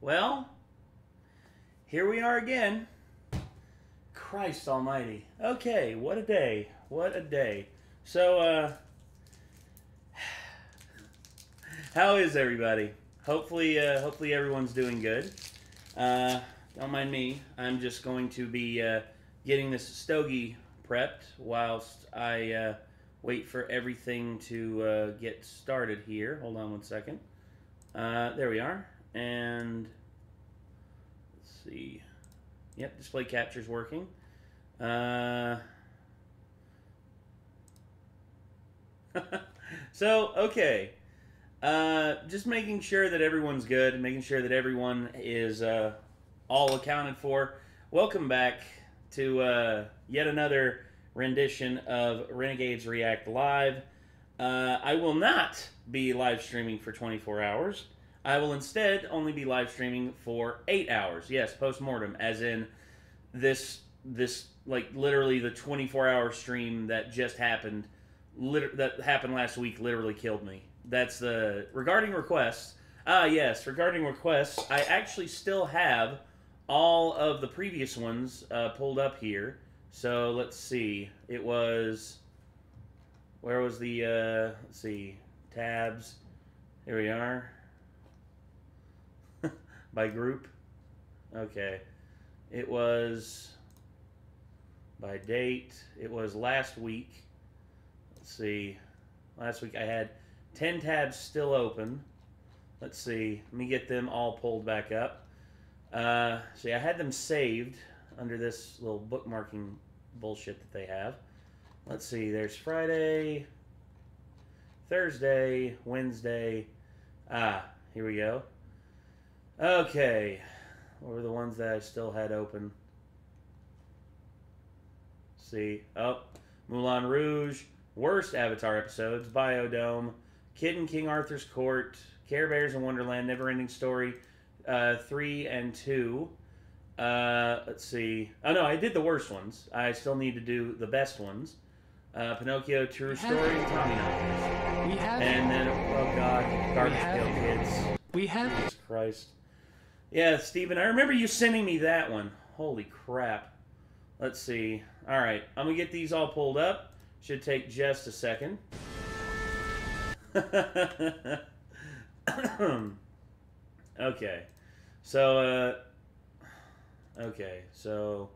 Well, here we are again. Christ almighty. Okay, what a day. What a day. So, how is everybody? Hopefully everyone's doing good. Don't mind me. I'm just going to be getting this stogie prepped whilst I wait for everything to get started here. Hold on one second. There we are. And let's see. Yep, display capture's working. So, okay. Just making sure that everyone's good, and making sure that everyone is all accounted for. Welcome back to yet another rendition of Renegades React Live. I will not be live streaming for 24 hours. I will instead only be live streaming for 8 hours. Yes, post-mortem, as in this like literally the 24-hour stream that just happened, that happened last week, literally killed me. That's the regarding requests. Yes, regarding requests, I actually still have all of the previous ones pulled up here. So let's see. It was, where was the let's see, tabs. Here we are. By group. Okay. It was by date. It was last week. Let's see. Last week I had 10 tabs still open. Let's see. Let me get them all pulled back up. See, I had them saved under this little bookmarking bullshit that they have. Let's see. There's Friday, Thursday, Wednesday. Here we go. Okay. What were the ones that I still had open? Let's see. Oh, Moulin Rouge, worst Avatar episodes, Biodome, Kid and King Arthur's Court, Care Bears in Wonderland, Neverending Story, 3 and 2. Let's see. Oh no, I did the worst ones. I still need to do the best ones. Pinocchio, True Story, Tommy Knockers. We have. And then, oh god, Garbage Pail Kids. We have. Jesus Christ. Yeah, Steven, I remember you sending me that one. Holy crap. Let's see. Alright, I'm going to get these all pulled up. Should take just a second. Okay. So, okay, so...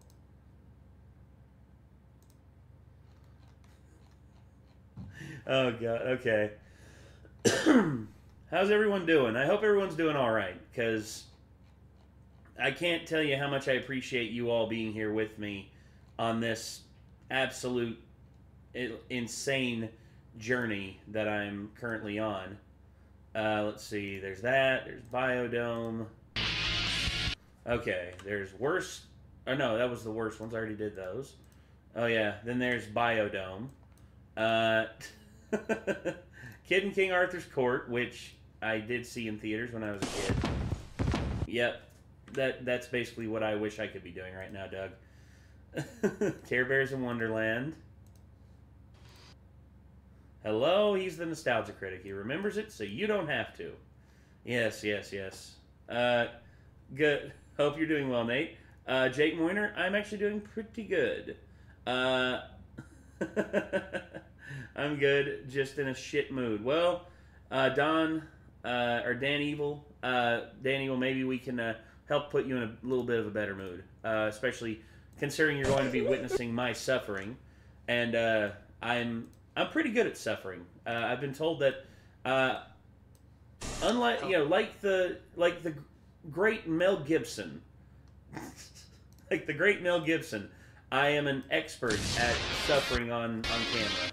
Oh, God, okay. How's everyone doing? I hope everyone's doing alright, because I can't tell you how much I appreciate you all being here with me on this absolute insane journey that I'm currently on. Let's see, there's that, there's Biodome. Okay, there's worst, oh no, that was the worst ones, I already did those. Oh yeah, then there's Biodome. Kid and King Arthur's Court, which I did see in theaters when I was a kid. Yep, that's basically what I wish I could be doing right now, Doug. Care Bears in Wonderland. Hello, he's the Nostalgia Critic. He remembers it, so you don't have to. Yes, yes, yes. Good. Hope you're doing well, Nate. Jake Moyner, I'm actually doing pretty good. I'm good, just in a shit mood. Well, Dan Evil, maybe we can help put you in a little bit of a better mood, especially considering you're going to be witnessing my suffering, and I'm pretty good at suffering. I've been told that, unlike like the great Mel Gibson, like the great Mel Gibson, I am an expert at suffering on camera.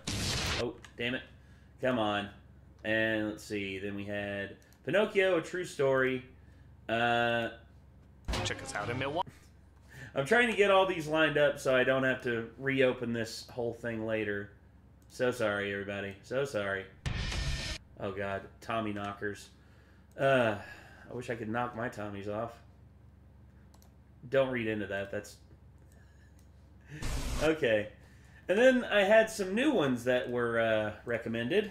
Oh, damn it. Come on. And let's see. Then we had Pinocchio, A True Story. Check us out in Milwaukee. I'm trying to get all these lined up so I don't have to reopen this whole thing later. So sorry, everybody. So sorry. Oh, God. Tommy knockers. I wish I could knock my Tommies off. Don't read into that. That's... Okay. And then I had some new ones that were recommended.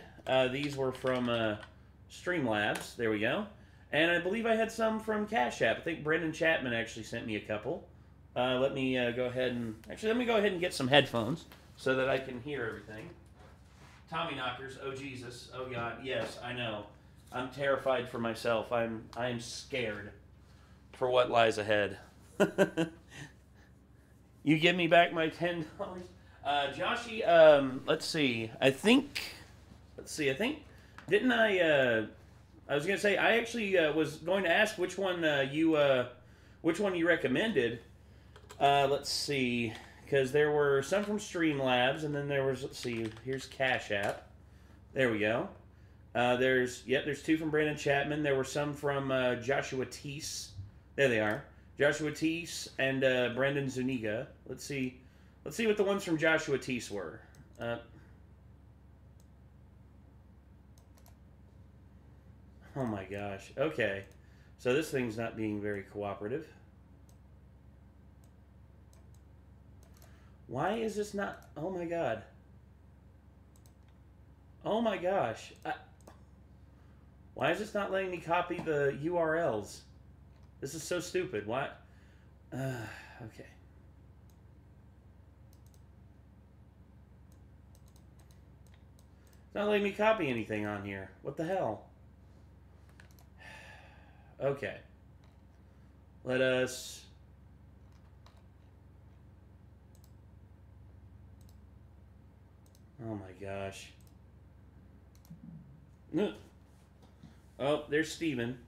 These were from Streamlabs. There we go. And I believe I had some from Cash App. I think Brendan Chapman actually sent me a couple. Let me go ahead and... Actually, let me go ahead and get some headphones so that I can hear everything. Tommy knockers. Oh, Jesus. Oh, God. Yes, I know. I'm terrified for myself. I am scared for what lies ahead. You give me back my $10. Joshy, let's see. I think... Didn't I... I was going to say, I actually was going to ask which one you recommended. Let's see, because there were some from Streamlabs, and then there was, let's see, here's Cash App. There we go. There's 2 from Brandon Chapman. There were some from Joshua Teese. There they are. Joshua Teese and Brandon Zuniga. Let's see what the ones from Joshua Teese were. Oh my gosh. Okay. So this thing's not being very cooperative. Why is this not... Oh my god. Oh my gosh. Why is this not letting me copy the URLs? This is so stupid. Why? Okay. It's not letting me copy anything on here. What the hell? Okay. Let us... Oh my gosh. Oh, there's Steven.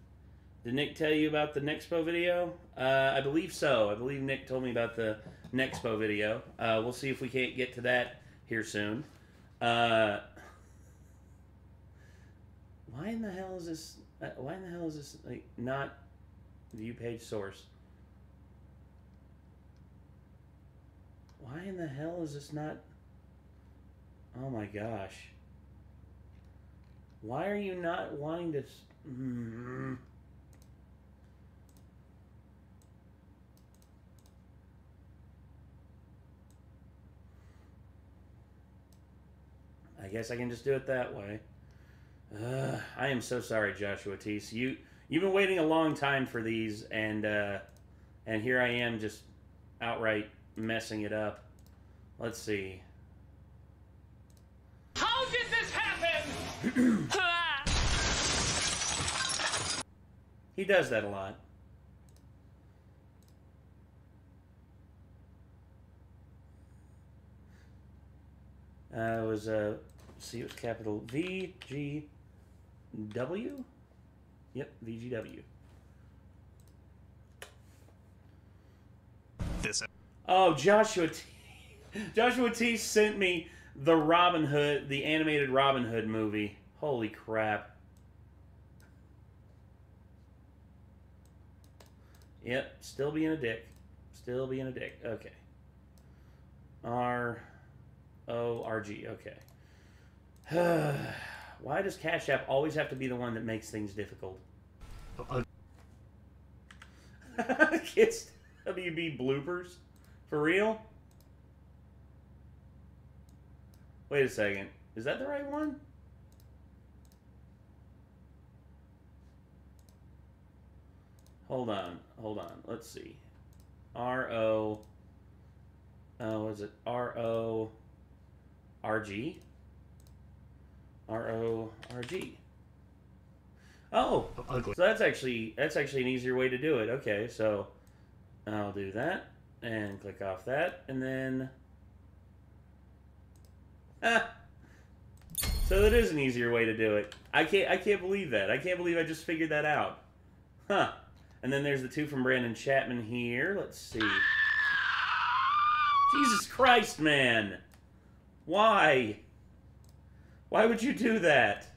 Did Nick tell you about the Nexpo video? I believe so. I believe Nick told me about the Nexpo video. We'll see if we can't get to that here soon. Why in the hell is this... Why in the hell is this like not view page source? Why in the hell is this not? Oh my gosh. Why are you not wanting to? I guess I can just do it that way. I am so sorry, Joshua Teese. You've been waiting a long time for these, and here I am just outright messing it up. Let's see. How did this happen? He does that a lot. It was see, it was capital VGW. Yep, VGW. This. Oh, Joshua T sent me the Robin Hood, the animated Robin Hood movie. Holy crap. Yep, still being a dick. Still being a dick. Okay. R-O-R-G. Okay. Why does Cash App always have to be the one that makes things difficult? Kids WB bloopers? For real? Wait a second. Is that the right one? Hold on. Hold on. Let's see. R-O... what is it? R-O-R-G? R-O-R-G. Oh! So that's actually an easier way to do it. Okay, so I'll do that. And click off that. And then... So that is an easier way to do it. I can't believe that. I can't believe I just figured that out. Huh. And then there's the 2 from Brandon Chapman here. Let's see. Jesus Christ, man. Why? Why would you do that?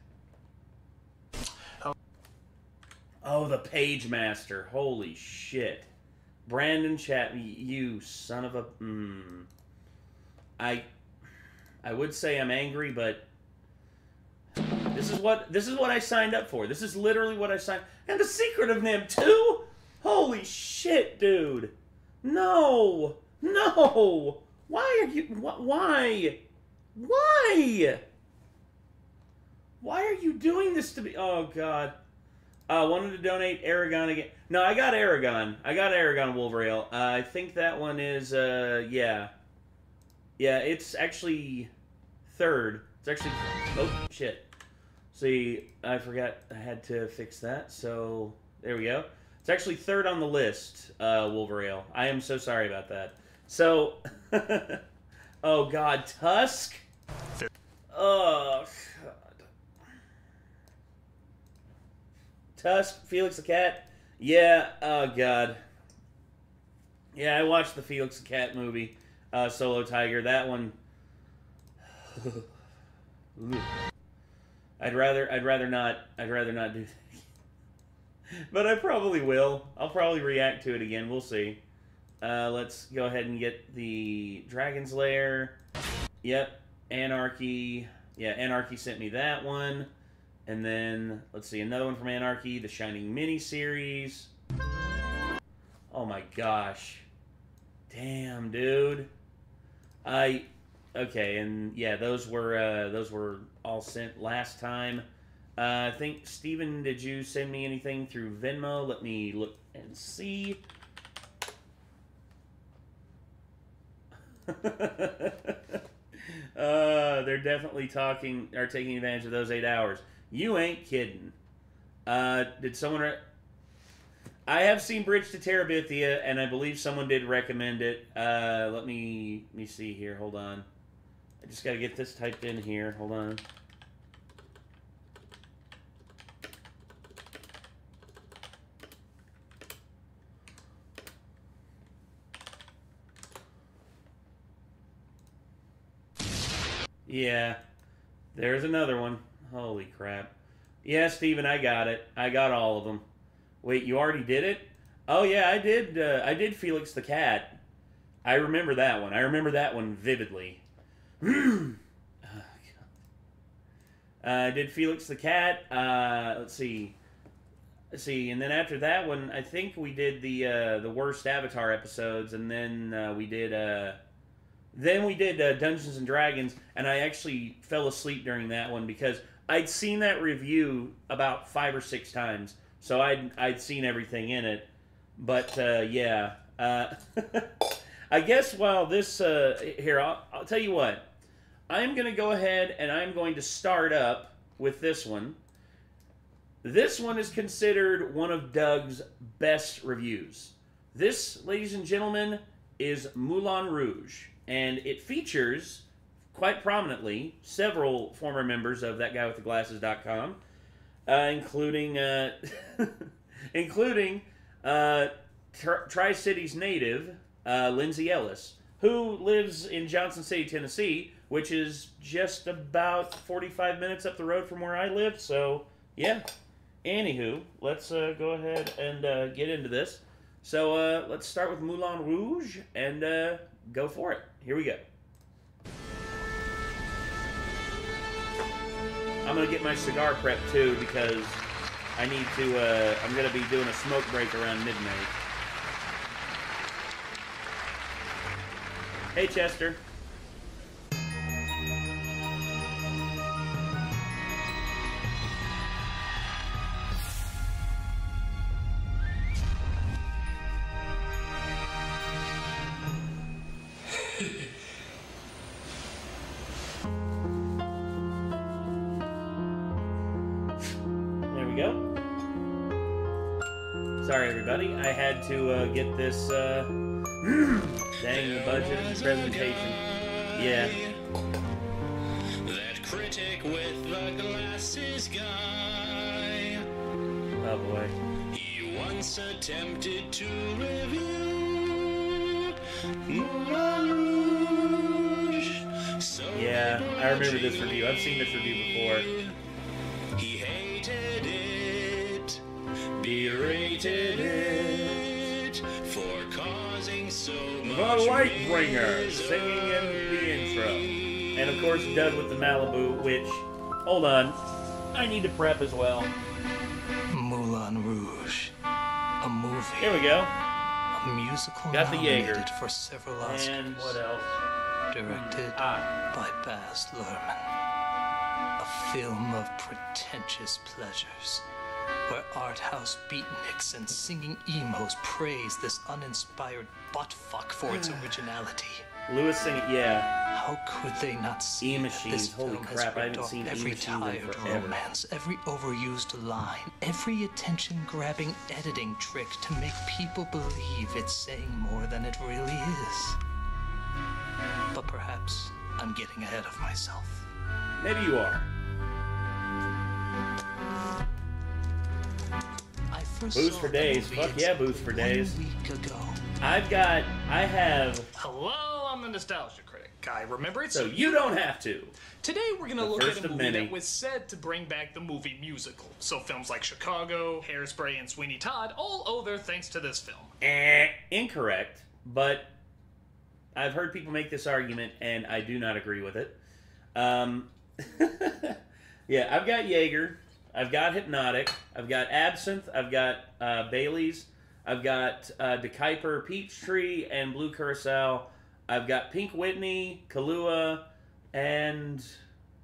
Oh, the Page Master. Holy shit. Brandon Chapman, you son of a... I would say I'm angry, but this is what I signed up for. This is literally what I signed. And the Secret of Nim too? Holy shit, dude. No. No. Why are you why? Why? Why are you doing this to me? Oh god. Wanted to donate Aragon again. No, I got Aragon. I got Aragon Wolverale. I think that one is, yeah. Yeah, it's actually third. It's actually... Oh, shit. See, I forgot I had to fix that, so there we go. It's actually third on the list, Wolverale. I am so sorry about that. So, oh god, Tusk? Oh, god. Tusk, Felix the Cat? Yeah, oh god. Yeah, I watched the Felix the Cat movie, Solo Tiger. That one... I'd rather not do that. But I probably will. I'll probably react to it again. We'll see. Let's go ahead and get the Dragon's Lair. Yep. Anarchy. Yeah, Anarchy sent me that one. And then, let's see, another one from Anarchy. The Shining miniseries. Oh my gosh. Damn, dude. Okay, and yeah, those were all sent last time. I think, Steven, did you send me anything through Venmo? Let me look and see. They're definitely taking advantage of those 8 hours. You ain't kidding. Did someone... I have seen Bridge to Terabithia, and I believe someone did recommend it. Let me see here. Hold on. I just got to get this typed in here. Hold on. Yeah. There's another one. Holy crap. Yeah, Steven, I got it. I got all of them. Wait, you already did it? Oh, yeah, I did Felix the Cat. I remember that one. I remember that one vividly. I did Felix the Cat. Let's see, and then after that one, I think we did the worst Avatar episodes, and then we did Dungeons and Dragons, and I actually fell asleep during that one because I'd seen that review about 5 or 6 times, so I'd seen everything in it. But yeah, I guess while this here, I'll tell you what. I'm going to go ahead and I'm going to start up with this one. This one is considered one of Doug's best reviews. This, ladies and gentlemen, is Moulin Rouge. And it features, quite prominently, several former members of ThatGuyWithTheGlasses.com, including Tri-Cities native Lindsay Ellis, who lives in Johnson City, Tennessee, which is just about 45 minutes up the road from where I live. So, yeah. Anywho, let's go ahead and get into this. So, let's start with Moulin Rouge and go for it. Here we go. I'm going to get my cigar prep, too, because I need to, I'm going to be doing a smoke break around midnight. Hey, Chester. There we go. Sorry, everybody. I had to get this, dang, the budget and presentation. Yeah. That critic with the glasses guy. Oh, boy. He once attempted to review Moulin Rouge. So yeah, I remember this review. I've seen this review before. He hated it, Berated berated for causing so much. The Lightbringer singing in the intro. And of course, Doug with the Malibu, which, hold on, I need to prep as well. Moulin Rouge, a movie. Here we go. A musical Got the Jaeger. nominated for several Oscars. And what else? Directed by Baz Luhrmann. A film of pretentious pleasures where art house beatniks and singing emos praise this uninspired buttfuck for its originality. Lewis singing, yeah. How could they not see that E-Machines, this holy film has crap, I ripped haven't off seen every E-Machines in tired forever. romance, every overused line, every attention-grabbing editing trick to make people believe it's saying more than it really is? But perhaps I'm getting ahead of myself. Maybe you are. I first Booze saw for the days. movie Fuck yeah, booze for days. 1 week ago. I have, Hello, I'm the Nostalgia Critic. I remember it, so you don't have to. Today we're gonna The look first at a of movie many. that was said to bring back the movie musical. So films like Chicago, Hairspray, and Sweeney Todd all owe their thanks to this film. Incorrect, but I've heard people make this argument, and I do not agree with it. Yeah, I've got Jaeger, I've got Hypnotic, I've got Absinthe, I've got Bailey's, I've got DeKuyper Peachtree and Blue Curacao, I've got Pink Whitney, Kahlua, and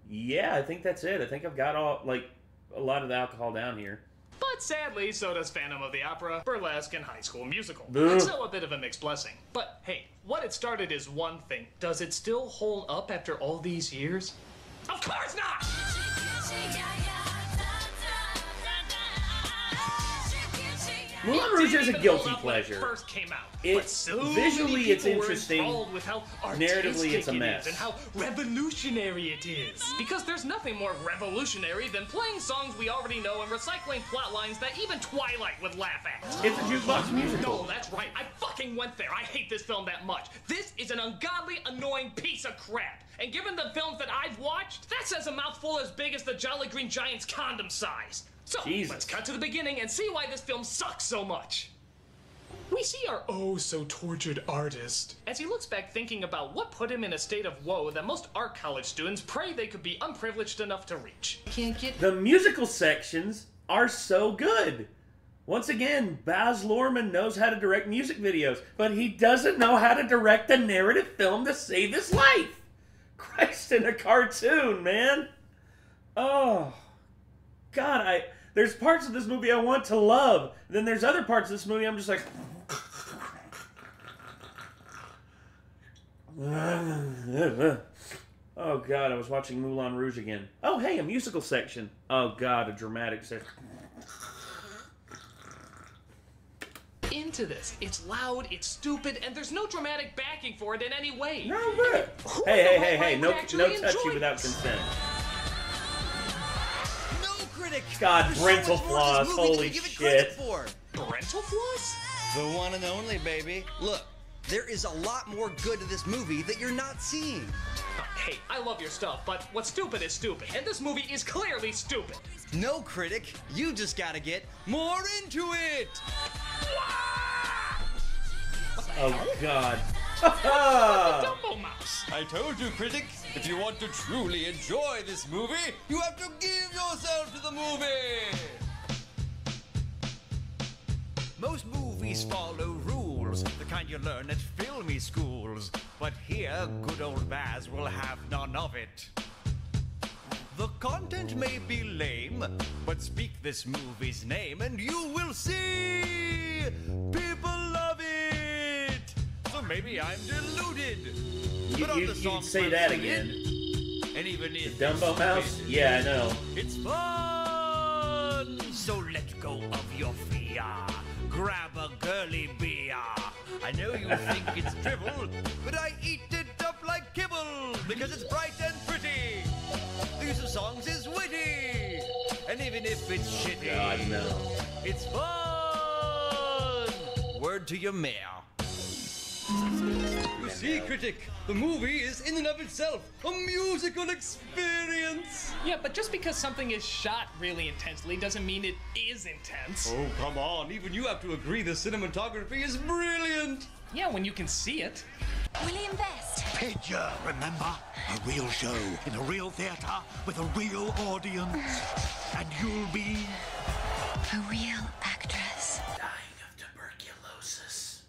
yeah, I think that's it. I think I've got all, like, a lot of the alcohol down here. But sadly, so does Phantom of the Opera, Burlesque, and High School Musical. Ugh. So a bit of a mixed blessing. But hey, what it started is one thing. Does it still hold up after all these years? Of course not! Moulin Rouge is a guilty pleasure. It first came out. It- But so visually many it's people were interesting. enthralled with how Narratively, it's a artistic it mess. is and how revolutionary it is. Because there's nothing more revolutionary than playing songs we already know and recycling plot lines that even Twilight would laugh at. It's a jukebox musical. No, that's right. I fucking went there. I hate this film that much. This is an ungodly, annoying piece of crap. And given the films that I've watched, that says a mouthful as big as the Jolly Green Giant's condom size. So, Jesus. let's cut to the beginning and see why this film sucks so much. We see our oh-so-tortured artist as he looks back thinking about what put him in a state of woe that most art college students pray they could be unprivileged enough to reach. Can't get The musical sections are so good. Once again, Baz Luhrmann knows how to direct music videos, but he doesn't know how to direct a narrative film to save his life. Christ, in a cartoon, man. Oh, God, there's parts of this movie I want to love. Then there's other parts of this movie I'm just like... Oh, God, I was watching Moulin Rouge again. Oh, hey, a musical section. Oh, God, a dramatic section. Into this. It's loud, it's stupid, and there's no dramatic backing for it in any way. No good. Who Hey, in hey, the hey, right hey, mind no would actually touchy enjoy without this? consent. No critic. God, There's so parental much more to flaws, this movie than holy you give it credit shit. for. Parental flaws? The one and only, baby. Look, there is a lot more good to this movie that you're not seeing. Hey, I love your stuff, but what's stupid is stupid, and this movie is clearly stupid. No critic, you just gotta get more into it. Oh, God. Dumbo Mouse. I told you, critic, if you want to truly enjoy this movie, you have to give yourself to the movie. Most movies follow rules, the kind you learn at filmy schools. But here, good old Baz will have none of it. The content may be lame, but speak this movie's name and you will see people love it. So maybe I'm deluded. But on You the can song say I'm that singing, again. and even if Dumbo it's Mouse? stupid, Yeah, I know. it's fun. So let go of your fear. Grab a girly beer. I know you think it's drivel, but I eat it up like kibble because it's bright and pretty. The use of songs is witty, and even if it's shitty, God, no. it's fun. Word to your mayor. You see, critic, the movie is in and of itself a musical experience. Yeah, but just because something is shot really intensely doesn't mean it is intense. Oh, come on. Even you have to agree the cinematography is brilliant. Yeah, when you can see it. William Best. Picture, remember? A real show in a real theater with a real audience. And you'll be... A real actress. Dying of tuberculosis.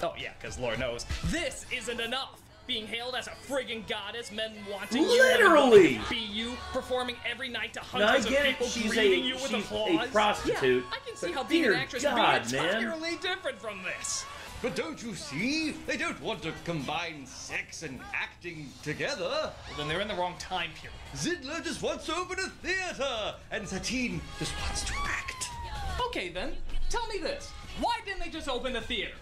Oh yeah, because Lord knows, this isn't enough! Being hailed as a friggin' goddess, men wanting Literally! you, be you, performing every night to Now, I hundreds get of it, people she's greeting you with a applause. prostitute. Yeah, I can see but how being an dear actress God, would be man. entirely different from this. But don't you see? They don't want to combine sex and acting together. Well, then they're in the wrong time period. Zidler just wants to open a theater, and Satine just wants to act. Okay then, tell me this. Why didn't they just open a theater?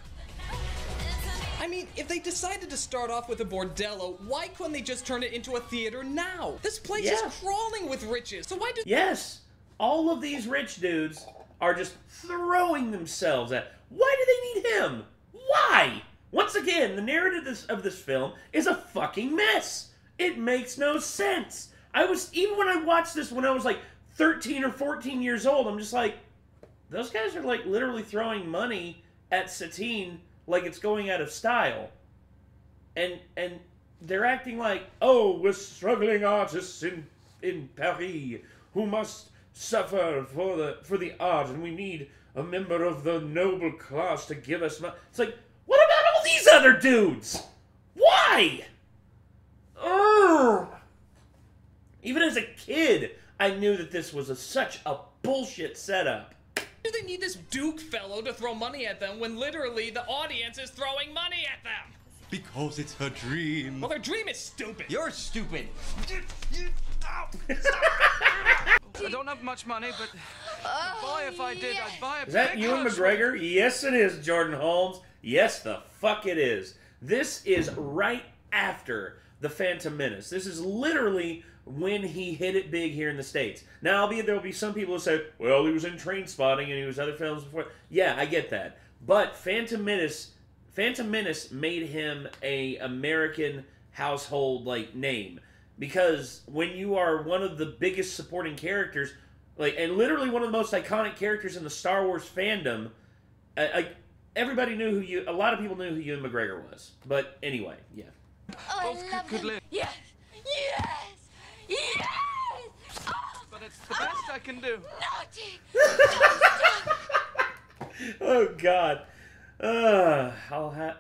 I mean, if they decided to start off with a bordello, why couldn't they just turn it into a theater now? This place is crawling with riches, so why do— Yes, all of these rich dudes are just throwing themselves at... Why do they need him? Why? Once again, the narrative of this film is a fucking mess. It makes no sense. Even when I watched this when I was like 13 or 14 years old, I'm just like, those guys are like literally throwing money at Satine like it's going out of style. And they're acting like, oh, we're struggling artists in Paris who must suffer for the art, and we need a member of the noble class to give us money. It's like, what about all these other dudes? Why? Ugh. Even as a kid, I knew that this was such a bullshit setup. do they need this Duke fellow to throw money at them when literally the audience is throwing money at them? Because it's her dream. Well, their dream is stupid. You're stupid. I don't have much money, but boy, if I did, I'd buy a Is that big Ewan house. McGregor? Yes, it is, Jordan Holmes. Yes, the fuck it is. This is right after The Phantom Menace. This is literally when he hit it big here in the States. Now, albeit there will be some people who say, well, he was in Trainspotting and he was other films before. Yeah, I get that. But Phantom Menace made him a American household name, because when you are one of the biggest supporting characters, and literally one of the most iconic characters in the Star Wars fandom, everybody knew a lot of people knew who Ewan McGregor was. But anyway, yeah. Oh, I love him. live. Yes! Yes! Yes! Oh, But it's the best I can do. naughty! Oh God. I'll have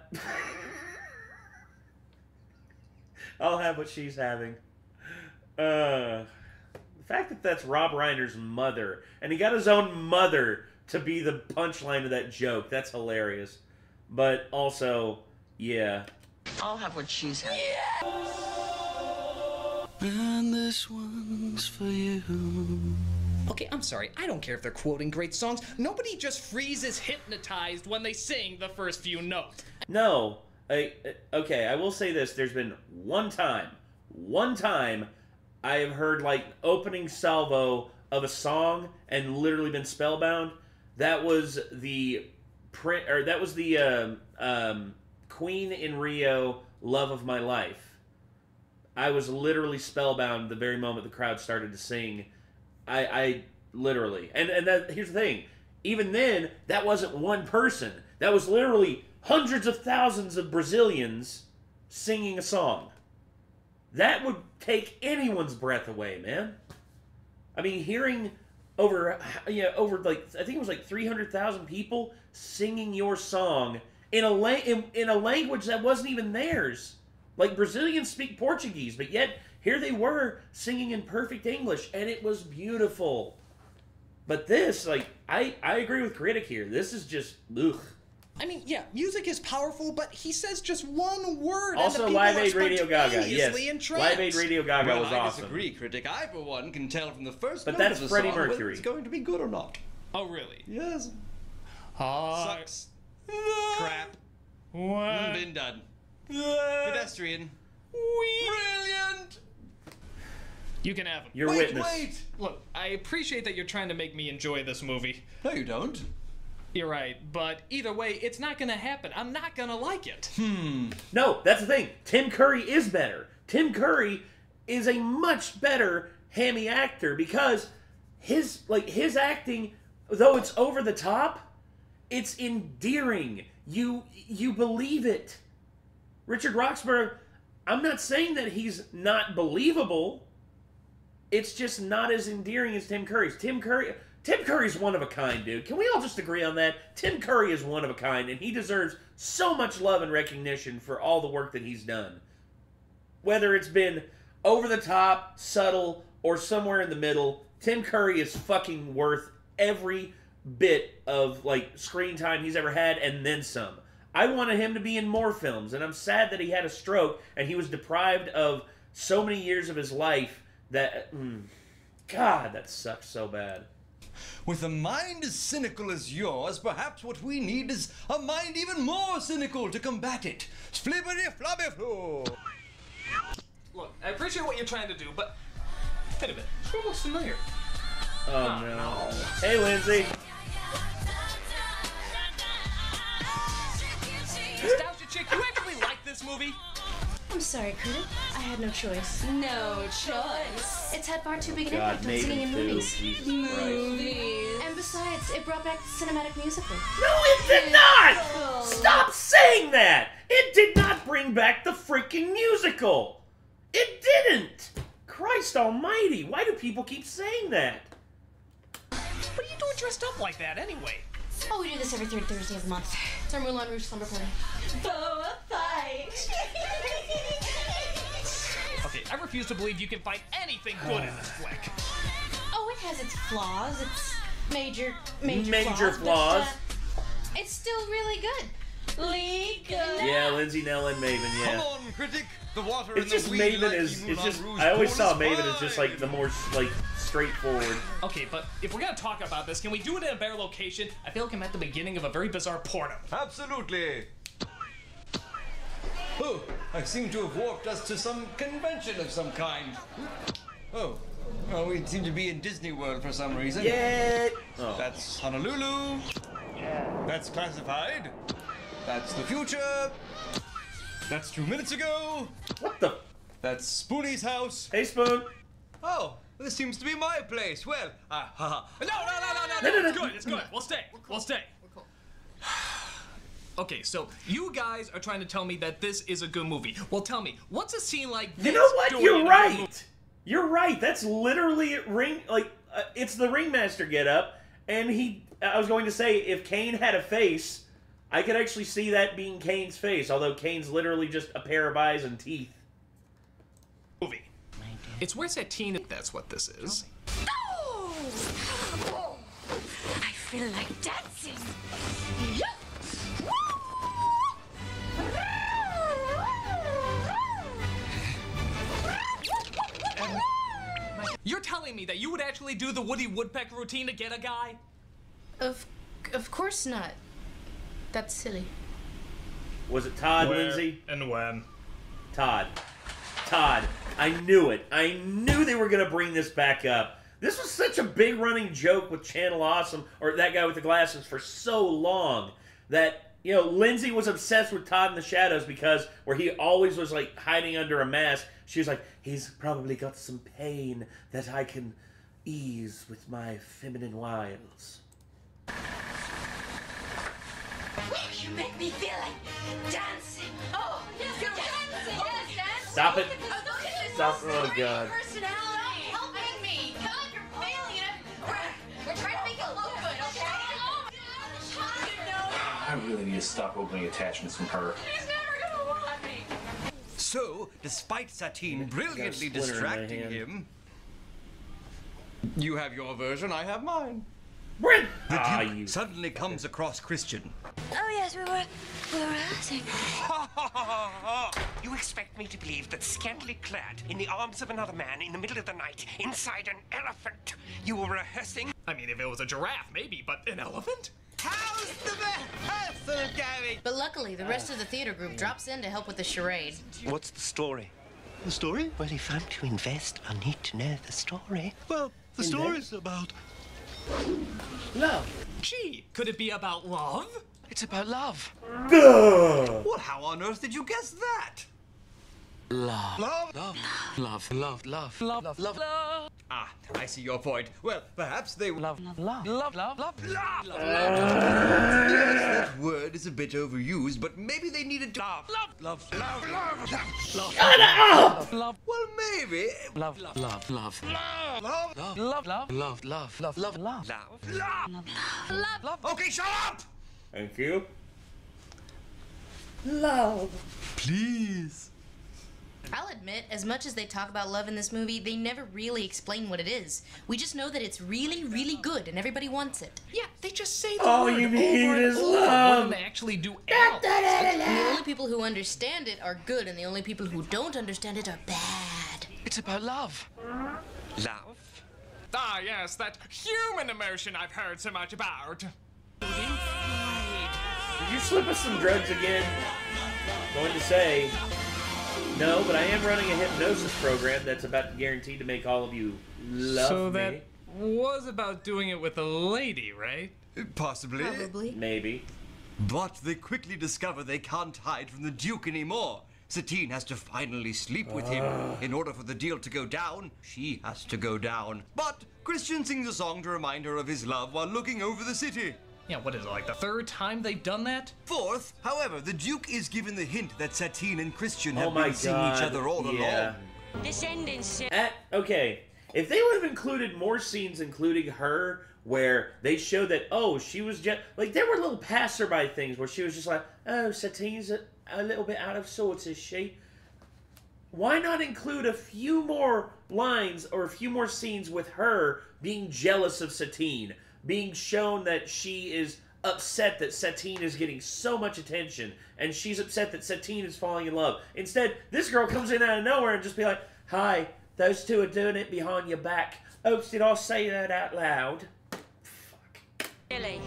I'll have what she's having. The fact that that's Rob Reiner's mother, and he got his own mother to be the punchline of that joke. That's hilarious. But also, yeah. I'll have what she's having. And this one's for you. Okay, I'm sorry. I don't care if they're quoting great songs. Nobody just freezes hypnotized when they sing the first few notes. No. Okay, I will say this. There's been one time I have heard opening salvo of a song and literally been spellbound. That was the Queen in Rio, Love of My Life. I was literally spellbound the very moment the crowd started to sing. I literally, and here's the thing. Even then, that wasn't one person. That was literally hundreds of thousands of Brazilians singing a song. That would take anyone's breath away, man. I mean, hearing over I think it was 300,000 people singing your song in a language that wasn't even theirs. Brazilians speak Portuguese, but yet here they were singing in perfect English, and it was beautiful. But this, I agree with Critic here. This is just, ugh. I mean, yeah, music is powerful, but he says just one word. Also, and the Live people Aid are Radio Gaga, yes. spontaneously entranced. Live Aid Radio Gaga Well, was I awesome. disagree, Critic. I, for one, can tell from the first But note that's of the Freddie song whether Mercury. it's going to be good or not. Oh, really? Yes. Sucks. Crap. What? Been done. Pedestrian. Brilliant! You can have him. Your Wait, witness. wait! Look, I appreciate that you're trying to make me enjoy this movie. No, you don't. You're right, but either way, it's not gonna happen. I'm not gonna like it. No, that's the thing. Tim Curry is better. Tim Curry is a much better hammy actor because his acting, though it's over the top, it's endearing. You believe it. Richard Roxburgh, I'm not saying that he's not believable. It's just not as endearing as Tim Curry's. Tim Curry's one of a kind, dude. Can we all just agree on that? Tim Curry is one of a kind, and he deserves so much love and recognition for all the work that he's done. Whether it's been over the top, subtle, or somewhere in the middle. Tim Curry is fucking worth every bit of like screen time he's ever had, and then some. I wanted him to be in more films, and I'm sad that he had a stroke and he was deprived of so many years of his life that... God, that sucks so bad. With a mind as cynical as yours, perhaps what we need is a mind even more cynical to combat it. Flippity-floppy-floo! Look, I appreciate what you're trying to do, but... Wait a minute. This looks familiar. Oh, no. Hey, Lindsay. Nostalgia Chick, you actually like this movie? I'm sorry, Critic. I had no choice. No choice. It's had far too big an God, impact on singing in Maven too. movies. Jesus Movies. And besides, it brought back the cinematic musical. No, it did not! Stop saying that! It did not bring back the freaking musical! It didn't! Christ almighty, why do people keep saying that? What are you doing dressed up like that anyway? Oh, we do this every third Thursday of the month. It's our Moulin Rouge slumber party. Boa fight. Okay, I refuse to believe you can find anything good in this flick. Oh, it has its flaws. It's major flaws. But, it's still really good. Legal. Yeah, Lindsay, Nell, and Maven, yeah. Come on, critic! The water It's in just the Maven is, it's just, I always saw Maven as just like the more, like, straightforward. Okay, but if we're gonna talk about this, can we do it in a better location? I feel like I'm at the beginning of a very bizarre porno. Absolutely! Oh, I seem to have walked us to some convention of some kind. Oh, well, we seem to be in Disney World for some reason. Yeah. Oh. That's Honolulu. That's classified. That's the future. That's 2 minutes ago. What the? That's Spoonie's house. Hey, Spoon. Oh, this seems to be my place. Well, haha. No, it's good, it's good. We'll stay. We'll stay. Okay, so you guys are trying to tell me that this is a good movie. Well, tell me, what's a scene like this? You know what? doing You're in a good movie? right. You're right. That's literally it's the Ringmaster get up, and I was going to say, if Kane had a face, I could actually see that being Kane's face, although Kane's literally just a pair of eyes and teeth. Movie. It's Where's That Teen? That's what this is. Oh! Oh! I feel like dancing. You're telling me that you would actually do the Woody Woodpecker routine to get a guy? Of course not. That's silly. Was it Todd, Lindsay? And when? Todd. I knew it. I knew they were going to bring this back up. This was such a big running joke with Channel Awesome, or that guy with the glasses, for so long that, you know, Lindsay was obsessed with Todd in the Shadows because where he always was, like, hiding under a mask, she was like, he's probably got some pain that I can ease with my feminine wiles. Oh, you make me feel like dancing. Oh, yes, dancing. Yes, dancing. Stop it. Oh, look at this. Stop. Oh, God. Personality. Helping me. Feel like you're failing it. We're trying to make it look good, okay? Oh, my gosh. I really need to stop opening attachments from her. He's never gonna want me. So, despite Satine brilliantly splinter in my distracting hand. him, you have your version, I have mine. Brent! The Duke suddenly comes across Christian. Oh, yes, we were rehearsing. You expect me to believe that scantily clad in the arms of another man in the middle of the night inside an elephant, you were rehearsing? I mean, if it was a giraffe, maybe, but an elephant? How's the rehearsal going? But luckily, the rest of the theater group drops in to help with the charade. What's the story? The story? Well, if I'm to invest, I need to know the story. Well, the story's about love. Gee, could it be about love? It's about love. Well, how on earth did you guess that? Love. Love? Love. Love. Love. Love. Love. Love. Love. Love. Ah, I see your point. Well, perhaps they... Love. Love. Love. Love. Love. Yes, that word is a bit overused, but maybe they needed to... Love. Love. Love. Love. Love. Shut up! Love. Well, maybe... Love. Love. Love. Love. Love. Love. Love. Love. Love. Love. Love. Love. Love. Love. Love. Okay, shut up! Thank you. Love. Please. I'll admit, as much as they talk about love in this movie, they never really explain what it is. We just know that it's really, really good and everybody wants it. Yeah, they just say the All word you over need and is over love. more than they actually do analyze it. And the only people who understand it are good, and the only people who don't understand it are bad. It's about love. Love? Ah, yes, that human emotion I've heard so much about. Did you slip us some drugs again? Going to say, no, but I am running a hypnosis program that's about to guarantee to make all of you love So me. that was about doing it with a lady, right? Possibly. Probably. Maybe. But they quickly discover they can't hide from the Duke anymore. Satine has to finally sleep with him. In order for the deal to go down, she has to go down. But Christian sings a song to remind her of his love while looking over the city. Yeah, what is it, like the third time they've done that? Fourth, however, the Duke is given the hint that Satine and Christian Oh have my been seeing God, each other all yeah. along. This ending's Okay, if they would have included more scenes including her where they show that, oh, she was just, like, there were little passerby things where she was just like, oh, Satine's a little bit out of sorts, is she? Why not include a few more lines or a few more scenes with her being jealous of Satine, being shown that she is upset that Satine is getting so much attention, and she's upset that Satine is falling in love. Instead, this girl comes in out of nowhere and just be like, hi, those two are doing it behind your back. Oops, did I say that out loud? Billy.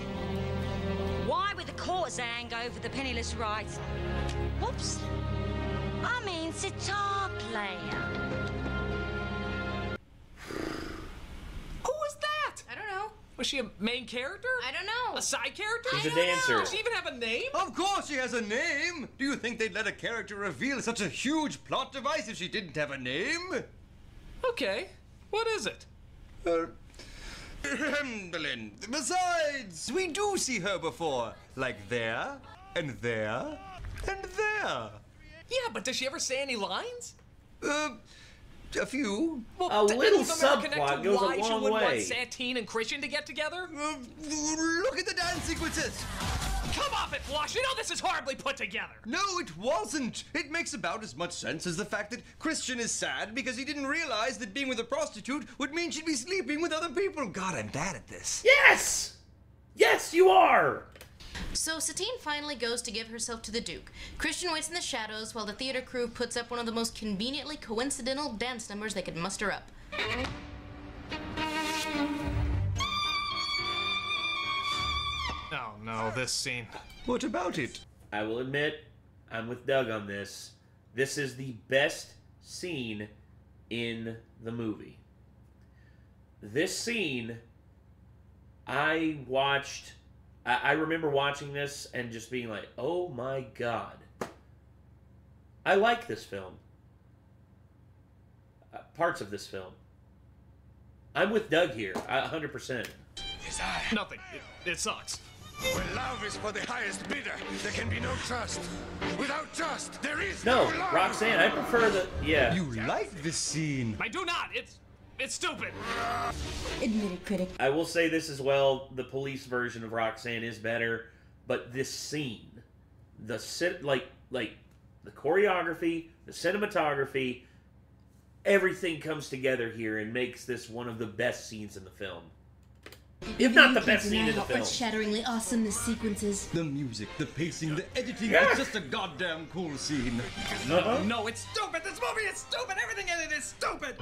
Why would the courtesan go for the penniless rights? Whoops. I mean, sitar player. Who was that? I don't know. Was she a main character? I don't know. A side character? She's a dancer. Does she even have a name? Of course she has a name! Do you think they'd let a character reveal such a huge plot device if she didn't have a name? Okay. What is it? Hemberlin. Besides, we do see her before. Like there, and there, and there. Yeah, but does she ever say any lines? A few. Well, A did little any of them ever connect subplot to goes a why she long would way. want Satine and Christian to get together? Look at the dance sequences. Come off it, Flush! You know this is horribly put together! No, it wasn't. It makes about as much sense as the fact that Christian is sad because he didn't realize that being with a prostitute would mean she'd be sleeping with other people. God, I'm bad at this. Yes! Yes, you are! So Satine finally goes to give herself to the Duke. Christian waits in the shadows while the theater crew puts up one of the most conveniently coincidental dance numbers they could muster up. Oh no, this scene. What about it? I will admit, I'm with Doug on this. This is the best scene in the movie. This scene, I remember watching this and just being like, oh my God. I like this film. Parts of this film. I'm with Doug here, 100%. Nothing. It sucks. When love is for the highest bidder, there can be no trust. Without trust, there is No, love. Roxanne, I prefer the, yeah. You like this scene. I do not. It's stupid. Admitted critic. I will say this as well, the police version of Roxanne is better, but this scene, the choreography, the cinematography, everything comes together here and makes this one of the best scenes in the film. If not the best scene in the film. Shatteringly awesome the sequences. The music, the pacing, the editing, Yeah. it's just a goddamn cool scene. No, it's stupid. This movie is stupid. Everything in it is stupid.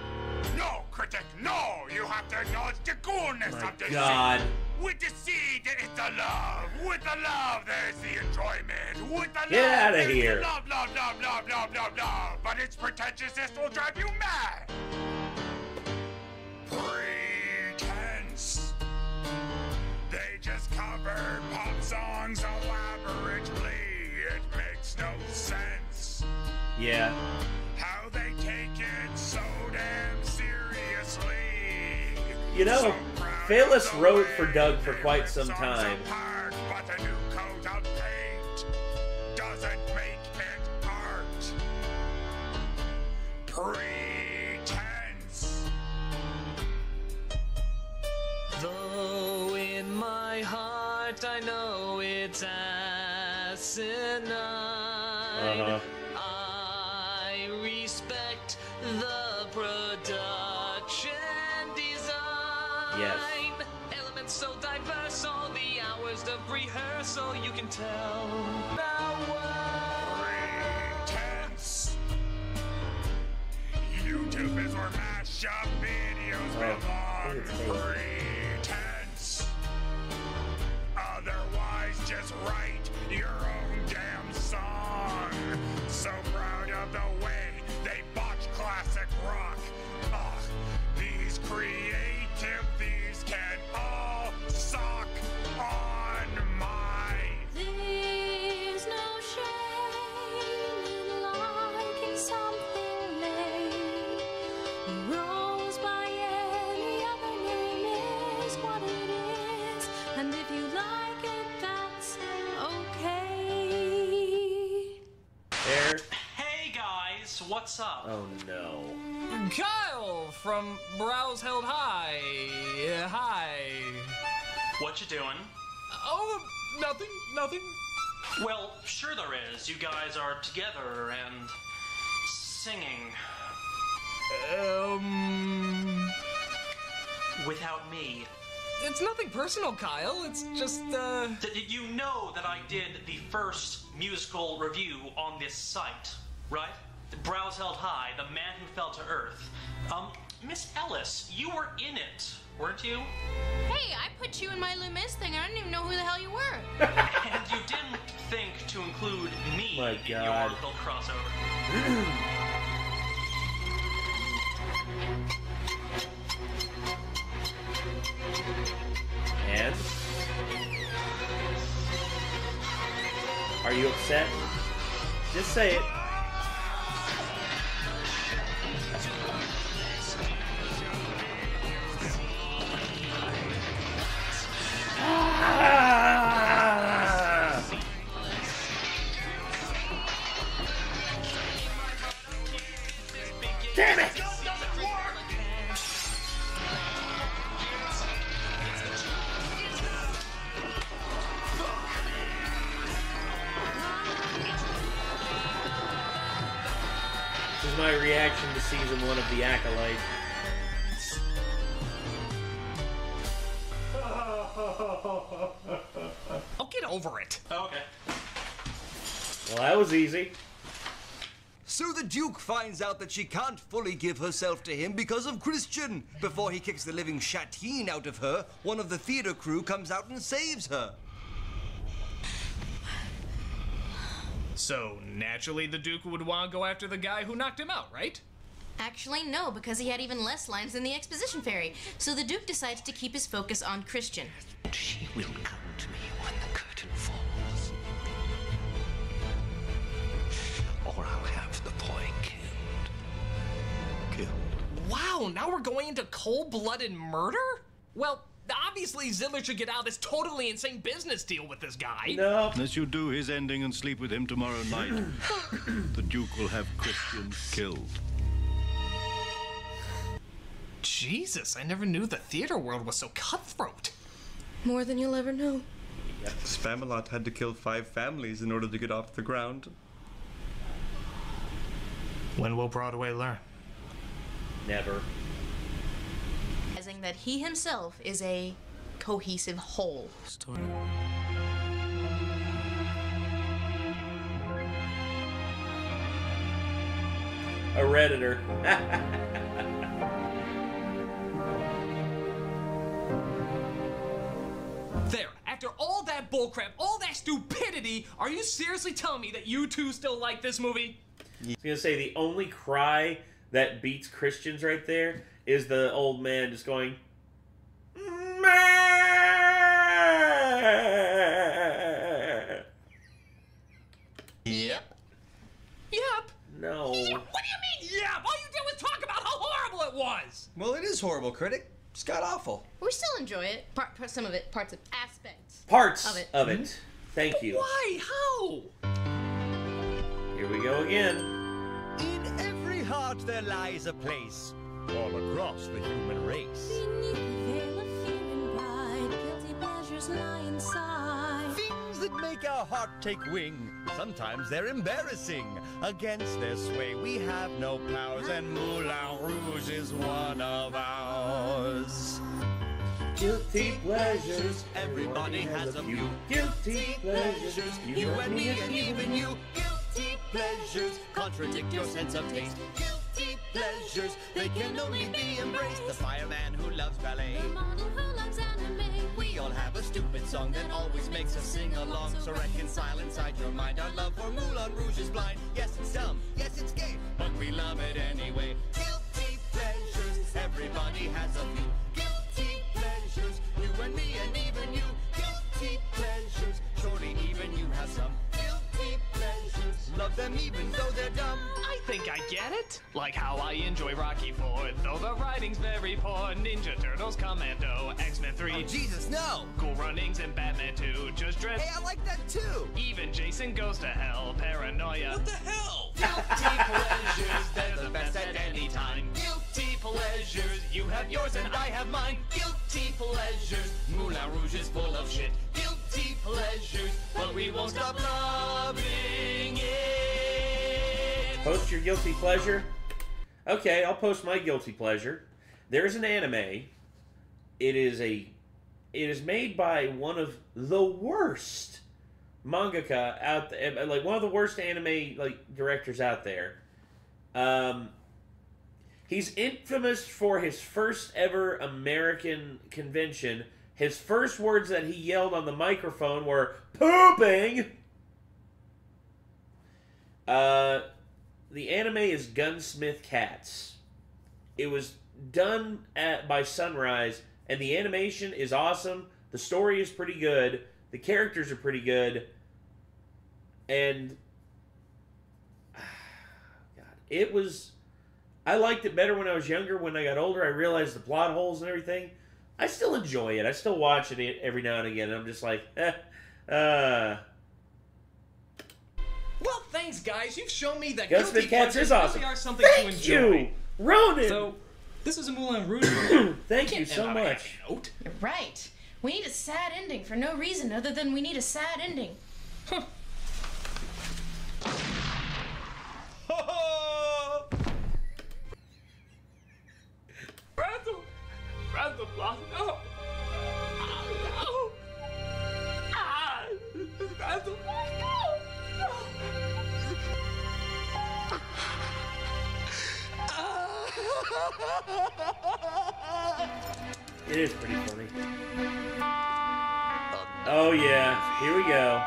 No, critic, no! You have to acknowledge the coolness My of the God. scene. With the seed, there is the love. With the love, there is the enjoyment. With the Get love, outta there is here. the love, love, love, love, love, love, love. But its pretentiousness will drive you mad. Pretense. They just covered pop songs elaborately. It makes no sense. Yeah. How they take it so damn seriously. You know, Phyllis wrote for Doug for quite some time. But a new coat of paint doesn't make it art. Pretense. Though in my heart I know it's asinine, I respect Yes. Elements so diverse, all the hours of rehearsal, you can tell. Now Pretense. YouTubers or mashup videos belong. Pretense. Otherwise, just write your own damn song. So proud of the way they botch classic rock. Ugh, these creative thieves can all suck on my. There's no shame in liking something lame. Rose by any other name is what it is. And if you like it, that's okay. There. Hey guys, what's up? Oh no. Kyle from Brows Held High. Hi. What you doing? Oh, nothing. Well, sure there is. You guys are together and singing. Without me. It's nothing personal, Kyle. It's just, Did you know that I did the first musical review on this site, right? The Brows Held High, The Man Who Fell to Earth. Miss Ellis, you were in it, weren't you? Hey, I put you in my Loomis thing. I didn't even know who the hell you were. And you didn't think to include me My in your God. little crossover. And? Are you upset? Just say it. Ah! Damn it! This is my reaction to season 1 of The Acolyte. I'll get over it. Okay. Well, that was easy. So the Duke finds out that she can't fully give herself to him because of Christian. Before he kicks the living shatteen out of her, one of the theater crew comes out and saves her. So, naturally, the Duke would want to go after the guy who knocked him out, right? Actually, no, because he had even less lines than the exposition fairy. So the Duke decides to keep his focus on Christian. She will come to me when the curtain falls. Or I'll have the boy killed. Wow, now we're going into cold-blooded murder? Well, obviously Zidler should get out of this totally insane business deal with this guy. No. Unless you do his ending and sleep with him tomorrow night, the Duke will have Christian killed. Jesus, I never knew the theater world was so cutthroat. More than you'll ever know. Spamalot had to kill 5 families in order to get off the ground. When will Broadway learn? Never. Realizing that he himself is a cohesive whole. Story. A Redditor. There, after all that bullcrap, all that stupidity, are you seriously telling me that you two still like this movie? I was gonna say the only cry that beats Christians right there is the old man just going. Yep. No. What do you mean, yep? All you did was talk about how horrible it was. Well, it is horrible, critic. It's got awful. We still enjoy it. Some of it. Parts of aspects. Parts of it. Of it. Thank you. Why? How? Here we go again. In every heart there lies a place, all across the human race. Beneath the veil of fear and pride, guilty pleasures lie inside. Things that make our heart take wing, sometimes they're embarrassing. Against their sway we have no powers, and Moulin Rouge is one of ours. Guilty pleasures. Everybody has a few. Guilty pleasures. You and me and even you. Guilty pleasures contradict your sense of taste. Guilty pleasures, they can only be embraced. The fireman who loves ballet. The model who loves anime. We all have a stupid song that always makes us sing along. So reconcile inside your mind our love for Moulin Rouge is blind. Yes, it's dumb. Yes, it's gay. But we love it anyway. Guilty pleasures. Everybody has a few. Guilty pleasures. You and me and even you. Guilty pleasures. Surely even you have some. Guilty pleasures. Love them even though they're dumb. I think I get it. Like how I enjoy Rocky 4, though the writing's very poor. Ninja Turtles, Commando, X-Men 3. Oh, Jesus, no! Cool Runnings and Batman 2. Just Dredd. Hey, I like that too! Even Jason Goes to Hell. Paranoia. What the hell? Guilty pleasures, they're the best at any time. Guilty pleasures, you have yours and I have mine. Guilty pleasures, Moulin Rouge is full of shit. Guilty pleasures, but we won't stop loving it. Post your guilty pleasure? Okay, I'll post my guilty pleasure. There's an anime. It is made by one of the worst mangaka out there, like one of the worst anime like directors out there. He's infamous for his first ever American convention. His first words that he yelled on the microphone were "pooping." The anime is Gunsmith Cats. It was done by Sunrise, and the animation is awesome. The story is pretty good. The characters are pretty good. And God, it was... I liked it better when I was younger. When I got older, I realized the plot holes and everything. I still enjoy it. I still watch it every now and again. And I'm just like, Well, thanks, guys. You've shown me that Gunsmith guilty Cats pleasures is awesome. really are something to Thank enjoy. you, Ronan. So, this is a Moulin Rouge review. Thank you so much. You're right. We need a sad ending for no reason other than we need a sad ending. Random block. No. No. Random block. No. It is pretty funny. Oh yeah, here we go.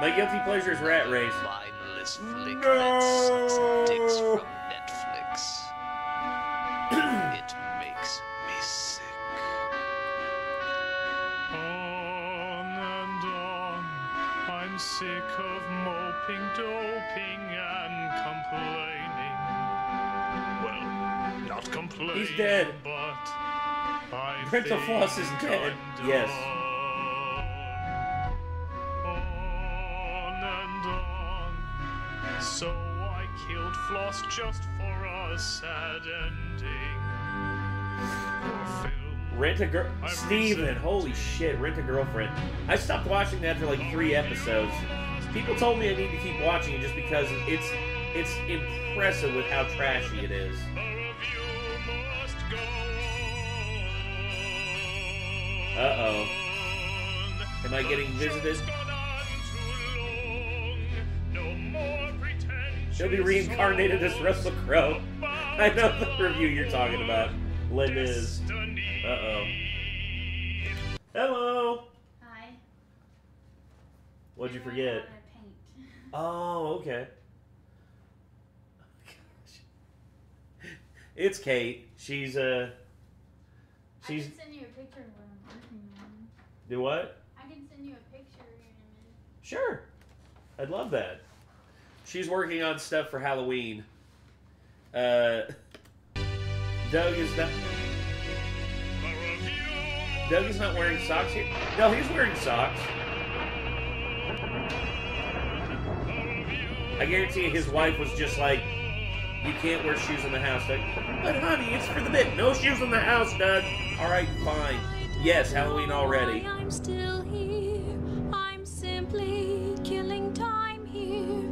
My guilty pleasure is Rat Race. Mindless flick that sucks dicks from Netflix. It makes me sick. On and on, I'm sick of moping, doping, and complaining. Well, not complaining, He's dead. but I Rental think Floss is dead. I'm Yes. On and on. So I killed Floss just for a sad ending. For film, Rent a Girl. I'm Steven, holy shit, Rent a Girlfriend. I stopped watching that for like 3 episodes. People told me I need to keep watching it just because it's impressive with how trashy it is. Uh-oh. Am I getting visited? He'll be reincarnated as Russell Crowe. I know the review you're talking about. Les Mis. Uh-oh. Hello! Hi. What'd you forget? Oh, okay. It's Kate. She's I can send you a picture of what I'm working on. Do what? I can send you a picture in a minute. Sure. I'd love that. She's working on stuff for Halloween. Doug is not wearing socks here. No, he's wearing socks. I guarantee you his wife was just like, you can't wear shoes in the house, Doug. But honey, it's for the bit. No shoes in the house, Doug. Alright, fine. Yes, Halloween already. I'm still here. I'm simply killing time here.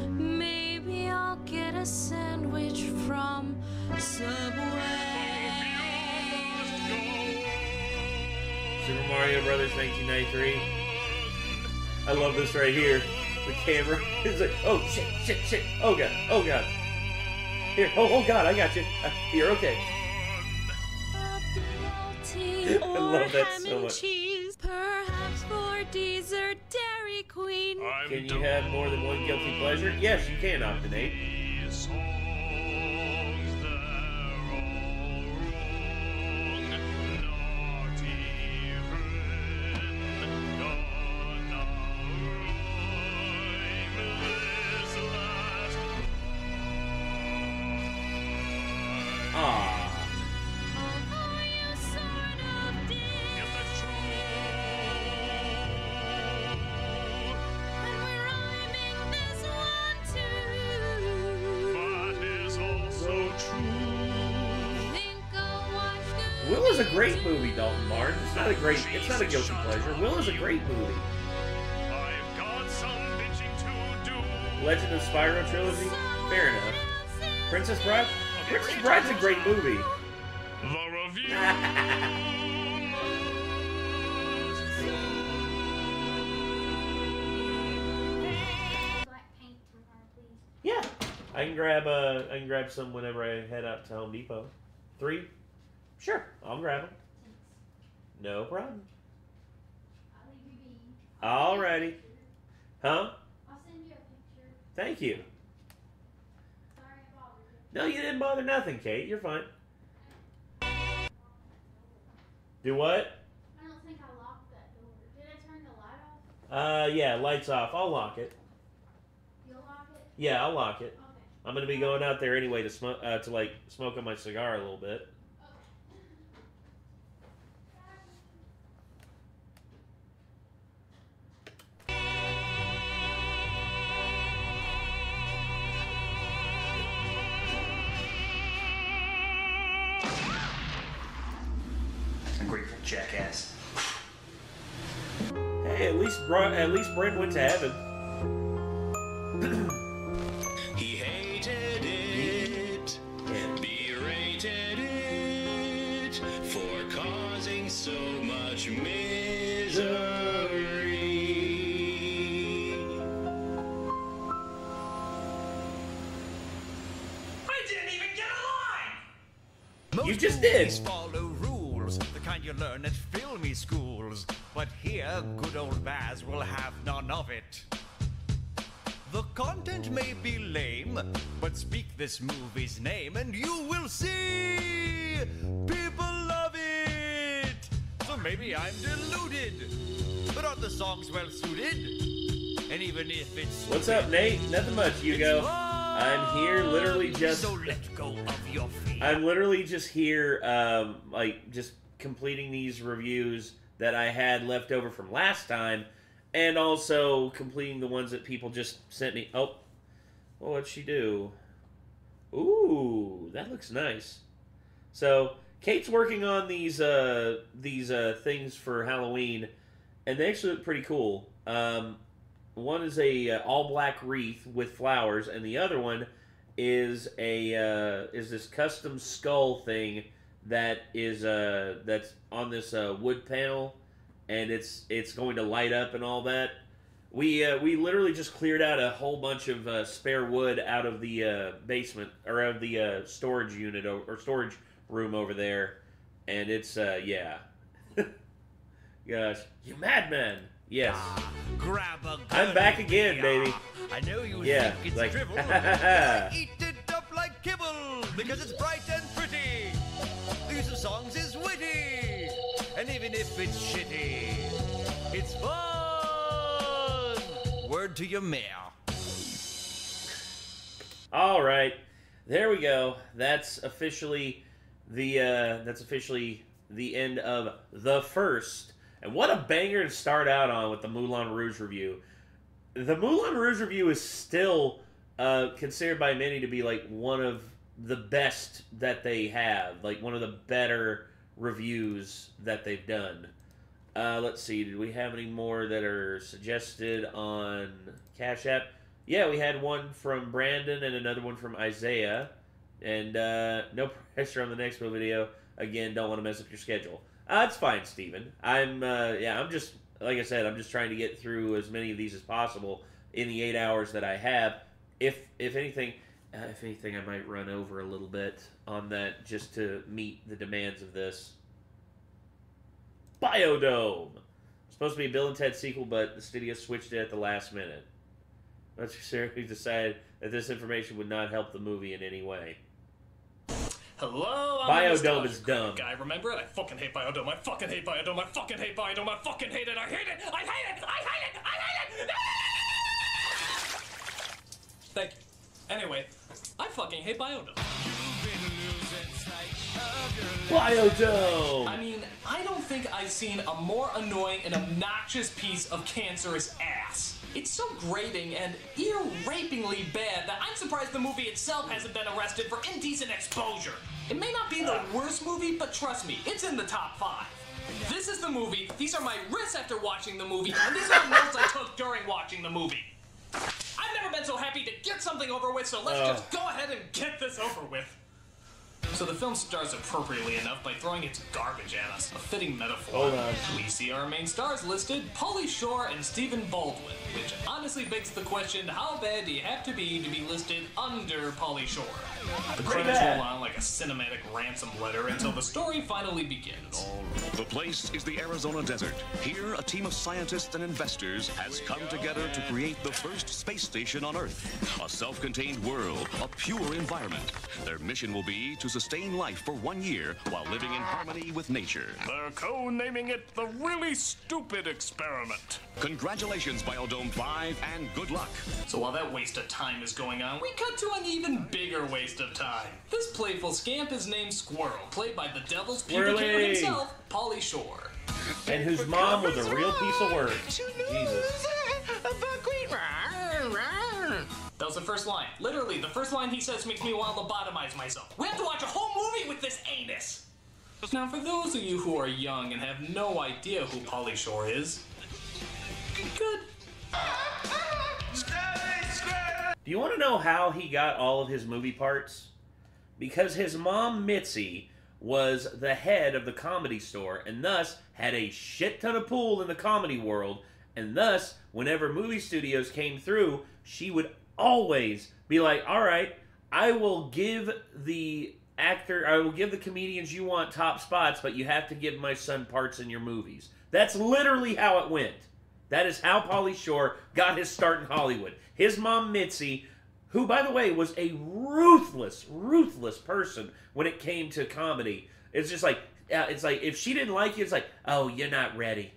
Maybe I'll get a sandwich from Subway. Super Mario Brothers 1993. I love this right here. The camera is like, oh shit, shit, shit. Oh god, oh god. Here, oh god, I got you. You're okay. I love that so much. Cheese, perhaps for dessert, Dairy Queen. Can you have more than one guilty pleasure? Yes, you can, Octonate. Will is a great movie, Dalton Martin. It's not a guilty pleasure. Will is a great movie. Legend of Spyro trilogy? Fair enough. Princess Bride? Princess Bride's a great movie. The review. Yeah, I can grab some whenever I head out to Home Depot. 3? Sure, I'll grab them. No problem. Alrighty. Huh? I'll send you a picture. Thank you. Sorry I bothered you. No, you didn't bother nothing, Kate. You're fine. Do what? I don't think I locked that door. Did I turn the light off? Yeah, lights off. I'll lock it. You'll lock it? Yeah, I'll lock it. Okay. I'm gonna be going out there anyway to smoke, smoke on my cigar a little bit. Ungrateful jackass. Hey, at least Brent went to heaven. He hated it, berated it, for causing so much misery. I didn't even get a line! You just did. Follow rules, the kind you learn at filmy schools. But here, good old Baz will have none of it. The content may be lame, but speak this movie's name and you will see people love it. So maybe I'm deluded, but aren't the songs well suited? And even if it's What's up, Nate? Nothing much, Hugo. I'm here literally just... So let go of your feet. I'm literally just here, just completing these reviews that I had left over from last time, and also completing the ones that people just sent me. Oh, well, what'd she do? Ooh, that looks nice. So Kate's working on these things for Halloween, and they actually look pretty cool. One is a all black wreath with flowers, and the other one is this custom skull thing that is that's on this wood panel, and it's going to light up and all that. We literally just cleared out a whole bunch of spare wood out of the basement, or out of the storage unit or storage room over there, and it's yeah. Gosh, you madman! Yes. Grab a gun. I'm back again, baby. I know you Yeah, think it's like, drivel. I eat it up like kibble because it's bright and pretty. The use of songs is witty, and even if it's shitty, it's fun. Word to your mayor. All right, there we go. That's officially the end of the first. And what a banger to start out on with the Moulin Rouge review. The Moulin Rouge review is still considered by many to be like one of the best that they have, like one of the better reviews that they've done. Let's see, did we have any more that are suggested on Cash App? Yeah, we had one from Brandon and another one from Isaiah. And no pressure on the next video. Again, don't want to mess up your schedule. That's fine, Steven. I'm just, like I said, I'm just trying to get through as many of these as possible in the 8 hours that I have. If anything, I might run over a little bit on that just to meet the demands of this. Biodome. Supposed to be a Bill and Ted sequel, but the studio switched it at the last minute. Let's seriously decide that this information would not help the movie in any way. Hello, Biodome is dumb. Guy, remember it? I fucking hate Biodome. I fucking hate Biodome. I fucking hate Biodome. I fucking hate it. I hate it. I hate it. I hate it. I hate it. Thank you. Anyway, I fucking hate Biodome. Biodome! I mean, I don't think I've seen a more annoying and obnoxious piece of cancerous ass. It's so grating and ear-rapingly bad that I'm surprised the movie itself hasn't been arrested for indecent exposure. It may not be the worst movie, but trust me, it's in the top 5. This is the movie, these are my risks after watching the movie, and these are the notes I took during watching the movie. I've never been so happy to get something over with, so let's just go ahead and get this over with. So the film stars appropriately enough by throwing its garbage at us. A fitting metaphor. Hold on. We see our main stars listed, Pauly Shore and Stephen Baldwin, which honestly begs the question, how bad do you have to be listed under Pauly Shore? The credits roll on like a cinematic ransom letter until the story finally begins. The place is the Arizona desert. Here, a team of scientists and investors has come together to create the first space station on Earth. A self-contained world, a pure environment. Their mission will be to sustain life for 1 year while living in harmony with nature. They're co-naming it the Really Stupid Experiment. Congratulations, Biodome 5, and good luck. So while that waste of time is going on, we cut to an even bigger waste of time. This playful scamp is named Squirrel, played by the devil's pubic hair himself, Pauly Shore. And whose mom was a real piece of work. Jesus. That was the first line. Literally, the first line he says makes me want to lobotomize myself. We have to watch a whole movie with this anus! Now, for those of you who are young and have no idea who Pauly Shore is, good. Do you want to know how he got all of his movie parts? Because his mom, Mitzi, was the head of the Comedy Store, and thus had a shit ton of pull in the comedy world, and thus, whenever movie studios came through, she would always be like, alright, I will give the comedians you want top spots, but you have to give my son parts in your movies. That's literally how it went. That is how Pauly Shore got his start in Hollywood. His mom, Mitzi, who, by the way, was a ruthless person when it came to comedy. It's just like, if she didn't like you, it's like, oh, you're not ready.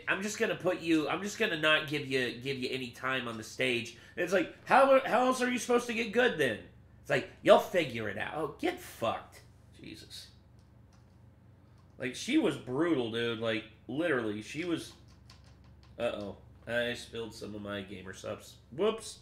I'm just gonna not give you any time on the stage. And it's like, how else are you supposed to get good then? It's like, you'll figure it out. Oh, get fucked. Jesus. Like, she was brutal, dude. Like, literally, she was... Uh-oh. I spilled some of my gamer subs. Whoops.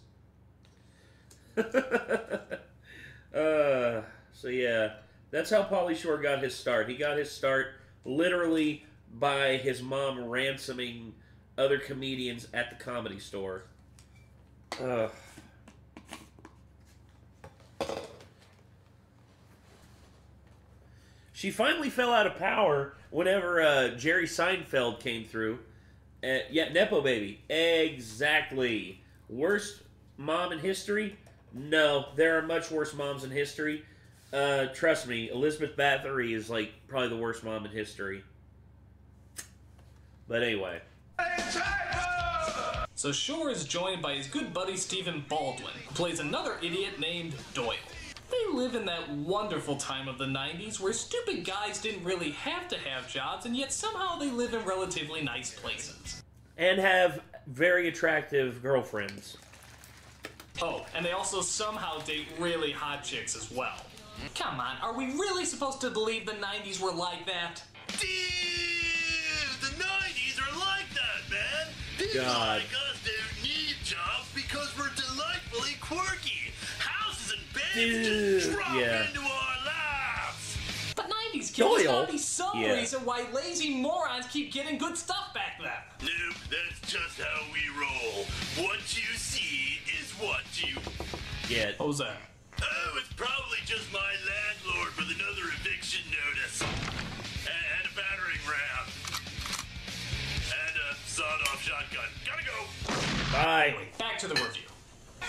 So yeah, that's how Pauly Shore got his start. He got his start literally by his mom ransoming other comedians at the Comedy Store. She finally fell out of power whenever Jerry Seinfeld came through. Yeah, Nepo Baby. Exactly. Worst mom in history? No, there are much worse moms in history. Trust me, Elizabeth Bathory is like probably the worst mom in history. But anyway. So Shore is joined by his good buddy Stephen Baldwin, who plays another idiot named Doyle. They live in that wonderful time of the 90s where stupid guys didn't really have to have jobs, and yet somehow they live in relatively nice places. And have very attractive girlfriends. Oh, and they also somehow date really hot chicks as well. Come on, are we really supposed to believe the 90s were like that? Dude, the 90s are like that, man. People God. like us don't need jobs because we're delightfully quirky. Houses and beds just drop into our lives. But 90s kids, there's gotta be some reason why lazy morons keep getting good stuff back then. Nope, that's just how we roll. What you see is what you get. What was that? Oh, it's probably just my landlord with another eviction notice. And a battering ram. Bye. Anyway, back to the review.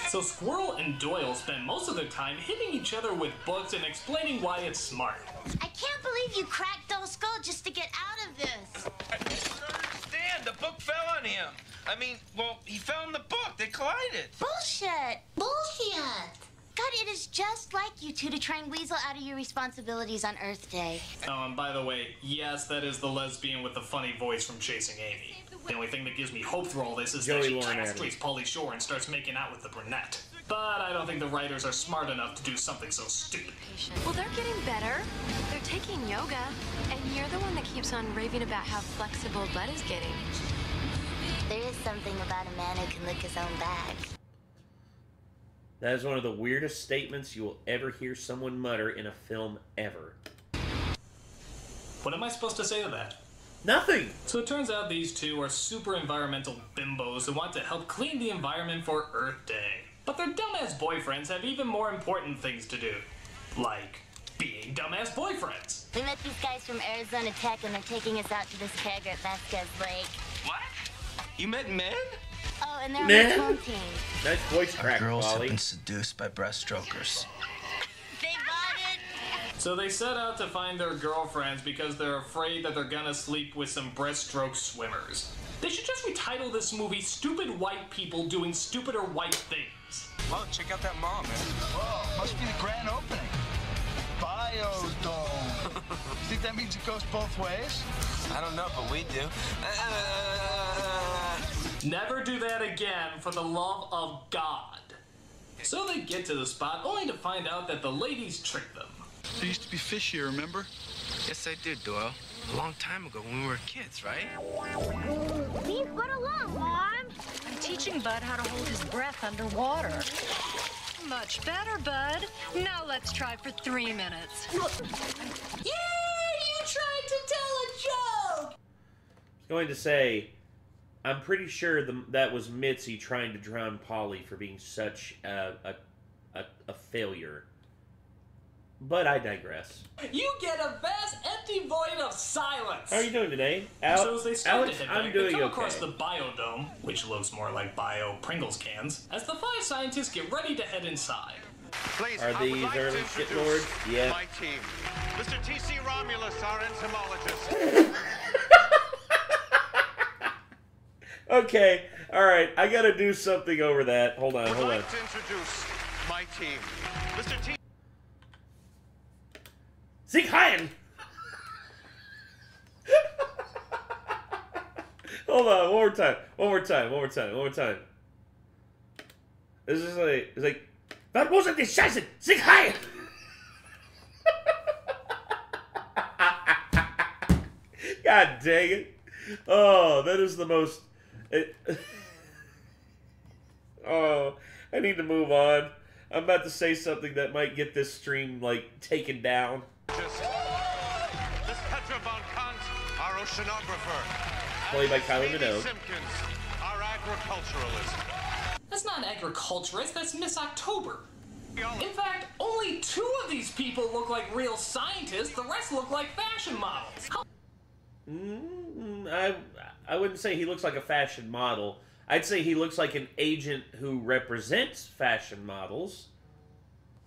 So Squirrel and Doyle spend most of their time hitting each other with books and explaining why it's smart. I can't believe you cracked those skull just to get out of this. I don't understand. The book fell on him. I mean, well, he fell in the book. They collided. Bullshit. Bullshit. God, it is just like you two to try and weasel out of your responsibilities on Earth Day. Oh, and by the way, yes, that is the lesbian with the funny voice from Chasing Amy. The only thing that gives me hope through all this is that she castrates Pauly Shore and starts making out with the brunette. But I don't think the writers are smart enough to do something so stupid. Well, they're getting better. They're taking yoga, and you're the one that keeps on raving about how flexible Bud is getting. There is something about a man who can lick his own back. That is one of the weirdest statements you will ever hear someone mutter in a film ever. What am I supposed to say to that? Nothing! So it turns out these two are super environmental bimbos who want to help clean the environment for Earth Day. But their dumbass boyfriends have even more important things to do. Like being dumbass boyfriends. We met these guys from Arizona Tech and they're taking us out to this kegger at Vasquez Lake. What? You met men? Oh, and they're on the swim team. Nice voice crack, Girls have Wally. been seduced by breaststrokers. They bought it. So they set out to find their girlfriends because they're afraid that they're gonna sleep with some breaststroke swimmers. They should just retitle this movie Stupid White People Doing Stupider White Things. Oh, check out that mall, man. Whoa, must be the grand opening. Biodome. Think that means it goes both ways? I don't know, but we do. Never do that again, for the love of God. So they get to the spot only to find out that the ladies tricked them. There used to be fish here, remember? Yes, I did, Doyle. A long time ago when we were kids, right? Leave Bud alone, Mom. I'm teaching Bud how to hold his breath underwater. Much better, Bud. Now let's try for 3 minutes. Yeah, you tried to tell a joke. I was going to say, I'm pretty sure that was Mitzi trying to drown Polly for being such a failure. But I digress. You get a vast empty void of silence. How are you doing today, So as they start Alex? to head I'm back, doing they come okay. across the biodome, which looks more like bio Pringles cans, as the 5 scientists get ready to head inside. Please, Are I would these like early to shit introduce lords? Yeah. my team. Mr. T.C. Romulus, our entomologist. Okay, alright, I gotta do something over that. Hold on, Would hold on. like to introduce my team. Mr. T. Sieg Heil! Hold on, one more time. This is like, it's like, was wasn't die Scheiße! Sieg Heil! God dang it. Oh, that is the most... Oh, I need to move on. I'm about to say something that might get this stream, like, taken down. This Petra von Kant, our oceanographer. Played by And Kylie Amy Minogue. Simpkins, our agriculturalist. That's not an agriculturist, that's Miss October. In fact, only 2 of these people look like real scientists, the rest look like fashion models. I wouldn't say he looks like a fashion model. I'd say he looks like an agent who represents fashion models.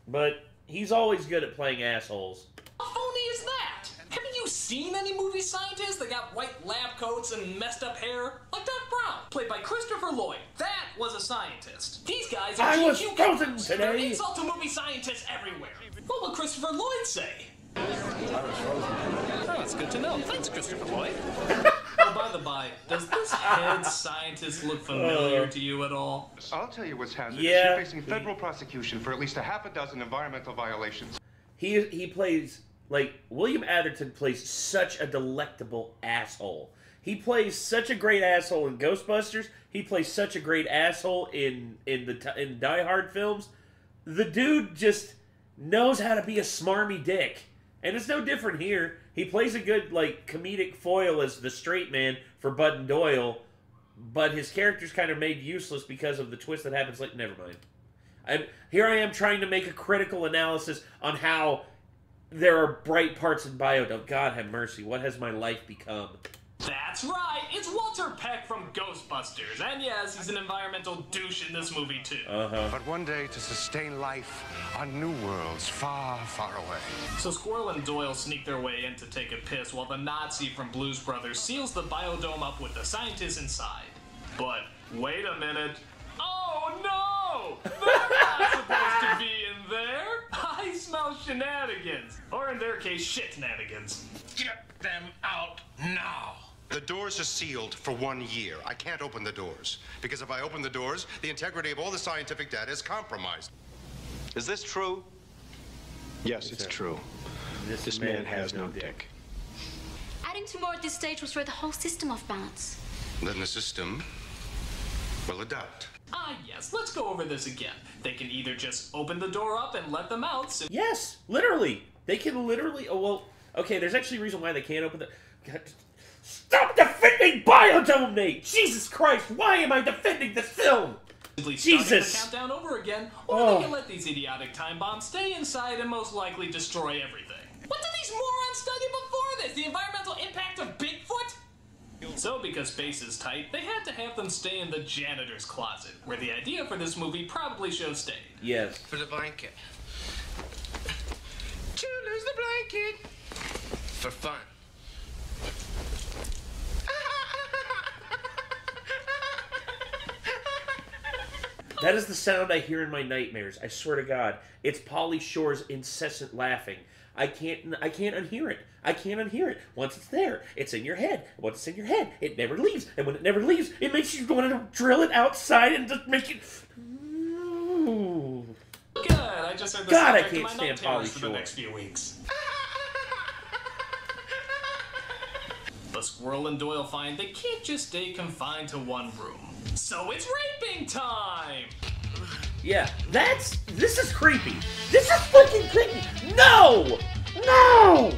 But he's always good at playing assholes. How phony is that? Haven't you seen any movie scientists that got white lab coats and messed up hair? Like Doc Brown, played by Christopher Lloyd. That was a scientist. These guys are I was GQ frozen covers. today. They're insult to movie scientists everywhere. What will Christopher Lloyd say? Oh, that's good to know. Thanks, Christopher Lloyd. Oh, by the by, does this head scientist look familiar to you at all? I'll tell you what's hazardous. Yeah. You're facing federal prosecution for at least a half a dozen environmental violations. He plays, like, William Atherton plays such a delectable asshole. He plays such a great asshole in Ghostbusters. He plays such a great asshole in Die Hard films. The dude just knows how to be a smarmy dick. And it's no different here. He plays a good, like, comedic foil as the straight man for Bud and Doyle, but his character's kind of made useless because of the twist that happens. Like, never mind. Here I am trying to make a critical analysis on how there are bright parts in Biodome. God have mercy. What has my life become? That's right, it's Walter Peck from Ghostbusters. And yes, he's an environmental douche in this movie too. But one day to sustain life on new worlds far, far away. So Squirrel and Doyle sneak their way in to take a piss while the Nazi from Blues Brothers seals the biodome up with the scientists inside. But wait a minute. Oh no! They're not supposed to be in there! I smell shenanigans. Or in their case, shit-nanigans. Get them out now! The doors are sealed for 1 year. I can't open the doors. Because if I open the doors, the integrity of all the scientific data is compromised. Is this true? Yes, it's true. This man has no dick. Adding 2 more at this stage will throw the whole system off balance. Then the system will adapt. Ah, yes, let's go over this again. They can either just open the door up and let them out. Yes, literally. They can literally. Oh, well, okay, there's actually a reason why they can't open the. God, stop defending Biodome, Nate! Jesus Christ, why am I defending this film? Jesus! The countdown over again, or they can let these idiotic time bombs stay inside and most likely destroy everything. What did these morons study before this? The environmental impact of Bigfoot? So, because space is tight, they had to have them stay in the janitor's closet, where the idea for this movie probably should have stayed. Yes. For the blanket. Choose the blanket. For fun. That is the sound I hear in my nightmares. I swear to God, it's Pauly Shore's incessant laughing. I can't unhear it. I can't unhear it. Once it's there, it's in your head. Once it's in your head, it never leaves. And when it never leaves, it makes you want to drill it outside and just make it. Ooh. Good. I just heard the God, I soundtrack to can't my stand night terrors Pauly for Shore. the next few weeks. But Squirrel and Doyle find they can't just stay confined to one room. So it's raping time! Yeah, this is creepy. This is fucking creepy. No! No!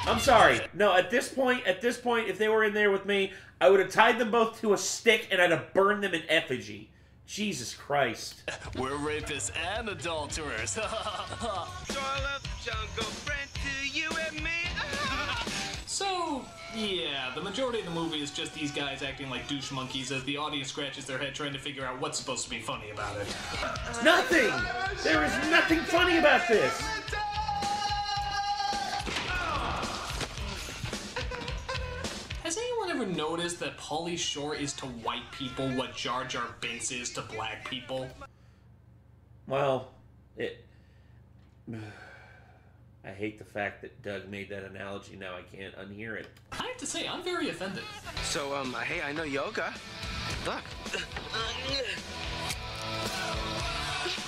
I'm sorry. No, at this point, if they were in there with me, I would have tied them both to a stick and I'd have burned them in effigy. Jesus Christ. We're rapists and adulterers. So, yeah, the majority of the movie is just these guys acting like douche monkeys as the audience scratches their head trying to figure out what's supposed to be funny about it. Nothing! There is nothing funny about this! Has anyone ever noticed that Pauly Shore is to white people what Jar Jar Binks is to black people? Well, I hate the fact that Doug made that analogy. Now I can't unhear it. I have to say, I'm very offended. So, hey, I know yoga. Look.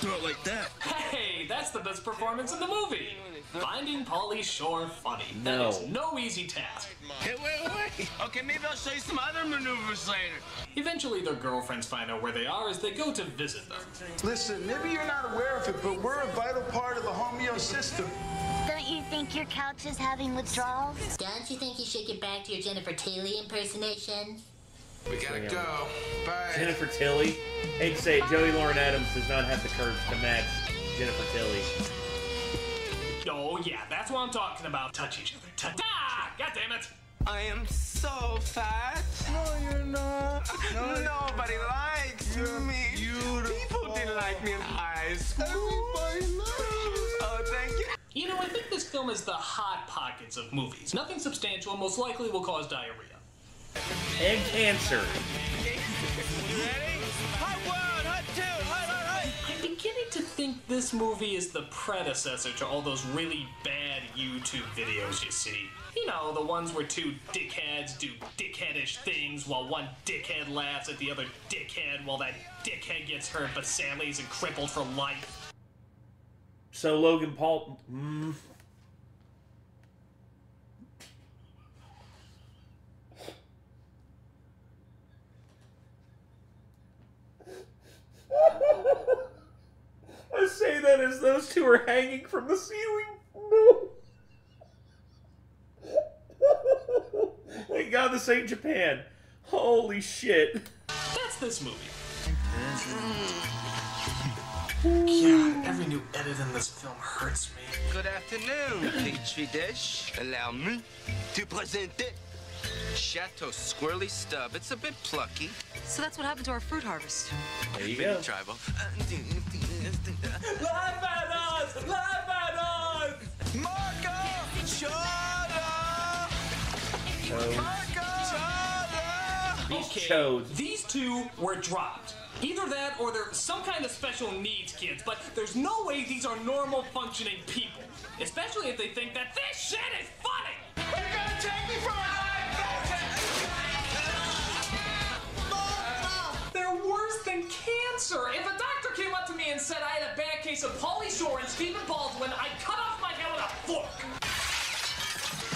Do it like that. Hey, that's the best performance in the movie. Finding Pauly Shore funny. That No. is no easy task. Hey, wait. Okay, maybe I'll show you some other maneuvers later. Eventually, their girlfriends find out where they are as they go to visit them. Listen, maybe you're not aware of it, but we're a vital part of the homeo system. Don't you think your couch is having withdrawals? Don't you think you should get back to your Jennifer Tilly impersonation? We gotta go. Bye. Jennifer Tilly. Hate to say it, Joey Lauren Adams does not have the curves to match Jennifer Tilly. Oh, yeah, that's what I'm talking about. Touch each other. Ah! God damn it! I am so fat. No, you're not. Nobody likes me. People didn't like me in high school. Everybody loves you. Oh, thank you. You know, I think this film is the hot pockets of movies. Nothing substantial and most likely will cause diarrhea. Egg cancer. Ready? Hot one, hot two, hot. I'm beginning to think this movie is the predecessor to all those really bad YouTube videos you see. You know, the ones where two dickheads do dickheadish things while one dickhead laughs at the other dickhead while that dickhead gets hurt but sadly isn't crippled for life. So Logan Paul... I say that as those two are hanging from the ceiling. No. Thank God this ain't Japan. Holy shit. That's this movie. God, every new edit in this film hurts me. Good afternoon, Petri dish. Allow me. Te presente. Chateau Squirrely Stub. It's a bit plucky. So that's what happened to our fruit harvest. There you Maybe go. tribal. Laugh at us! Laugh at us! Marco! Chada! Okay, these two were dropped. Either that or they're some kind of special needs kids, but there's no way these are normal functioning people. Especially if they think that this shit is funny! You're gonna take me for a They're worse than cancer! If a doctor came up to me and said I had a bad case of Pauly Shore and Stephen Baldwin, I'd cut off my head with a fork!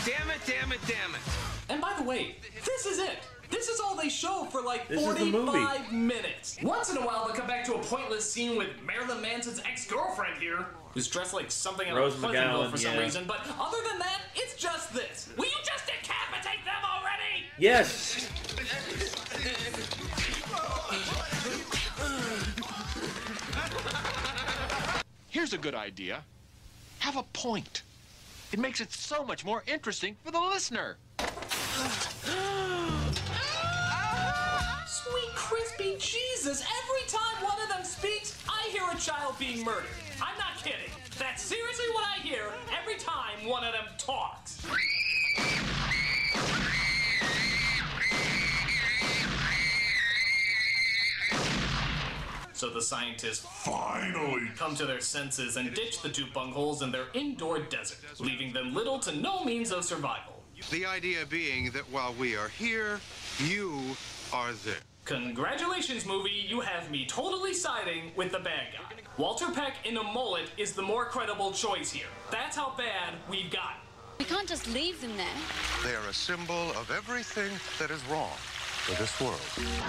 Damn it, damn it, damn it. And by the way, this is it. This is all they show for like This is the movie. 45 minutes. Once in a while, they'll come back to a pointless scene with Marilyn Manson's ex-girlfriend here, who's dressed like something out of Rose Pleasantville McGowan, for some yeah. reason. But other than that, it's just this. Will you just decapitate them already? Yes. Here's a good idea. Have a point. It makes it so much more interesting for the listener. Sweet crispy Jesus, every time one of them speaks, I hear a child being murdered. I'm not kidding. That's seriously what I hear every time one of them talks. So the scientists finally come to their senses and ditch the two bungholes in their indoor desert, leaving them little to no means of survival. The idea being that while we are here, you are there. Congratulations, movie, you have me totally siding with the bad guy. Walter Peck in a mullet is the more credible choice here. That's how bad we've got. We can't just leave them there. They are a symbol of everything that is wrong with this world.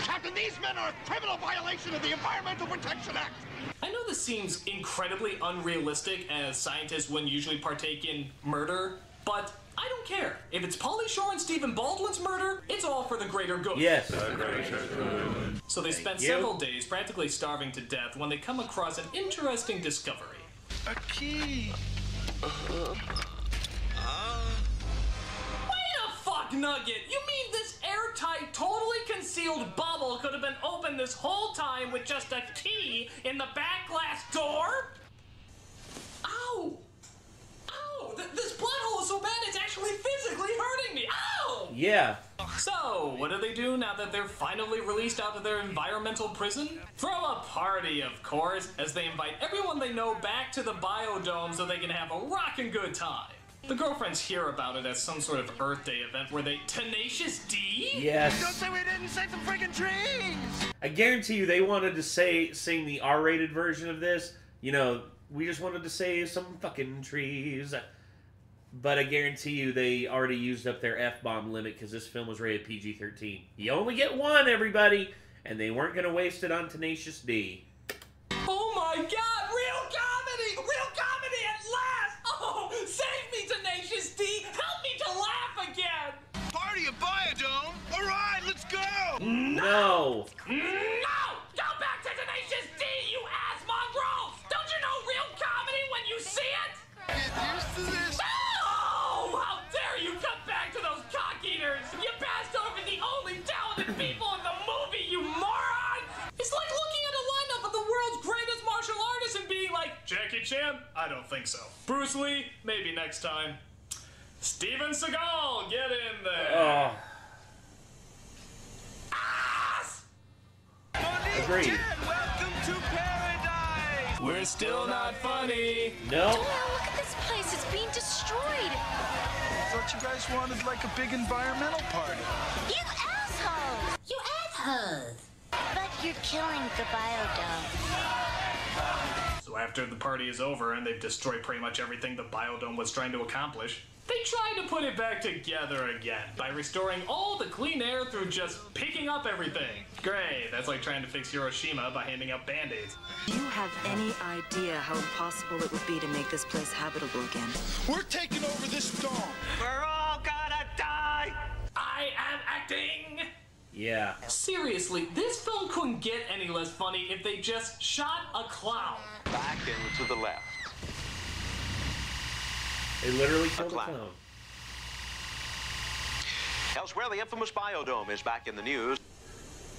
Captain, these men are a criminal violation of the Environmental Protection Act. I know this seems incredibly unrealistic as scientists wouldn't usually partake in murder, but I don't care. If it's Pauly Shore and Stephen Baldwin's murder, it's all for the greater good. Yes. So they spent Thank you. several days practically starving to death when they come across an interesting discovery. A key. Wait a fuck nugget! You mean this airtight, totally concealed bubble could have been opened this whole time with just a key in the back glass door? Ow! Ow! This plot hole is so bad it's actually physically hurting me! Ow! Yeah. So, what do now that they're finally released out of their environmental prison? Throw a party, of course, as they invite everyone they know back to the biodome so they can have a rockin' good time. The girlfriends hear about it as some sort of Earth Day event where they Tenacious D? Yes. Don't say we didn't save some freaking trees! I guarantee you they wanted to sing the R-rated version of this. You know, we just wanted to save some fucking trees. But I guarantee you they already used up their F-bomb limit because this film was rated PG-13. You only get one, everybody! And they weren't going to waste it on Tenacious D. Oh my god, real comedy! Real comedy at last! Oh, save me, Tenacious D! Help me to laugh again! Party at Biodome? Alright, let's go! No! No! Go back to Tenacious D, you ass mongrel! Don't you know real comedy when you see it? Get used to this. Oh! How dare you come back to those cock-eaters! You passed over the only talented people in the movie, you moron! It's like looking at a lineup of the world's greatest martial artists and being like, Jackie Chan? I don't think so. Bruce Lee? Maybe next time. Steven Seagal, get in there! Oh. Ass! Agreed. Welcome to paradise! We're still not funny. No. Wow, look at this place. It's being destroyed. I thought you guys wanted like a big environmental party. You assholes! You assholes! But you're killing the biodome. So after the party is over and they've destroyed pretty much everything the biodome was trying to accomplish, they try to put it back together again by restoring all the clean air through just picking up everything. Great, that's like trying to fix Hiroshima by handing out band-aids. Do you have any idea how impossible it would be to make this place habitable again? We're taking over this dome. We're all gonna die! I am acting! Yeah. Seriously, this film couldn't get any less funny if they just shot a clown. Back and to the left. They literally killed a clown. Elsewhere, the infamous Biodome is back in the news.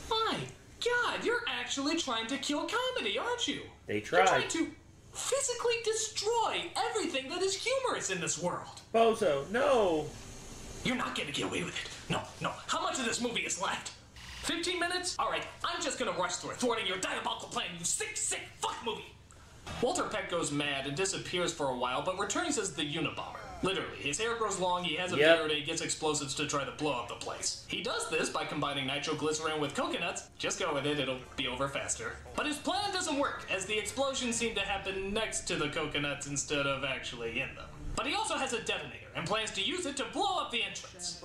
My God, you're actually trying to kill comedy, aren't you? They You're tried. trying to physically destroy everything that is humorous in this world. Bozo, no. You're not going to get away with it. No, no. How much of this movie is left? 15 minutes? All right, I'm just going to rush through it, thwarting your diabolical plan, you sick, sick fuck movie. Walter Peck goes mad and disappears for a while, but returns as the Unabomber. Literally, his hair grows long, he has a beard, and he gets explosives to try to blow up the place. He does this by combining nitroglycerin with coconuts. Just go with it, it'll be over faster. But his plan doesn't work, as the explosions seem to happen next to the coconuts instead of actually in them. But he also has a detonator, and plans to use it to blow up the entrance.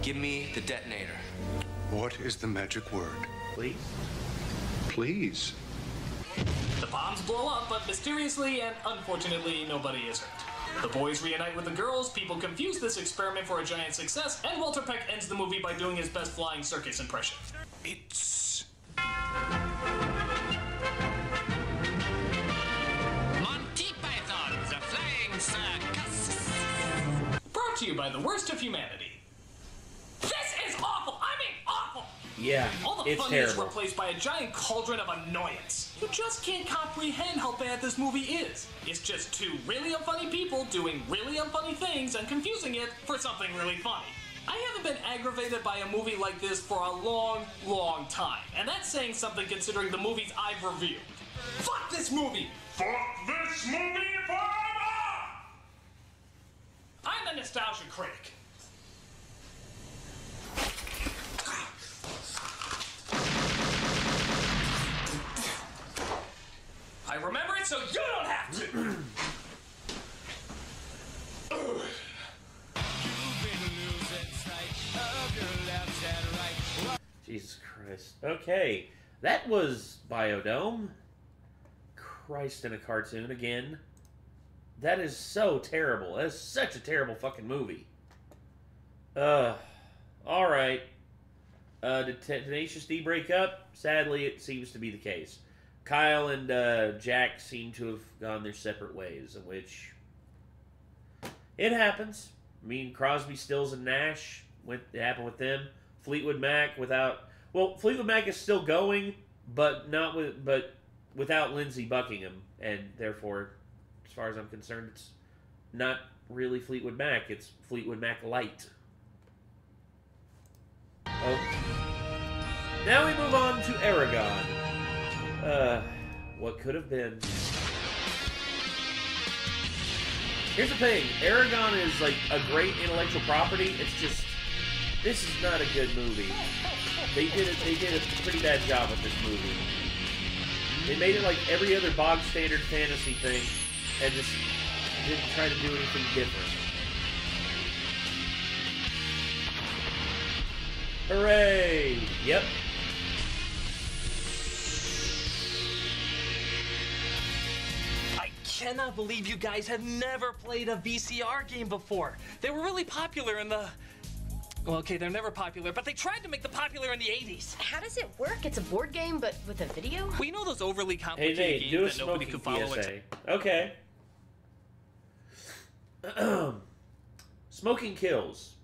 Give me the detonator. What is the magic word? Please. Please. The bombs blow up, but mysteriously and unfortunately, nobody is hurt. The boys reunite with the girls, people confuse this experiment for a giant success, and Walter Peck ends the movie by doing his best flying circus impression. It's... Monty Python, the Flying Circus. Brought to you by the worst of humanity. This is awful! I mean awful! Yeah, All the it's fun terrible. is replaced by a giant cauldron of annoyance. You just can't comprehend how bad this movie is. It's just two really unfunny people doing really unfunny things and confusing it for something really funny. I haven't been aggravated by a movie like this for a long, long time. And that's saying something considering the movies I've reviewed. Fuck this movie! Fuck this movie forever! I'm the Nostalgia Critic. I remember it so you don't have to! Jesus Christ. Okay, that was Biodome. Christ in a cartoon again. That is so terrible. That is such a terrible fucking movie. Alright. Did Tenacious D break up? Sadly, it seems to be the case. Kyle and Jack seem to have gone their separate ways, in which it happens. I mean, Crosby, Stills, and Nash, it happened with them. Fleetwood Mac Fleetwood Mac is still going, but without Lindsey Buckingham, and therefore, as far as I'm concerned, it's not really Fleetwood Mac. It's Fleetwood Mac Light. Oh. Now we move on to Aragon. What could have been. Here's the thing. Aragon is like a great intellectual property. It's just, this is not a good movie. They did a pretty bad job with this movie. They made it like every other bog standard fantasy thing and just didn't try to do anything different. Hooray! Yep. I cannot believe you guys have never played a VCR game before. They were really popular in the... Well, okay, they're never popular, but they tried to make them popular in the 80s. How does it work? It's a board game, but with a video? We know those overly Hey, complicated Nate, do a games that nobody smoking could follow. PSA. Okay. Smoking kills,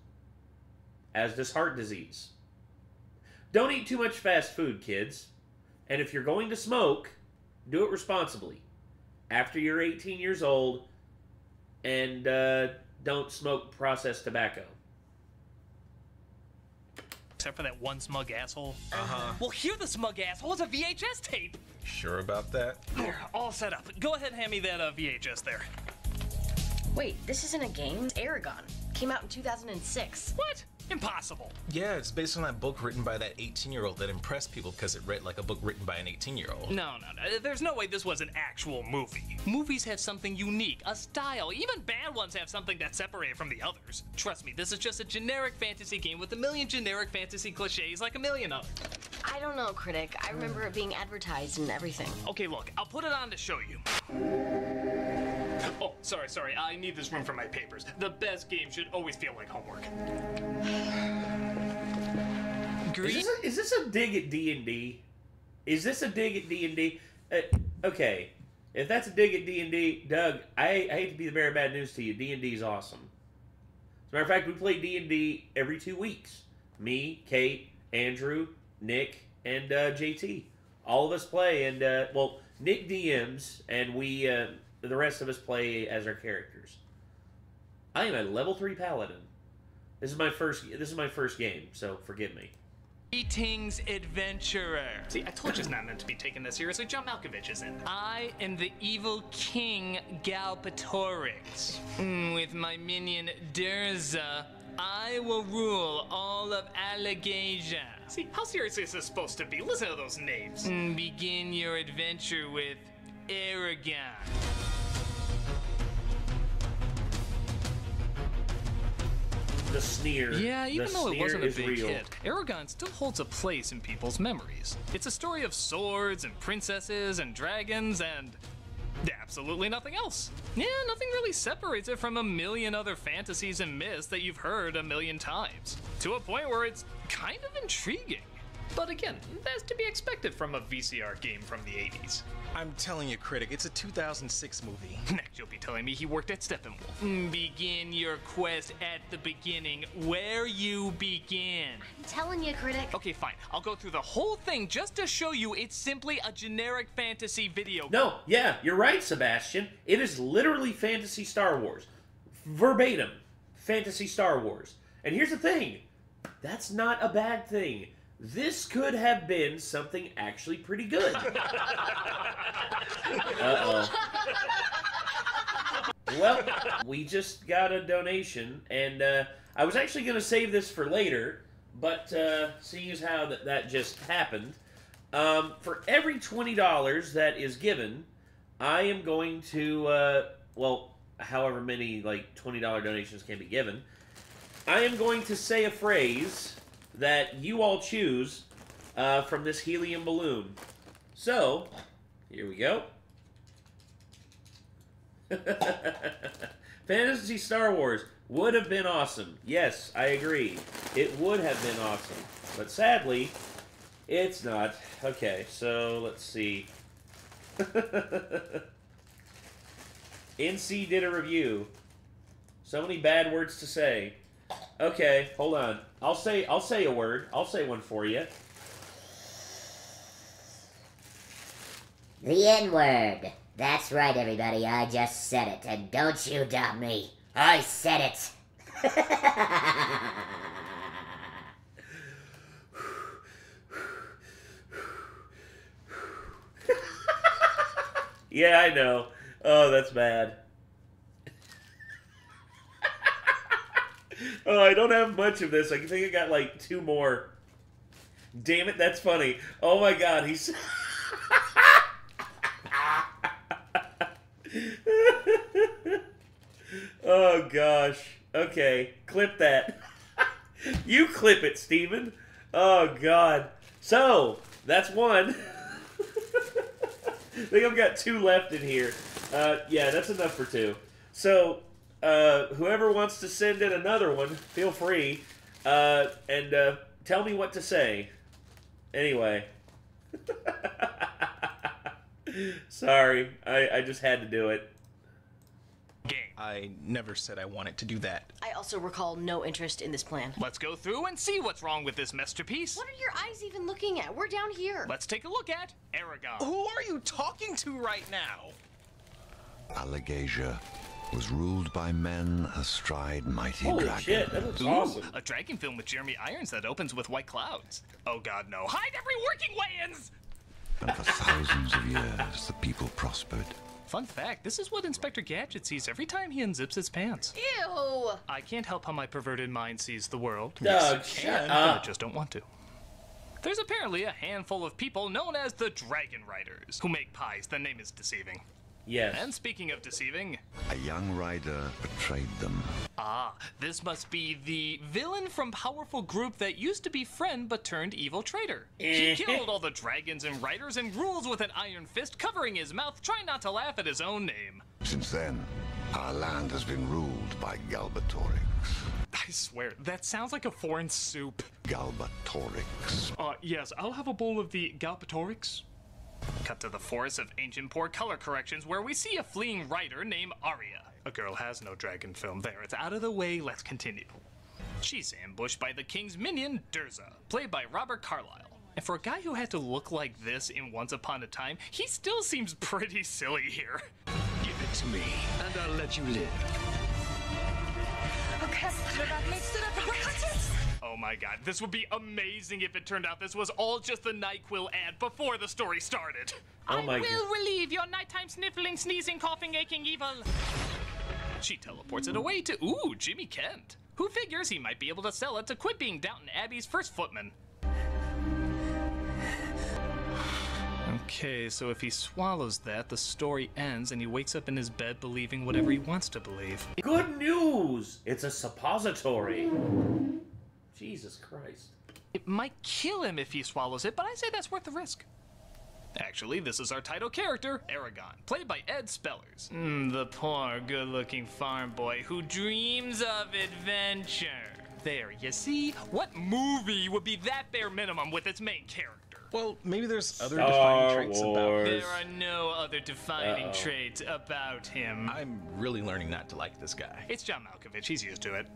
as does heart disease. Don't eat too much fast food, kids. And if you're going to smoke, do it responsibly. After you're 18 years old, and don't smoke processed tobacco. Except for that one smug asshole. Uh-huh. Well, here the smug asshole is a VHS tape. Sure about that? There, all set up. Go ahead and hand me that VHS there. Wait, this isn't a game? It's Aragon. Came out in 2006. What? Impossible. Yeah, it's based on that book written by that 18-year-old that impressed people because it read like a book written by an 18-year-old. No. There's no way this was an actual movie. Movies have something unique, a style. Even bad ones have something that's separated from the others. Trust me, this is just a generic fantasy game with a million generic fantasy cliches like a million others. I don't know, Critic. I remember it being advertised and everything. Okay, look, I'll put it on to show you. Oh, sorry. I need this room for my papers. The best game should always feel like homework. Is this a dig at D&D? Is this a dig at D&D? Okay, if that's a dig at D&D, Doug, I hate to be the bearer of bad news to you. D&D is awesome. As a matter of fact, we play D&D every 2 weeks. Me, Kate, Andrew, Nick, and JT. All of us play, and well, Nick DMs, and we, the rest of us play as our characters. I am a level 3 paladin. This is my first game, so forgive me. Greetings, adventurer. See, I told you it's not meant to be taken this seriously. John Malkovich is in. I am the evil king Galbatorix. With my minion Durza, I will rule all of Allegasia. See, how serious is this supposed to be? Listen to those names. Begin your adventure with Aragon. The sneer. Yeah, even though it wasn't a big real. hit, Aragon still holds a place in people's memories. It's a story of swords and princesses and dragons and absolutely nothing else. Yeah, nothing really separates it from a million other fantasies and myths that you've heard a million times. To a point where it's kind of intriguing. But again, that's to be expected from a VCR game from the 80s. I'm telling you, Critic, it's a 2006 movie. Next, you'll be telling me he worked at Steppenwolf. Begin your quest at the beginning, where you begin. I'm telling you, Critic. Okay, fine. I'll go through the whole thing just to show you it's simply a generic fantasy video game. No, yeah, you're right, Sebastian. It is literally fantasy Star Wars. Verbatim. Fantasy Star Wars. And here's the thing. That's not a bad thing. This could have been something actually pretty good. Uh-oh. Well, we just got a donation, and I was actually going to save this for later, but seeing as how that just happened, for every $20 that is given, I am going to, well, however many, like, $20 donations can be given, I am going to say a phrase that you all choose from this helium balloon. So, here we go. Fantasy Star Wars would have been awesome. Yes, I agree. It would have been awesome. But sadly, it's not. Okay, so let's see. NC did a review. So many bad words to say. Okay, hold on. I'll say a word. I'll say one for you. The N-word. That's right, everybody. I just said it, and don't you doubt me. I said it. Yeah, I know. Oh, that's bad. Oh, I don't have much of this. I think I got like 2 more. Damn it, that's funny. Oh my god, he's... Oh gosh. Okay, clip that. You clip it, Steven. Oh god. So, that's one. I think I've got 2 left in here. Yeah, that's enough for 2. So... whoever wants to send in another one, feel free, and tell me what to say. Anyway. Sorry, I just had to do it. I never said I wanted to do that. I also recall no interest in this plan. Let's go through and see what's wrong with this masterpiece. What are your eyes even looking at? We're down here. Let's take a look at Aragon. Who are you talking to right now? Allegasia was ruled by men astride mighty Holy dragons. shit, that looks awesome. A dragon film with Jeremy Irons that opens with white clouds. Oh god, no. Hide every working way-ins! And for thousands of years, the people prospered. Fun fact, this is what Inspector Gadget sees every time he unzips his pants. Ew! I can't help how my perverted mind sees the world. Doug, yes, you can, shut but up. I just don't want to. There's apparently a handful of people known as the Dragon Riders who make pies. The name is deceiving. Yes. And speaking of deceiving... A young rider betrayed them. Ah, this must be the villain from powerful group that used to be friend but turned evil traitor. He killed all the dragons and riders and rules with an iron fist, covering his mouth, trying not to laugh at his own name. Since then, our land has been ruled by Galbatorix. I swear, that sounds like a foreign soup. Galbatorix. Yes, I'll have a bowl of the Galbatorix. Cut to the forest of ancient poor color corrections where we see a fleeing rider named Arya. A girl has no dragon film. There, it's out of the way. Let's continue. She's ambushed by the king's minion, Durza, played by Robert Carlyle. And for a guy who had to look like this in Once Upon a Time, he still seems pretty silly here. Give it to me, and I'll let you live. Oh my god, this would be amazing if it turned out this was all just the NyQuil ad before the story started. Oh my I will relieve your nighttime sniffling, sneezing, coughing, aching evil. She teleports it away to, ooh, Jimmy Kent. Who figures he might be able to sell it to quit being Downton Abbey's first footman? Okay, so if he swallows that, the story ends and he wakes up in his bed believing whatever he wants to believe. Good news! It's a suppository. Jesus Christ. It might kill him if he swallows it, but I say that's worth the risk. Actually, this is our title character, Aragon, played by Ed Spellers. The poor, good-looking farm boy who dreams of adventure. There, you see? What movie would be that bare minimum with its main character? Well, maybe there's other Star defining traits Wars. about him. There are no other defining traits about him. I'm really learning not to like this guy. It's John Malkovich, he's used to it.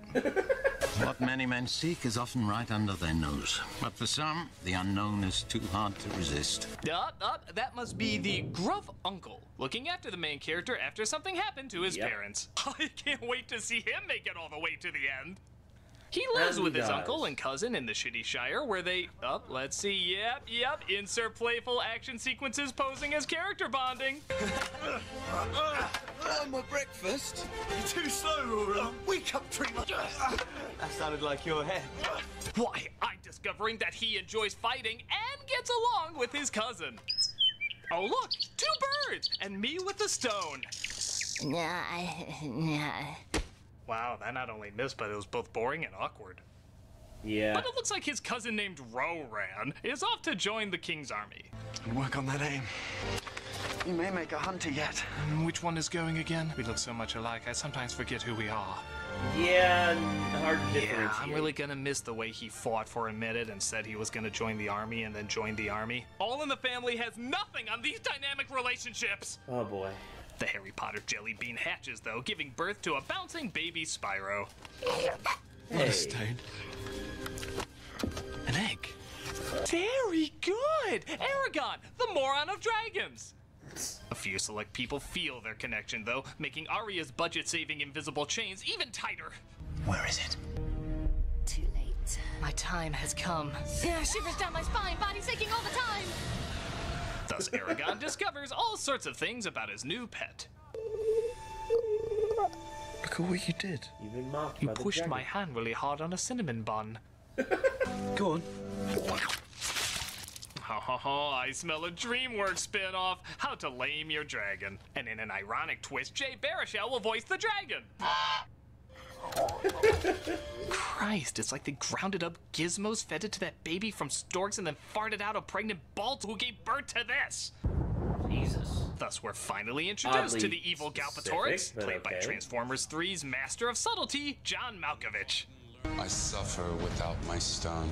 What many men seek is often right under their nose. But for some, the unknown is too hard to resist. That must be the gruff uncle, looking after the main character after something happened to his parents. I can't wait to see him make it all the way to the end. He lives with his uncle and cousin in the shitty Shire where they, let's see, yep, insert playful action sequences posing as character bonding. My breakfast? You're too slow, Rory. Wake up, tree. That sounded like your head. Why, I'm discovering that he enjoys fighting and gets along with his cousin. Oh look, 2 birds, and me with the stone. Wow, that not only missed, but it was both boring and awkward. Yeah. But it looks like his cousin named Roran is off to join the king's army. Work on that aim. You may make a hunter yet. Which one is going again? We look so much alike, I sometimes forget who we are. Yeah, hard to differentiate. Yeah, I'm really gonna miss the way he fought for a minute and said he was gonna join the army and then joined the army. All in the Family has nothing on these dynamic relationships. Oh boy. The Harry Potter jelly bean hatches, though, giving birth to a bouncing baby Spyro. What a stain. An egg. Very good! Aragon, the moron of dragons! A few select people feel their connection, though, making Arya's budget-saving invisible chains even tighter. Where is it? Too late. My time has come. Shivers down my spine, body's aching all the time. Thus, Aragon discovers all sorts of things about his new pet. Look at what you did. You've been mocked You by the pushed dragon. my hand really hard on a cinnamon bun. Go on. Ha ha ha, I smell a DreamWorks spin-off, How to Lame Your Dragon. And in an ironic twist, Jay Baruchel will voice the dragon. Christ, it's like they grounded up gizmos, fed it to that baby from storks, and then farted out a pregnant ball who gave birth to this. Jesus. Thus, we're finally introduced Oddly to the evil specific, Galpatorix, but played by okay. Transformers 3's Master of Subtlety, John Malkovich. I suffer without my stone.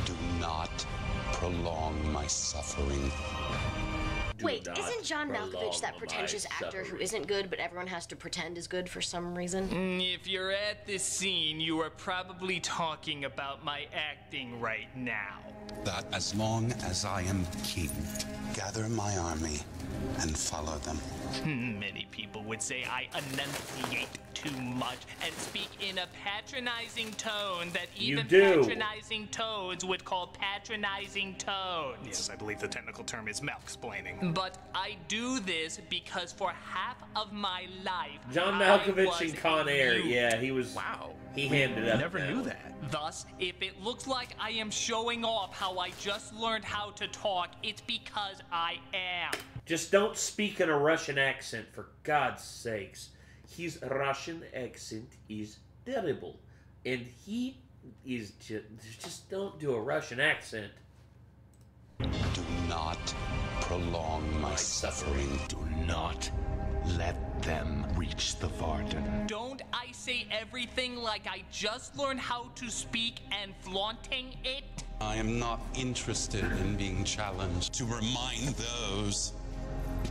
Do not prolong my suffering. Wait, isn't John Malkovich that pretentious actor who isn't good, but everyone has to pretend is good for some reason? If you're at this scene, you are probably talking about my acting right now. That as long as I am king, gather my army and follow them. Many people would say I enunciate too much and speak in a patronizing tone that even patronizing toads would call patronizing toads. Yes, I believe the technical term is malexplaining. But I do this because for half of my life, John Malkovich in Con Air. Yeah, he was. Wow. He hammed it up. Never knew that. Thus, if it looks like I am showing off how I just learned how to talk, it's because I am. Just don't speak in a Russian accent, for God's sakes. His Russian accent is terrible. And he is just don't do a Russian accent. Do not prolong my suffering. Do not let them reach the Varden. Don't I say everything like I just learned how to speak and flaunting it? I am not interested in being challenged to remind those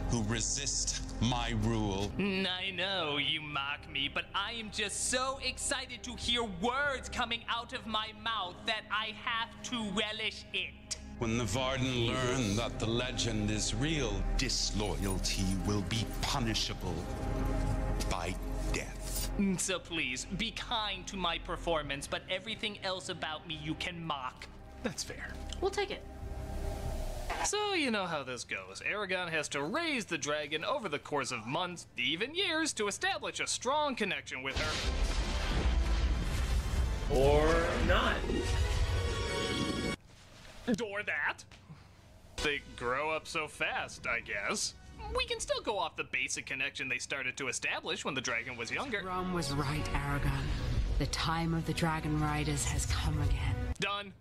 who resist my rule. I know you mock me, but I am just so excited to hear words coming out of my mouth that I have to relish it. When the Varden learn that the legend is real, disloyalty will be punishable by death. So please, be kind to my performance, but everything else about me you can mock. That's fair. We'll take it. So you know how this goes. Aragon has to raise the dragon over the course of months, even years, to establish a strong connection with her. Or not. Or that. They grow up so fast, I guess. We can still go off the basic connection they started to establish when the dragon was younger. Rom was right, Aragon. The time of the Dragon Riders has come again. Done.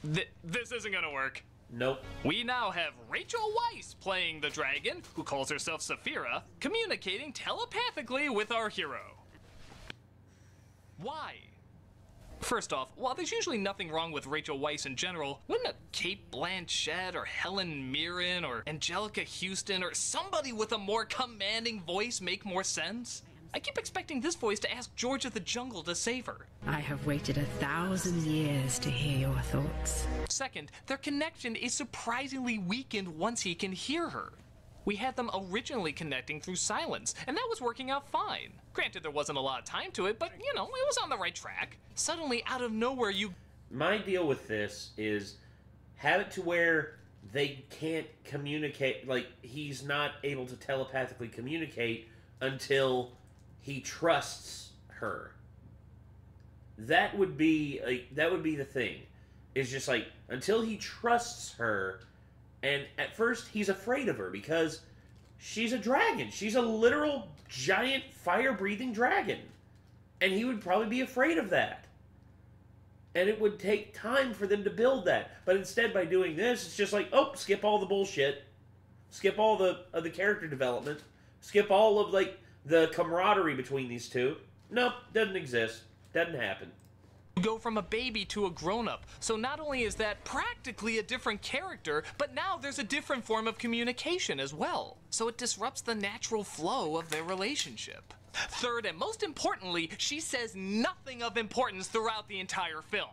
This isn't gonna work. Nope. We now have Rachel Weisz playing the dragon, who calls herself Saphira, communicating telepathically with our hero. Why? First off, while there's usually nothing wrong with Rachel Weisz in general, wouldn't a Cate Blanchett or Helen Mirren or Angelica Houston or somebody with a more commanding voice make more sense? I keep expecting this voice to ask George of the Jungle to save her. I have waited 1,000 years to hear your thoughts. Second, their connection is surprisingly weakened once he can hear her. We had them originally connecting through silence, and that was working out fine. Granted, there wasn't a lot of time to it, but, you know, it was on the right track. Suddenly, out of nowhere, My deal with this is have it to where they can't communicate, like, he's not able to telepathically communicate until he trusts her. That would be the thing. It's just like, until he trusts her, and at first he's afraid of her because she's a dragon. She's a literal giant fire-breathing dragon. And he would probably be afraid of that. And it would take time for them to build that. But instead, by doing this, it's just like, oh, skip all the bullshit. Skip all the character development. Skip all of, like, the camaraderie between these two. Nope, doesn't exist. Doesn't happen. Go from a baby to a grown-up. So not only is that practically a different character, but now there's a different form of communication as well. So it disrupts the natural flow of their relationship. Third, and most importantly, she says nothing of importance throughout the entire film.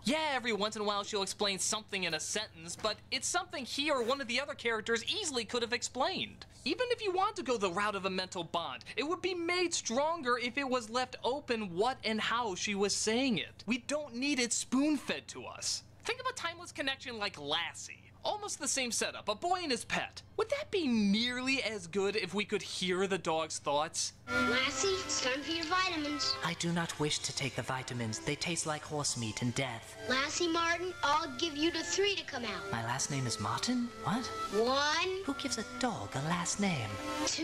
Yeah, every once in a while she'll explain something in a sentence, but it's something he or one of the other characters easily could have explained. Even if you want to go the route of a mental bond, it would be made stronger if it was left open what and how she was saying it. We don't need it spoon-fed to us. Think of a timeless connection like Lassie. Almost the same setup, a boy and his pet. Would that be nearly as good if we could hear the dog's thoughts? Lassie, it's time for your vitamins. I do not wish to take the vitamins. They taste like horse meat and death. Lassie Martin, I'll give you the 3 to come out. My last name is Martin? What? 1. Who gives a dog a last name? 2.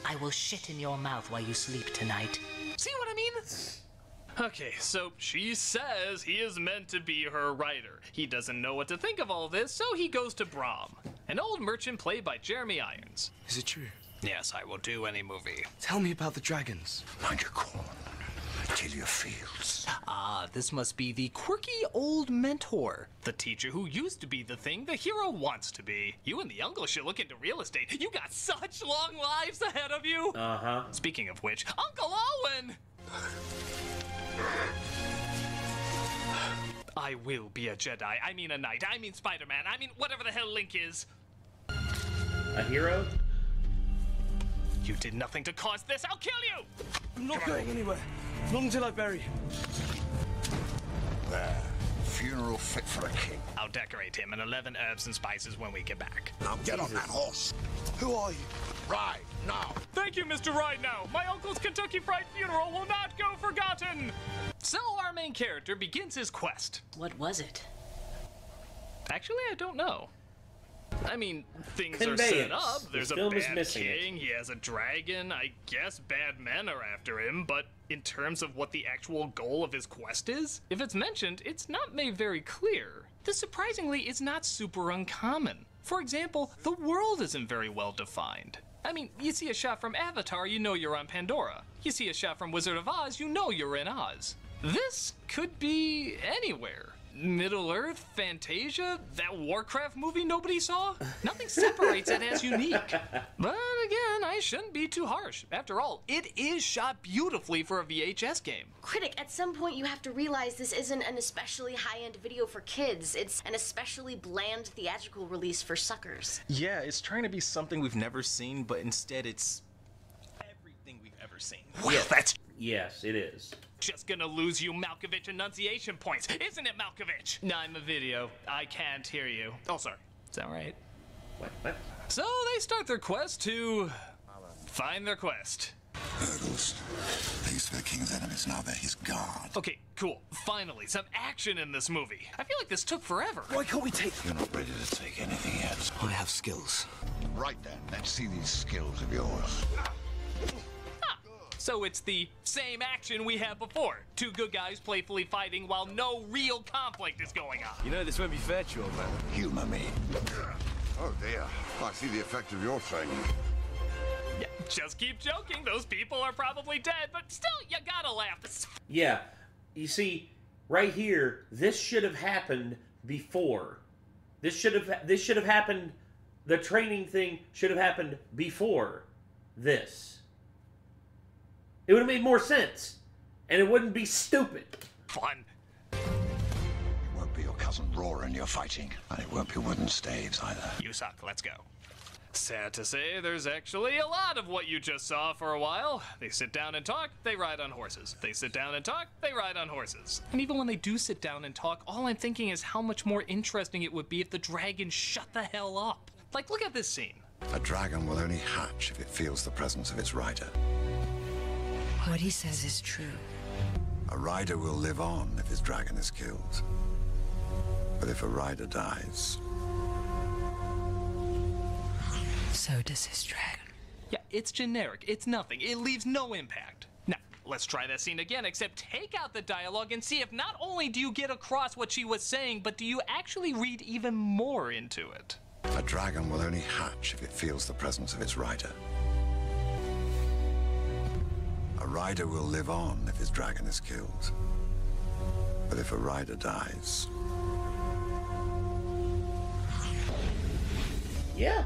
I will shit in your mouth while you sleep tonight. See what I mean? Okay, so she says he is meant to be her writer. He doesn't know what to think of all this, so he goes to Brom, an old merchant played by Jeremy Irons. Is it true? Yes, I will do any movie. Tell me about the dragons. Mind your corn. Till your fields. Ah, this must be the quirky old mentor. The teacher who used to be the thing the hero wants to be. You and the uncle should look into real estate. You got such long lives ahead of you. Uh-huh. Speaking of which, Uncle Owen! I will be a Jedi. I mean a knight. I mean Spider-Man. I mean whatever the hell Link is. A hero? You did nothing to cause this. I'll kill you! I'm not going anywhere. Not until I bury him. There. Funeral fit for a king. I'll decorate him in 11 herbs and spices when we get back. Now get on that horse. Who are you? Ride now. Thank you, Mr. Ride Now. My uncle's Kentucky Fried funeral will not go forgotten. So our main character begins his quest. What was it? Actually, I don't know. I mean, things are set up. There's a bad king, he has a dragon, I guess bad men are after him, but in terms of what the actual goal of his quest is, if it's mentioned, it's not made very clear. This surprisingly is not super uncommon. For example, the world isn't very well defined. I mean, you see a shot from Avatar, you know you're on Pandora. You see a shot from Wizard of Oz, you know you're in Oz. This could be anywhere. Middle-earth, Fantasia, that Warcraft movie nobody saw? Nothing separates it as unique. But again, I shouldn't be too harsh. After all, it is shot beautifully for a VHS game. Critic, at some point you have to realize this isn't an especially high-end video for kids. It's an especially bland theatrical release for suckers. Yeah, it's trying to be something we've never seen, but instead it's everything we've ever seen. Well, that's... Yes, it is. Just gonna lose you Malkovich enunciation points, isn't it, Malkovich? No, I'm a video. I can't hear you. Oh, sorry. Is that right? What? So they start their quest to find their quest. Hurdles. They used to be the king's enemies, now they're his guard. Okay, cool. Finally, some action in this movie. I feel like this took forever. Why can't we take... You're not ready to take anything yet. I have skills. Right then, let's see these skills of yours. So it's the same action we had before. Two good guys playfully fighting while no real conflict is going on. You know this won't be fair to you, old man. Humor me. Oh dear, I see the effect of your training. Yeah, just keep joking. Those people are probably dead, but still, you gotta laugh. Yeah, you see, right here, this should have happened before. This should have happened. The training thing should have happened before this. It would have made more sense, and it wouldn't be stupid. Fun. It won't be your cousin Roaring you're fighting, and it won't be wooden staves either. You suck. Let's go. Sad to say, there's actually a lot of what you just saw for a while. They sit down and talk, they ride on horses. They sit down and talk, they ride on horses. And even when they do sit down and talk, all I'm thinking is how much more interesting it would be if the dragon shut the hell up. Like, look at this scene. A dragon will only hatch if it feels the presence of its rider. What he says is true. A rider will live on if his dragon is killed. But if a rider dies... So does his dragon. Yeah, it's generic. It's nothing. It leaves no impact. Now, let's try that scene again, except take out the dialogue and see if not only do you get across what she was saying, but do you actually read even more into it. A dragon will only hatch if it feels the presence of its rider. A rider will live on if his dragon is killed. But if a rider dies... Yeah.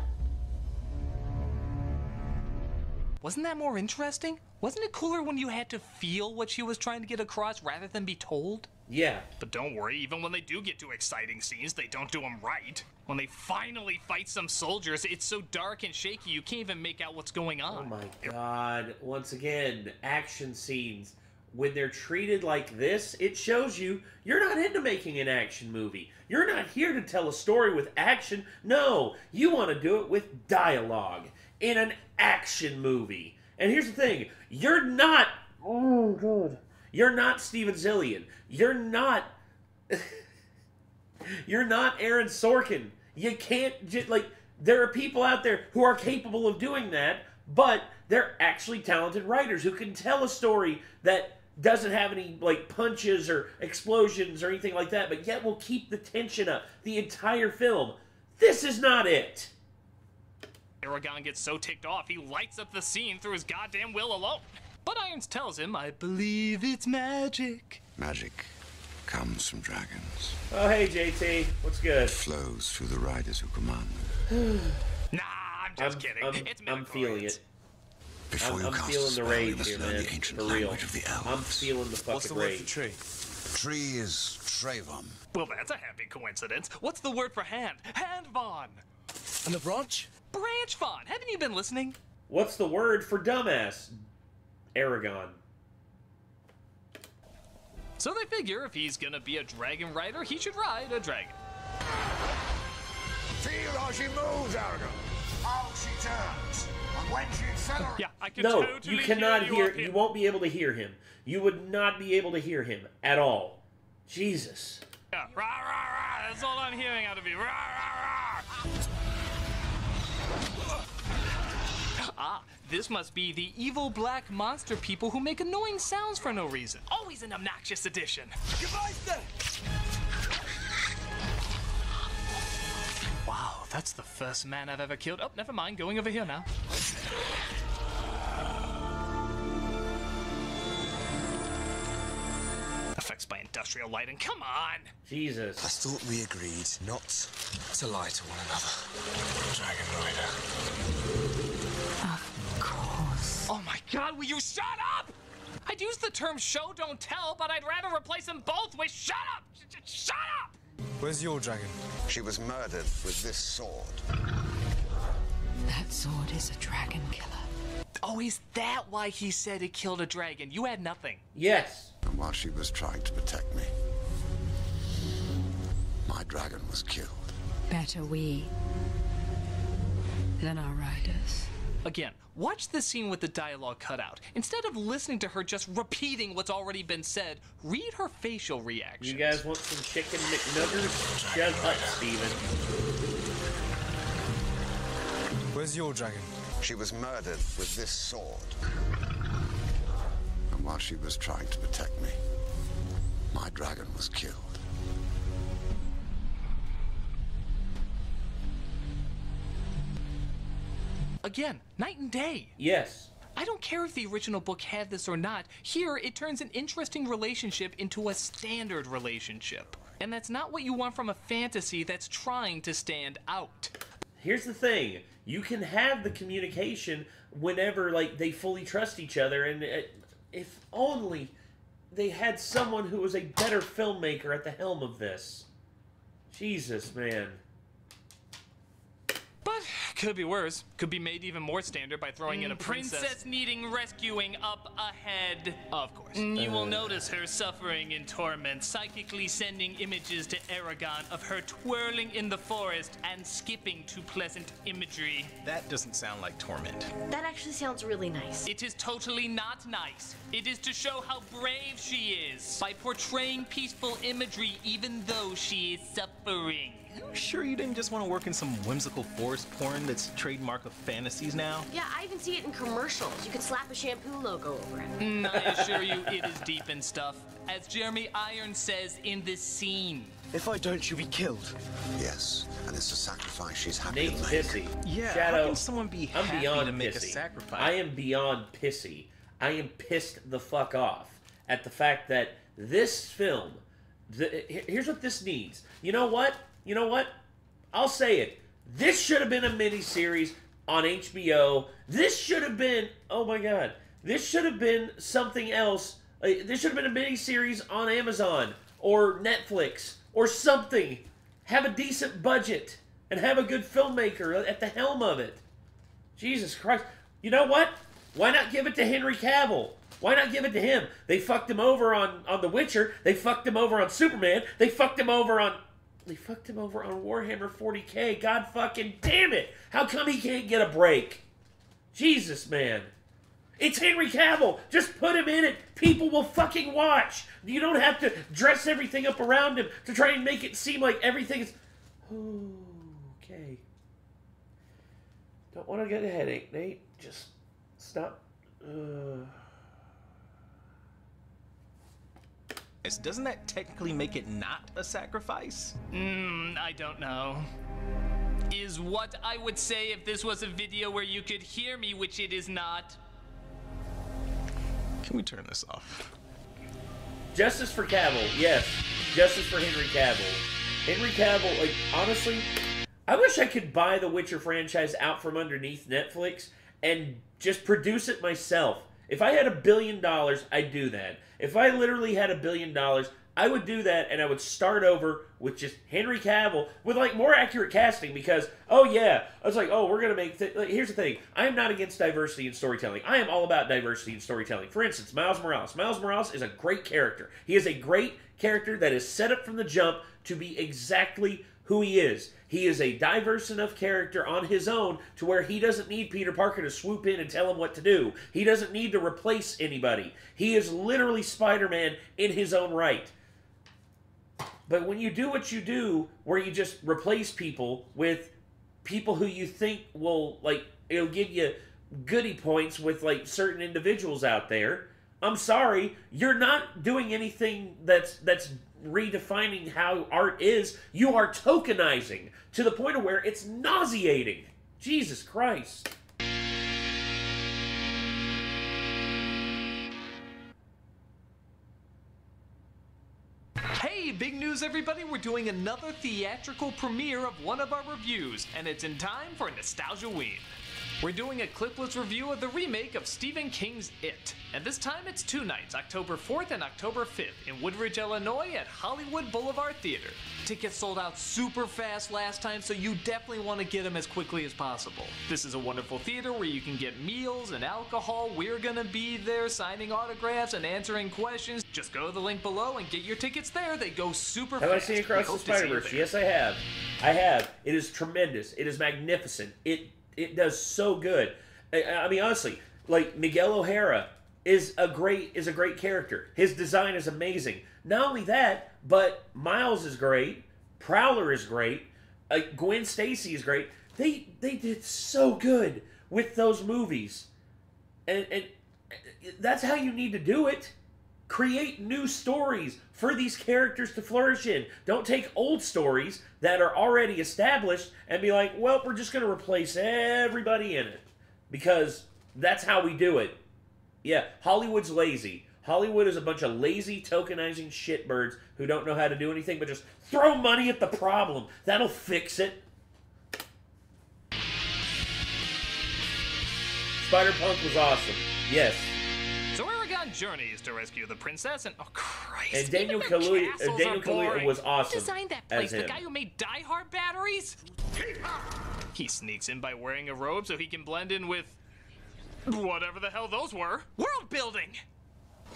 Wasn't that more interesting? Wasn't it cooler when you had to feel what she was trying to get across rather than be told? Yeah. But don't worry, even when they do get to exciting scenes, they don't do them right. When they finally fight some soldiers, it's so dark and shaky you can't even make out what's going on. Oh my god. Once again, action scenes. When they're treated like this, it shows you you're not into making an action movie. You're not here to tell a story with action. No, you want to do it with dialogue in an action movie. And here's the thing. You're not... Oh, God. You're not Steven Zillion. You're not... You're not Aaron Sorkin. You can't just... Like, there are people out there who are capable of doing that, but they're actually talented writers who can tell a story that doesn't have any, like, punches or explosions or anything like that, but yet will keep the tension up the entire film. This is not it. Aragon gets so ticked off, he lights up the scene through his goddamn will alone. But Irons tells him, I believe it's magic. Magic comes from dragons. Oh, hey, JT. What's good? It flows through the riders who command them. Nah, I'm just kidding. It's I'm feeling it. Before I'm feeling the rage here, man. the ancient For real. language of the elves. I'm feeling the fucking What's the word rage. for tree? Tree is Trayvon. Well, that's a happy coincidence. What's the word for hand? Handvon. And the branch? Branch Vaughn. Haven't you been listening? What's the word for dumbass? Aragon. So they figure if he's gonna be a dragon rider, he should ride a dragon. Feel how she moves, Aragon. How she turns. And when she accelerates. Yeah, I can No, totally you cannot hear. up here. You won't be able to hear him. You would not be able to hear him at all. Jesus. Yeah, rah, rah, rah. That's all I'm hearing out of you. Rah, rah, rah. Ah, this must be the evil black monster people who make annoying sounds for no reason. Always an obnoxious addition. Goodbye, sir. Wow, that's the first man I've ever killed. Oh, never mind. Going over here now. Effects by industrial lighting, come on! Jesus. I thought we agreed not to lie to one another. Dragon Rider. Of course. Oh my god, will you shut up? I'd use the term show don't tell, but I'd rather replace them both with shut up! Shut up! Where's your dragon? She was murdered with this sword. That sword is a dragon killer. Oh, is that why he said it killed a dragon? You had nothing. Yes. And while she was trying to protect me, my dragon was killed. Better we than our riders. Again, watch the scene with the dialogue cut out. Instead of listening to her just repeating what's already been said, read her facial reactions. You guys want some chicken McNuggets? Shut up, Steven. Where's your dragon? She was murdered with this sword. And while she was trying to protect me, my dragon was killed. Again, night and day. Yes. I don't care if the original book had this or not. Here, it turns an interesting relationship into a standard relationship. And that's not what you want from a fantasy that's trying to stand out. Here's the thing. You can have the communication whenever, like, they fully trust each other, and if only they had someone who was a better filmmaker at the helm of this. Jesus, man. But could be worse. Could be made even more standard by throwing in a princess needing rescuing up ahead. Of course. You will notice her suffering in torment, psychically sending images to Aragon of her twirling in the forest and skipping to pleasant imagery. That doesn't sound like torment. That actually sounds really nice. It is totally not nice. It is to show how brave she is by portraying peaceful imagery even though she is suffering. You sure you didn't just want to work in some whimsical forest porn that's trademark of fantasies now? Yeah, I even see it in commercials. You can slap a shampoo logo over it. I assure you, it is deep in stuff. As Jeremy Irons says in this scene. If I don't, you'll be killed. Yes, and it's a sacrifice she's happy Nate's to make. pissy. Yeah, Shadow, how can someone be happy to make a sacrifice? I am beyond pissy. I am pissed the fuck off at the fact that this film, here's what this needs. You know what? You know what? I'll say it. This should have been a miniseries on HBO. This should have been, oh my god, this should have been something else. This should have been a miniseries on Amazon or Netflix or something. Have a decent budget and have a good filmmaker at the helm of it. Jesus Christ. You know what? Why not give it to Henry Cavill? Why not give it to him? They fucked him over on The Witcher. They fucked him over on Superman. They fucked him over on Warhammer 40K. God fucking damn it. How come he can't get a break? Jesus, man. It's Henry Cavill. Just put him in it. People will fucking watch. You don't have to dress everything up around him to try and make it seem like everything is... Okay. Don't want to get a headache, Nate. Just stop. Doesn't that technically make it not a sacrifice? I don't know. Is what I would say if this was a video where you could hear me, which it is not. Can we turn this off? Justice for Cavill, yes. Justice for Henry Cavill. Henry Cavill, like, honestly, I wish I could buy the Witcher franchise out from underneath Netflix and just produce it myself. If I had $1 billion, I'd do that. If I literally had $1 billion, I would do that, and I would start over with just Henry Cavill with, like, more accurate casting because, oh, yeah, I was like, oh, we're going to make... Like, here's the thing. I am not against diversity in storytelling. I am all about diversity in storytelling. For instance, Miles Morales. Miles Morales is a great character. He is a great character that is set up from the jump to be exactly who he is. He is a diverse enough character on his own to where he doesn't need Peter Parker to swoop in and tell him what to do. He doesn't need to replace anybody. He is literally Spider-Man in his own right. But when you do what you do, where you just replace people with people who you think will, like, it'll give you goodie points with, like, certain individuals out there, I'm sorry, you're not doing anything that's redefining how art is. You are tokenizing to the point of where it's nauseating. Jesus Christ. Hey, big news everybody, we're doing another theatrical premiere of one of our reviews, and it's in time for Nostalgia Ween. We're doing a clipless review of the remake of Stephen King's It, and this time it's 2 nights, October 4th and October 5th, in Woodridge, Illinois at Hollywood Boulevard Theater. Tickets sold out super fast last time, so you definitely want to get them as quickly as possible. This is a wonderful theater where you can get meals and alcohol. We're gonna be there signing autographs and answering questions. Just go to the link below and get your tickets there. They go super fast. Have I seen Across the Spider-Verse? Yes, I have. I have. It is tremendous. It is magnificent. It does so good. I mean, honestly, like Miguel O'Hara is a great character. His design is amazing. Not only that, but Miles is great. Prowler is great. Gwen Stacy is great. They did so good with those movies, and that's how you need to do it. Create new stories for these characters to flourish in. Don't take old stories that are already established and be like, well, we're just going to replace everybody in it. Because that's how we do it. Yeah, Hollywood's lazy. Hollywood is a bunch of lazy, tokenizing shitbirds who don't know how to do anything but just throw money at the problem. That'll fix it. Spider-Punk was awesome. Yes. So Aragon journeys to rescue the princess, and oh Christ! And Daniel Kaluuya was awesome. Who designed that place? As him. The guy who made Die Hard batteries? He sneaks in by wearing a robe so he can blend in with whatever the hell those were. World building.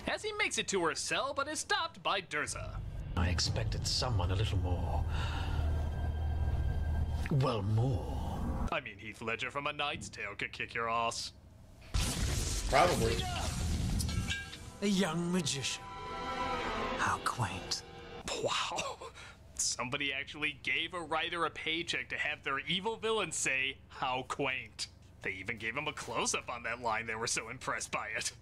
As he makes it to her cell, but is stopped by Durza. I expected someone a little more. Well, more. I mean, Heath Ledger from A Knight's Tale could kick your ass. Probably. A young magician. How quaint. Wow. Somebody actually gave a writer a paycheck to have their evil villain say, how quaint. They even gave him a close-up on that line. They were so impressed by it.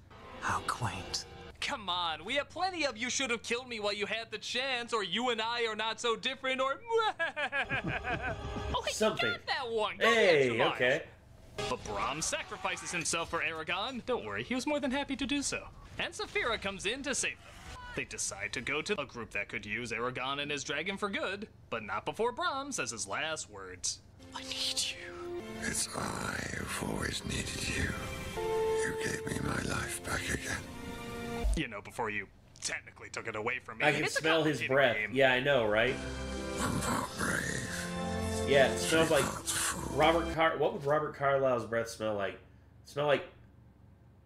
How quaint. Come on, we have plenty of you should have killed me while you had the chance, or you and I are not so different, or oh, something. Got that one. Go hey, okay. But Brahm sacrifices himself for Aragon. Don't worry, he was more than happy to do so. And Saphira comes in to save them. They decide to go to a group that could use Aragon and his dragon for good, but not before Brahm says his last words. I need you. It's I who've always needed you. You gave me my life back again. You know, before you technically took it away from me. I can smell his breath. Yeah, I know, right? I'm not brave. Yeah, it smells like what would Robert Carlyle's breath smell like? It smell like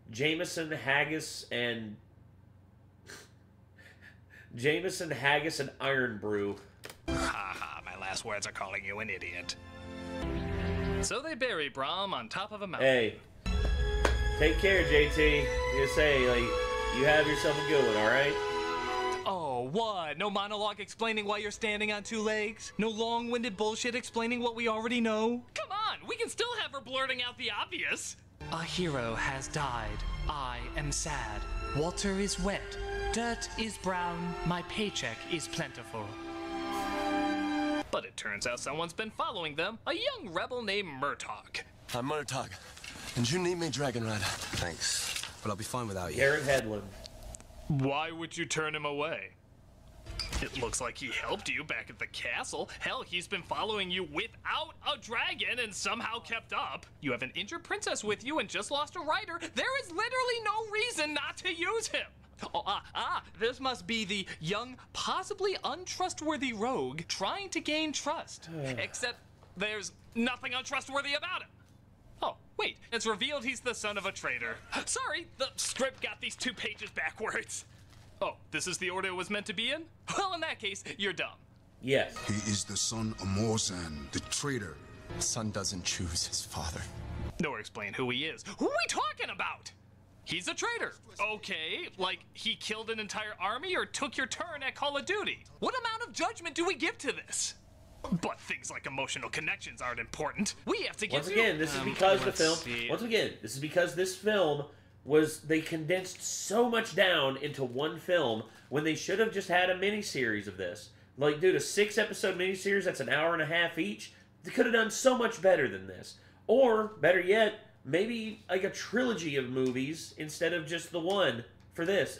Jameson, haggis, and Iron Brew. Haha, my last words are calling you an idiot. So they bury Brahm on top of a mountain. Hey, take care, JT. You say, like, you have yourself a good one, alright? Oh, what? No monologue explaining why you're standing on 2 legs? No long-winded bullshit explaining what we already know? Come on, we can still have her blurting out the obvious. A hero has died. I am sad. Water is wet. Dirt is brown. My paycheck is plentiful. But it turns out someone's been following them, a young rebel named Murtaugh. I'm Murtaugh, and you need me, Dragon Rider. Thanks, but I'll be fine without you. Garrett Hedlund. Why would you turn him away? It looks like he helped you back at the castle. Hell, he's been following you without a dragon and somehow kept up. You have an injured princess with you and just lost a rider. There is literally no reason not to use him. Oh, this must be the young, possibly untrustworthy rogue trying to gain trust. Except there's nothing untrustworthy about him. Oh, wait, it's revealed he's the son of a traitor. Sorry, the script got these 2 pages backwards. Oh, this is the order it was meant to be in? Well, in that case, you're dumb. Yes. He is the son of Morzan, the traitor. The son doesn't choose his father. Nor explain who he is. Who are we talking about? He's a traitor. Okay, like he killed an entire army or took your turn at Call of Duty. What amount of judgment do we give to this? But things like emotional connections aren't important. We have to get Once again, this is because the film. Once again, this is because this film they condensed so much down into one film when they should have just had a miniseries of this. Like, dude, a 6-episode miniseries that's an hour and a half each. They could have done so much better than this. Or better yet, maybe like a trilogy of movies instead of just the one for this.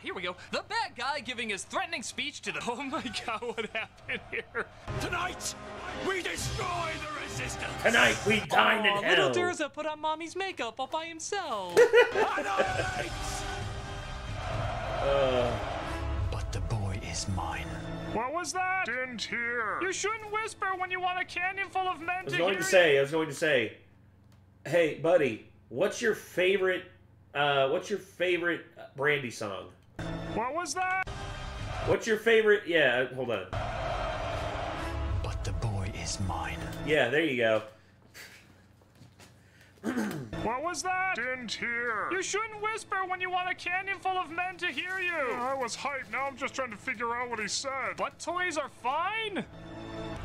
here we go. The bad guy giving his threatening speech to the... Oh my god, what happened here? Tonight, we destroy the resistance! Tonight, we dine in hell! Little Durza put on mommy's makeup all by himself. But the boy is mine. What was that? Didn't hear. You shouldn't whisper when you want a canyon full of men I was going to say, hey, buddy, what's your favorite Brandy song? What was that? What's your favorite? Yeah, hold on. But the boy is mine. Yeah, there you go. What was that? Didn't hear. You shouldn't whisper when you want a canyon full of men to hear you. I was hyped. Now I'm just trying to figure out what he said. Butt toys are fine?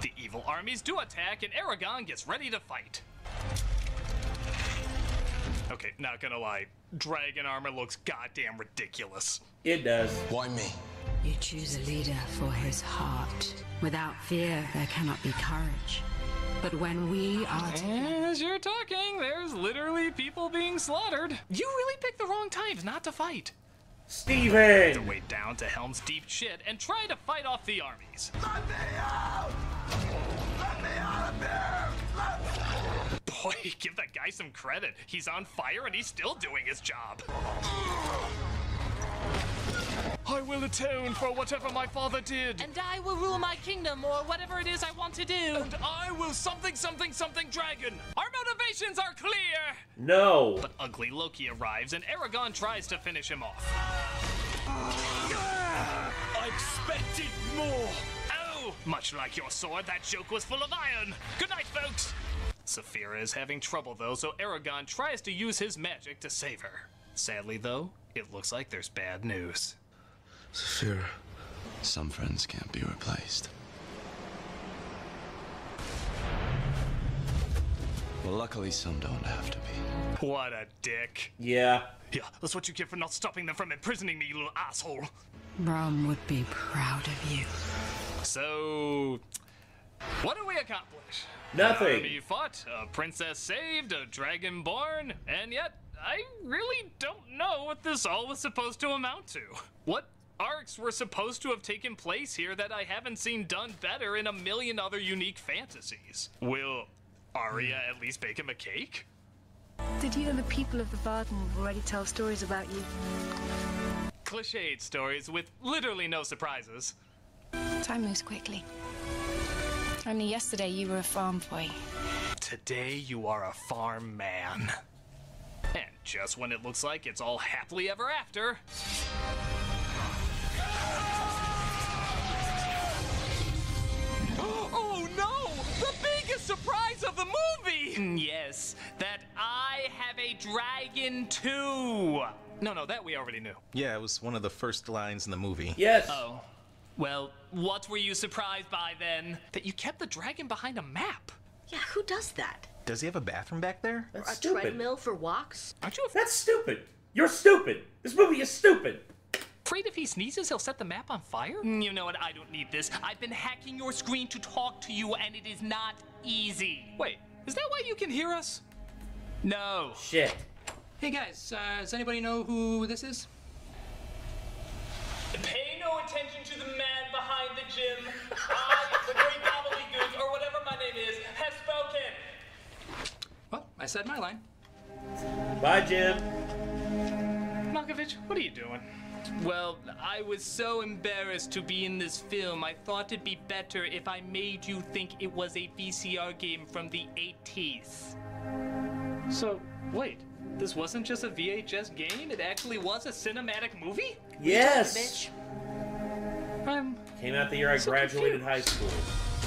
The evil armies do attack, and Aragon gets ready to fight. Okay, not gonna lie. Dragon armor looks goddamn ridiculous. It does. Why me? You choose a leader for his heart. Without fear, there cannot be courage. But when we are together... As you're talking, there's literally people being slaughtered. You really picked the wrong times not to fight. Steven! To wait down to Helm's Deep shit and try to fight off the armies. Let me out! Let me out of here! Boy, give that guy some credit. He's on fire and he's still doing his job. I will atone for whatever my father did. And I will rule my kingdom, or whatever it is I want to do. And I will something dragon. Our motivations are clear. No. But ugly Loki arrives and Aragon tries to finish him off. I expected more. Oh, much like your sword, that joke was full of iron. Good night, folks. Saphira is having trouble though, so Aragon tries to use his magic to save her. Sadly though, it looks like there's bad news. Saphira, some friends can't be replaced. Well, luckily some don't have to be. What a dick. Yeah. Yeah, that's what you get for not stopping them from imprisoning me, you little asshole. Brom would be proud of you. So, what did we accomplish? Nothing. An army fought, a princess saved, a dragon born, and yet I really don't know what this all was supposed to amount to. What arcs were supposed to have taken place here that I haven't seen done better in a million other unique fantasies? Will Arya at least bake him a cake? Did you know the people of the Varden already tell stories about you? Cliched stories with literally no surprises. Time moves quickly. Only yesterday you were a farm boy. Today you are a farm man. And just when it looks like it's all happily ever after... Oh no! The biggest surprise of the movie! Yes, that I have a dragon too! No, that we already knew. Yeah, it was one of the first lines in the movie. Yes. Oh. Well, what were you surprised by then? That you kept the dragon behind a map. Yeah, who does that? Does he have a bathroom back there? Or That's a stupid. treadmill for walks? Aren't you That's stupid. You're stupid. This movie is stupid. afraid if he sneezes, he'll set the map on fire? You know what? I don't need this. I've been hacking your screen to talk to you, and it is not easy. Wait, is that why you can hear us? No. Shit. Hey guys, does anybody know who this is? Pay no attention to the man behind the gym. I, the great gobbledygook, or whatever my name is, has spoken. Well, I said my line. Bye, Jim. Malkovich, what are you doing? Well, I was so embarrassed to be in this film, I thought it'd be better if I made you think it was a VCR game from the 80s. So, wait, this wasn't just a VHS game? It actually was a cinematic movie? Yes! I'm Came out the year I graduated high school.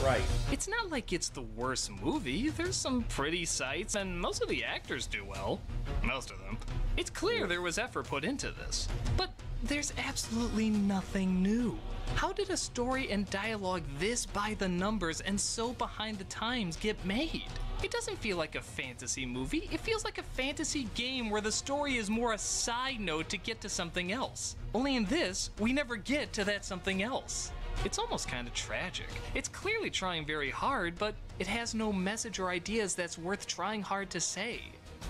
Right. It's not like it's the worst movie. There's some pretty sights, and most of the actors do well. Most of them. It's clear there was effort put into this. But there's absolutely nothing new. How did a story and dialogue this by the numbers and so behind the times get made? It doesn't feel like a fantasy movie. It feels like a fantasy game where the story is more a side note to get to something else. Only in this, we never get to that something else. It's almost kind of tragic. It's clearly trying very hard, but it has no message or ideas that's worth trying hard to say.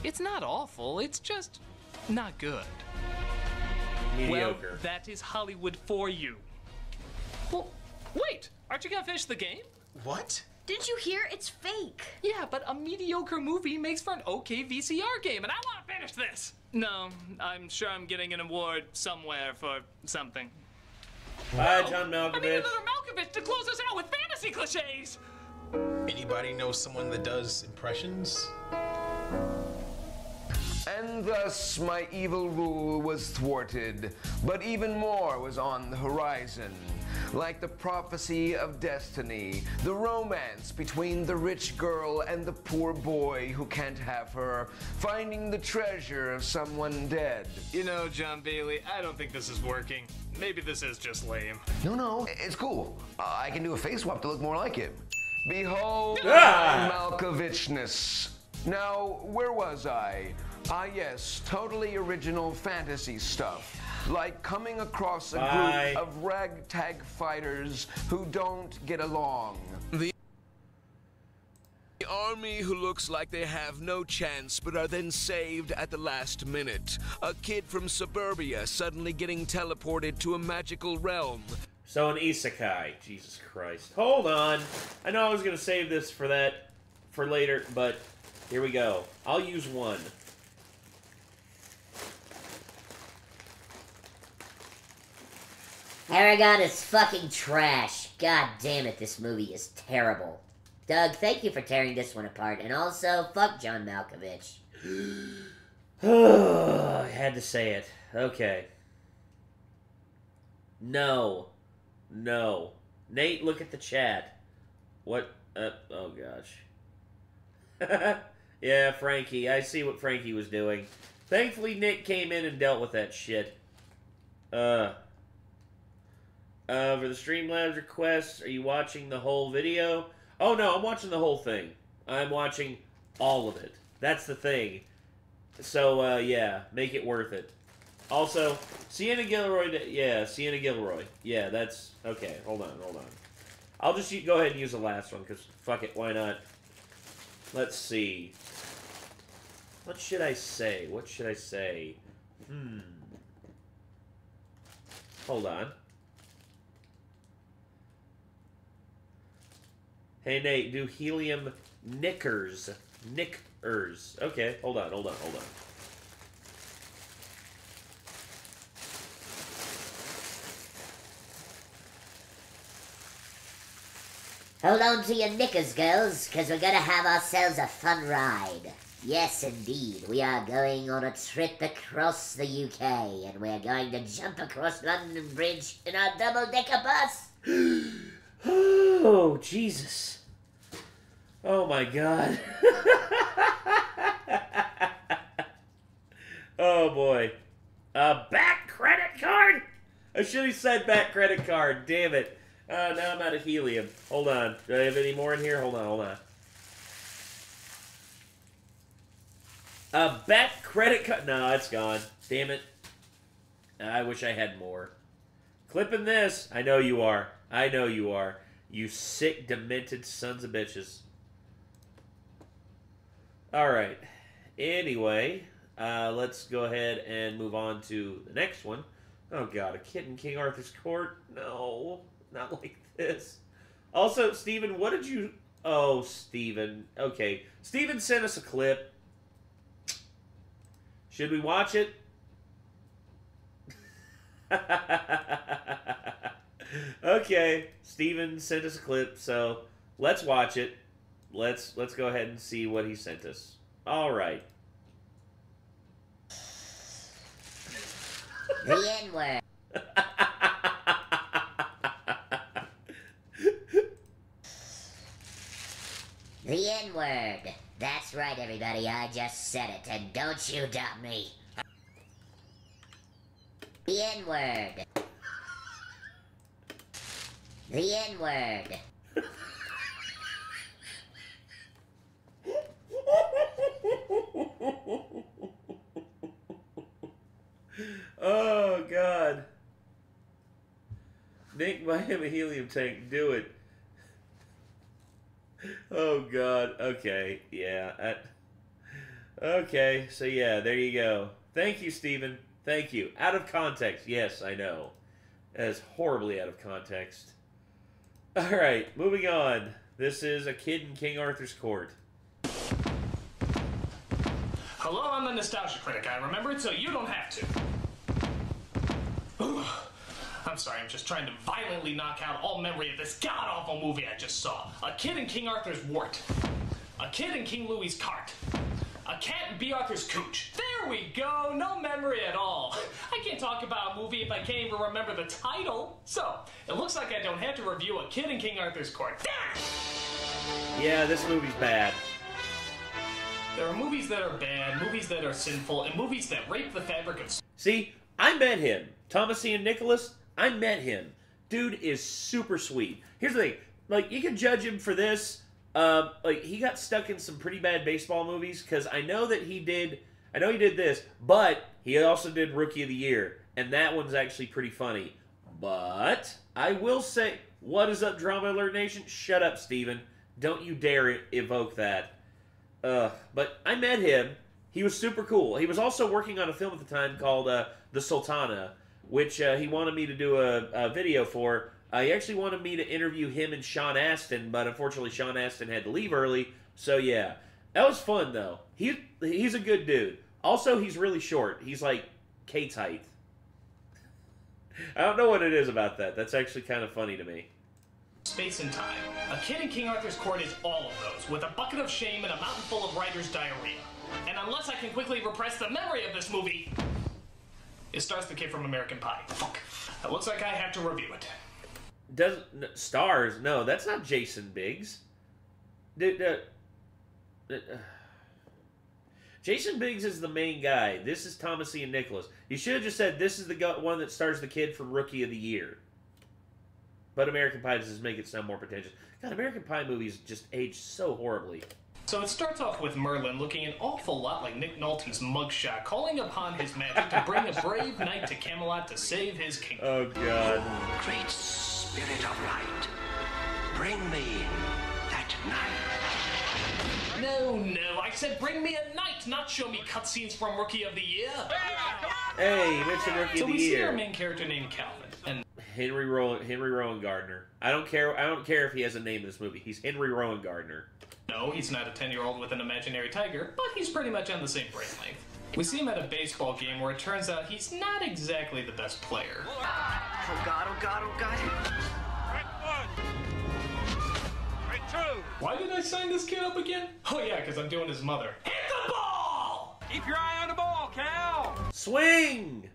It's not awful, it's just not good. Mediocre. Well, that is Hollywood for you. Well, wait, aren't you gonna finish the game? What? Didn't you hear? It's fake. Yeah, but a mediocre movie makes for an okay VCR game, and I want to finish this. No, I'm sure I'm getting an award somewhere for something. Bye, John I need Malkovich. another Malkovich to close us out with fantasy cliches. Anybody know someone that does impressions? And thus my evil rule was thwarted, but even more was on the horizon. Like the prophecy of destiny, the romance between the rich girl and the poor boy who can't have her, finding the treasure of someone dead. You know, John Bailey, I don't think this is working. Maybe this is just lame. No, it's cool. I can do a face swap to look more like him. Behold, Malkovichness. Now, where was I? Ah, yes, totally original fantasy stuff. Like coming across a group of ragtag fighters who don't get along. The army who looks like they have no chance but are then saved at the last minute. A kid from suburbia suddenly getting teleported to a magical realm. So an isekai. Jesus Christ. Hold on. I know I was going to save this for later, but here we go. I'll use one. Aragon is fucking trash. God damn it, this movie is terrible. Doug, thank you for tearing this one apart, and also, fuck John Malkovich. I had to say it. Okay. No. Nate, look at the chat. What? Oh gosh. Yeah, Frankie. I see what Frankie was doing. Thankfully, Nick came in and dealt with that shit. For the Streamlabs requests, are you watching the whole video? Oh no, I'm watching the whole thing. I'm watching all of it. That's the thing. So, yeah, make it worth it. Also, Sienna Gilroy, Sienna Gilroy. Yeah, that's, okay, hold on. I'll just go ahead and use the last one, because fuck it, why not? Let's see. What should I say? Hold on. Hey, Nate, do helium knickers. Okay, hold on. Hold on to your knickers, girls, because we're gonna have ourselves a fun ride. Yes, indeed, we are going on a trip across the UK, and we're going to jump across London Bridge in our double-decker bus. Oh, Jesus. Oh, my God. Oh, boy. A back credit card? I should have said back credit card. Damn it. Now I'm out of helium. Hold on. Do I have any more in here? Hold on. A back credit card. No, it's gone. Damn it. I wish I had more. Clipping this. I know you are. You sick, demented sons of bitches. Alright. Anyway, let's go ahead and move on to the next one. Oh god, a kid in King Arthur's Court? No, not like this. Also, Steven, what did you... Oh, Steven. Okay. Steven sent us a clip. Should we watch it? Okay, Steven sent us a clip, so let's watch it. Let's go ahead and see what he sent us. All right. The N-word. The N-word. That's right, everybody. I just said it, and don't you doubt me. The N-word. The N-word. Oh, God. Nick, buy him a helium tank. Do it. Oh, God. Okay. Yeah. Okay. So, yeah, there you go. Thank you, Steven. Thank you. Out of context. Yes, I know. That is horribly out of context. Alright, moving on. This is A Kid in King Arthur's Court. Hello, I'm the Nostalgia Critic. I remembered, so you don't have to. I'm sorry, I'm just trying to violently knock out all memory of this god-awful movie I just saw. A Kid in King Arthur's Wart. A Kid in King Louis's Cart. A Cat in B. Arthur's Cooch. There we go, no memory at all. I can't talk about a movie if I can't even remember the title. So, it looks like I don't have to review A Kid in King Arthur's Court. Yeah, this movie's bad. There are movies that are bad, movies that are sinful, and movies that rape the fabric of... See, I met him. Thomas Ian Nicholas, I met him. Dude is super sweet. Here's the thing. Like, you can judge him for this. Like, he got stuck in some pretty bad baseball movies, because I know he did this, but he also did Rookie of the Year, and that one's actually pretty funny. But, I will say, what is up, Drama Alert Nation? Shut up, Steven. Don't you dare evoke that. But I met him. He was super cool. He was also working on a film at the time called The Sultana, which he wanted me to do a video for. He actually wanted me to interview him and Sean Astin, but unfortunately Sean Astin had to leave early. So yeah, that was fun though. He's a good dude. Also, he's really short. He's like Kate's height. I don't know what it is about that. That's actually kind of funny to me. Space and time. A Kid in King Arthur's Court is all of those, with a bucket of shame and a mountain full of writer's diarrhea. And unless I can quickly repress the memory of this movie, it stars the kid from American Pie. Fuck. It looks like I have to review it. Stars? No, that's not Jason Biggs. Jason Biggs is the main guy. This is Thomas Ian Nicholas. You should have just said this is the one that stars the kid from Rookie of the Year. But American Pie does make it sound more pretentious. God, American Pie movies just age so horribly. So it starts off with Merlin looking an awful lot like Nick Nolte's mugshot, calling upon his magic to bring a brave knight to Camelot to save his kingdom. Oh, God. Great spirit of light, bring me that knight. No, I said bring me a knight, not show me cutscenes from Rookie of the Year. Hey, you mentioned Rookie of the Year. So we see our main character named Calvin. And Henry Rowan Gardner. I don't care if he has a name in this movie. He's Henry Rowan Gardner. No, he's not a 10-year-old with an imaginary tiger, but he's pretty much on the same wavelength. We see him at a baseball game where it turns out he's not exactly the best player. Oh God, oh God, oh God. Why did I sign this kid up again? Oh yeah, because I'm doing his mother. Hit the ball! Keep your eye on the ball, Cal! Swing!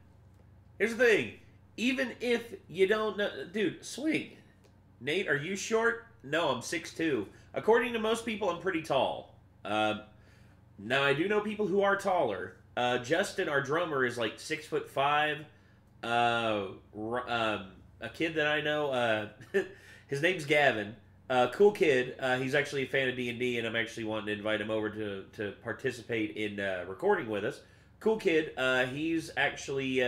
Here's the thing. Even if you don't know... Dude, swing. Nate, are you short? No, I'm 6'2". According to most people, I'm pretty tall. Now, I do know people who are taller. Justin, our drummer, is like 6'5". A kid that I know, his name's Gavin. Cool kid. He's actually a fan of D&D, and I'm actually wanting to invite him over to participate in recording with us. Cool kid. He's actually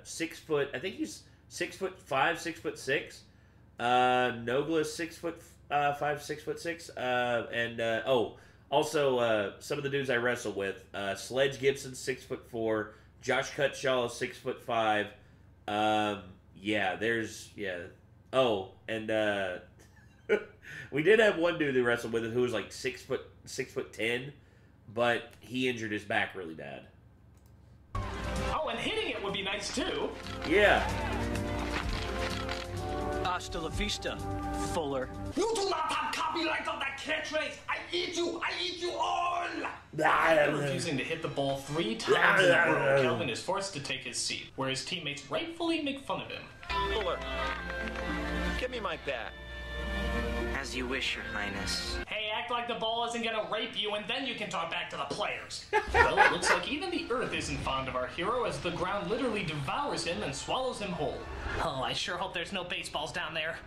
6 foot. I think he's 6'5", 6'6". Nogla's 6'5", 6'6". And also some of the dudes I wrestle with. Sledge Gibson, 6'4". Josh Cutshaw is 6'5". Oh, and we did have one dude who wrestled with us who was like 6'10", but he injured his back really bad. Oh, and hitting it would be nice too. Yeah. Hasta la vista, Fuller. You do not have copyright on that catchphrase. I eat you all. Refusing to hit the ball 3 times in a row, Kelvin is forced to take his seat, where his teammates rightfully make fun of him. Fuller, give me my bat. As you wish, Your Highness. Hey, act like the ball isn't gonna rape you, and then you can talk back to the players. Well, it looks like even the Earth isn't fond of our hero, as the ground literally devours him and swallows him whole. Oh, I sure hope there's no baseballs down there.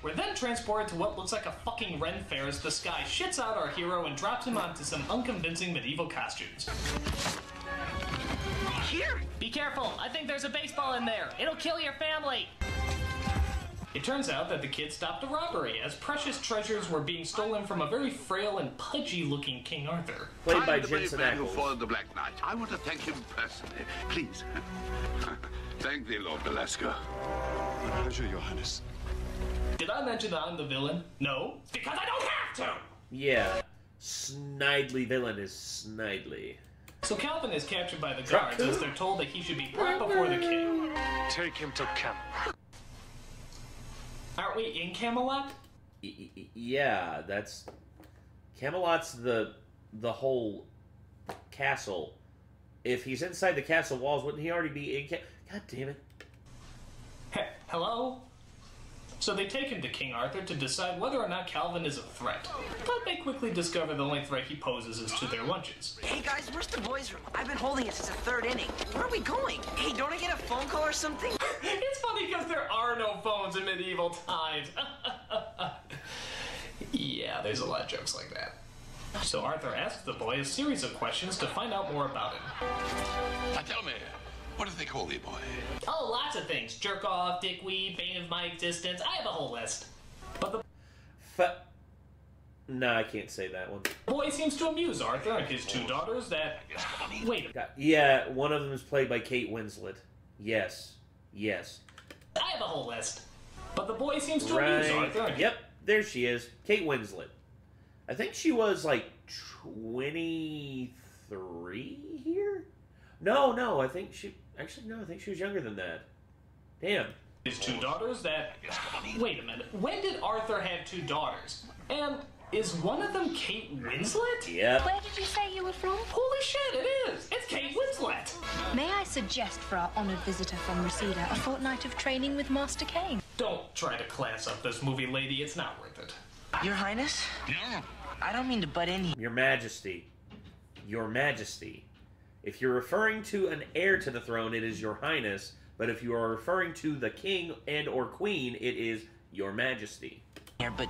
We're then transported to what looks like a fucking Ren fair as the sky shits out our hero and drops him onto some unconvincing medieval costumes. Here! Be careful, I think there's a baseball in there. It'll kill your family. It turns out that the kid stopped a robbery, as precious treasures were being stolen from a very frail and pudgy-looking King Arthur. Played by I'm the brave Jensen man who Ackles. foiled the Black Knight. I want to thank him personally. Please. Thank thee, Lord Belasco. My pleasure, Your Highness. Did I mention that I'm the villain? No, because I don't have to! Yeah. Snidely villain is Snidely. So Calvin is captured by the guards as they're told that he should be brought before the king. Take him to Camelot. Aren't we in Camelot? Yeah, that's... Camelot's the whole castle. If he's inside the castle walls, wouldn't he already be in God damn it. Hello? So they take him to King Arthur to decide whether or not Calvin is a threat. But they quickly discover the only threat he poses is to their lunches. Hey guys, where's the boys' room? I've been holding it since the third inning. Where are we going? Hey, don't I get a phone call or something? It's funny because there are no phones in medieval times. Yeah, there's a lot of jokes like that. So Arthur asks the boy a series of questions to find out more about him. Now tell me, what do they call thee, boy? Oh, lots of things. Jerk off, dickweed, bane of my existence. I have a whole list. But the No, I can't say that one. boy seems to amuse Arthur and his two daughters that... Wait a minute. Yeah, one of them is played by Kate Winslet. Yes. Yes. I have a whole list. But the boy seems to amuse Arthur and... Yep, there she is. Kate Winslet. I think she was like 23 here? No, I think she... Actually, no, I think she was younger than that. Damn. His two daughters that... Wait a minute. When did Arthur have two daughters? And is one of them Kate Winslet? Yep. Where did you say you were from? Holy shit, it is! It's Kate Winslet! May I suggest for our honoured visitor from Reseda a fortnight of training with Master Kane? Don't try to class up this movie, lady. It's not worth it. Your Highness? No. I don't mean to butt in here. Your Majesty. Your Majesty. If you're referring to an heir to the throne, it is Your Highness. But if you are referring to the king and or queen, it is Your Majesty. Here, but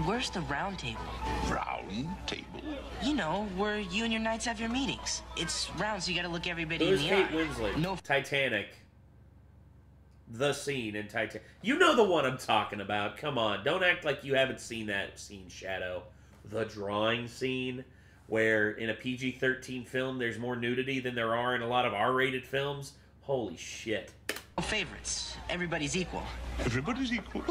where's the round table? Round table? You know, where you and your knights have your meetings. It's round, so you gotta look everybody Who's in the Kate eye. Winslet? No. Titanic. The scene in Titanic. You know the one I'm talking about. Come on. Don't act like you haven't seen that scene, Shadow. The drawing scene, where in a PG-13 film there's more nudity than there are in a lot of R-rated films. Holy shit. Favorites. Everybody's equal. Everybody's equal.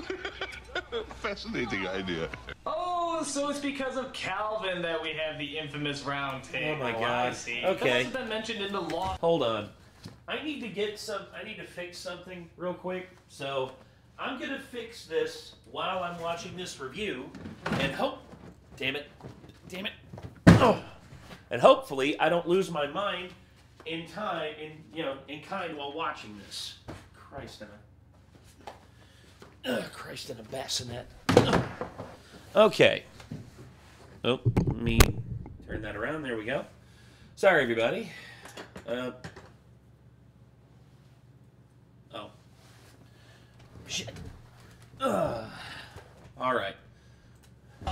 Fascinating idea. Oh, so it's because of Calvin that we have the infamous round table. Oh my I god. see. Okay. That's been mentioned in the law. Hold on. I need to fix something real quick. So, I'm gonna fix this while I'm watching this review, and damn it. Oh. And hopefully I don't lose my mind in kind while watching this. Christ in a bassinet. Okay. Oh, let me turn that around. There we go. Sorry, everybody. Oh. Shit. All right.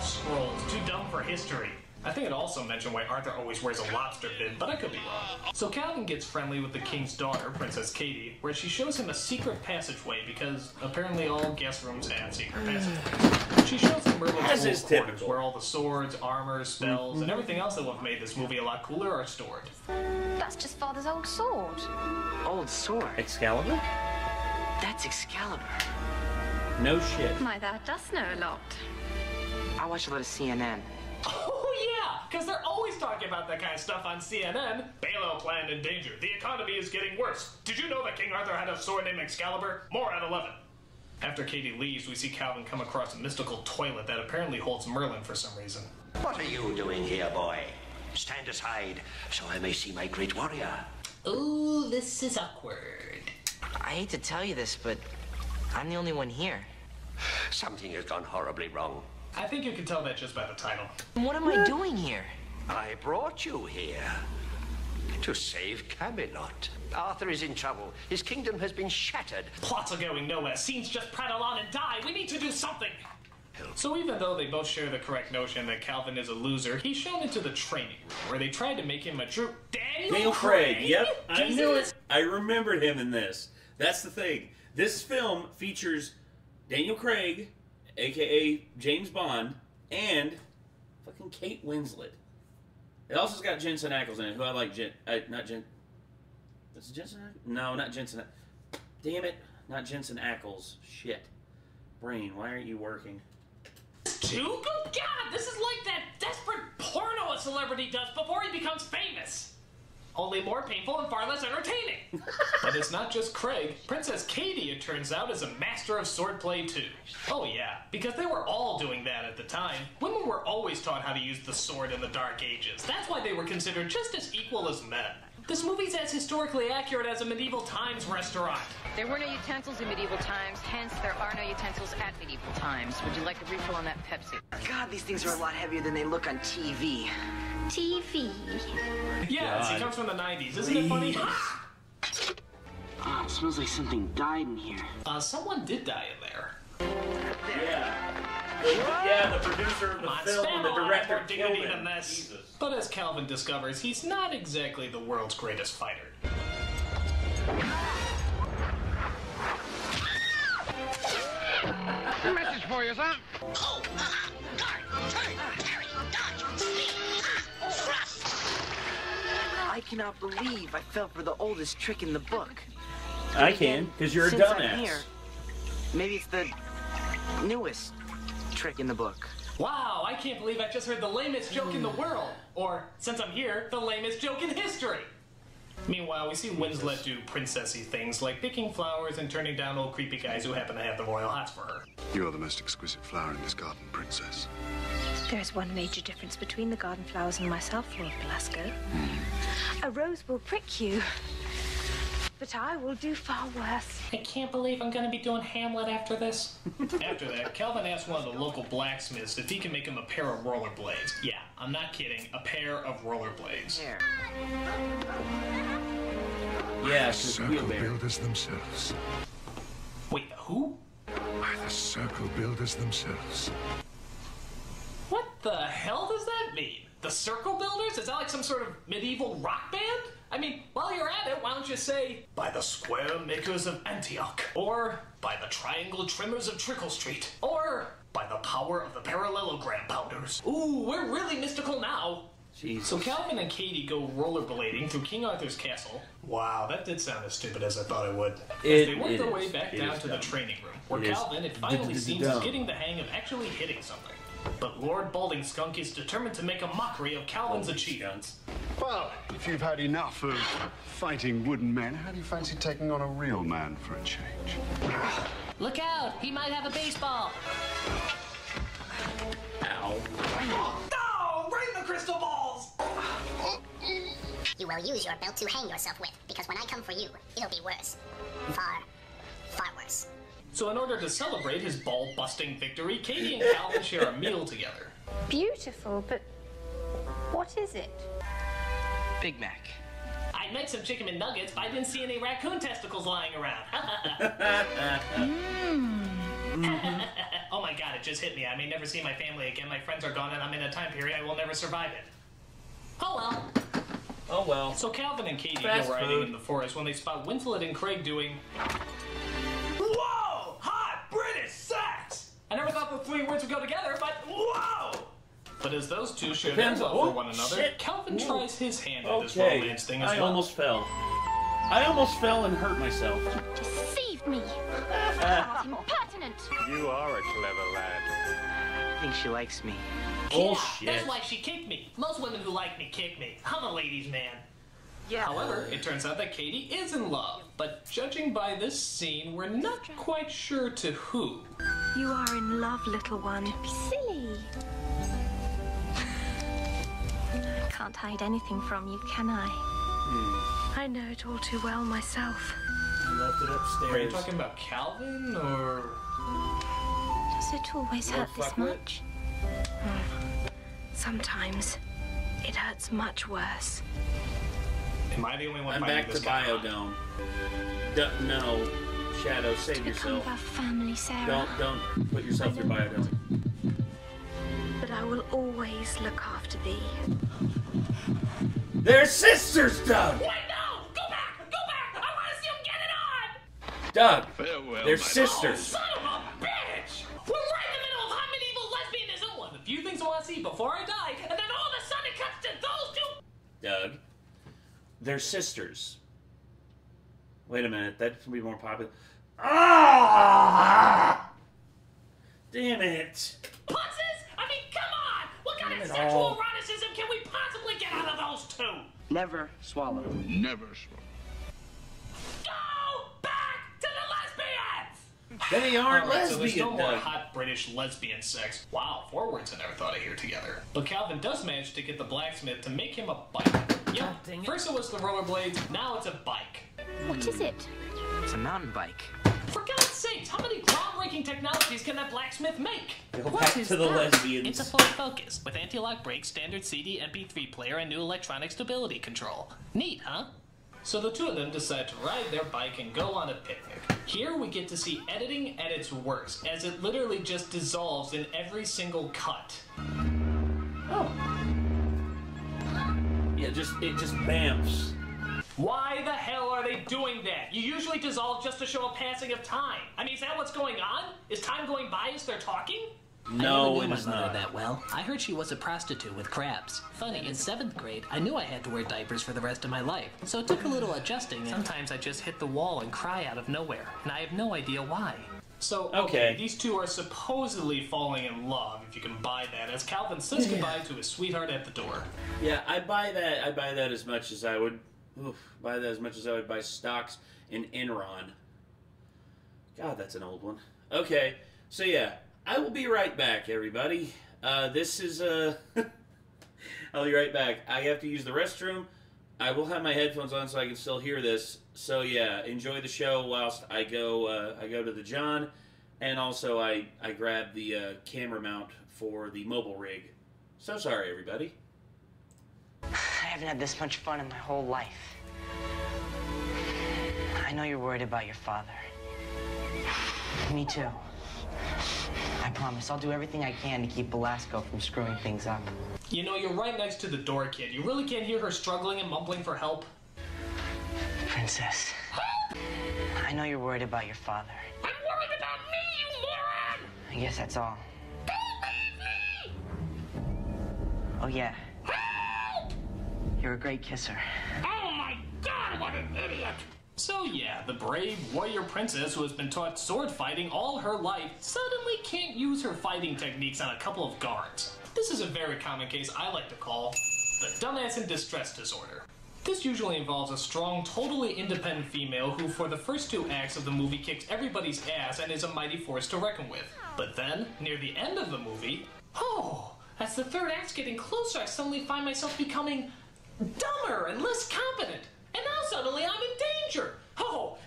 Scrolls, too dumb for history. I think it also mentioned why Arthur always wears a lobster bib, but I could be wrong. So Calvin gets friendly with the king's daughter, Princess Katie, where she shows him a secret passageway because apparently all guest rooms have secret passageways. She shows him As is Merlin's quarters, typical. where all the swords, armor, spells, and everything else that would have made this movie a lot cooler are stored. That's just Father's old sword. Old sword? Excalibur? That's Excalibur. No shit. My dad does know a lot. I watch a lot of CNN. Oh yeah, because they're always talking about that kind of stuff on CNN. Bailout plan in danger. The economy is getting worse. Did you know that King Arthur had a sword named Excalibur? More at 11. After Katie leaves, we see Calvin come across a mystical toilet that apparently holds Merlin for some reason. What are you doing here, boy? Stand aside, so I may see my great warrior. Ooh, this is awkward. I hate to tell you this, but I'm the only one here. Something has gone horribly wrong. I think you can tell that just by the title. What am I doing here? I brought you here to save Camelot. Arthur is in trouble. His kingdom has been shattered. Plots are going nowhere. Scenes just prattle on and die. We need to do something. So even though they both share the correct notion that Calvin is a loser, he's shown into the training room where they tried to make him a true Daniel Craig. Yep, I knew it. I remembered him in this. That's the thing. This film features Daniel Craig, a.k.a. James Bond, and fucking Kate Winslet. It also's got Jensen Ackles in it, who I like. Not Jen... Is it Jensen Ackles? No, not Jensen. Damn it. Not Jensen Ackles. Shit. Brain, why aren't you working? Too good God, this is like that desperate porno a celebrity does before he becomes famous. Only more painful and far less entertaining. But it's not just Craig. Princess Katie, it turns out, is a master of swordplay too. Oh yeah, because they were all doing that at the time. Women were always taught how to use the sword in the Dark Ages. That's why they were considered just as equal as men. This movie's as historically accurate as a medieval times restaurant. There were no utensils in medieval times, hence there are no utensils at medieval times. Would you like a refill on that Pepsi? God, these things are a lot heavier than they look on TV. TV. Yeah, it comes from the 90s. Isn't it funny? It smells like something died in here. Someone did die in there. Yeah, the producer of the film and the director killed dignity him. than this. But as Calvin discovers, he's not exactly the world's greatest fighter. Message for you, son. I cannot believe I fell for the oldest trick in the book. I can, because you're a Since I'm dumbass. here, maybe it's the newest trick in the book. Wow, I can't believe I just heard the lamest joke in the world. Or, since I'm here, the lamest joke in history. Meanwhile, we see Winslet do princessy things like picking flowers and turning down old creepy guys who happen to have the royal hots for her. You are the most exquisite flower in this garden, princess. There is one major difference between the garden flowers and myself, Lord Belasco. A rose will prick you, but I will do far worse. I can't believe I'm gonna be doing Hamlet after this. After that, Calvin asks one of the local blacksmiths if he can make him a pair of rollerblades. Yeah, I'm not kidding, a pair of rollerblades. Yeah, circle builders themselves. Wait, who? By the circle builders themselves. What the hell does that mean? The Circle Builders? Is that like some sort of medieval rock band? I mean, while you're at it, why don't you say, by the Square Makers of Antioch? Or, by the Triangle Trimmers of Trickle Street? Or, by the power of the Parallelogram Pounders? Ooh, we're really mystical now. Jesus. So Calvin and Katie go rollerblading through King Arthur's castle. Wow, that did sound as stupid as I thought it would. As they work their way back down to the training room, where Calvin, it finally seems, is getting the hang of actually hitting something. But Lord Balding Skunk is determined to make a mockery of Calvin's achievements. Well, if you've had enough of fighting wooden men, how do you fancy taking on a real man for a change? Look out! He might have a baseball. Ow. No! Bring the crystal balls! You will use your belt to hang yourself with, because when I come for you, it'll be worse. Far, far worse. So in order to celebrate his ball-busting victory, Katie and Calvin share a meal together. Beautiful, but what is it? Big Mac. I'd make some chicken McNuggets, but I didn't see any raccoon testicles lying around. Oh my god, it just hit me. I may never see my family again. My friends are gone, and I'm in a time period I will never survive it. Oh well. Oh well. So Calvin and Katie Fast go riding food. in the forest when they spot Winslet and Craig doing... Whoa! Hot British sex! I never thought the three words would go together, but whoa! But as those two share their Depends love on- for one another, shit. Calvin Ooh. tries his hand at this Okay. romance thing as I well. almost fell. I almost fell and hurt myself. Deceived me. Not impertinent. You are a clever lad. I think she likes me. Bullshit. Yeah, that's why she kicked me. Most women who like me kick me. I'm a ladies' man. Yeah. However, it turns out that Katie is in love. But judging by this scene, we're not quite sure to who. You are in love, little one. Don't be silly. I can't hide anything from you, can I? I know it all too well myself. I left it upstairs. Are you talking about Calvin, or...? Does it always hurt this much? Sometimes it hurts much worse. Am I the only one I'm finding back to this guy hot? Biodome. No, Shadow, save yourself. Our family, Sarah. Don't put yourself through Biodome. But I will always look after thee. They're sisters, Doug! Wait, no! Go back! Go back! I want to see him get it on! Doug, Farewell, they're my sisters. Son of a bitch! want to see before I die, and then all of a sudden it cuts to those two. Doug, they're sisters. Wait a minute, that would be more popular. Ah! Damn it! Putzes? I mean, come on! What kind of sexual eroticism can we possibly get out of those two? Never swallow. Never swallow. Go back to the lesbians! They aren't Alright, so lesbian, there's no more Doug. hot British lesbian sex. Wow, 4 words I never thought I'd hear together. But Calvin does manage to get the blacksmith to make him a bike. Yep, first it was the rollerblades, now it's a bike. What is it? It's a mountain bike. For God's sakes, how many groundbreaking technologies can that blacksmith make? Go back to the lesbians. It's a Ford Focus with anti-lock brakes, standard CD, MP3 player, and new electronic stability control. Neat, huh? So the two of them decide to ride their bike and go on a picnic. Here we get to see editing at its worst, as it literally just dissolves in every single cut. Oh. Yeah, it just bamfs. Why the hell are they doing that? You usually dissolve just to show a passing of time. I mean, is that what's going on? Is time going by as they're talking? No, I it never knew is my mother not. that well. I heard she was a prostitute with crabs. Funny, in 7th grade, I knew I had to wear diapers for the rest of my life, so it took a little adjusting. Sometimes I just hit the wall and cry out of nowhere, and I have no idea why. So, okay, these two are supposedly falling in love, if you can buy that, as Calvin says goodbye to his sweetheart at the door. Yeah, I buy that. I buy that as much as I would. Buy that as much as I would buy stocks in Enron. God, that's an old one. Okay, so yeah, I will be right back, everybody. This is I'll be right back. I have to use the restroom. I will have my headphones on so I can still hear this. So yeah, enjoy the show whilst I go to the John, and also I grab the camera mount for the mobile rig. So sorry, everybody. I haven't had this much fun in my whole life. I know you're worried about your father. Me too. I promise I'll do everything I can to keep Belasco from screwing things up. You know, you're right next to the door, kid. You really can't hear her struggling and mumbling for help? Princess, I know you're worried about your father. I'm worried about me, you moron! I guess that's all. Don't leave me! Oh yeah, Help! you're a great kisser. Oh my god, what an idiot! So yeah, the brave warrior princess who has been taught sword fighting all her life suddenly can't use her fighting techniques on a couple of guards. This is a very common case I like to call the dumbass in distress disorder. This usually involves a strong, totally independent female who for the first 2 acts of the movie kicks everybody's ass and is a mighty force to reckon with. But then, near the end of the movie, as the 3rd act's getting closer, I suddenly find myself becoming dumber and less competent. And now suddenly I'm in danger!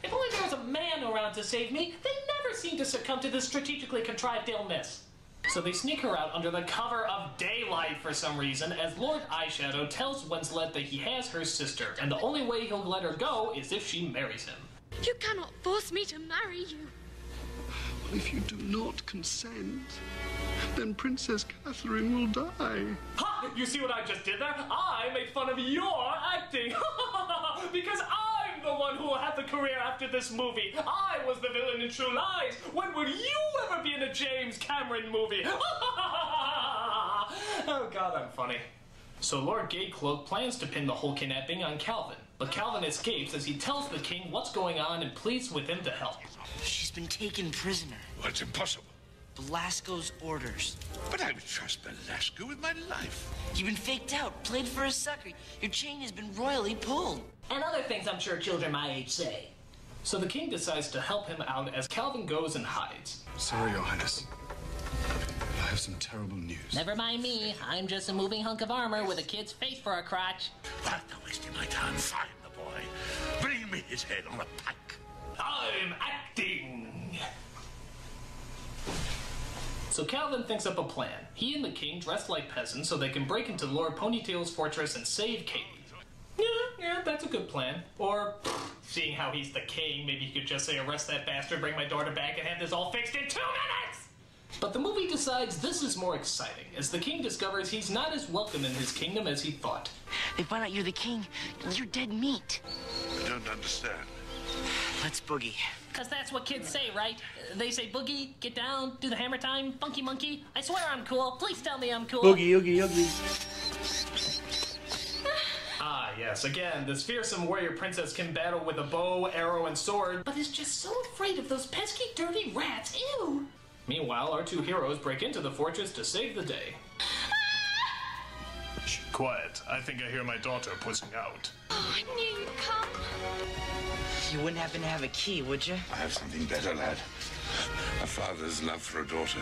If only there was a man around to save me, they never seem to succumb to this strategically contrived illness. So they sneak her out under the cover of daylight for some reason, as Lord Eyeshadow tells Winslet that he has her sister, and the only way he'll let her go is if she marries him. You cannot force me to marry you. Well, if you do not consent, then Princess Catherine will die. Ha! You see what I just did there? I made fun of your acting! Because I'm the one who will have the career after this movie. I was the villain in True Lies. When would you ever be in a James Cameron movie? Oh god, I'm funny. So Lord Gatecloak plans to pin the whole kidnapping on Calvin. But Calvin escapes as he tells the king what's going on and pleads with him to help. She's been taken prisoner. Well, it's impossible. Belasco's orders. But I would trust Belasco with my life. You've been faked out, played for a sucker. Your chain has been royally pulled. And other things I'm sure children my age say. So the king decides to help him out as Calvin goes and hides. Sorry, Your Highness. I have some terrible news. Never mind me. I'm just a moving hunk of armor with a kid's face for a crotch. Without wasting my time, find the boy. Bring me his head on a pike. I'm acting! So Calvin thinks up a plan. He and the king dress like peasants so they can break into Lord Ponytail's fortress and save Katie. Yeah, that's a good plan. Or, seeing how he's the king, maybe he could just say, arrest that bastard, bring my daughter back, and have this all fixed in 2 minutes! But the movie decides this is more exciting, as the king discovers he's not as welcome in his kingdom as he thought. They find out you're the king. You're dead meat. I don't understand. Let's boogie. Because that's what kids say, right? They say boogie, get down, do the hammer time, funky monkey. I swear I'm cool. Please tell me I'm cool. Boogie, oogie, oogie. Ah, yes, again, this fearsome warrior princess can battle with a bow, arrow, and sword, But is just so afraid of those pesky, dirty rats. Ew. Meanwhile, our two heroes break into the fortress to save the day. Shh, quiet. I think I hear my daughter pushing out. Oh, I knew you'd come. You wouldn't happen to have a key, would you? I have something better, lad. A father's love for a daughter.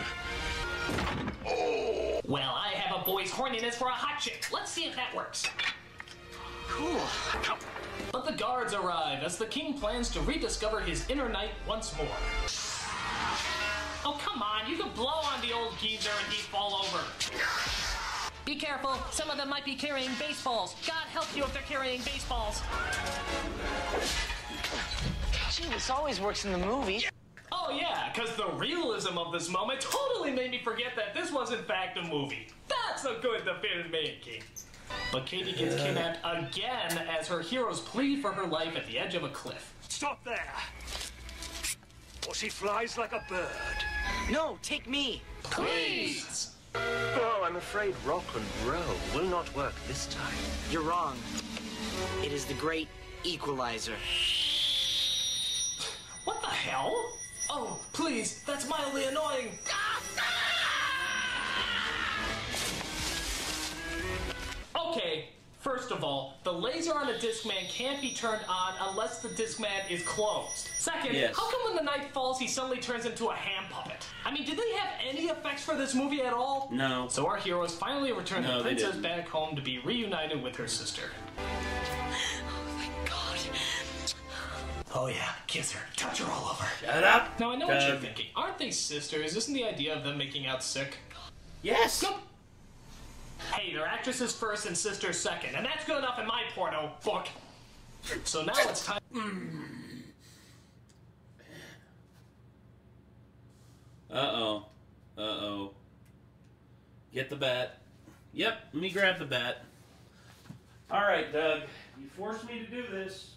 Oh! Well, I have a boy's horniness for a hot chick. Let's see if that works. Cool. But the guards arrive as the king plans to rediscover his inner knight once more. Oh, come on. You can blow on the old geezer and he'd fall over. Be careful. Some of them might be carrying baseballs. God help you if they're carrying baseballs. Gee, this always works in the movie. Oh yeah, because the realism of this moment totally made me forget that this was in fact a movie. That's a good the filmmaking. But Katie gets kidnapped again as her heroes plead for her life at the edge of a cliff. Stop there! Or she flies like a bird. No, take me. Please! Oh, I'm afraid rock and roll will not work this time. You're wrong. It is the great equalizer. What the hell? Oh, please, that's mildly annoying. Okay, first of all, the laser on a Discman can't be turned on unless the Discman is closed. Second, Yes. how come when the knight falls he suddenly turns into a hand puppet? I mean, did they have any effects for this movie at all? No. So our heroes finally return No, the they princess didn't. back home to be reunited with her sister. Oh yeah, kiss her, touch her all over. Shut up. Now I know what you're Doug. thinking. Aren't they sisters? Isn't the idea of them making out sick? Yes. Nope. Hey, they're actresses first and sisters second, and that's good enough in my porno book. So now it's time. Uh-oh. Uh-oh. Get the bat. Yep, let me grab the bat. All right, Doug. You forced me to do this.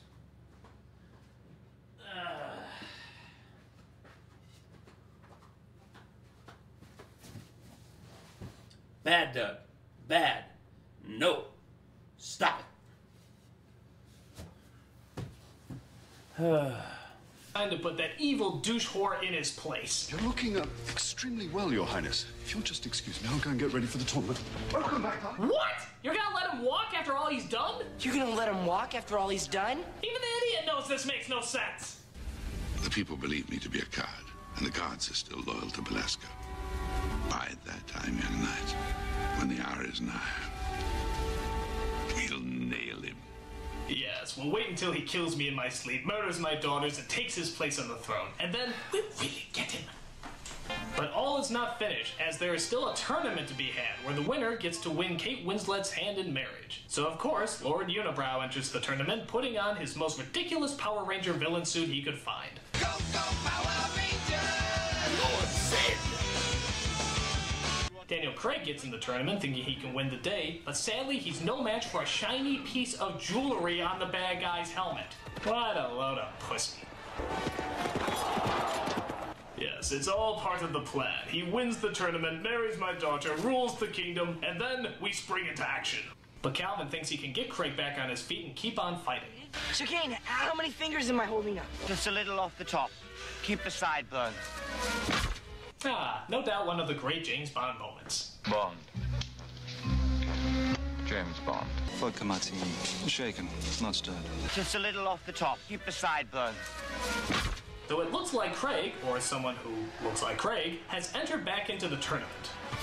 Bad, Doug. Bad. No. Stop it. Time to put that evil douche whore in his place. You're looking extremely well, Your Highness. If you'll just excuse me, I'll go and get ready for the tournament. Welcome back, Doug. What? You're gonna let him walk after all he's done? You're gonna let him walk after all he's done? Even the idiot knows this makes no sense. The people believe me to be a card, and the cards are still loyal to Belasco. Bide that time, young knight, when the hour is nigh. We'll nail him. Yes, we'll wait until he kills me in my sleep, murders my daughters, and takes his place on the throne. And then we'll really get him. But all is not finished, as there is still a tournament to be had, where the winner gets to win Kate Winslet's hand in marriage. So of course, Lord Unibrow enters the tournament, putting on his most ridiculous Power Ranger villain suit he could find. Go, go, Power Rangers! Lord Zed! Daniel Craig gets in the tournament thinking he can win the day, but sadly he's no match for a shiny piece of jewelry on the bad guy's helmet. What a load of pussy. Yes, it's all part of the plan. He wins the tournament, marries my daughter, rules the kingdom, and then we spring into action. But Calvin thinks he can get Craig back on his feet and keep on fighting. Chicane, how many fingers am I holding up? Just a little off the top. Keep the sideburns. Ah, no doubt one of the great James Bond moments. Bond. James Bond. Vodka martini. Shaken, not stirred. Just a little off the top. Keep the sideburns. So it looks like Craig, or someone who looks like Craig, has entered back into the tournament.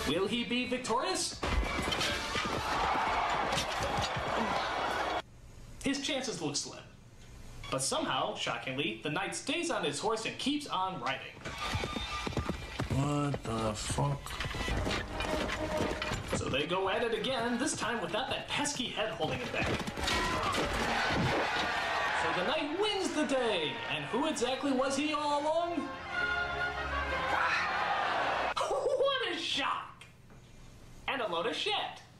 Will he be victorious? His chances look slim. But somehow, shockingly, the knight stays on his horse and keeps on riding. What the fuck? So they go at it again, this time without that pesky head holding it back. So the knight wins the day, and who exactly was he all along? What a shock! And a load of shit.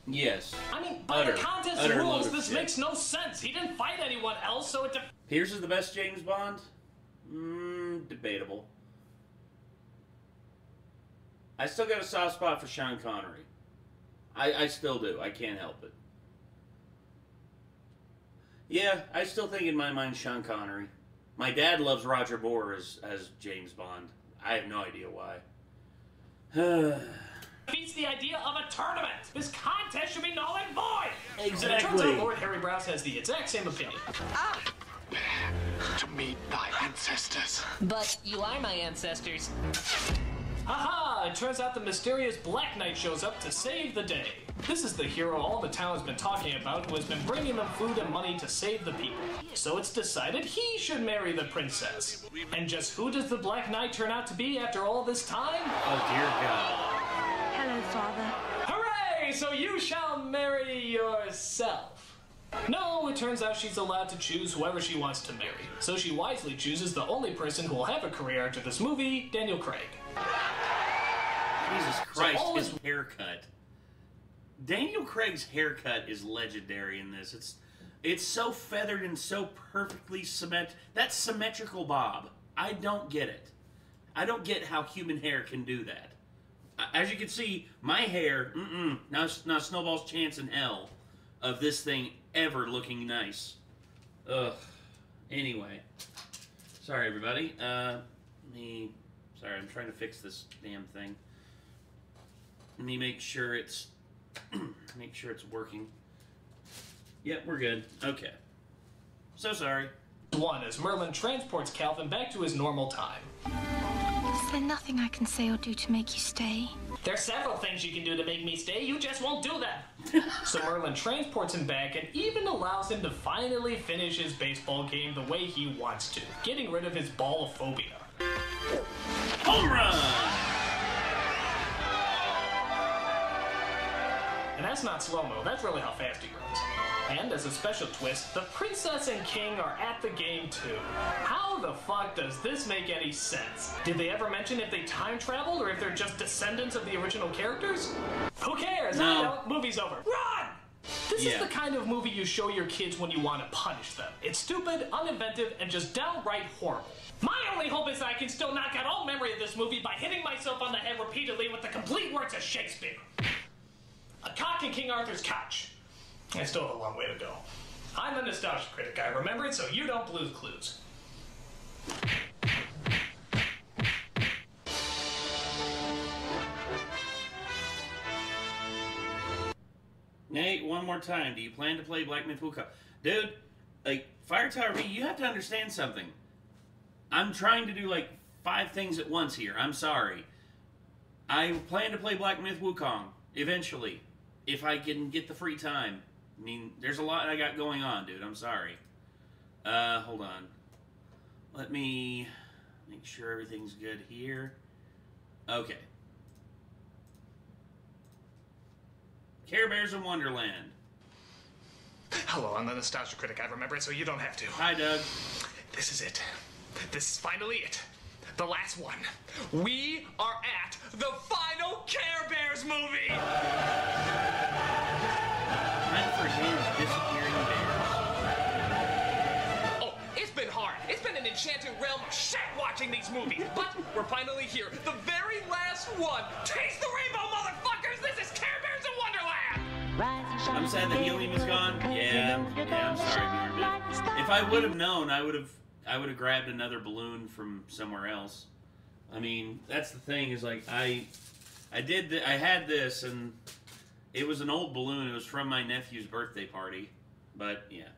Yes. I mean, by the contest utter rules, load of this shit. makes no sense. He didn't fight anyone else, so it... Pierce is the best James Bond? debatable. I still got a soft spot for Sean Connery. I still do. I can't help it. Yeah, I still think in my mind Sean Connery. My dad loves Roger Moore as James Bond. I have no idea why. Beats the idea of a tournament. This contest should be null and void. Exactly. And it turns out Lord Harry Browse has the exact same opinion. To meet thy ancestors. But you are my ancestors. Haha! It turns out the mysterious Black Knight shows up to save the day. This is the hero all the town has been talking about, who has been bringing them food and money to save the people. So it's decided he should marry the princess. And just who does the Black Knight turn out to be after all this time? Oh dear God. Hello, Father. Hooray! So you shall marry yourself. No, it turns out she's allowed to choose whoever she wants to marry. So she wisely chooses the only person who will have a career after this movie, Daniel Craig. Jesus Christ, so his haircut. Daniel Craig's haircut is legendary in this. It's so feathered and so perfectly symmetrical. That's symmetrical bob. I don't get it. I don't get how human hair can do that. As you can see, my hair, not Snowball's chance in hell of this thing ever looking nice. Ugh. Anyway. Sorry, everybody. Sorry, I'm trying to fix this damn thing. Let me make sure it's working. Yep, we're good. Okay. So sorry. One, as Merlin transports Calvin back to his normal time. Is there nothing I can say or do to make you stay? There's several things you can do to make me stay, you just won't do them. So Merlin transports him back and even allows him to finally finish his baseball game the way he wants to, getting rid of his ballophobia. Home run! And that's not slow-mo, that's really how fast he runs. And as a special twist, the princess and king are at the game too. How the fuck does this make any sense? Did they ever mention if they time traveled or if they're just descendants of the original characters? Who cares? No. I know, movie's over. Run! This is the kind of movie you show your kids when you want to punish them. It's stupid, uninventive, and just downright horrible. My only hope is that I can still knock out all memory of this movie by hitting myself on the head repeatedly with the complete works of Shakespeare. A cock in King Arthur's couch. I still have a long way to go. I'm a Nostalgia Critic. I remember it so you don't lose clues. Nate, one more time. Do you plan to play Black Myth Wukong? Dude, like, Fire Tower V, you have to understand something. I'm trying to do, like, 5 things at once here. I'm sorry. I plan to play Black Myth Wukong, eventually, if I can get the free time. I mean, there's a lot I got going on, dude. I'm sorry. Hold on. Let me make sure everything's good here. Okay. Care Bears in Wonderland. Hello, I'm the Nostalgia Critic. I remember it so you don't have to. Hi, Doug. This is it. This is finally it. The last one. We are at the final Care Bears movie! Time for his disappearing bears. Oh, it's been hard. It's been an enchanting realm of shit watching these movies. But we're finally here. The very last one. Taste the rainbow, motherfuckers! This is Care Bears in Wonderland! I'm sad that helium is gone. Yeah, I'm sorry, Bjorn. If I would have known, I would have grabbed another balloon from somewhere else. I mean, that's the thing, is like I had this, and it was an old balloon. It was from my nephew's birthday party, but yeah.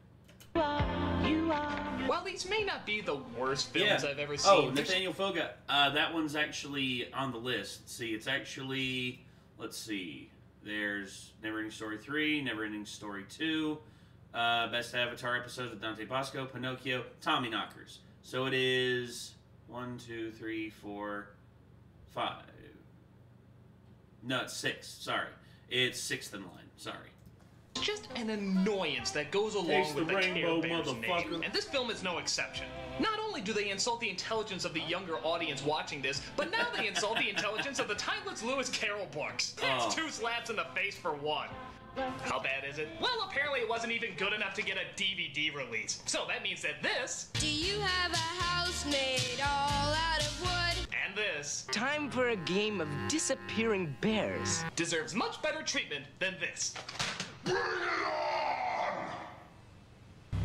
While these may not be the worst films I've ever seen. Oh, Nathaniel Foga. That one's actually on the list. See, it's actually, let's see. There's Neverending Story 3, Neverending Story 2, Best Avatar episodes with Dante Bosco, Pinocchio, Tommyknockers. So it is 1, 2, 3, 4, 5. No, it's 6. Sorry. It's 6th in line. Sorry. Just an annoyance that goes along Taste with the the rainbow, Care Bears name. motherfucker. And this film is no exception. Not only do they insult the intelligence of the younger audience watching this, but now they insult the intelligence of the timeless Lewis Carroll books. That's 2 slaps in the face for one. How bad is it? Well, apparently it wasn't even good enough to get a DVD release. So that means that this... Do you have a house made all out of wood? And this... Time for a game of disappearing bears. Deserves much better treatment than this.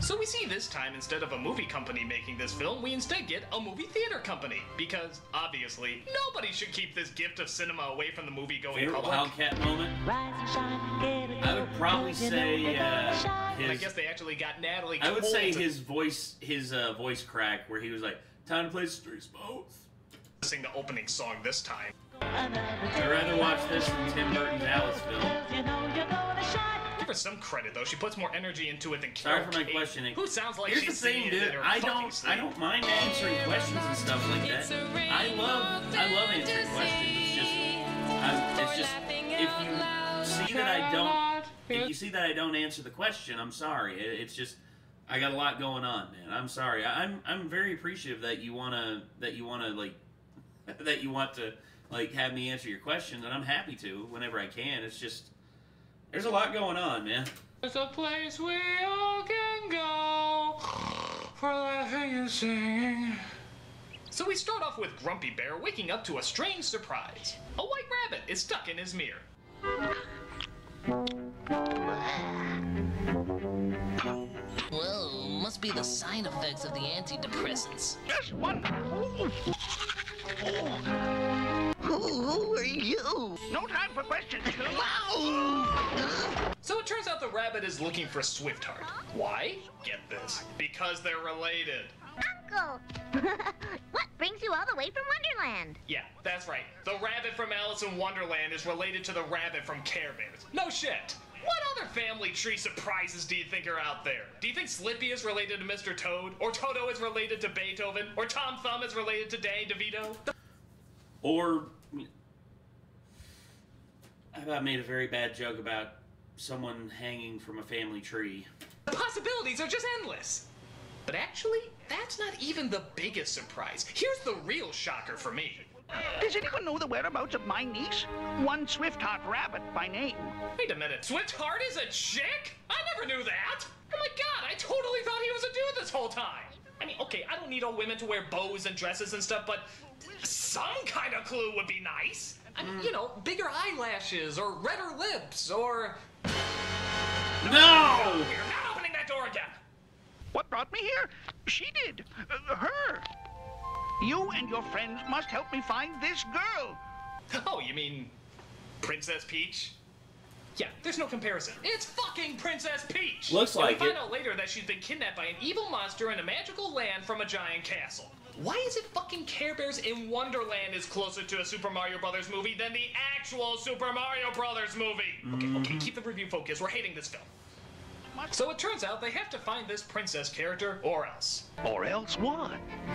So we see this time, instead of a movie company making this film, we instead get a movie theater company. Because, obviously, nobody should keep this gift of cinema away from the movie-going Favorite public. Wildcat moment? I would probably say his... I guess they actually got Natalie Cole. I would say his voice crack, where he was like, "Time to play Street Sports." Sing the opening song this time. I'd rather watch this than Tim Burton's Alice film. Give her some credit, though. She puts more energy into it than Sorry Carol for my Kate, questioning. who sounds like Here's she's the thing, singing dude. in her I fucking sleep. don't mind answering questions and stuff like that. I love answering questions. It's just if you see that I don't answer the question, I'm sorry. It's just I got a lot going on, man. I'm sorry. I'm very appreciative that you want to have me answer your questions, and I'm happy to whenever I can. It's just there's a lot going on, man. There's a place we all can go for laughing and singing. So we start off with Grumpy Bear waking up to a strange surprise. A white rabbit is stuck in his mirror. Whoa, must be the side effects of the antidepressants. Just one. Who are you? No time for questions. So it turns out the rabbit is looking for Swiftheart. Why? Get this. Because they're related. Uncle! What brings you all the way from Wonderland? Yeah, that's right. The rabbit from Alice in Wonderland is related to the rabbit from Care Bears. No shit. What other family tree surprises do you think are out there? Do you think Slippy is related to Mr. Toad? Or Toto is related to Beethoven? Or Tom Thumb is related to Danny DeVito? Or I made a very bad joke about someone hanging from a family tree. The possibilities are just endless. But actually, that's not even the biggest surprise. Here's the real shocker for me. Does anyone know the whereabouts of my niece? One Swiftheart Rabbit by name. Wait a minute, Swiftheart is a chick? I never knew that! Oh my god, I totally thought he was a dude this whole time! I mean, okay, I don't need all women to wear bows and dresses and stuff, but some kind of clue would be nice. I mean, you know, bigger eyelashes, or redder lips, or... No! We're not opening that door again! What brought me here? She did. Her. You and your friends must help me find this girl. Oh, you mean Princess Peach? Yeah, there's no comparison. It's fucking Princess Peach! Looks like it. We find out later that she's been kidnapped by an evil monster in a magical land from a giant castle. Why is it fucking Care Bears in Wonderland is closer to a Super Mario Brothers movie than the actual Super Mario Brothers movie? Okay, keep the review focused. We're hating this film. So it turns out they have to find this princess character, or else. Or else what?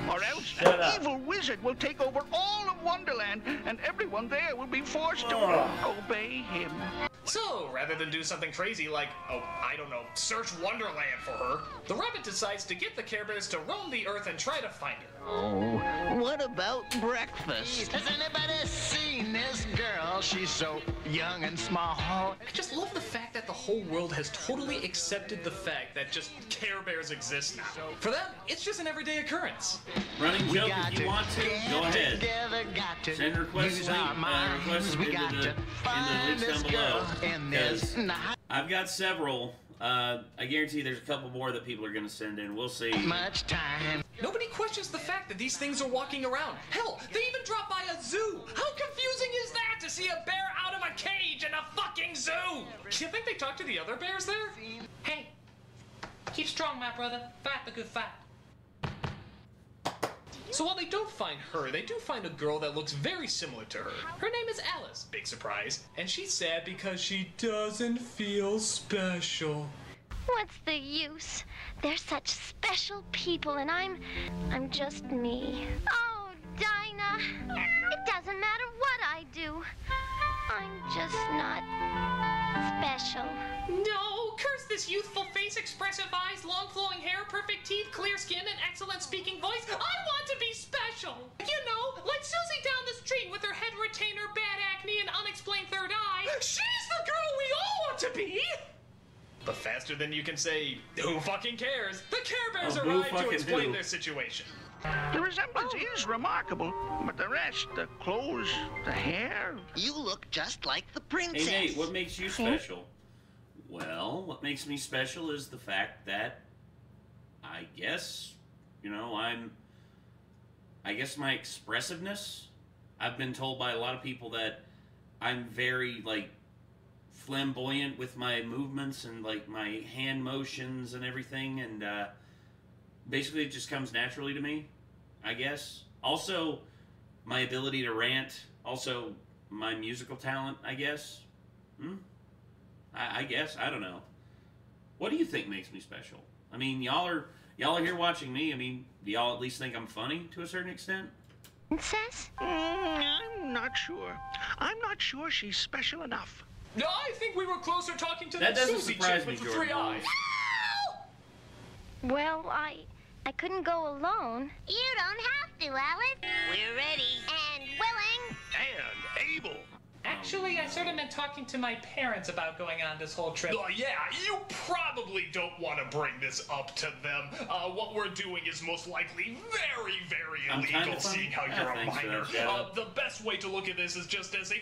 Or else Shut an up. evil wizard will take over all of Wonderland, and everyone there will be forced to obey him. So, rather than do something crazy like, oh, I don't know, search Wonderland for her, the rabbit decides to get the Care Bears to roam the earth and try to find her. Oh, what about breakfast? Has anybody seen this girl? She's so young and small. I just love the fact that the whole world has totally accepted the fact that just Care Bears exist now. For them, it's just an everyday occurrence. Running joke, if you want to, go ahead. Together, Send requests use link, our minds. requests We into got the to find links this down below. girl in this. I've got several. I guarantee there's a couple more that people are going to send in. We'll see. Much time. Nobody questions the fact that these things are walking around. Hell, they even drop by a zoo. How confusing is that to see a bear out of a cage in a fucking zoo? Do you think they talk to the other bears there? Hey, keep strong, my brother. Fight the good fight. So while they don't find her, they do find a girl that looks very similar to her. Her name is Alice, big surprise. And she's sad because she doesn't feel special. What's the use? They're such special people, and I'm just me. Oh, Dinah, it doesn't matter what I do. I'm just not special. No, curse this youthful face, expressive eyes, long flowing hair, perfect teeth, clear skin, and excellent speaking voice. I want to be special. You know, like Susie down the street with her head retainer, bad acne, and unexplained third eye. She's the girl we all want to Chippy? But faster than you can say, who fucking cares? The Care Bears who arrive to fucking explain who? their situation. The resemblance is remarkable, but the rest, the clothes, the hair... You look just like the princess. Hey, Nate, what makes you special? Well, what makes me special is the fact that I guess, you know, I guess my expressiveness. I've been told by a lot of people that I'm very, like, flamboyant with my movements and, like, my hand motions and everything, and basically it just comes naturally to me, I guess. Also, my ability to rant. Also, my musical talent, I guess. I guess. I don't know. What do you think makes me special? I mean, y'all are here watching me. I mean, do y'all at least think I'm funny to a certain extent? Princess? I'm not sure. I'm not sure she's special enough. No, I think we were closer talking to That that doesn't Susie surprise chick me, with the Jordan. 3 eyes. Well, I couldn't go alone. You don't have to, Alice. We're ready. And willing. And able. Actually, I sort of meant talking to my parents about going on this whole trip. Oh, yeah, you probably don't want to bring this up to them. What we're doing is most likely very, very illegal, seeing how you're a minor. The best way to look at this is just as a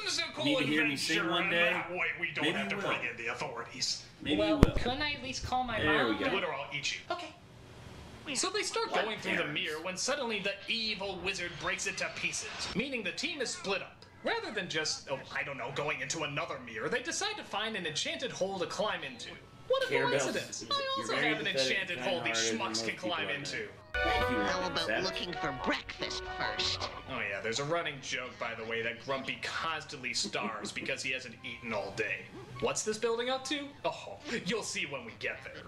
whimsical Need to hear me sing adventure, one and day? that way we don't Maybe have to we bring will. in the authorities. Maybe well, you will. couldn't I at least call my There mom? we go. Do it or I'll eat you. Okay. So they start What going through the parents? mirror when suddenly the evil wizard breaks it to pieces, meaning the team is split up. Rather than just, I don't know, going into another mirror, they decide to find an enchanted hole to climb into. What a Care Bells, coincidence! you're I also very have an pathetic, enchanted hole these kind-hearted, and schmucks most can people climb are into. Thank you, How Robin about Savage. looking for breakfast first? Oh yeah, there's a running joke, by the way, that Grumpy constantly starves because he hasn't eaten all day. What's this building up to? Oh, you'll see when we get there.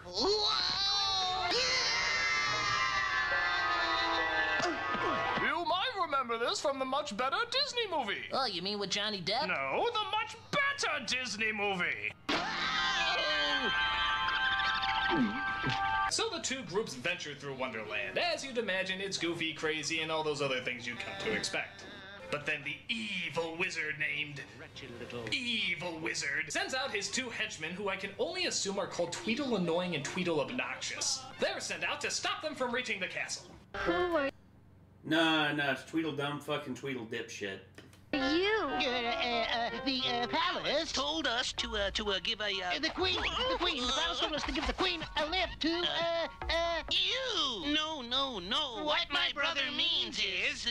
You might remember this from the much better Disney movie. Oh, you mean with Johnny Depp? No, the much better Disney movie. So the two groups venture through Wonderland. As you'd imagine, it's goofy, crazy, and all those other things you'd come to expect. But then the evil wizard named Evil Wizard sends out his 2 henchmen, who I can only assume are called Tweedle Annoying and Tweedle Obnoxious. They're sent out to stop them from reaching the castle. Who are Nah, it's Tweedledum fucking Tweedle dipshit. you? The palace told us to give the queen. The palace told us to give the queen a lift to you. No. What my brother means is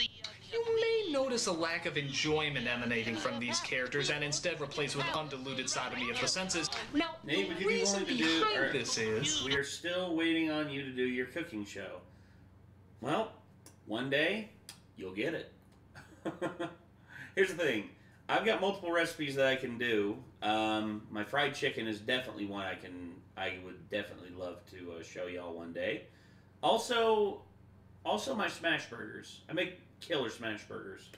You may notice a lack of enjoyment emanating from these characters and instead replaced with undiluted sodomy of the senses. Now, Nate, would the you be reason willing to do... behind or- this is... We are still waiting on you to do your cooking show. Well, one day, you'll get it. Here's the thing. I've got multiple recipes that I can do. My fried chicken is definitely one I would definitely love to show y'all one day. Also my smash burgers. I make killer smash burgers.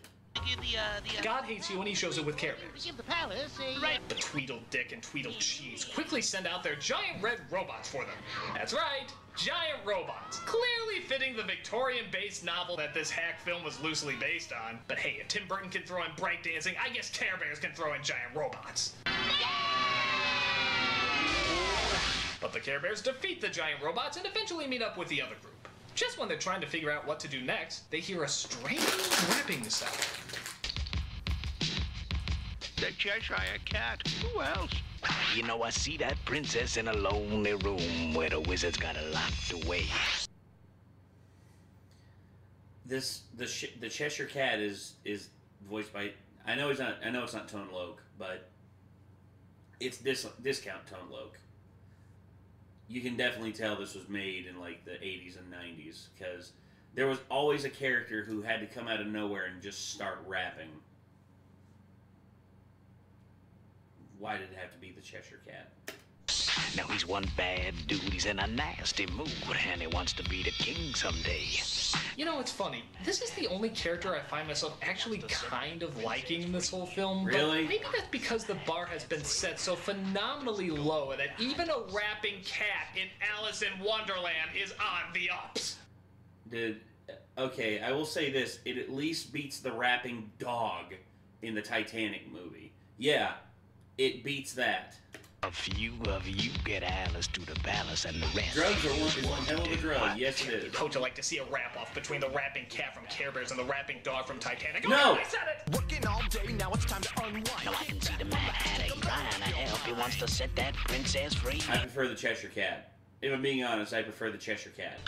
God hates you when he shows it with Care Bears. give the palace a Right, the Tweedle Dick and Tweedle Cheese quickly send out their giant red robots for them. That's right, giant robots. Clearly fitting the Victorian-based novel that this hack film was loosely based on. But hey, if Tim Burton can throw in breakdancing, I guess Care Bears can throw in giant robots. But the Care Bears defeat the giant robots and eventually meet up with the other group. Just when they're trying to figure out what to do next, they hear a strange rapping sound. The Cheshire Cat. Who else? You know, I see that princess in a lonely room where the wizard's got her locked away. The Cheshire Cat is voiced by, I know it's not Tone Loc, but it's discount Tone Loc. You can definitely tell this was made in like the 80s and 90s because there was always a character who had to come out of nowhere and just start rapping. Why did it have to be the Cheshire Cat? Now he's one bad dude, he's in a nasty mood, and he wants to be the king someday. You know, it's funny. This is the only character I find myself actually kind of liking in this whole film. Really? But maybe that's because the bar has been set so phenomenally low that even a rapping cat in Alice in Wonderland is on the ups. Okay, I will say this. It at least beats the rapping dog in the Titanic movie. Yeah, it beats that. A few of you get Alice to the palace and the rest. Drugs is one hell of a drug. Yes, it is. Coach would like to see a rap-off between the rapping cat from Care Bears and the rapping dog from Titanic. No! Oh, I said it! Working all day, now it's time to unwind. Now I can see the Mad Hatter. He's trying to help. He wants to set that princess free. I prefer the Cheshire Cat. If I'm being honest, I prefer the Cheshire Cat.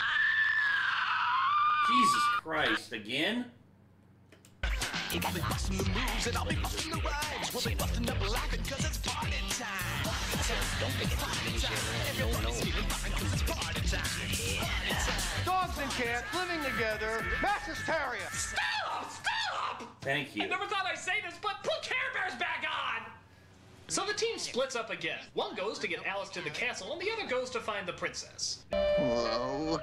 Jesus Christ, again? I'll be busting the moves and I'll be busting the rhymes. We'll be busting up laughing cause it's party time. Don't forget to finish your everybody's feeling fine cause it's party time. Dogs and cats living together, mass hysteria. Stop! Thank you. I never thought I'd say this, but put Care Bears back on! So the team splits up again. One goes to get Alice to the castle, and the other goes to find the princess. Whoa,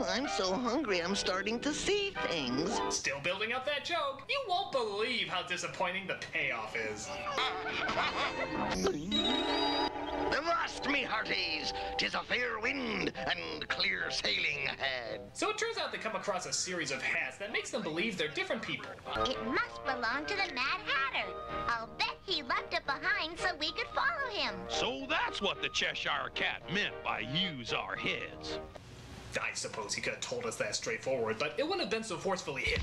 I'm so hungry I'm starting to see things. Still building up that joke. You won't believe how disappointing the payoff is. Avast, me hearties! 'Tis a fair wind and clear sailing ahead. So it turns out they come across a series of hats that makes them believe they're different people. It must belong to the Mad Hatter. I'll bet he left it behind so we could follow him. So that's what the Cheshire Cat meant by use our heads. I suppose he could have told us that straightforward, but it wouldn't have been so forcefully hit.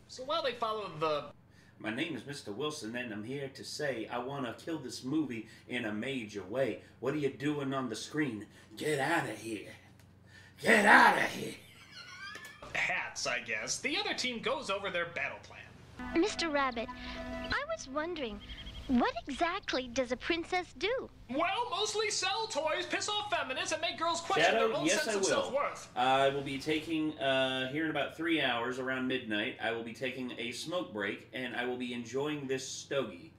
So while they follow the... My name is Mr. Wilson, and I'm here to say I want to kill this movie in a major way. What are you doing on the screen? Get out of here. Get out of here. Hats, I guess. The other team goes over their battle plan. Mr. Rabbit, I was wondering, what exactly does a princess do? Well, mostly sell toys, piss off feminists, and make girls question their own sense of self-worth. I will be taking, here in about 3 hours, around midnight, I will be taking a smoke break, and I will be enjoying this stogie.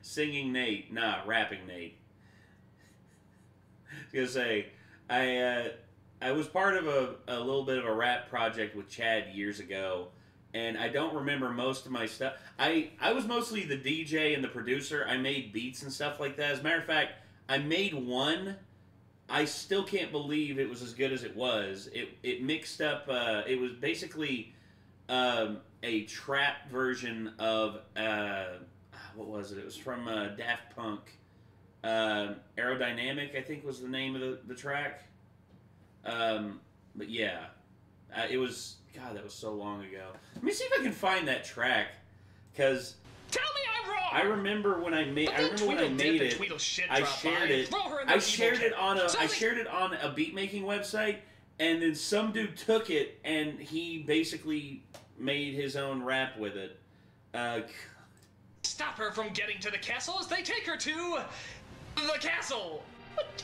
Singing Nate. Nah, rapping Nate. I was gonna say, I was part of a little bit of a rap project with Chad years ago, and I don't remember most of my stuff. I was mostly the DJ and the producer. I made beats and stuff like that. As a matter of fact, I made one. I still can't believe it was as good as it was. It mixed up, it was basically a trap version of, what was it? It was from Daft Punk. Aerodynamic, I think, was the name of the track. But yeah, it was, God, that was so long ago. Let me see if I can find that track, because tell me I'm wrong. I remember when I made it. I shared it on a beat making website, and then some dude took it and he basically made his own rap with it. Stop her from getting to the castle as they take her to the castle.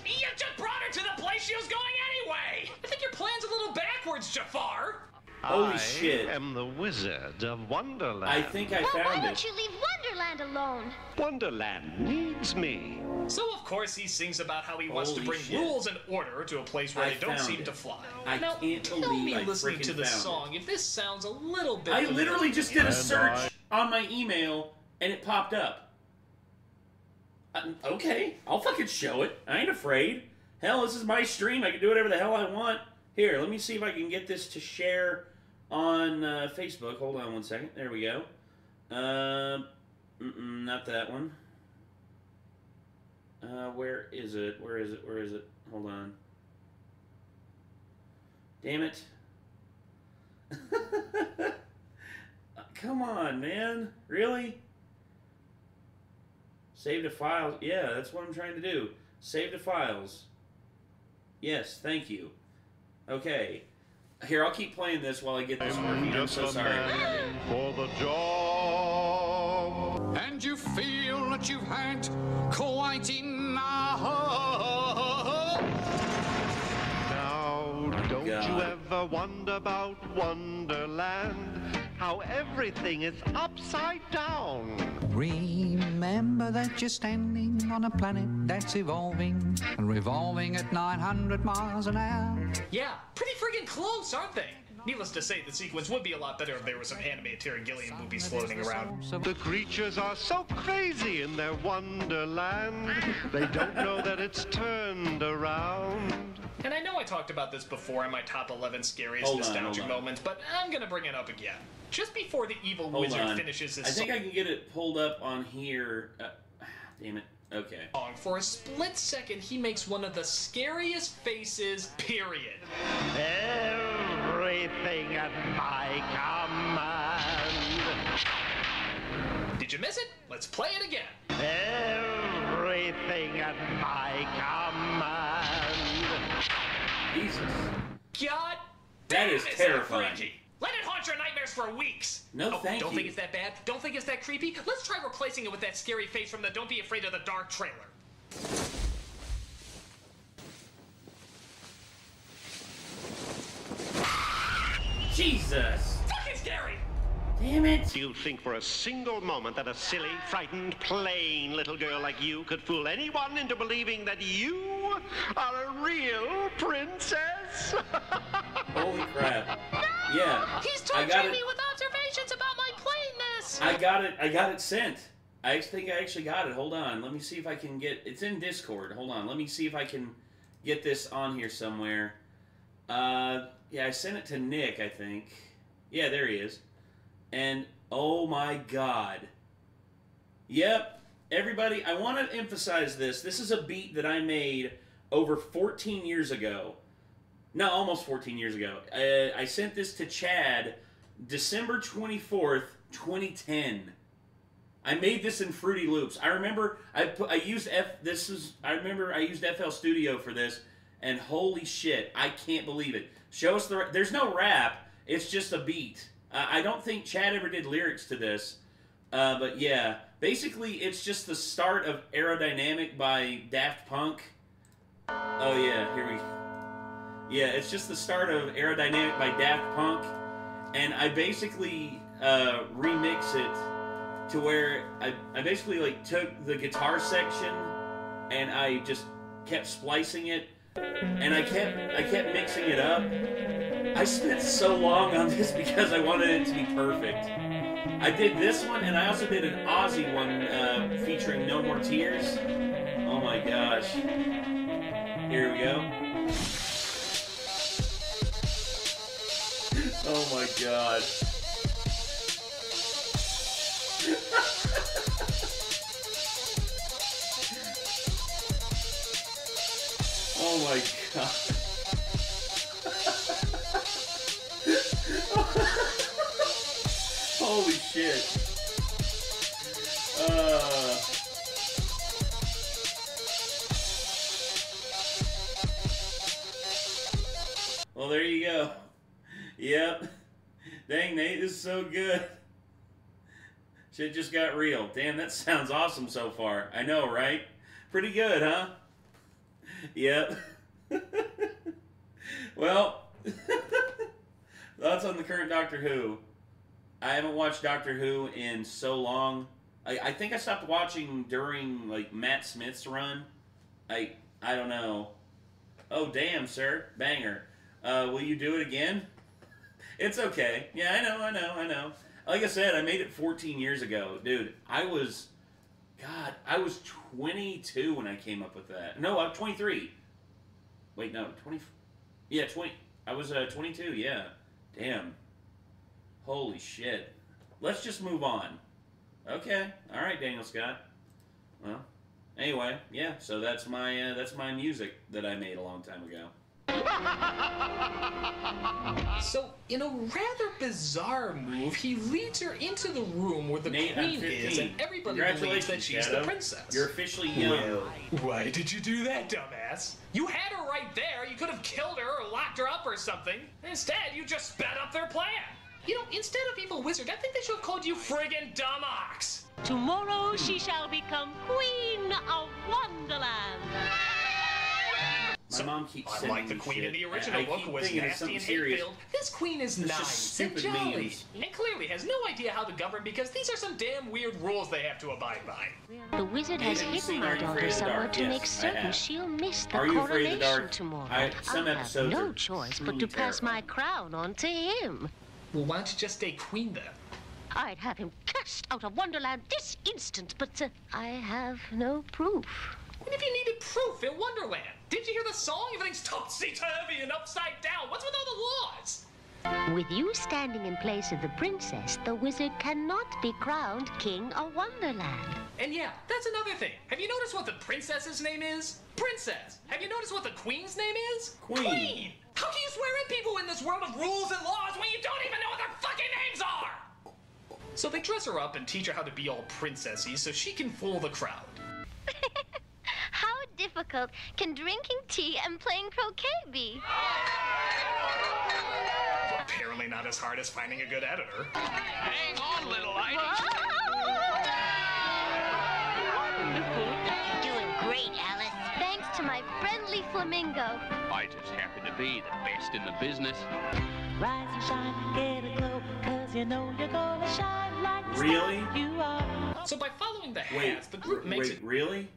You just brought her to the place she was going anyway! I think your plan's a little backwards, Jafar! Holy shit. I am the Wizard of Wonderland. I think I found it. Why don't you leave Wonderland alone? Wonderland needs me. So, of course, he sings about how he wants to bring rules and order to a place where they don't seem to fly. Now, tell me listening to the song if this sounds a little bit... I literally just did a search on my email, and it popped up. Okay, I'll fucking show it. I ain't afraid. Hell, this is my stream. I can do whatever the hell I want. Here, let me see if I can get this to share on Facebook. Hold on one second. There we go. Not that one. Where is it? Where is it? Where is it? Hold on. Damn it. Come on, man. Really? Save the files. Yeah, that's what I'm trying to do. Save the files. Yes, thank you. Okay. Here, I'll keep playing this while I get this working. I'm so sorry. For the job. And you feel that you've had quite enough. Now, don't you ever wonder about Wonderland? How everything is upside down. Remember that you're standing on a planet that's evolving and revolving at 900 miles an hour. Yeah, pretty friggin' close, aren't they? Needless to say, the sequence would be a lot better if there were some animated Terry Gilliam movies floating around. The creatures are so crazy in their wonderland, they don't know that it's turned around. And I know I talked about this before in my top 11 scariest nostalgic moments, but I'm gonna bring it up again. Just before the evil wizard finishes his I think I can get it pulled up on here. Damn it. Okay. For a split second, he makes one of the scariest faces, period. Everything at my command. Did you miss it? Let's play it again. Everything at my command. Jesus. God That damn, is terrifying. Freaky. Let it haunt your nightmares for weeks. No, thank don't you. think it's that bad? Don't think it's that creepy? Let's try replacing it with that scary face from the Don't Be Afraid of the Dark trailer. Jesus. Fucking scary. Damn it. Do you think for a single moment that a silly, frightened, plain little girl like you could fool anyone into believing that you are a real princess? Holy crap. Yeah. He's I got torturing it. me with observations about my plainness. I got it sent. I think I actually got it. Hold on. Let me see if I can get... It's in Discord. Hold on. Let me see if I can get this on here somewhere. Yeah, I sent it to Nick, I think. Yeah, there he is. And, oh my god. Yep. Everybody, I want to emphasize this. This is a beat that I made over 14 years ago. No, almost 14 years ago. I sent this to Chad December 24th, 2010. I made this in Fruity Loops. I remember I used FL Studio for this, and holy shit, I can't believe it. Show us there's no rap, it's just a beat. I don't think Chad ever did lyrics to this, but yeah, basically it's just the start of Aerodynamic by Daft Punk. Oh yeah, here we go. Yeah, it's just the start of Aerodynamic by Daft Punk, and I basically remix it to where I basically like took the guitar section and I just kept splicing it, and I kept mixing it up. I spent so long on this because I wanted it to be perfect. I did this one, and I also did an Aussie one featuring No More Tears. Oh my gosh. Here we go. Oh my god. Oh my god. Holy shit. Well, there you go. Yep. Dang, Nate, this is so good. Shit just got real. Damn, that sounds awesome so far. I know, right? Pretty good, huh? Yep. Well, thoughts on the current Doctor Who. I haven't watched Doctor Who in so long. I think I stopped watching during, like, Matt Smith's run. I don't know. Oh, damn, sir. Banger. Will you do it again? It's okay. Yeah, I know. Like I said, I made it 14 years ago. Dude, I was 22 when I came up with that. No, I'm 23. Wait, no, 20. Yeah, 20. I was 22, yeah. Damn. Holy shit. Let's just move on. Okay. All right, Daniel Scott. Well, anyway, yeah, so that's my music that I made a long time ago. So, in a rather bizarre move, he leads her into the room where the Nate, queen is, and everybody believes that she's Shadow. the princess. You're officially young. Why did you do that, dumbass? You had her right there. You could have killed her or locked her up or something. Instead, you just sped up their plan. You know, instead of evil wizard, I think they should have called you friggin' dumb ox. Tomorrow she shall become Queen of Wonderland. My mom keeps sending unlike the me queen shit. in the original I book, keep who was thinking it's nasty something and serious. hate-filled, this queen is It's just nice and stupid jolly, memes. and clearly has no idea how to govern because these are some damn weird rules they have to abide by. The wizard has hidden my daughter somewhere to make certain she'll miss the Are You Afraid of the coronation Dark? tomorrow. Some I have episodes no are choice but truly to pass terrifying. my crown on to him. Well, why don't you just stay queen then? I'd have him cast out of Wonderland this instant, but I have no proof. And if you needed proof in Wonderland, did you hear the song? Everything's topsy-turvy and upside down. What's with all the laws? With you standing in place of the princess, the wizard cannot be crowned king of Wonderland. And yeah, that's another thing. Have you noticed what the princess's name is? Princess. Have you noticed what the queen's name is? Queen. How can you swear in people in this world of rules and laws when you don't even know what their fucking names are? So they dress her up and teach her how to be all princessy so she can fool the crowd. How difficult can drinking tea and playing croquet be? Apparently not as hard as finding a good editor. Hang on, little lady. Doing great, Alice. Thanks to my friendly flamingo. I just happen to be the best in the business. Rise and shine, get a glow, 'cause you know you're gonna shine like the Really? star you are. So by following the hats, the group makes it... Really?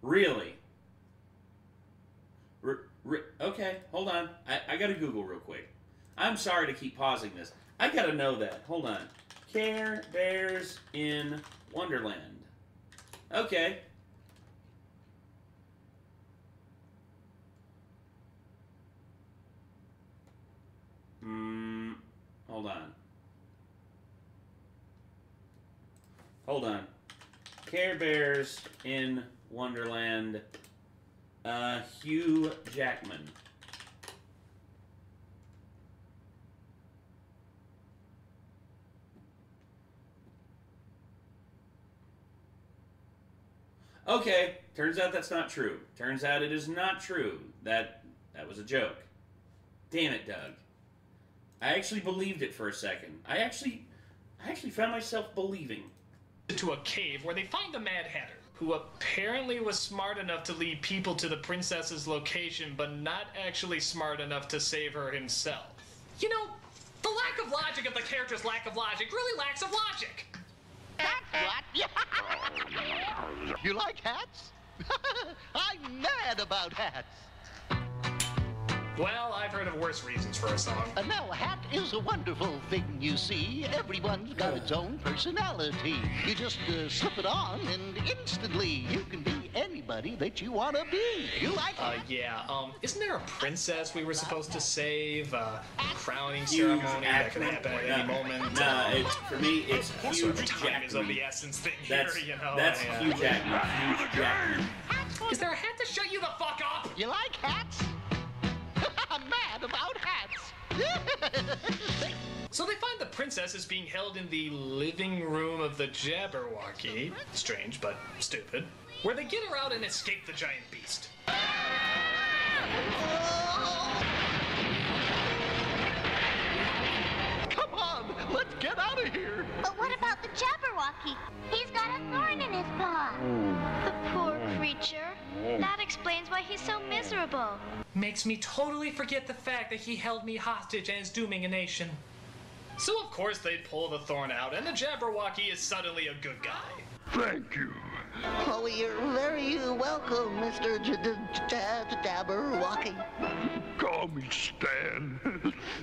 Really? Okay, hold on. I gotta Google real quick. I'm sorry to keep pausing this. I gotta know that. Hold on. Care Bears in Wonderland. Okay. Hold on. Hold on. Care Bears in Wonderland. Hugh Jackman. Okay, turns out that's not true. Turns out it is not true. That was a joke. Damn it, Doug. I actually believed it for a second. I actually found myself believing. To a cave where they find the Mad Hatter, who apparently was smart enough to lead people to the princess's location, but not actually smart enough to save her himself. You know, the lack of logic of the character's lack of logic really lacks of logic. What? You like hats? I'm mad about hats. Well, I've heard of worse reasons for a song. Now, a hat is a wonderful thing, you see. Everyone's got its own personality. You just slip it on, and instantly you can be anybody that you want to be. You like it? Yeah. Isn't there a princess we were supposed to save? Crowning ceremony that could happen at any moment. For me, it's Hugh Jackman. Time is of the essence thing here, you know. That's Hugh Jackman. Hugh Jackman. Is there a hat to shut you the fuck up? You like hats? I'm mad about hats. So they find the princess is being held in the living room of the Jabberwocky. Strange, but stupid. Where they get her out and escape the giant beast. Come on, let's get out of here. But what about the Jabberwocky? He's got a thorn in his paw. The poor creature. That explains why he's so miserable. Makes me totally forget the fact that he held me hostage and is dooming a nation. So of course they pull the thorn out, and the Jabberwocky is suddenly a good guy. Thank you. Oh, you're very welcome, Mr. Jabberwocky. Call me Stan.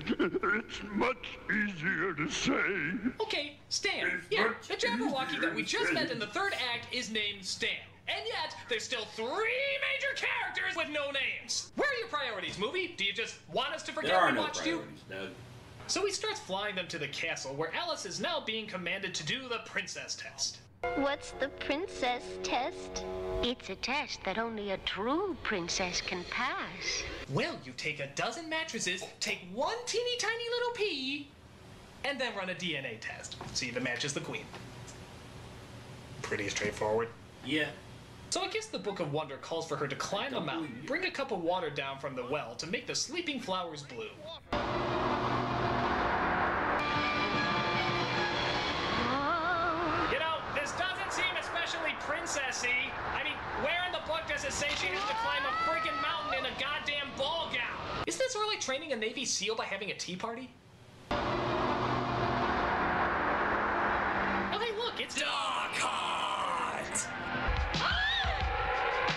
It's much easier to say. Okay, Stan. Yeah, the Jabberwocky that we just met in the third act is named Stan. And yet, there's still 3 major characters with no names. Where are your priorities, movie? Do you just want us to forget we watched you? Doug. So he starts flying them to the castle, where Alice is now being commanded to do the princess test. What's the princess test? It's a test that only a true princess can pass. Well, you take a dozen mattresses, take one teeny tiny little pea, and then run a DNA test. See if it matches the queen. Pretty straightforward. Yeah. So I guess the Book of Wonder calls for her to climb a mountain, bring a cup of water down from the well to make the sleeping flowers bloom. You know, this doesn't seem especially princessy. I mean, where in the book does it say she has to climb a freaking mountain in a goddamn ball gown. Is this really training a Navy SEAL by having a tea party? Oh, hey, look, it's Darkheart!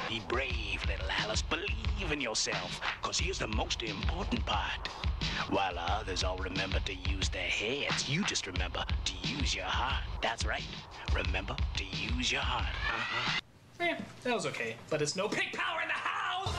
Be brave, little Alice. Believe in yourself, because here's the most important part. While others all remember to use their heads, you just remember to use your heart. That's right. Remember to use your heart. That was okay, but it's no pig power in the house!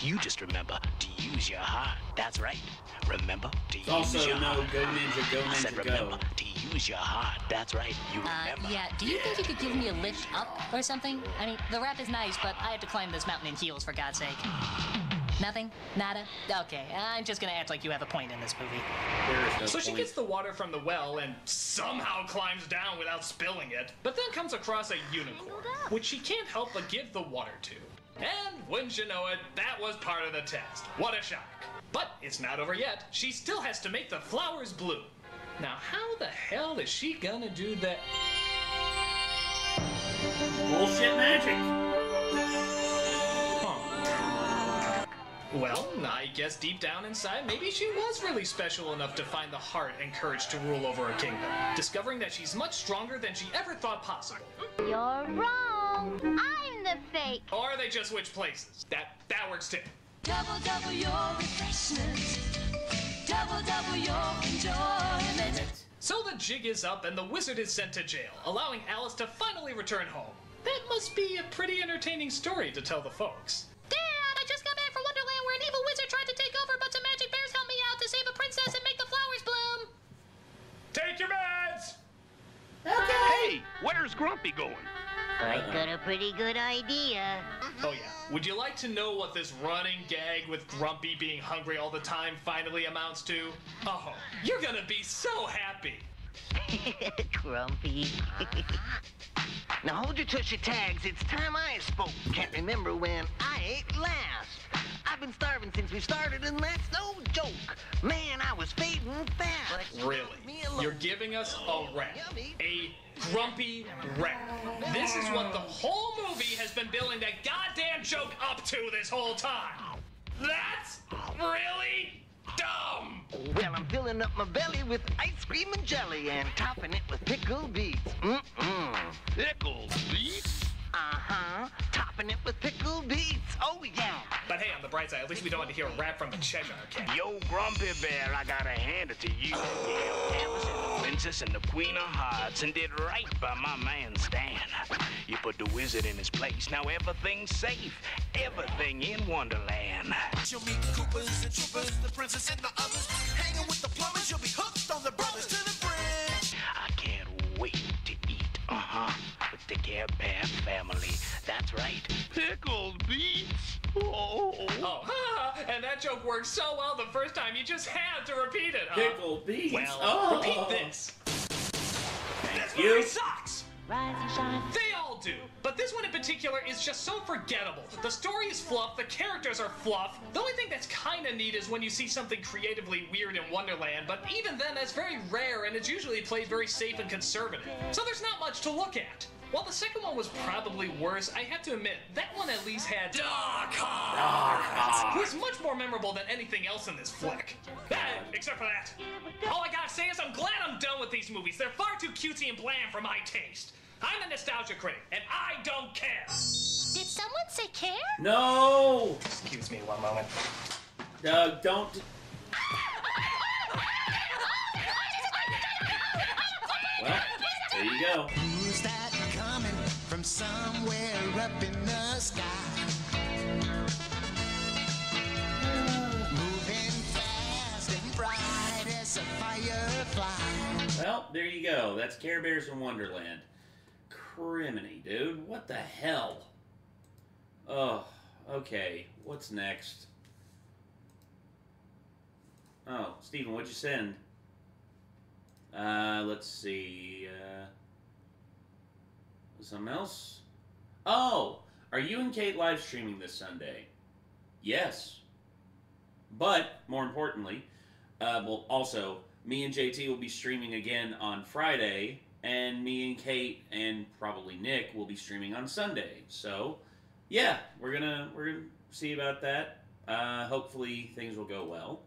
You just remember to use your heart. That's right. Remember to use also your heart. Go Ninja, go Ninja, I said remember to use your heart. That's right. You remember. Yeah, do you think you could give me a lift up or something? I mean, the rap is nice, but I have to climb this mountain in heels, for God's sake. Nothing? Nada? Okay, I'm just gonna act like you have a point in this movie. So she gets the water from the well and somehow climbs down without spilling it, but then comes across a unicorn, which she can't help but give the water to. And wouldn't you know it, that was part of the test. What a shock. But it's not over yet. She still has to make the flowers bloom. Now, how the hell is she gonna do that? Bullshit magic. Well, I guess deep down inside, maybe she was really special enough to find the heart and courage to rule over a kingdom, discovering that she's much stronger than she ever thought possible. You're wrong. I'm the fake. Or they just switch places. That works too. Double, double your refreshment. Double, double your enjoyment. So the jig is up and the wizard is sent to jail, allowing Alice to finally return home. That must be a pretty entertaining story to tell the folks. Dad, I just got back from Wonderland where an evil wizard tried to take over, but some magic bears helped me out to save a princess and make the flowers bloom. Take your meds! Hey, where's Grumpy going? I got a pretty good idea. Oh yeah, would you like to know what this running gag with Grumpy being hungry all the time finally amounts to? Oh, you're gonna be so happy. Grumpy. Now hold your tushy tags. It's time I spoke. Can't remember when I ate last. I've been starving since we started, and that's no joke. Man, I was fading fast. Really? You're giving us a rap. A grumpy rap. This is what the whole movie has been building that goddamn joke up to this whole time. That's really dumb. Well, I'm filling up my belly with ice cream and jelly and topping it with pickled beets. Pickled beets? Uh-huh. Topping it with pickled beets. Oh, yeah. But hey, on the bright side, at least we don't want to hear a rap from the Cheshire Cat. Yo, Grumpy Bear, I gotta hand it to you. Yeah, Alice and the princess and the queen of hearts and did right by my man Stan. You put the wizard in his place. Now everything's safe. Everything in Wonderland. You'll meet Coopers and Troopers, the princess and the others. Hanging with the plumbers, you'll be hooked on the brothers to the bridge. I can't wait to eat. With the Care Bear family. That's right. Pickled beets? Oh, and that joke worked so well the first time, you just had to repeat it. Pickled beets? Well, repeat this. This movie sucks! Rise and shine. They all do, but this one in particular is just so forgettable. The story is fluff, the characters are fluff. The only thing that's kinda neat is when you see something creatively weird in Wonderland, but even then that's very rare and it's usually played very safe and conservative. So there's not much to look at. While the second one was probably worse, I have to admit, that one at least had Darkheart, who is much more memorable than anything else in this flick. Except for that. All I gotta say is I'm glad I'm done with these movies. They're far too cutesy and bland for my taste. I'm the Nostalgia Critic, and I don't care. Did someone say care? No! Excuse me one moment. Doug, don't... Well, there you go. Who's that coming from somewhere up in the sky? Moving fast and bright as a firefly. Well, there you go. That's Care Bears in Wonderland. Criminy, dude. What the hell? Oh, okay. What's next? Oh, Steven, what'd you send? Let's see. Something else? Oh! Are you and Kate live streaming this Sunday? Yes. But, more importantly, well, also, me and JT will be streaming again on Friday and me and Kate and probably Nick will be streaming on Sunday. So, yeah, we're gonna see about that. Hopefully things will go well.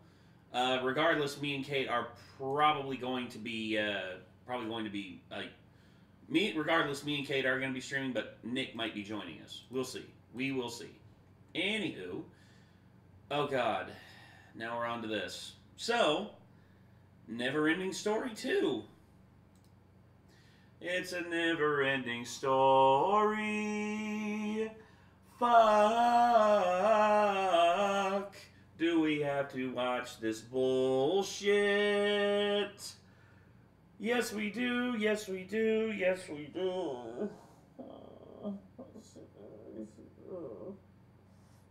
Regardless, me and Kate are probably going to be regardless, me and Kate are going to be streaming, but Nick might be joining us. We'll see. We will see. Anywho, oh God, now we're on to this. So, Never-Ending Story 2. It's a never-ending story. Fuck. Do we have to watch this bullshit? Yes, we do. Yes, we do. Yes, we do.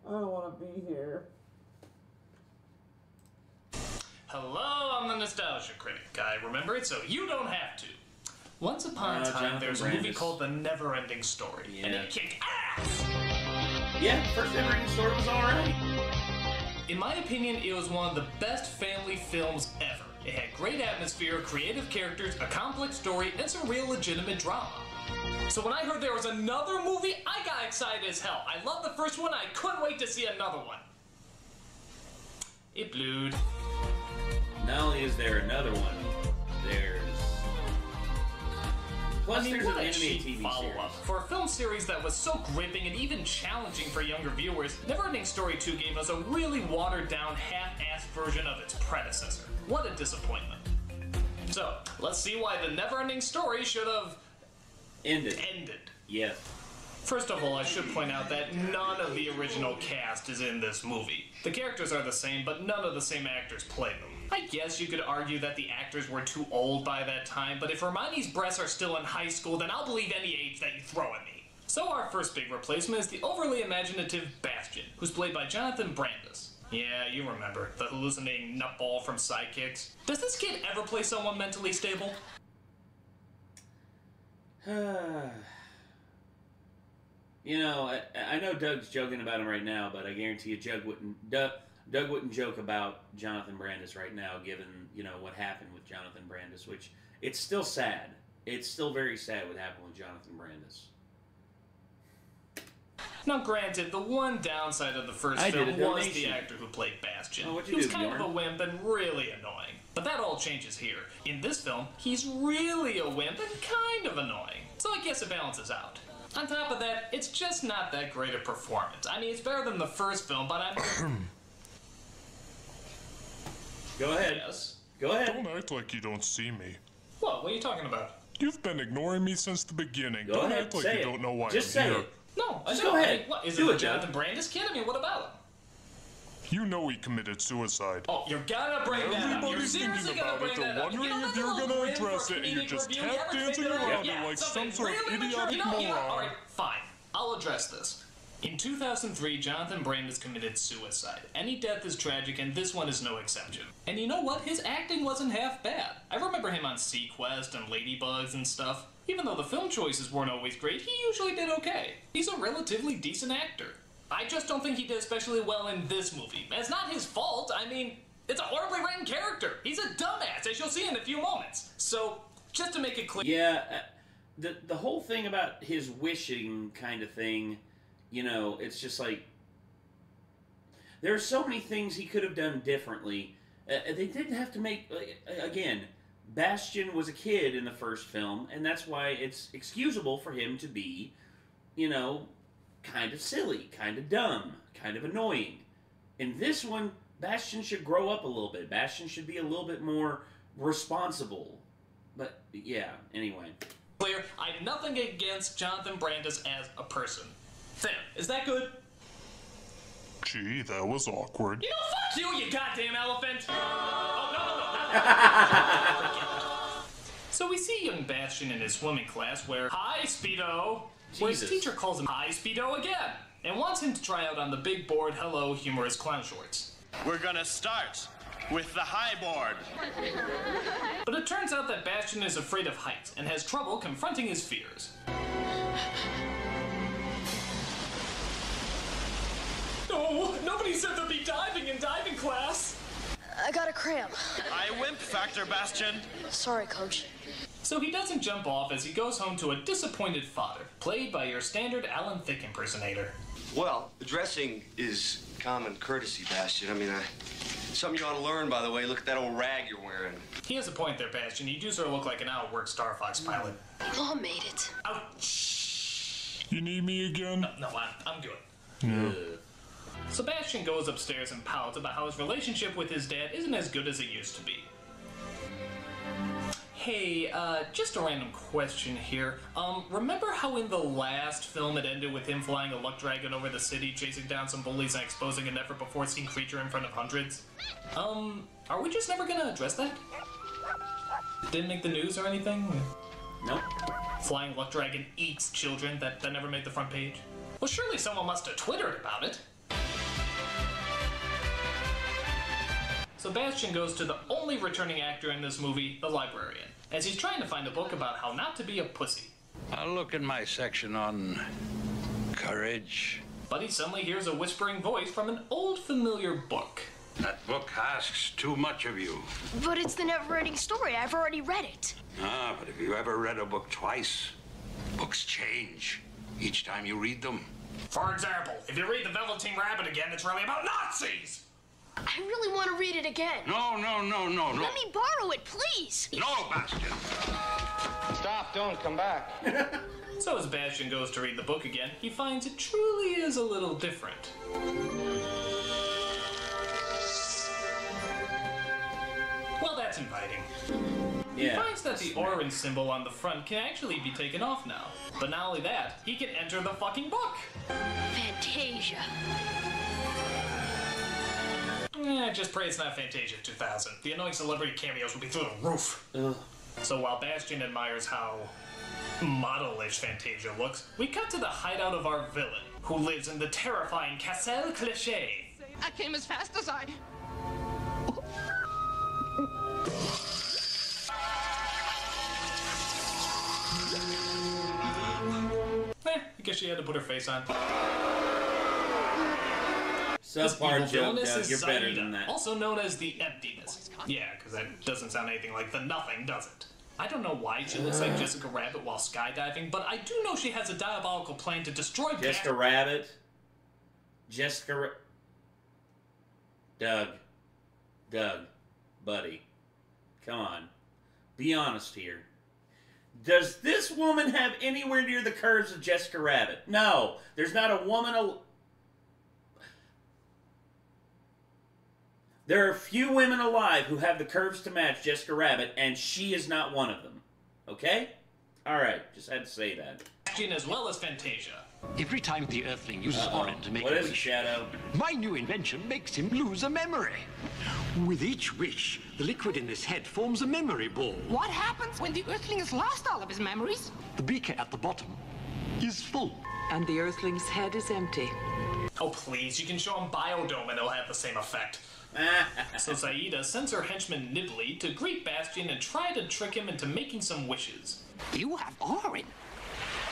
I don't want to be here. Hello, I'm the Nostalgia Critic. I remember it, so you don't have to. Once upon a time, there was a movie called The Never-Ending Story, and it kicked ass! Yeah, first Never-Ending Story was alright. In my opinion, it was one of the best family films ever. It had great atmosphere, creative characters, a complex story, and some real legitimate drama. So when I heard there was another movie, I got excited as hell. I loved the first one, I couldn't wait to see another one. It blewed. Not only is there another one, there's... Plus, there's an animated TV follow-up. For a film series that was so gripping and even challenging for younger viewers, Never-Ending Story 2 gave us a really watered-down, half-assed version of its predecessor. What a disappointment. So, let's see why the Never-Ending Story should have... ended. Yes. First of all, I should point out that none of the original cast is in this movie. The characters are the same, but none of the same actors play them. I guess you could argue that the actors were too old by that time, but if Hermione's breasts are still in high school, then I'll believe any age that you throw at me. So our first big replacement is the overly imaginative Bastion, who's played by Jonathan Brandis. Yeah, you remember, the hallucinating nutball from Sidekicks. Does this kid ever play someone mentally stable? You know, I know Doug's joking about him right now, but I guarantee you Doug wouldn't joke about Jonathan Brandis right now, given, you know, what happened with Jonathan Brandis, which, it's still sad. It's still very sad what happened with Jonathan Brandis. Now, granted, the one downside of the first film was the actor who played Bastion. Oh, he was kind of a wimp and really annoying. But that all changes here. In this film, he's really a wimp and kind of annoying. So I guess it balances out. On top of that, it's just not that great a performance. I mean, it's better than the first film, but I'm... Go ahead. Yes? Go ahead. Don't act like you don't see me. What? What are you talking about? You've been ignoring me since the beginning. Go don't ahead, act like say you it. don't know why Just I'm say here. it. No, I Just don't. go ahead. I mean, what, is Do it it, the Jonathan Brandis kid? I mean, what about him? You know he committed suicide. Oh, you're gonna bring that up. You're Everybody's seriously thinking gonna about it. bring They're that up. wondering You know, if you're that's a gonna little address grim it, for and you're comedic just review. tap You ever dancing think around yeah, it like some sort of really idiotic mature? moron. Alright, fine. I'll address this. In 2003, Jonathan Brandis committed suicide. Any death is tragic, and this one is no exception. And you know what? His acting wasn't half bad. I remember him on Sequest and Ladybugs and stuff. Even though the film choices weren't always great, he usually did okay. He's a relatively decent actor. I just don't think he did especially well in this movie. It's not his fault. I mean, it's a horribly written character. He's a dumbass, as you'll see in a few moments. So, just to make it clear... Yeah, the whole thing about his wishing kind of thing, you know, it's just like... There are so many things he could have done differently. They didn't have to make... Again, Bastion was a kid in the first film, and that's why it's excusable for him to be, you know, kind of silly, kind of dumb, kind of annoying. In this one, Bastion should grow up a little bit. Bastion should be a little bit more responsible. But, yeah, anyway. Clear, I have nothing against Jonathan Brandis as a person. There, is that good? Gee, that was awkward. You know, fuck you, you goddamn elephant! Oh, no, not So we see young Bastion in his swimming class where, hi, Speedo! Where his teacher calls him, hi, Speedo again! And wants him to try out on the big board, hello, humorous clown shorts. We're gonna start with the high board. But it turns out that Bastion is afraid of heights and has trouble confronting his fears. No, nobody said there'd be diving in diving class. I got a cramp. I wimp factor, Bastion. Sorry, Coach. So he doesn't jump off as he goes home to a disappointed father, played by your standard Alan Thicke impersonator. Well, dressing is common courtesy, Bastion. I mean, something you ought to learn, by the way. Look at that old rag you're wearing. He has a point there, Bastion. You do sort of look like an out-of-work Star Fox pilot. Mom made it. Ouch! You need me again? No, I'm good. Yeah. Sebastian goes upstairs and pouts about how his relationship with his dad isn't as good as it used to be. Hey, just a random question here. Remember how in the last film it ended with him flying a luck dragon over the city, chasing down some bullies and exposing a never-before-seen creature in front of hundreds? Are we just never gonna address that? Didn't make the news or anything? Nope. Flying luck dragon eats children, that never made the front page? Well, surely someone must have Twittered about it. Sebastian goes to the only returning actor in this movie, the librarian, as he's trying to find a book about how not to be a pussy. I'll look in my section on courage. But he suddenly hears a whispering voice from an old familiar book. That book asks too much of you. But it's the never-ending story. I've already read it. Ah, but if you ever read a book twice, books change each time you read them. For example, if you read The Velveteen Rabbit again, it's really about Nazis! I really want to read it again. No. Let me borrow it, please. No, Bastion. Stop, don't come back. So as Bastion goes to read the book again, he finds it truly is a little different. Well, that's inviting. Yeah, he finds that the orange symbol on the front can actually be taken off now. But not only that, he can enter the fucking book. Fantasia. Just pray it's not Fantasia 2000. The annoying celebrity cameos will be through the roof. Ugh. So while Bastion admires how model-ish Fantasia looks, we cut to the hideout of our villain, who lives in the terrifying Castle Cliché. I came as fast as I... I guess she had to put her face on. Subpar joke, Doug, you're better than that. Also known as the Emptiness. Yeah, because that doesn't sound anything like the Nothing, does it? I don't know why she looks like Jessica Rabbit while skydiving, but I do know she has a diabolical plan to destroy Jessica Rabbit? Doug, buddy, come on. Be honest here. Does this woman have anywhere near the curves of Jessica Rabbit? No. There's not a woman... There are few women alive who have the curves to match Jessica Rabbit, and she is not one of them. Okay? Alright, just had to say that. As well as Fantasia. Every time the Earthling uses Orin to make What a is it, wish, Shadow? my new invention makes him lose a memory. With each wish, the liquid in this head forms a memory ball. What happens when the Earthling has lost all of his memories? The beaker at the bottom is full. And the Earthling's head is empty. Oh, please, you can show him Biodome and it'll have the same effect. So Zaida sends her henchman Nibley to greet Bastion and try to trick him into making some wishes. You have Orin.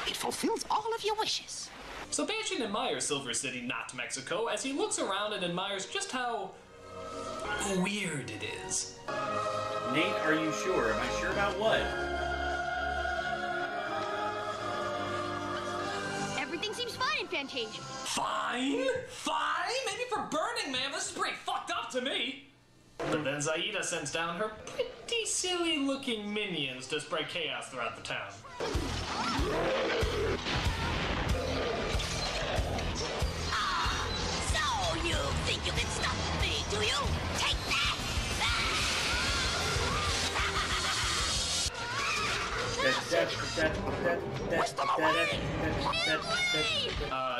It fulfills all of your wishes. So Bastion admires Silver City, not Mexico, as he looks around and admires just how weird it is. Nate, are you sure? Am I sure about what? Everything seems fine in Fantasia. Fine? Fine? Maybe for Burning Man, this is pretty fucked up to me. But then Zaida sends down her pretty silly-looking minions to spread chaos throughout the town. So you think you can stop me, do you? Take that!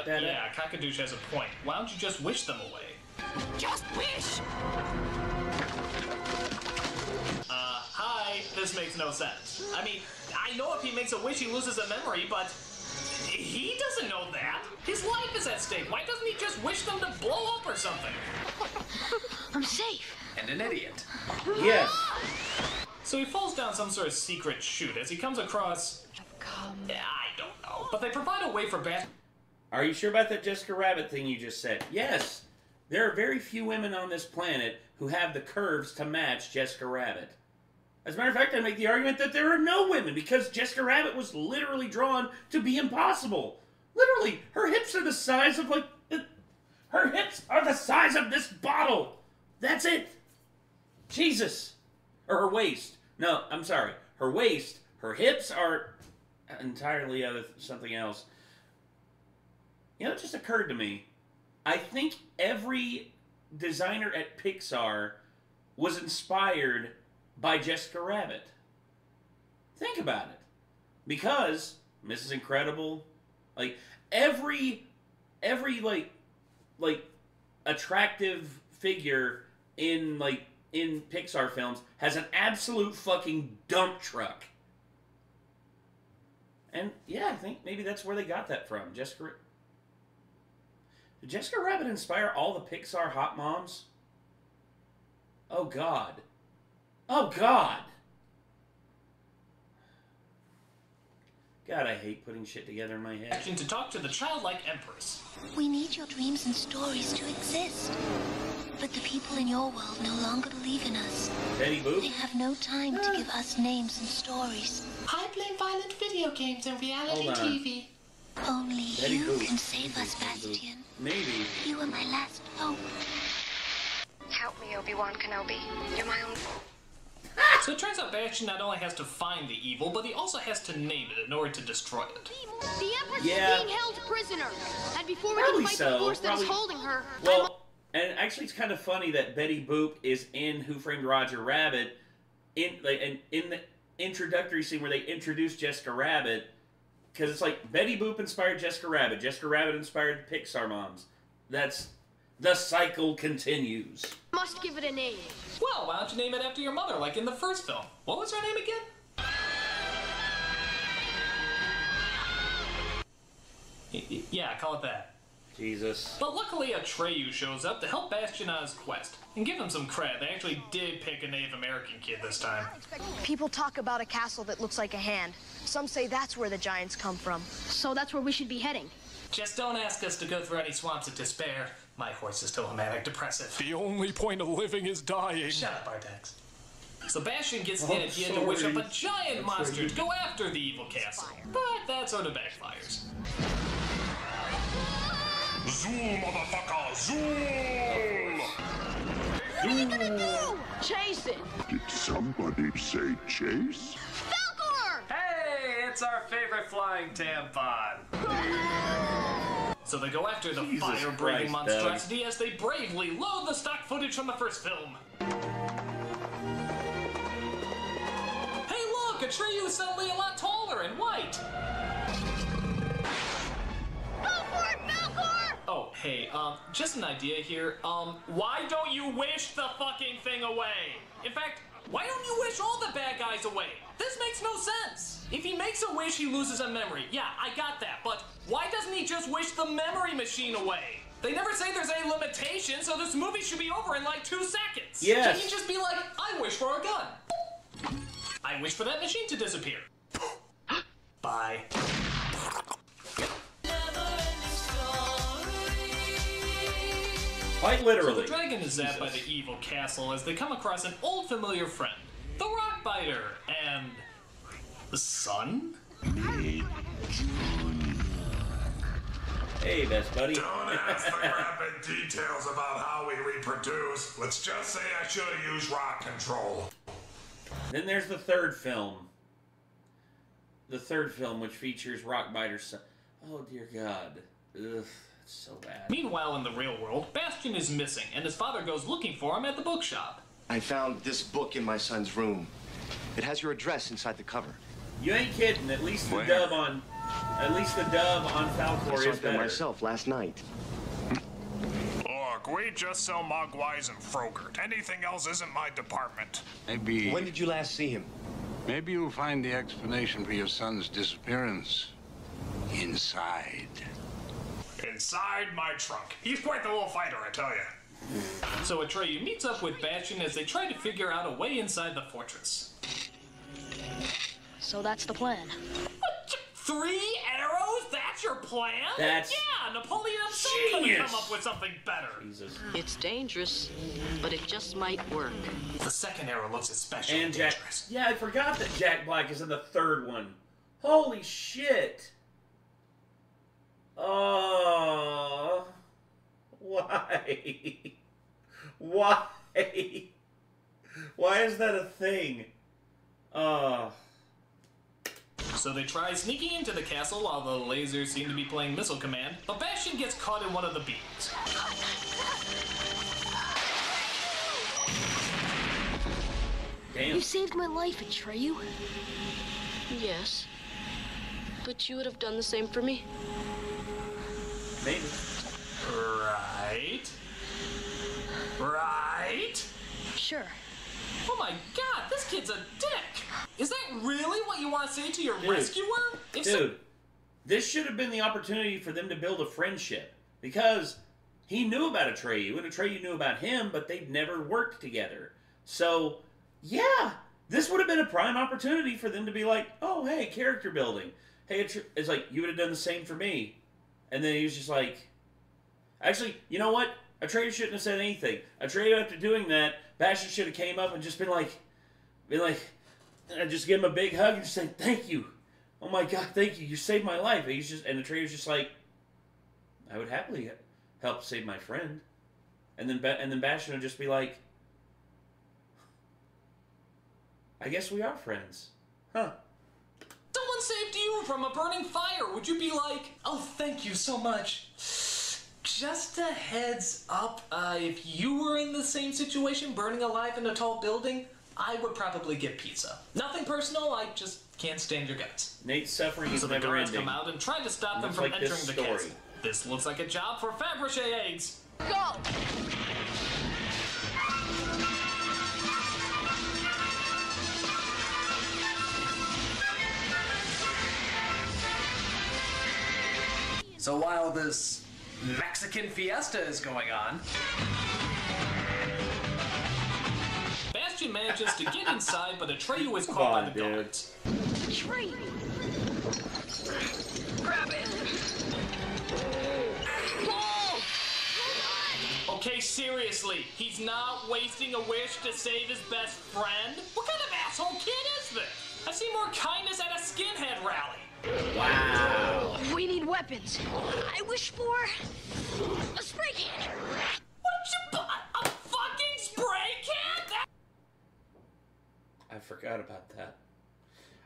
Yeah, Cockadoosh has a point. Why don't you just wish them away? Just wish! Hi, this makes no sense. I mean, I know if he makes a wish he loses a memory, but he doesn't know that. His life is at stake. Why doesn't he just wish them to blow up or something? I'm safe. And an idiot. Yes. So he falls down some sort of secret chute as he comes across... I don't know. But they provide a way for Bastion... Are you sure about that Jessica Rabbit thing you just said? Yes. There are very few women on this planet who have the curves to match Jessica Rabbit. As a matter of fact, I make the argument that there are no women because Jessica Rabbit was literally drawn to be impossible. Literally, her hips are the size of, like, her hips are the size of this bottle. That's it. Jesus. Or her waist. No, I'm sorry. Her waist, her hips are entirely something else. You know, it just occurred to me. I think every designer at Pixar was inspired by Jessica Rabbit. Think about it. Because Mrs. Incredible, like, every attractive figure in Pixar films has an absolute fucking dump truck. And yeah, I think maybe that's where they got that from. Did Jessica Rabbit inspire all the Pixar hot moms? Oh God. Oh God. God, I hate putting shit together in my head. To talk to the childlike empress. We need your dreams and stories to exist. But the people in your world no longer believe in us. Betty Boop? They have no time to give us names and stories. I play violent video games and reality Hold on. TV. Only Betty you Boop. can save us, Bastian. Maybe. You are my last hope. Help me, Obi-Wan Kenobi. You're my own... So it turns out Bastian not only has to find the evil, but he also has to name it in order to destroy it. The Empress Yeah. is being held prisoner. And before we Probably can fight so. the force that is Probably- holding her... Well, and actually it's kind of funny that Betty Boop is in Who Framed Roger Rabbit in the introductory scene where they introduce Jessica Rabbit, because it's like Betty Boop inspired Jessica Rabbit. Jessica Rabbit inspired Pixar moms. That's... The cycle continues. Must give it a name. Well, why don't you name it after your mother, like in the first film? What was her name again? Yeah, call it that. Jesus. But luckily Atreyu shows up to help Bastian on his quest. And give him some credit, they actually did pick a Native American kid this time. People talk about a castle that looks like a hand. Some say that's where the giants come from. So that's where we should be heading. Just don't ask us to go through any swamps of despair. My horse is still a manic depressive. The only point of living is dying. Shut up, Artax. So Bastian gets the idea to wish up a giant monster to go after the evil castle. But that sort of backfires. Zool, motherfucker, zool! What are we gonna do? Chase it. Did somebody say chase? Falcor! Hey, it's our favorite flying tampon. So they go after the Jesus fire-breathing Christ, monstrosity as they bravely load the stock footage from the first film. Hey look, Atreyu is suddenly a lot taller and white. Go for it, Falcor! Oh, hey, just an idea here. Why don't you wish the fucking thing away? In fact, why don't you wish all the bad guys away? This makes no sense. If he makes a wish, he loses a memory. Yeah, I got that, but why doesn't he just wish the memory machine away? They never say there's any limitation, so this movie should be over in like 2 seconds. Yes. Can you just be like, I wish for a gun. I wish for that machine to disappear. Bye. Quite So literally. the dragon is zapped by the evil castle as they come across an old familiar friend, the Rockbiter, and the sun? Hey, best buddy. Don't ask the rapid details about how we reproduce. Let's just say I should have used rock control. Then there's the third film. The third film, which features Rockbiter's son. Oh, dear God. Ugh, it's so bad. Meanwhile, in the real world, Bastian is missing, and his father goes looking for him at the bookshop. I found this book in my son's room. It has your address inside the cover. You ain't kidding. At least the Where? dub on Falcor I saw is it there better. myself last night. Look, we just sell Mogwais and Frogurt. Anything else isn't my department. Maybe... When did you last see him? Maybe you'll find the explanation for your son's disappearance inside. Inside my trunk. He's quite the little fighter, I tell you. So Atreyu meets up with Bastian as they try to figure out a way inside the fortress. So that's the plan. 3 arrows? That's That's your plan? That's yeah, Napoleon himself couldn't come up with something better. Jesus. It's dangerous, but it just might work. The second arrow looks especially And dangerous. Yeah, I forgot that Jack Black is in the third one. Holy shit. Oh. Why? Why? Why is that a thing? So they try sneaking into the castle while the lasers seem to be playing Missile Command, but Bastion gets caught in one of the beams. Damn. You saved my life, Atreyu. Yes. But you would have done the same for me. Maybe. Right? Right? Sure. Oh my god, this kid's a dick! Is that really what you want to say to your rescuer? This should have been the opportunity for them to build a friendship. Because he knew about Atreyu, and Atreyu knew about him, but they'd never worked together. So, yeah, this would have been a prime opportunity for them to be like, oh, hey, character building. Hey, it's like, you would have done the same for me. And then he was just like, actually, you know what? Atreyu shouldn't have said anything. Atreyu, after doing that, Bastion should have came up and just been like, just give him a big hug and just say, thank you. Oh my God, thank you. You saved my life. And Atreyu's just like, I would happily help save my friend. And then Bastion would just be like, I guess we are friends. Huh. Someone saved you from a burning fire. Would you be like, oh, thank you so much? Just a heads up, if you were in the same situation, burning alive in a tall building, I would probably get pizza. Nothing personal, I just can't stand your guts. Nate's suffering is so never ending. So the guards come out and try to stop them from entering the castle. This looks like a job for Fabergé eggs. Go! So while this Mexican fiesta is going on, Bastion manages to get inside, but Atreyu is caught by the guards. Atreyu! Grab it! Okay, seriously, he's not wasting a wish to save his best friend? What kind of asshole kid is this? I've seen more kindness at a skinhead rally. Wow. We need weapons. I wish for a spray can. What you a fucking spray can? I forgot about that.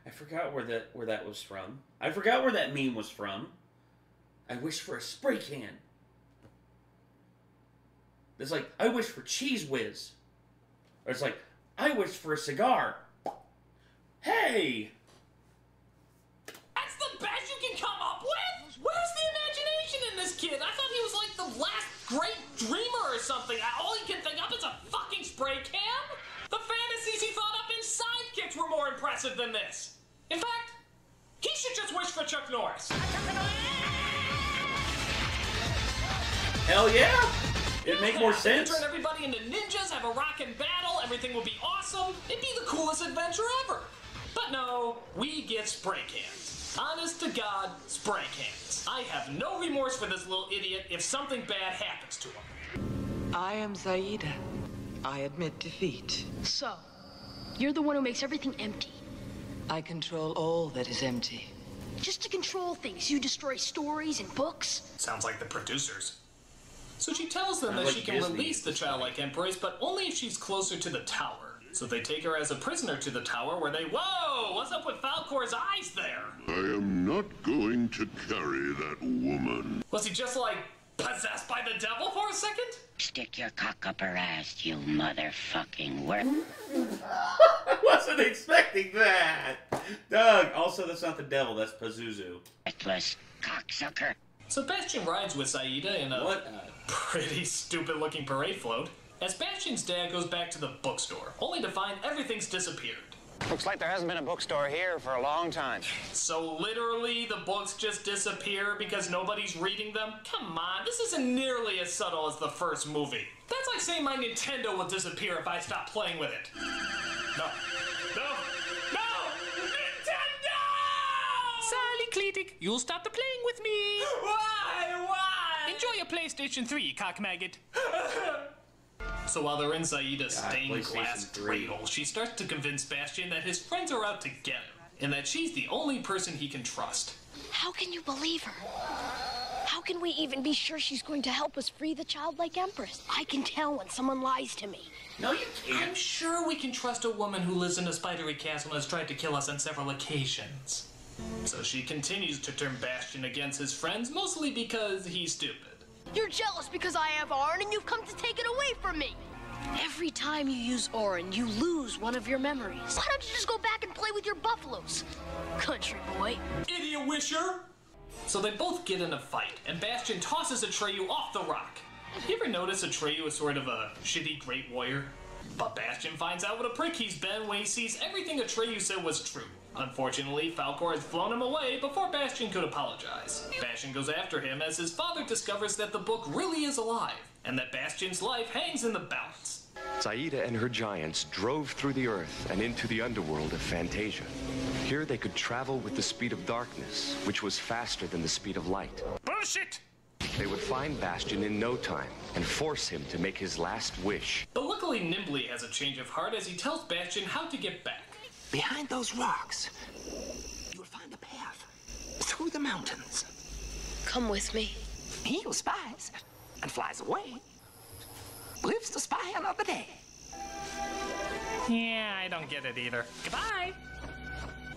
I forgot where that was from. I forgot where that meme was from. I wish for a spray can. It's like, I wish for Cheese Whiz. Or it's like, I wish for a cigar. Hey! That's the best you can come up with? Where's the imagination in this kid? I thought he was like the last great dreamer or something. All he can think of is a fucking spray can? The fantasies he thought up in Sidekicks were more impressive than this. In fact, he should just wish for Chuck Norris. Hell yeah! It'd make more sense. Turn everybody into ninjas, have a rockin' battle, everything will be awesome. It'd be the coolest adventure ever. But no, we get spray cans. Honest to God, spray cans. I have no remorse for this little idiot if something bad happens to him. I am Zaida. I admit defeat. So, you're the one who makes everything empty. I control all that is empty. Just to control things, you destroy stories and books. Sounds like the producers. So she tells them that she can release the childlike empress, but only if she's closer to the tower. So they take her as a prisoner to the tower where they... Whoa! What's up with Falcor's eyes there? I am not going to carry that woman. Was he just, like, possessed by the devil for a second? Stick your cock up her ass, you motherfucking worm. I wasn't expecting that. Doug, also that's not the devil, that's Pazuzu. Reckless cocksucker. So Bastion rides with Zaida in a pretty stupid-looking parade float, as Bastion's dad goes back to the bookstore, only to find everything's disappeared. Looks like there hasn't been a bookstore here for a long time. So literally the books just disappear because nobody's reading them? Come on, this isn't nearly as subtle as the first movie. That's like saying my Nintendo will disappear if I stop playing with it. No. No! No! Nintendo! Sally Critic, you'll stop the playing with me. Why? Enjoy your PlayStation 3, cockmaggot. So while they're in Zaida's stained glass cradle, she starts to convince Bastian that his friends are out to get him, and that she's the only person he can trust. How can you believe her? How can we even be sure she's going to help us free the childlike empress? I can tell when someone lies to me. No, you can't. I'm sure we can trust a woman who lives in a spidery castle and has tried to kill us on several occasions. So she continues to turn Bastian against his friends, mostly because he's stupid. You're jealous because I have Orin and you've come to take it away from me. Every time you use Orin, you lose one of your memories. Why don't you just go back and play with your buffaloes? Country boy. Idiot wisher! So they both get in a fight, and Bastian tosses Atreyu off the rock. You ever notice Atreyu is sort of a shitty great warrior? But Bastian finds out what a prick he's been when he sees everything Atreyu said was true. Unfortunately, Falkor has flown him away before Bastian could apologize. Bastian goes after him as his father discovers that the book really is alive, and that Bastian's life hangs in the balance. Zaida and her giants drove through the earth and into the underworld of Fantasia. Here they could travel with the speed of darkness, which was faster than the speed of light. Bullshit! They would find Bastian in no time and force him to make his last wish. But luckily Nimbly has a change of heart as he tells Bastian how to get back. Behind those rocks, you'll find a path through the mountains. Come with me. He who spies and flies away lives to spy another day. Yeah, I don't get it either. Goodbye!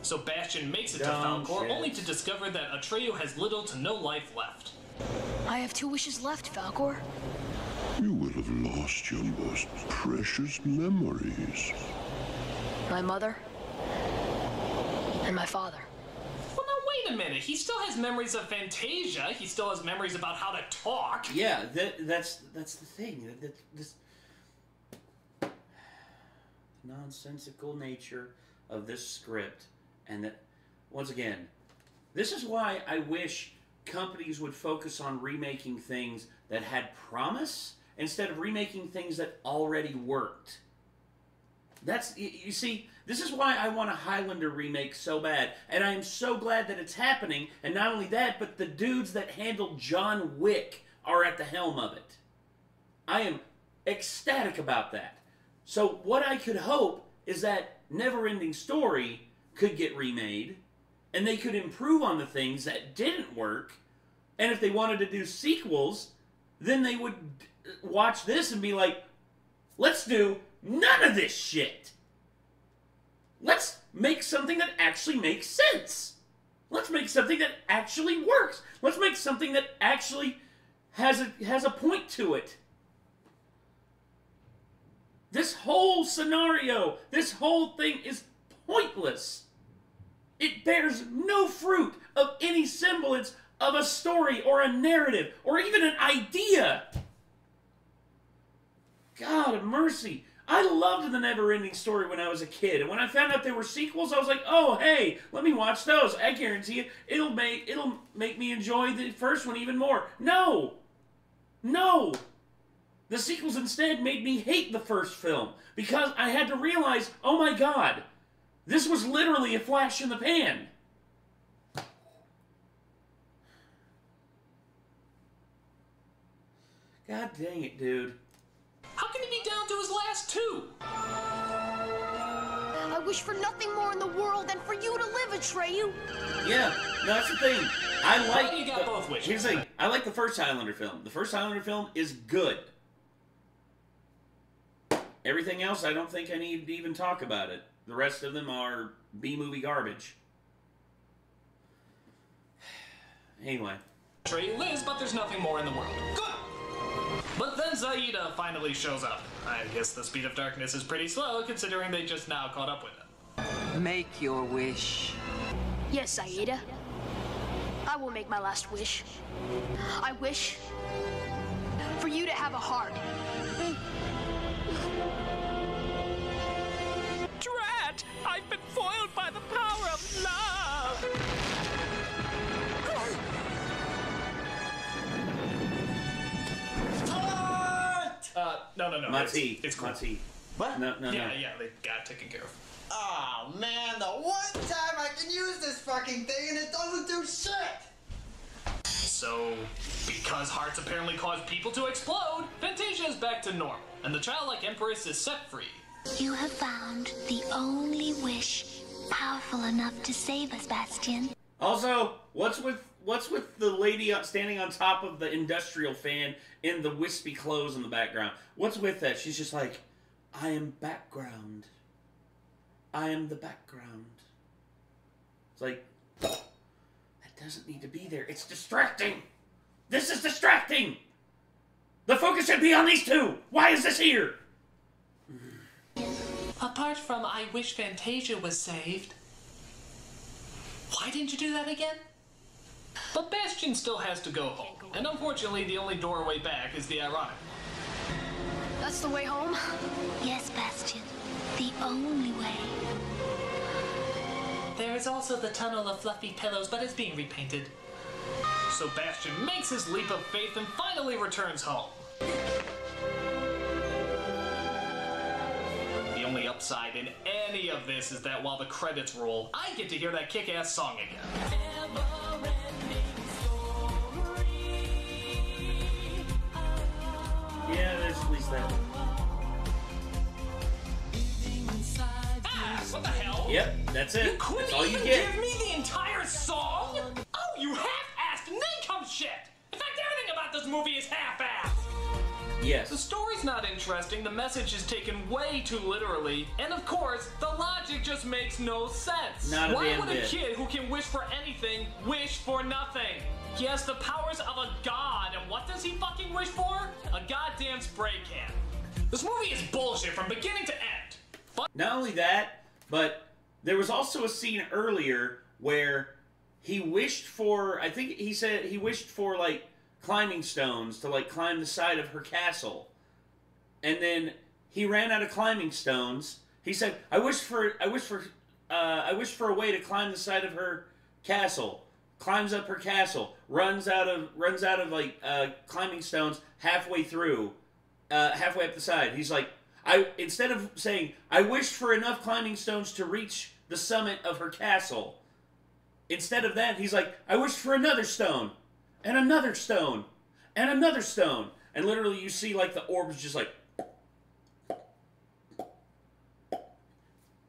So Bastian makes it to Dumb Falkor, shit. only to discover that Atreyu has little to no life left. I have 2 wishes left, Falkor. You will have lost your most precious memories. My mother and my father. Well, now wait a minute. He still has memories of Fantasia. He still has memories about how to talk. Yeah, that's the thing. This nonsensical nature of this script, and that, once again, this is why I wish companies would focus on remaking things that had promise instead of remaking things that already worked. That's, you see, this is why I want a Highlander remake so bad, and I am so glad that it's happening, and not only that, but the dudes that handled John Wick are at the helm of it. I am ecstatic about that. So what I could hope is that Neverending Story could get remade, and they could improve on the things that didn't work, and if they wanted to do sequels, then they would watch this and be like, let's do none of this shit. Let's make something that actually makes sense. Let's make something that actually works. Let's make something that actually has a point to it. This whole scenario, this whole thing is pointless. It bears no fruit of any semblance of a story or a narrative or even an idea. God of mercy. I loved the Neverending Story when I was a kid, and when I found out there were sequels, I was like, oh, hey, let me watch those. I guarantee you, it'll make me enjoy the first one even more. No! No! The sequels instead made me hate the first film, because I had to realize, oh my god, this was literally a flash in the pan. God dang it, dude. How can he be down to his last 2? I wish for nothing more in the world than for you to live, Atreyu. Yeah, no, that's the thing. I like. Well, you got both wishes. Here's the thing. I like the first Highlander film. The first Highlander film is good. Everything else, I don't think I need to even talk about it. The rest of them are B-movie garbage. Anyway. Atreyu lives, but there's nothing more in the world. Good! But then Zaida finally shows up. I guess the speed of darkness is pretty slow, considering they just now caught up with it. Make your wish. Yes, Zaida. I will make my last wish. I wish for you to have a heart. Drat! I've been foiled by the power of love! No. Mati. It's cool. Mati. What? No. Yeah, they got taken care of. Oh man, the one time I can use this fucking thing and it doesn't do shit! So, because hearts apparently cause people to explode, Fantasia is back to normal, and the childlike Empress is set free. You have found the only wish powerful enough to save us, Bastian. Also, what's with the lady standing on top of the industrial fan in the wispy clothes in the background? What's with that? She's just like, I am background. I am the background. It's like, that doesn't need to be there. It's distracting. This is distracting. The focus should be on these two. Why is this here? Apart from I wish Fantasia was saved. Why didn't you do that again? But Bastian still has to go home, and unfortunately the only doorway back is the ironic. That's the way home? Yes, Bastian. The only way. There is also the tunnel of fluffy pillows, but it's being repainted. So Bastian makes his leap of faith and finally returns home. The only upside in any of this is that while the credits roll, I get to hear that kick-ass song again. Yeah, there's at least that. Ah, what the hell? Yep, that's it. You couldn't That's all you even get. give me the entire song? Oh, you half-assed nincome shit! In fact, everything about this movie is half-assed! Yes. The story's not interesting, the message is taken way too literally, and of course, the logic just makes no sense. Not a Why damn would a bit. kid who can wish for anything wish for nothing? He has the powers of a god, and what does he fucking wish for? A goddamn spray can. This movie is bullshit from beginning to end. But Not only that, but there was also a scene earlier where he wished for, I think he said he wished for, like, climbing stones to, like, climb the side of her castle. And then he ran out of climbing stones. He said, I wish for a way to climb the side of her castle. Climbs up her castle, runs out of like climbing stones halfway through, halfway up the side. He's like, instead of saying I wish for enough climbing stones to reach the summit of her castle, instead of that he's like, I wish for another stone, and another stone, and another stone, and literally you see like the orbs just like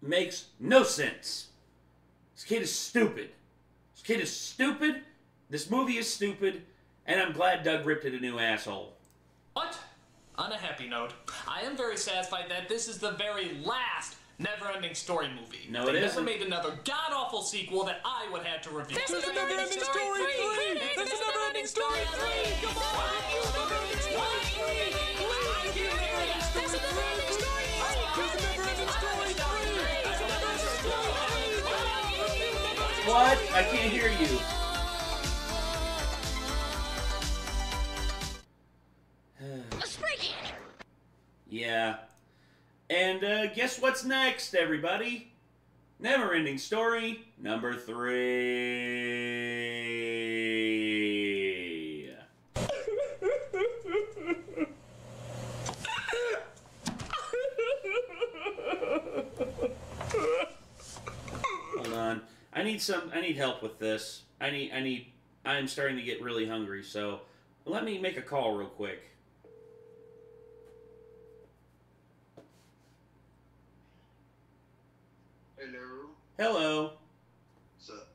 makes no sense. This kid is stupid. This kid is stupid, this movie is stupid, and I'm glad Doug ripped it a new asshole. But, on a happy note, I am very satisfied that this is the very last Never-Ending Story movie. No, they it never isn't. made another god-awful sequel that I would have to review. There's a Never-Ending Story 3! There's a Never-Ending Story 3! Come on! There's a Never-Ending Story 3! There's a Never-Ending Story 3! There's a Never-Ending Story 3! There's a Never-Ending Story 3! What? I can't hear you. A spray can! Yeah. And guess what's next, everybody? Never-Ending Story number 3. Hold on. I need help with this. I'm starting to get really hungry, so let me make a call real quick. Hello. Hello. What's up?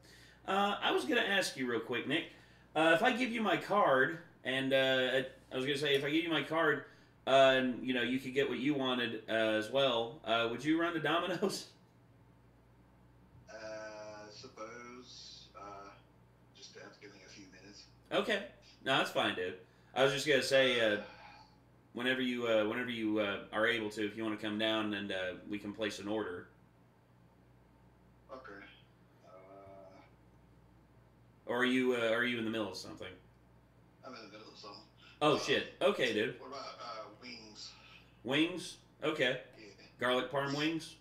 I was gonna ask you real quick, Nick. If I give you my card, and I was gonna say if I give you my card, and you know you could get what you wanted as well, would you run to Domino's? Suppose. Just have to give me a few minutes. Okay. No, that's fine, dude. I was just gonna say, whenever you are able to, if you want to come down and we can place an order. Okay. Or are you in the middle of something? I'm in the middle of something. Oh shit. Okay, dude. What about wings? Wings? Okay. Yeah. Garlic parm wings?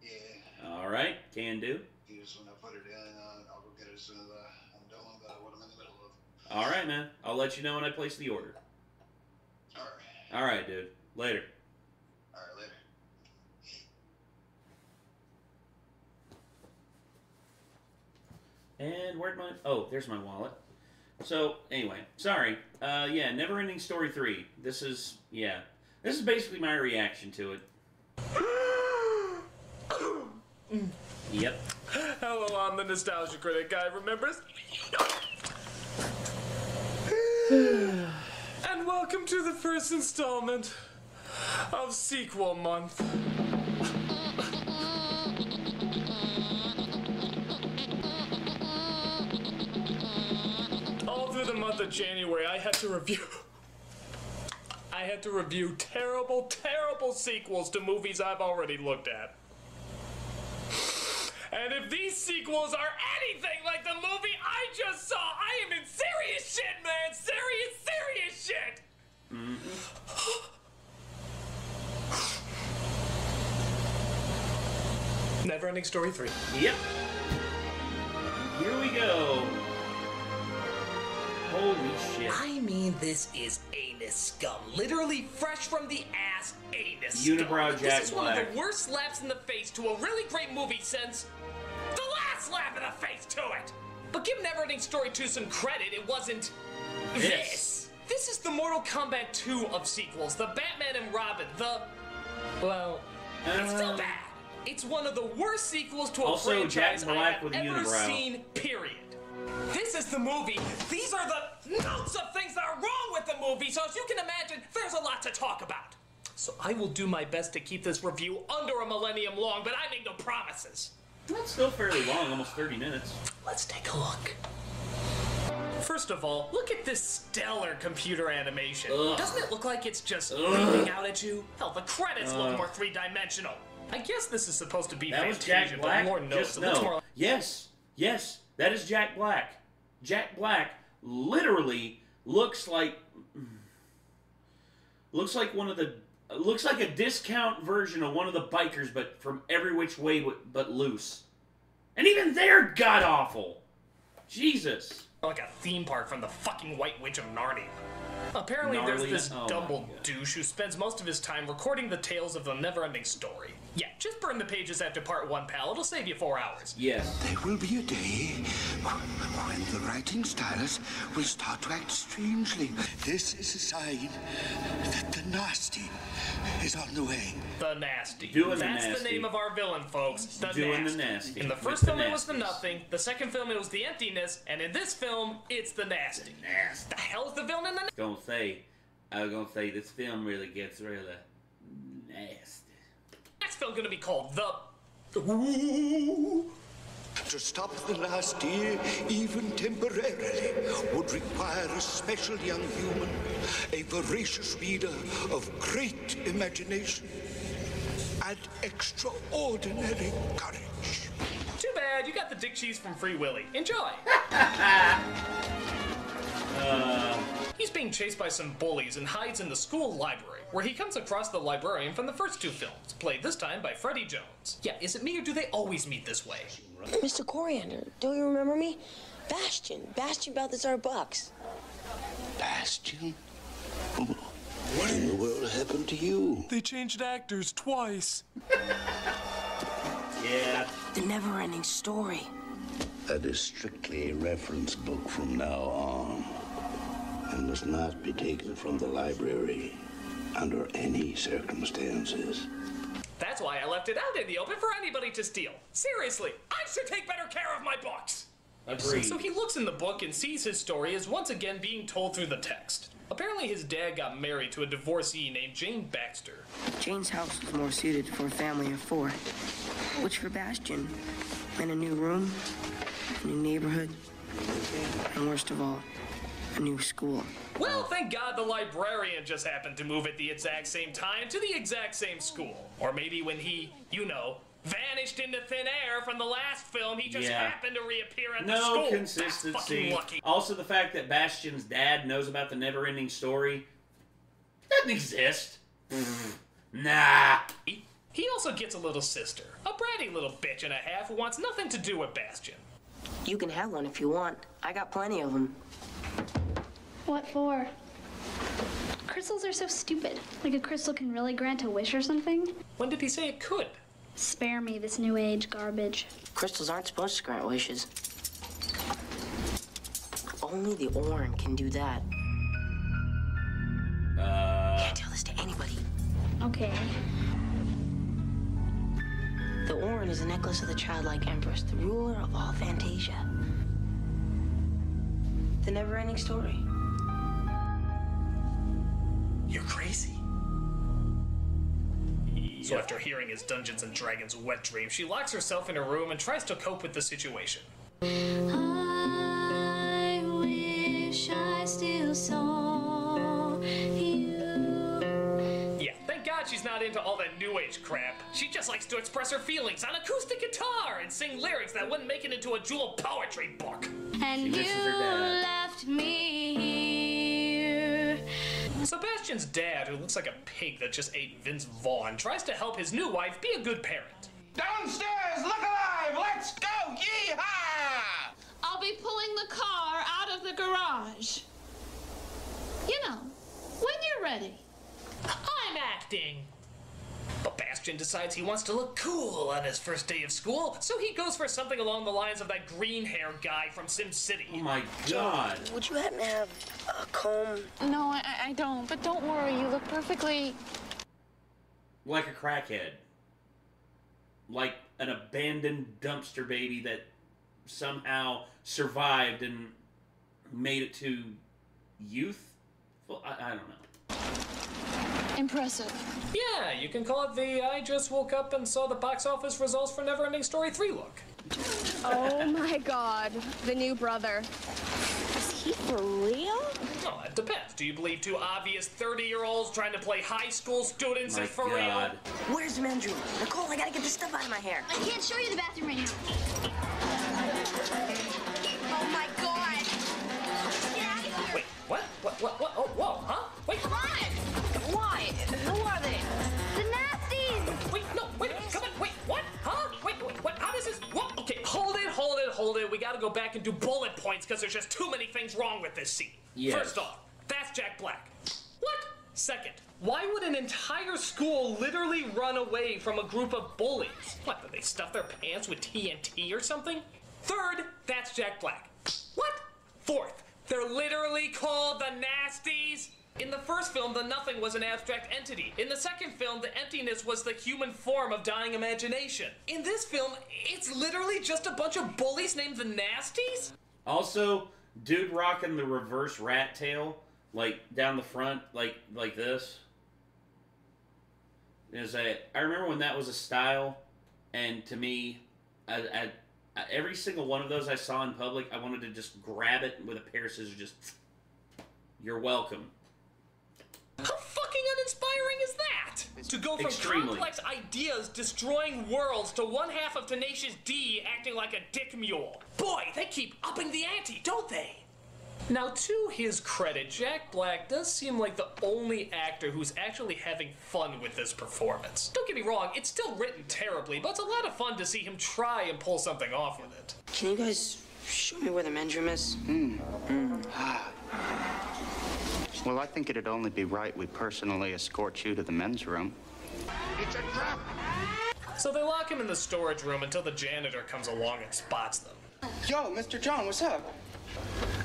Yeah. All right. Can do. You just want to put it in, I'll go get it as soon as I'm done with what I'm in the middle of. All right, man. I'll let you know when I place the order. All right. All right, dude. Later. All right, later. And where'd my... Oh, there's my wallet. So, anyway. Sorry. Yeah, Neverending Story 3. This is... Yeah. This is basically my reaction to it. Yep. Hello, I'm the Nostalgia Critic guy, remembers? And welcome to the first installment of Sequel Month. All through the month of January, I had to review terrible, terrible sequels to movies I've already looked at. And if these sequels are anything like the movie I just saw, I am in serious shit, man! Serious shit! Neverending Story 3. Yep. Here we go. Holy shit. I mean, this is anus scum. Literally fresh from the ass anus Unibrow scum. Jack This is one Black. of the worst slaps in the face to a really great movie since the last slap in the face to it. But give Neverending Story 2 some credit, it wasn't this. This is the Mortal Kombat 2 of sequels. The Batman and Robin. Well, it's still bad. It's one of the worst sequels to a Also, franchise Jack I Black have with a ever unibrow. seen, period. This is the movie. These are the notes of things that are wrong with the movie, so as you can imagine, there's a lot to talk about. So I will do my best to keep this review under a millennium long, but I make no promises. That's still fairly long, almost 30 minutes. Let's take a look. First of all, look at this stellar computer animation. Ugh. Doesn't it look like it's just Ugh. leaping out at you? Hell, the credits look more three-dimensional. I guess this is supposed to be That was Fantasia, Jack but Black? Lord knows Just it looks no. more like... Yes, that is Jack Black. Jack Black literally looks like one of the... Looks like a discount version of one of the bikers, but from every which way but loose. And even they're god-awful. Jesus. Like a theme park from the fucking White Witch of Narnia. Apparently there's Gnarly. this Oh my double God. douche who spends most of his time recording the tales of the never-ending story. Yeah, just burn the pages after part 1, pal. It'll save you 4 hours. Yes. There will be a day when the writing stylus will start to act strangely. This is a sign that the nasty is on the way. The Nasty. Doing the That's nasty. the name of our villain, folks. The Doing the Nasty. nasty. In the With first the film, it was the nasties. Nothing. The second film, it was the Emptiness. And in this film, it's the Nasty. The hell's the villain in the I was gonna say this film really gets really nasty. next film gonna be called The... To stop the nasty, even temporarily, would require a special young human, a voracious reader of great imagination and extraordinary courage. Too bad, you got the dick cheese from Free Willy. Enjoy! He's being chased by some bullies and hides in the school library, where he comes across the librarian from the first 2 films, played this time by Freddie Jones. Yeah, is it me or do they always meet this way? Mr. Coriander, don't you remember me? Bastion Balthazar Bucks. Bastion? What in the world happened to you? They changed actors twice. Yeah. The never-ending story. That is strictly a reference book from now on, and must not be taken from the library under any circumstances. That's why I left it out in the open for anybody to steal. Seriously, I should take better care of my books. Agreed. So he looks in the book and sees his story is once again being told through the text. Apparently his dad got married to a divorcee named Jane Baxter. Jane's house was more suited for a family of 4, which for Bastion meant a new room, a new neighborhood, and worst of all, a new school. Well, thank God the librarian just happened to move at the exact same time to the exact same school. Or maybe when he, you know, vanished into thin air from the last film, he just happened to reappear at the school. No consistency. That's fucking lucky. Also, the fact that Bastion's dad knows about the never-ending story doesn't exist. Nah. He also gets a little sister, a bratty little bitch and a half who wants nothing to do with Bastion. You can have one if you want. I got plenty of them. What for? Crystals are so stupid. Like a crystal can really grant a wish or something? When did he say it could? Spare me this new age garbage. Crystals aren't supposed to grant wishes. Only the Orin can do that. Can't tell this to anybody. Okay. The Orin is a necklace of the childlike empress, the ruler of all Fantasia. The never-ending story. You're crazy. So after hearing his Dungeons and Dragons wet dream, she locks herself in a room and tries to cope with the situation. I wish I still saw you. Yeah, thank God she's not into all that new age crap. She just likes to express her feelings on acoustic guitar and sing lyrics that wouldn't make it into a jewel poetry book. And you left me here. Sebastian's dad, who looks like a pig that just ate Vince Vaughn, tries to help his new wife be a good parent. Downstairs, look alive, let's go, yee-haw! I'll be pulling the car out of the garage. You know, when you're ready. I'm acting. But Bastian decides he wants to look cool on his first day of school, so he goes for something along the lines of that green hair guy from Sim City. Oh my God. Would you happen to have a comb? No, I don't, but don't worry, you look perfectly... Like a crackhead. Like an abandoned dumpster baby that somehow survived and made it to youth? Well, I don't know. Impressive. Yeah, you can call it the I just woke up and saw the box office results for Neverending Story 3 look. Oh my God, the new brother. Is he for real? Oh, it depends. Do you believe two obvious 30-year-olds trying to play high school students is for real? Where's the men's room? Nicole, I gotta get this stuff out of my hair. I can't show you the bathroom right now. Oh my God. Get out of here. Wait, what? What? Oh, whoa, huh? Wait. Come on. Why? Who are they? The nasties! Wait, no, wait, come on, wait, what? Huh? Wait, what? How does this, what? Okay, hold it. We gotta go back and do bullet points because there's just too many things wrong with this scene. Yes. First off, that's Jack Black. What? Second, why would an entire school literally run away from a group of bullies? What, did they stuff their pants with TNT or something? Third, that's Jack Black. What? Fourth, they're literally called the Nasties. In the first film, the nothing was an abstract entity. In the second film, the emptiness was the human form of dying imagination. In this film, it's literally just a bunch of bullies named the Nasties? Also, dude rocking the reverse rat tail, like down the front, like this. I remember when that was a style, and to me, every single one of those I saw in public, I wanted to just grab it with a pair of scissors, just, you're welcome. How fucking uninspiring is that? To go from complex ideas destroying worlds to one half of Tenacious D acting like a dick mule. Boy, they keep upping the ante, don't they? Now, to his credit, Jack Black does seem like the only actor who's actually having fun with this performance. Don't get me wrong, it's still written terribly, but it's a lot of fun to see him try and pull something off with it. Can you guys show me where the men's room is? Well, I think it'd only be right we personally escort you to the men's room. It's a trap! So they lock him in the storage room until the janitor comes along and spots them. Yo, Mr. John, what's up?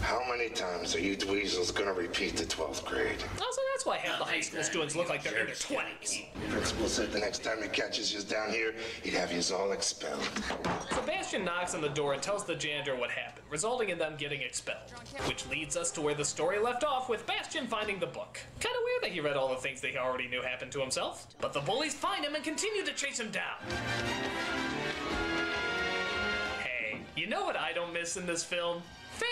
How many times are you dweezels gonna repeat the 12th grade? Also, that's why half the high school students look like they're in their 20s. Principal said the next time he catches you down here, he'd have you all expelled. Sebastian knocks on the door and tells the janitor what happened, resulting in them getting expelled. Which leads us to where the story left off with Bastian finding the book. Kinda weird that he read all the things that he already knew happened to himself. But the bullies find him and continue to chase him down. Hey, you know what I don't miss in this film?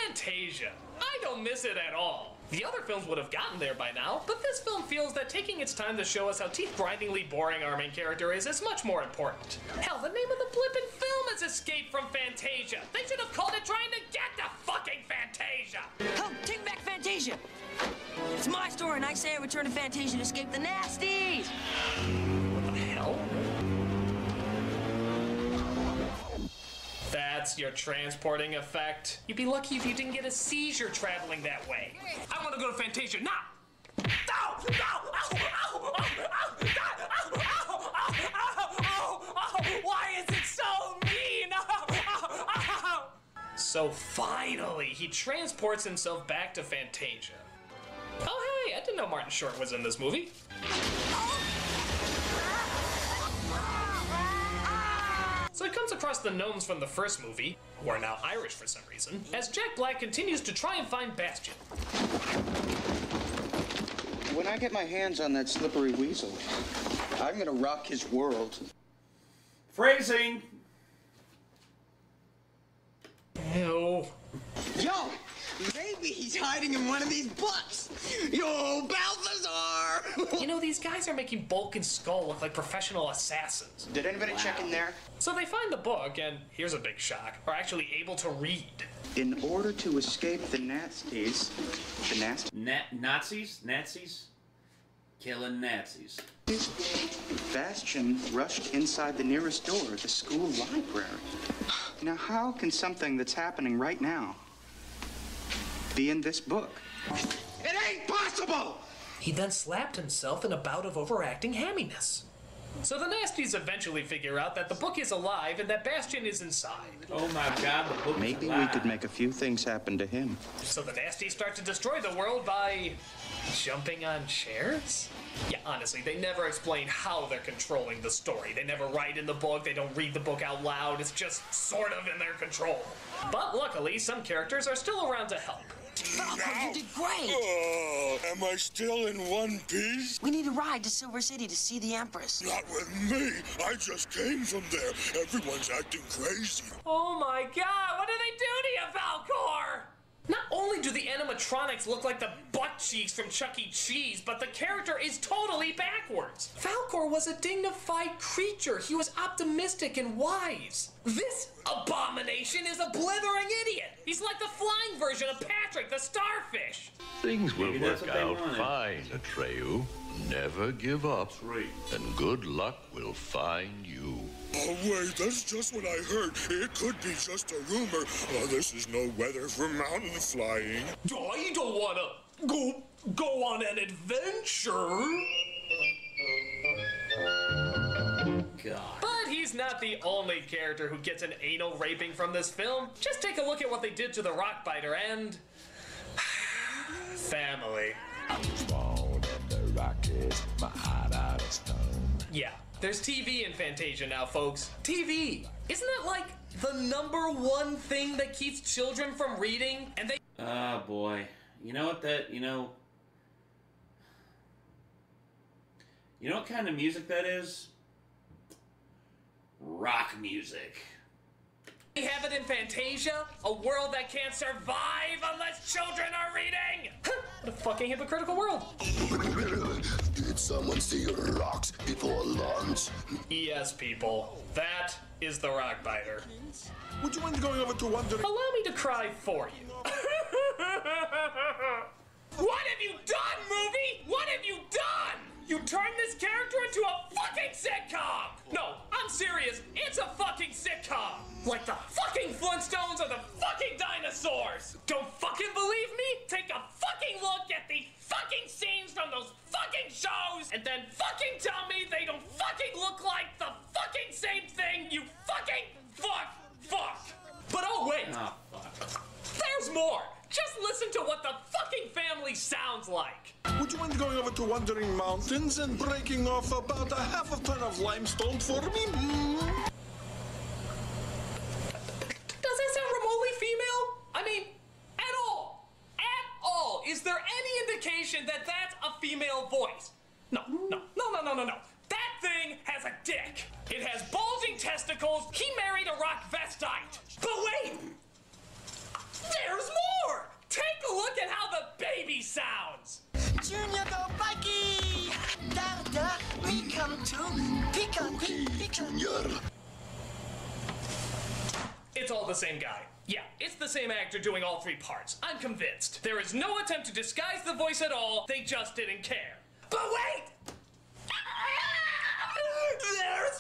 Fantasia. I don't miss it at all. The other films would have gotten there by now, but this film feels that taking its time to show us how teeth-grindingly boring our main character is much more important. Hell, the name of the blippin' film is Escape from Fantasia. They should have called it Trying to Get to Fucking Fantasia. Hell, take back Fantasia. It's my story, and I say I return to Fantasia to escape the Nasties. What the hell? That's your transporting effect. You'd be lucky if you didn't get a seizure traveling that way. I want to go to Fantasia now! Ow! Ow! Ow! Ow! Ow! Why is it so mean? So finally, he transports himself back to Fantasia. Oh hey, I didn't know Martin Short was in this movie. So he comes across the gnomes from the first movie, who are now Irish for some reason, as Jack Black continues to try and find Bastion. When I get my hands on that slippery weasel, I'm gonna rock his world. Phrasing! Ew. Yo! Maybe he's hiding in one of these books! Yo, Balthazar! You know, these guys are making Bulk and Skull look like professional assassins. Did anybody check in there? So they find the book, and here's a big shock, are actually able to read. In order to escape the Nazis... Nazis? Killing Nazis. Bastion rushed inside the nearest door, the school library. Now, how can something that's happening right now be in this book? It ain't possible! He then slapped himself in a bout of overacting hamminess. So the Nasties eventually figure out that the book is alive and that Bastion is inside. Oh my god, the book Maybe is alive. we could make a few things happen to him. So the Nasties start to destroy the world by jumping on chairs? Yeah, honestly, they never explain how they're controlling the story. They never write in the book, they don't read the book out loud, it's just sort of in their control. But luckily, some characters are still around to help. Falcon, you did great! Am I still in one piece? We need a ride to Silver City to see the Empress. Not with me. I just came from there. Everyone's acting crazy. Oh my god, what did they do to you, Falcor? Not only do the animatronics look like the butt cheeks from Chuck E. Cheese, but the character is totally backwards. Falcor was a dignified creature. He was optimistic and wise. This abomination is a blithering idiot. He's like the flying version of Patrick, the starfish. Things will Maybe that's work what they out wanted. fine, Atreyu. Never give up. And good luck will find you. Oh, wait, that's just what I heard. It could be just a rumor. Oh, this is no weather for mountain flying. I don't want to go on an adventure. God. But he's not the only character who gets an anal raping from this film. Just take a look at what they did to the Rockbiter and... family. Yeah, there's TV in Fantasia now, folks. TV! Isn't that like the #1 thing that keeps children from reading? And they... Oh boy. You know what you know what kind of music that is? Rock music. They have it in Fantasia? A world that can't survive unless children are reading? What a fucking hypocritical world. Did someone see rocks before lunch? Yes, people. That is the Rockbiter. Would you mind going over to Wandering? Allow me to cry for you. What have you done, movie? What have you done? You turned this character into a fucking sitcom! No, I'm serious. It's a fucking sitcom! Like the fucking Flintstones or the fucking dinosaurs! Don't fucking believe me? Take a fucking look at the fucking scenes from those fucking shows and then fucking tell me they don't fucking look like the fucking same thing, you fucking fuck! But oh wait! Oh, fuck. There's more! Just listen to what the fucking family sounds like! Would you mind going over to Wandering Mountains and breaking off about a half a ton of limestone for me? Does that sound remotely female? I mean, at all. At all. Is there any indication that that's a female voice? No. That thing has a dick. It has bulging testicles. He married a rock vestite. But wait! There's more! Take a look at how the baby sounds! Junior, go Mikey! Da, we come to Pika. Junior. It's all the same guy. Yeah, it's the same actor doing all 3 parts. I'm convinced. There is no attempt to disguise the voice at all. They just didn't care. But wait! There's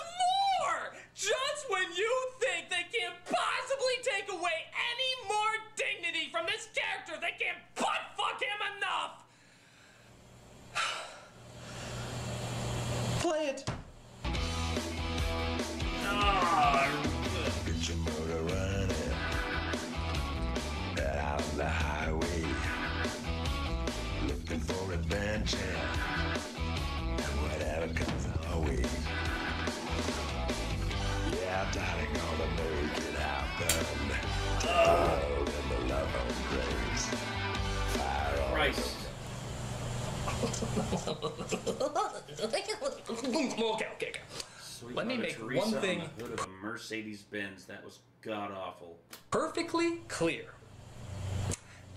more! Just when you think they can't possibly take away any more dignity from this character, they can't butt-fuck him enough! Play it. darling, gonna make it happen. Oh, and the love of praise. Fire on. Christ. Okay. Let me make one thing on the hood of a Mercedes-Benz. That was god-awful. perfectly clear.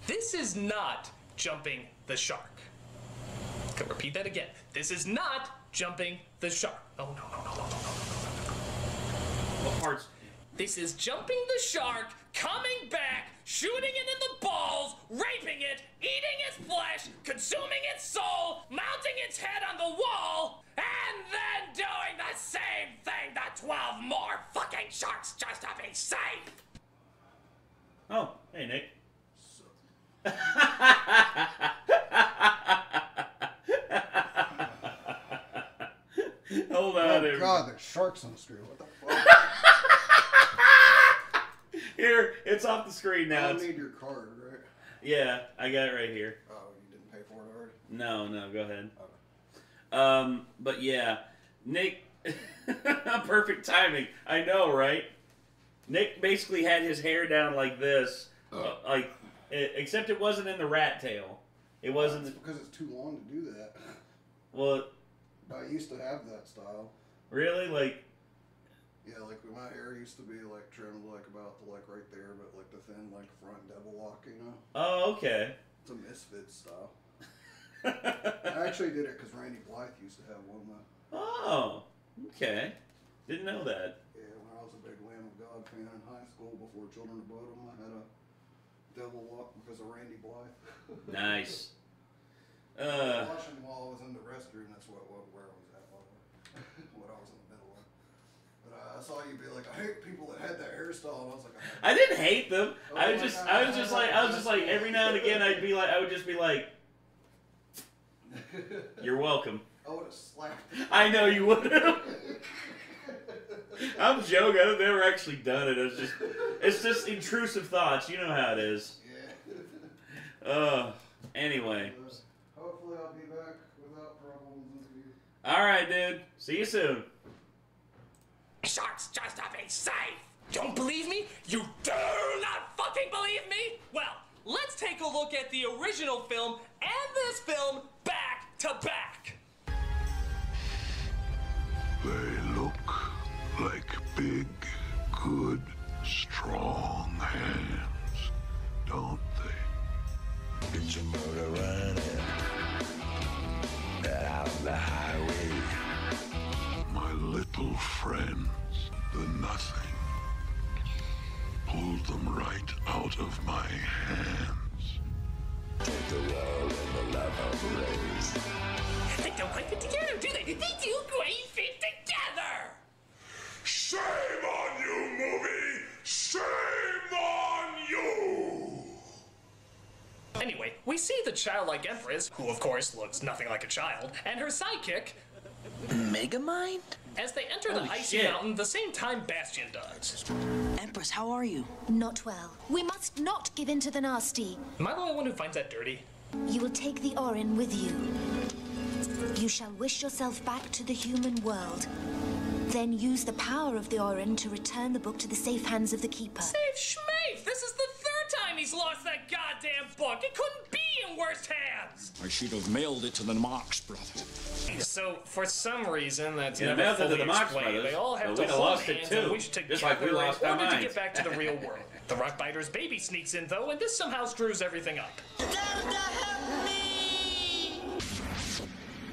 This is not jumping the shark. I can repeat that again. This is not jumping the shark. Oh, no. What parts? This is jumping the shark, coming back, shooting it in the balls, raping it, eating its flesh, consuming its soul, mounting its head on the wall, and then doing the same thing to 12 more fucking sharks just to be safe. Oh, hey, Nick. Hold on. Oh God, there's sharks on the screen. What the fuck? Here, it's off the screen now. I need your card, right? Yeah, I got it right here. Oh, you didn't pay for it already? No, go ahead. Okay. But yeah, Nick, perfect timing. I know, right? Nick basically had his hair down like this, except it wasn't in the rat tail. It wasn't. It's because it's too long to do that. Well, I used to have that style. Really? Like. Yeah, like my hair used to be like trimmed like about the like right there, but like the thin like front devil lock, you know? Oh, okay. It's a misfit style. I actually did it because Randy Blythe used to have one though. Oh, okay. Didn't know that. Yeah, when I was a big Lamb of God fan in high school before Children of Bodom, I had a devil lock because of Randy Blythe. Nice. I was watching while I was in the restroom. That's where I was at, what I was in the middle of. But I saw you be like, I hate people that had that hairstyle, and I was like, I didn't hate them. I was just like, every now and again, I would just be like, you're welcome. I would have slapped you. I know you would have. I'm joking. I've never actually done it. It's just intrusive thoughts. You know how it is. Yeah. Anyway. Hopefully I'll be back without problems with you. All right, dude. See you soon. Sharks just to be safe. Don't believe me? You do not fucking believe me? Well, let's take a look at the original film and this film back to back. They look like big, good, strong hands, don't they? Get your motor running. Get out on the highway. My little friends, the nothing, pulled them right out of my hands. Take the world and the love of race. They don't quite fit together, do they? They do great fit together! Shame on you, movie! Shame on you! Anyway, we see the childlike Empress, who of course looks nothing like a child, and her sidekick, Megamind? as they enter the icy mountain the same time Bastion does. Empress, how are you? Not well. We must not give in to the nasty. Am I the only one who finds that dirty? You will take the Orin with you. You shall wish yourself back to the human world. Then use the power of the Orin to return the book to the safe hands of the Keeper. Save Schmafe! This is the third time he's lost that goddamn book! It couldn't be in worse hands! I should have mailed it to the Marx brothers. So, for some reason that's Yeah, never mailed it to fully the Marx explained, Brothers, they all have but to we'd have hold lost it hands too, and wish together just like we lost in our order to minds. get back to the real world. The Rockbiter's baby sneaks in, though, and this somehow screws everything up.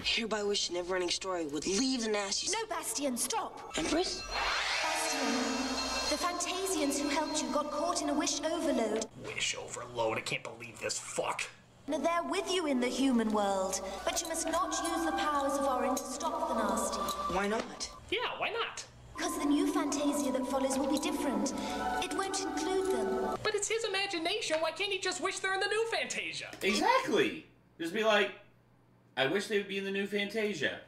Hereby wish the never-ending story would leave the nasty... No, Bastion, stop! Empress? Bastion, the Fantasians who helped you got caught in a wish overload. Wish overload, I can't believe this fuck. They're with you in the human world, but you must not use the powers of Orin to stop the nasty. Why not? Yeah, why not? Because the new Fantasia that follows will be different. It won't include them. But it's his imagination, why can't he just wish they're in the new Fantasia? Exactly. Just be like, I wish they would be in the new Fantasia.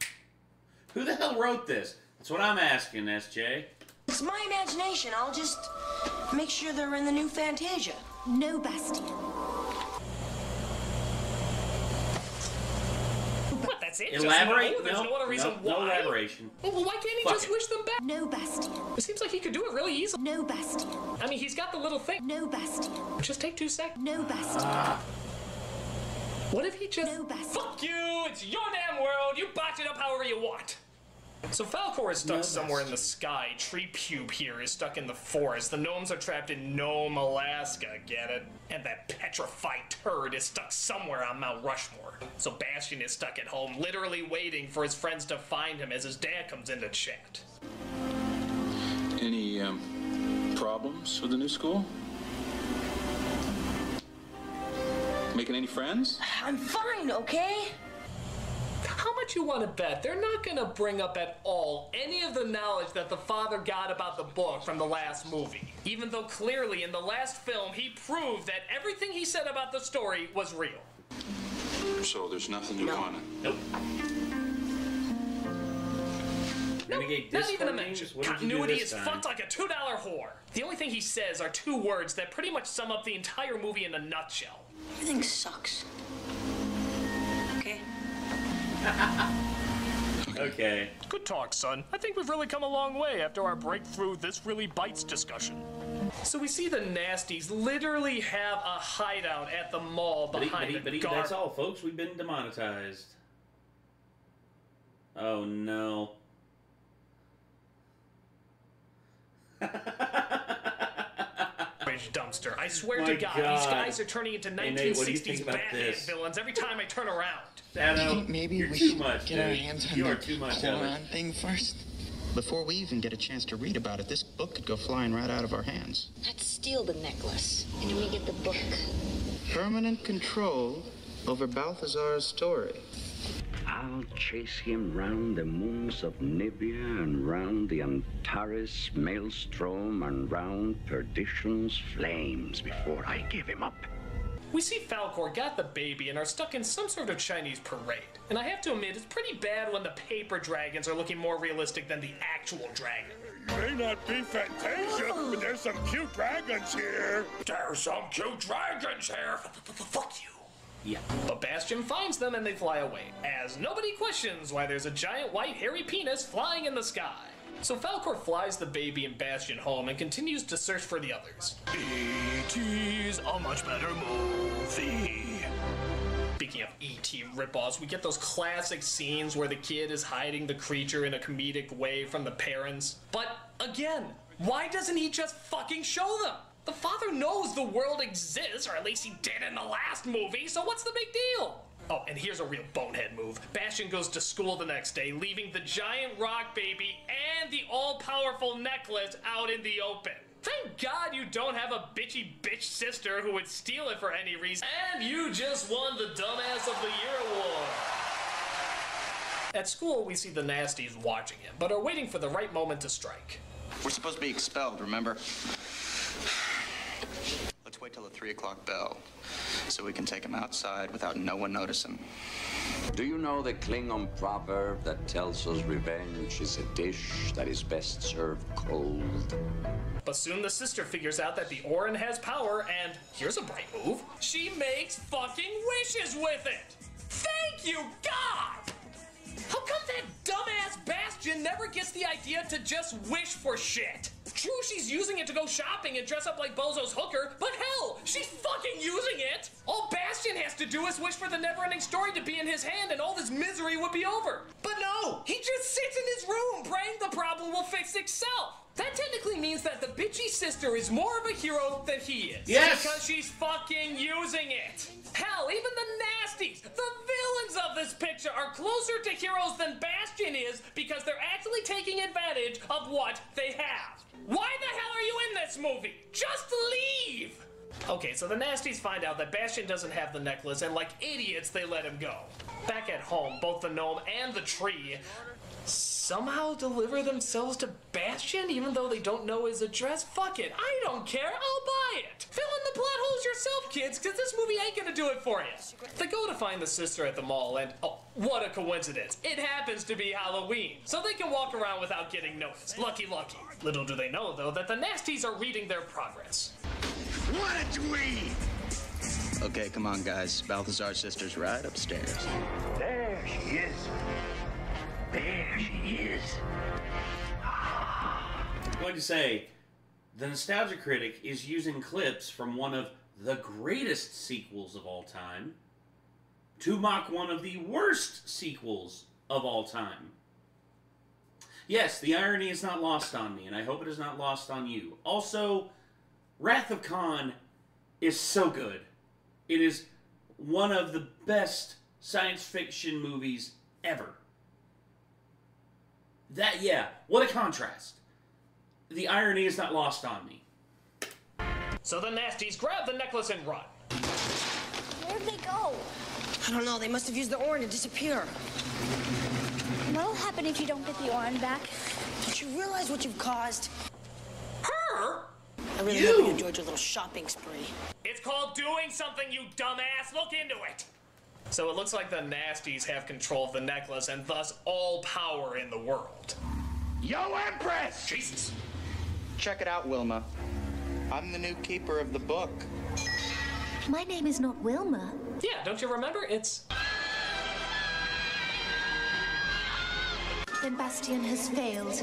Who the hell wrote this? That's what I'm asking, SJ. It's my imagination. I'll just make sure they're in the new Fantasia. No, Bastion. What, that That's it. Elaborate? Just no. There's no other reason why. No elaboration. Well, why can't he just wish them back? No, Bastian. It seems like he could do it really easily. No, Bastian. I mean, he's got the little thing. No, Bastian. Just take 2 seconds. No, Bastian. What if he just... No, Bastian. Fuck you! It's your damn world! You botch it up however you want! So Falcor is stuck somewhere in the sky. Tree Pube here is stuck in the forest. The gnomes are trapped in Nome, Alaska, get it? And that petrified turd is stuck somewhere on Mount Rushmore. So Bastion is stuck at home, literally waiting for his friends to find him as his dad comes in to chat. Any, problems with the new school? Making any friends? I'm fine, okay? How much you want to bet they're not going to bring up at all any of the knowledge that the father got about the book from the last movie? Even though clearly in the last film he proved that everything he said about the story was real. So there's nothing you want to... Nope. Nope, not even a mention. Continuity is fucked like a $2 whore. The only thing he says are 2 words that pretty much sum up the entire movie in a nutshell. Everything sucks. Okay? Okay. Good talk, son. I think we've really come a long way after our breakthrough This Really Bites discussion. So we see the Nasties literally have a hideout at the mall behind the guard. That's all, folks. We've been demonetized. Oh, no. Dumpster. I swear to God, these guys are turning into 1960s Batman villains every time I turn around. Shadow, maybe you're we too should much, get dude. our hands on You are the too much Koran thing first. Before we even get a chance to read about it, this book could go flying right out of our hands. Let's steal the necklace, and we get the book. Permanent control over Balthazar's story. I'll chase him round the moons of Nibia and round the Antares maelstrom and round perdition's flames before I give him up. We see Falcor got the baby and are stuck in some sort of Chinese parade. And I have to admit, it's pretty bad when the paper dragons are looking more realistic than the actual dragon. May not be Fantasia, but there's some cute dragons here. There's some cute dragons here. Fuck you. Yeah. But Bastion finds them and they fly away, as nobody questions why there's a giant white hairy penis flying in the sky. So Falcor flies the baby and Bastion home and continues to search for the others. E.T.'s a much better movie. Speaking of E.T. ripoffs, we get those classic scenes where the kid is hiding the creature in a comedic way from the parents. But again, why doesn't he just fucking show them? The father knows the world exists, or at least he did in the last movie, so what's the big deal? Oh, and here's a real bonehead move. Bastion goes to school the next day, leaving the giant rock baby and the all-powerful necklace out in the open. Thank God you don't have a bitchy bitch sister who would steal it for any reason. And you just won the Dumbass of the Year award. At school, we see the Nasties watching him, but are waiting for the right moment to strike. We're supposed to be expelled, remember? Let's wait till the 3 o'clock bell, so we can take him outside without no one noticing. Do you know the Klingon proverb that tells us revenge is a dish that is best served cold? But soon the sister figures out that the Orin has power, and here's a bright move. She makes fucking wishes with it! Thank you, God! How come that dumbass Bastion never gets the idea to just wish for shit? True, she's using it to go shopping and dress up like Bozo's hooker, but hell, she's fucking using it! All Bastion has to do is wish for the never-ending story to be in his hand and all this misery would be over. But no, he just sits in his room praying the problem will fix itself. That technically means that the bitchy sister is more of a hero than he is. Yes! Because she's fucking using it. Hell, even the Nasties, the villains of this picture, are closer to heroes than Bastion is because they're actually taking advantage of what they have. Why the hell are you in this movie? Just leave! Okay, so the Nasties find out that Bastion doesn't have the necklace, and like idiots, they let him go. Back at home, both the gnome and the tree somehow deliver themselves to Bastion, even though they don't know his address. Fuck it, I don't care, I'll buy it. Fill in the plot holes yourself, kids, because this movie ain't gonna do it for you. They go to find the sister at the mall, and oh, what a coincidence. It happens to be Halloween, so they can walk around without getting noticed. Lucky, lucky. Little do they know, though, that the Nasties are reading their progress. What a dweeb! Okay, come on, guys. Balthazar's sister's right upstairs. There she is. There she is. I'm going to say, the Nostalgia Critic is using clips from one of the greatest sequels of all time to mock one of the worst sequels of all time. Yes, the irony is not lost on me, and I hope it is not lost on you. Also, Wrath of Khan is so good. It is one of the best science fiction movies ever. That, yeah, what a contrast. The irony is not lost on me. So the nasties grab the necklace and run. Where'd they go? I don't know. They must have used the Orin to disappear. What'll happen if you don't get the Orin back? Don't you realize what you've caused? Her? I really hope you enjoyed your little shopping spree. It's called doing something, you dumbass. Look into it. So it looks like the nasties have control of the necklace and thus all power in the world. Yo, Empress! Jesus. Check it out, Wilma. I'm the new keeper of the book. My name is not Wilma. Yeah, don't you remember? It's... Then Bastion has failed,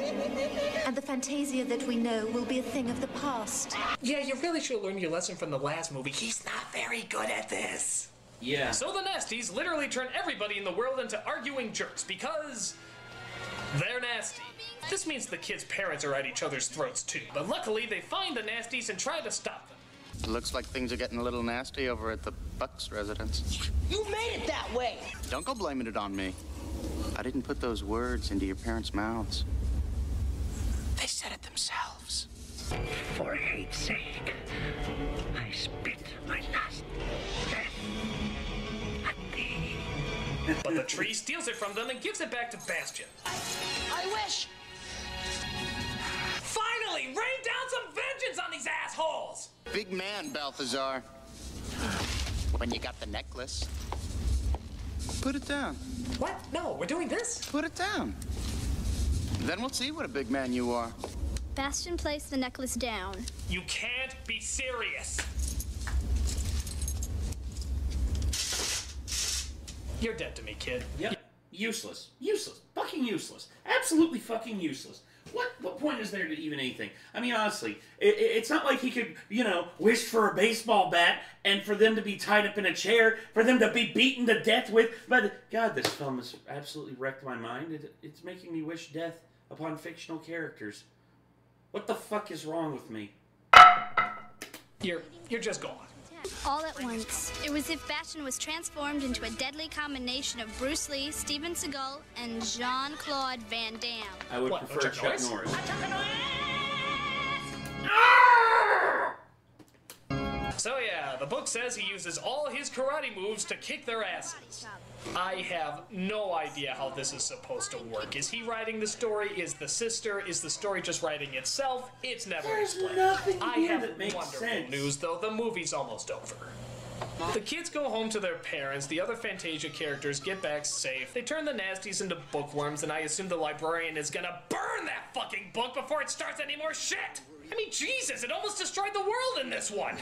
and the Fantasia that we know will be a thing of the past. Yeah, you really should learn your lesson from the last movie. He's not very good at this. Yeah. So the nasties literally turn everybody in the world into arguing jerks because they're nasty. This means the kids' parents are at each other's throats too, but luckily they find the nasties and try to stop them. Looks like things are getting a little nasty over at the Bucks residence. You made it that way! Don't go blaming it on me. I didn't put those words into your parents' mouths. They said it themselves. For hate's sake, I spit my last breath at thee. But the tree steals it from them and gives it back to Bastion. I wish! Finally! Rain down some vengeance on these assholes! Big man, Balthazar. When you got the necklace, put it down. What? No, we're doing this? Put it down. Then we'll see what a big man you are. Bastion placed the necklace down. You can't be serious. You're dead to me, kid. Yep. Useless. Useless. Fucking useless. Absolutely fucking useless. What point is there to even anything? I mean, honestly, it's not like he could, you know, wish for a baseball bat and for them to be tied up in a chair, for them to be beaten to death with. But, God, this film has absolutely wrecked my mind. It's making me wish death upon fictional characters. What the fuck is wrong with me? You're just gone. All at once. It was as if Bastion was transformed into a deadly combination of Bruce Lee, Steven Seagal, and Jean-Claude Van Damme. I would prefer Chuck Norris. So yeah, the book says he uses all his karate moves to kick their asses. I have no idea how this is supposed to work. Is he writing the story? Is the sister? Is the story just writing itself? It's never explained. I have wonderful news though, the movie's almost over. The kids go home to their parents, the other Fantasia characters get back safe, they turn the nasties into bookworms, and I assume the librarian is gonna burn that fucking book before it starts any more shit! I mean, Jesus, it almost destroyed the world in this one!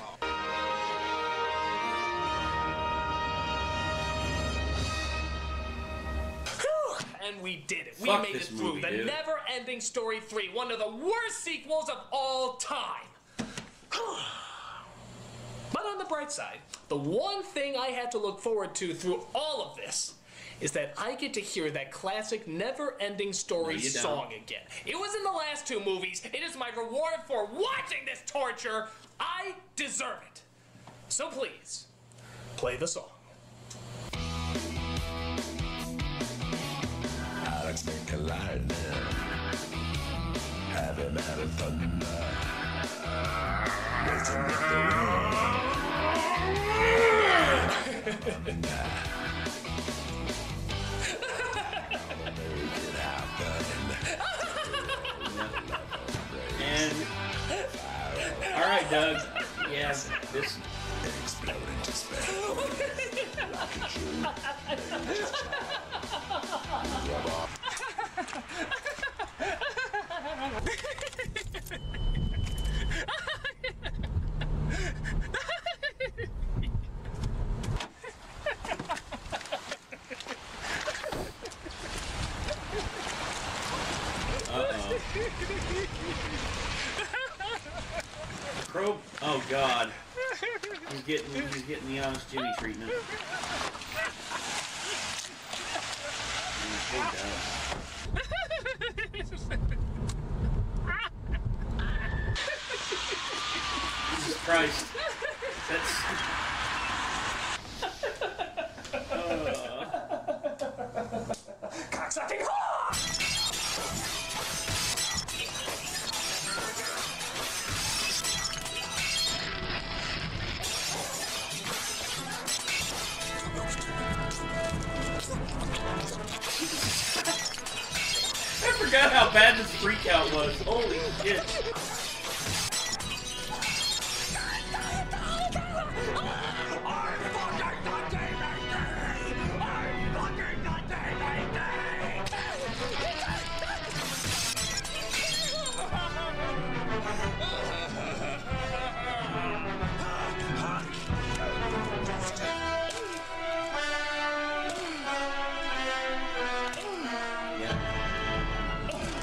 And we did it. We made it through the Never-Ending Story 3, one of the worst sequels of all time. But on the bright side, the one thing I had to look forward to through all of this is that I get to hear that classic Never-Ending Story song again. It was in the last two movies. It is my reward for watching this torture. I deserve it. So please, play the song. Alex think of lightning, heavy metal thunder, racing with the wind. And all right, Doug. Yeah, this exploding to space. Probe. Oh God. He's getting the honest Jimmy treatment. Poor Doug. Jesus Christ. That's... Cocksucking I forgot how bad this freakout was. Holy shit.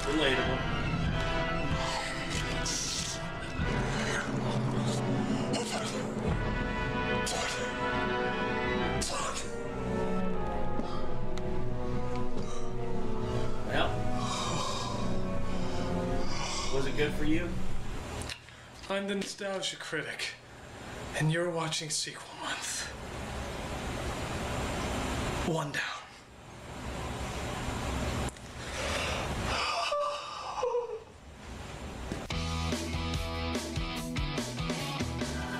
Relatable. Well, was it good for you? I'm the Nostalgia Critic, and you're watching Sequel Month. One down.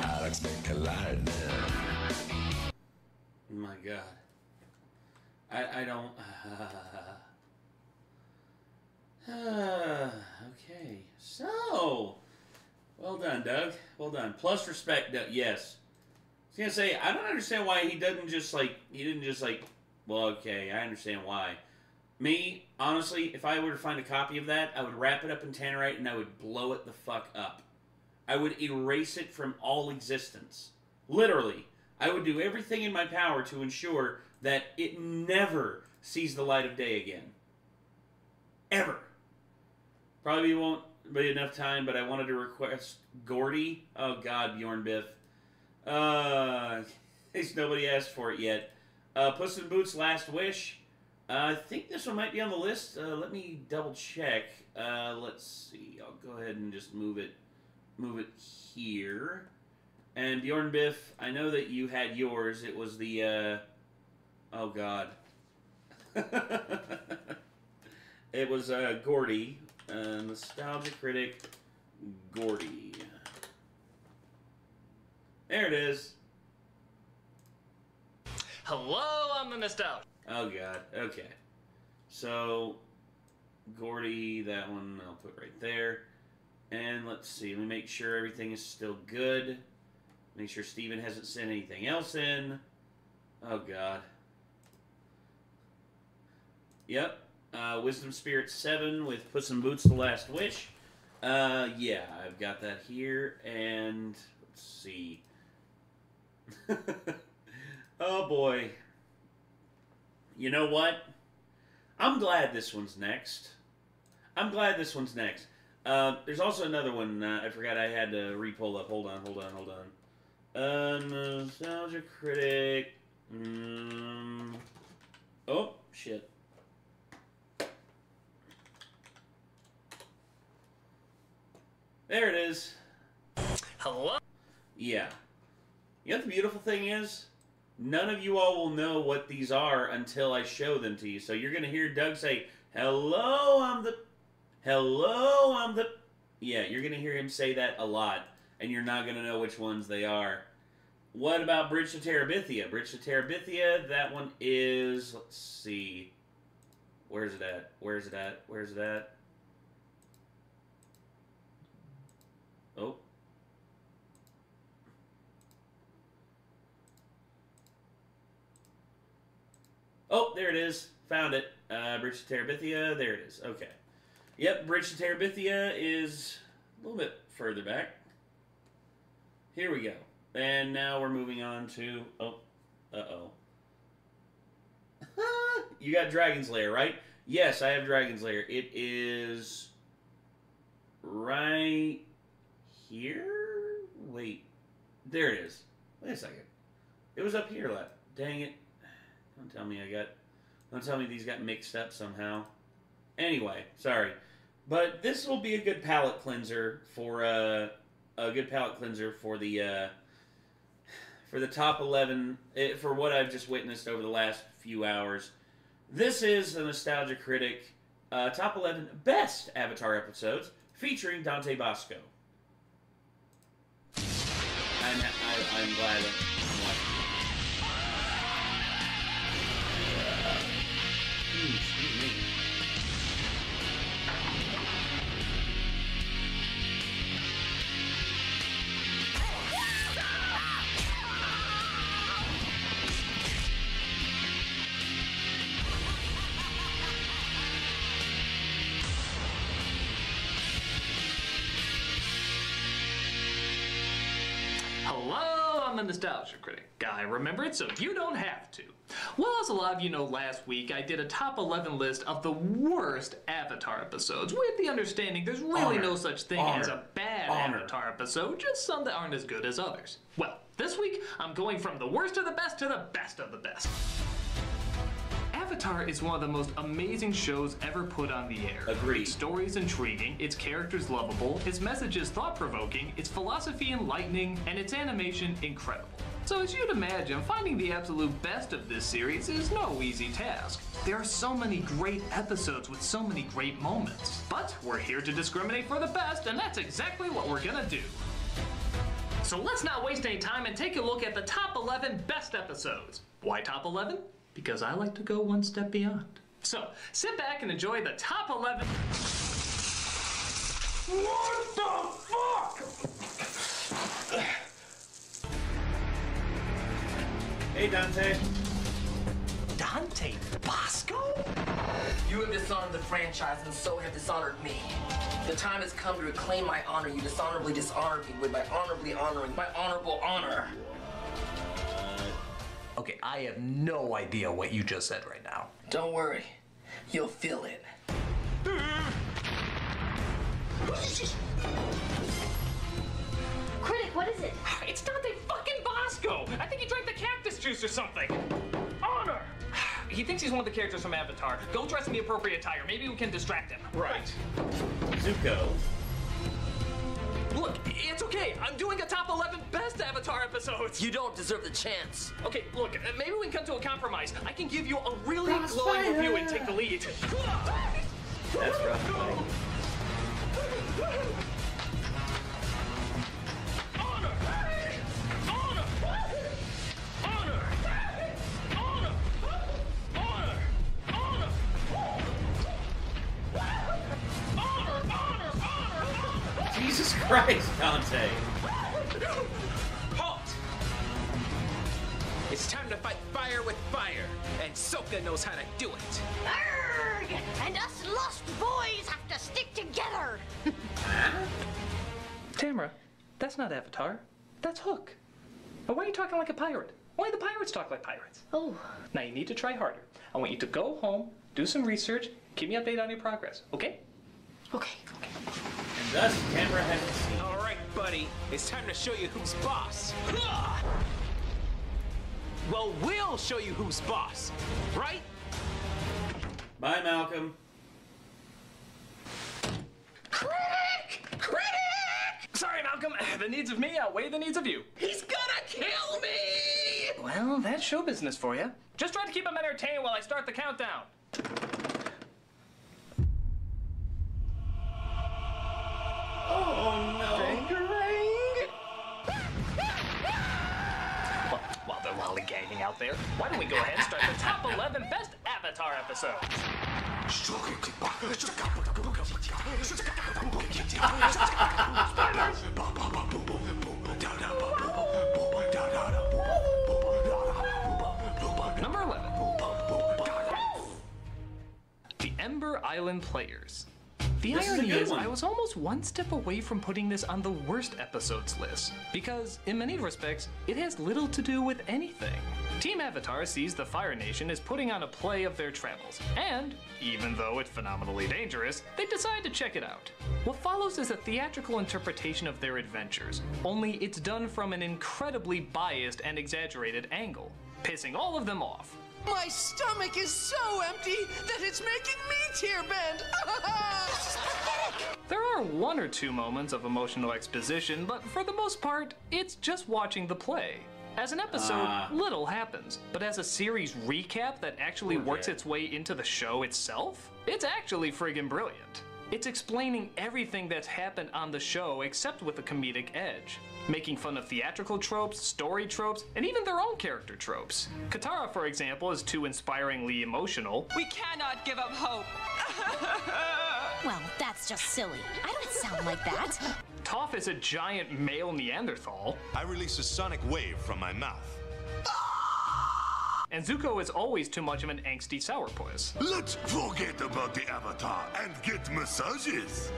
Alex think alive now. My God. I don't... okay. So... Well done, Doug. Well done. Plus respect, Doug. Yes. I was going to say, I don't understand why he didn't just, like... Well, okay, I understand why. Me, honestly, if I were to find a copy of that, I would wrap it up in Tannerite and I would blow it the fuck up. I would erase it from all existence. Literally. I would do everything in my power to ensure that it never sees the light of day again. Ever. Probably won't be enough time, but I wanted to request Gordy. Oh God, Bjorn Biff. In case nobody asked for it yet. Puss in Boots' Last Wish. I think this one might be on the list. Let me double check. Let's see. I'll go ahead and just move it here. And Bjorn Biff, I know that you had yours. It was the, oh God. It was, Gordy. Nostalgia Critic, Gordy. There it is. Hello, I'm the Nostalgia. Oh God, okay. So, Gordy, that one I'll put right there. And let's see, let me make sure everything is still good. Make sure Steven hasn't sent anything else in. Oh God. Yep. Wisdom Spirit 7 with Puss in Boots: The Last Wish. Yeah, I've got that here. And let's see. Oh boy. You know what? I'm glad this one's next. There's also another one I forgot I had to re-pull up. Hold on. Nostalgia Critic. Oh, shit. There it is. Hello? Yeah. You know what the beautiful thing is? None of you all will know what these are until I show them to you. So you're going to hear Doug say, hello, I'm the... Yeah, you're going to hear him say that a lot, and you're not going to know which ones they are. What about Bridge to Terabithia? Bridge to Terabithia, that one is... Let's see. Where's it at? Oh. Oh, there it is. Found it. Bridge to Terabithia. There it is. Okay. Yep, Bridge to Terabithia is a little bit further back. Here we go. And now we're moving on to... Oh. Uh-oh. You got Dragon's Lair, right? Yes, I have Dragon's Lair. It is... right... here? There it is. Wait a second. It was up here. Dang it. Don't tell me these got mixed up somehow. Anyway, sorry. But this will be a good palate cleanser for the top 11 for what I've just witnessed over the last few hours. This is the Nostalgia Critic top 11 best Avatar episodes featuring Dante Bosco. I'm glad that I'm watching. Excuse me. Hello, I'm the Nostalgia Critic. I remember it so you don't have to. Well, as a lot of you know, last week I did a top 11 list of the worst Avatar episodes, with the understanding there's really no such thing as a bad Avatar episode, just some that aren't as good as others. Well, this week I'm going from the worst of the best to the best of the best. Avatar is one of the most amazing shows ever put on the air. Agreed. Its story is intriguing, its characters lovable, its message is thought-provoking, its philosophy enlightening, and its animation incredible. So as you'd imagine, finding the absolute best of this series is no easy task. There are so many great episodes with so many great moments. But we're here to discriminate for the best, and that's exactly what we're gonna do. So let's not waste any time and take a look at the top 11 best episodes. Why top 11? Because I like to go one step beyond. So, sit back and enjoy the top 11... What the fuck?! Hey, Dante. Dante Bosco? You have dishonored the franchise and so have dishonored me. The time has come to reclaim my honor. You dishonorably dishonored me with by honorably honoring my honorable honor. Okay, I have no idea what you just said right now. Don't worry. You'll feel it. Critic, what is it? It's Dante fucking Bosco! I think he drank the cactus juice or something. Honor! He thinks he's one of the characters from Avatar. Go dress in the appropriate attire. Maybe we can distract him. Right. Zuko. Look, it's okay. I'm doing a top 11 best Avatar episodes. You don't deserve the chance. Okay, look, maybe we can come to a compromise. I can give you a really glowing review and take the lead. That's rough, buddy. Honor! Honor! Honor! Honor! Honor! Honor! Jesus Christ, Dante. Halt! It's time to fight fire with fire, and Sokka knows how to do it. Arrgh! And us lost boys have to stick together. Tamara, that's not Avatar. That's Hook. But why are you talking like a pirate? Why do the pirates talk like pirates? Oh. Now you need to try harder. I want you to go home, do some research, keep me updated on your progress, okay? Okay. And thus, Tamara hasn't seen. All right, buddy. It's time to show you who's boss. Well, we'll show you who's boss, right? Bye, Malcolm. Critic! Critic! Sorry, Malcolm. The needs of me outweigh the needs of you. He's gonna kill me! Well, that's show business for you. Just try to keep him entertained while I start the countdown. Oh, no. Well, while they're lollygagging out there, why don't we go ahead and start the top 11 best Avatar episodes? Number 11. The Ember Island Players. The This is a irony good is, one. I was almost one step away from putting this on the worst episodes list, because in many respects, it has little to do with anything. Team Avatar sees the Fire Nation as putting on a play of their travels, and, even though it's phenomenally dangerous, they decide to check it out. What follows is a theatrical interpretation of their adventures, only it's done from an incredibly biased and exaggerated angle, pissing all of them off. My stomach is so empty that it's making me tear bend. There are one or two moments of emotional exposition, but for the most part, it's just watching the play. As an episode, little happens, but as a series recap that actually works its way into the show itself, it's actually friggin' brilliant. It's explaining everything that's happened on the show except with a comedic edge, making fun of theatrical tropes, story tropes, and even their own character tropes. Katara, for example, is too inspiringly emotional. We cannot give up hope. Well, that's just silly. I don't sound like that. Toph is a giant male Neanderthal. I release a sonic wave from my mouth. And Zuko is always too much of an angsty sourpuss. Let's forget about the Avatar and get massages.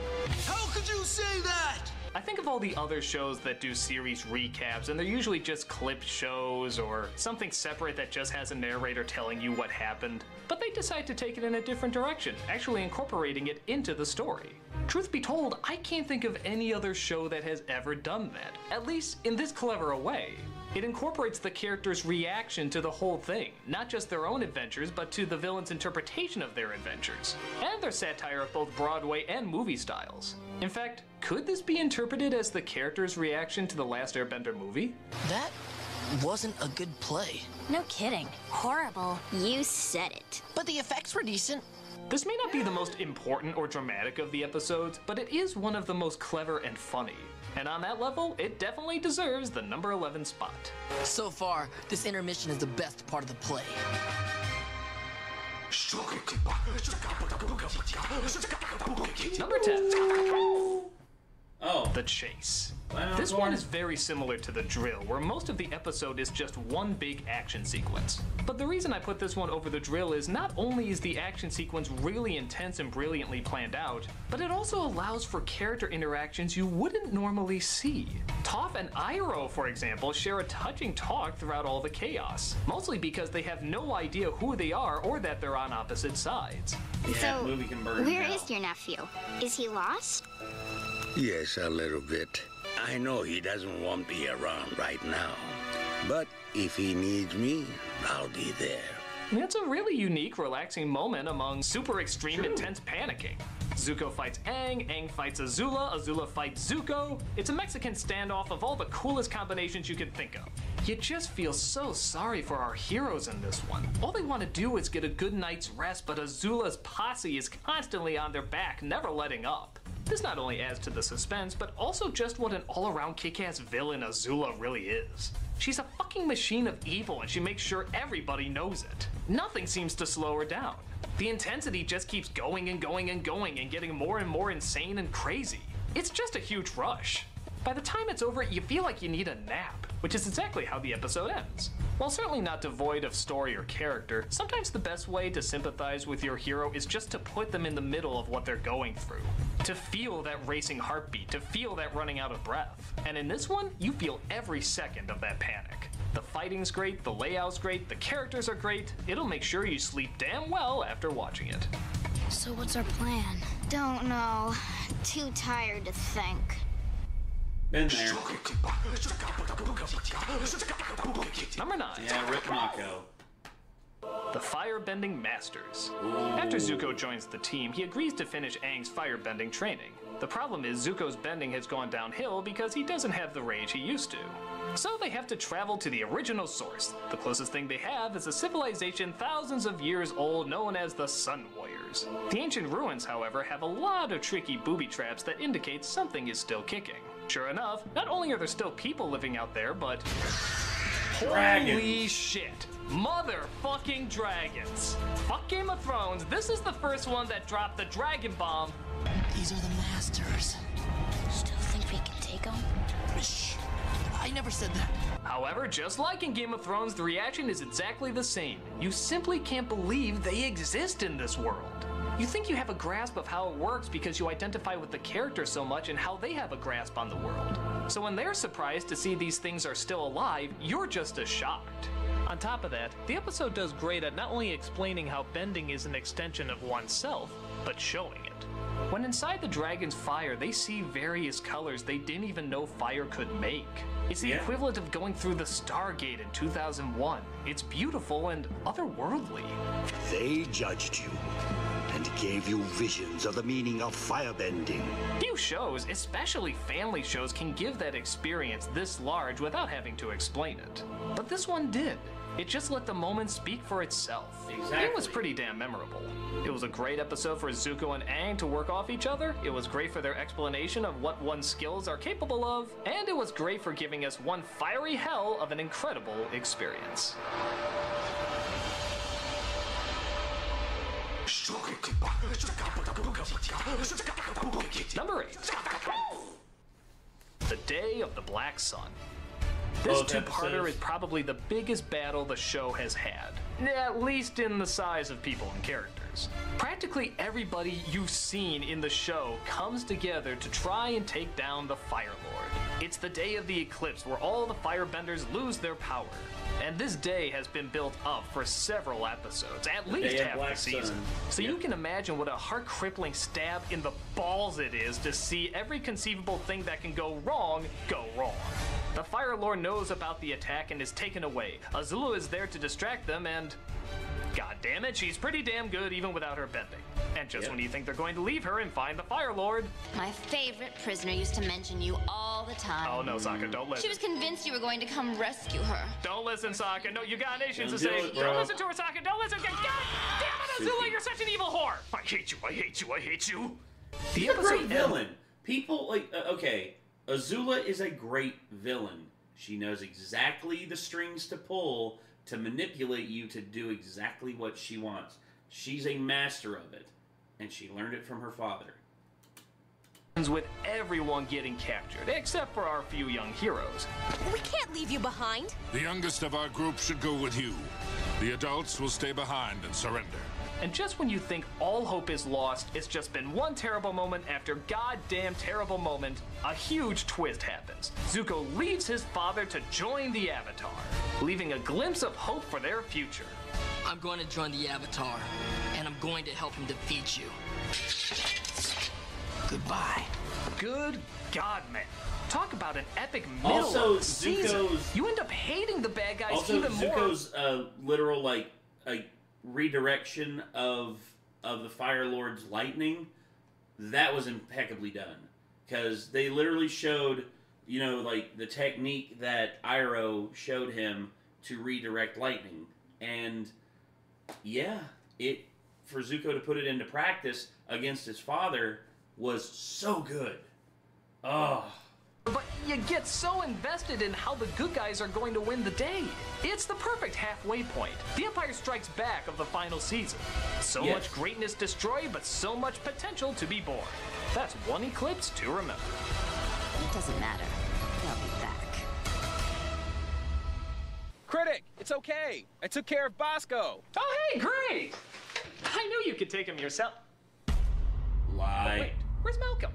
How could you say that? I think of all the other shows that do series recaps, and they're usually just clip shows or something separate that just has a narrator telling you what happened. But they decide to take it in a different direction, actually incorporating it into the story. Truth be told, I can't think of any other show that has ever done that, at least in this clever a way. It incorporates the character's reaction to the whole thing, not just their own adventures, but to the villain's interpretation of their adventures, and their satire of both Broadway and movie styles. In fact, could this be interpreted as the character's reaction to the Last Airbender movie? That wasn't a good play. No kidding. Horrible. You said it. But the effects were decent. This may not be the most important or dramatic of the episodes, but it is one of the most clever and funny. And on that level, it definitely deserves the number 11 spot. So far, this intermission is the best part of the play. Number 10. The Chase. This one is very similar to The Drill, where most of the episode is just one big action sequence. But the reason I put this one over The Drill is not only is the action sequence really intense and brilliantly planned out, but it also allows for character interactions you wouldn't normally see. Toph and Iroh, for example, share a touching talk throughout all the chaos, mostly because they have no idea who they are or that they're on opposite sides. So, where is your nephew? Is he lost? Yes, a little bit. I know he doesn't want me around right now. But if he needs me, I'll be there. It's a really unique, relaxing moment among super extreme, intense panicking. Zuko fights Aang, Aang fights Azula, Azula fights Zuko. It's a Mexican standoff of all the coolest combinations you could think of. You just feel so sorry for our heroes in this one. All they want to do is get a good night's rest, but Azula's posse is constantly on their back, never letting up. This not only adds to the suspense, but also just what an all-around kick-ass villain Azula really is. She's a fucking machine of evil, and she makes sure everybody knows it. Nothing seems to slow her down. The intensity just keeps going and going and going and getting more and more insane and crazy. It's just a huge rush. By the time it's over, you feel like you need a nap, which is exactly how the episode ends. While certainly not devoid of story or character, sometimes the best way to sympathize with your hero is just to put them in the middle of what they're going through. To feel that racing heartbeat, to feel that running out of breath. And in this one, you feel every second of that panic. The fighting's great, the layout's great, the characters are great. It'll make sure you sleep damn well after watching it. So what's our plan? Don't know. Too tired to think. Been there. Number 9. Yeah, Rick Mako. The Firebending Masters. After Zuko joins the team, he agrees to finish Aang's firebending training. The problem is Zuko's bending has gone downhill because he doesn't have the rage he used to. So they have to travel to the original source. The closest thing they have is a civilization thousands of years old known as the Sun Warriors. The ancient ruins, however, have a lot of tricky booby traps that indicate something is still kicking. Sure enough, not only are there still people living out there, but dragons. Holy shit! Motherfucking dragons! Fuck Game of Thrones, this is the first one that dropped the dragon bomb. These are the masters. Still think we can take them? Shh. I never said that. However, just like in Game of Thrones, the reaction is exactly the same. You simply can't believe they exist in this world. You think you have a grasp of how it works because you identify with the character so much and how they have a grasp on the world. So when they're surprised to see these things are still alive, you're just as shocked. On top of that, the episode does great at not only explaining how bending is an extension of oneself, but showing it. When inside the dragon's fire, they see various colors they didn't even know fire could make. It's the equivalent of going through the Stargate in 2001. It's beautiful and otherworldly. They judged you and gave you visions of the meaning of firebending. Few shows, especially family shows, can give that experience this large without having to explain it. But this one did. It just let the moment speak for itself. Exactly. It was pretty damn memorable. It was a great episode for Zuko and Aang to work off each other. It was great for their explanation of what one's skills are capable of. And it was great for giving us one fiery hell of an incredible experience. Number 8. The Day of the Black Sun. This two-parter is probably the biggest battle the show has had, at least in the size of people and characters. Practically everybody you've seen in the show comes together to try and take down the Fire Lord. It's the day of the eclipse where all the firebenders lose their power. And this day has been built up for several episodes, at least half the season. So you can imagine what a heart-crippling stab in the balls it is to see every conceivable thing that can go wrong. The Fire Lord knows about the attack and is taken away. Azula is there to distract them, and god damn it, she's pretty damn good even without her bending. And just when you think they're going to leave her and find the Fire Lord... My favorite prisoner used to mention you all the time. Oh no, Sokka, don't listen. She was convinced you were going to come rescue her. Don't listen, Sokka. No, you got nations to say. Don't listen to her, Sokka. Don't listen. God damn it, Azula, you're such an evil whore. I hate you, I hate you, I hate you. He's a great villain. People, like, okay, Azula is a great villain. She knows exactly the strings to pull to manipulate you to do exactly what she wants. She's a master of it, and she learned it from her father. With everyone getting captured, except for our few young heroes. We can't leave you behind. The youngest of our group should go with you. The adults will stay behind and surrender. And just when you think all hope is lost, it's just been one terrible moment after goddamn terrible moment, a huge twist happens. Zuko leaves his father to join the Avatar, leaving a glimpse of hope for their future. I'm going to join the Avatar, and I'm going to help him defeat you. Goodbye. Good God, man. Talk about an epic middle Also, of the season. You end up hating the bad guys even more. Zuko's literal, like redirection of the Fire Lord's lightning, that was impeccably done. Because they literally showed, you know, like, the technique that Iroh showed him to redirect lightning. And, yeah, for Zuko to put it into practice against his father was so good. Oh. But you get so invested in how the good guys are going to win the day. It's the perfect halfway point. The Empire Strikes Back of the final season. So much greatness destroyed, but so much potential to be born. That's one eclipse to remember. It doesn't matter. They'll be back. Critic, it's okay. I took care of Bosco. Oh, hey, great! I knew you could take him yourself. Lie. Oh, wait, where's Malcolm?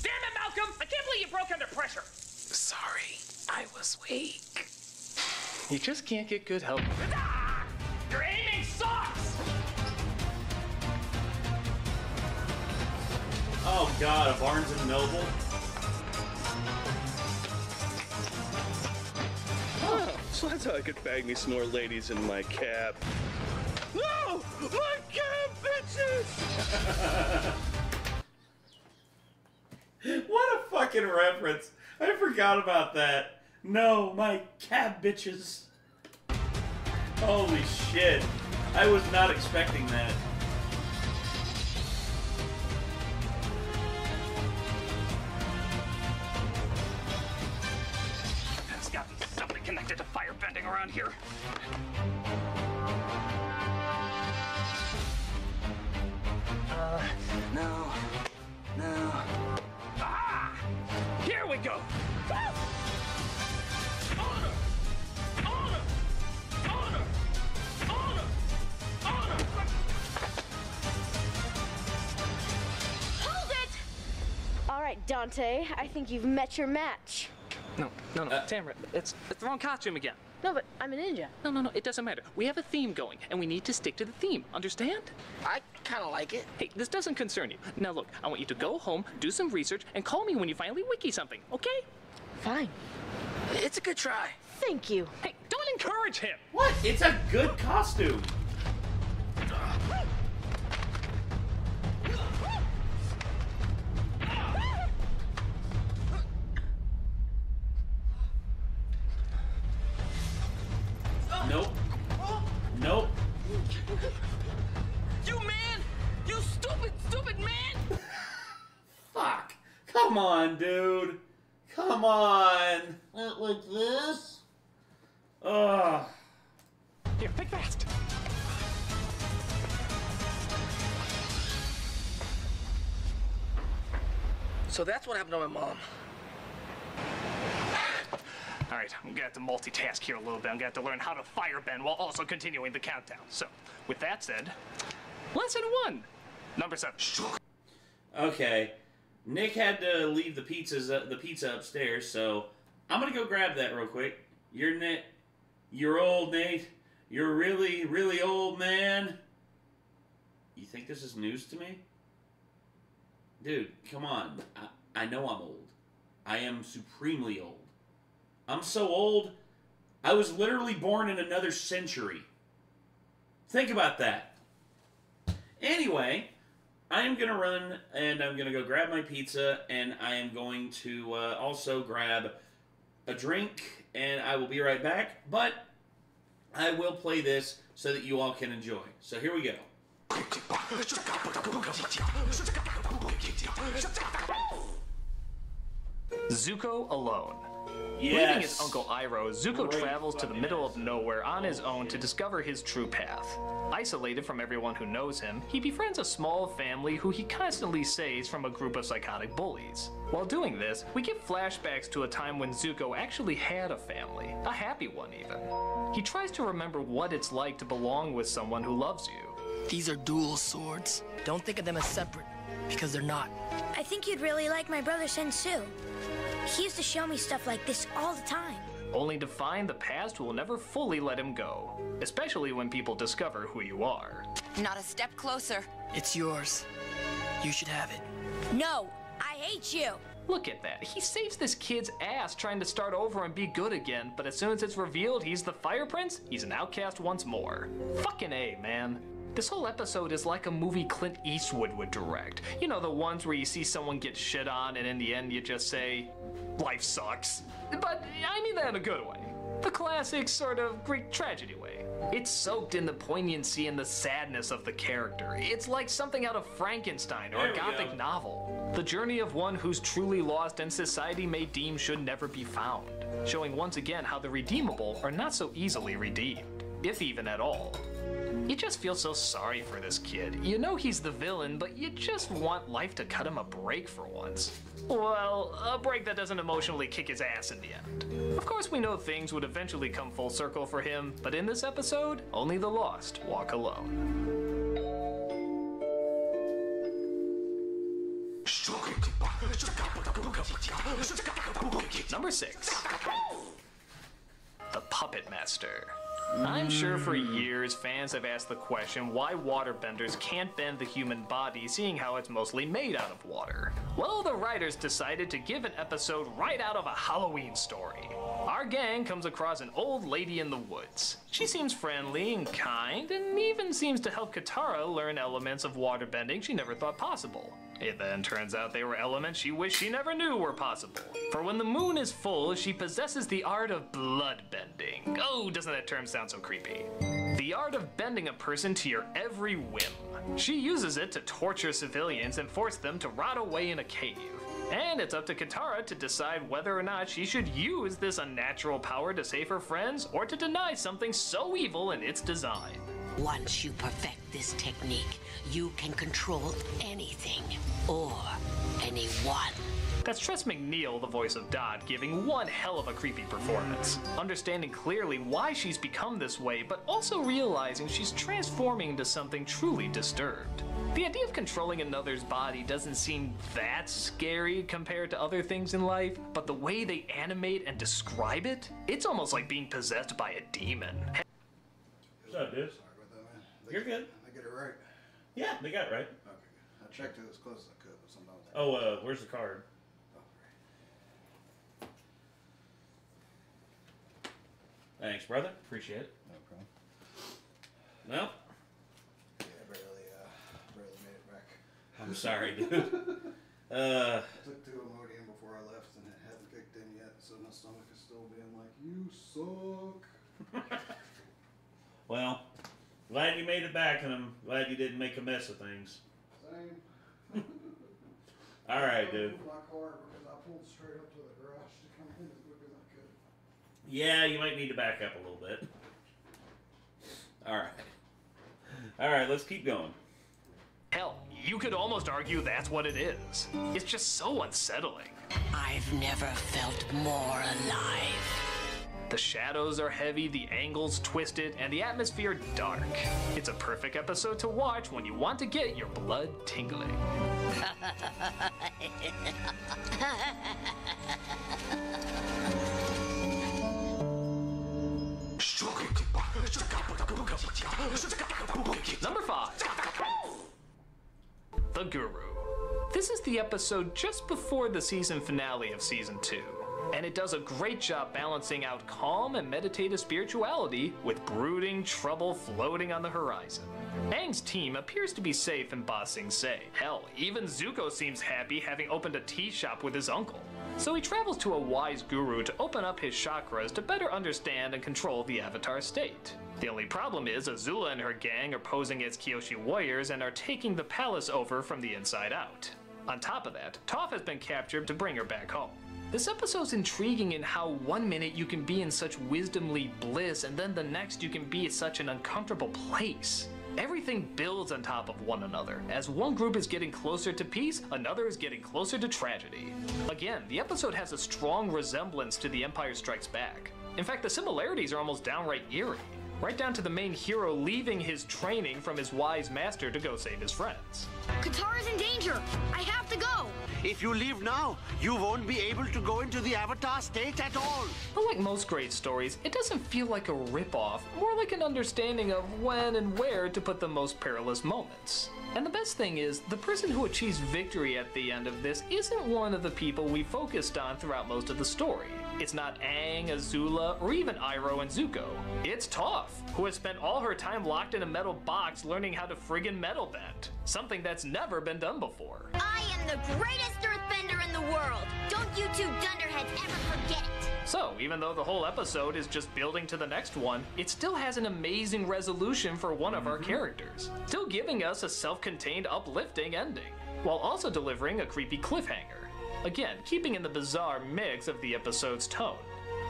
Damn it, Malcolm! I can't believe you broke under pressure. Sorry, I was weak. You just can't get good help. Ah! Your aiming sucks! Oh god, a Barnes & Noble? Oh, so that's how I could bag me some more ladies in my cab. No! My cab, bitches! What a fucking reference. I forgot about that. No, my cab bitches. Holy shit. I was not expecting that. There's got to be something connected to firebending around here. No. Ah! Here we go! right, Dante. I think you've met your match. No, Tamara, it's the wrong costume again. No, but I'm a ninja. No, it doesn't matter. We have a theme going, and we need to stick to the theme, understand? I kind of like it. Hey, this doesn't concern you. Now look, I want you to go home, do some research, and call me when you finally wiki something, okay? Fine. It's a good try. Thank you. Hey, don't encourage him! What? It's a good costume. Nope. Nope. You man! You stupid man! Fuck. Come on, dude. Come on. Not like this. Ugh. Here, pick fast. So that's what happened to my mom. All right, I'm gonna have to multitask here a little bit. I'm gonna have to learn how to firebend while also continuing the countdown. So, with that said, lesson 1, number 7. Okay, Nick had to leave the pizza upstairs, so I'm gonna go grab that real quick. You're old, Nate. You're really, really old, man. You think this is news to me? Dude, come on. I know I'm old. I am supremely old. I'm so old, I was literally born in another century. Think about that. Anyway, I am going to run and I'm going to go grab my pizza and I am going to also grab a drink and I will be right back. But I will play this so that you all can enjoy. So here we go. Zuko alone. Yes. Leaving his uncle Iroh, Zuko travels to the middle of nowhere on his own to discover his true path. Isolated from everyone who knows him, he befriends a small family who he constantly saves from a group of psychotic bullies. While doing this, we get flashbacks to a time when Zuko actually had a family, a happy one even. He tries to remember what it's like to belong with someone who loves you. These are dual swords. Don't think of them as separate, because they're not. I think you'd really like my brother Sensu. He used to show me stuff like this all the time. Only to find the past will never fully let him go, especially when people discover who you are. Not a step closer. It's yours. You should have it. No, I hate you. Look at that. He saves this kid's ass trying to start over and be good again, but as soon as it's revealed he's the Fire Prince, he's an outcast once more. Fucking A, man. This whole episode is like a movie Clint Eastwood would direct. You know, the ones where you see someone get shit on and in the end you just say, life sucks. But I mean that in a good way. The classic sort of Greek tragedy way. It's soaked in the poignancy and the sadness of the character. It's like something out of Frankenstein or a Gothic novel. The journey of one who's truly lost and society may deem should never be found. Showing once again how the redeemable are not so easily redeemed, if even at all. You just feel so sorry for this kid. You know he's the villain, but you just want life to cut him a break for once. Well, a break that doesn't emotionally kick his ass in the end. Of course we know things would eventually come full circle for him, but in this episode, only the lost walk alone. Number 6. The Puppet Master. I'm sure for years fans have asked the question why waterbenders can't bend the human body, seeing how it's mostly made out of water. Well, the writers decided to give an episode right out of a Halloween story. Our gang comes across an old lady in the woods. She seems friendly and kind, and even seems to help Katara learn elements of waterbending she never thought possible. It then turns out they were elements she wished she never knew were possible. For when the moon is full, she possesses the art of bloodbending. Oh, doesn't that term sound so creepy? The art of bending a person to your every whim. She uses it to torture civilians and force them to rot away in a cave. And it's up to Katara to decide whether or not she should use this unnatural power to save her friends or to deny something so evil in its design. Once you perfect this technique, you can control anything or anyone. That's Tress MacNeille, the voice of Dot, giving one hell of a creepy performance. Understanding clearly why she's become this way, but also realizing she's transforming into something truly disturbed. The idea of controlling another's body doesn't seem that scary compared to other things in life, but the way they animate and describe it, it's almost like being possessed by a demon. What's up, dude? Sorry about that, man. You're good. I get it right. Yeah, they got it right. Okay, good. I checked it as close as I could, but sometimes. Oh, where's the card? Thanks, brother. Appreciate it. No problem. Well, Yeah, barely made it back. I'm sorry, dude. I took 2 Imodium before I left, and it hadn't kicked in yet, so my stomach is still being like, "You suck." Well, glad you made it back, and I'm glad you didn't make a mess of things. Same. All right, I dude. pulled my car because I pulled straight up to the garage to come in as quick as I could. Yeah, you might need to back up a little bit. All right. All right, let's keep going. Hell, you could almost argue that's what it is. It's just so unsettling. I've never felt more alive. The shadows are heavy, the angles twisted, and the atmosphere dark. It's a perfect episode to watch when you want to get your blood tingling. Number 5. The Guru. This is the episode just before the season finale of Season 2. And it does a great job balancing out calm and meditative spirituality with brooding trouble floating on the horizon. Aang's team appears to be safe in Ba Sing Se. Hell, even Zuko seems happy having opened a tea shop with his uncle. So he travels to a wise guru to open up his chakras to better understand and control the Avatar state. The only problem is Azula and her gang are posing as Kyoshi warriors and are taking the palace over from the inside out. On top of that, Toph has been captured to bring her back home. This episode's intriguing in how one minute you can be in such wisdomly bliss and then the next you can be at such an uncomfortable place. Everything builds on top of one another. As one group is getting closer to peace, another is getting closer to tragedy. Again, the episode has a strong resemblance to The Empire Strikes Back. In fact, the similarities are almost downright eerie. Right down to the main hero leaving his training from his wise master to go save his friends. Katara's in danger. I have to go. If you leave now, you won't be able to go into the Avatar state at all. Unlike most great stories, it doesn't feel like a ripoff, more like an understanding of when and where to put the most perilous moments. And the best thing is, the person who achieves victory at the end of this isn't one of the people we focused on throughout most of the story. It's not Aang, Azula, or even Iroh and Zuko. It's Toph, who has spent all her time locked in a metal box learning how to friggin' metal bend. Something that's never been done before. I am the greatest earthbender in the world. Don't you two dunderheads ever forget it. So, even though the whole episode is just building to the next one, it still has an amazing resolution for one of our characters, still giving us a self-contained uplifting ending, while also delivering a creepy cliffhanger. Again, keeping in the bizarre mix of the episode's tone.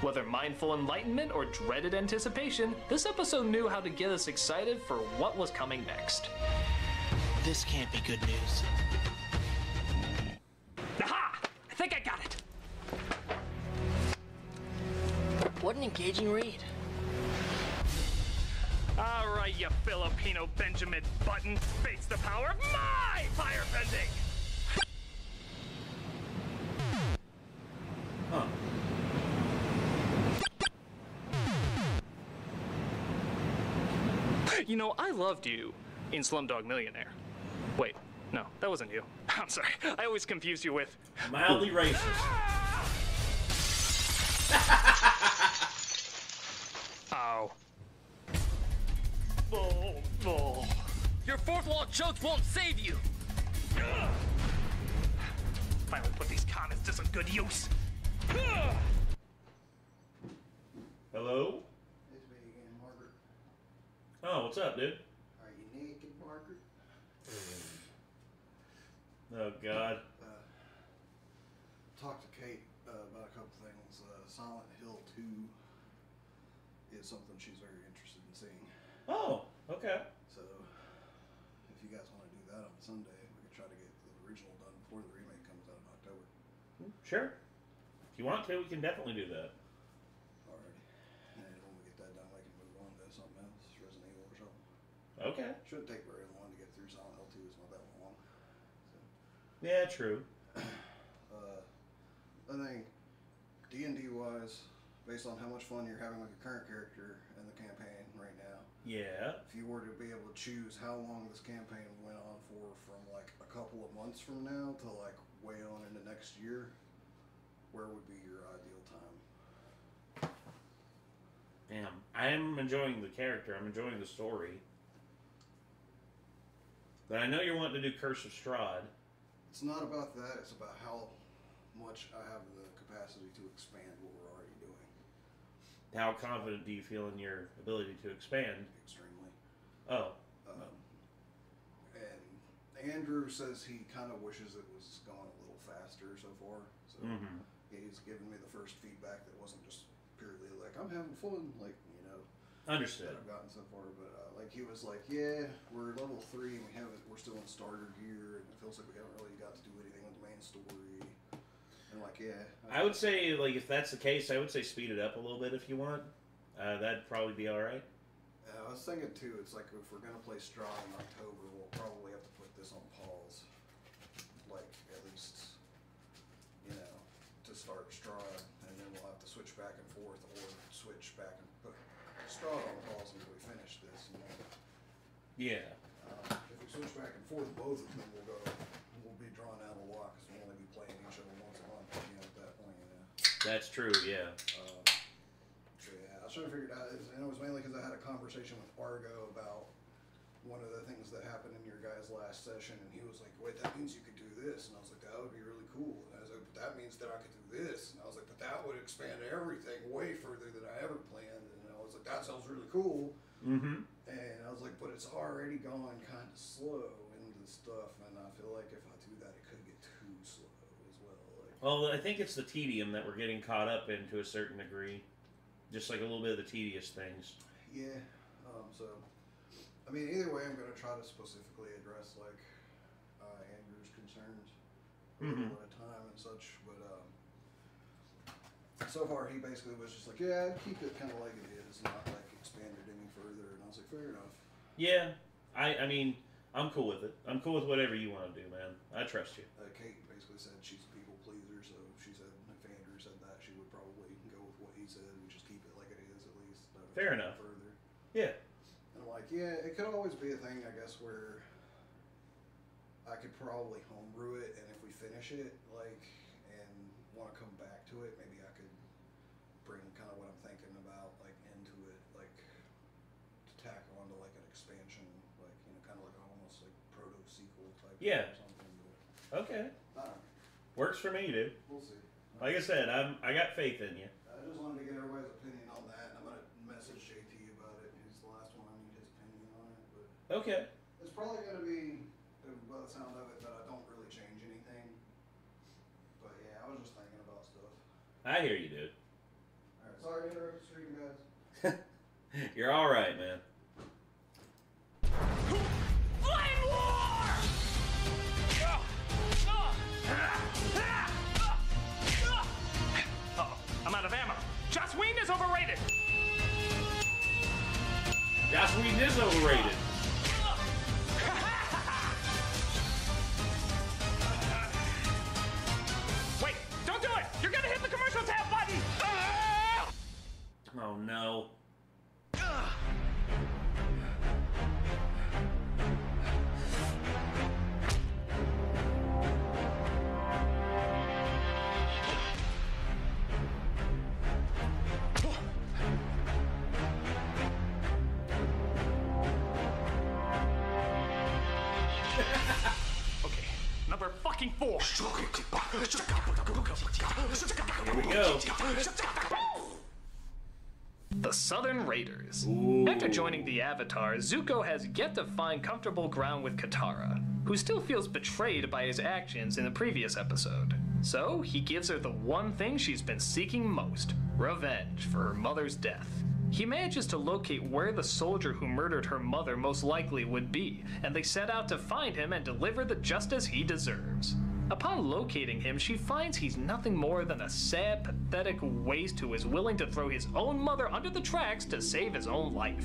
Whether mindful enlightenment or dreaded anticipation, this episode knew how to get us excited for what was coming next. This can't be good news. Aha! I think I got it! What an engaging read. Alright, you Filipino Benjamin Button, face the power of my firebending! Huh. You know, I loved you in Slumdog Millionaire. Wait, no, that wasn't you. I'm sorry, I always confuse you with... Mildly racist. Ow. Oh. Your fourth wall chokes won't save you. Finally put these comments to some good use. Hello? It's me again, Margaret. Oh, what's up, dude? Are you naked, Margaret? Oh, God. Talked to Kate about a couple things. Silent Hill 2 is something she's very interested in seeing. Oh, okay. So, if you guys want to do that on Sunday, we could try to get the original done before the remake comes out in October. Sure. If you want to, we can definitely do that. Alrighty. And when we get that done, we can move on to something else, Resident Evil or something. Okay. Shouldn't take very long to get through. Silent Hill 2 is not that Yeah, true. I think D&D wise, based on how much fun you're having with your current character in the campaign right now. Yeah. If you were to be able to choose how long this campaign went on for, from like a couple of months from now to like way on into next year, where would be your ideal time? Damn, I'm enjoying the character. I'm enjoying the story. But I know you're wanting to do Curse of Strahd. It's not about that. It's about how much I have the capacity to expand what we're already doing. How confident do you feel in your ability to expand? Extremely. Oh. And Andrew says he kind of wishes it was going a little faster so far. So he's given me the first feedback that wasn't just purely like, I'm having fun, like, you know. Understood. That I've gotten so far. But like he was like, yeah, we're level 3 and we're still in starter gear and it feels like we haven't really got to do anything with the main story. And like, yeah. I would say, like, if that's the case, I would say speed it up a little bit if you want. That'd probably be alright. I was thinking too, it's like if we're going to play Strahd in October, we'll probably have to put this on pause. Like, at least, you know, to start Strahd, and then we'll have to switch back and forth, or switch back and put Strahd on pause until we finish this, you know. Yeah. If we switch back and forth both of them, we'll be drawn out a lot, because we'll only be playing each other once a month, you know, at that point, you know. That's true, yeah. So yeah, I was trying to figure it out, and it was mainly because I had a conversation with Argo about one of the things that happened in your guys' last session, and he was like, wait, that means you could do this, and I was like, that would be really cool, and I was like, but that means that I could do this, and I was like, but that would expand everything way further than I ever planned, and I was like, that sounds really cool, and I was like, but it's already gone kind of slow into stuff, and I feel like if I do that, it could get too slow as well. Like, well, I think it's the tedium that we're getting caught up in to a certain degree. Just like a little bit of the tedious things. Yeah, so, I mean, either way, I'm going to try to specifically address, like, Andrew's concerns at a time and such, but, so far, he basically was just like, yeah, I'd keep it kind of like it is, not, like, expand it any further, and I was like, fair enough. Yeah, I mean, I'm cool with it. I'm cool with whatever you want to do, man. I trust you. Kate basically said she's a people pleaser, so she said if Andrew said that, she would probably go with what he said, and just keep it like it is at least. Fair enough. Further. Yeah. And I'm like, yeah, it could always be a thing, I guess, where I could probably homebrew it, and if we finish it, like, and want to come back to it, maybe I could bring kind of what I'm thinking about, like, into it, like, to tack onto, like, an expansion, like, you know, kind of like almost like proto-sequel type Yeah. or something. But, Okay. I don't know. Works for me, dude. We'll see. Like I said, I got faith in you. I just wanted to get everybody's opinion on that, and I'm gonna message JT about it. He's the last one I need his opinion on it, but Okay. it's probably gonna be, by the sound of it, that I don't really change anything. But yeah, I was just thinking about stuff. I hear you, dude. All right, sorry to interrupt the stream, guys. You're all right, man. Flame War! Uh-oh, I'm out of ammo. Joss Whedon is overrated. Joss Whedon is overrated. Wait, don't do it! You're gonna hit the commercial tab button! Oh no. Okay, number fucking 4. Here we go. The Southern Raiders. After joining the Avatar, Zuko has yet to find comfortable ground with Katara, who still feels betrayed by his actions in the previous episode. So, he gives her the one thing she's been seeking most, revenge for her mother's death. He manages to locate where the soldier who murdered her mother most likely would be, and they set out to find him and deliver the justice he deserves. Upon locating him, she finds he's nothing more than a sad, pathetic waste who is willing to throw his own mother under the tracks to save his own life.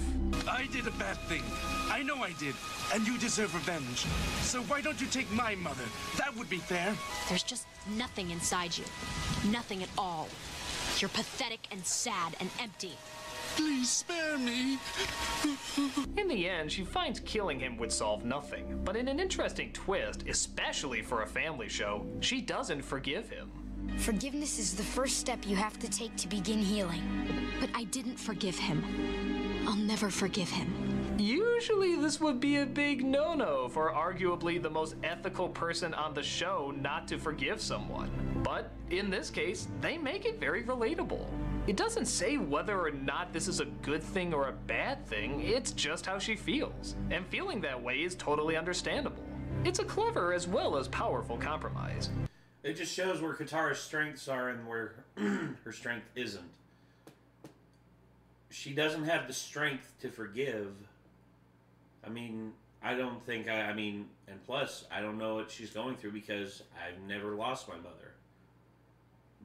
I did a bad thing. I know I did. And you deserve revenge. So why don't you take my mother? That would be fair. There's just nothing inside you. Nothing at all. You're pathetic and sad and empty. Please spare me. In the end, she finds killing him would solve nothing. But in an interesting twist, especially for a family show, she doesn't forgive him. Forgiveness is the first step you have to take to begin healing. But I didn't forgive him. I'll never forgive him. Usually this would be a big no-no for arguably the most ethical person on the show not to forgive someone. But in this case, they make it very relatable. It doesn't say whether or not this is a good thing or a bad thing, it's just how she feels. And feeling that way is totally understandable. It's a clever as well as powerful compromise. It just shows where Katara's strengths are and where her strength isn't. She doesn't have the strength to forgive. I mean, I don't think and plus, I don't know what she's going through because I've never lost my mother.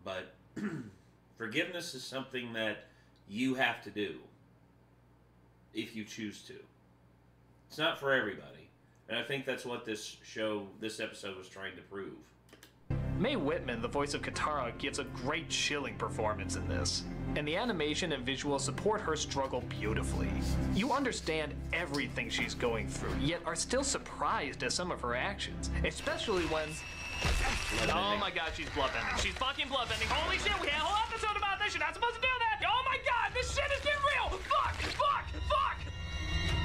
But forgiveness is something that you have to do if you choose to. It's not for everybody. And I think that's what this episode was trying to prove. Mae Whitman, the voice of Katara, gives a great chilling performance in this, and the animation and visuals support her struggle beautifully. You understand everything she's going through, yet are still surprised at some of her actions, especially when... Oh my god, she's bloodbending. She's fucking bloodbending. Holy shit, we had a whole episode about this. You're not supposed to do that. Oh my god, this shit is getting real. Fuck.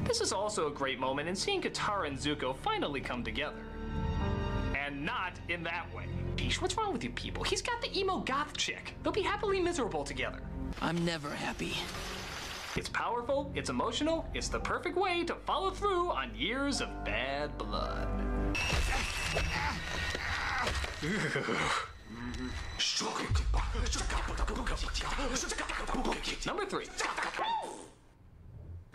This is also a great moment in seeing Katara and Zuko finally come together. And not in that way. Peach, what's wrong with you people? He's got the emo goth chick. They'll be happily miserable together. I'm never happy. It's powerful, it's emotional, it's the perfect way to follow through on years of bad blood. Number 3.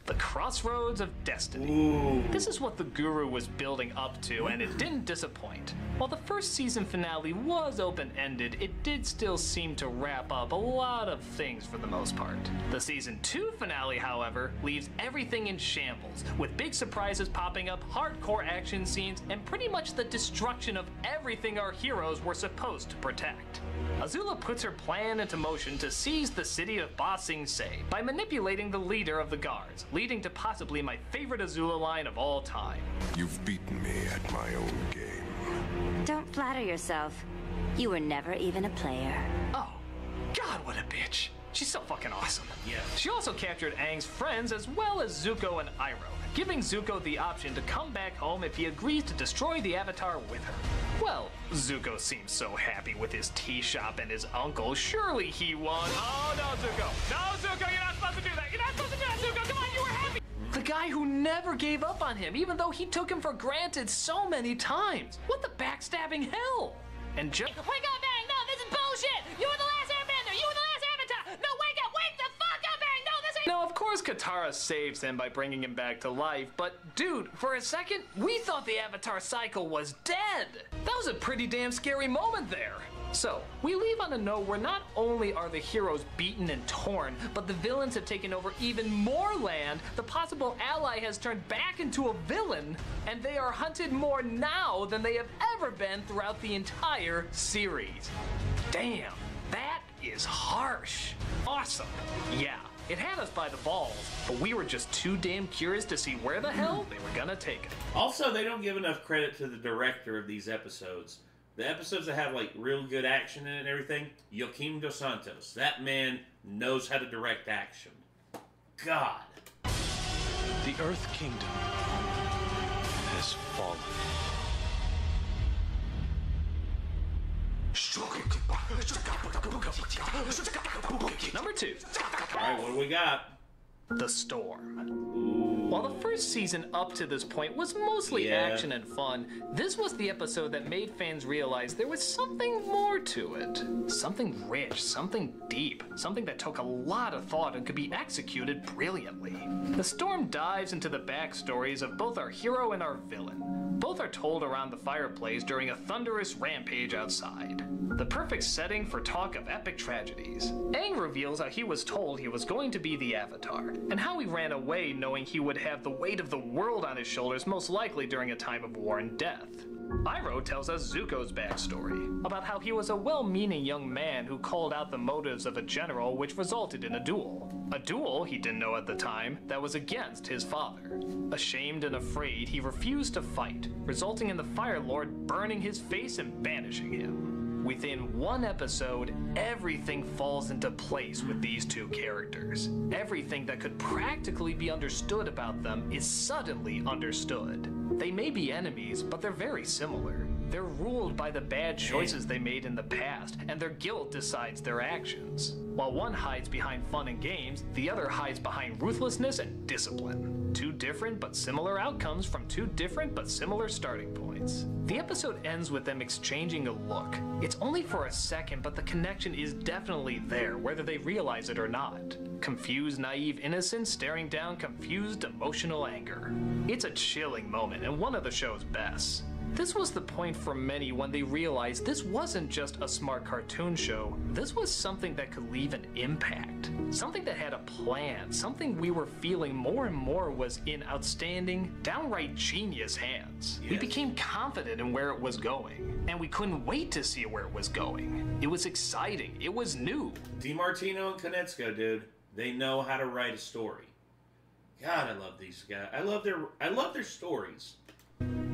The Crossroads of Destiny. Ooh. This is what the Guru was building up to, and it didn't disappoint. While the first season finale was open-ended, it did still seem to wrap up a lot of things for the most part. The season 2 finale, however, leaves everything in shambles, with big surprises popping up, hardcore action scenes, and pretty much the destruction of everything our heroes were supposed to protect. Azula puts her plan into motion to seize the city of Ba Sing Se by manipulating the leader of the guards, leading to possibly my favorite Azula line of all time. You've beaten me at my own game. Don't flatter yourself. You were never even a player. Oh, God, what a bitch. She's so fucking awesome. Yeah. She also captured Aang's friends as well as Zuko and Iroh, giving Zuko the option to come back home if he agrees to destroy the Avatar with her. Well, Zuko seems so happy with his tea shop and his uncle. Surely he won. Oh, no, Zuko. No, Zuko, you're not supposed to do that. You're not supposed to do that, Zuko. Come on, you were happy. The guy who never gave up on him, even though he took him for granted so many times. What the backstabbing hell? And just... Wake up, Aang! No, this is bullshit! You were the last airbender! You were the last Avatar! No, wake up! Wake the fuck up, Aang! No, this ain't... Now, of course, Katara saves him by bringing him back to life, but dude, for a second, we thought the Avatar cycle was dead. That was a pretty damn scary moment there. So, we leave on a note where not only are the heroes beaten and torn, but the villains have taken over even more land, the possible ally has turned back into a villain, and they are hunted more now than they have ever been throughout the entire series. Damn, that is harsh. Awesome. Yeah, it had us by the balls, but we were just too damn curious to see where the hell they were gonna take it. Also, they don't give enough credit to the director of these episodes. The episodes that have, like, real good action in it and everything, Joaquim Dos Santos. That man knows how to direct action. God. The Earth Kingdom has fallen. Number 2. Alright, what do we got? The Storm. While the first season up to this point was mostly action and fun, this was the episode that made fans realize there was something more to it. Something rich, something deep, something that took a lot of thought and could be executed brilliantly. The Storm dives into the backstories of both our hero and our villain. Both are told around the fireplace during a thunderous rampage outside. The perfect setting for talk of epic tragedies. Aang reveals how he was told he was going to be the Avatar, and how he ran away knowing he would have the weight of the world on his shoulders most likely during a time of war and death. Iroh tells us Zuko's backstory, about how he was a well-meaning young man who called out the motives of a general which resulted in a duel. A duel, he didn't know at the time, that was against his father. Ashamed and afraid, he refused to fight, resulting in the Fire Lord burning his face and banishing him. Within one episode, everything falls into place with these two characters. Everything that could practically be understood about them is suddenly understood. They may be enemies, but they're very similar. They're ruled by the bad choices they made in the past, and their guilt decides their actions. While one hides behind fun and games, the other hides behind ruthlessness and discipline. Two different but similar outcomes from two different but similar starting points. The episode ends with them exchanging a look. It's only for a second, but the connection is definitely there, whether they realize it or not. Confused, naive innocence staring down confused, emotional anger. It's a chilling moment and one of the show's best. This was the point for many when they realized this wasn't just a smart cartoon show, this was something that could leave an impact. Something that had a plan, something we were feeling more and more was in outstanding, downright genius hands. Yes. We became confident in where it was going, and we couldn't wait to see where it was going. It was exciting, it was new. DiMartino and Konietzko, dude, they know how to write a story. God, I love these guys. I love their stories.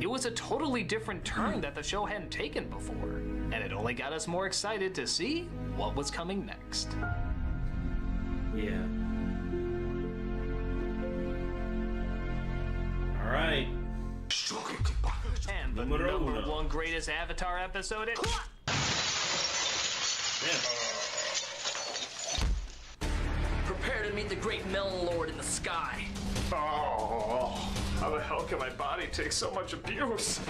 It was a totally different turn that the show hadn't taken before, and it only got us more excited to see what was coming next. Yeah. All right. And the number one greatest Avatar episode. Prepare to meet the great Melon Lord in the sky. Oh, how the hell can my body take so much abuse?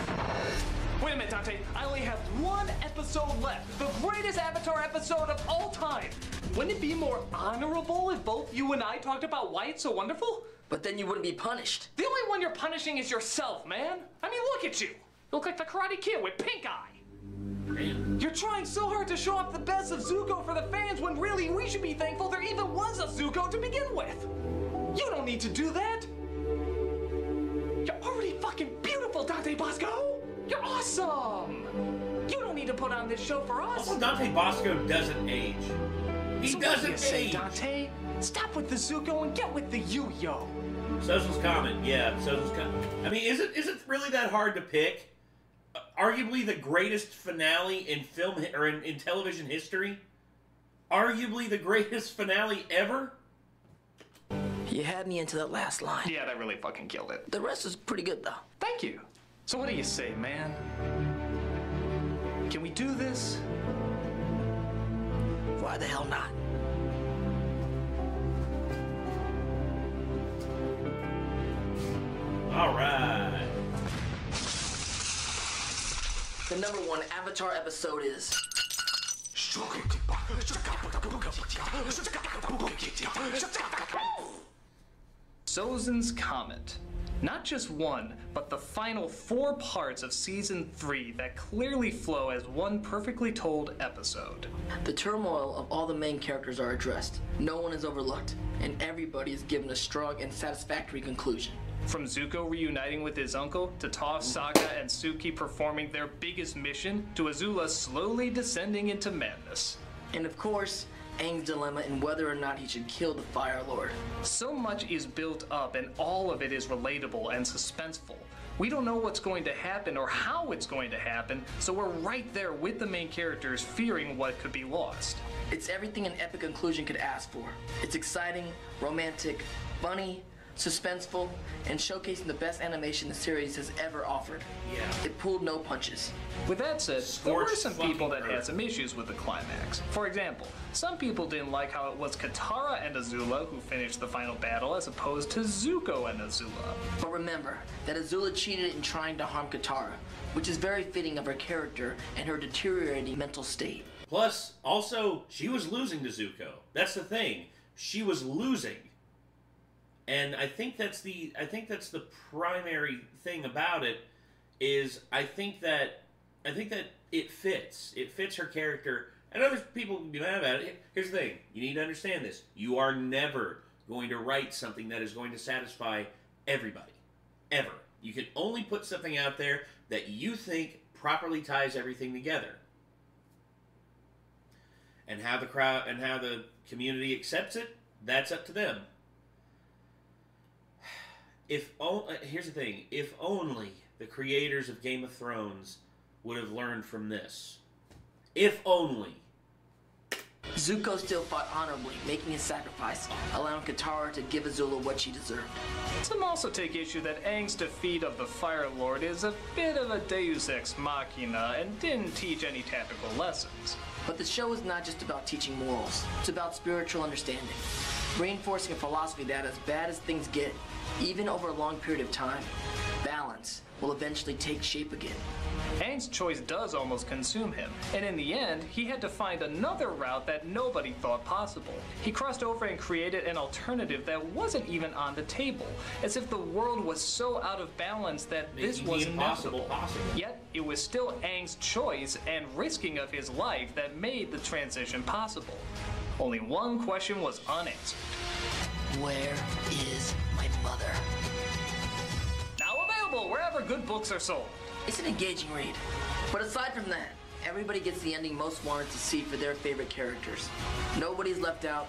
Wait a minute, Dante. I only have one episode left. The greatest Avatar episode of all time. Wouldn't it be more honorable if both you and I talked about why it's so wonderful? But then you wouldn't be punished. The only one you're punishing is yourself, man. I mean, look at you. You look like the Karate Kid with pink eye. You're trying so hard to show off the best of Zuko for the fans when really we should be thankful there even was a Zuko to begin with. You don't need to do that. You're already fucking beautiful, Dante Bosco. You're awesome. You don't need to put on this show for us. Also, Dante Bosco doesn't age. He so doesn't what do you say, age. Dante? Stop with the Zuko and get with the Yu-Yo. Social's comment, yeah. Social's comment. I mean, is it really that hard to pick? Arguably the greatest finale in film or in television history. Arguably the greatest finale ever. You had me into that last line. Yeah, that really fucking killed it. The rest is pretty good, though. Thank you. So what do you say, man? Can we do this? Why the hell not? All right. The number one Avatar episode is... Sozin's Comet. Not just one, but the final 4 parts of Season 3 that clearly flow as one perfectly told episode. The turmoil of all the main characters are addressed. No one is overlooked, and everybody is given a strong and satisfactory conclusion. From Zuko reuniting with his uncle, to Toph, Sokka, and Suki performing their biggest mission, to Azula slowly descending into madness. And of course, Aang's dilemma in whether or not he should kill the Fire Lord. So much is built up and all of it is relatable and suspenseful. We don't know what's going to happen or how it's going to happen, so we're right there with the main characters fearing what could be lost. It's everything an epic conclusion could ask for. It's exciting, romantic, funny, suspenseful, and showcasing the best animation the series has ever offered. Yeah. It pulled no punches. With that said, there were some people that had some issues with the climax. For example, some people didn't like how it was Katara and Azula who finished the final battle as opposed to Zuko and Azula. But remember that Azula cheated in trying to harm Katara, which is very fitting of her character and her deteriorating mental state. Plus, also, she was losing to Zuko. That's the thing. She was losing. And I think that's the primary thing about it is I think that it fits. It fits her character. And other people can be mad about it. Here's the thing. You need to understand this. You are never going to write something that is going to satisfy everybody. Ever. You can only put something out there that you think properly ties everything together. And how the crowd and how the community accepts it, that's up to them. Here's the thing. If only the creators of Game of Thrones would have learned from this. If only. Zuko still fought honorably, making his sacrifice, allowing Katara to give Azula what she deserved. Some also take issue that Aang's defeat of the Fire Lord is a bit of a deus ex machina and didn't teach any tactical lessons. But the show is not just about teaching morals, it's about spiritual understanding, reinforcing a philosophy that as bad as things get, even over a long period of time, balance will eventually take shape again. Aang's choice does almost consume him, and in the end, he had to find another route that nobody thought possible. He crossed over and created an alternative that wasn't even on the table, as if the world was so out of balance that this was inevitable. Yet, it was still Aang's choice and risking of his life that made the transition possible. Only one question was unanswered. Where is my mother? Now available wherever good books are sold. It's an engaging read. But aside from that, everybody gets the ending most wanted to see for their favorite characters. Nobody's left out.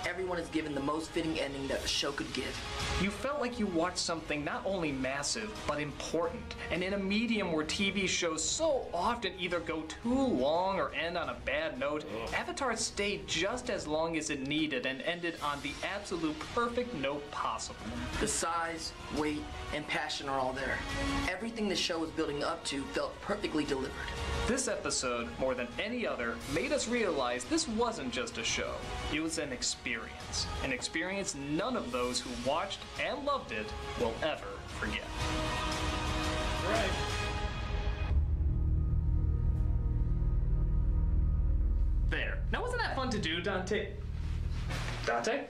Everyone is given the most fitting ending that the show could give. You felt like you watched something not only massive, but important. And in a medium where TV shows so often either go too long or end on a bad note, Avatar stayed just as long as it needed and ended on the absolute perfect note possible. The size, weight, and passion are all there. Everything the show was building up to felt perfectly delivered. This episode, more than any other, made us realize this wasn't just a show. It was an experience. An experience none of those who watched and loved it will ever forget. Right. There. Now wasn't that fun to do, Dante? Dante?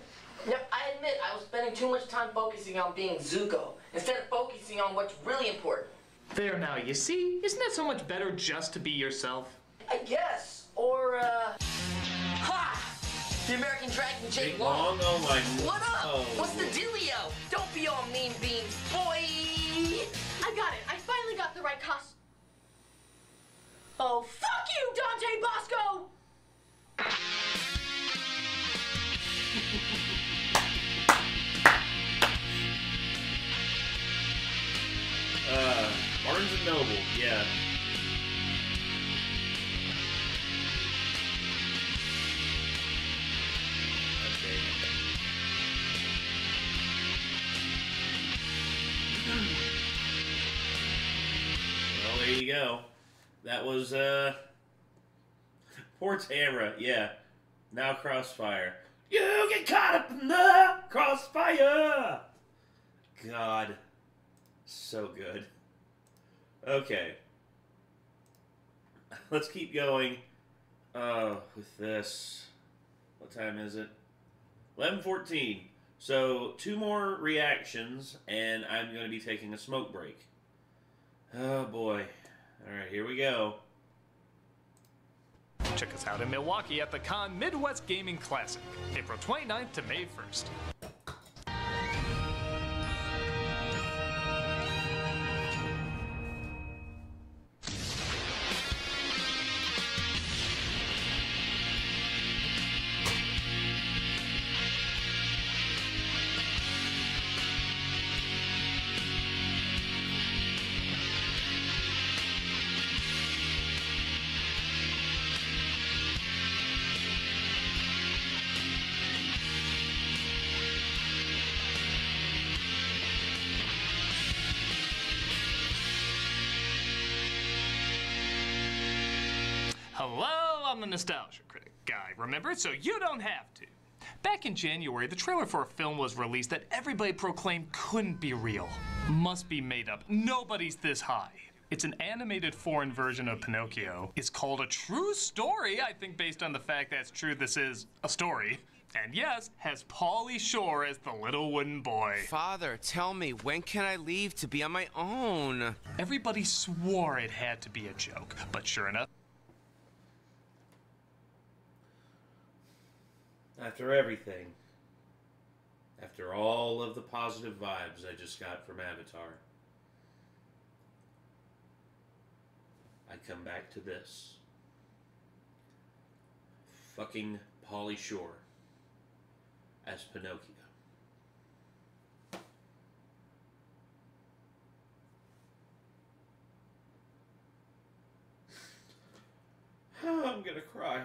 Yep, I admit I was spending too much time focusing on being Zuko, instead of focusing on what's really important. There now, you see? Isn't it so much better just to be yourself? I guess. Or, ha! The American Dragon Jake Long. Oh my. What up? Oh. What's the dealio? Don't be all mean beans, boy! I got it. I finally got the right costume. Oh, fuck you, Dante Bosco! Barnes & Noble, yeah. Okay. Well, there you go. That was, poor Tamara, yeah. Now Crossfire. You get caught up in the crossfire! God. So good. Okay. Let's keep going with this. What time is it? 11:14. So 2 more reactions, and I'm going to be taking a smoke break. Oh boy. Alright, here we go. Check us out in Milwaukee at the Con Midwest Gaming Classic, April 29th to May 1st. Hello, I'm the Nostalgia Critic guy, remember? So you don't have to. Back in January, the trailer for a film was released that everybody proclaimed couldn't be real. Must be made up. Nobody's this high. It's an animated foreign version of Pinocchio. It's called A True Story, I think based on the fact that it's true this is a story. And yes, has Pauly Shore as the little wooden boy. Father, tell me, when can I leave to be on my own? Everybody swore it had to be a joke, but sure enough. After everything, after all of the positive vibes I just got from Avatar, I come back to this. Fucking Pauly Shore as Pinocchio. I'm gonna cry.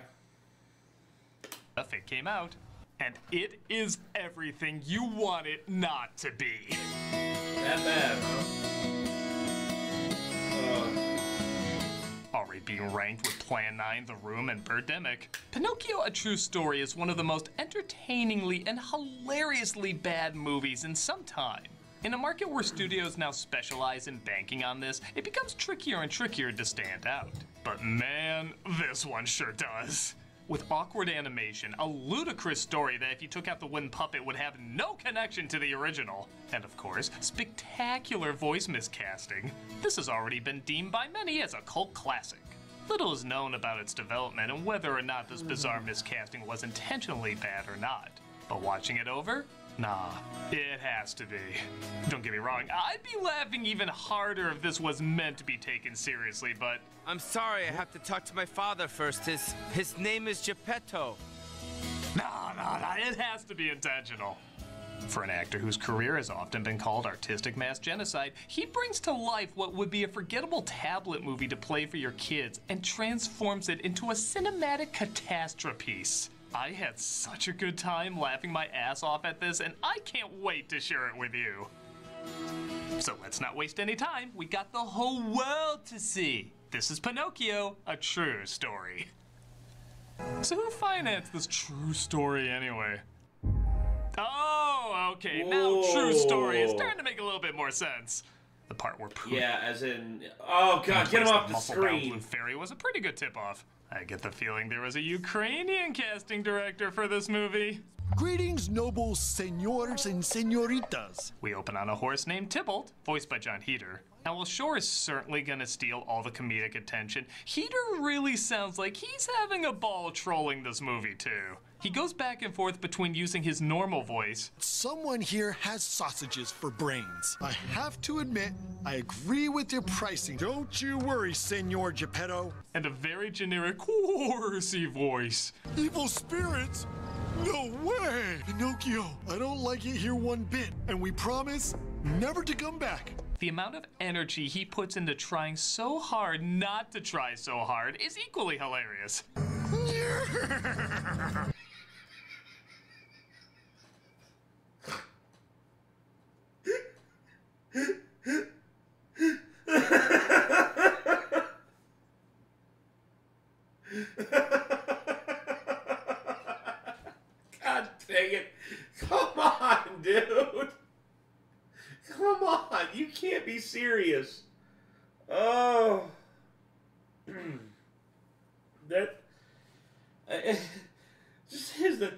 It came out, and it is everything you want it not to be. That bad, huh? Already being ranked with Plan 9, The Room, and Birdemic, Pinocchio: A True Story is one of the most entertainingly and hilariously bad movies in some time. In a market where studios now specialize in banking on this, it becomes trickier and trickier to stand out. But man, this one sure does. With awkward animation, a ludicrous story that if you took out the wooden puppet would have no connection to the original, and of course, spectacular voice miscasting, this has already been deemed by many as a cult classic. Little is known about its development and whether or not this bizarre miscasting was intentionally bad or not. But watching it over? Nah, it has to be. Don't get me wrong, I'd be laughing even harder if this was meant to be taken seriously, but... I'm sorry, I have to talk to my father first. His name is Geppetto. Nah, it has to be intentional. For an actor whose career has often been called artistic mass genocide, he brings to life what would be a forgettable tablet movie to play for your kids and transforms it into a cinematic catastrophe. I had such a good time laughing my ass off at this, and I can't wait to share it with you. So let's not waste any time. We got the whole world to see. This is Pinocchio, a true story. So who financed this true story anyway? Oh, okay. Whoa. Now true story is starting to make a little bit more sense. The part where Pooh... Yeah, as in... Oh, God, get him off the screen. Blue Fairy was a pretty good tip-off. I get the feeling there was a Ukrainian casting director for this movie. Greetings, noble senors and senoritas. We open on a horse named Tybalt, voiced by John Heder. Now, while Shore is certainly gonna steal all the comedic attention, Heder really sounds like he's having a ball trolling this movie, too. He goes back and forth between using his normal voice. Someone here has sausages for brains. I have to admit, I agree with your pricing. Don't you worry, Senor Geppetto. And a very generic, horsey voice. Evil spirits? No way! Pinocchio, I don't like it here one bit, and we promise never to come back. The amount of energy he puts into trying so hard not to try so hard is equally hilarious. God dang it. Come on, dude. Come on. You can't be serious. Oh. That. Just here's the.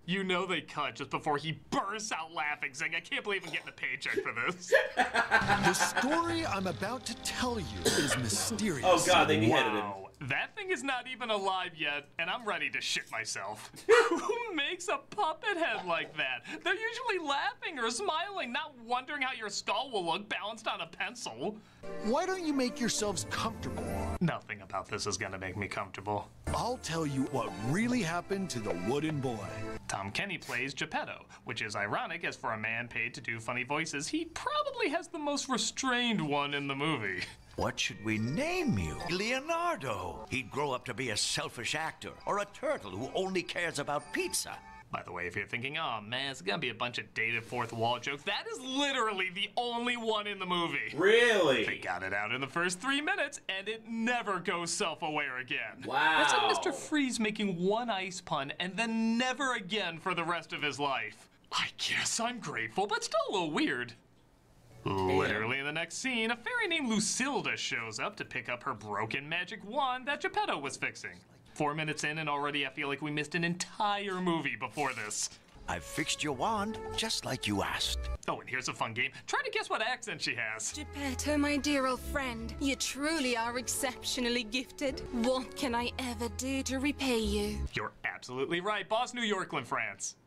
You know they cut just before he bursts out laughing, saying, I can't believe I'm getting a paycheck for this. The story I'm about to tell you is mysterious. Oh, God, they beheaded him. That thing is not even alive yet, and I'm ready to shit myself. Who makes a puppet head like that? They're usually laughing or smiling, not wondering how your skull will look balanced on a pencil. Why don't you make yourselves comfortable? Nothing about this is gonna make me comfortable. I'll tell you what really happened to the wooden boy. Tom Kenny plays Geppetto, which is ironic as for a man paid to do funny voices, he probably has the most restrained one in the movie. What should we name you? Leonardo. He'd grow up to be a selfish actor or a turtle who only cares about pizza. By the way, if you're thinking, oh man, it's gonna be a bunch of dated fourth wall jokes, that is literally the only one in the movie. Really? They got it out in the first 3 minutes, and it never goes self-aware again. Wow. That's like Mr. Freeze making one ice pun and then never again for the rest of his life. I guess I'm grateful, but still a little weird. Literally in the next scene, a fairy named Lucilda shows up to pick up her broken magic wand that Geppetto was fixing. 4 minutes in and already I feel like we missed an entire movie before this. I've fixed your wand, just like you asked. Oh, and here's a fun game. Try to guess what accent she has. Geppetto, my dear old friend, you truly are exceptionally gifted. What can I ever do to repay you? You're absolutely right, Boss New Yorkland, France.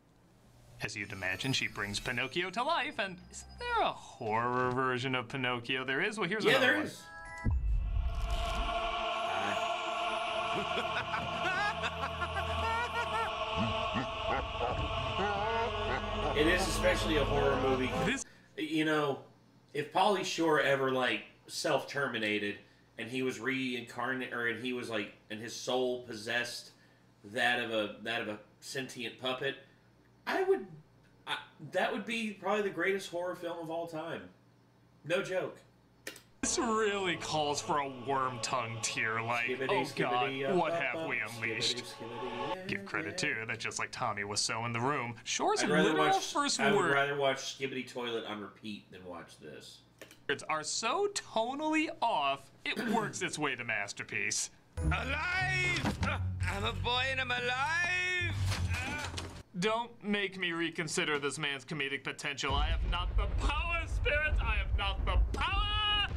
As you'd imagine, she brings Pinocchio to life, and is there a horror version of Pinocchio? There is? Well, here's another one. Yeah, there is. It is especially a horror movie. You know, if Pauly Shore ever like self-terminated and he was reincarnated, or and he was like, and his soul possessed that of a sentient puppet, that would be probably the greatest horror film of all time. No joke. This really calls for a worm tongue tear, like, oh god, what have we unleashed? Give credit too, that just like Tommy was so in the room, Shore's literal first I would word rather watch Skibbity Toilet on repeat than watch this. are so tonally off, it works its way to masterpiece. Alive! I'm a boy and I'm alive! Don't make me reconsider this man's comedic potential. I have not the power, Spirit! I have not the power!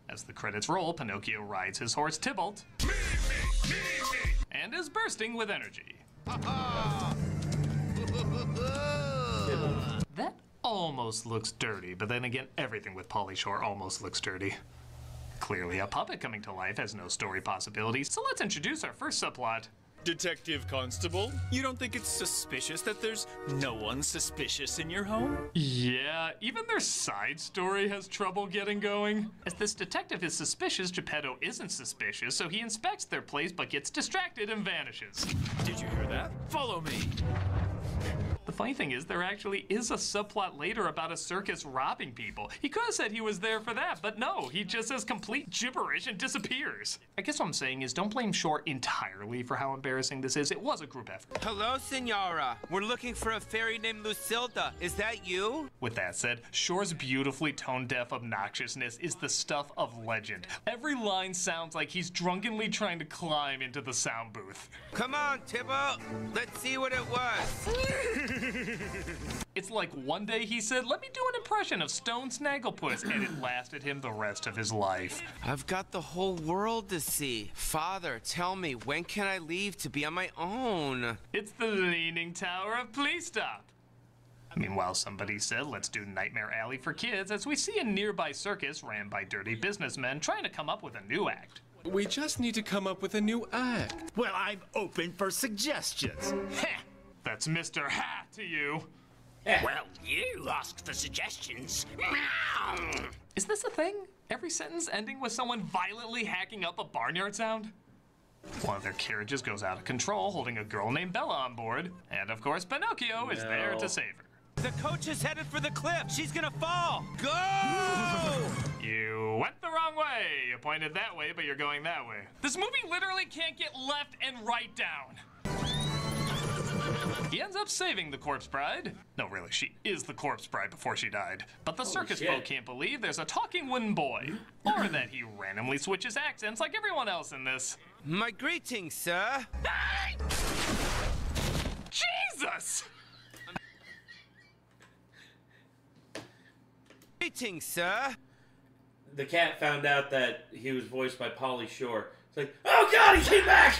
As the credits roll, Pinocchio rides his horse Tybalt and is bursting with energy. That almost looks dirty, but then again, everything with Pauly Shore almost looks dirty. Clearly, a puppet coming to life has no story possibilities, so let's introduce our first subplot. Detective Constable, you don't think it's suspicious that there's no one suspicious in your home? Yeah, even their side story has trouble getting going. As this detective is suspicious, Geppetto isn't suspicious, so he inspects their place but gets distracted and vanishes. Did you hear that? Follow me. The funny thing is, there actually is a subplot later about a circus robbing people. He could have said he was there for that, but no, he just says complete gibberish and disappears. I guess what I'm saying is, don't blame Shore entirely for how embarrassing this is. It was a group effort. Hello, Senora. We're looking for a fairy named Lucilda. Is that you? With that said, Shore's beautifully tone-deaf obnoxiousness is the stuff of legend. Every line sounds like he's drunkenly trying to climb into the sound booth. Come on, Tybalt. Let's see what it was. It's like one day he said, let me do an impression of Stone Snagglepuss, and it lasted him the rest of his life. I've got the whole world to see. Father, tell me, when can I leave to be on my own? It's the Leaning Tower of Please Stop. Meanwhile, somebody said, let's do Nightmare Alley for kids, as we see a nearby circus ran by dirty businessmen trying to come up with a new act. We just need to come up with a new act. Well, I'm open for suggestions. That's Mr. Ha to you. Well, you asked for suggestions. Is this a thing? Every sentence ending with someone violently hacking up a barnyard sound? One of their carriages goes out of control, holding a girl named Bella on board. And of course, Pinocchio is there to save her. The coach is headed for the cliff. She's gonna fall. Go! You went the wrong way. You pointed that way, but you're going that way. This movie literally can't get left and right down. He ends up saving the corpse bride. No, really, she is the corpse bride before she died. But the circus folk can't believe there's a talking wooden boy. Or that he randomly switches accents like everyone else in this. My greetings, sir. Jesus! Greetings, sir. The cat found out that he was voiced by Pauly Shore. It's like, oh god, he came back!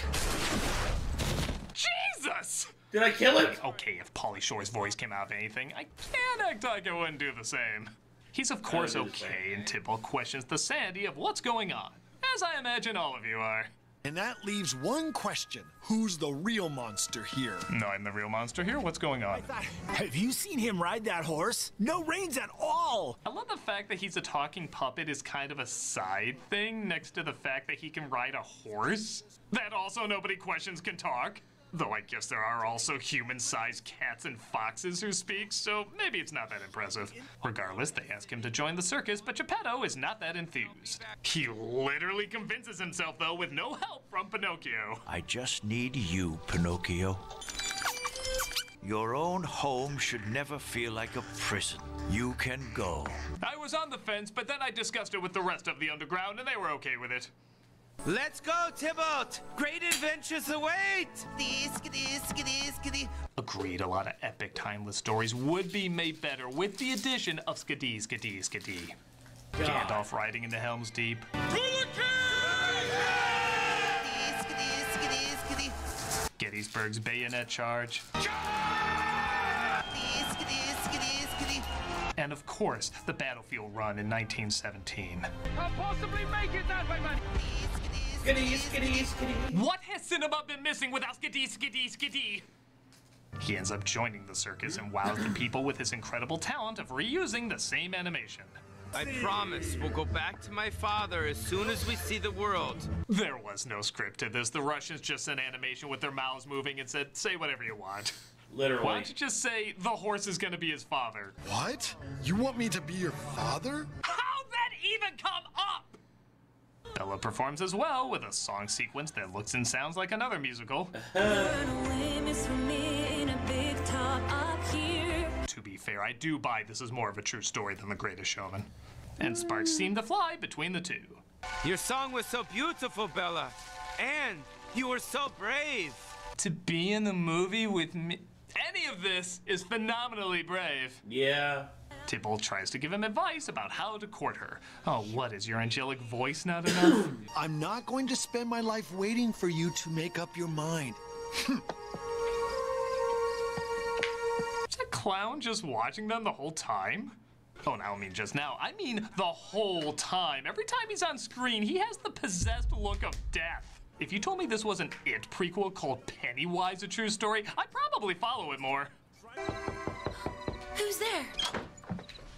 Jesus! Did I kill him? Okay, if Pauly Shore's voice came out of anything, I can't act like I wouldn't do the same. He's of course okay, and Tybalt questions the sanity of what's going on, as I imagine all of you are. And that leaves one question. Who's the real monster here? No, I'm the real monster here. What's going on? Have you seen him ride that horse? No reins at all! I love the fact that he's a talking puppet is kind of a side thing next to the fact that he can ride a horse. That also nobody questions can talk. Though I guess there are also human-sized cats and foxes who speak, so maybe it's not that impressive. Regardless, they ask him to join the circus, but Geppetto is not that enthused. He literally convinces himself, though, with no help from Pinocchio. I just need you, Pinocchio. Your own home should never feel like a prison. You can go. I was on the fence, but then I discussed it with the rest of the underground, and they were okay with it. Let's go, Tybalt! Great adventures await! Agreed, a lot of epic, timeless stories would be made better with the addition of Skadee. Gandalf riding into Helm's Deep. Gettysburg's bayonet charge. And of course, the battlefield run in 1917. Can't possibly make it that way, man. What has cinema been missing without Skadee? He ends up joining the circus and wows the people with his incredible talent of reusing the same animation. I promise we'll go back to my father as soon as we see the world. There was no script to this. The Russians just sent animation with their mouths moving and said, say whatever you want. Literally. Why don't you just say the horse is gonna be his father? What? You want me to be your father? How'd that even come up? Bella performs as well with a song sequence that looks and sounds like another musical. To be fair, I do buy this is more of a true story than The Greatest Showman. And sparks seem to fly between the two. Your song was so beautiful, Bella. And you were so brave. To be in the movie with me... Any of this is phenomenally brave. Yeah. Tybalt tries to give him advice about how to court her. Oh, what, is your angelic voice not enough? I'm not going to spend my life waiting for you to make up your mind. Is that clown just watching them the whole time? Oh, now I mean just now. I mean the whole time. Every time he's on screen, he has the possessed look of death. If you told me this was an It prequel called Pennywise, a true story, I'd probably follow it more. Who's there?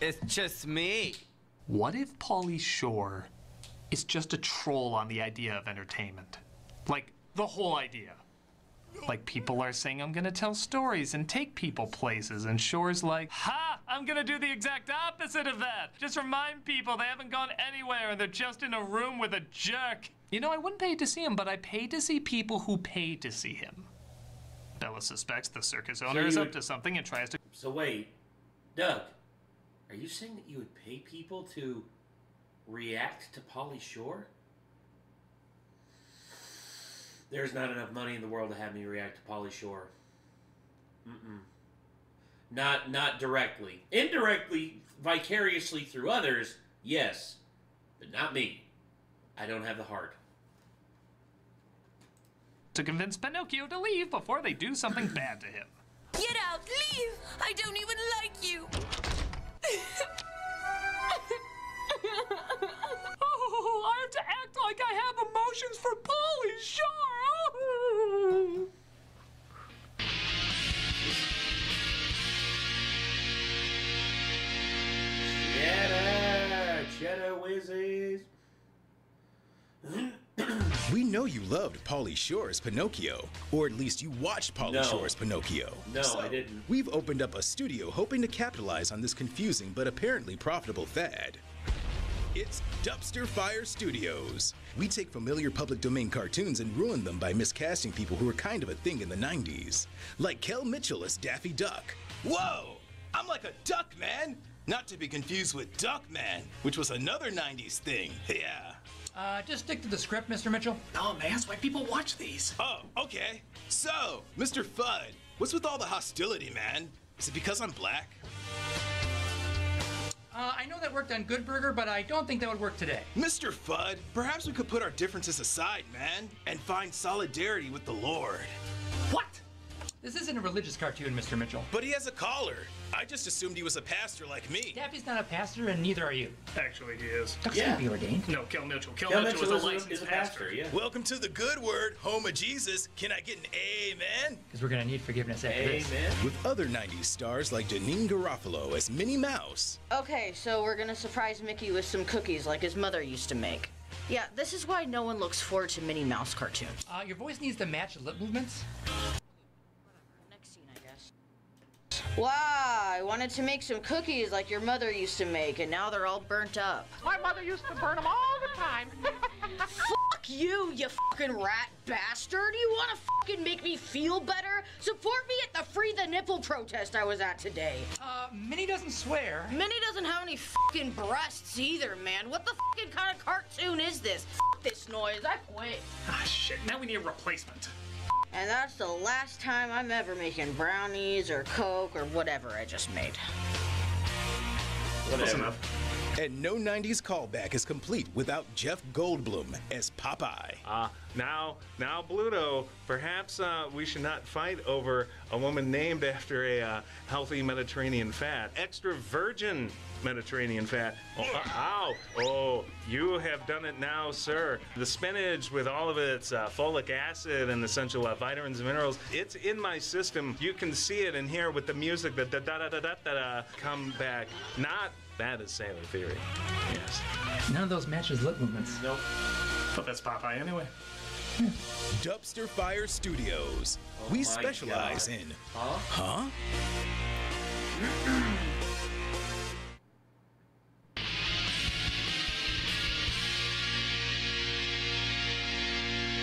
It's just me. What if Pauly Shore is just a troll on the idea of entertainment? Like, the whole idea. Like, people are saying, I'm gonna tell stories and take people places, and Shore's like, ha! I'm gonna do the exact opposite of that! Just remind people they haven't gone anywhere and they're just in a room with a jerk. You know, I wouldn't pay to see him, but I pay to see people who pay to see him. Bella suspects the circus owner is up to something and tries to... So wait, Doug, are you saying that you would pay people to react to Pauly Shore? There's not enough money in the world to have me react to Pauly Shore. Not directly. Indirectly, vicariously through others, yes. But not me. I don't have the heart. To convince Pinocchio to leave before they do something bad to him. Get out! Leave! I don't even like you! Oh, I have to act like I have emotions for Pauly Shore! Cheddar whizzes. We know you loved Pauly Shore's Pinocchio, or at least you watched Pauly Shore's Pinocchio. No, I didn't. We've opened up a studio hoping to capitalize on this confusing but apparently profitable fad. It's Dubster Fire Studios. We take familiar public domain cartoons and ruin them by miscasting people who were kind of a thing in the 90s. Like Kel Mitchell as Daffy Duck. Whoa! I'm like a duck, man! Not to be confused with Duckman, which was another 90s thing. Yeah. Just stick to the script, Mr. Mitchell. No, man, that's why people watch these. Oh, okay. So, Mr. Fudd, what's with all the hostility, man? Is it because I'm black? I know that worked on Good Burger, but I don't think that would work today. Mr. Fudd, perhaps we could put our differences aside, man, and find solidarity with the Lord. What? This isn't a religious cartoon, Mr. Mitchell. But he has a collar. I just assumed he was a pastor like me. Daffy's not a pastor, and neither are you. Actually, he is. Duck's gonna be ordained. No, Kel Mitchell. Kel Mitchell is a licensed pastor. Yeah. Welcome to the good word, home of Jesus. Can I get an amen? Because we're gonna need forgiveness after this. With other 90s stars like Janine Garofalo as Minnie Mouse. Okay, so we're gonna surprise Mickey with some cookies like his mother used to make. Yeah, this is why no one looks forward to Minnie Mouse cartoons. Your voice needs to match lip movements. Wow, I wanted to make some cookies like your mother used to make, and now they're all burnt up. My mother used to burn them all the time. Fuck Fuck you, you fucking rat bastard! You wanna fucking make me feel better? Support me at the Free the Nipple protest I was at today. Minnie doesn't swear. Minnie doesn't have any fucking breasts either, man. What the fucking kind of cartoon is this? Fuck this noise, I quit. Ah, shit, now we need a replacement. And that's the last time I'm ever making brownies or Coke or whatever I just made. Close enough. And no 90s callback is complete without Jeff Goldblum as Popeye. Now, Bluto, perhaps we should not fight over a woman named after a healthy Mediterranean fat. Extra virgin Mediterranean fat. Oh, you have done it now, sir. The spinach with all of its folic acid and essential vitamins and minerals, it's in my system. You can see it in here with the music, the da-da-da-da-da-da come back. Not bad as Sailor Theory. Yes. None of those matches lip movements. Nope. But that's Popeye anyway. Dubster Fire Studios. We specialize in... Huh?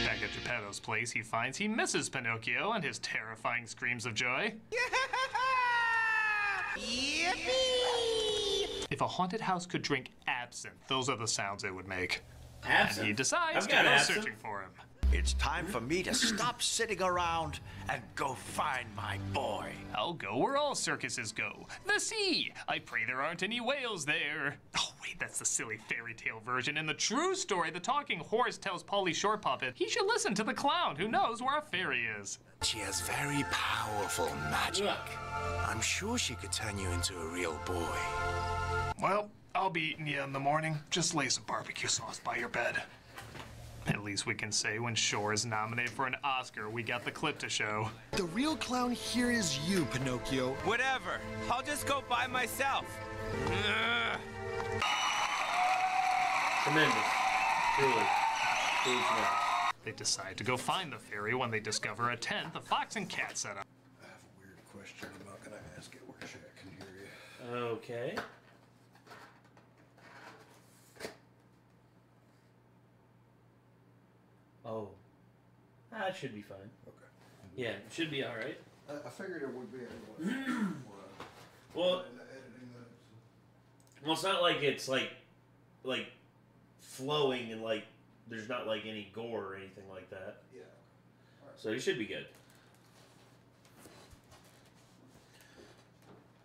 Back at Geppetto's place, he finds he misses Pinocchio and his terrifying screams of joy. Yippee! If a haunted house could drink absinthe, those are the sounds it would make. Absinthe? And he decides I've to got go absinthe. searching for him. It's time for me to stop sitting around and go find my boy. I'll go where all circuses go. The sea! I pray there aren't any whales there. Oh, wait, that's the silly fairy tale version. In the true story, the talking horse tells Paulie Short Puppet he should listen to the clown who knows where a fairy is. She has very powerful magic. I'm sure she could turn you into a real boy. Well, I'll be eating you in the morning. Just lay some barbecue sauce by your bed. At least we can say when Shore is nominated for an Oscar, we got the clip to show. The real clown here is you, Pinocchio. Whatever. I'll just go by myself. Tremendous. Truly. Tremendous. They decide to go find the fairy when they discover a tent the Fox and Cat set up. I have a weird question. I'm not going to ask it where Shaq can hear you. Okay. Oh. That should be fine. Okay. Yeah, it should be alright. I figured it would be anyway. Well, it's not like it's like flowing and like there's not like any gore or anything like that. Yeah. So you should be good.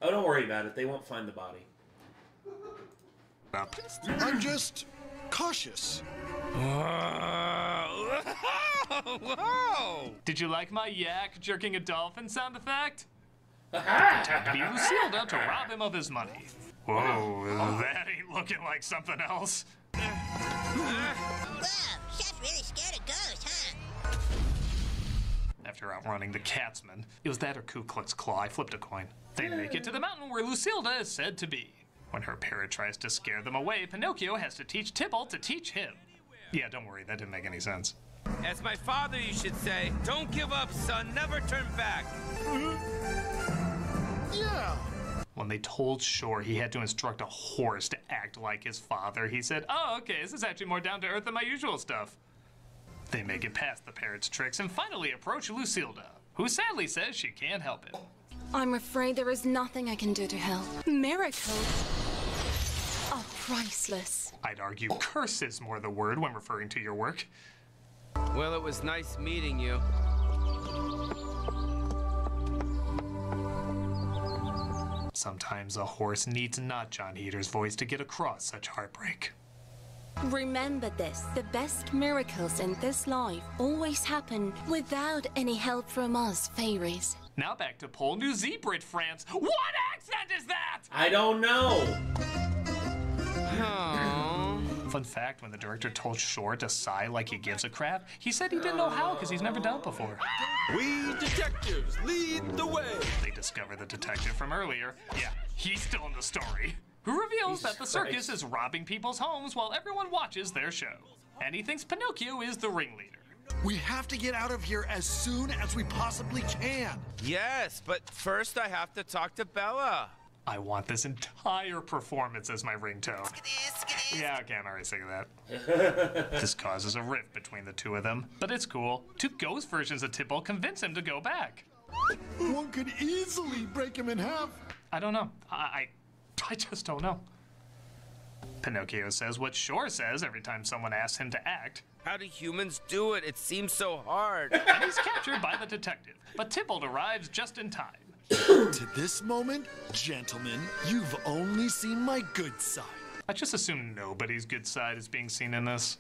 Oh, don't worry about it. They won't find the body. I'm just cautious. Whoa! Did you like my yak jerking a dolphin sound effect? Pretend to be Lucilda to rob him of his money. Whoa, that ain't looking like something else. Whoa, Chef's really scared of ghosts, huh? After outrunning the Catsman, it was that or Ku Klux Claw. I flipped a coin. They make it to the mountain where Lucilda is said to be. When her parrot tries to scare them away, Pinocchio has to teach Tybalt to teach him. Yeah, don't worry, that didn't make any sense. As my father, you should say, don't give up, son. Never turn back. Yeah. When they told Shore he had to instruct a horse to act like his father, he said, oh, okay, this is actually more down to earth than my usual stuff. They make it past the parrot's tricks and finally approach Lucilda, who sadly says she can't help it. I'm afraid there is nothing I can do to help. Miracles are priceless. I'd argue curse is more the word when referring to your work. Well, it was nice meeting you. Sometimes a horse needs not John Heater's voice to get across such heartbreak. Remember this, the best miracles in this life always happen without any help from us fairies. Now back to Pole New Zebrit, France. What accent is that? I don't know. Fun fact, when the director told Shore to sigh like he gives a crap, he said he didn't know how because he's never done it before. We detectives lead the way. They discover the detective from earlier. Yeah, he's still in the story. Who reveals that the circus is robbing people's homes while everyone watches their show. And he thinks Pinocchio is the ringleader. We have to get out of here as soon as we possibly can. Yes, but first I have to talk to Bella. I want this entire performance as my ringtone. Yeah, okay, I'm already sick of that. This causes a rift between the two of them, but it's cool. Two ghost versions of Tybalt convince him to go back. One could easily break him in half. I don't know. I just don't know. Pinocchio says what Shore says every time someone asks him to act. How do humans do it? It seems so hard. And he's captured by the detective, but Tybalt arrives just in time. To this moment, gentlemen, you've only seen my good side. I just assume nobody's good side is being seen in this.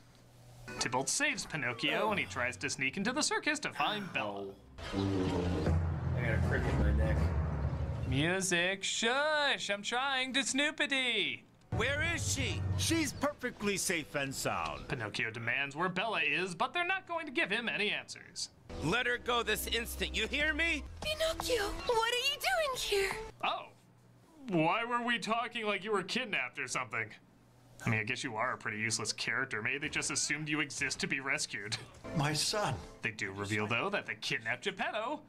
Tybalt saves Pinocchio and he tries to sneak into the circus to find Bella. I got a crick in my neck. Music, shush! I'm trying to snoopity! Where is she? She's perfectly safe and sound. Pinocchio demands where Bella is, but they're not going to give him any answers. Let her go this instant, you hear me? Pinocchio, what are you doing here? Oh. Why were we talking like you were kidnapped or something? I mean, I guess you are a pretty useless character. Maybe they just assumed you exist to be rescued. My son. They do reveal, though, that they kidnapped Geppetto.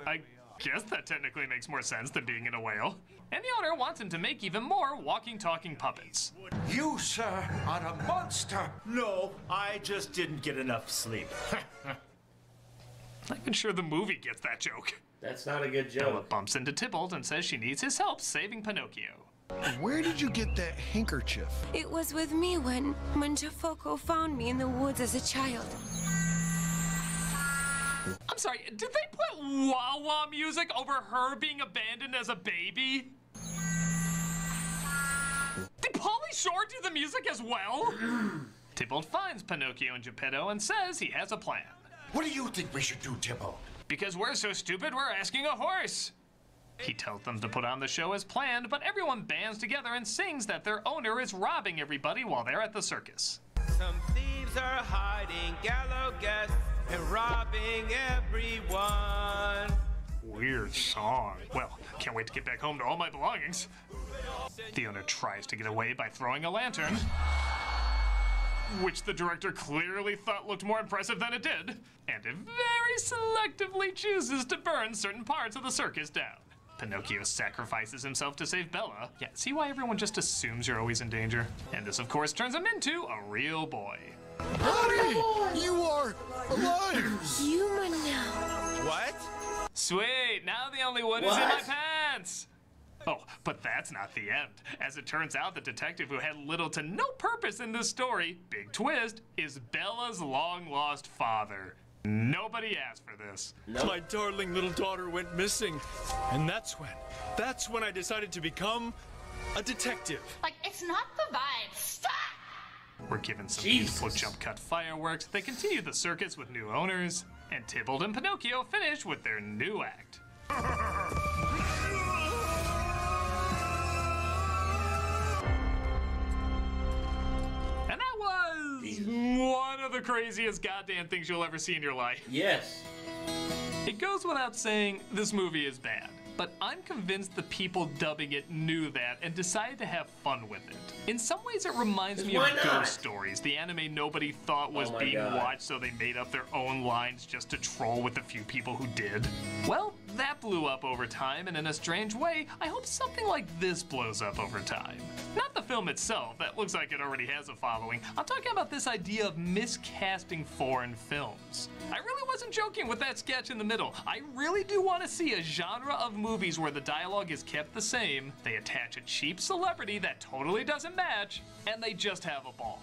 I guess that technically makes more sense than being in a whale. And the owner wants him to make even more walking, talking puppets. You, sir, are a monster. No, I just didn't get enough sleep. Not even sure the movie gets that joke. That's not a good joke. Bella bumps into Tybalt and says she needs his help saving Pinocchio. Where did you get that handkerchief? It was with me when Jafoco found me in the woods as a child. I'm sorry, did they put wah-wah music over her being abandoned as a baby? Did Pauly Shore do the music as well? Tybalt finds Pinocchio and Geppetto and says he has a plan. What do you think we should do, Tybalt? Because we're so stupid, we're asking a horse. He tells them to put on the show as planned, but everyone bands together and sings that their owner is robbing everybody while they're at the circus. Some thieves are hiding gallows guests and robbing everyone. Weird song. Well, can't wait to get back home to all my belongings. The owner tries to get away by throwing a lantern, which the director clearly thought looked more impressive than it did, and it very selectively chooses to burn certain parts of the circus down. Pinocchio sacrifices himself to save Bella. Yeah, see why everyone just assumes you're always in danger? And this, of course, turns him into a real boy. Honey, you are alive! Human now. What? Sweet, now the only wood is in my pants! Oh, but that's not the end. As it turns out, the detective who had little to no purpose in this story, big twist, is Bella's long-lost father. Nobody asked for this. Nope. My darling little daughter went missing. And that's when I decided to become a detective. Like, it's not the vibe. Stop! We're given some beautiful jump cut fireworks. They continue the circus with new owners, and Tybalt and Pinocchio finish with their new act. And that was one of the craziest goddamn things you'll ever see in your life. Yes. It goes without saying this movie is bad, but I'm convinced the people dubbing it knew that and decided to have fun with it. In some ways, it reminds me of Ghost Stories, the anime nobody thought was being watched, so they made up their own lines just to troll with the few people who did. Well, that blew up over time, and in a strange way, I hope something like this blows up over time. Not the film itself, that looks like it already has a following. I'm talking about this idea of miscasting foreign films. I really wasn't joking with that sketch in the middle. I really do want to see a genre of movies where the dialogue is kept the same, they attach a cheap celebrity that totally doesn't match, and they just have a ball.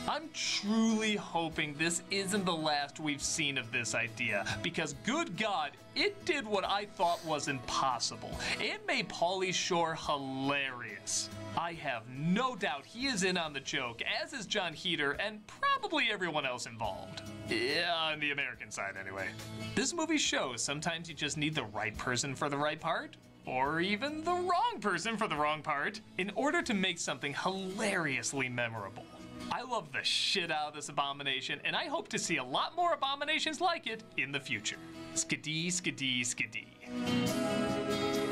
I'm truly hoping this isn't the last we've seen of this idea, because good God, it did what I thought was impossible. It made Pauly Shore hilarious. I have no doubt he is in on the joke, as is John Heder and probably everyone else involved. Yeah, on the American side anyway. This movie shows sometimes you just need the right person for the right part, or even the wrong person for the wrong part, in order to make something hilariously memorable. I love the shit out of this abomination, and I hope to see a lot more abominations like it in the future. Skidee, skidee, skidee.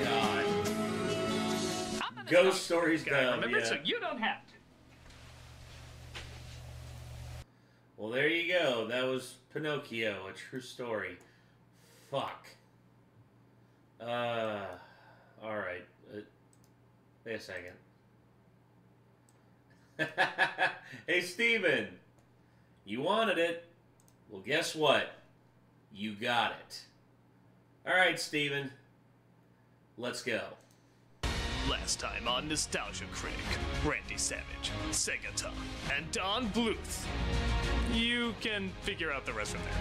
God. Ghost Stories done, remember, so you don't have to. Well, there you go. That was Pinocchio, a true story. Fuck. Alright. Wait a second. Hey, Steven. You wanted it. Well, guess what? You got it. All right, Steven. Let's go. Last time on Nostalgia Critic, Randy Savage, Segata, and Don Bluth. You can figure out the rest from there.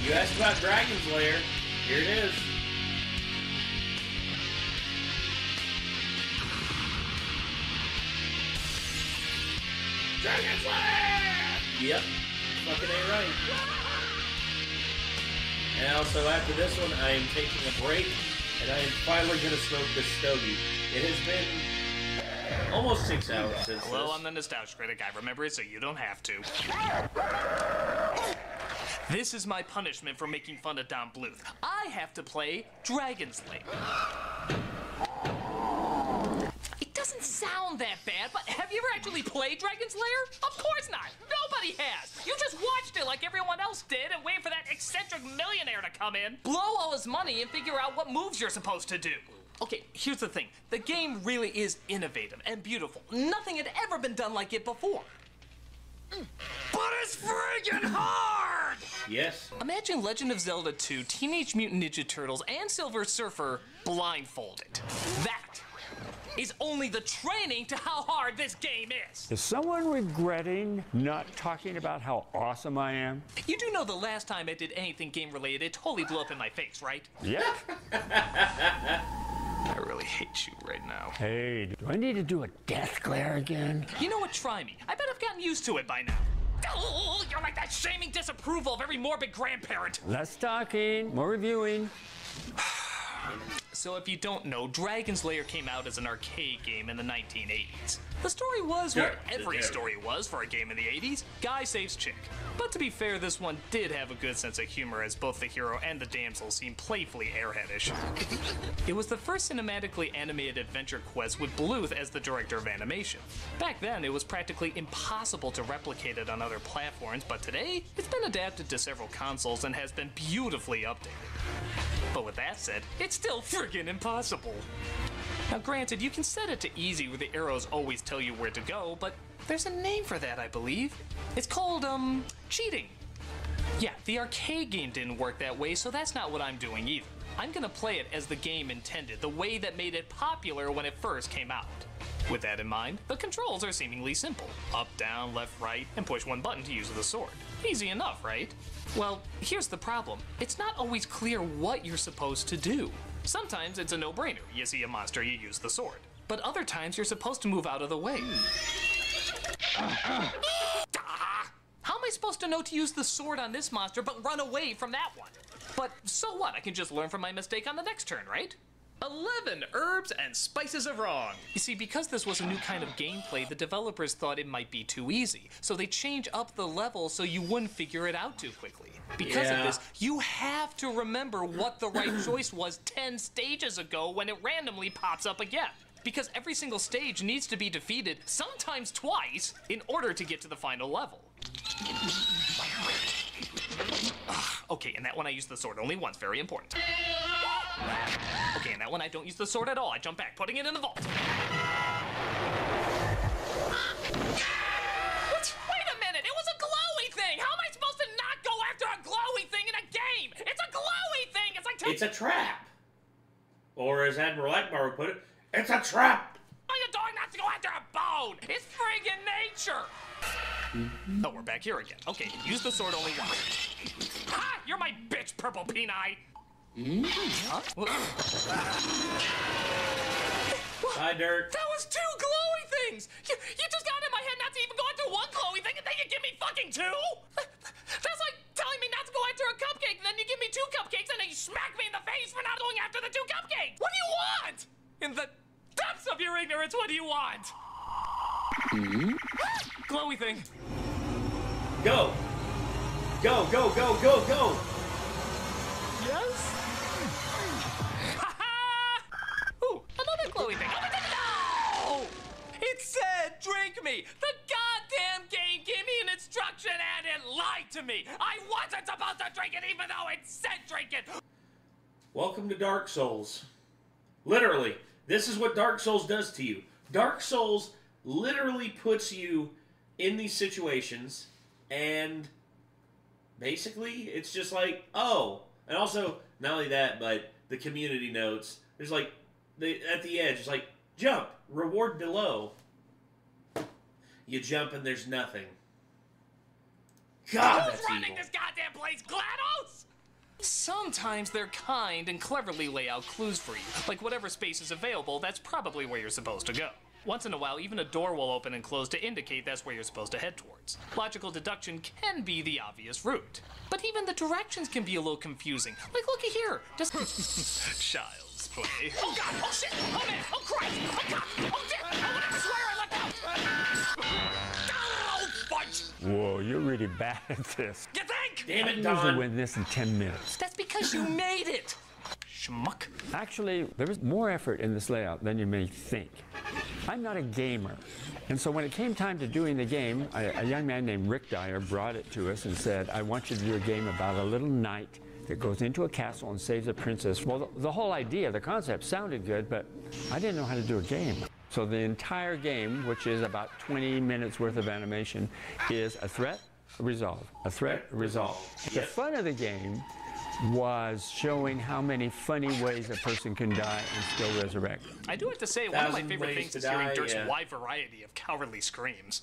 You asked about Dragon's Lair. Here it is. Dragon's Lair! Yep. Fucking ain't right. And also after this one, I am taking a break, and I am finally going to smoke this stogie. It has been almost 6 hours since Hello, this. I'm the Nostalgia Critic. I remember it so you don't have to. This is my punishment for making fun of Don Bluth. I have to play Dragon's Lair. It doesn't sound that bad, but have you ever actually played Dragon's Lair? Of course not. Nobody has. You just watched it like everyone else did and waited for that eccentric millionaire to come in, blow all his money, and figure out what moves you're supposed to do. Okay, here's the thing. The game really is innovative and beautiful. Nothing had ever been done like it before. But it's friggin' hard! Yes. Imagine Legend of Zelda 2, Teenage Mutant Ninja Turtles, and Silver Surfer blindfolded. That is only the training to how hard this game is. Is someone regretting not talking about how awesome I am? You do know the last time I did anything game-related, it totally blew up in my face, right? Yep. I really hate you right now. Hey, do I need to do a death glare again? You know what? Try me. I bet I've gotten used to it by now. Oh, you're like that shaming disapproval of every morbid grandparent. Less talking, more reviewing. So if you don't know, Dragon's Lair came out as an arcade game in the 1980s. The story was what every story was for a game in the 80s. Guy saves chick. But to be fair, this one did have a good sense of humor as both the hero and the damsel seemed playfully airheadish. It was the first cinematically animated adventure quest with Bluth as the director of animation. Back then, it was practically impossible to replicate it on other platforms, but today, it's been adapted to several consoles and has been beautifully updated. But with that said, it's still friggin' impossible. Now granted, you can set it to easy where the arrows always tell you where to go, but there's a name for that, I believe. It's called, cheating. Yeah, the arcade game didn't work that way, so that's not what I'm doing either. I'm gonna play it as the game intended, the way that made it popular when it first came out. With that in mind, the controls are seemingly simple. Up, down, left, right, and push one button to use the sword. Easy enough, right? Well, here's the problem. It's not always clear what you're supposed to do. Sometimes it's a no-brainer. You see a monster, you use the sword. But other times you're supposed to move out of the way. How am I supposed to know to use the sword on this monster but run away from that one? But so what? I can just learn from my mistake on the next turn, right? 11 herbs and spices of wrong. You see, because this was a new kind of gameplay, the developers thought it might be too easy. So they changed up the level so you wouldn't figure it out too quickly. Because of this, you have to remember what the right choice was 10 stages ago when it randomly pops up again. Because every single stage needs to be defeated, sometimes twice, in order to get to the final level. Okay, and that one I use the sword only once, very important. Okay, and that one I don't use the sword at all. I jump back, putting it in the vault. What? Wait a minute, it was a glowy thing! How am I supposed to not go after a glowy thing in a game? It's a glowy thing! It's like... It's a trap! Or as Admiral Akbar would put it, it's a trap! Why are you doing not to go after a bone? It's friggin' nature! Oh, we're back here again. Okay, use the sword only once. Ha! You're my bitch, Purple Peni! Huh? Hi, Dirt. That was 2 glowy things! You just got in my head not to even go after one glowy thing and then you give me fucking 2? That's like telling me not to go after a cupcake and then you give me 2 cupcakes and then you smack me in the face for not going after the 2 cupcakes! What do you want? In the depths of your ignorance, what do you want? Glowy thing. Go! Go, go, go, go, go! Yes? Ooh, another glowy thing. No! It said drink me! The goddamn game gave me an instruction and it lied to to me! I wasn't supposed to drink it even though it said drink it! Welcome to Dark Souls. Literally, this is what Dark Souls does to you. Dark Souls literally puts you in these situations, and basically, it's just like, oh. And also, not only that, but the community notes, there's like, at the edge, it's like, jump, reward below. You jump and there's nothing. God, Who's that's running evil. this goddamn place, GLaDOS? Sometimes they're kind and cleverly lay out clues for you. Like whatever space is available, that's probably where you're supposed to go. Once in a while, even a door will open and close to indicate that's where you're supposed to head towards. Logical deduction can be the obvious route. But even the directions can be a little confusing. Like, looky here. Just child's play. Oh god! Oh shit! Oh man! Oh Christ! Oh god! Oh dear! Oh whatever swear I left out! Oh fudge! Whoa, you're really bad at this. You think? Damn it, I usually Don. win this in 10 minutes. That's because you made it! Schmuck. Actually, there was more effort in this layout than you may think. I'm not a gamer. And so when it came time to doing the game, a young man named Rick Dyer brought it to us and said, I want you to do a game about a little knight that goes into a castle and saves a princess. Well, the whole idea, the concept sounded good, but I didn't know how to do a game. So the entire game, which is about 20 minutes worth of animation, is a threat, a resolve, a threat, a resolve. The fun of the game was showing how many funny ways a person can die and still resurrect. I do have to say, one of my 1,000 favorite ways things to is hearing die, Dirk's yeah. wide variety of cowardly screams.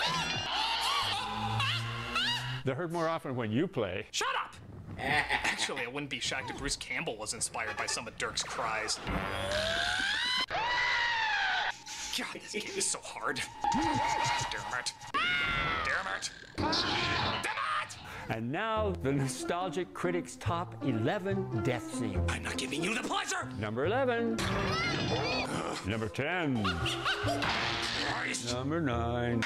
They're heard more often when you play. Shut up! Actually, I wouldn't be shocked if Bruce Campbell was inspired by some of Dirk's cries. God, this game is so hard. Damn it. Damn it. Damn it! And now, the Nostalgic Critic's top 11 death scenes. I'm not giving you the pleasure! Number 11. Number 10. Christ. Number 9.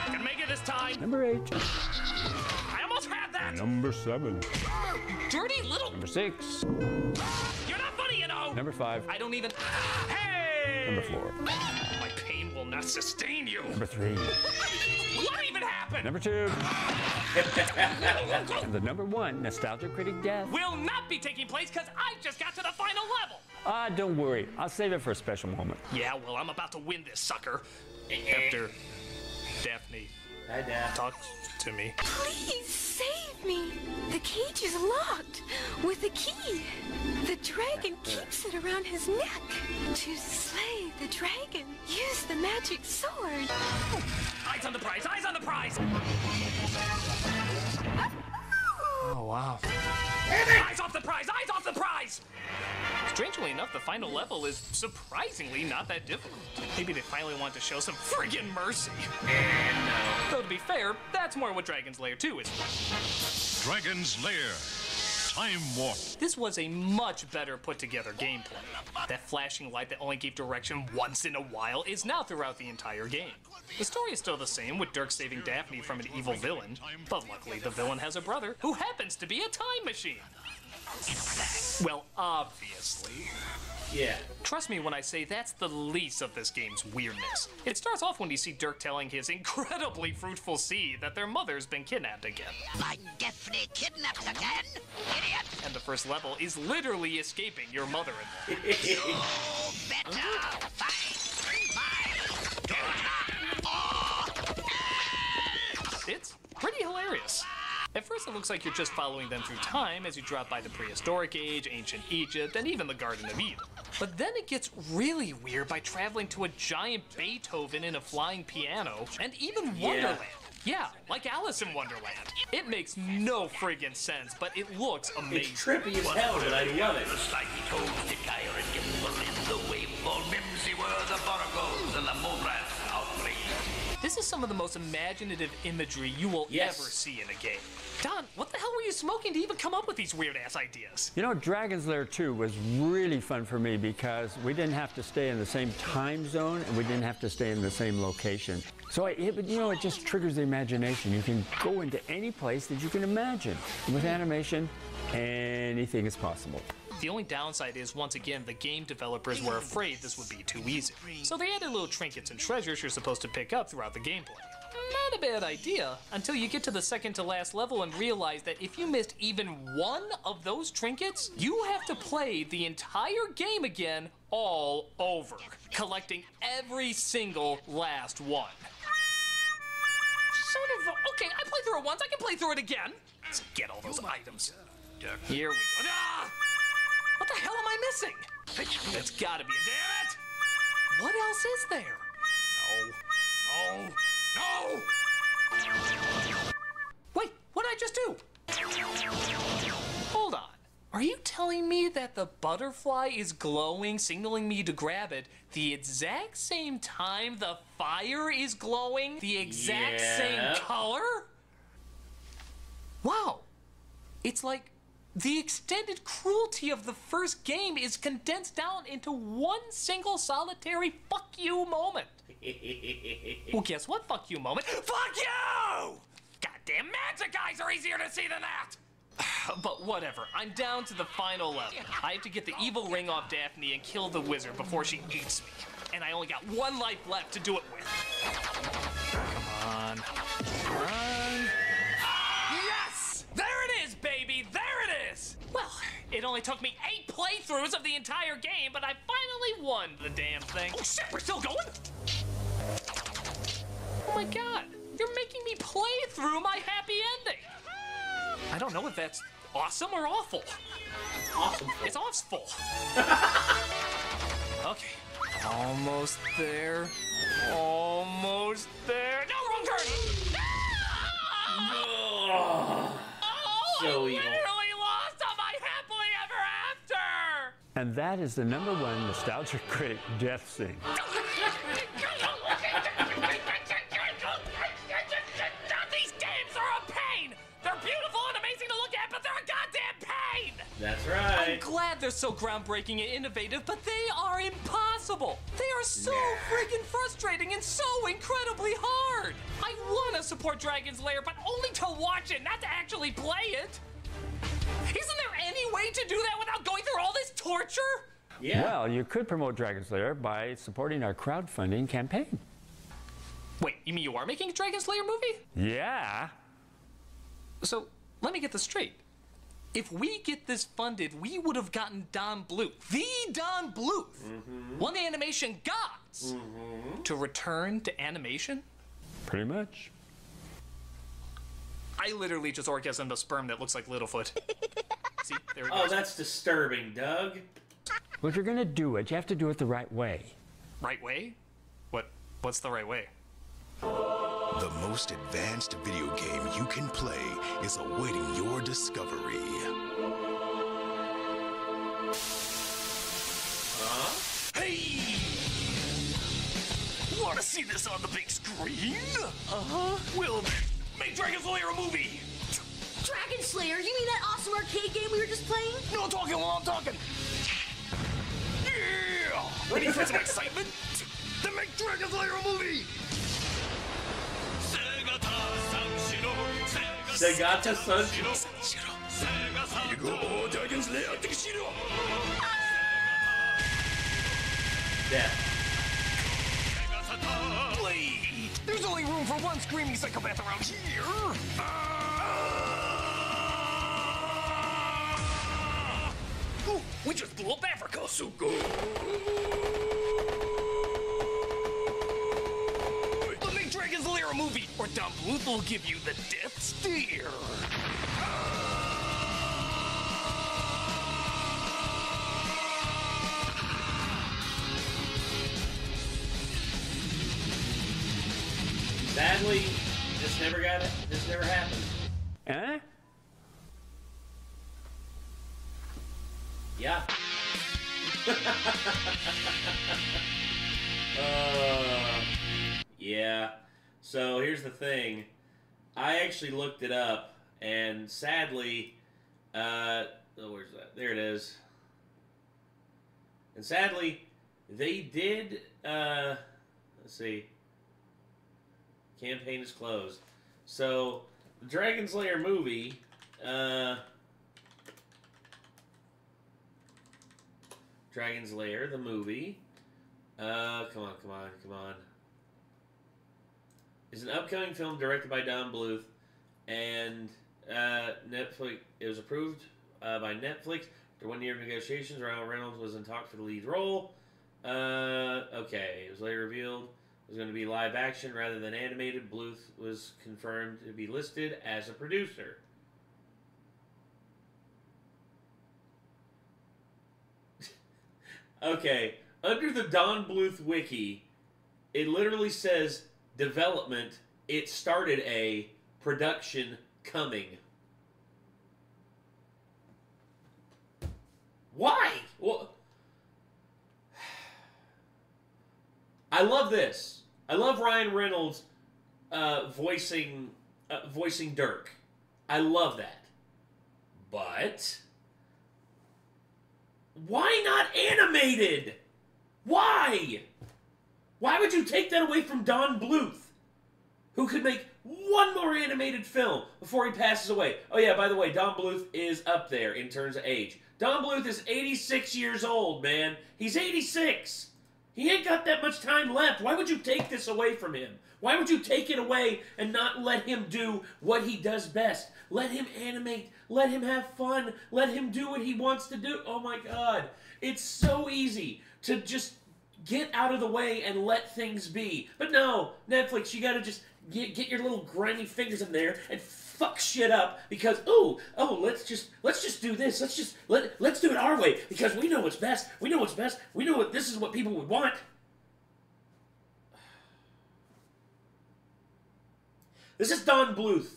Gonna make it this time. Number 8. I almost had that! Number 7. Dirty little... Number 6. You're not funny, you know! Number 5. I don't even... Hey! Number 4. My pain will not sustain you! Number 3. What even happened? Number 2. And the number 1 Nostalgia Critic death Will not be taking place because I just got to the final level! don't worry. I'll save it for a special moment. Yeah, well, I'm about to win this sucker. After Daphne Hi, Dad. talks to me. Please save me. The cage is locked with a key. The dragon keeps it around his neck. To slay the dragon, use the magic sword. Eyes on the prize! Eyes on the prize! Oh, wow. Eyes off the prize! Eyes off the prize! Strangely enough, the final level is surprisingly not that difficult. Maybe they finally want to show some friggin' mercy. Though to be fair, that's more what Dragon's Lair 2 is. Dragon's Lair. Time Warp. This was a much better put together gameplay. That flashing light that only gave direction once in a while is now throughout the entire game. The story is still the same, with Dirk saving Daphne from an evil villain, but luckily the villain has a brother who happens to be a time machine. Well, obviously. Yeah. Trust me when I say that's the least of this game's weirdness. It starts off when you see Dirk telling his incredibly fruitful seed that their mother's been kidnapped again. My Daphne kidnapped again? Idiot! And the first level is literally escaping your mother-in-law. You better fight my daughter! It's pretty hilarious. At first it looks like you're just following them through time as you drop by the prehistoric age, ancient Egypt, and even the Garden of Eden. But then it gets really weird by traveling to a giant Beethoven in a flying piano, and even Wonderland. Yeah, like Alice in Wonderland. It makes no friggin' sense, but it looks amazing. It's trippy as hell, but I love it. The slightly told the gyre and gimble in the waveful mimsy were the boragos and the moonrats outraged. This is some of the most imaginative imagery you will ever see in a game. Don, what the hell were you smoking to even come up with these weird-ass ideas? You know, Dragon's Lair 2 was really fun for me because we didn't have to stay in the same time zone and we didn't have to stay in the same location. So, it just triggers the imagination. You can go into any place that you can imagine. And with animation, anything is possible. The only downside is, once again, the game developers were afraid this would be too easy. So they added little trinkets and treasures you're supposed to pick up throughout the gameplay. not a bad idea until you get to the second to last level and realize that if you missed even one of those trinkets, you have to play the entire game again all over, collecting every single last one. Sort of, okay, I played through it once, I can play through it again. Let's get all those items. Here we go. Ah! What the hell am I missing? That's gotta be a damn it! What else is there? No! Wait, what did I just do? Hold on. Are you telling me that the butterfly is glowing, signaling me to grab it, the exact same time the fire is glowing, the exact same color? Wow. It's like the extended cruelty of the first game is condensed down into one single solitary fuck you moment. Well, guess what fuck you moment? Fuck you! Goddamn magic eyes are easier to see than that! But whatever, I'm down to the final level. I have to get the evil ring off Daphne and kill the wizard before she eats me. And I only got one life left to do it with. Come on. Come on. Yes! There it is, baby! There it is! Well, it only took me 8 playthroughs of the entire game, but I finally won the damn thing. Oh shit, we're still going? Oh my god, you're making me play through my happy ending. I don't know if that's awesome or awful. Awesome. It's awful. Okay, almost there. Almost there. No, wrong turn! Oh, so evil. Literally lost on my happily ever after! And that is the #1 Nostalgia Critic death scene. These games are a pain! They're beautiful and amazing to look at, but they're a goddamn pain! That's right. I'm glad they're so groundbreaking and innovative, but they are impossible! They are so friggin' frustrating and so incredibly hard! I wanna support Dragon's Lair, but only to watch it, not to actually play it! Isn't there any way to do that without going through all this torture? Yeah. Well, you could promote Dragon's Lair by supporting our crowdfunding campaign. Wait, you mean you are making a Dragon's Lair movie? Yeah. So, let me get this straight. If we get this funded, we would have gotten Don Bluth, the Don Bluth, one of the animation gods, to return to animation? Pretty much. I literally just orgasmed a sperm that looks like Littlefoot. See, there it Oh, goes. that's disturbing, Doug. Well, if you're going to do it, you have to do it the right way. Right way? What's the right way? The most advanced video game you can play is awaiting your discovery. Hey! Want to see this on the big screen? Uh-huh. We'll make Dragon's Lair a movie. Dragon Slayer? You mean that awesome arcade game we were just playing? No talking while I'm talking. Yeah! Ready for some excitement? Then make Dragon's Lair a movie! Segata Sanshiro. Dragon's Lair, Death. Blade! There's only room for one screaming psychopath around here! Ooh, we just blew up Africa, so good! Let's make Dragon's Lair a movie, or Don Bluth will give you the death stare! Sadly, this never got it. This never happened. Eh? Yeah. Yeah. So here's the thing. I actually looked it up, and sadly, oh, where's that? There it is. And sadly, they did, let's see. Campaign is closed. So, the Dragon's Lair movie, Dragon's Lair, the movie, come on. is an upcoming film directed by Don Bluth, and Netflix. It was approved by Netflix after 1 year of negotiations. Ryan Reynolds was in talks for the lead role. Okay, it was later revealed it was going to be live action rather than animated. Bluth was confirmed to be listed as a producer. Okay, under the Don Bluth wiki, it literally says development. It started a production coming. Why? Well, I love this. I love Ryan Reynolds voicing Dirk. I love that. But why not animated? Why? Why would you take that away from Don Bluth, who could make one more animated film before he passes away? Oh yeah, by the way, Don Bluth is up there in terms of age. Don Bluth is 86 years old, man. He's 86. He ain't got that much time left. Why would you take this away from him? Why would you take it away and not let him do what he does best? Let him animate. Let him have fun. Let him do what he wants to do. Oh my God. It's so easy to just get out of the way and let things be. But no, Netflix, you gotta just get your little grimy fingers in there and fuck shit up because let's just do this. Let's do it our way because we know what's best. We know what's best. We know this is what people would want. This is Don Bluth.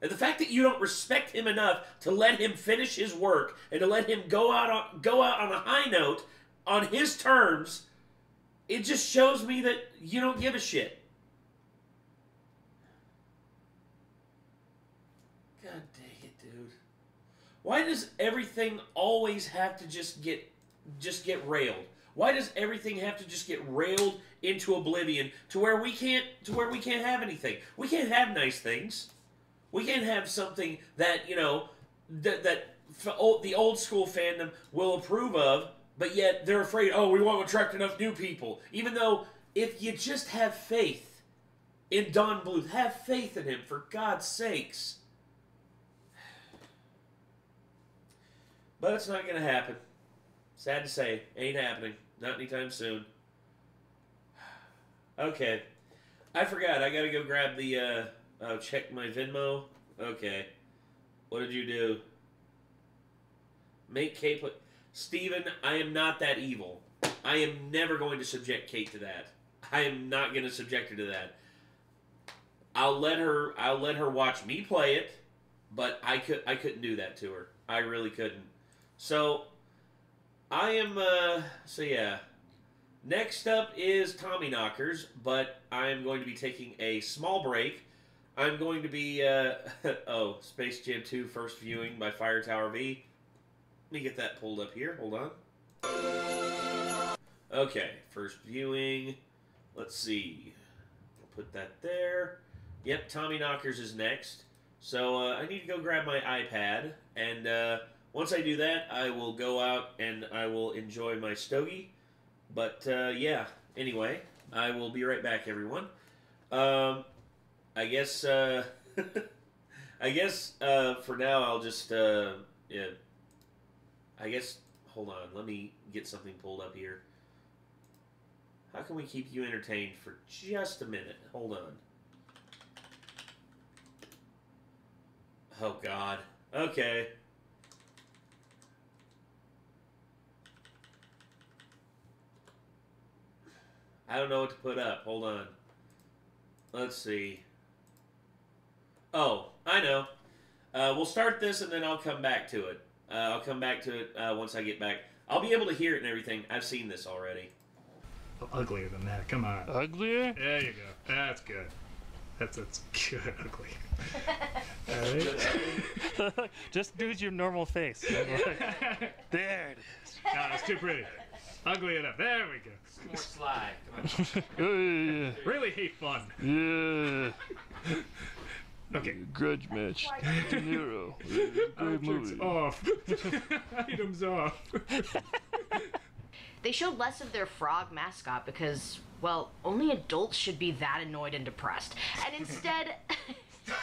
And the fact that you don't respect him enough to let him finish his work and to let him go out on a high note on his terms, it just shows me that you don't give a shit. God dang it, dude. Why does everything always have to just get railed? Why does everything have to just get railed into oblivion to where we can't have anything? We can't have nice things. We can't have something that, you know, that the old school fandom will approve of, but yet they're afraid, oh, we won't attract enough new people. Even though, if you just have faith in Don Bluth, have faith in him, for God's sakes. But it's not going to happen. Sad to say, ain't happening. Not anytime soon. Okay. I forgot, I got to go grab the, check my Venmo. Okay. What did you do? Make Kate put... Steven, I am not that evil. I am never going to subject Kate to that. I am not going to subject her to that. I'll let her watch me play it, but I couldn't do that to her. I really couldn't. So, I am, so yeah. Next up is Tommy Knockers, but I am going to be taking a small break. I'm going to be, oh, Space Jam 2 first viewing by Fire Tower V. Let me get that pulled up here. Hold on. Okay, first viewing. Let's see. I'll put that there. Yep, Tommy Knockers is next. So, I need to go grab my iPad, and, once I do that, I will go out and I will enjoy my stogie. But, yeah. Anyway, I will be right back, everyone. I guess, for now, I'll just, yeah. I guess, hold on, let me get something pulled up here. How can we keep you entertained for just a minute? Hold on. Oh, God. Okay. I don't know what to put up. Hold on. Let's see. Oh, I know. We'll start this and then I'll come back to it. I'll come back to it once I get back. I'll be able to hear it and everything. I've seen this already. Oh, uglier than that. Come on. Uglier? There you go. That's good. That's good ugly. All right. Just do your normal face. There it is. No, it's too pretty. Ugly enough. There we go. More sly. Come on. Really hate fun. Yeah. Okay. Grudge match. De Niro. Great movie. Off. Items off. They showed less of their frog mascot because, well, only adults should be that annoyed and depressed. And instead... I'm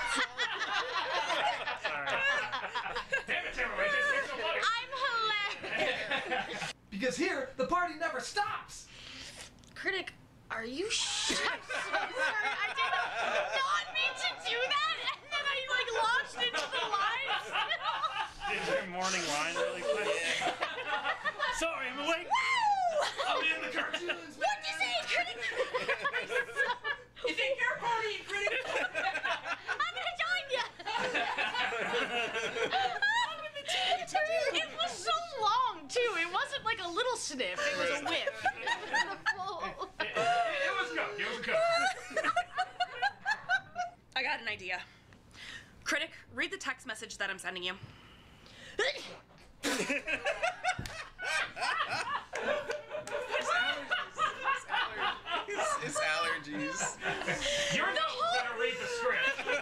hilarious. Because here, the party never stops. Critic, are you sure? I'm so sorry. I did not mean to do that, and then I, like, launched into the lines. Did your morning line really quick? Sorry, I'm awake. Woo! I'm in the cartoons. What'd you say, Critic? You think you're partying, Critic? I'm gonna join you. It was so long, too. It wasn't like a little sniff. It was a whiff. It was good. It was good. I got an idea. Critic, read the text message that I'm sending you. It's allergies. You're the gonna read the script. The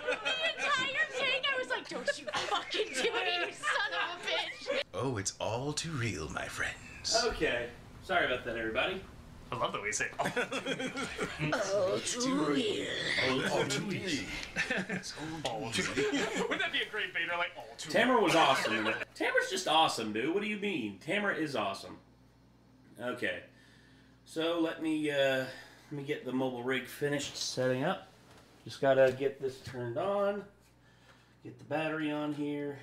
entire take, I was like, don't you fucking do it, you son of a bitch. Oh, it's all too real, my friends. Okay. Sorry about that, everybody. I love the way you say oh. Oh, too real. Oh, too real. Wouldn't that be a great beta? Like, oh, too Tamara was awesome in it. Tamara's just awesome, dude. What do you mean? Tamara is awesome. Okay. So let me get the mobile rig finished setting up. Just gotta get this turned on. Get the battery on here.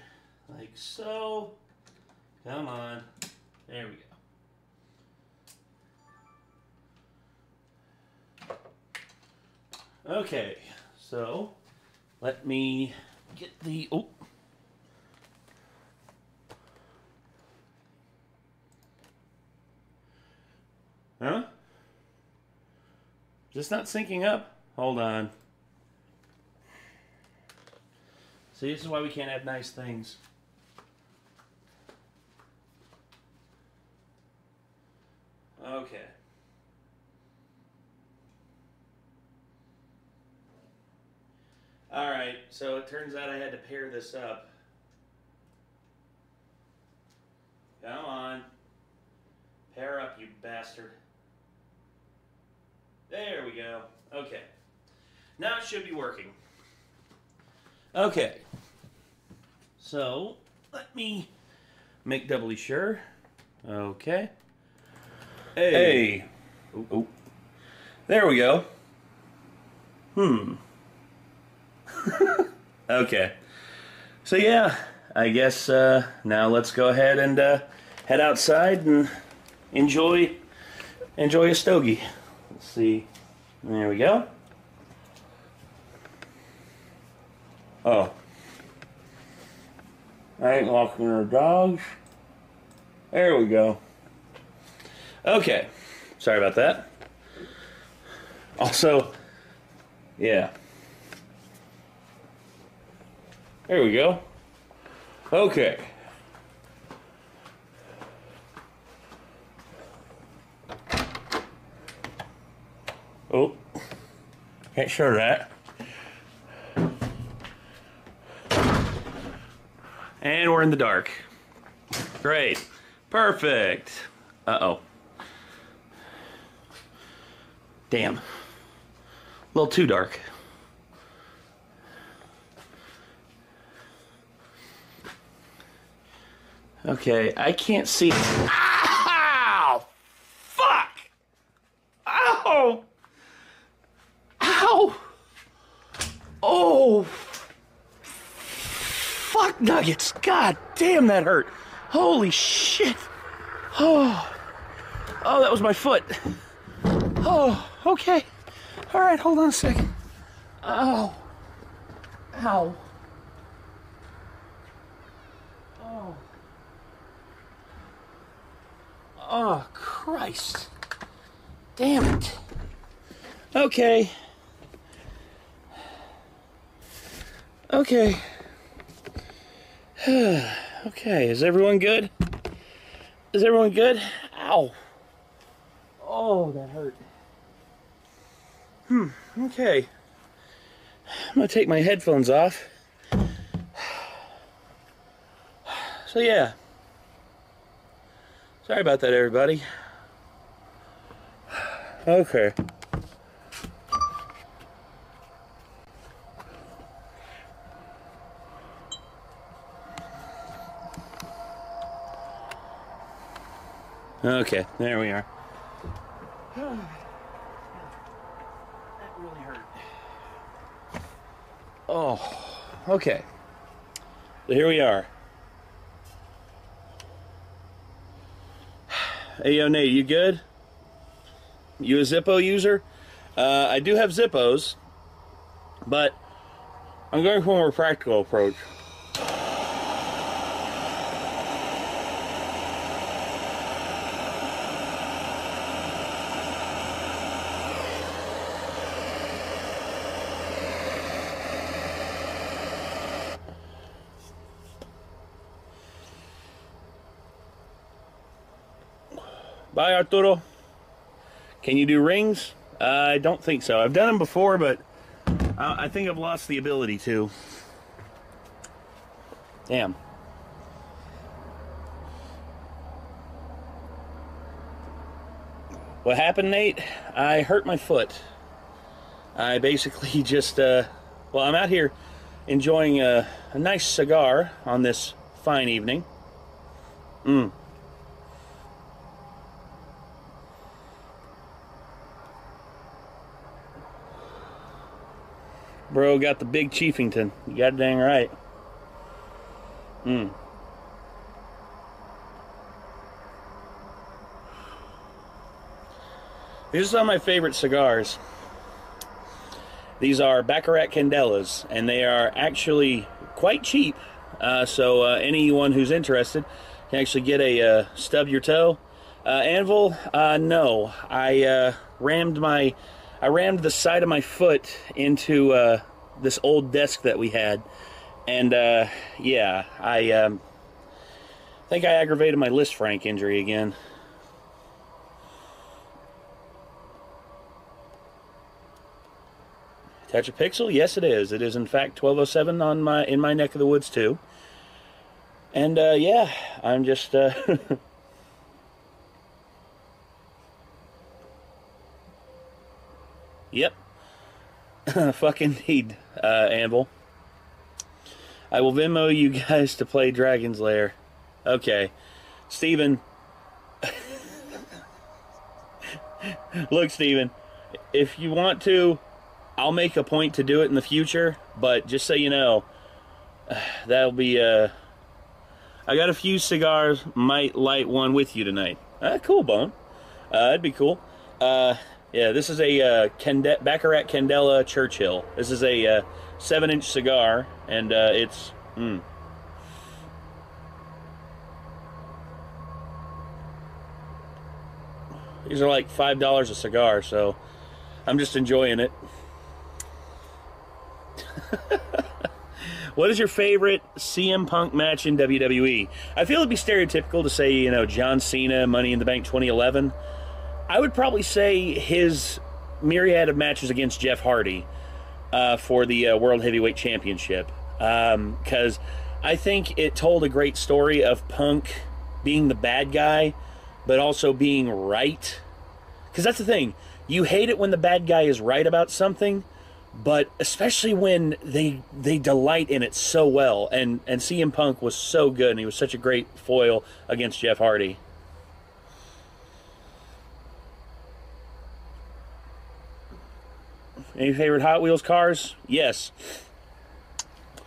Like so. Come on. There we go. Okay, so let me get the Huh? Is this not syncing up? Hold on. See, this is why we can't have nice things. Okay. Alright, so it turns out I had to pair this up. Come on. Pair up, you bastard. There we go. Okay. Now it should be working. Okay. So, let me make doubly sure. Okay. Hey. Oh. There we go. Okay. So yeah, I guess now let's go ahead and head outside and enjoy a stogie. Let's see. There we go. Oh. I ain't walking our dogs. There we go. Okay. Sorry about that. Also, yeah. There we go. Okay. Oh. Can't show that. And we're in the dark. Great. Perfect. Uh-oh. Damn. A little too dark. Okay, I can't see. Ow! Fuck! Ow! Ow! Oh! Fuck nuggets! God damn, that hurt! Holy shit! Oh! Oh, that was my foot. Oh, okay. All right, hold on a second. Ow! Ow! Oh! Oh, Christ. Damn it. Okay. Okay. Okay, is everyone good? Is everyone good? Ow. Oh, that hurt. Okay. I'm gonna take my headphones off. So yeah. Sorry about that, everybody. Okay. Okay, there we are. That really hurt. Oh, okay. So here we are. Hey, yo, Nate, you good? You a Zippo user? I do have Zippos, but I'm going for a more practical approach. Bye, Arturo. Can you do rings? I don't think so. I've done them before, but I think I've lost the ability to. Damn. What happened, Nate? I hurt my foot. I basically just, well, I'm out here enjoying a nice cigar on this fine evening. Bro got the big Chiefington. You got dang right. These are some of my favorite cigars. These are Baccarat Candelas, and they are actually quite cheap. So anyone who's interested can actually get a stub your toe. Anvil, no. I rammed the side of my foot into this old desk that we had, and yeah, I think I aggravated my List Frank injury again. Touch a pixel? Yes, it is. It is in fact 1207 in my neck of the woods too. And yeah, I'm just Yep. Fucking need, Anvil. I will Venmo you guys to play Dragon's Lair. Okay. Steven. Look, Steven, if you want to, I'll make a point to do it in the future, but just so you know, that'll be, I got a few cigars, might light one with you tonight. Cool, Bone. That'd be cool. Yeah, this is a Baccarat Candela Churchill. This is a 7-inch cigar, and it's... These are like $5 a cigar, so I'm just enjoying it. What is your favorite CM Punk match in WWE? I feel it'd be stereotypical to say, you know, John Cena, Money in the Bank 2011. I would probably say his myriad of matches against Jeff Hardy for the World Heavyweight Championship. Because I think it told a great story of Punk being the bad guy, but also being right. Because that's the thing. You hate it when the bad guy is right about something, but especially when they delight in it so well. And CM Punk was so good, and he was such a great foil against Jeff Hardy. Any favorite Hot Wheels cars? Yes.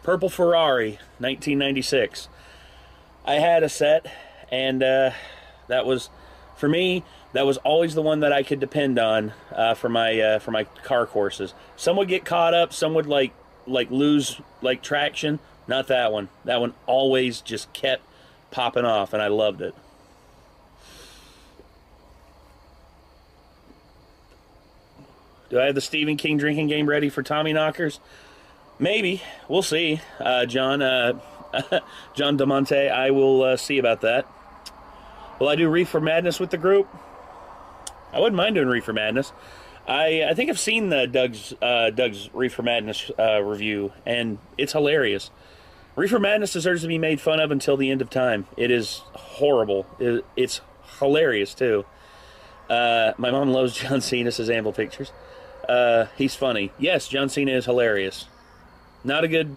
Purple Ferrari, 1996. I had a set, and that was, for me, that was always the one that I could depend on for my car courses. Some would get caught up, some would like lose traction. Not that one. That one always just kept popping off, and I loved it. Do I have the Stephen King drinking game ready for Tommy Knockers? Maybe. We'll see. John DeMonte, I will see about that. Will I do Reefer Madness with the group? I wouldn't mind doing Reefer Madness. I think I've seen the Doug's Reefer Madness review, and it's hilarious. Reefer Madness deserves to be made fun of until the end of time. It is horrible. It's hilarious, too. My mom loves John Cena, says Amble Pictures. He's funny. Yes, John Cena is hilarious. Not a good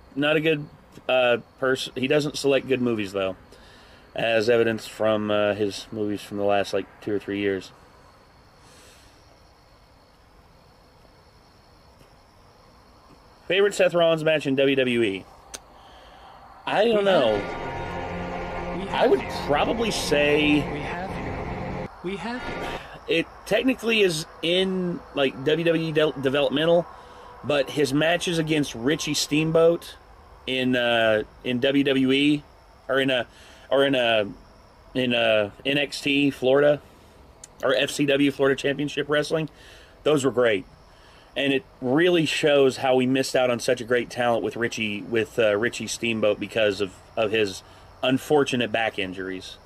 person. He doesn't select good movies, though, as evidence from his movies from the last, 2 or 3 years. Favorite Seth Rollins match in WWE? I don't know. I would probably say... We have it technically is in WWE developmental, but his matches against Richie Steamboat in WWE or in NXT Florida or FCW Florida Championship Wrestling, those were great, and it really shows how we missed out on such a great talent with Richie Steamboat because of his unfortunate back injuries.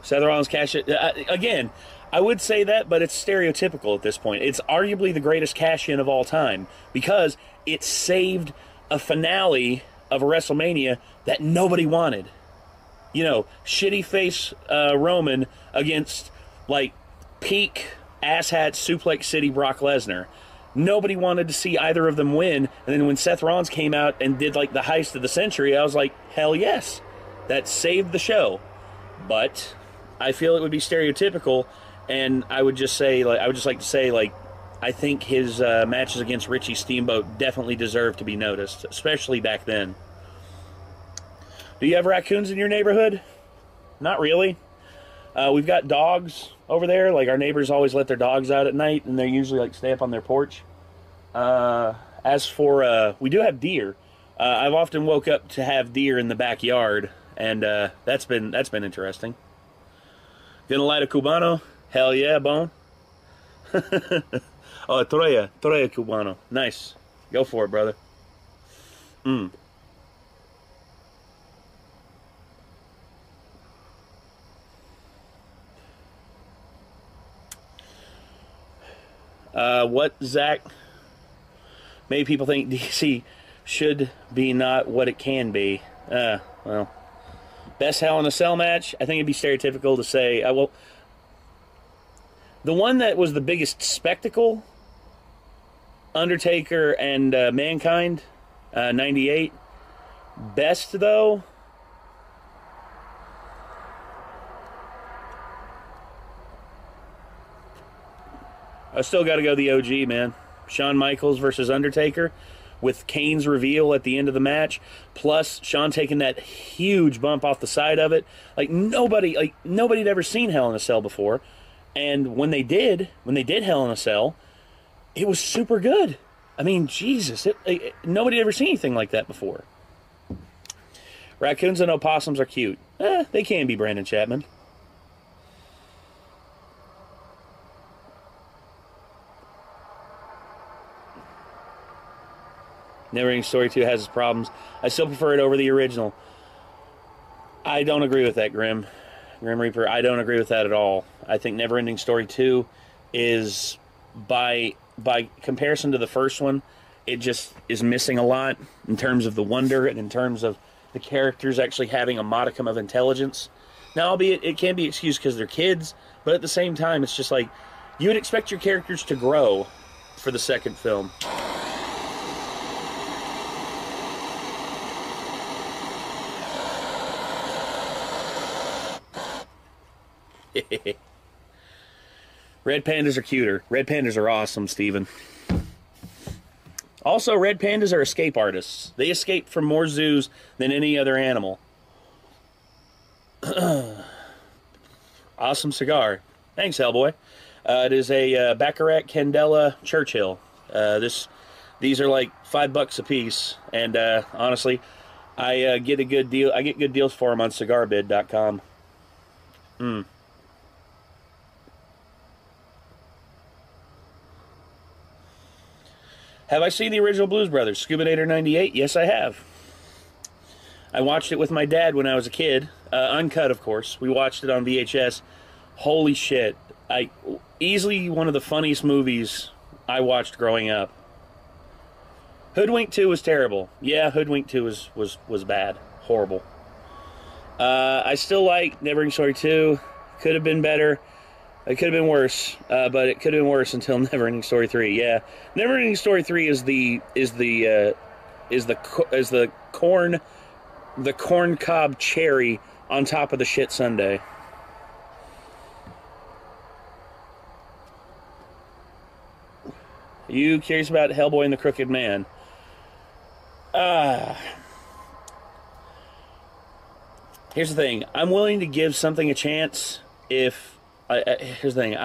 Seth Rollins cash it again. I would say that, but it's stereotypical at this point. It's arguably the greatest cash-in of all time because it saved a finale of a WrestleMania that nobody wanted. You know, shitty face Roman against peak asshat Suplex City Brock Lesnar. Nobody wanted to see either of them win, and then when Seth Rollins came out and did the heist of the century, I was like, hell yes, that saved the show. But I feel it would be stereotypical, and I would just say, I think his matches against Richie Steamboat definitely deserve to be noticed, especially back then. Do you have raccoons in your neighborhood? Not really. We've got dogs over there. Our neighbors always let their dogs out at night, and they usually stay up on their porch. As for, we do have deer. I've often woke up to have deer in the backyard, and that's been interesting. Gonna light a Cubano? Hell yeah, Bone. Oh, Troya Cubano. Nice. Go for it, brother. What, Zach? Many people think DC should be not what it can be. Well, best Hell in a Cell match? I think it'd be stereotypical to say, well, the one that was the biggest spectacle, Undertaker and Mankind, 98. Best, though? I still got to go the OG, man. Shawn Michaels versus Undertaker with Kane's reveal at the end of the match, plus Shawn taking that huge bump off the side of it. Nobody had ever seen Hell in a Cell before, and when they did Hell in a Cell, it was super good. I mean, Jesus, nobody had ever seen anything like that before. Raccoons and opossums are cute. They can be, Brandon Chapman. Neverending Story 2 has its problems. I still prefer it over the original. I don't agree with that, Grim Reaper. I don't agree with that at all. I think Neverending Story 2 is, by comparison to the first one, it just is missing a lot in terms of the wonder and in terms of the characters actually having a modicum of intelligence. Now, albeit it can be excused because they're kids, but at the same time, it's just you would expect your characters to grow for the second film. Red pandas are cuter. Red pandas are awesome, Steven. Also, red pandas are escape artists. They escape from more zoos than any other animal. Awesome cigar. Thanks, Hellboy. It is a Baccarat Candela Churchill. These are $5 a piece, and honestly, I get a good deal. I get good deals for them on cigarbid.com. Have I seen the original Blues Brothers? Scubinator 98? Yes, I have. I watched it with my dad when I was a kid. Uncut, of course. We watched it on VHS. Holy shit. Easily one of the funniest movies I watched growing up. Hoodwink 2 was terrible. Yeah, Hoodwink 2 was bad. Horrible. I still like Neverending Story 2. Could have been better. It could have been worse, but it could have been worse until Neverending Story 3. Yeah, Neverending Story 3 is the corn cob cherry on top of the shit sundae. You curious about Hellboy and the Crooked Man? Here's the thing. I'm willing to give something a chance if... here's the thing.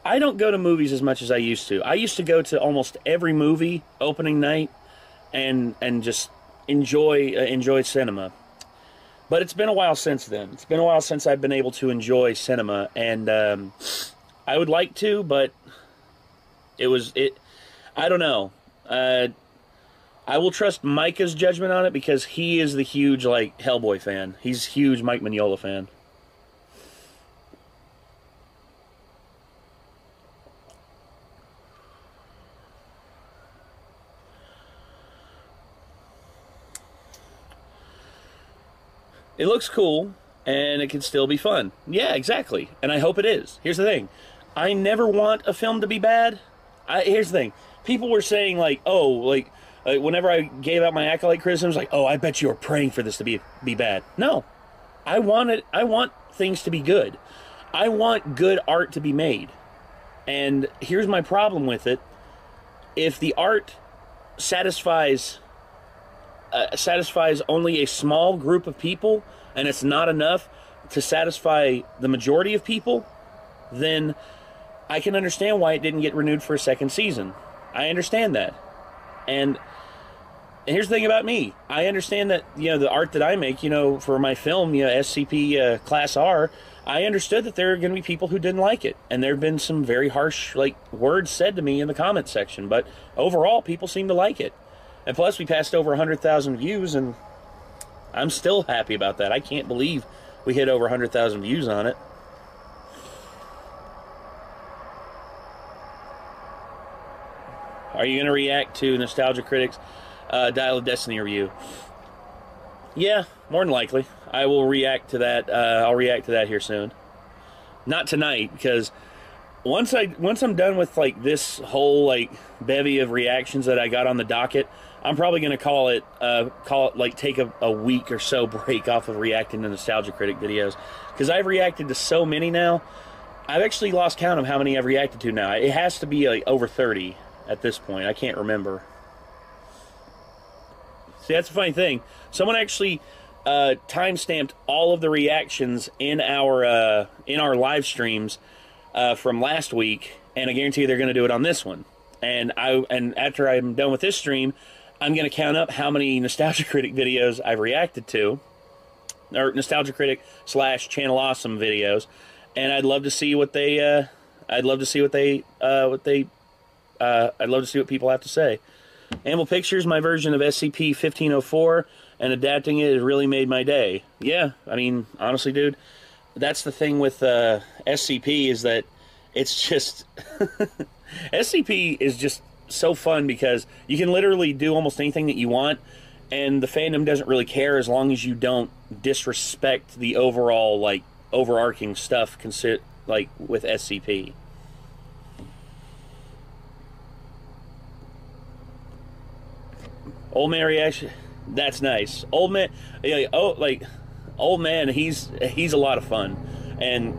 I don't go to movies as much as I used to. I used to go to almost every movie opening night and just enjoy cinema. But it's been a while since then. It's been a while since I've been able to enjoy cinema, and I would like to, but I don't know. I will trust Micah's judgment on it because he is the huge, like, Hellboy fan. He's a huge Mike Mignola fan. It looks cool, and it can still be fun. Yeah, exactly. And I hope it is. Here's the thing. I never want a film to be bad. Here's the thing. People were saying, like, oh, like whenever I gave out my Acolyte criticisms, like, oh, I bet you were praying for this to be bad. No. I want things to be good. I want good art to be made. And here's my problem with it. If the art satisfies only a small group of people, and it's not enough to satisfy the majority of people, then I can understand why it didn't get renewed for a second season. I understand that. And here's the thing about me. I understand that, the art that I make, for my film, SCP Class R, I understood that there are going to be people who didn't like it. And there have been some very harsh, words said to me in the comment section. But overall, people seem to like it. And plus, we passed over 100,000 views, and I'm still happy about that. I can't believe we hit over 100,000 views on it. Are you going to react to Nostalgia Critic's Dial of Destiny review? Yeah, more than likely. I will react to that. I'll react to that here soon. Not tonight, because once I'm done with this whole bevy of reactions that I got on the docket, I'm probably going to take a week or so break off of reacting to Nostalgia Critic videos, because I've reacted to so many now. I've actually lost count of how many I've reacted to now. It has to be over 30 at this point. I can't remember. See, that's the funny thing. Someone actually time-stamped all of the reactions in our live streams from last week, and I guarantee you they're going to do it on this one. And after I'm done with this stream, I'm going to count up how many Nostalgia Critic videos I've reacted to, or Nostalgia Critic / Channel Awesome videos, and I'd love to see what they I'd love to see what people have to say. Amble Pictures, my version of SCP-1504, and adapting it has really made my day. Yeah, I mean, honestly, dude, that's the thing with SCP is that it's just... SCP is just so fun because you can literally do almost anything that you want, and the fandom doesn't really care as long as you don't disrespect the overall, overarching stuff with SCP. Old man reaction, that's nice. Old man, old man, he's a lot of fun. And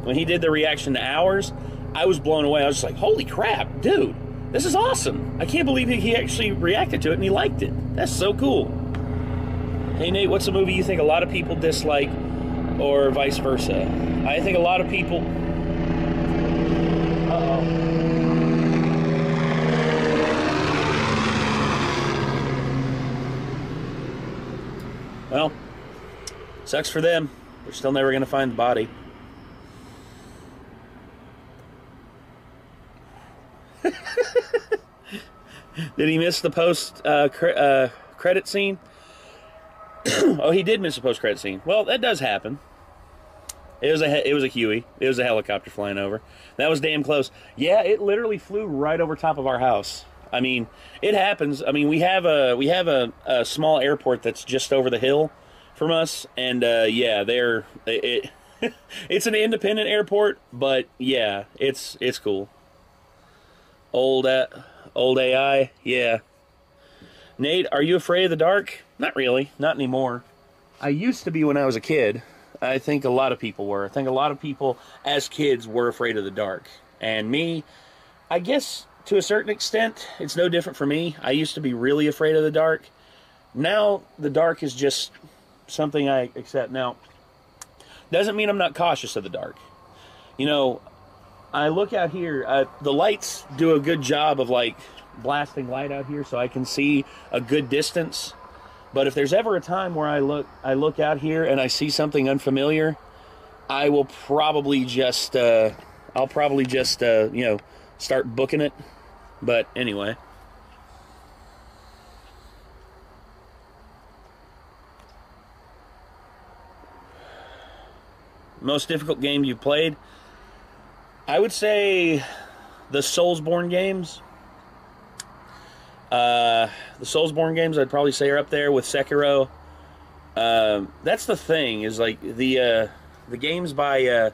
when he did the reaction to ours, I was blown away. I was just like, holy crap, dude, this is awesome. I can't believe he actually reacted to it and he liked it. That's so cool. Hey Nate, what's a movie you think a lot of people dislike, or vice versa? I think a lot of people... Well, sucks for them. They're still never going to find the body. Did he miss the post-credit scene? Oh, he did miss the post-credit scene. Well, that does happen. It was a Huey. It was a helicopter flying over. That was damn close. Yeah, it literally flew right over top of our house. I mean, it happens. I mean, we have a small airport that's just over the hill from us, and yeah, it's an independent airport, but yeah, it's cool. Old AI, yeah. Nate, are you afraid of the dark? Not really, not anymore. I used to be when I was a kid. I think a lot of people were. I think a lot of people as kids were afraid of the dark. And me, I guess to a certain extent, it's no different for me. I used to be really afraid of the dark. Now, the dark is just something I accept. Now, doesn't mean I'm not cautious of the dark. You know, I look out here, the lights do a good job of like blasting light out here so I can see a good distance. But if there's ever a time where I look out here and I see something unfamiliar, I will probably just, you know, start booking it. But anyway. Most difficult game you've played? I would say the Soulsborne games. The Soulsborne games I'd probably say are up there with Sekiro. That's the thing, is like the games by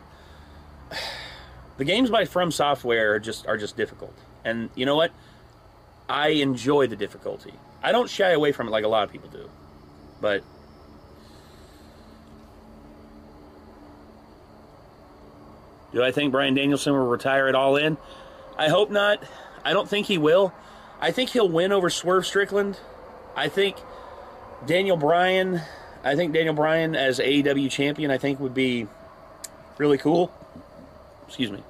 From Software are just difficult. And you know what? I enjoy the difficulty. I don't shy away from it like a lot of people do. But do I think Bryan Danielson will retire it all in? I hope not. I don't think he will. I think he'll win over Swerve Strickland. I think Daniel Bryan as AEW champion, I think would be really cool. Excuse me.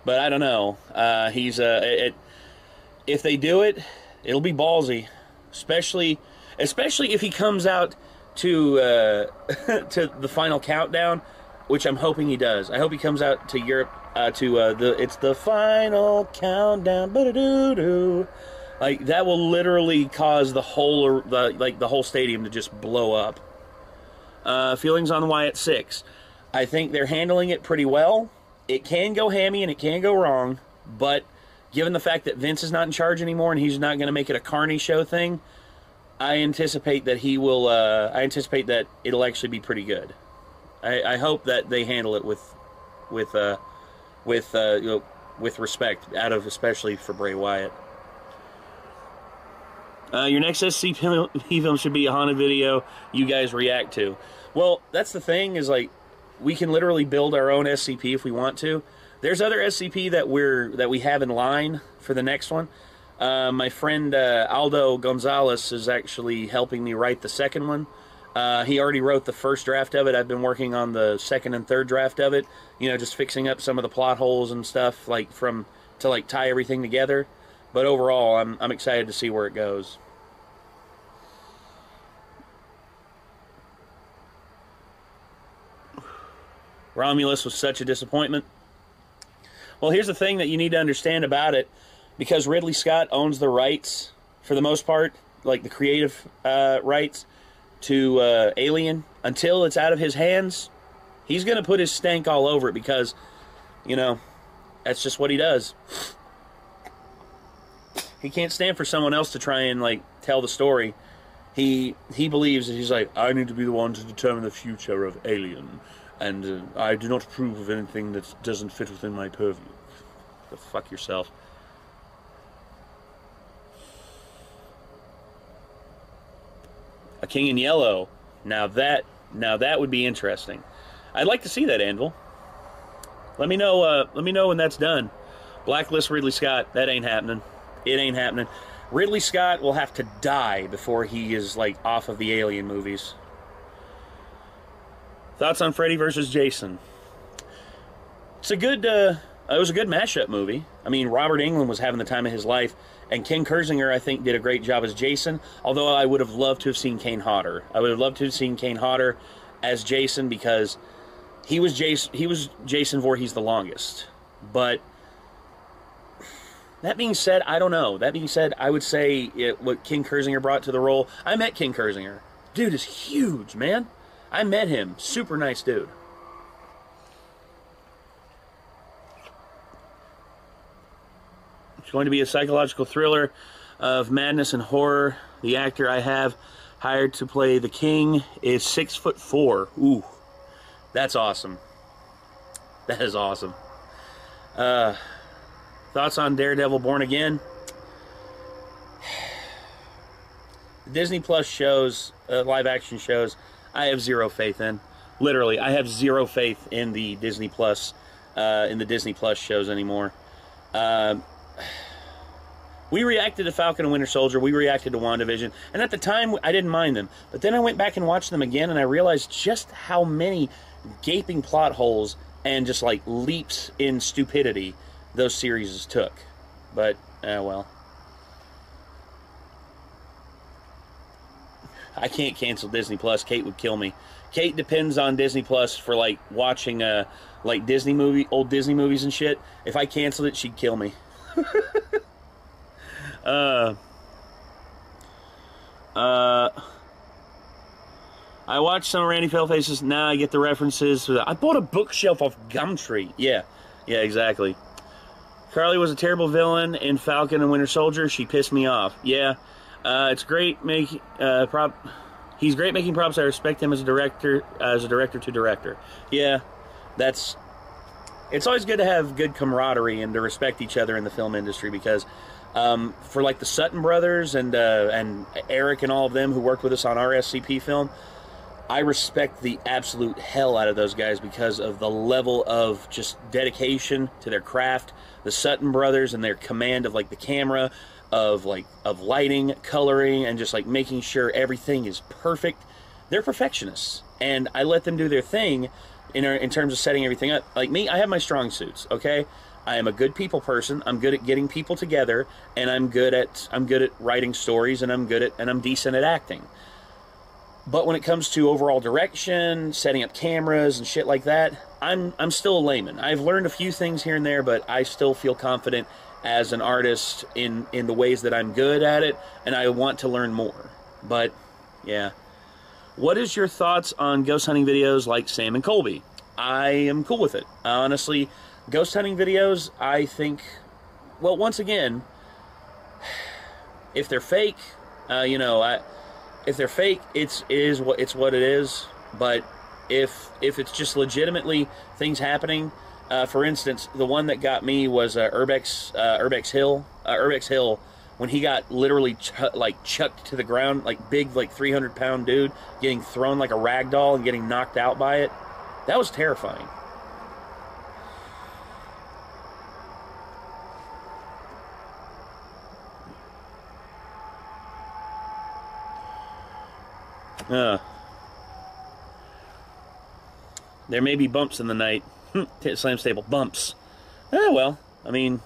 But I don't know. If they do it, it'll be ballsy, especially if he comes out to to the final countdown, which I'm hoping he does. I hope he comes out to Europe it's the final countdown. Ba-da-doo-doo. Like that will literally cause the whole stadium to just blow up. Feelings on Wyatt 6. I think they're handling it pretty well. It can go hammy and it can go wrong, but given the fact that Vince is not in charge anymore and he's not going to make it a Carney show thing, I anticipate that he will. I anticipate that it'll actually be pretty good. I hope that they handle it with respect, especially for Bray Wyatt. Your next SCP film should be a haunted video you guys react to. Well, that's the thing, is like we can literally build our own SCP if we want to. There's other SCP that we have in line for the next one. My friend Aldo Gonzalez is actually helping me write the second one. He already wrote the first draft of it. I've been working on the second and third draft of it. You know, just fixing up some of the plot holes and stuff, to tie everything together. But overall, I'm excited to see where it goes. Romulus was such a disappointment. Well, here's the thing that you need to understand about it. Because Ridley Scott owns the rights, for the most part, like the creative rights to Alien, until it's out of his hands, he's going to put his stank all over it because, you know, that's just what he does. He can't stand for someone else to try and, tell the story. He believes that he's like, I need to be the one to determine the future of Alien, and I do not approve of anything that doesn't fit within my purview. Go fuck yourself. A King in Yellow. Now that would be interesting. I'd like to see that, Anvil. Let me know when that's done. Blacklist Ridley Scott. That ain't happening. It ain't happening. Ridley Scott will have to die before he is off of the Alien movies. Thoughts on Freddy versus Jason? It's a good. It was a good mashup movie. I mean, Robert Englund was having the time of his life, and Ken Kersinger, I think, did a great job as Jason. Although I would have loved to have seen Kane Hodder. I would have loved to have seen Kane Hodder as Jason because he was Jason Voorhees the longest. But that being said, I don't know. That being said, I would say what Ken Kersinger brought to the role. I met Ken Kersinger. Dude is huge, man. I met him. Super nice dude. It's going to be a psychological thriller of madness and horror. The actor I have hired to play the king is 6'4". Ooh, that's awesome. That is awesome. Thoughts on Daredevil Born Again? Disney Plus shows, live action shows, I have zero faith in. Literally, I have zero faith in the Disney Plus shows anymore. We reacted to Falcon and Winter Soldier. We reacted to WandaVision. And at the time, I didn't mind them. But then I went back and watched them again, and I realized just how many gaping plot holes and just, like, leaps in stupidity those series took. But, well. I can't cancel Disney Plus. Kate would kill me. Kate depends on Disney Plus for, like, watching, like, old Disney movies and shit. If I canceled it, she'd kill me. I watched some of Randy Fellface's. Now I get the references. I bought a bookshelf off Gumtree. Yeah, exactly. Carly was a terrible villain in Falcon and Winter Soldier. She pissed me off. Yeah, it's great he's great making props. I respect him as a director to director. Yeah, it's always good to have good camaraderie and to respect each other in the film industry, because for like the Sutton brothers and Eric and all of them who worked with us on our SCP film, I respect the absolute hell out of those guys because of the level of just dedication to their craft. The Sutton brothers and their command of like the camera, of lighting, coloring, and just like making sure everything is perfect. They're perfectionists, and I let them do their thing in terms of setting everything up. Like me, I have my strong suits, okay? I am a good people person. I'm good at getting people together, and I'm good at writing stories, and I'm decent at acting. But when it comes to overall direction, setting up cameras and shit like that, I'm still a layman. I've learned a few things here and there, but I still feel confident as an artist in the ways that I'm good at it, and I want to learn more. But yeah. What is your thoughts on ghost hunting videos like Sam and Colby? I am cool with it. Honestly, ghost hunting videos, I think, well, once again, if they're fake, if they're fake, it's what it is. But if it's just legitimately things happening, for instance, the one that got me was Urbex Hill, when he got literally chucked to the ground, like big, like 300-pound dude getting thrown like a rag doll and getting knocked out by it. That was terrifying. There may be bumps in the night. Slam staple. Bumps. Well, I mean,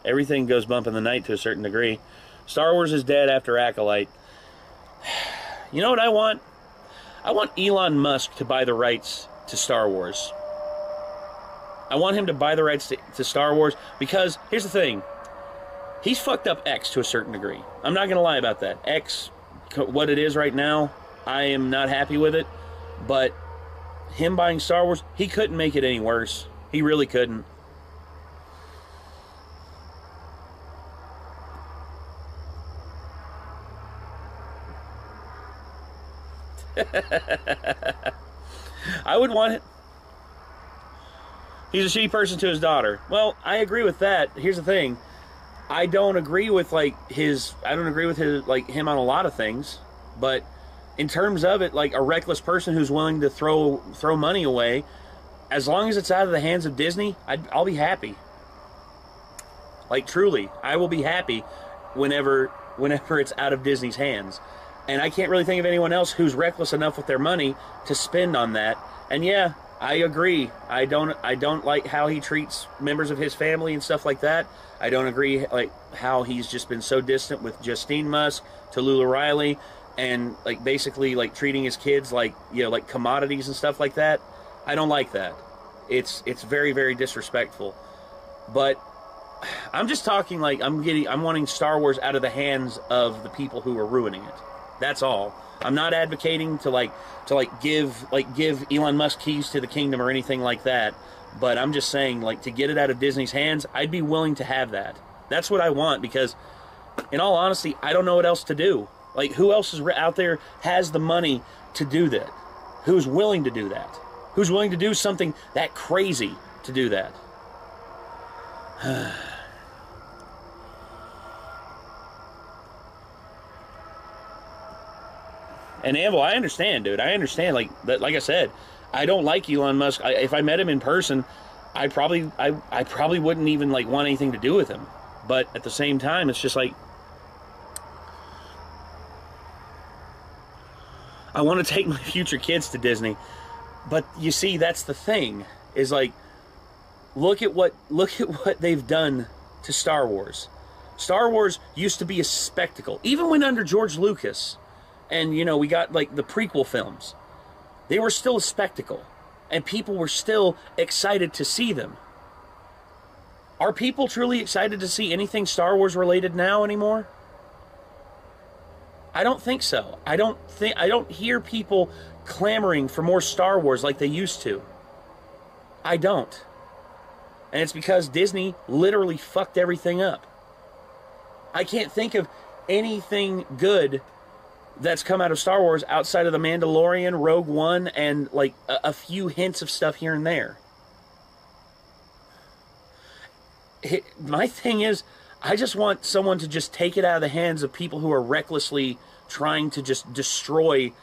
everything goes bump in the night to a certain degree. Star Wars is dead after Acolyte. You know what I want? I want Elon Musk to buy the rights to Star Wars. I want him to buy the rights to Star Wars, because here's the thing. He's fucked up X to a certain degree. I'm not going to lie about that. X, what it is right now, I am not happy with it. But him buying Star Wars, he couldn't make it any worse. He really couldn't. I would want it. He's a shitty person to his daughter. Well, I agree with that. Here's the thing. I don't agree with him on a lot of things, but in terms of it, like a reckless person who's willing to throw money away, as long as it's out of the hands of Disney, I'll be happy. Like truly, I will be happy whenever it's out of Disney's hands. And I can't really think of anyone else who's reckless enough with their money to spend on that. And yeah, I agree. I don't like how he treats members of his family and stuff like that. I don't agree like how he's just been so distant with Justine Musk, Tallulah Riley, and like basically like treating his kids like, you know, like commodities and stuff like that. I don't like that. It's very, very disrespectful. But I'm just talking like I'm wanting Star Wars out of the hands of the people who are ruining it. That's all. I'm not advocating to give Elon Musk keys to the kingdom or anything like that. But I'm just saying, like, to get it out of Disney's hands, I'd be willing to have that. That's what I want, because in all honesty, I don't know what else to do. Like, who else is out there has the money to do that? Who's willing to do that? Who's willing to do something that crazy to do that? And Anvil, I understand, dude. I understand. Like I said, I don't like Elon Musk. If I met him in person, I probably wouldn't even like want anything to do with him. But at the same time, it's just like, I want to take my future kids to Disney. But you see, that's the thing, is like, look at what they've done to Star Wars. Star Wars used to be a spectacle, even when under George Lucas, and you know, we got like the prequel films. They were still a spectacle, and people were still excited to see them. Are people truly excited to see anything Star Wars related now anymore? I don't think so. I don't hear people clamoring for more Star Wars like they used to. I don't. And it's because Disney literally fucked everything up. I can't think of anything good that's come out of Star Wars outside of The Mandalorian, Rogue One, and like a few hints of stuff here and there. My thing is, I just want someone to just take it out of the hands of people who are recklessly trying to just destroy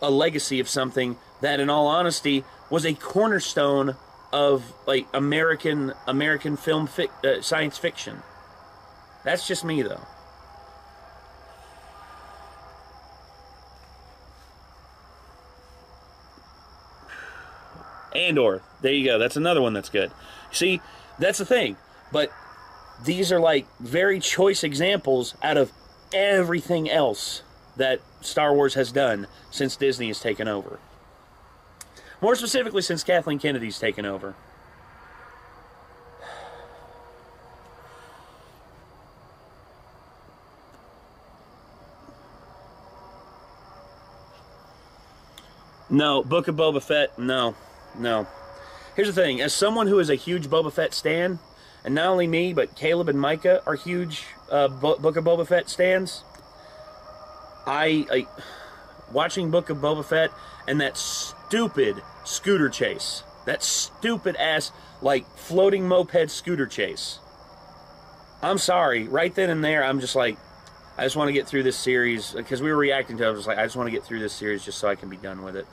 a legacy of something that, in all honesty, was a cornerstone of like American film science fiction. That's just me, though. Andor, there you go. That's another one that's good. See, that's the thing. But these are like very choice examples out of everything else that Star Wars has done since Disney has taken over. More specifically, since Kathleen Kennedy's taken over. No, Book of Boba Fett, no. Here's the thing, as someone who is a huge Boba Fett stan, and not only me, but Caleb and Micah are huge Book of Boba Fett stans, I watching Book of Boba Fett and that stupid scooter chase, that stupid ass, like, floating moped scooter chase. I'm sorry, right then and there, I'm just like, I just want to get through this series, because we were reacting to it, I was like, I just want to get through this series just so I can be done with it.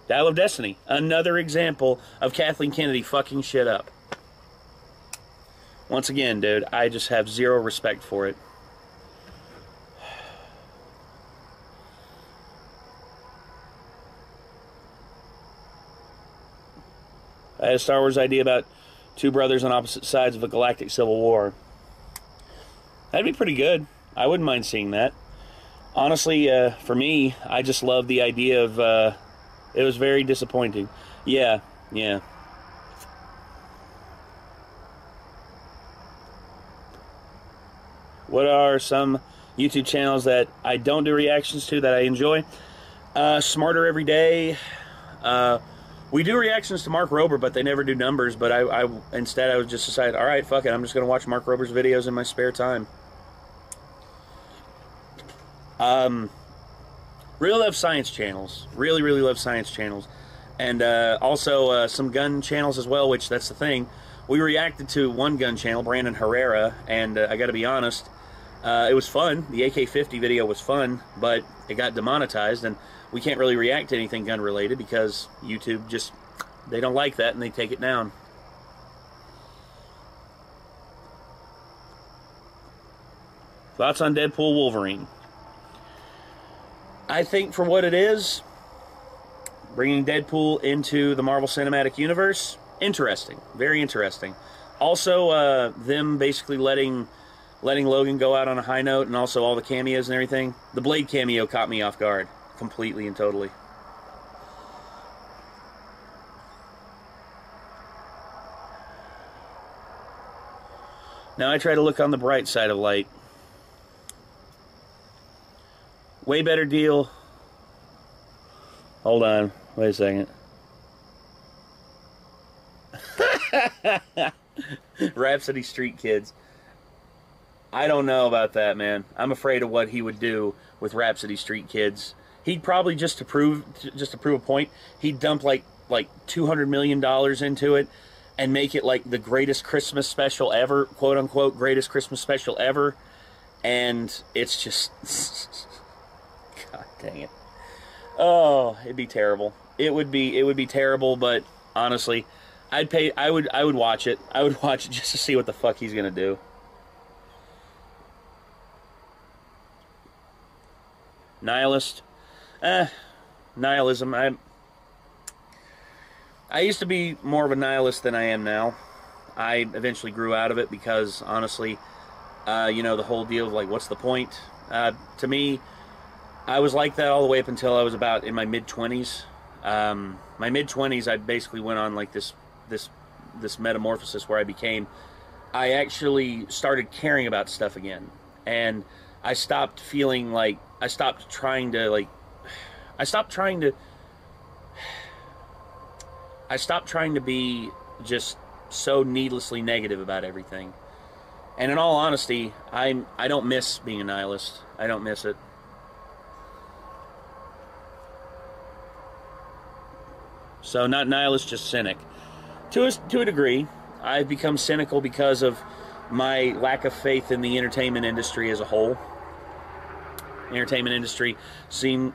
Dial of Destiny, another example of Kathleen Kennedy fucking shit up. Once again, dude, I just have zero respect for it. I had a Star Wars idea about two brothers on opposite sides of a galactic civil war. That'd be pretty good. I wouldn't mind seeing that. Honestly, for me, I just love the idea of... it was very disappointing. Yeah. What are some YouTube channels that I don't do reactions to that I enjoy? Smarter Every Day. We do reactions to Mark Rober, but they never do numbers. But instead I would just decide, all right, fuck it, I'm just going to watch Mark Rober's videos in my spare time. Really love science channels. Really love science channels. And also some gun channels as well, which that's the thing. We reacted to one gun channel, Brandon Herrera, and I got to be honest, it was fun. The AK-50 video was fun, but it got demonetized, and we can't really react to anything gun-related because YouTube just, they don't like that, and they take it down. Thoughts on Deadpool Wolverine? I think for what it is, bringing Deadpool into the Marvel Cinematic Universe, interesting. Very interesting. Also, them basically letting Logan go out on a high note, and also all the cameos and everything. The Blade cameo caught me off guard, completely and totally. Now I try to look on the bright side of light. Way better deal. Hold on. Wait a second. Rhapsody Street Kids. I don't know about that, man. I'm afraid of what he would do with Rhapsody Street Kids. He'd probably just to prove a point, he'd dump like $200 million into it and make it like the greatest Christmas special ever, quote unquote, greatest Christmas special ever. And it's just, God dang it. Oh, it'd be terrible. It would be terrible, but honestly, I would watch it. I would watch it just to see what the fuck he's gonna do. Nihilist. Nihilism. I used to be more of a nihilist than I am now. I eventually grew out of it because, honestly, you know, the whole deal of, like, what's the point? To me, I was like that all the way up until I was about in my mid-20s. My mid-20s, I basically went on, like, this metamorphosis where I actually started caring about stuff again. And I stopped feeling like, I stopped trying to be just so needlessly negative about everything. And in all honesty, I don't miss being a nihilist. I don't miss it. So not nihilist, just cynic. To a degree, I've become cynical because of my lack of faith in the entertainment industry as a whole. The entertainment industry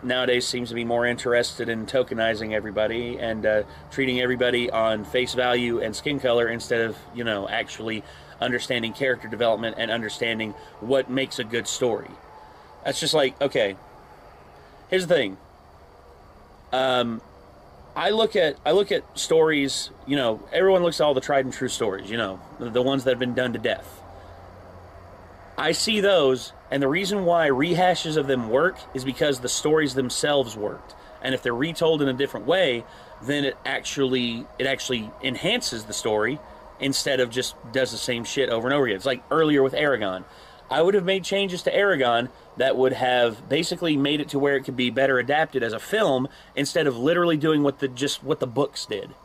nowadays seems to be more interested in tokenizing everybody and treating everybody on face value and skin color instead of, you know, actually understanding character development and understanding what makes a good story. That's just like, okay, here's the thing. I look at stories, you know, everyone looks at all the tried and true stories, you know, the ones that have been done to death. I see those, and the reason why rehashes of them work is because the stories themselves worked. And if they're retold in a different way, then it actually enhances the story instead of just does the same shit over and over again. It's like earlier with Aragon. I would have made changes to Aragon that would have basically made it to where it could be better adapted as a film instead of literally doing what the books did.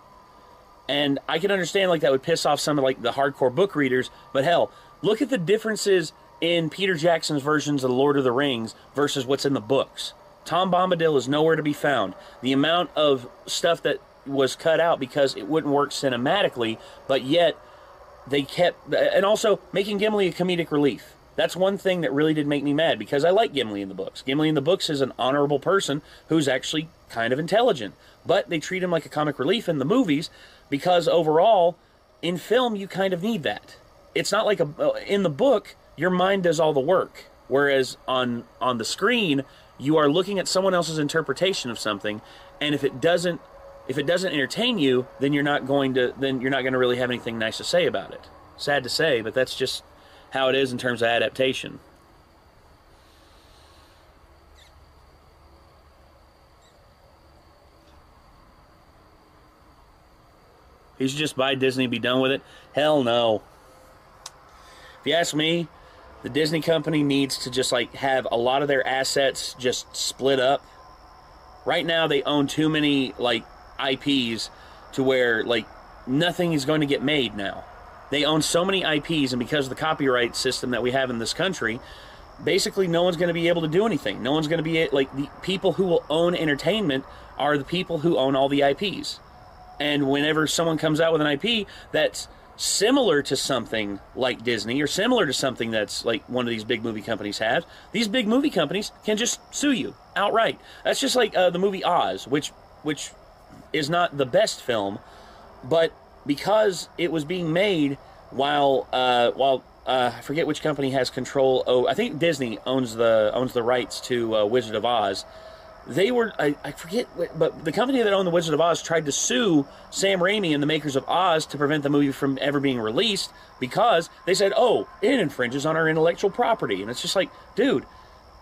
And I can understand like that would piss off some of like the hardcore book readers, but hell, look at the differences in Peter Jackson's versions of The Lord of the Rings versus what's in the books. Tom Bombadil is nowhere to be found. The amount of stuff that was cut out because it wouldn't work cinematically, but yet they kept... And also, making Gimli a comedic relief. That's one thing that really did make me mad, because I like Gimli in the books. Gimli in the books is an honorable person who's actually kind of intelligent. But they treat him like a comic relief in the movies, because overall, in film, you kind of need that. It's not like in the book, your mind does all the work. Whereas on the screen, you are looking at someone else's interpretation of something, and if it doesn't entertain you, then you're not going to really have anything nice to say about it. Sad to say, but that's just how it is in terms of adaptation. You should just buy Disney and be done with it. Hell no. If you ask me, the Disney company needs to just like have a lot of their assets just split up. Right now they own too many like IPs to where like nothing is going to get made now. They own so many IPs, and because of the copyright system that we have in this country, basically no one's going to be able to do anything. No one's going to be like, the people who will own entertainment are the people who own all the IPs. And whenever someone comes out with an IP that's similar to something like Disney or similar to something that's like one of these big movie companies have, these big movie companies can just sue you outright. That's just like the movie Oz, which is not the best film, but because it was being made while I forget which company has control. Oh, I think Disney owns the rights to Wizard of Oz. They were, I forget, but the company that owned the Wizard of Oz tried to sue Sam Raimi and the makers of Oz to prevent the movie from ever being released because they said, oh, it infringes on our intellectual property. And it's just like, dude,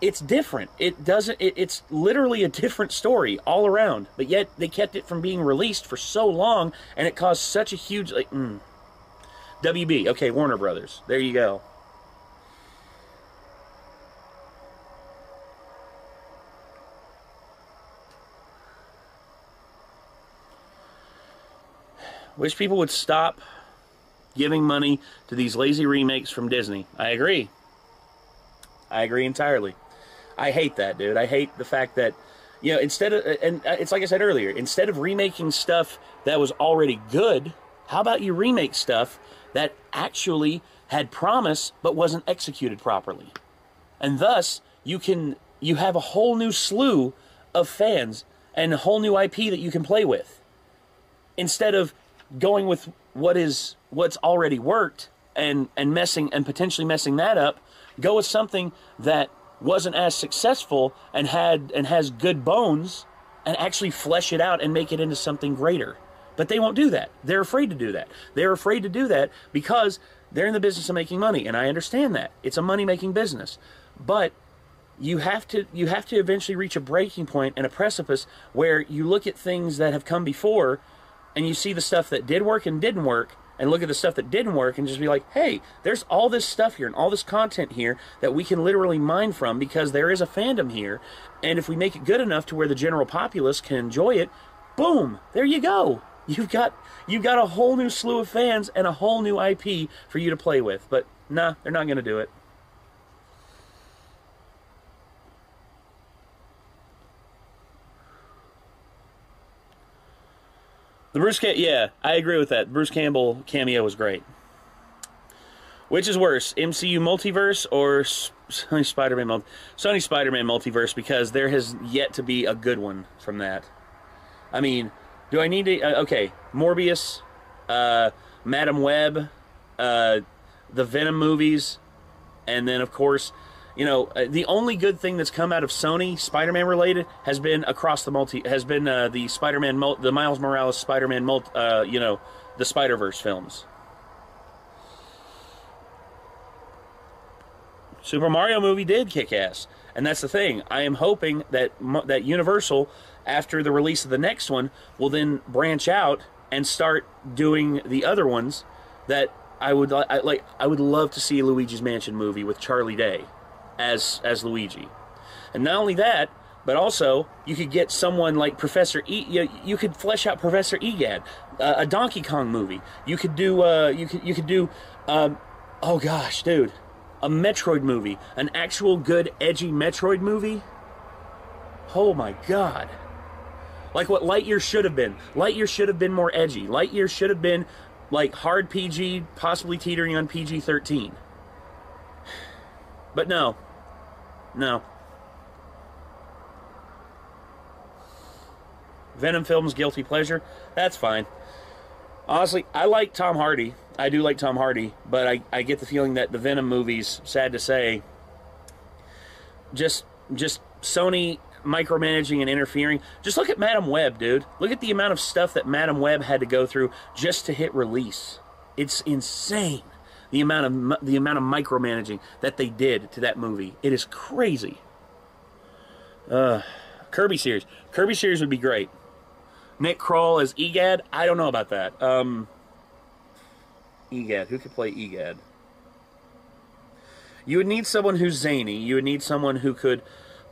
it's different. It's literally a different story all around. But yet they kept it from being released for so long, and it caused such a huge, like, WB, okay, Warner Brothers. There you go. Wish people would stop giving money to these lazy remakes from Disney. I agree. I agree entirely. I hate that, dude. I hate the fact that, you know, instead of, and it's like I said earlier, instead of remaking stuff that was already good, how about you remake stuff that actually had promise but wasn't executed properly? And thus, you have a whole new slew of fans and a whole new IP that you can play with. Instead of going with what's already worked and potentially messing that up, go with something that wasn't as successful and has good bones, and actually flesh it out and make it into something greater. But they won't do that. They're afraid to do that. They're afraid to do that because they're in the business of making money, and I understand that. It's a money-making business. But you have to eventually reach a breaking point and a precipice where you look at things that have come before and you see the stuff that did work and didn't work, and look at the stuff that didn't work and just be like, hey, there's all this stuff here and all this content here that we can literally mine from because there is a fandom here, and if we make it good enough to where the general populace can enjoy it, boom, there you go. You've got a whole new slew of fans and a whole new IP for you to play with. But nah, they're not going to do it. Yeah, I agree with that. Bruce Campbell cameo was great. Which is worse, MCU multiverse or Sony Spider-Man multiverse? Because there has yet to be a good one from that. I mean, do I need to? Okay, Morbius, Madam Web, the Venom movies, and then of course, you know, the only good thing that's come out of Sony Spider-Man related has been the Spider-Man, the Miles Morales Spider-Man, you know, the Spider-Verse films. Super Mario movie did kick ass, and that's the thing. I am hoping that Universal, after the release of the next one, will then branch out and start doing the other ones. That I would love to see a Luigi's Mansion movie with Charlie Day as Luigi. And not only that, but also you could get someone like Professor E. You could flesh out Professor Egad, a Donkey Kong movie. You could do oh gosh, dude, a Metroid movie, an actual good edgy Metroid movie. Oh my God. Like what Lightyear should have been. Lightyear should have been more edgy. Lightyear should have been like hard PG, possibly teetering on PG-13. But no. No. Venom films, guilty pleasure. That's fine. Honestly, I like Tom Hardy. I do like Tom Hardy, but I get the feeling that the Venom movies, sad to say, just Sony micromanaging and interfering. Just look at Madam Web, dude. Look at the amount of stuff that Madam Web had to go through just to hit release. It's insane. The amount of micromanaging that they did to that movie. It is crazy. Kirby series. Kirby series would be great. Nick Kroll as Egad? I don't know about that. Egad. Who could play Egad? You would need someone who's zany. You would need someone who could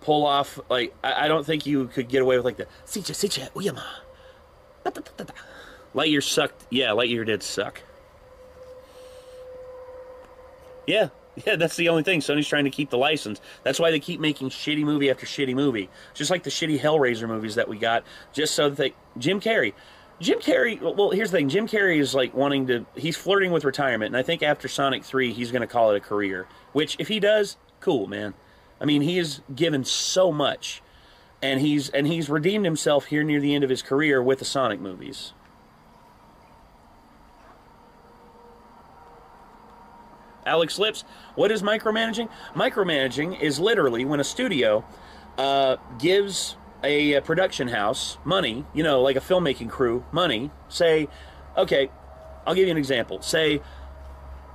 pull off, like, I don't think you could get away with, like, the Sicha, Uyama. Lightyear sucked. Yeah, Lightyear did suck. Yeah, that's the only thing. Sony's trying to keep the license. That's why they keep making shitty movie after shitty movie. Just like the shitty Hellraiser movies that we got, just so that Jim Carrey, well, here's the thing. Jim Carrey is like he's flirting with retirement, and I think after Sonic 3, he's going to call it a career. Which, if he does, cool, man. I mean, he has given so much, and he's redeemed himself here near the end of his career with the Sonic movies. Alex Lips, what is micromanaging? Micromanaging is literally when a studio gives a production house money, you know, like a filmmaking crew money. Say, okay, I'll give you an example. Say,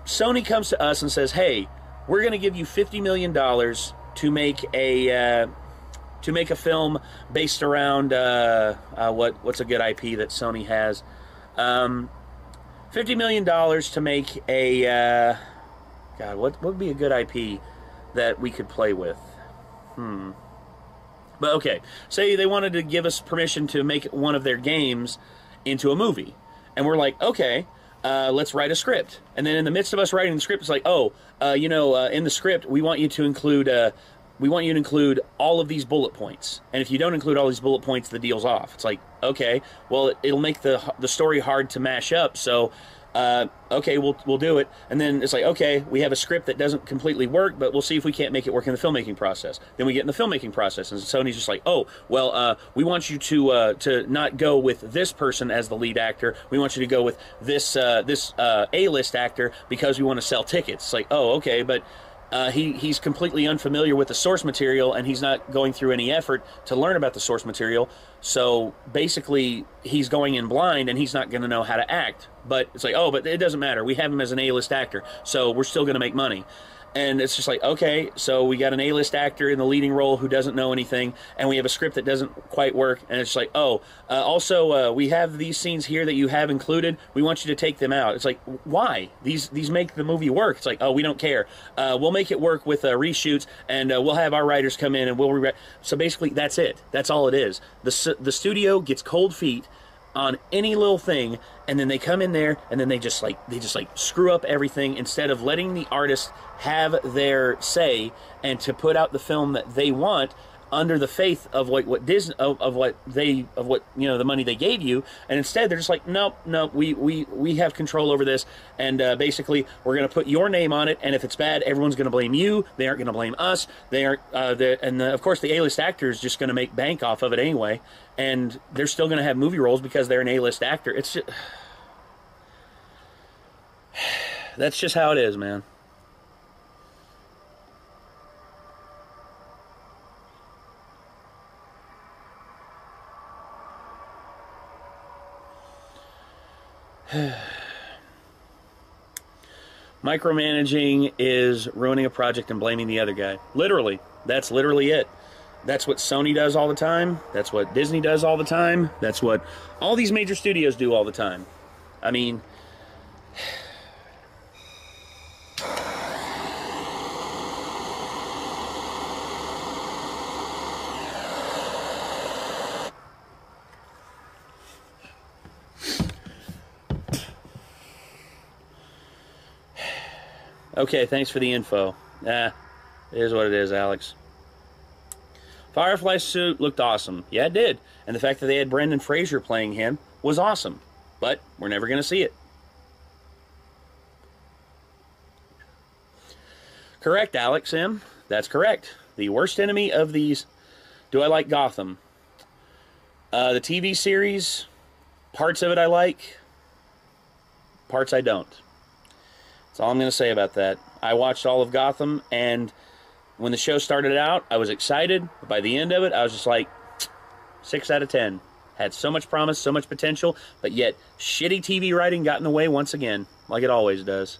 Sony comes to us and says, hey, we're going to give you $50 million to make a film based around what's a good IP that Sony has. $50 million to make a God, what would be a good IP that we could play with? But okay, say they wanted to give us permission to make one of their games into a movie. And we're like, okay, let's write a script. And then in the midst of us writing the script, it's like, oh, in the script, we want you to include all of these bullet points. And if you don't include all these bullet points, the deal's off. It's like, okay, well, it'll make the story hard to mash up, so okay, we'll do it. And then it's like, okay, we have a script that doesn't completely work, but we'll see if we can't make it work in the filmmaking process. Then we get in the filmmaking process, and Sony's just like, oh, well, we want you to not go with this person as the lead actor. We want you to go with this A-list actor because we want to sell tickets. It's like, oh, okay, but he's completely unfamiliar with the source material, and he's not going through any effort to learn about the source material. So basically, he's going in blind, and he's not going to know how to act. But it's like, oh, but it doesn't matter. We have him as an A-list actor, so we're still going to make money. And it's just like, okay, so we got an A-list actor in the leading role who doesn't know anything, and we have a script that doesn't quite work, and it's like, oh, also, we have these scenes here that you have included. We want you to take them out. It's like, why? These make the movie work. It's like, oh, we don't care. We'll make it work with reshoots, and we'll have our writers come in, and we'll rewrite. So basically, that's it. That's all it is. The studio gets cold feet on any little thing, and then they come in there, and then they just screw up everything instead of letting the artist have their say and to put out the film that they want under the faith of what Disney of the money they gave you. And instead they're just like, nope, we have control over this, and basically we're going to put your name on it, and if it's bad, everyone's going to blame you. They aren't going to blame us. They aren't of course the A-list actor is just going to make bank off of it anyway, and they're still going to have movie roles because they're an A-list actor. It's just that's just how it is, man. Micromanaging is ruining a project and blaming the other guy. Literally. That's literally it. That's what Sony does all the time. That's what Disney does all the time. That's what all these major studios do all the time. I mean, okay, thanks for the info. It is what it is, Alex. Firefly's suit looked awesome. Yeah, it did. And the fact that they had Brendan Fraser playing him was awesome. But we're never going to see it. Correct, Alex M. That's correct. The worst enemy of these... Do I like Gotham? The TV series, parts of it I like, parts I don't. That's all I'm going to say about that. I watched all of Gotham, and when the show started out, I was excited. But by the end of it, I was just like, 6 out of 10. Had so much promise, so much potential, but yet shitty TV writing got in the way once again, like it always does.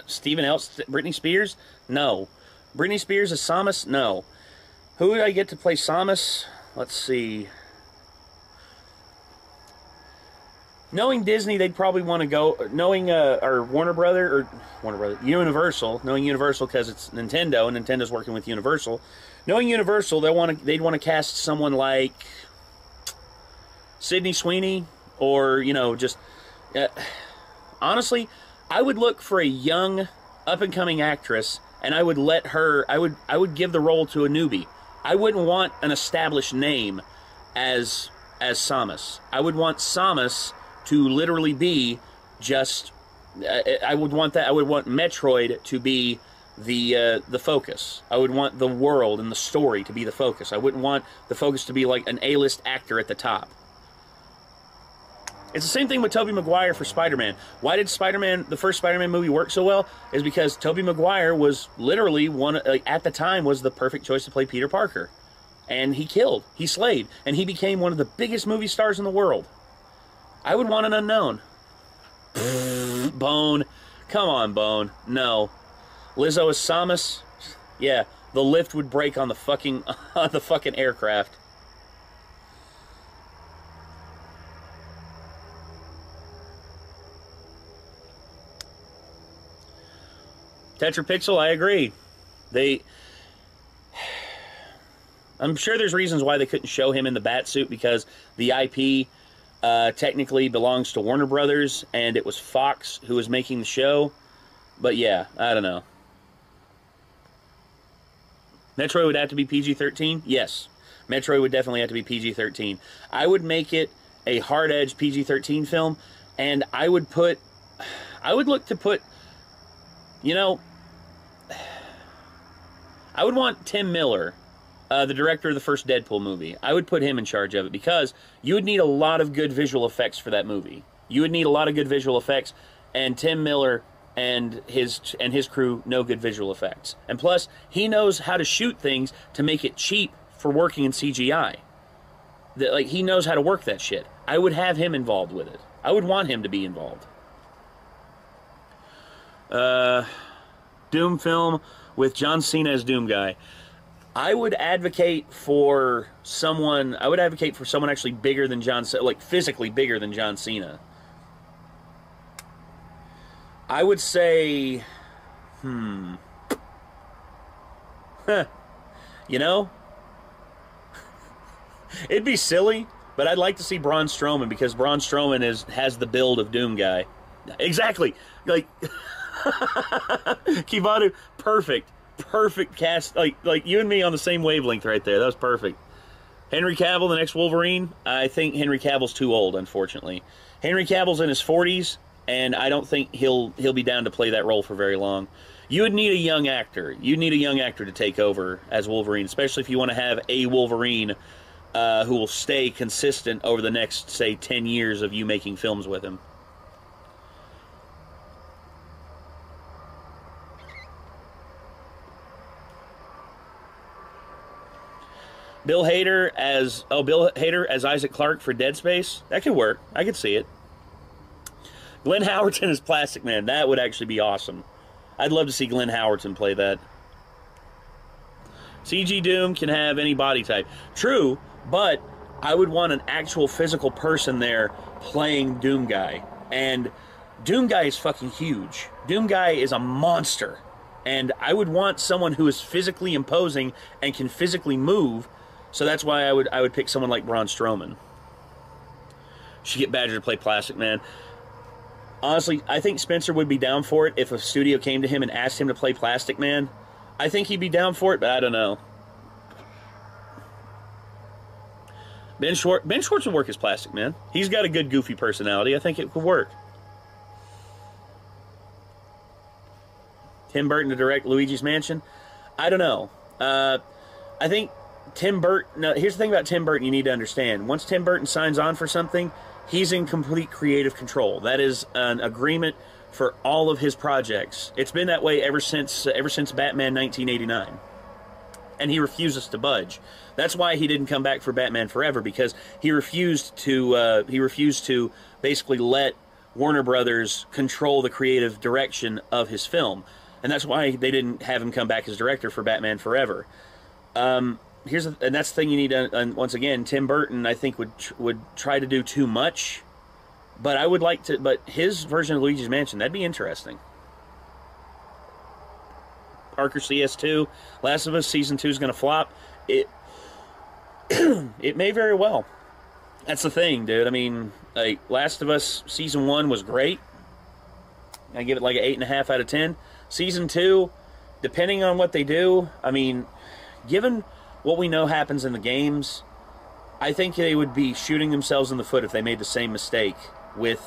Steven Else, Britney Spears? No. Britney Spears as Samus? No. Who would I get to play Samus? Let's see. Knowing Disney, they'd probably want to go. Knowing or Warner Brother, Universal. Knowing Universal because it's Nintendo, and Nintendo's working with Universal. Knowing Universal, they'd want to cast someone like Sydney Sweeney, or just honestly, I would look for a young, up-and-coming actress, and I would let her. I would give the role to a newbie. I wouldn't want an established name as Samus. I would want Samus to literally be just. I would want that. I would want Metroid to be the focus. I would want the world and the story to be the focus. I wouldn't want the focus to be like an A-list actor at the top. It's the same thing with Tobey Maguire for Spider-Man. Why did the first Spider-Man movie work so well? Is because Tobey Maguire was literally at the time, was the perfect choice to play Peter Parker. And he killed. He slayed. And he became one of the biggest movie stars in the world. I would want an unknown. Bone. Come on, Bone. No. Lizzo as Samus? Yeah, the lift would break on the fucking aircraft. Tetrapixel, I agree. I'm sure there's reasons why they couldn't show him in the bat suit, because the IP technically belongs to Warner Brothers, and it was Fox who was making the show. But yeah, I don't know. Metroid would have to be PG-13? Yes. Metroid would definitely have to be PG-13. I would make it a hard-edged PG-13 film, and I would look to put, you know, I would want Tim Miller, the director of the first Deadpool movie. I would put him in charge of it, because you would need a lot of good visual effects for that movie. You would need a lot of good visual effects, and Tim Miller and his crew know good visual effects. And plus, he knows how to shoot things to make it cheap for working in CGI. Like, he knows how to work that shit. I would have him involved with it. I would want him to be involved. Doom film with John Cena as Doom Guy. I would advocate for someone actually bigger than John Cena, like physically bigger than John Cena. I would say, you know, it'd be silly, but I'd like to see Braun Strowman, because Braun Strowman has the build of Doom Guy. Exactly. Like, Kivadu, perfect cast. Like you and me on the same wavelength right there. That was perfect. Henry Cavill, the next Wolverine. I think Henry Cavill's too old, unfortunately. Henry Cavill's in his 40s, and I don't think he'll be down to play that role for very long. You would need a young actor. You need a young actor to take over as Wolverine, especially if you want to have a Wolverine who will stay consistent over the next, say, 10 years of you making films with him. Bill Hader as Isaac Clarke for Dead Space. That could work. I could see it. Glenn Howerton as Plastic Man. That would actually be awesome. I'd love to see Glenn Howerton play that. CG Doom can have any body type. True, but I would want an actual physical person there playing Doom Guy. And Doom Guy is fucking huge. Doom Guy is a monster. And I would want someone who is physically imposing and can physically move. So that's why I would pick someone like Braun Strowman. Should get Badger to play Plastic Man. Honestly, I think Spencer would be down for it if a studio came to him and asked him to play Plastic Man. I think he'd be down for it, but I don't know. Ben Schwartz would work as Plastic Man. He's got a good goofy personality. I think it could work. Tim Burton to direct Luigi's Mansion? I don't know. I think Tim Burton... No, here's the thing about Tim Burton you need to understand. Once Tim Burton signs on for something, he's in complete creative control. That is an agreement for all of his projects. It's been that way ever since Batman 1989. And he refuses to budge. That's why he didn't come back for Batman Forever, because he refused to basically let Warner Brothers control the creative direction of his film. And that's why they didn't have him come back as director for Batman Forever. And that's the thing you need to, once again, Tim Burton, I think, would try to do too much. But I would like to, but his version of Luigi's Mansion, that'd be interesting. Parker CS2, Last of Us Season 2 is going to flop. It may very well. That's the thing, dude. I mean, like, Last of Us Season 1 was great. I give it like an 8.5 out of 10. Season 2, depending on what they do, I mean, given what we know happens in the games, I think they would be shooting themselves in the foot if they made the same mistake with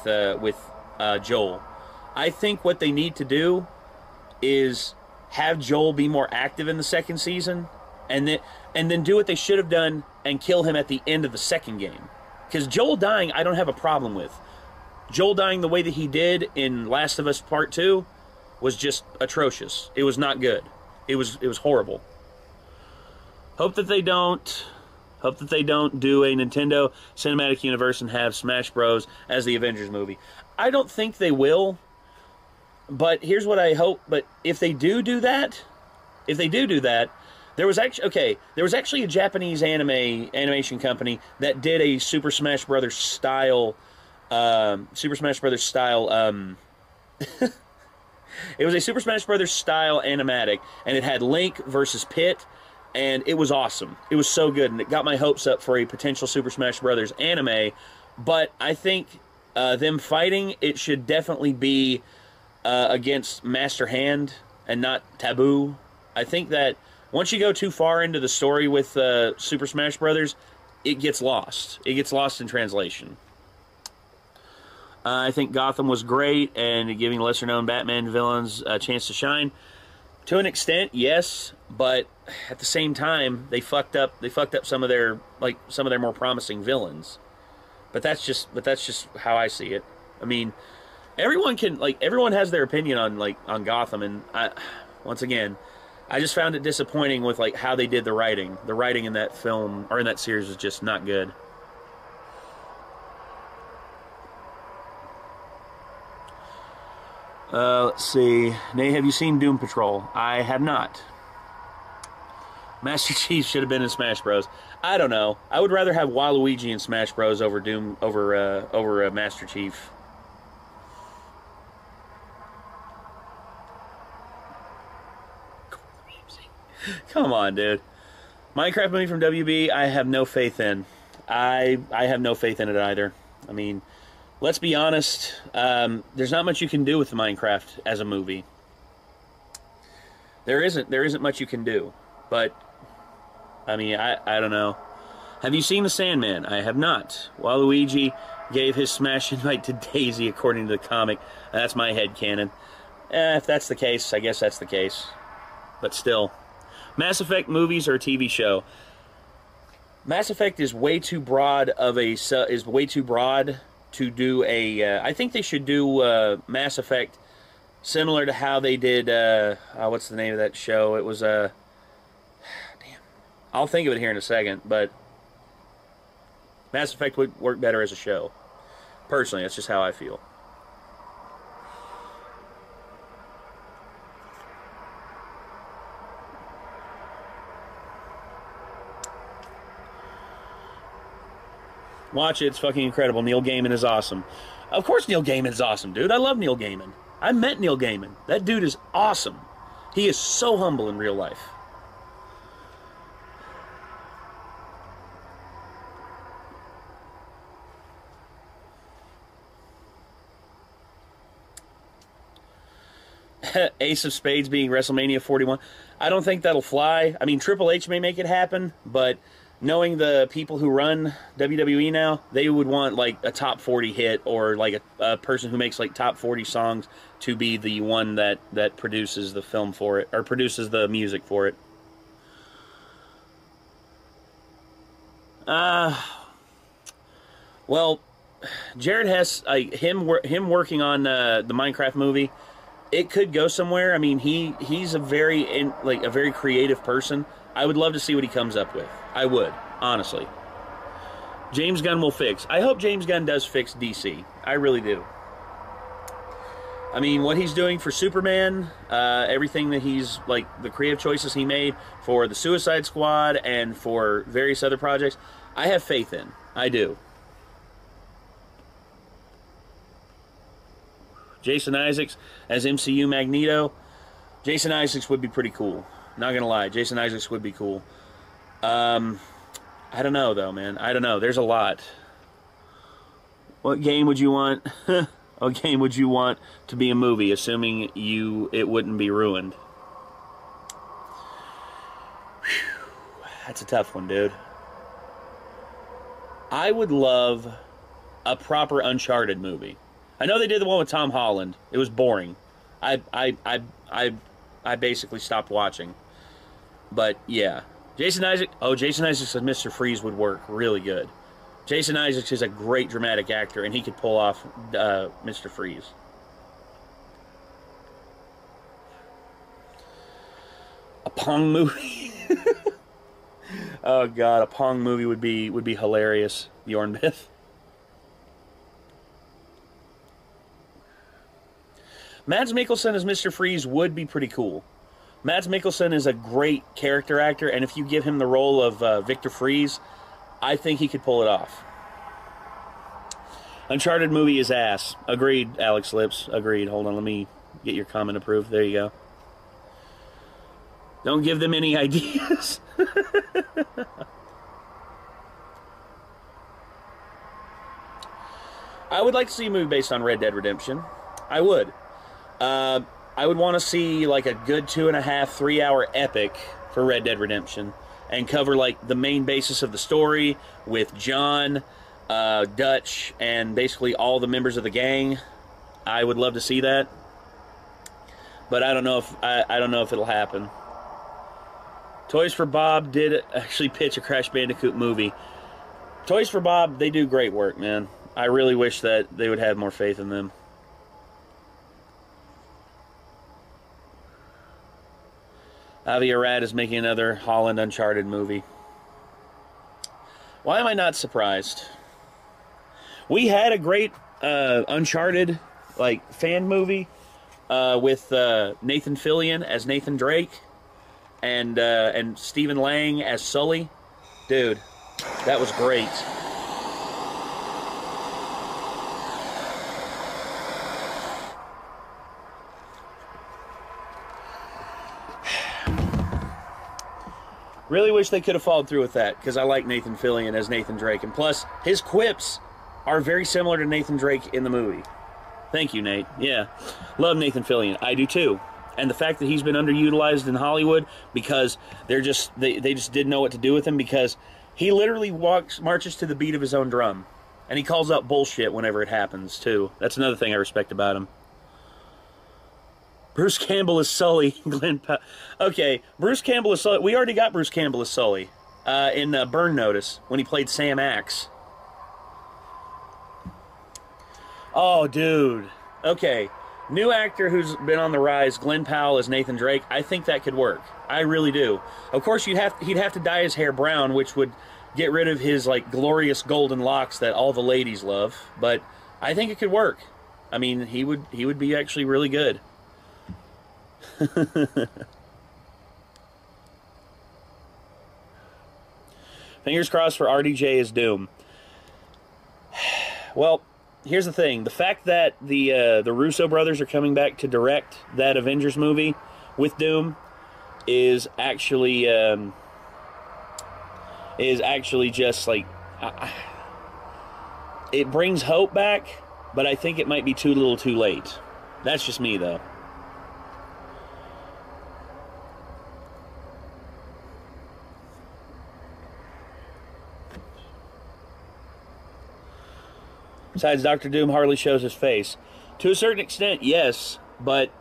Joel. I think what they need to do is have Joel be more active in the second season, and then do what they should have done and kill him at the end of the second game. Because Joel dying, I don't have a problem with. Joel dying the way that he did in Last of Us Part 2 was just atrocious. It was not good. It was horrible. Hope that they don't do a Nintendo Cinematic Universe and have Smash Bros. As the Avengers movie. I don't think they will. But here's what I hope. But if they do that, there was actually a Japanese animation company that did a Super Smash Brothers style It was a Super Smash Brothers style animatic, and it had Link versus Pit, and it was awesome. It was so good, and it got my hopes up for a potential Super Smash Brothers anime. But I think them fighting, it should definitely be against Master Hand and not Taboo. I think that once you go too far into the story with Super Smash Brothers, it gets lost. It gets lost in translation. I think Gotham was great, and giving lesser-known Batman villains a chance to shine. To an extent, yes, but at the same time, they fucked up some of their more promising villains. But that's just how I see it. I mean, everyone has their opinion on Gotham, and once again, I just found it disappointing with how they did the writing. The writing in that film or in that series was just not good. Let's see. Nate, have you seen Doom Patrol? I have not. Master Chief should have been in Smash Bros. I don't know. I would rather have Waluigi in Smash Bros. Over Master Chief. Come on, dude. Minecraft movie from WB, I have no faith in. I have no faith in it either. I mean, let's be honest. There's not much you can do with Minecraft as a movie. There isn't much you can do. But I mean, I don't know. Have you seen The Sandman? I have not. Waluigi gave his Smash invite to Daisy, according to the comic. That's my headcanon. If that's the case, I guess that's the case. But still. Mass Effect movies or a TV show? Mass Effect is way too broad to do a... I think they should do Mass Effect similar to how they did... what's the name of that show? It was... damn. I'll think of it here in a second, but... Mass Effect would work better as a show. Personally, that's just how I feel. Watch it. It's fucking incredible. Neil Gaiman is awesome. Of course Neil Gaiman is awesome, dude. I love Neil Gaiman. I met Neil Gaiman. That dude is awesome. He is so humble in real life. Ace of Spades being WrestleMania 41. I don't think that'll fly. I mean, Triple H may make it happen, but knowing the people who run WWE now, they would want like a top 40 hit or like a person who makes like top 40 songs to be the one that produces the film for it or produces the music for it. Well, Jared Hess, him working on the Minecraft movie, it could go somewhere. I mean, he's a very creative person. I would love to see what he comes up with. I would, honestly. James Gunn will fix. I hope James Gunn does fix DC. I really do. I mean, what he's doing for Superman, everything that he's, like, the creative choices he made for the Suicide Squad and for various other projects, I have faith in. I do. Jason Isaacs as MCU Magneto. Jason Isaacs would be pretty cool. Not gonna lie, Jason Isaacs would be cool. I don't know though, man. I don't know. There's a lot. What game would you want? What game would you want to be a movie, assuming it wouldn't be ruined? Whew, that's a tough one, dude. I would love a proper Uncharted movie. I know they did the one with Tom Holland. It was boring. I basically stopped watching. But yeah, Jason Isaacs as Mr. Freeze would work really good. Jason Isaacs is a great dramatic actor, and he could pull off Mr. Freeze. A Pong movie. Oh god, a Pong movie would be hilarious. Bjornbith. Mads Mikkelsen as Mr. Freeze would be pretty cool. Mads Mikkelsen is a great character actor, and if you give him the role of Victor Freeze, I think he could pull it off. Uncharted movie is ass. Agreed, Alex Lips. Agreed. Hold on, let me get your comment approved. There you go. Don't give them any ideas. I would like to see a movie based on Red Dead Redemption. I would. I would want to see like a good 2.5, 3 hour epic for Red Dead Redemption and cover like the main basis of the story with John, Dutch, and basically all the members of the gang. I would love to see that, but I don't know if I don't know if it'll happen. Toys for Bob did actually pitch a Crash Bandicoot movie. Toys for Bob, they do great work, man. I really wish that they would have more faith in them. Avi Arad is making another Holland Uncharted movie. Why am I not surprised? We had a great Uncharted like fan movie with Nathan Fillion as Nathan Drake and Stephen Lang as Sully. Dude, that was great. Really wish they could have followed through with that, because I like Nathan Fillion as Nathan Drake. And plus, his quips are very similar to Nathan Drake in the movie. Thank you, Nate. Yeah. Love Nathan Fillion. I do too. And the fact that he's been underutilized in Hollywood because they just didn't know what to do with him, because he literally marches to the beat of his own drum. And he calls out bullshit whenever it happens, too. That's another thing I respect about him. Bruce Campbell is Sully. Glenn Powell. Okay, Bruce Campbell is Sully. We already got Bruce Campbell as Sully in Burn Notice when he played Sam Axe. Oh, dude. Okay, new actor who's been on the rise, Glenn Powell as Nathan Drake. I think that could work. I really do. Of course, he'd have to dye his hair brown, which would get rid of his like glorious golden locks that all the ladies love. But I think it could work. I mean, he would be actually really good. Fingers crossed for RDJ as Doom. Well, here's the thing. The fact that the Russo brothers are coming back to direct that Avengers movie with Doom is actually just like it brings hope back, but I think it might be too little too late. That's just me, though. Besides, Dr. Doom hardly shows his face. To a certain extent, yes, but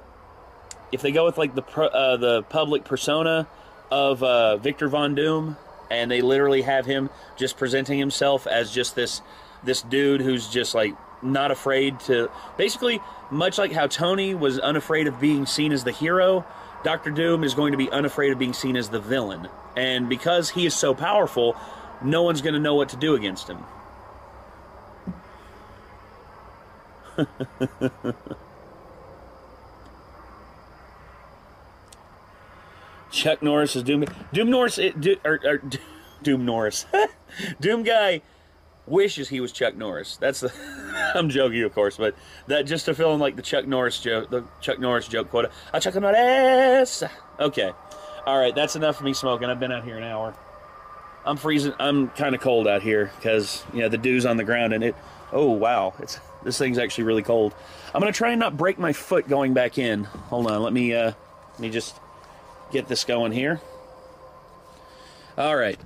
if they go with like the public persona of Victor Von Doom, and they literally have him just presenting himself as just this dude who's just like not afraid to, basically much like how Tony was unafraid of being seen as the hero, Dr. Doom is going to be unafraid of being seen as the villain. And because he is so powerful, no one's going to know what to do against him. Chuck Norris is Doom. Doom Norris, Doom Norris. Doom guy wishes he was Chuck Norris. That's the. I'm joking, of course, but that just to fill in like the Chuck Norris joke quota. Chuck Norris. Okay, all right, that's enough of me smoking. I've been out here an hour. I'm freezing. I'm kind of cold out here because the dew's on the ground and it. Oh wow, this thing's actually really cold. I'm gonna try and not break my foot going back in. Hold on, let me just get this going here. All right,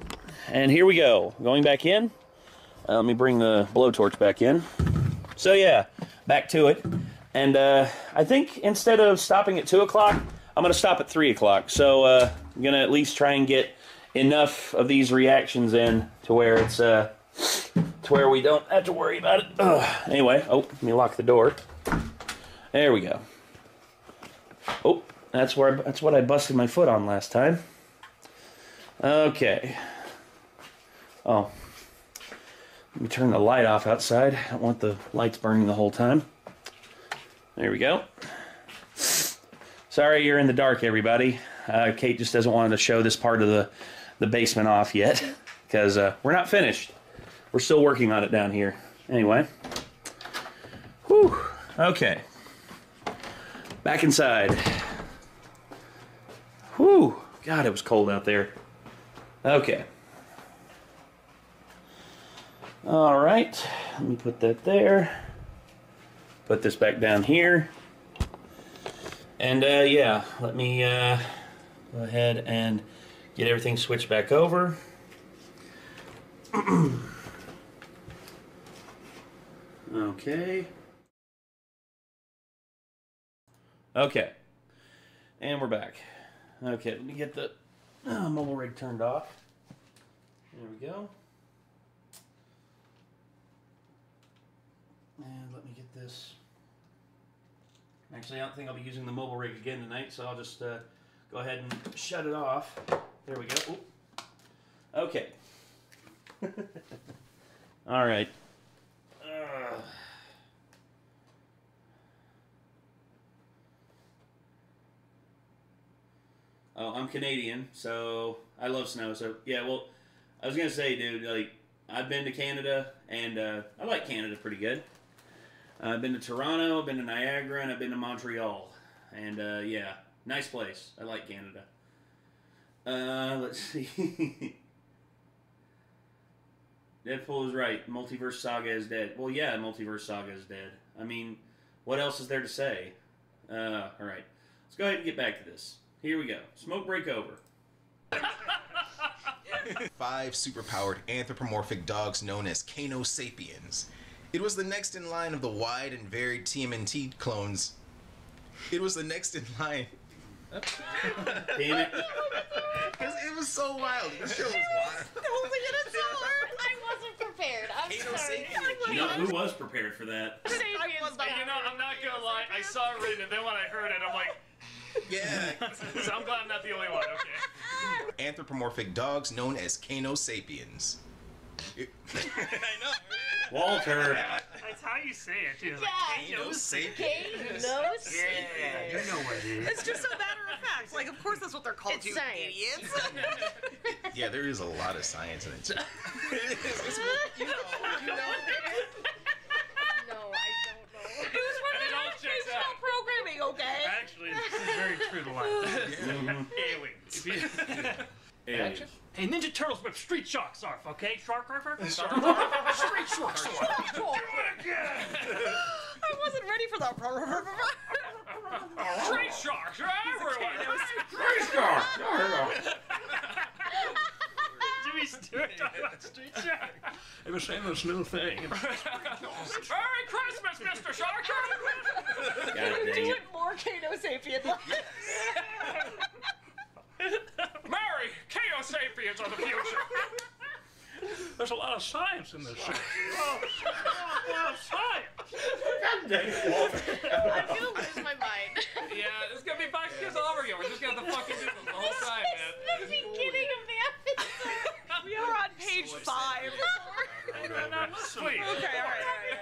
and here we go. Going back in. Let me bring the blowtorch back in. So yeah, back to it. And I think instead of stopping at 2 o'clock, I'm gonna stop at 3 o'clock. So I'm gonna at least try and get enough of these reactions in to where it's to where we don't have to worry about it. Anyway, let me lock the door. There we go. Oh, that's what I busted my foot on last time. Okay. Oh, let me turn the light off outside. I don't want the lights burning the whole time. There we go. Sorry you're in the dark, everybody. Kate just doesn't want to show this part of the basement off yet because we're not finished. We're still working on it down here. Anyway. Whew. Okay. Back inside. Whew. God, it was cold out there. Okay. All right. Let me put that there. Put this back down here. And yeah, let me go ahead and get everything switched back over. Okay. Okay. And we're back. Okay, let me get the mobile rig turned off. There we go. And let me get this. Actually, I don't think I'll be using the mobile rig again tonight, so I'll just go ahead and shut it off. There we go. Oop. Okay. All right. Oh, I'm Canadian, so I love snow. So yeah, well, I was gonna say, dude, like I've been to Canada, and I like Canada pretty good. I've been to Toronto, I've been to Niagara, and I've been to Montreal, and yeah, nice place. I like Canada. Let's see. Deadpool is right. Multiverse Saga is dead. Well, yeah, Multiverse Saga is dead. I mean, what else is there to say? All right, let's go ahead and get back to this. Here we go. Smoke break over. 5 superpowered anthropomorphic dogs known as Kano sapiens. It was the next in line of the wide and varied TMNT clones. It was the next in line. Damn it. It was so wild. The show was wild. I wasn't prepared. I'm sorry. You know, who was prepared for that? You know, I'm not gonna lie. I saw it written, and then when I heard it, I'm like, yeah. So I'm glad I'm not the only one. Okay. Anthropomorphic dogs known as Kano sapiens. I know. Walter. That's how you say it, too. Yeah. Kano sapiens. Kano sapiens. Yeah, you know what it is. It's just so matter of fact. Like, of course that's what they're called, It's you science. idiots. Yeah, there is a lot of science in it. You know. No, I don't know. It was one of the educational programming, okay? Actually, this is very true to life. Aliens. Aliens. Hey, Ninja Turtles with street shark surf, okay? Shark, street shark surf. Do it again! I wasn't ready for that. Street sharks are everywhere. Street sharks. Jimmy Stewart talking about street shark. They were saying this little thing. Merry Christmas, Mr. Shark. God dang Do it. it more, Kano sapien. Mary, Kano sapiens are the future. There's a lot of science in this shit. Oh, a lot of science. God dang it, Walter. I'm gonna lose my mind. Yeah, it's gonna be 5 years all over again. We're just gonna have to fucking do this the whole time, man. The beginning of the episode. We are on page 5. Sweet. Okay, all right.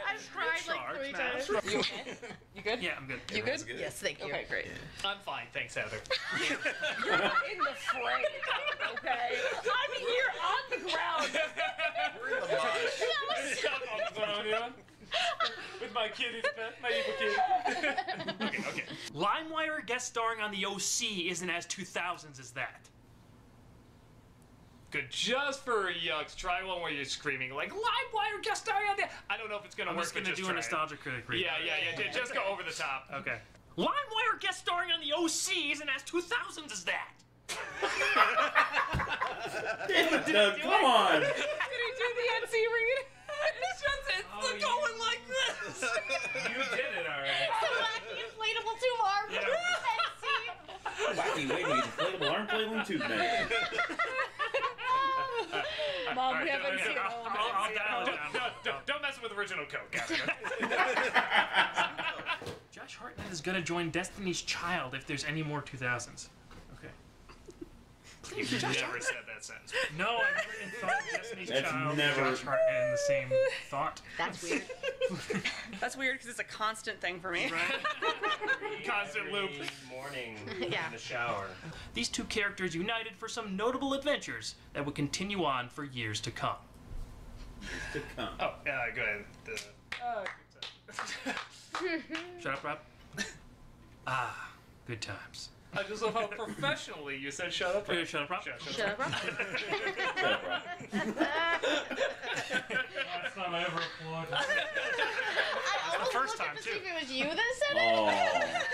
I've cried like 3 times. You okay? You good? Yeah, I'm good. You good? Yes, thank you. Okay, great. I'm fine, thanks, Heather. You're not in the fray, okay? I mean, you're on the ground. We're in the mosh. With my kitty, my evil kitty. Okay. LimeWire guest starring on the OC isn't as 2000s as that. Good, just for yucks. Try one where you're screaming like LimeWire guest starring on the. I don't know if it's gonna I'm work. just gonna but do try a it. Nostalgia Critic read. Yeah. Just go over the top. Okay. LimeWire guest starring on the OC isn't as 2000s as that. Damn it, Doug, come on. Did he do the NC read? It's going like this. You did it, all right. The wacky inflatable tube arm. Wacky waiting inflatable arm flailing tube man. Mom, we haven't seen I'll dial it down. Don't mess with original Coke. Josh Hartnett is gonna join Destiny's Child if there's any more 2000s. Okay. You've never said that sentence. No, I've never even thought of Destiny's That's Child never- and Josh Hartnett in the same thought. That's weird. That's weird because it's a constant thing for me. Constant loop. Morning Yeah. in the shower. These two characters united for some notable adventures that would continue on for years to come. To come. Oh, yeah, go ahead. Shut up, Rob. Ah, good times. I just love how professionally you said shut up. Shut up, Rob. Shut up, Rob. Last time I ever applauded. That's the first time, to too. see if it was you that said it.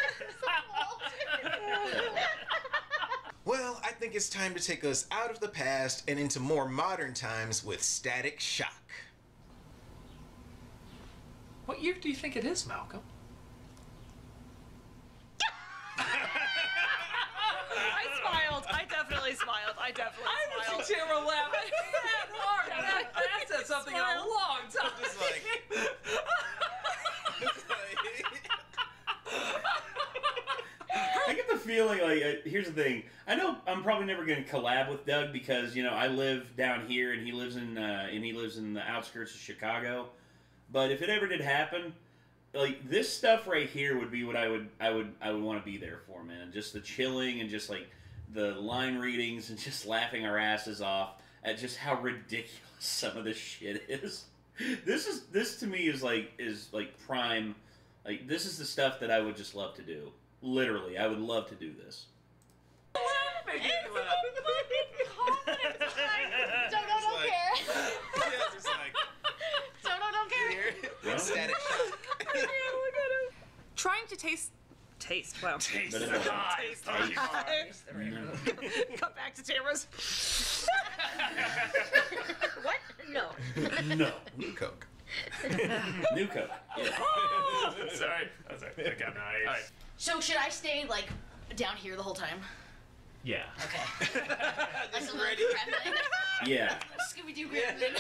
Well, I think it's time to take us out of the past and into more modern times with Static Shock. What year do you think it is, Malcolm? I smiled. I definitely smiled. I definitely smiled. I would see Tamara laughing that hard. That said something in a long time. Just like... I get the feeling like here's the thing. I know I'm probably never going to collab with Doug because I live down here and he lives in the outskirts of Chicago. But if it ever did happen, like this stuff right here would be what I would want to be there for, man. Just the chilling and just like the line readings and just laughing our asses off at just how ridiculous some of this shit is. This to me is like prime. Like this is the stuff that I would just love to do. Literally, I would love to do this. Don't care. Yeah, just like... Don't care. No? Static Shock. Trying to taste. Wow. Taste. Come back to Tamara's. What? No. No. New Coke. New Coke. Yeah. Sorry. Okay, nice. So should I stay like down here the whole time? Yeah. Okay. Like a little gremlin. Yeah. Scooby-Doo gremlin.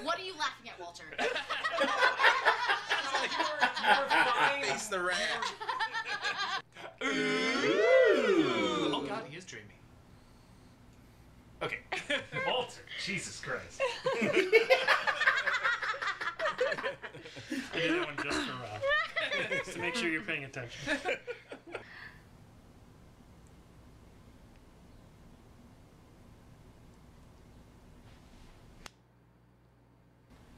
What are you laughing at, Walter? Face the rat. Ooh. Oh God, he is dreaming. Okay. Walter, Jesus Christ. I did that one just for Rob. Just to make sure you're paying attention.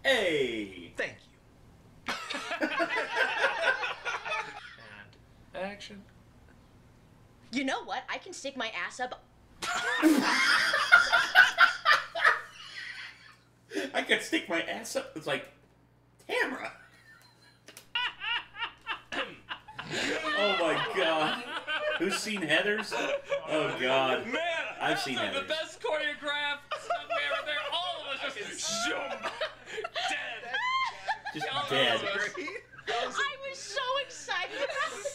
Hey. Thank you. And action. You know what? I can stick my ass up. I could stick my ass up. It's like, Tamara. Oh my God. Who's seen Heathers? Oh God. Man, I've seen the Heathers. best choreographed stuff ever. There, all of us just zoom, dead. Just dead. I was so excited about it.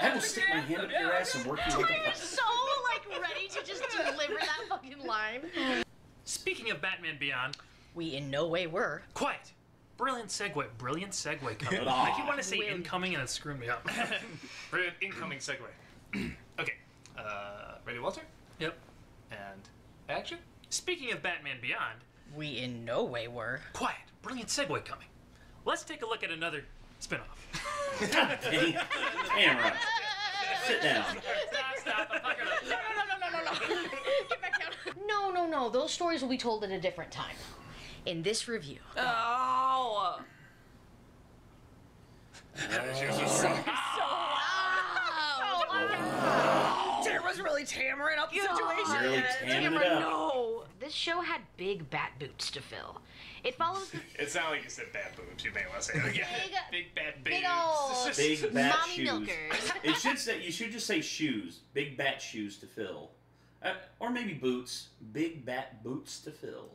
I will stick my hand up your ass and work you like I was so ready to just deliver that fucking line. Speaking of Batman Beyond, we in no way were. Quiet. Brilliant segue coming. Aw. I keep wanting to say incoming and it's screwing me up. Brilliant incoming segue. Okay. Ready, Walter? Yep. And action. Speaking of Batman Beyond, we in no way were. Quiet. Brilliant segue coming. Let's take a look at another spinoff. God dang it. Tamara. Sit down. Stop. I'm not gonna... No. Get back down. No. Those stories will be told at a different time. In this review. Oh. Tamara's really tammering up the situation. Really tamming it up. No. This show had big bat boots to fill. It follows the It sounded like you said bad boobs. You may want to say it again. Big bad boobs. big old Big bat mommy shoes. milkers. It should say, you should just say shoes. Big bat shoes to fill. Or maybe boots. Big bat boots to fill.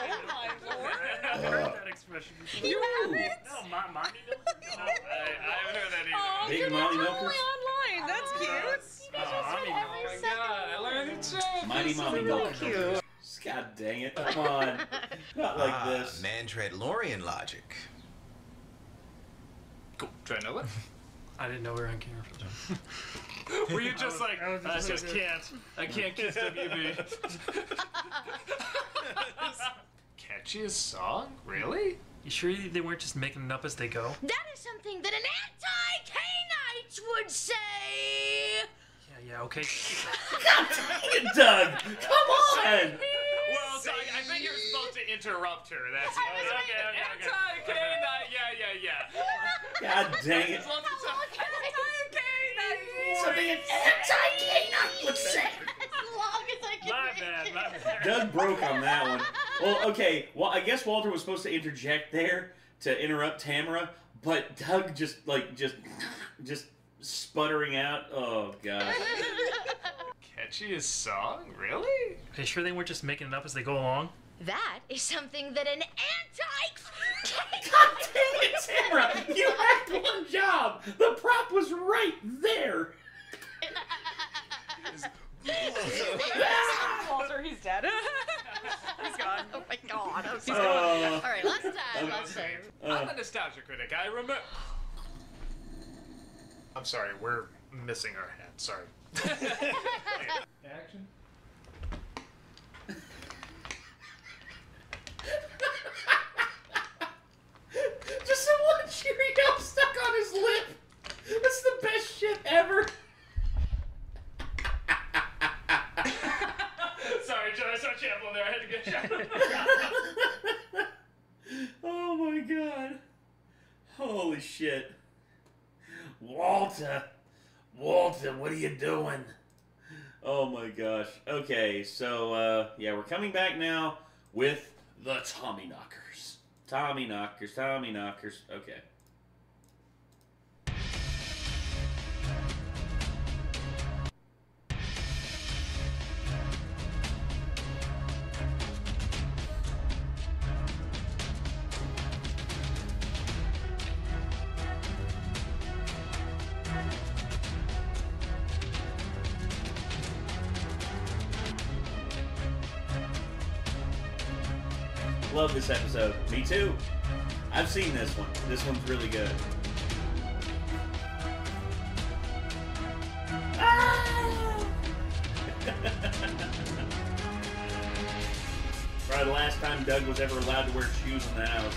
Oh my Lord. I've heard that expression before. You haven't? No, mommy milker? No, I haven't heard that either. Oh, Big you're mommy totally milkers? online. That's cute. Mommy milker. Oh my God, I learned it too. Mighty mommy milkers. God dang it. Come on. Not like this. Mandalorian logic. Cool. Try another? I didn't know we were on camera for that. Were you just I just can't. I can't kiss WB. Catchiest song? Really? You sure they weren't just making it up as they go? That is something that an anti-K-Knight would say. Yeah, okay. God dang it, Doug! Come on! Well, so I think you're supposed to interrupt her. That's okay. Anti-canine. Yeah. God dang it. As long as it's Something an anti-canine would say. As long as I can. My bad. Doug broke on that one. Well, okay. Well, I guess Walter was supposed to interject there to interrupt Tamara, but Doug just sputtering out. Oh god. Catchiest song? Really? Are you sure they weren't just making it up as they go along? That is something that an God dang it, Tamara! You had one job. The prop was right there. Walter, he's dead. He's gone. Oh my god. I'm He's sorry. gone. All right, last time. I'm a nostalgia critic. I remember. I'm sorry, we're missing our hat. Sorry. Action. Just someone Cheerio stuck on his lip. That's the best shit ever. Sorry, Joe, I saw Champlin there. I had to get shot. Oh my god. Holy shit. Walter, what are you doing? Oh my gosh. Okay, so, yeah, we're coming back now with the Tommy Knockers. Tommy Knockers. Okay. Love this episode. Me too. I've seen this one. This one's really good. Ah! Probably the last time Doug was ever allowed to wear shoes in the house.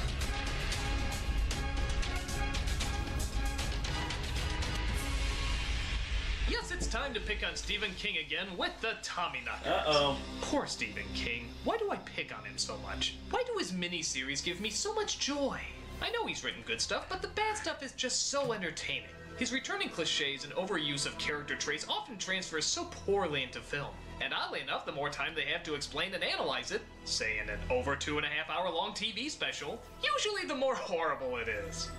Yes, it's time to pick on Stephen King again with the Tommy Knockers. Uh-oh. Poor Stephen King. Why do I pick on him so much? Why do his miniseries give me so much joy? I know he's written good stuff, but the bad stuff is just so entertaining. His returning cliches and overuse of character traits often transfers so poorly into film. And oddly enough, the more time they have to explain and analyze it, say in an over 2.5 hour long TV special, usually the more horrible it is.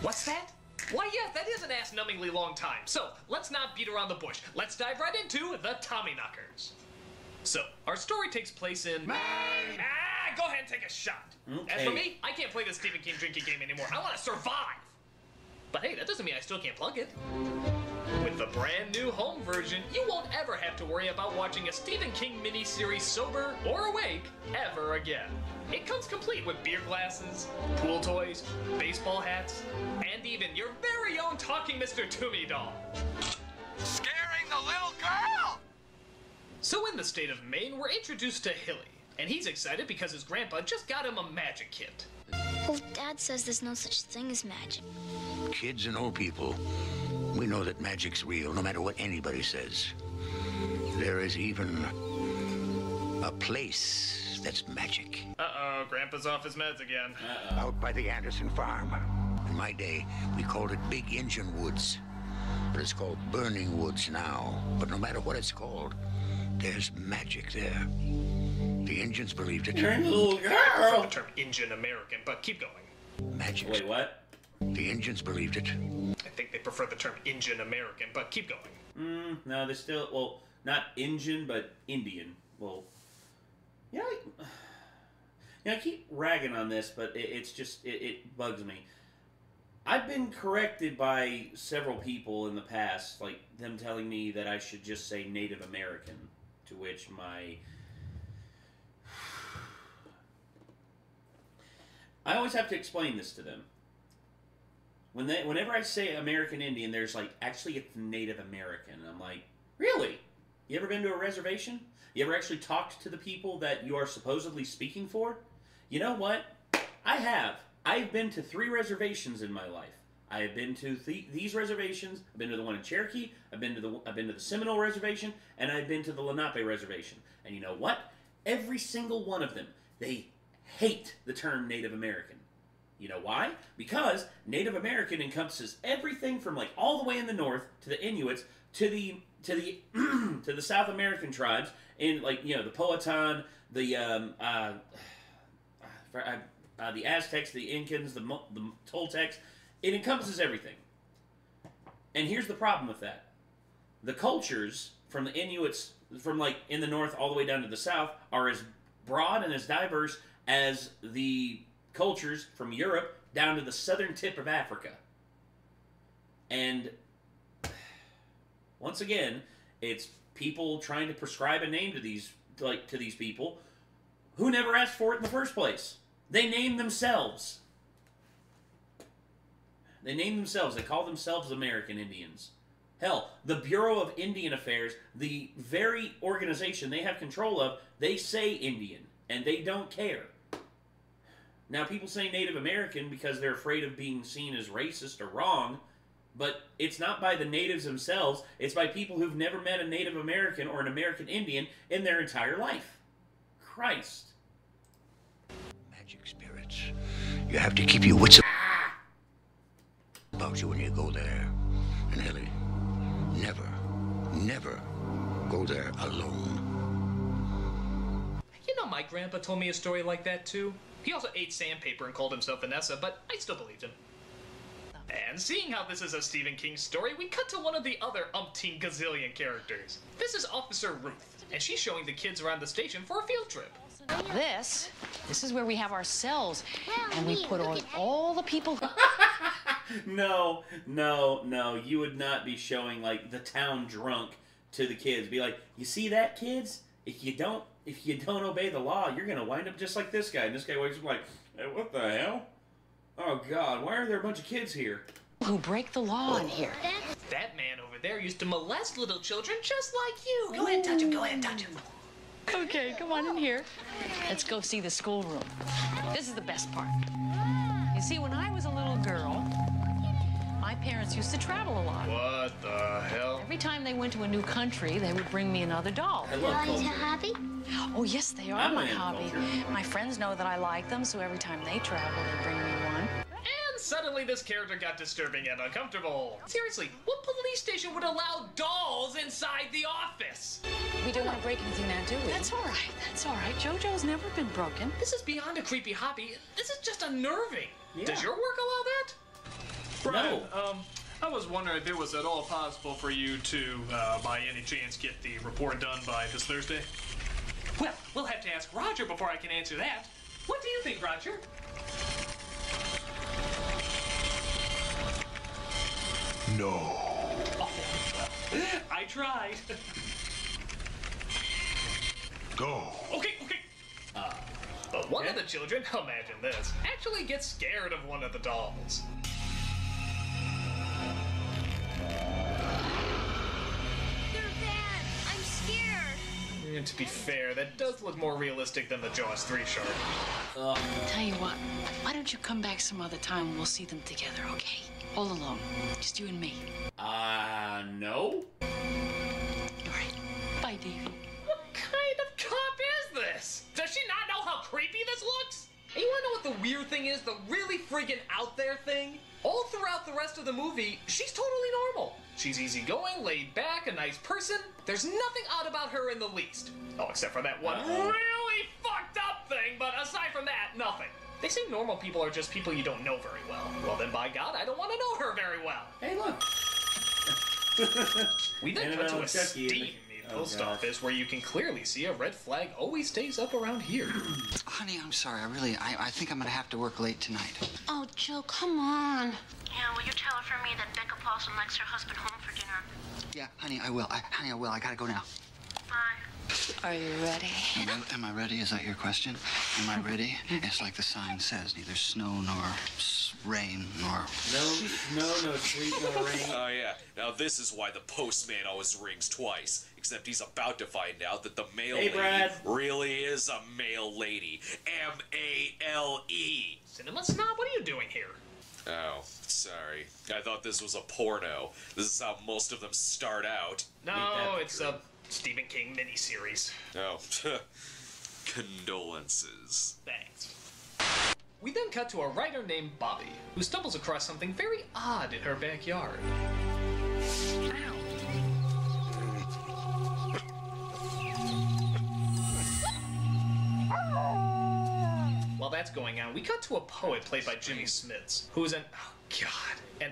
What's that? Why, yeah, that is an ass-numbingly long time. So, let's not beat around the bush. Let's dive right into the Tommy Knockers. So, our story takes place in... go ahead and take a shot. Okay. As for me, I can't play the Stephen King drinking game anymore. I want to survive. But hey, that doesn't mean I still can't plug it. With the brand new home version, you won't ever have to worry about watching a Stephen King miniseries sober or awake ever again. It comes complete with beer glasses, pool toys, baseball hats, and even your very own talking Mr. Toomey doll. Scaring the little girl! So in the state of Maine, we're introduced to Hilly, and he's excited because his grandpa just got him a magic kit. Well, Dad says there's no such thing as magic. Kids and old people, we know that magic's real, no matter what anybody says. There is even a place that's magic. Uh-oh, Grandpa's off his meds again. Out by the Anderson farm. In my day, we called it Big Engine Woods. But it's called Burning Woods now. But no matter what it's called, there's magic there. The Indians believed it. You're a little I girl. prefer the term Indian American, but keep going. Magic. Wait, what? The Indians believed it. I think they prefer the term Indian American, but keep going. No, they're still, well, not Indian, but Indian. Well, I keep ragging on this, but it's just, it bugs me. I've been corrected by several people in the past, like them telling me that I should just say Native American, to which I always have to explain this to them. Whenever I say American Indian, there's like, actually it's Native American. I'm like, really? You ever been to a reservation? You ever actually talked to the people that you are supposedly speaking for? You know what? I have. I've been to 3 reservations in my life. I have been to these reservations. I've been to the one in Cherokee. I've been to the Seminole Reservation, and I've been to the Lenape Reservation. And you know what? Every single one of them, they hate the term Native American. You know why? Because Native American encompasses everything from like all the way in the north to the Inuits to the to the South American tribes in like the Powhatan, the Aztecs, the Incans, the Toltecs. It encompasses everything. And here's the problem with that: the cultures from the Inuits from like in the north all the way down to the south are as broad and as diverse as the cultures from Europe down to the southern tip of Africa. And once again, it's people trying to prescribe a name to these people who never asked for it in the first place. They name themselves. They name themselves. They call themselves American Indians. Hell, the Bureau of Indian Affairs, the very organization they have control of, they say Indian, and they don't care. Now, people say Native American because they're afraid of being seen as racist or wrong, but it's not by the natives themselves. It's by people who've never met a Native American or an American Indian in their entire life. Christ. Magic spirits. You have to keep your wits about you when you go there. And Ellie, never go there alone. You know, my grandpa told me a story like that, too. He also ate sandpaper and called himself Vanessa, but I still believed him. And seeing how this is a Stephen King story, we cut to one of the other umpteen gazillion characters. This is Officer Ruth, and she's showing the kids around the station for a field trip. This is where we have our cells, and we put on all the people who... No, you would not be showing, like, the town drunk to the kids. Be like, you see that, kids? If you don't obey the law, you're gonna wind up just like this guy. And this guy wakes up like, hey, what the hell? Oh, God, why are there a bunch of kids here? Who break the law in here. That man over there used to molest little children just like you. Go ahead and touch him. Go ahead and touch him. Okay, come on in here. Let's go see the schoolroom. This is the best part. You see, when I was a little girl, my parents used to travel a lot. What the hell? Every time they went to a new country, they would bring me another doll. I love culture. Hobby? Oh, yes, they are I'm my into hobby. culture. My friends know that I like them, so every time they travel, they bring me one. And suddenly this character got disturbing and uncomfortable. Seriously, what police station would allow dolls inside the office? We don't want to break anything now, do we? That's all right. That's all right. JoJo's never been broken. This is beyond a creepy hobby. This is just unnerving. Yeah. Does your work allow that? Brian, I was wondering if it was at all possible for you to, by any chance, get the report done by this Thursday? Well, we'll have to ask Roger before I can answer that. What do you think, Roger? No. Oh, I tried. Go. Okay. But one of the children, imagine this, actually gets scared of one of the dolls. They're bad. I'm scared. And to be fair, that does look more realistic than the Jaws 3 shark. Tell you what, why don't you come back some other time and we'll see them together, okay? All alone. Just you and me. No. All right. Bye, Davey. What kind of cop is this? Does she not know how creepy this looks? And you wanna know what the weird thing is? The really friggin' out there thing? All throughout the rest of the movie, she's totally normal. She's easygoing, laid back, a nice person. There's nothing odd about her in the least. Oh, except for that one really fucked up thing, but aside from that, nothing. They say normal people are just people you don't know very well. Well then, by God, I don't want to know her very well. Hey, look. We then cut to a Chucky, steamy post office where you can clearly see a red flag always stays up around here. Honey, I'm sorry. I think I'm gonna have to work late tonight. Oh, Joe, come on. Yeah, will you tell her for me that Becca Paulson likes her husband home for dinner? Yeah, honey, I will. Honey, I will. I gotta go now. Bye. Are you ready? Am I ready? Is that your question? Am I ready? It's like the sign says, neither snow nor rain nor... No sleet, no rain. Oh, yeah. Now this is why the postman always rings twice. Except he's about to find out that the mail lady really is a male lady. M-A-L-E. Cinema snob, what are you doing here? Oh, sorry. I thought this was a porno. This is how most of them start out. No, it's a Stephen King miniseries. Oh. condolences. Thanks. We then cut to a writer named Bobby, who stumbles across something very odd in her backyard. While that's going on, we cut to a poet played by Jimmy Smits, who's an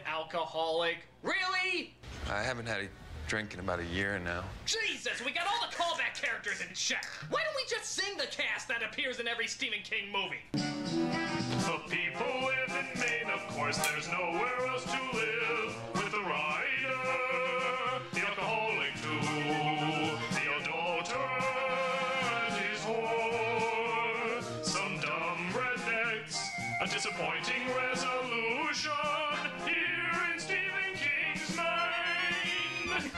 alcoholic. Really? I haven't had a drink in about a year now. Jesus, we got all the callback characters in check. Why don't we just sing the cast that appears in every Stephen King movie? The people live in Maine, of course, there's nowhere else to live. With the writer, the alcoholic too, the adulterer and his whore, some dumb rednecks, a disappointing resolution here in Stephen King's Maine.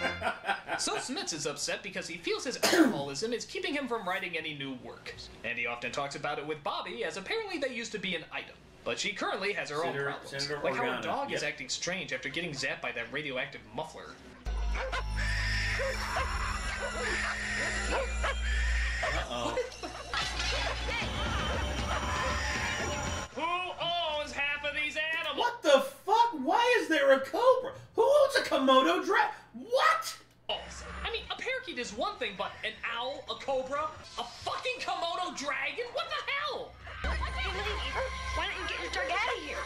So Smits is upset because he feels his alcoholism is keeping him from writing any new work. And he often talks about it with Bobby, as apparently they used to be an item. But she currently has her own problems. Like how her dog is acting strange after getting zapped by that radioactive muffler. Uh-oh. Who owns half of these animals? What the fuck? Why is there a cobra? Who owns a Komodo dragon? What? I mean, a parakeet is one thing, but an owl, a cobra, a fucking Komodo dragon? What the hell? Why don't you get your dog out of here?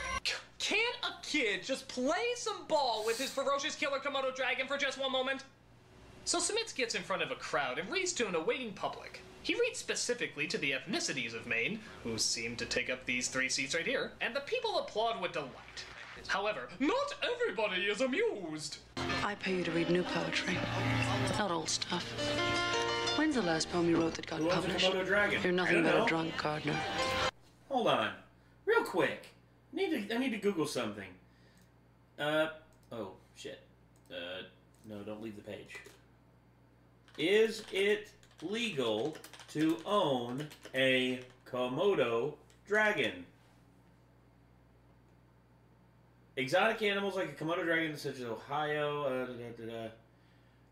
Can't a kid just play some ball with his ferocious killer Komodo dragon for just one moment? So Smits gets in front of a crowd and reads to an awaiting public. He reads specifically to the ethnicities of Maine, who seem to take up these 3 seats right here, and the people applaud with delight. However, not everybody is amused. I pay you to read new poetry, not old stuff. When's the last poem you wrote that got published? Komodo dragon? You're nothing but a drunk gardener. Hold on, real quick. I need to Google something. Oh shit. No, don't leave the page. Is it legal to own a Komodo dragon? Exotic animals like a Komodo dragon, such as Ohio.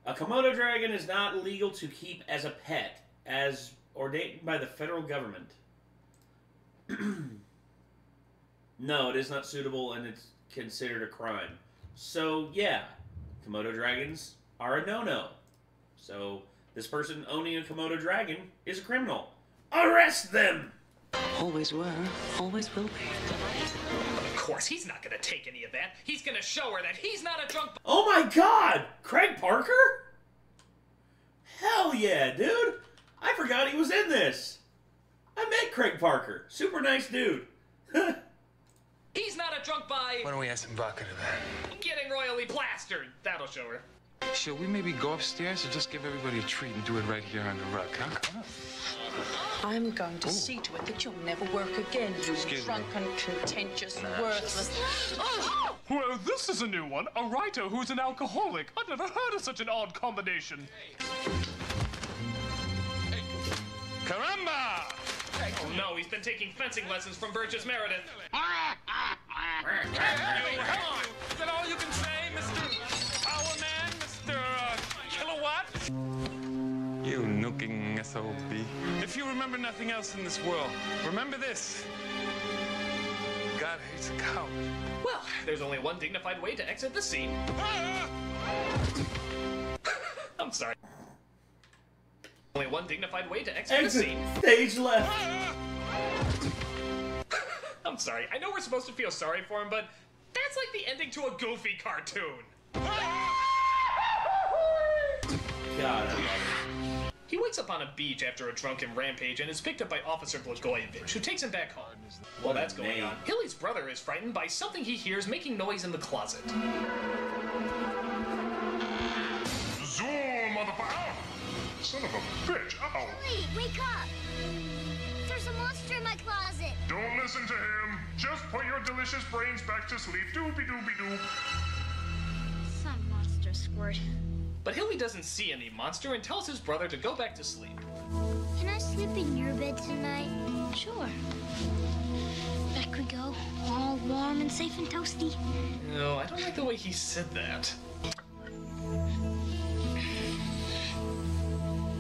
A Komodo dragon is not legal to keep as a pet, as ordained by the federal government. No, it is not suitable, and it's considered a crime. So, yeah, Komodo dragons are a no-no. So, this person owning a Komodo dragon is a criminal. Arrest them! Always were, always will be. Of course, he's not gonna take any of that. He's gonna show her that he's not a drunk. Oh my god! Craig Parker? Hell yeah, dude! I forgot he was in this. I met Craig Parker. Super nice dude. He's not a drunk by Why don't we add some vodka to that? getting royally plastered. That'll show her. Shall we maybe go upstairs or just give everybody a treat and do it right here on the rug, huh? Come on. I'm going to see to it that you'll never work again, you drunken, contentious, worthless... Oh! Well, this is a new one. A writer who's an alcoholic. I've never heard of such an odd combination. Caramba! Oh no, he's been taking fencing lessons from Burgess Meredith. Is that all you can say, Mr. Power Man, Mr. Kilowatt? You nooking SOB. If you remember nothing else in this world, remember this. God hates a coward. Well, there's only one dignified way to exit the scene. I'm sorry. Only one dignified way to exit the scene. Stage left. I'm sorry. I know we're supposed to feel sorry for him, but that's like the ending to a Goofy cartoon. God, I love it. He wakes up on a beach after a drunken rampage and is picked up by Officer Blagojevich, who takes him back home. While that's going on, Hilly's brother is frightened by something he hears making noise in the closet. Zoom, motherfucker! Son of a bitch, ow! Wait, wake up! There's a monster in my closet! Don't listen to him! Just put your delicious brains back to sleep, doopy-doopy-doop! Some monster squirt. But Hilly doesn't see any monster and tells his brother to go back to sleep. Can I sleep in your bed tonight? Sure. Back we go, all warm and safe and toasty. No, I don't like the way he said that.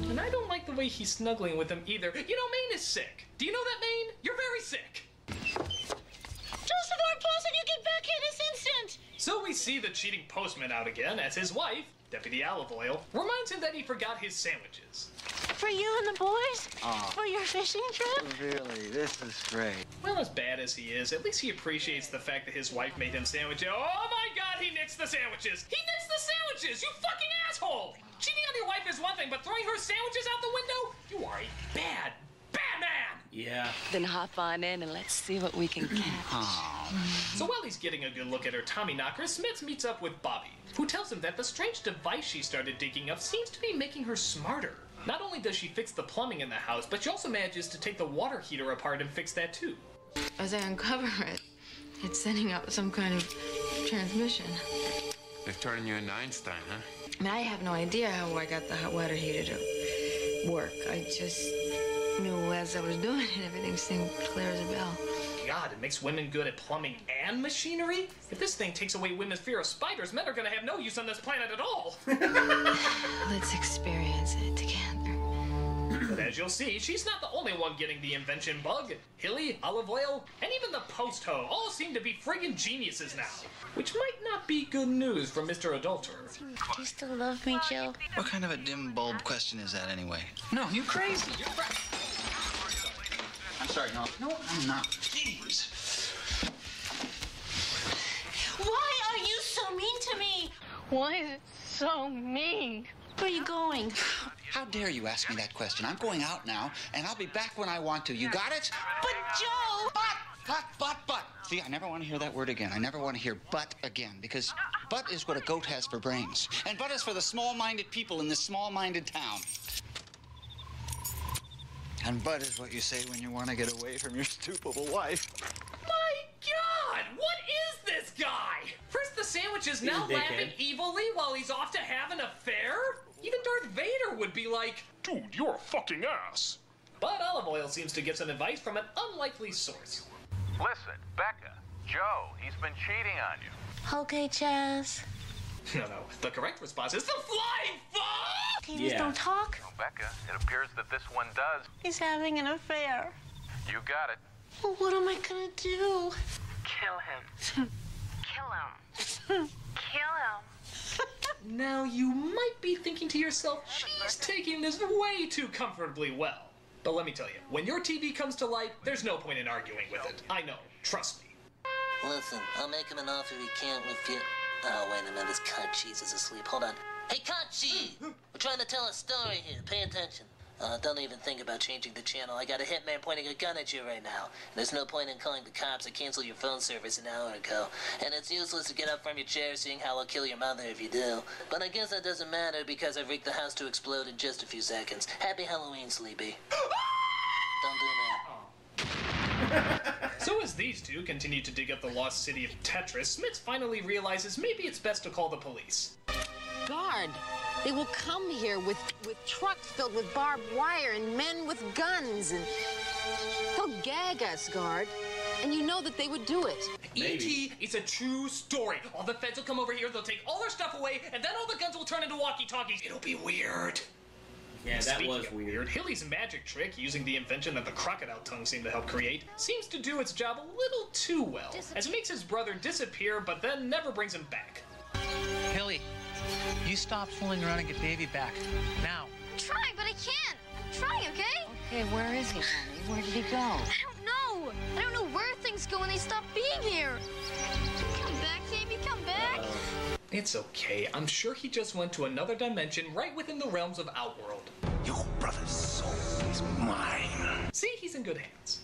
And I don't like the way way he's snuggling with him either. You know, Maine is sick. Do you know that, Maine? You're very sick. Joseph R. Paulson, you get back here this instant! So we see the cheating postman out again as his wife, Deputy Olive Oil, reminds him that he forgot his sandwiches. For you and the boys? Oh. For your fishing trip? Really, this is great. Well, as bad as he is, at least he appreciates the fact that his wife made him sandwiches. Oh my god, he nixed the sandwiches! He nixed the sandwiches, you fucking asshole! Cheating on your wife is one thing, but throwing her sandwiches out the window? You are a bad, bad man! Yeah. Then hop on in and let's see what we can catch. So while he's getting a good look at her Tommy knocker, Smits meets up with Bobby, who tells him that the strange device she started digging up seems to be making her smarter. Not only does she fix the plumbing in the house, but she also manages to take the water heater apart and fix that too. As I uncover it, it's sending out some kind of transmission. They're turning you into Einstein, huh? I mean, I have no idea how I got the hot water heater to work. I just knew as I was doing it, everything seemed clear as a bell. God, it makes women good at plumbing and machinery? If this thing takes away women's fear of spiders, men are gonna have no use on this planet at all. Let's experience it together. But as you'll see, she's not the only one getting the invention bug. Hilly, Olive Oil, and even the post-ho all seem to be friggin' geniuses now. Which might not be good news for Mr. Adulterer. Do you still love me, Joe? What kind of a dim bulb question is that anyway? No, you crazy. You're I'm sorry, no, I'm not. Jeez. Why are you so mean to me? Why is it so mean? Where are you going? How dare you ask me that question? I'm going out now, and I'll be back when I want to. You got it? But, Joe! But. See, I never want to hear that word again. I never want to hear but again, because but is what a goat has for brains. And but is for the small-minded people in this small-minded town. And but is what you say when you want to get away from your stupid wife. My God! What is this guy? First the sandwiches, now laughing evilly while he's off to have an affair? Even Darth Vader would be like, dude, you're a fucking ass. But Olive Oil seems to get some advice from an unlikely source. Listen, Becca, Joe, he's been cheating on you. Okay, Chaz. No. The correct response is the flying fuck! Can you just don't talk? Well, Becca, it appears that this one does. He's having an affair. You got it. Well, what am I gonna do? Kill him. Kill him. Kill him. Now you might be thinking to yourself, she's taking this way too comfortably well. But let me tell you, when your TV comes to light, there's no point in arguing with it. I know. Trust me. Listen, I'll make him an offer he can't refuse. Oh, wait a minute, this cunt cheese is asleep. Hold on. Hey, cunt cheese! We're trying to tell a story here. Pay attention. Don't even think about changing the channel. I got a hitman pointing a gun at you right now. There's no point in calling the cops. I canceled your phone service an hour ago. And it's useless to get up from your chair seeing how I'll kill your mother if you do. But I guess that doesn't matter because I've rigged the house to explode in just a few seconds. Happy Halloween, Sleepy. Don't do that. So as these two continue to dig up the lost city of Tetris, Smits finally realizes maybe it's best to call the police. Guard! They will come here with trucks filled with barbed wire and men with guns, and they'll gag us, Guard. And you know that they would do it. E.T. it's a true story. All the feds will come over here, they'll take all our stuff away, and then all the guns will turn into walkie-talkies. It'll be weird. Yeah, that Speaking was of weird. Hilly's magic trick, using the invention that the crocodile tongue seemed to help create, seems to do its job a little too well, as it makes his brother disappear, but then never brings him back. Hilly, you stop fooling around and get baby back. Now. Try, but I can't. Try, okay? Okay, where is he, honey? Where did he go? I don't know. I don't know where things go when they stop being here. Come back, baby, come back. It's okay. I'm sure he just went to another dimension right within the realms of Outworld. Your brother's soul is mine. See, he's in good hands.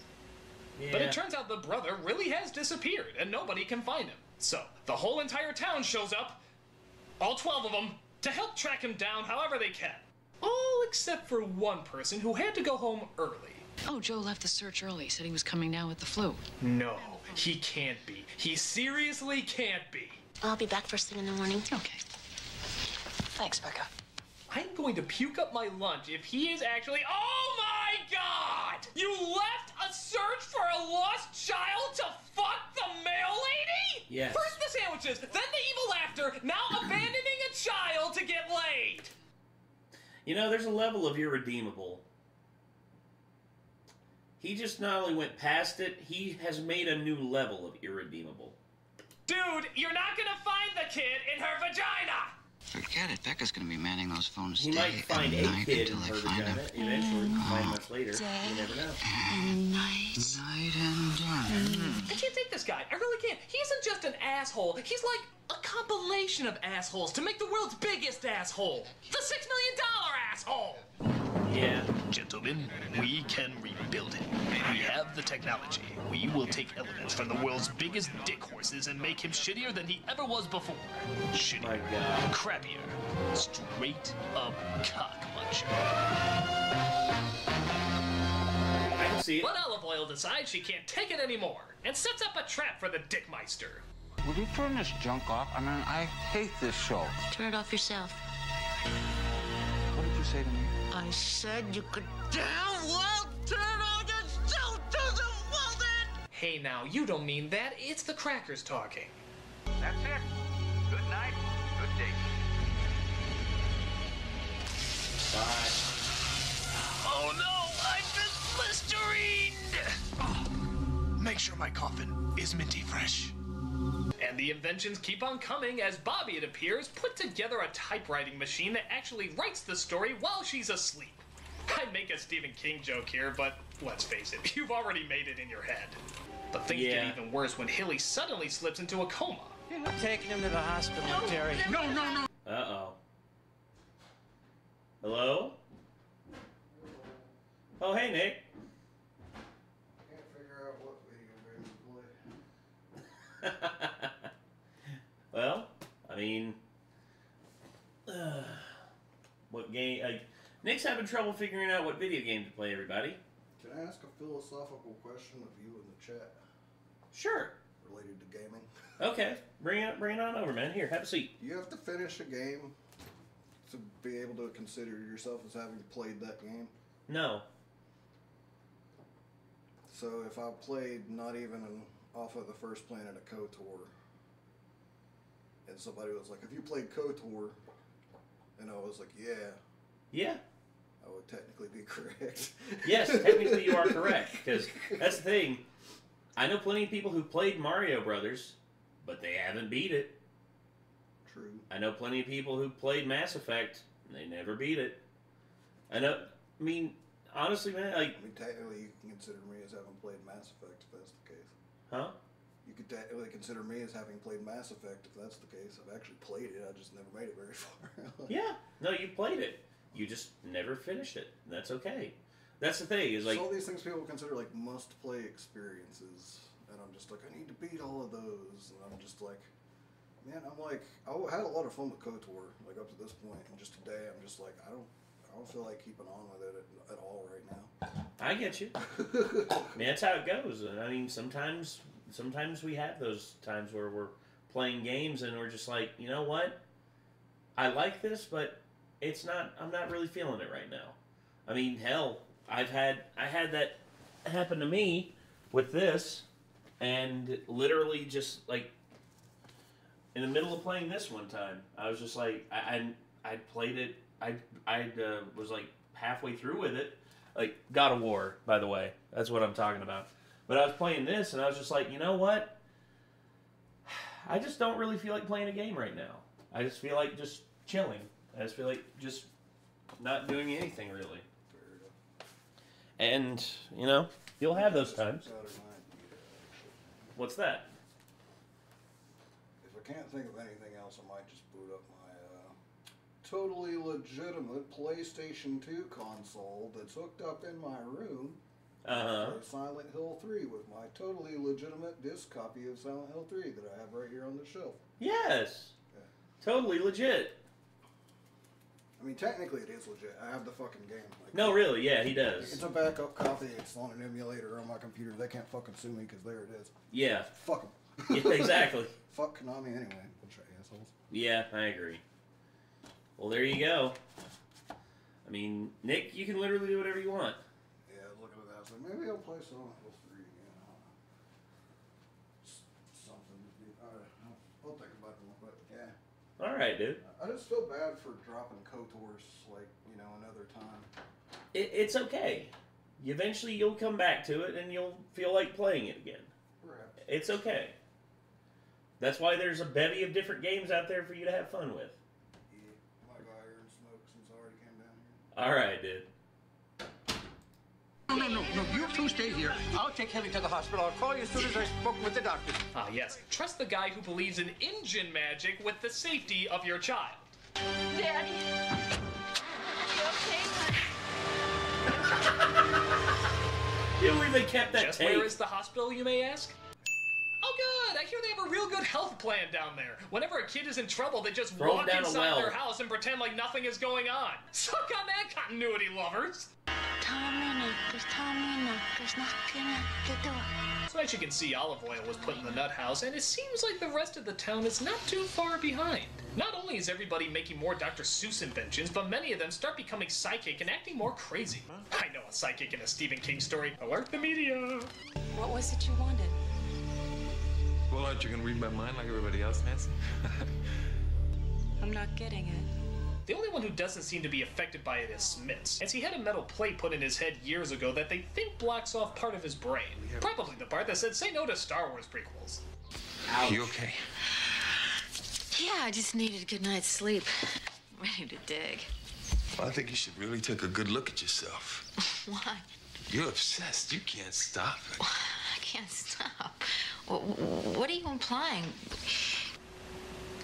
Yeah. But it turns out the brother really has disappeared, and nobody can find him. So, the whole entire town shows up, all 12 of them, to help track him down however they can. All except for one person who had to go home early. Oh, Joe left the search early. Said he was coming down with the flu. No, he can't be. He seriously can't be. I'll be back first thing in the morning. Okay. Thanks, Becca. I'm going to puke up my lunch if he is actually... Oh my God! You left a search for a lost child to fuck the mail lady? Yes. First the sandwiches, then the evil laughter, now abandoning a child to get laid. You know, there's a level of irredeemable he just not only went past it, he has made a new level of irredeemable. Dude, you're not gonna find the kid in her vagina! Forget it. Becca's gonna be manning those phones He day might find and a night kid in until her they find vagina, him. eventually, 9 months later. You never know. Night and day. I can't take this guy. I really can't. He isn't just an asshole. He's like a compilation of assholes to make the world's biggest asshole. The $6 million asshole! Yeah. Gentlemen, we can rebuild him. We have the technology. We will take elements from the world's biggest dick horses and make him shittier than he ever was before. Shittier. My God. Crappier. Straight up cock muncher. I can see it. But Olive Oil decides she can't take it anymore and sets up a trap for the Dickmeister. Would you turn this junk off? I mean, I hate this show. Turn it off yourself. What did you say to me? I said you could damn well turn on yourself to the woman! Hey now, you don't mean that. It's the crackers talking. That's it. Good night. Good day. Bye. Oh no, I've been blisterined! Make sure my coffin is minty fresh. And the inventions keep on coming as Bobby, it appears, put together a typewriting machine that actually writes the story while she's asleep. I'd make a Stephen King joke here, but let's face it, you've already made it in your head. But things get even worse when Hilly suddenly slips into a coma. You're not taking him to the hospital, Terry. No. Uh-oh. Hello? Oh, hey, Nick. Can't figure out what video game to play. Well, I mean, what game? Nick's having trouble figuring out what video game to play, everybody. Can I ask a philosophical question of you in the chat? Sure. Related to gaming? Okay, bring it on over, man. Here, have a seat. You have to finish a game to be able to consider yourself as having played that game? No. So if I played not even off of the first planet of KOTOR, and somebody was like, have you played KOTOR? And I was like, yeah. Yeah. I would technically be correct. Yes, technically you are correct, because that's the thing. I know plenty of people who played Mario Brothers, but they haven't beat it. True. I know plenty of people who played Mass Effect, and they never beat it. I mean, honestly, man, like... I mean, technically you can consider me as having played Mass Effect, if that's the case. Huh? You could technically consider me as having played Mass Effect, if that's the case. I've actually played it, I just never made it very far. Yeah. No, you played it. You just never finished it. That's okay. That's the thing, is like... So all these things people consider like must-play experiences, and I'm just like, I need to beat all of those, and I'm just like, man, I'm like, I had a lot of fun with KOTOR, like up to this point, and just today I'm just like, I don't feel like keeping on with it at all right now. I get you. I mean, that's how it goes. I mean, sometimes we have those times where we're playing games and we're just like, you know what? I like this, but I'm not really feeling it right now. I mean, hell, I had that happen to me with this, and literally just like in the middle of playing this one time, I was just like, I played it. I was like halfway through with it, like God of War, by the way. That's what I'm talking about. But I was playing this, and I was just like, you know what? I just don't really feel like playing a game right now. I just feel like just chilling. I just feel like just not doing anything really. And, you know, you'll have those times. What's that? If I can't think of anything else, I might just boot up my totally legitimate PlayStation 2 console that's hooked up in my room. Uh-huh. For Silent Hill 3 with my totally legitimate disc copy of Silent Hill 3 that I have right here on the shelf. Yes. Yeah. Totally legit. I mean, technically it is legit. I have the fucking game. Like, no, really, yeah, he does. It's a backup copy. It's on an emulator on my computer. They can't fucking sue me because there it is. Yeah. Fuck them. Yeah, exactly. Fuck Konami anyway. Bunch of assholes. Yeah, I agree. Well, there you go. I mean, Nick, you can literally do whatever you want. Yeah, look at that. So maybe I'll play Silent Hill 3 again. Something. I'll think about it real quick. Yeah. All right, dude. I just feel bad for dropping KOTOR's, like, you know, another time. It's okay. eventually you'll come back to it and you'll feel like playing it again. Perhaps. It's okay. That's why there's a bevy of different games out there for you to have fun with. Yeah, my guy earned smoke since I already came down here. All right, dude. No, you two stay here. I'll take Helly to the hospital. I'll call you as soon as I've spoken with the doctor. Ah, yes. Trust the guy who believes in engine magic with the safety of your child. Daddy. You okay, You even kept that Just tape. where is the hospital, you may ask? Oh, good. I hear they have a real good health plan down there. Whenever a kid is in trouble, they just Throw him walk down a inside well. their house and pretend like nothing is going on. Suck on that, continuity lovers. Tommy knockers, knocking at the door. So as you can see, Olive Oil was put in the nut house, and it seems like the rest of the town is not too far behind. Not only is everybody making more Dr. Seuss inventions, but many of them start becoming psychic and acting more crazy. I know a psychic in a Stephen King story. Alert the media. What was it you wanted? Well, aren't you going to read my mind like everybody else, Nancy? I'm not getting it. The only one who doesn't seem to be affected by it is Smits, as he had a metal plate put in his head years ago that they think blocks off part of his brain. Probably the part that said say no to Star Wars prequels. Ouch. You okay? Yeah, I just needed a good night's sleep. Ready to dig. Well, I think you should really take a good look at yourself. Why? You're obsessed. You can't stop it. I can't stop. What are you implying?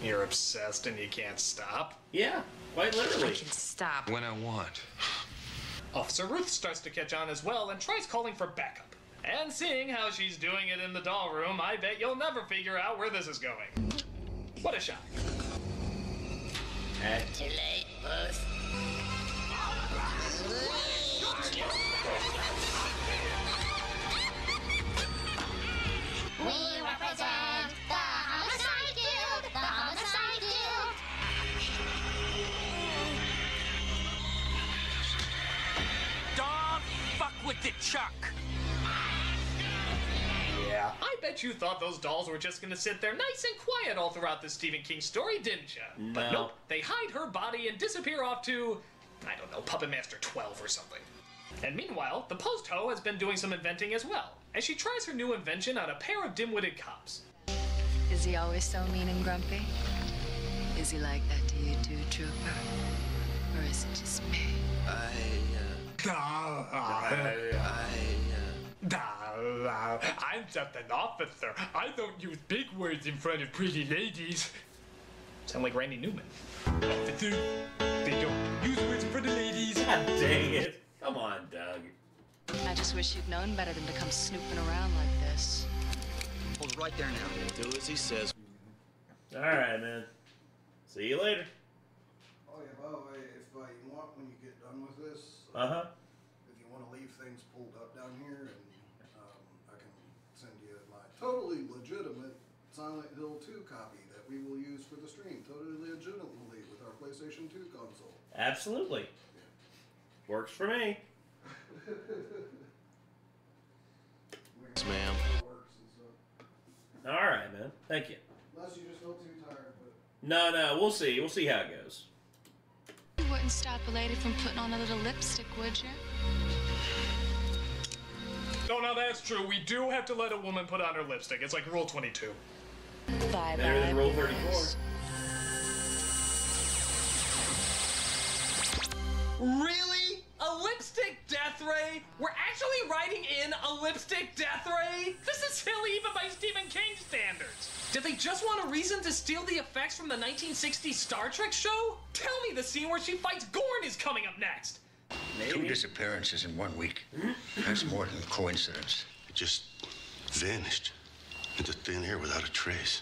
You're obsessed and you can't stop? Yeah, quite literally. I can stop. When I want. Officer Ruth starts to catch on as well and tries calling for backup. And seeing how she's doing it in the doll room, I bet you'll never figure out where this is going. What a shock. Too late, boss. We represent the Homicide Guild, the Homicide Guild. Don't fuck with the Chuck. Yeah. I bet you thought those dolls were just gonna sit there nice and quiet all throughout this Stephen King story, didn't ya? No. But nope, they hide her body and disappear off to, I don't know, Puppet Master 12 or something. And meanwhile, the post-ho has been doing some inventing as well, as she tries her new invention on a pair of dim-witted cops. Is he always so mean and grumpy? Is he like that to you too, Trooper? Or is it just me? I'm just an officer. I don't use big words in front of pretty ladies. Sound like Randy Newman. Officer, they don't use words in front of ladies. God dang it. Come on, Doug. I just wish you'd known better than to come snooping around like this. Hold right there now. Do as he says. All right, man. See you later. Oh yeah, by the way, if you want, when you get done with this, if you want to leave things pulled up down here, and I can send you my totally legitimate Silent Hill 2 copy that we will use for the stream, totally legitimately with our PlayStation 2 console. Absolutely. Works for me. Yes, ma'am. All right, man. Thank you. Unless you just feel too tired, but... No, we'll see. We'll see how it goes. You wouldn't stop a lady from putting on a little lipstick, would you? No, now that's true. We do have to let a woman put on her lipstick. It's like Rule 22. Bye-bye. Better than Rule 34. Really? A lipstick death ray? We're actually writing in a lipstick death ray? This is silly even by Stephen King standards. Did they just want a reason to steal the effects from the 1960s Star Trek show? Tell me the scene where she fights Gorn is coming up next. Maybe. 2 disappearances in 1 week. That's more than coincidence. It just vanished into thin air without a trace.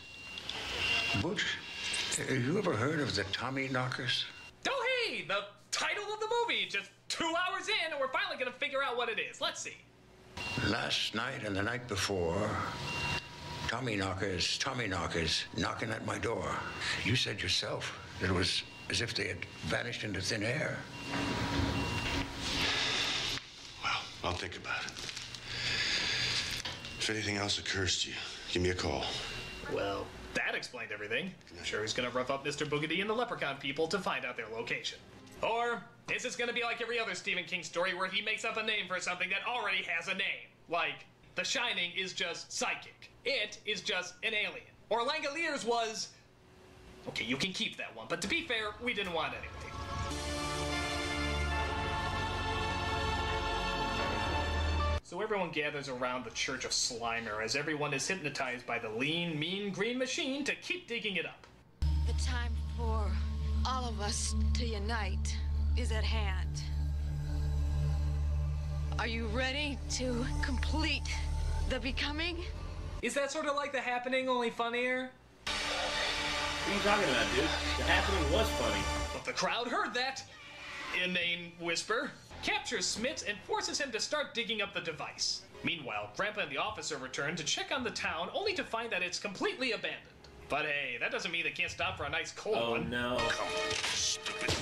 Butch, have you ever heard of the Tommy Knockers? Oh, hey, the title of the movie. Just 2 hours in, and we're finally gonna figure out what it is. Let's see. Last night and the night before, Tommy knockers knocking at my door. You said yourself that it was as if they had vanished into thin air. Well, I'll think about it. If anything else occurs to you, give me a call. Well, that explained everything. I'm sure he's gonna rough up Mr. Boogedy and the Leprechaun people to find out their location. Or This is gonna be like every other Stephen King story where he makes up a name for something that already has a name. Like, The Shining is just psychic. It is just an alien. Or Langoliers was... Okay, you can keep that one, but to be fair, we didn't want anything. So everyone gathers around the Church of Slimer as everyone is hypnotized by the lean, mean green machine to keep digging it up. The time for all of us to unite is at hand. Are you ready to complete the becoming? Is that sort of like The Happening, only funnier? What are you talking about, dude? The Happening was funny. But the crowd heard that inane whisper, captures Smits and forces him to start digging up the device. Meanwhile, Grandpa and the officer return to check on the town, only to find that it's completely abandoned. But hey, that doesn't mean they can't stop for a nice cold one. Oh no. Come on, stupid.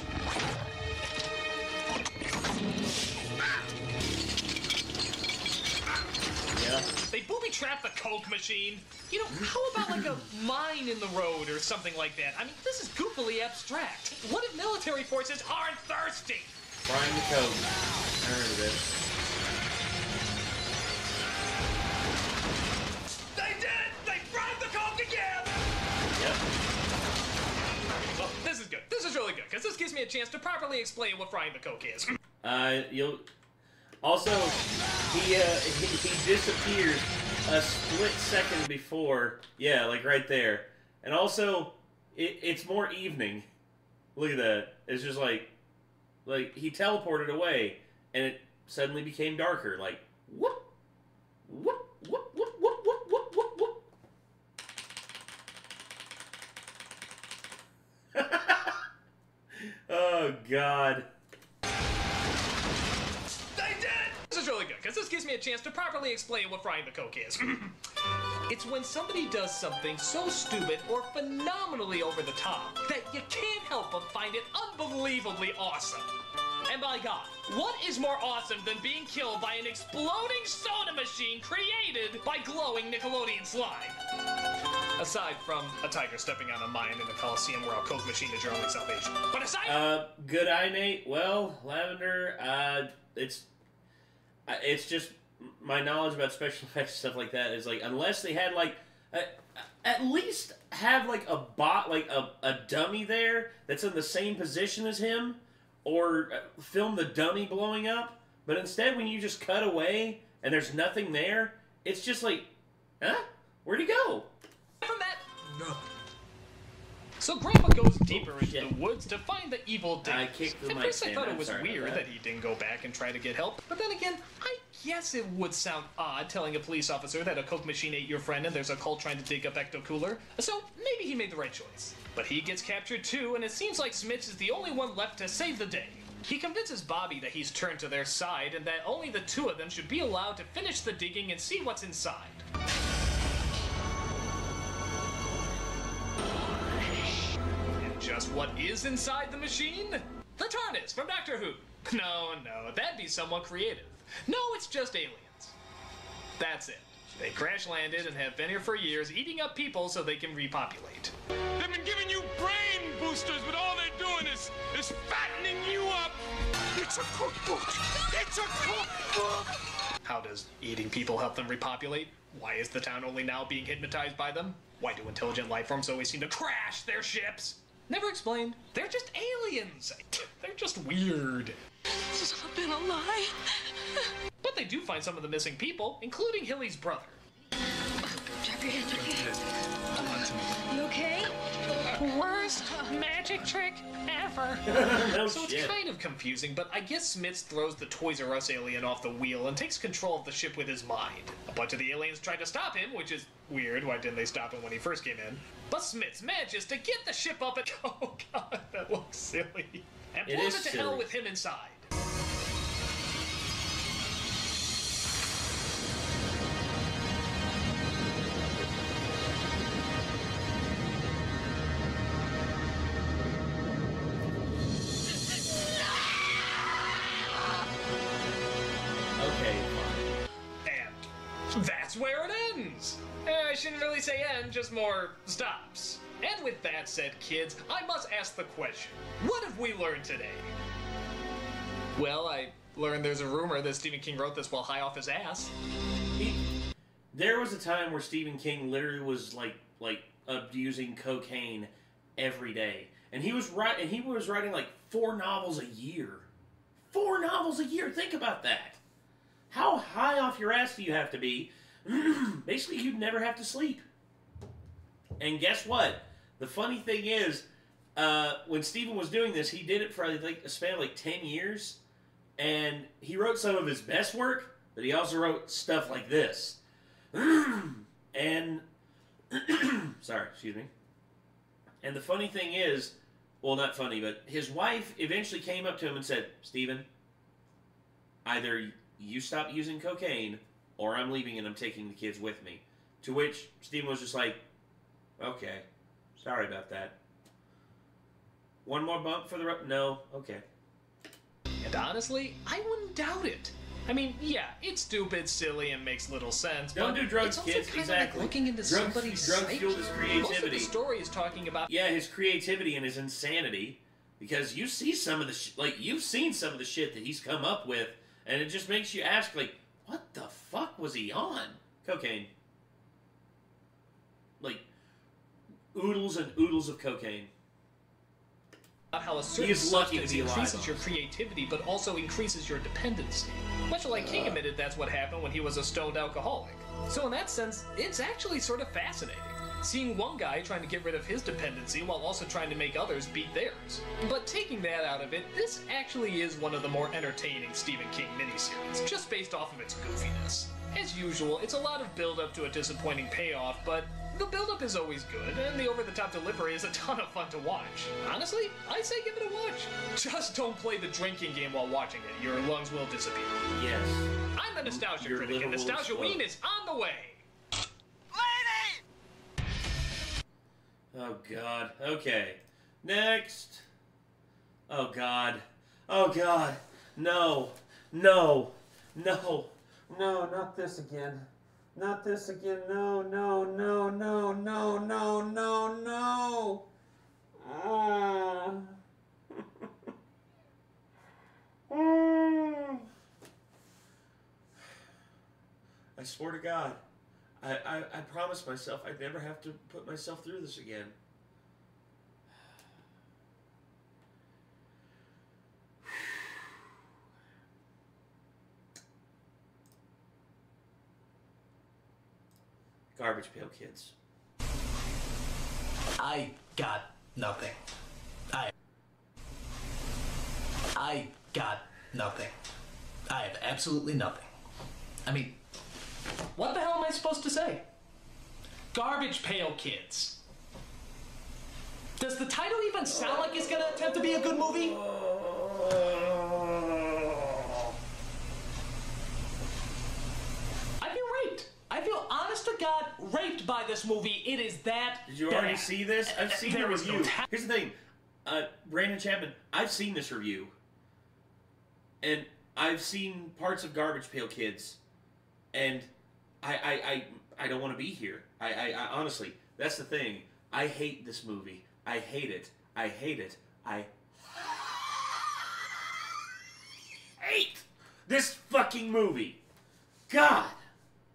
Yeah. They booby-trapped the Coke machine. You know, how about like a mine in the road or something like that? I mean, this is goofily abstract. What if military forces aren't thirsty? Frying the Coke. I heard of it. They did it! They fried the Coke again! Yep. Well, this is good. This is really good, because this gives me a chance to properly explain what frying the Coke is. You'll... Also, he disappears a split second before. Yeah, like right there. And also, it's more evening. Look at that. It's just like he teleported away, and it suddenly became darker. Like, whoop, whoop, whoop, whoop, whoop, whoop, whoop, whoop, whoop. Oh, God. This is really good, because this gives me a chance to properly explain what frying the Coke is. It's when somebody does something so stupid or phenomenally over the top that you can't help but find it unbelievably awesome. And by God, what is more awesome than being killed by an exploding soda machine created by glowing Nickelodeon slime? Aside from a tiger stepping on a mine in the Coliseum where a Coke machine is your only salvation. But aside... Good eye, Nate. Well, Lavender, it's just my knowledge about special effects and stuff like that is like, unless they had like at least have like a dummy there that's in the same position as him, or film the dummy blowing up. But instead, when you just cut away and there's nothing there, it's just like, huh? Where'd he go? From that, no. So Grandpa goes deeper into the woods to find the evil Diggs. I kicked the At mic first I stand. thought it I'm was sorry weird about that he didn't go back and try to get help. But then again, I guess it would sound odd telling a police officer that a Coke machine ate your friend and there's a cult trying to dig up Ecto Cooler. So maybe he made the right choice. But he gets captured too, and it seems like Smits is the only one left to save the day. He convinces Bobby that he's turned to their side and that only the two of them should be allowed to finish the digging and see what's inside. Just what is inside the machine? The TARDIS from Doctor Who. No, that'd be somewhat creative. No, it's just aliens. That's it. They crash landed and have been here for years, eating up people so they can repopulate. They've been giving you brain boosters, but all they're doing is fattening you up. It's a cookbook. It's a cookbook. How does eating people help them repopulate? Why is the town only now being hypnotized by them? Why do intelligent life forms always seem to crash their ships? Never explained. They're just aliens. They're just weird. This has all been a lie. But they do find some of the missing people, including Hilly's brother. Drop your hands, okay? You okay? Worst magic trick ever. No So shit. it's kind of confusing, but I guess Smits throws the Toys R Us alien off the wheel and takes control of the ship with his mind. A bunch of the aliens try to stop him, which is weird. Why didn't they stop him when he first came in? But Smits manages to get the ship up and... Oh god, that looks silly. And It blows is it to hell silly. with him inside. Okay. And that's where it ends. I shouldn't really say end, just more stops. And with that said, kids, I must ask the question, what have we learned today? Well, I learned there's a rumor that Stephen King wrote this while high off his ass. There was a time where Stephen King literally was like abusing cocaine every day, and he was writing like 4 novels a year. 4 novels a year. Think about that. How high off your ass do you have to be? Basically, you'd never have to sleep. And guess what? The funny thing is, when Stephen was doing this, he did it for like a span of like 10 years, and he wrote some of his best work, but he also wrote stuff like this. And sorry, excuse me. And the funny thing is, well, not funny, but his wife eventually came up to him and said, "Stephen, either you stop using cocaine, or I'm leaving and I'm taking the kids with me." To which Stephen was just like, "Okay, sorry about that. One more bump for the road? No, okay." And honestly, I wouldn't doubt it. I mean, yeah, it's stupid, silly, and makes little sense. Don't but do drugs, it's kids. Also exactly. Like looking into somebody's drugs psyche. fuel his creativity. Most of the story is talking about his creativity and his insanity, because you see some of the you've seen some of the shit that he's come up with, and it just makes you ask, like, what the fuck was he on? Cocaine. Like, oodles and oodles of cocaine. how a certain he is lucky substance to be alive. increases your creativity, but also increases your dependency. Much like King admitted that's what happened when he was a stoned alcoholic. So in that sense, it's actually sort of fascinating. Seeing one guy trying to get rid of his dependency while also trying to make others beat theirs. But taking that out of it, this actually is one of the more entertaining Stephen King miniseries, just based off of its goofiness. As usual, it's a lot of build-up to a disappointing payoff, but the build-up is always good, and the over-the-top delivery is a ton of fun to watch. Honestly, I say give it a watch. Just don't play the drinking game while watching it. Your lungs will disappear. Yes. I'm the Nostalgia Critic, and Nostalgia Ween is on the way. Oh, God. Okay. Next. Oh, God. Oh, God. No. No. No. No, not this again. Not this again. No, no, no, no, no, no, no, no. I swear to God. I promised myself I'd never have to put myself through this again. Garbage Pail Kids. I got nothing. I got nothing. I have absolutely nothing. I mean, what the hell am I supposed to say? Garbage Pail Kids. Does the title even sound like it's gonna attempt to be a good movie? I feel raped. I feel, honest to God, raped by this movie. It is that Did you already see this? I've seen the review. Here's the thing. Brandon Chapman, I've seen this review. And I've seen parts of Garbage Pail Kids. And I don't want to be here. I honestly, that's the thing. I hate this movie. I hate it. I hate it. I hate this fucking movie. God.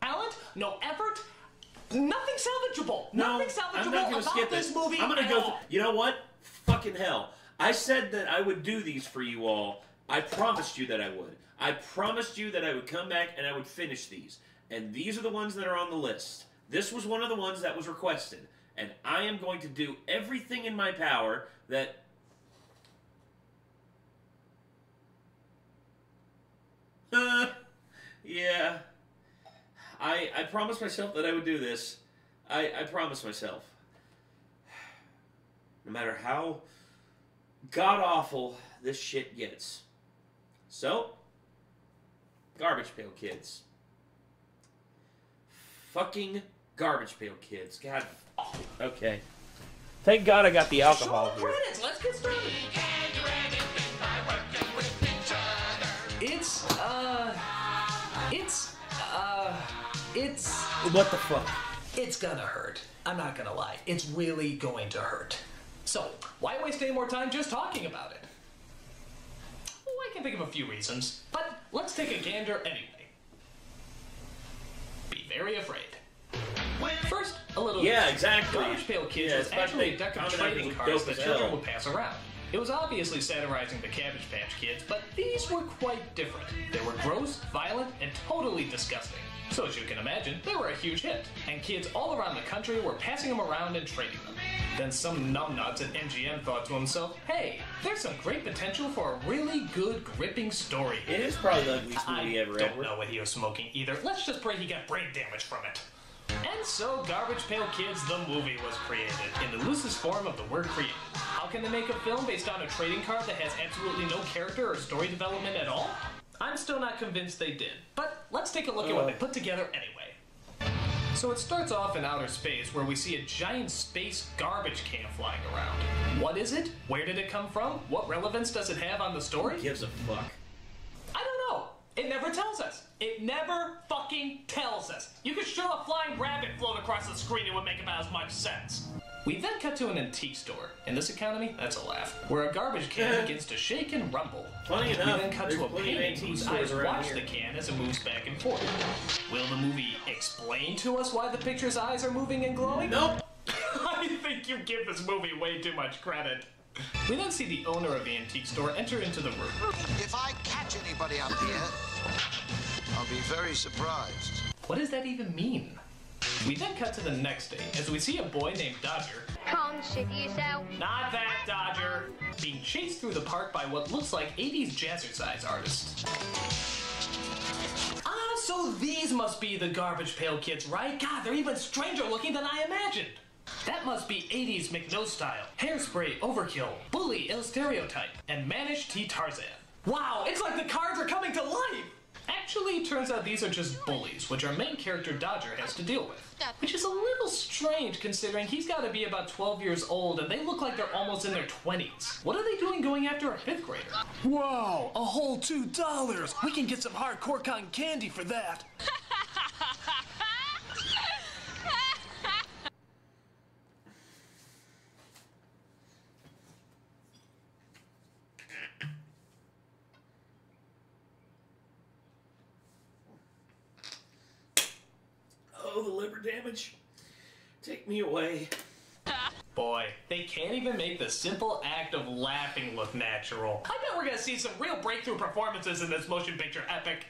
Talent, no effort, nothing salvageable. No, nothing salvageable I'm not gonna about skip this it. movie. I'm gonna at go. all. You know what? Fucking hell. I said that I would do these for you all. I promised you that I would. I promised you that I would come back and I would finish these. And these are the ones that are on the list. This was one of the ones that was requested. And I am going to do everything in my power that... yeah. I promised myself that I would do this. I promised myself. No matter how god-awful this shit gets. So, Garbage Pail Kids. Fucking Garbage Pail Kids. God. Okay. Thank God I got the alcohol here. Credits. Let's get started. It's What the fuck? It's gonna hurt. I'm not gonna lie. It's really going to hurt. So, why waste any more time just talking about it? Why can think of a few reasons, but let's take a gander anyway. Be very afraid. First, a little... Yeah, exactly. Garbage Pail Kids was actually a deck of trading cards that children would pass around. It was obviously satirizing the Cabbage Patch Kids, but these were quite different. They were gross, violent, and totally disgusting. So as you can imagine, they were a huge hit, and kids all around the country were passing them around and trading them. Then some numbnuts at MGM thought to himself, hey, there's some great potential for a really good, gripping story. It is probably the ugliest movie ever. I don't know what he was smoking either. Let's just pray he got brain damage from it. And so Garbage Pail Kids, the movie, was created, in the loosest form of the word created. How can they make a film based on a trading card that has absolutely no character or story development at all? I'm still not convinced they did, but let's take a look at what they put together anyway. So it starts off in outer space, where we see a giant space garbage can flying around. What is it? Where did it come from? What relevance does it have on the story? Who gives a fuck? I don't know. It never tells us. It never fucking tells us. You could show a flying rabbit float across the screen, it would make about as much sense. We then cut to an antique store. In this economy, that's a laugh. Where a garbage can begins to shake and rumble. Funny enough, we then cut to a painting whose eyes watch the can as it moves back and forth. Will the movie explain to us why the picture's eyes are moving and glowing? Nope. I think you give this movie way too much credit. We then see the owner of the antique store enter into the room. If I catch anybody up here, I'll be very surprised. What does that even mean? We then cut to the next day as we see a boy named Dodger. Come shit yourself. Not that Dodger! Being chased through the park by what looks like 80s jazzercise artists. Ah, so these must be the Garbage Pail Kids, right? God, they're even stranger looking than I imagined. That must be 80s McNose style, Hairspray, Overkill, Bully, Il Stereotype, and Manish T. Tarzan. Wow, it's like the cards are coming to life! Actually, it turns out these are just bullies, which our main character Dodger has to deal with. Which is a little strange considering he's got to be about 12 years old and they look like they're almost in their 20s. What are they doing going after a 5th grader? Wow, a whole $2. We can get some hardcore cotton candy for that. Oh, the liver damage. Take me away. Boy, they can't even make the simple act of laughing look natural. I bet we're gonna see some real breakthrough performances in this motion picture epic.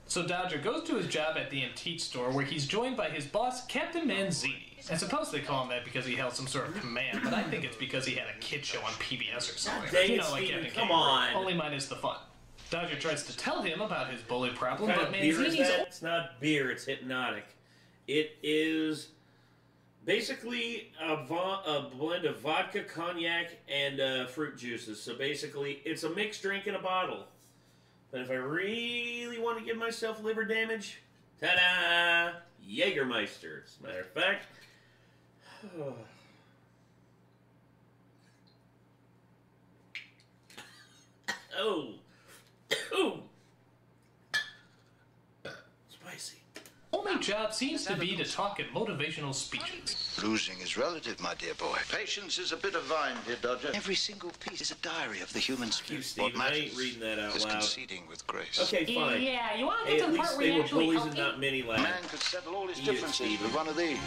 So Dodger goes to his job at the antique store where he's joined by his boss, Captain Manzini. I suppose they call him that because he held some sort of command, but I think it's because he had a kid show on PBS or something. Dang You it, know, like Steven, Captain come Kangaroo. on. Only minus the fun. Dodger tries to tell him about his bully problem, What but kind of beer is Manzini's... that? It's not beer, it's hypnotic. It is basically a blend of vodka, cognac, and fruit juices. So basically, it's a mixed drink in a bottle. But if I really want to give myself liver damage, ta-da! Jägermeister, as a matter of fact. Oh. Oh. Spicy. Only job seems to be to talk in motivational speeches. Losing is relative, my dear boy. Patience is a bit of vine, dear Dodger. Every single piece is a diary of the human spirit. Steven, I ain't reading that out is loud. conceding with grace. Okay, fine. Yeah, you want to Hey, get at to the part least where they you were actually bullies help and him? not mini A lads. man could settle all his Eat it, differences Steven. with one of these.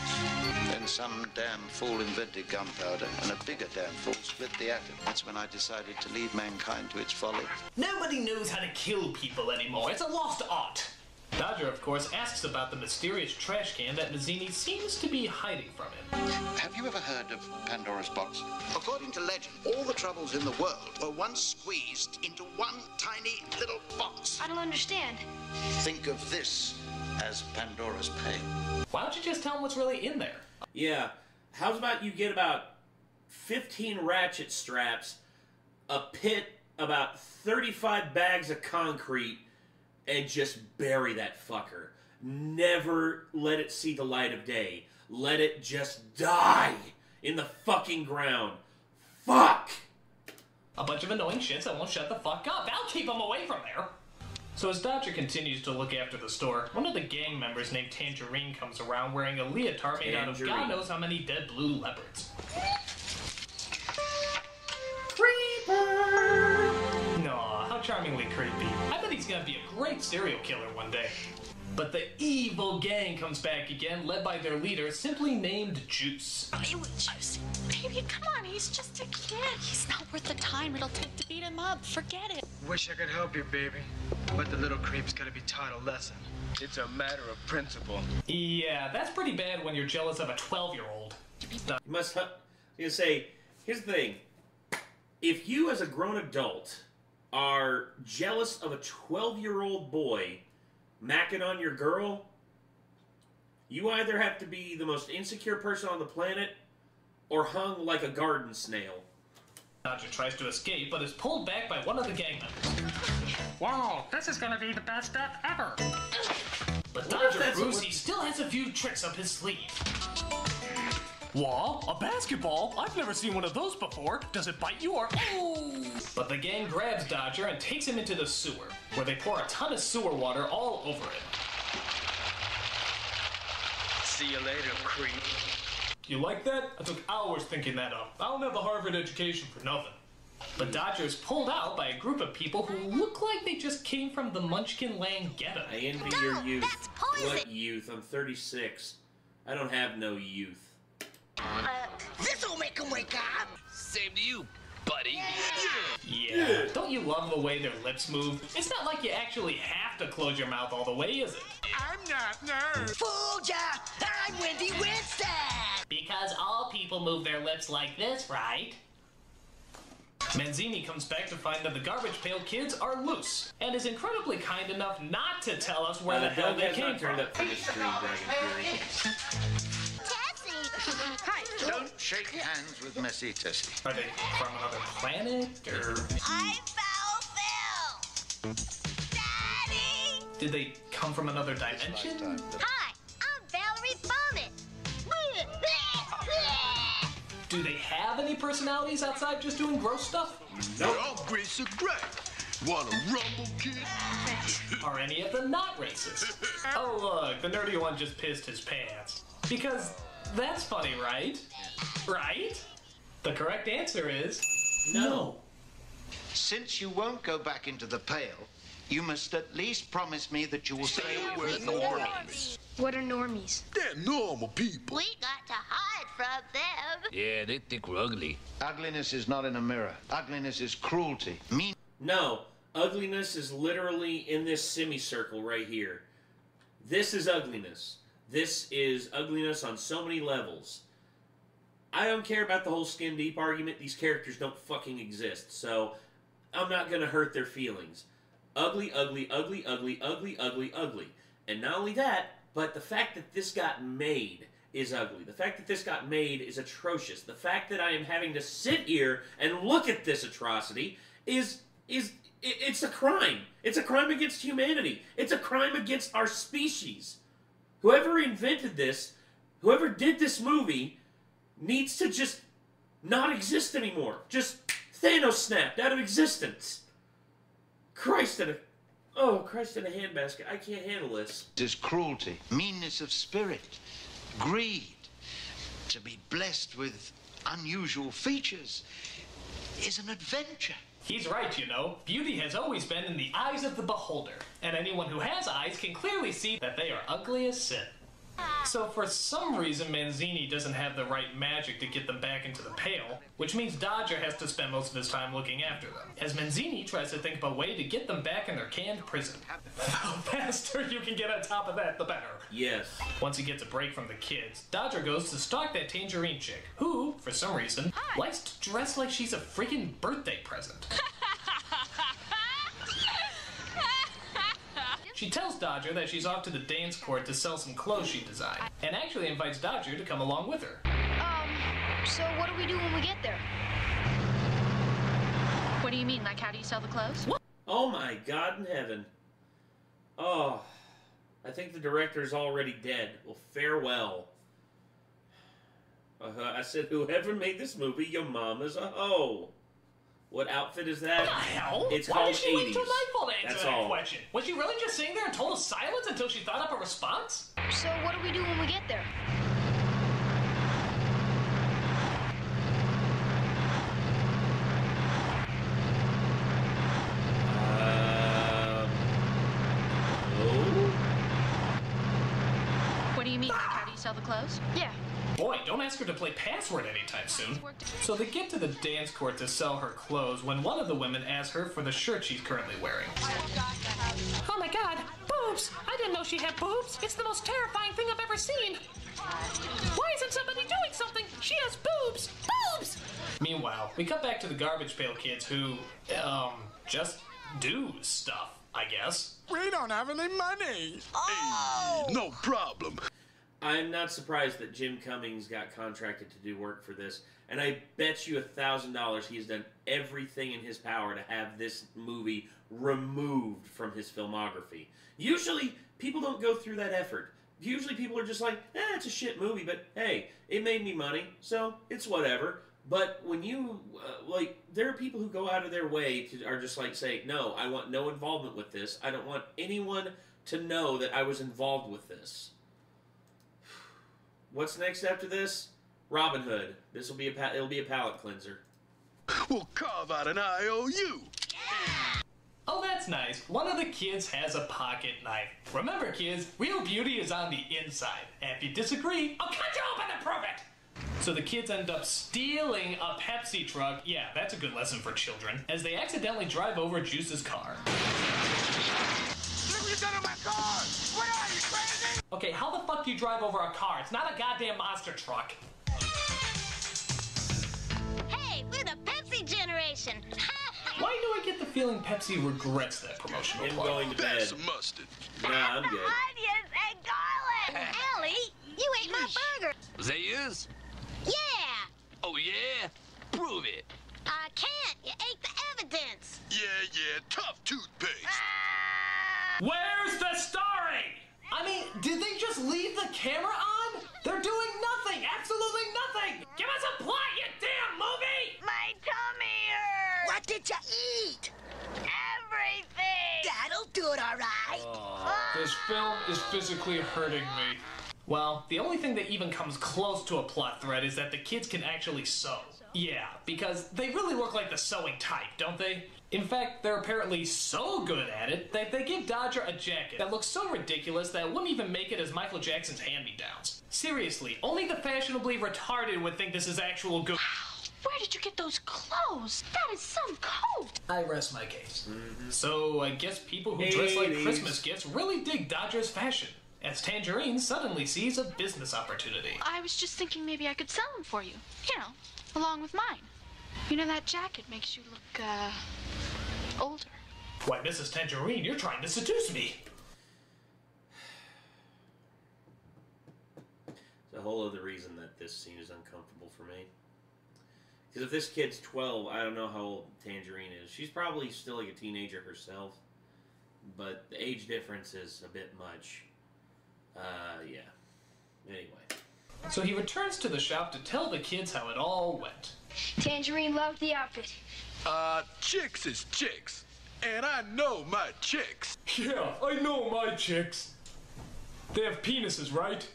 Then some damn fool invented gunpowder, and a bigger damn fool split the atom. That's when I decided to leave mankind to its folly. Nobody knows how to kill people anymore. It's a lost art. Dodger, of course, asks about the mysterious trash can that Mazzini seems to be hiding from him. Have you ever heard of Pandora's box? According to legend, all the troubles in the world were once squeezed into one tiny little box. I don't understand. Think of this as Pandora's pain. Why don't you just tell him what's really in there? Yeah. How's about you get about 15 ratchet straps, a pit, about 35 bags of concrete, and just bury that fucker. Never let it see the light of day. Let it just die in the fucking ground. Fuck! A bunch of annoying shits that won't shut the fuck up. That'll keep them away from there. So as Dodger continues to look after the store, one of the gang members named Tangerine comes around wearing a leotard made out of God knows how many dead blue leopards. charmingly creepy. I bet he's gonna be a great serial killer one day. But the evil gang comes back again, led by their leader, simply named Juice. Juice. Baby, come on, he's just a kid. He's not worth the time it'll take to beat him up. Forget it. Wish I could help you, baby. But the little creep's gotta be taught a lesson. It's a matter of principle. Yeah, that's pretty bad when you're jealous of a 12-year-old. You must. You say, here's the thing: if you, as a grown adult, are jealous of a 12-year-old boy macking on your girl, you either have to be the most insecure person on the planet, or hung like a garden snail. Dodger tries to escape, but is pulled back by one of the gang members. Wow, this is gonna be the best death ever. But Dodger proves he still has a few tricks up his sleeve. What? A basketball? I've never seen one of those before. Does it bite you or... Ooh! But the gang grabs Dodger and takes him into the sewer, where they pour a ton of sewer water all over it. See you later, creep. You like that? I took hours thinking that up. I don't have a Harvard education for nothing. But Dodger is pulled out by a group of people who look like they just came from the Munchkin Land ghetto. I envy your youth. What youth? I'm 36. I don't have no youth. This'll make him wake up. Same to you, buddy. Yeah. Don't you love the way their lips move? It's not like you actually have to close your mouth all the way, is it? I'm not nerd. Fooled ya! I'm Wendy Winston. Because all people move their lips like this, right? Manzini comes back to find that the Garbage Pail Kids are loose, and is incredibly kind enough not to tell us where the hell they came from. Up for the stream, Dragon Fury. Hi. Don't shake hands with Messy Tessie. Are they from another planet, or...? I found Phil. Daddy. Did they come from another dimension? Hi, I'm Valerie Bowman. Do they have any personalities outside just doing gross stuff? Nope. All Grease are great. Wanna rumble, kid? Are any of them not racist? Oh look, the nerdy one just pissed his pants. Because that's funny, right? Right? The correct answer is no. Since you won't go back into the pail, you must at least promise me that you will stay away from the normies. What are normies? They're normal people. We got to hide from them. Yeah, they think we're ugly. Ugliness is not in a mirror. Ugliness is cruelty. No, ugliness is literally in this semicircle right here. This is ugliness. This is ugliness on so many levels. I don't care about the whole skin deep argument. These characters don't fucking exist, so I'm not gonna hurt their feelings. Ugly, ugly, ugly, ugly, ugly, ugly, ugly. And not only that, but the fact that this got made is ugly. The fact that this got made is atrocious. The fact that I am having to sit here and look at this atrocity it's a crime. It's a crime against humanity. It's a crime against our species. Whoever invented this, whoever did this movie, needs to just not exist anymore. Just Thanos snapped out of existence. Christ in a handbasket. I can't handle this. Is cruelty, meanness of spirit, greed. To be blessed with unusual features is an adventure. He's right, you know. Beauty has always been in the eyes of the beholder, and anyone who has eyes can clearly see that they are ugly as sin. So for some reason, Manzini doesn't have the right magic to get them back into the pail, which means Dodger has to spend most of his time looking after them, as Manzini tries to think of a way to get them back in their canned prison. The faster you can get on top of that, the better. Yes. Once he gets a break from the kids, Dodger goes to stalk that tangerine chick, who, for some reason, likes to dress like she's a freaking birthday present. She tells Dodger that she's off to the dance court to sell some clothes she designed, and actually invites Dodger to come along with her. So what do we do when we get there? What do you mean? Like, how do you sell the clothes? Oh my God in heaven. Oh, I think the director's already dead. Well, farewell. I said, whoever made this movie, your mama's a hoe. What outfit is that? What the hell? It's Why called did she wait 80s. till nightfall to answer That's that all. question? Was she really just sitting there in total silence until she thought up a response? So what do we do when we get there? you mean? Like, how do you sell the clothes? Yeah. Boy, don't ask her to play Password anytime soon. So they get to the dance court to sell her clothes when one of the women asks her for the shirt she's currently wearing. Oh my god, boobs! I didn't know she had boobs. It's the most terrifying thing I've ever seen. Why isn't somebody doing something? She has boobs! Boobs! Meanwhile, we cut back to the Garbage Pail Kids who, just do stuff, I guess. We don't have any money. Oh! Hey, no problem. I'm not surprised that Jim Cummings got contracted to do work for this, and I bet you $1,000 he has done everything in his power to have this movie removed from his filmography. Usually, people don't go through that effort. Usually people are just like, it's a shit movie, but hey, it made me money, so it's whatever. But when you, there are people who go out of their way to, are just like, say, no, I want no involvement with this. I don't want anyone to know that I was involved with this. What's next after this? Robin Hood. This will be it'll be a palate cleanser. We'll carve out an IOU. Oh, that's nice. One of the kids has a pocket knife. Remember, kids, real beauty is on the inside. And if you disagree, I'll cut you open and prove it! So the kids end up stealing a Pepsi truck. Yeah, that's a good lesson for children. As they accidentally drive over Juice's car. Look what you done to my car! What are you, crazy? Okay, how the fuck do you drive over a car? It's not a goddamn monster truck. Hey, we're the Pepsi generation. Why do I get the feeling Pepsi regrets that promotional Him plug? going to bed. Some mustard. Nah, I'm good. Onions and garlic. Allie, you ate my burger. They is? Yeah. Oh, yeah? Prove it. I can't. You ate the evidence. Yeah, tough toothpaste. Where's the starring? I mean, did they just leave the camera on? They're doing nothing. Absolutely nothing. Give us a plot, you damn movie. My tummy hurts. What did you eat? Everything. That'll do it, all right. This film is physically hurting me. Well, the only thing that even comes close to a plot thread is that the kids can actually sew. Yeah, because they really look like the sewing type, don't they? In fact, they're apparently so good at it that they give Dodger a jacket that looks so ridiculous that it wouldn't even make it as Michael Jackson's hand-me-downs. Seriously, only the fashionably retarded would think this is actual good. Where did you get those clothes? That is some coat. I rest my case. So I guess people who dress like Christmas gifts really dig Dodger's fashion, as Tangerine suddenly sees a business opportunity. I was just thinking maybe I could sell them for you. You know, along with mine. You know, that jacket makes you look, older. Why, Mrs. Tangerine, you're trying to seduce me. It's a whole other reason that this scene is uncomfortable for me. Because if this kid's 12, I don't know how old Tangerine is. She's probably still like a teenager herself. But the age difference is a bit much. Yeah. Anyway. So he returns to the shop to tell the kids how it all went. Tangerine loved the outfit. Chicks is chicks. And I know my chicks. Yeah, I know my chicks. They have penises, right?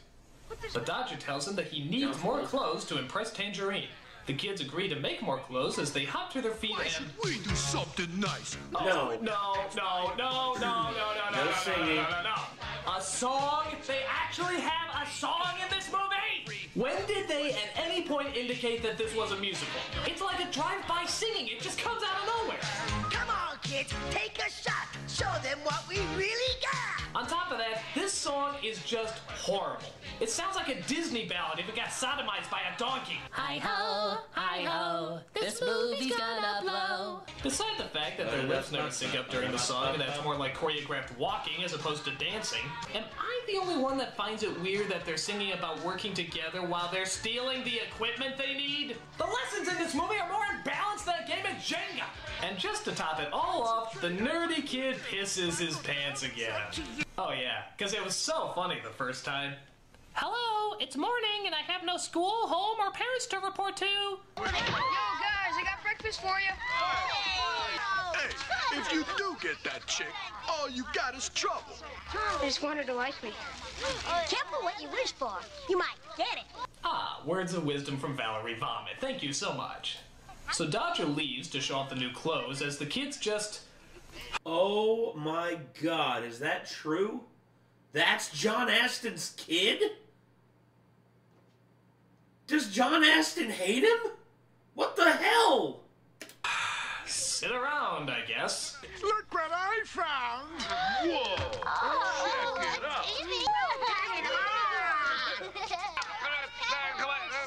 But Dodger tells him that he needs more clothes to impress Tangerine. The kids agree to make more clothes as they hop to their feet and... We do something nice. No singing. A song? They actually have a song in this movie? When did they at any point indicate that this was a musical? It's like a drive-by singing. It just comes out of nowhere. Come on, kids, take a shot. Show them what we really got. On top of that, this song is just horrible. It sounds like a Disney ballad if it got sodomized by a donkey. Hi-ho, this movie's gonna blow. Beside the fact that their lips never sync up during the song and that it's more like choreographed walking as opposed to dancing, am I the only one that finds it weird that they're singing about working together while they're stealing the equipment they need? The lessons in this movie are more imbalanced than a game of Jenga! And just to top it all off, the nerdy kid pisses his pants again. Oh yeah, because it was so funny the first time. Hello, it's morning and I have no school, home, or parents to report to. Yo, guys, I got breakfast for you. Hey, if you do get that chick, all you got is trouble. I just want her to like me. Careful what you wish for. You might get it. Ah, words of wisdom from Valerie Vomit. Thank you so much. So Dodger leaves to show off the new clothes as the kids just... Oh my god, is that true? That's John Aston's kid? Does John Astin hate him? What the hell? Sit around, I guess. Look what I found! Whoa! Check it out!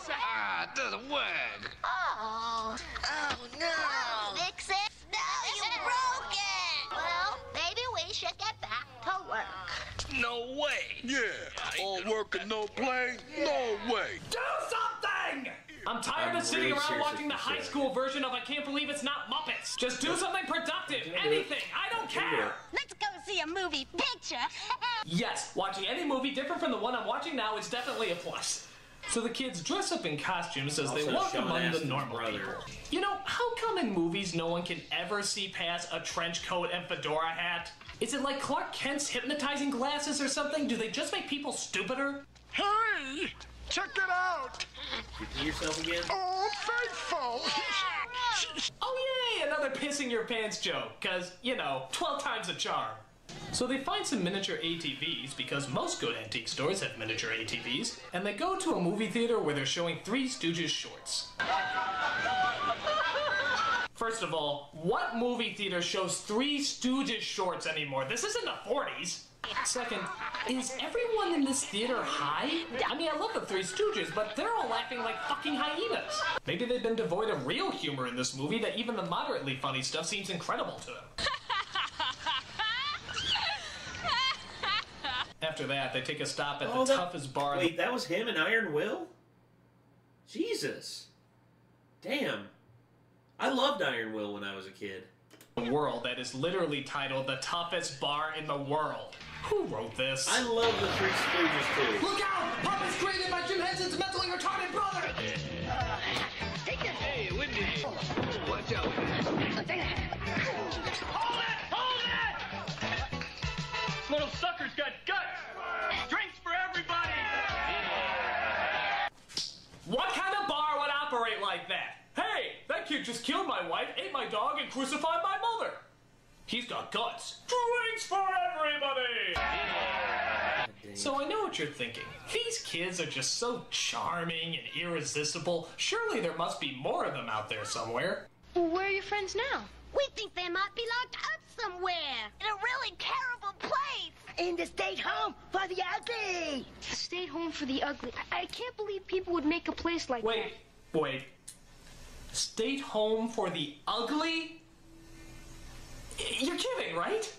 Ah, it doesn't work. Oh no! Fix it? No, you broke it! Well, maybe we should get back to work. No way. Yeah, all work and no play? No way. Do something! I'm tired of sitting around watching the high school version of I Can't Believe It's Not Muppets. Just do something productive. Anything. I don't care. Let's go see a movie picture. Yes, watching any movie different from the one I'm watching now is definitely a plus. So the kids dress up in costumes as they Also walk Sean among the Astin's normal brother. people. You know, how come in movies no one can ever see past a trench coat and fedora hat? Is it like Clark Kent's hypnotizing glasses or something? Do they just make people stupider? Hey! Check it out! Repeat yourself again? Old Faithful! Oh yay, another pissing your pants joke, cause, 12 times a charm. So they find some miniature ATVs, because most good antique stores have miniature ATVs, and they go to a movie theater where they're showing Three Stooges shorts. First of all, what movie theater shows Three Stooges shorts anymore? This isn't the 40s. Second, is everyone in this theater high? I mean, I love the Three Stooges, but they're all laughing like fucking hyenas. Maybe they've been devoid of real humor in this movie that even the moderately funny stuff seems incredible to them. After that, they take a stop at the toughest bar. Wait, that was him and Iron Will? Jesus. Damn. I loved Iron Will when I was a kid. The world that is literally titled The Toughest Bar in the World. Who wrote this? I love the Three Stooges too. Look out! Puppets created by Jim Henson's mentally retarded brother! Hey, Wendy! Watch out, Wendy! Hold it! Hold it! This little sucker's got guts! Drinks for everybody! What kind of bar would operate like that? Hey, that kid just killed my wife, ate my dog, and crucified my mother. He's got guts. Drinks for everybody! So I know what you're thinking. These kids are just so charming and irresistible. Surely there must be more of them out there somewhere. Well, where are your friends now? We think they might be locked up somewhere. In a really terrible place. In the state home for the ugly. Stay home for the ugly. I can't believe people would make a place like that. Wait. State home for the ugly? You're kidding, right?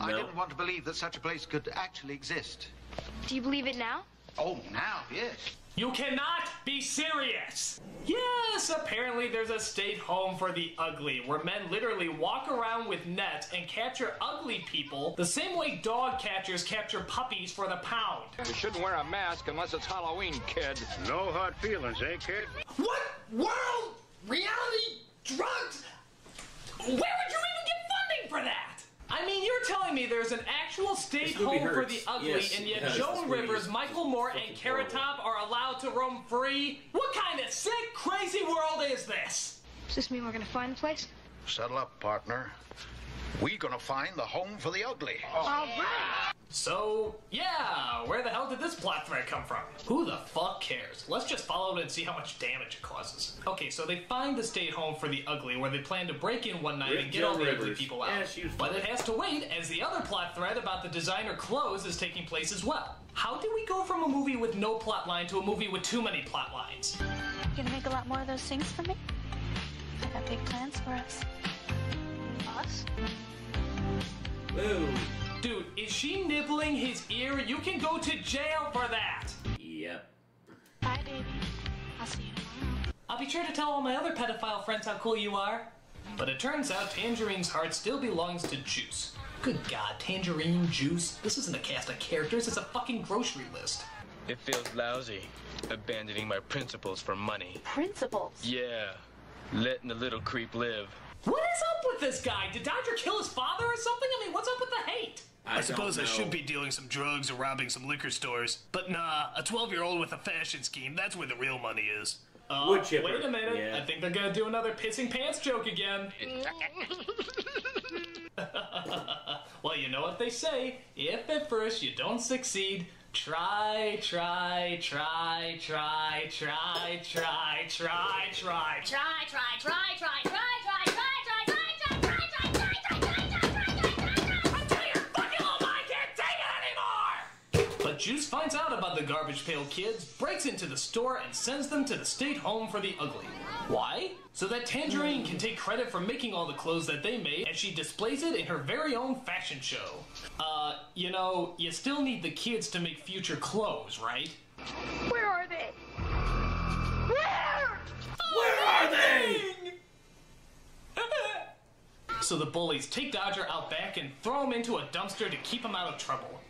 I didn't want to believe that such a place could actually exist. Do you believe it now? Oh, now, yes. You cannot be serious! Yes, apparently there's a state home for the ugly, where men literally walk around with nets and capture ugly people the same way dog catchers capture puppies for the pound. You shouldn't wear a mask unless it's Halloween, kid. No hard feelings, eh, kid? What world? Reality? Drugs? Where would you even get funding for that? I mean, you're telling me there's an actual state home for the ugly, Yes, and yet yes, Joan this Rivers, movie Michael Moore, and Carrot Top are allowed to roam free? What kind of sick, crazy world is this? Does this mean we're gonna find the place? Settle up, partner. We're gonna find the home for the ugly. All right. So, yeah, where the hell did this plot thread come from? Who the fuck cares? Let's just follow it and see how much damage it causes. Okay, so they find the state home for the ugly, where they plan to break in one night and get all the ugly people out. Yeah, she was But it has to wait, as the other plot thread about the designer clothes is taking place as well. How did we go from a movie with no plot line to a movie with too many plot lines? You gonna make a lot more of those things for me? I got big plans for us. Us? Ooh. Dude, is she nibbling his ear? You can go to jail for that! Yep. Bye, baby. I'll see you tomorrow. I'll be sure to tell all my other pedophile friends how cool you are. But it turns out Tangerine's heart still belongs to Juice. Good God, Tangerine, Juice. This isn't a cast of characters, it's a fucking grocery list. It feels lousy, abandoning my principles for money. Principles? Yeah, letting the little creep live. What is up with this guy? Did Dodger kill his father or something? I mean, what's up with the hate? I suppose I should be dealing some drugs or robbing some liquor stores. But nah, a 12-year-old with a fashion scheme, that's where the real money is. Wood chipper. Wait a minute, Yeah. I think they're gonna do another pissing pants joke again. Well, you know what they say, if at first you don't succeed, Try. But Juice finds out about the Garbage Pail Kids, breaks into the store, and sends them to the state home for the ugly. Why? So that Tangerine can take credit for making all the clothes that they made, and she displays it in her very own fashion show. You know, you still need the kids to make future clothes, right? Where are they? Where are they? So the bullies take Dodger out back and throw him into a dumpster to keep him out of trouble.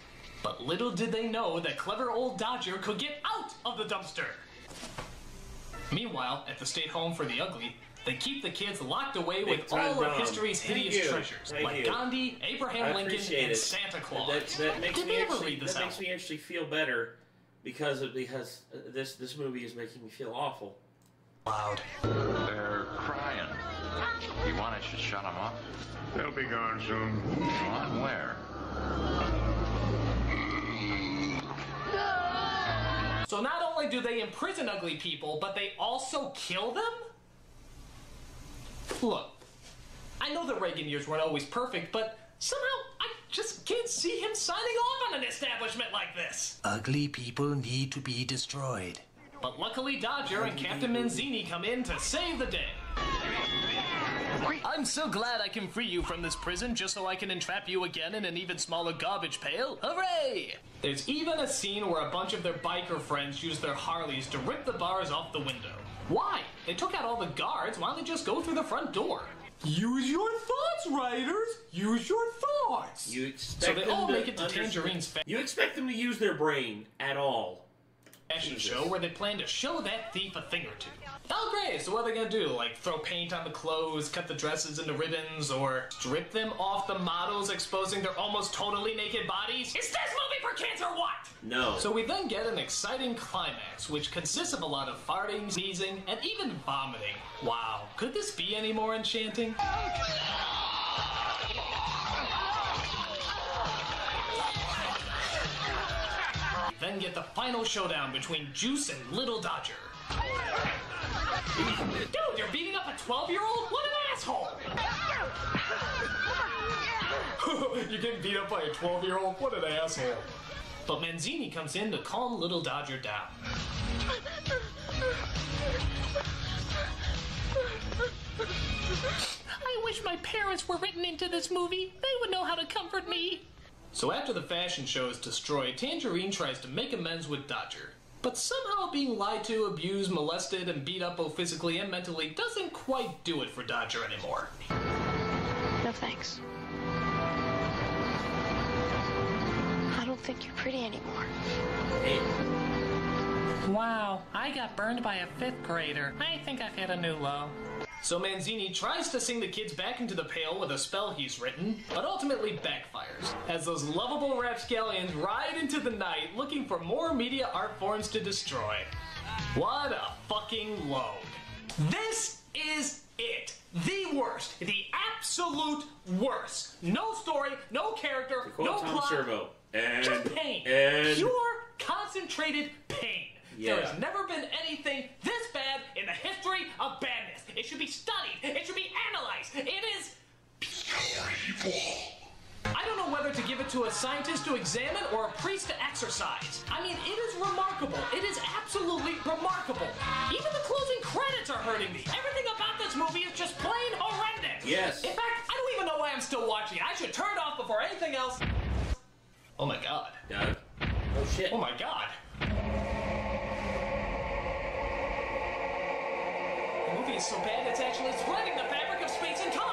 But little did they know that clever old Dodger could get out of the dumpster. Meanwhile, at the state home for the ugly, they keep the kids locked away with all of history's hideous treasures, like Gandhi, Abraham Lincoln, and Santa Claus. That makes me actually feel better because this movie is making me feel awful. Loud. They're crying. You want us to shut them up? They'll be gone soon. Gone where? So not only do they imprison ugly people, but they also kill them? Look, I know the Reagan years weren't always perfect, but somehow I just can't see him signing off on an establishment like this. Ugly people need to be destroyed. But luckily Dodger and Captain Manzini come in to save the day. I'm so glad I can free you from this prison just so I can entrap you again in an even smaller garbage pail. Hooray! There's even a scene where a bunch of their biker friends use their Harleys to rip the bars off the window. Why? They took out all the guards. Why don't they just go through the front door? Use your thoughts, writers! Use your thoughts! You expect so they them all to make it to Tangerine's You expect them to use their brain at all. Fashion show where they plan to show that thief a thing or two. Oh great, so what are they gonna do? Like throw paint on the clothes, cut the dresses into ribbons, or strip them off the models, exposing their almost totally naked bodies? Is this movie for kids or what? No. So we then get an exciting climax, which consists of a lot of farting, sneezing, and even vomiting. Wow, could this be any more enchanting? Then get the final showdown between Juice and Little Dodger. Dude, you're beating up a 12-year-old? What an asshole! You're getting beat up by a 12-year-old? What an asshole. But Manzini comes in to calm Little Dodger down. I wish my parents were written into this movie. They would know how to comfort me. So after the fashion show is destroyed, Tangerine tries to make amends with Dodger. But somehow being lied to, abused, molested, and beat up both physically and mentally doesn't quite do it for Dodger anymore. No thanks. I don't think you're pretty anymore. Wow, I got burned by a 5th grader. I think I've hit a new low. So Manzini tries to sing the kids back into the pail with a spell he's written, but ultimately backfires, as those lovable rapscallions ride into the night looking for more media art forms to destroy. What a fucking load. This is it. The worst. The absolute worst. No story, no character, no plot. Servo. Just pain. Pure, concentrated pain. Yeah. There has never been anything this bad in the history of badness. It should be studied. It should be analyzed. It is pure. I don't know whether to give it to a scientist to examine or a priest to exercise. I mean, it is remarkable. It is absolutely remarkable. Even the closing credits are hurting me. Everything about this movie is just plain horrendous. Yes. In fact, I don't even know why I'm still watching it. I should turn it off before anything else. Oh my god. Oh shit. Oh my god. The movie is so bad it's actually threading the fabric of space and time.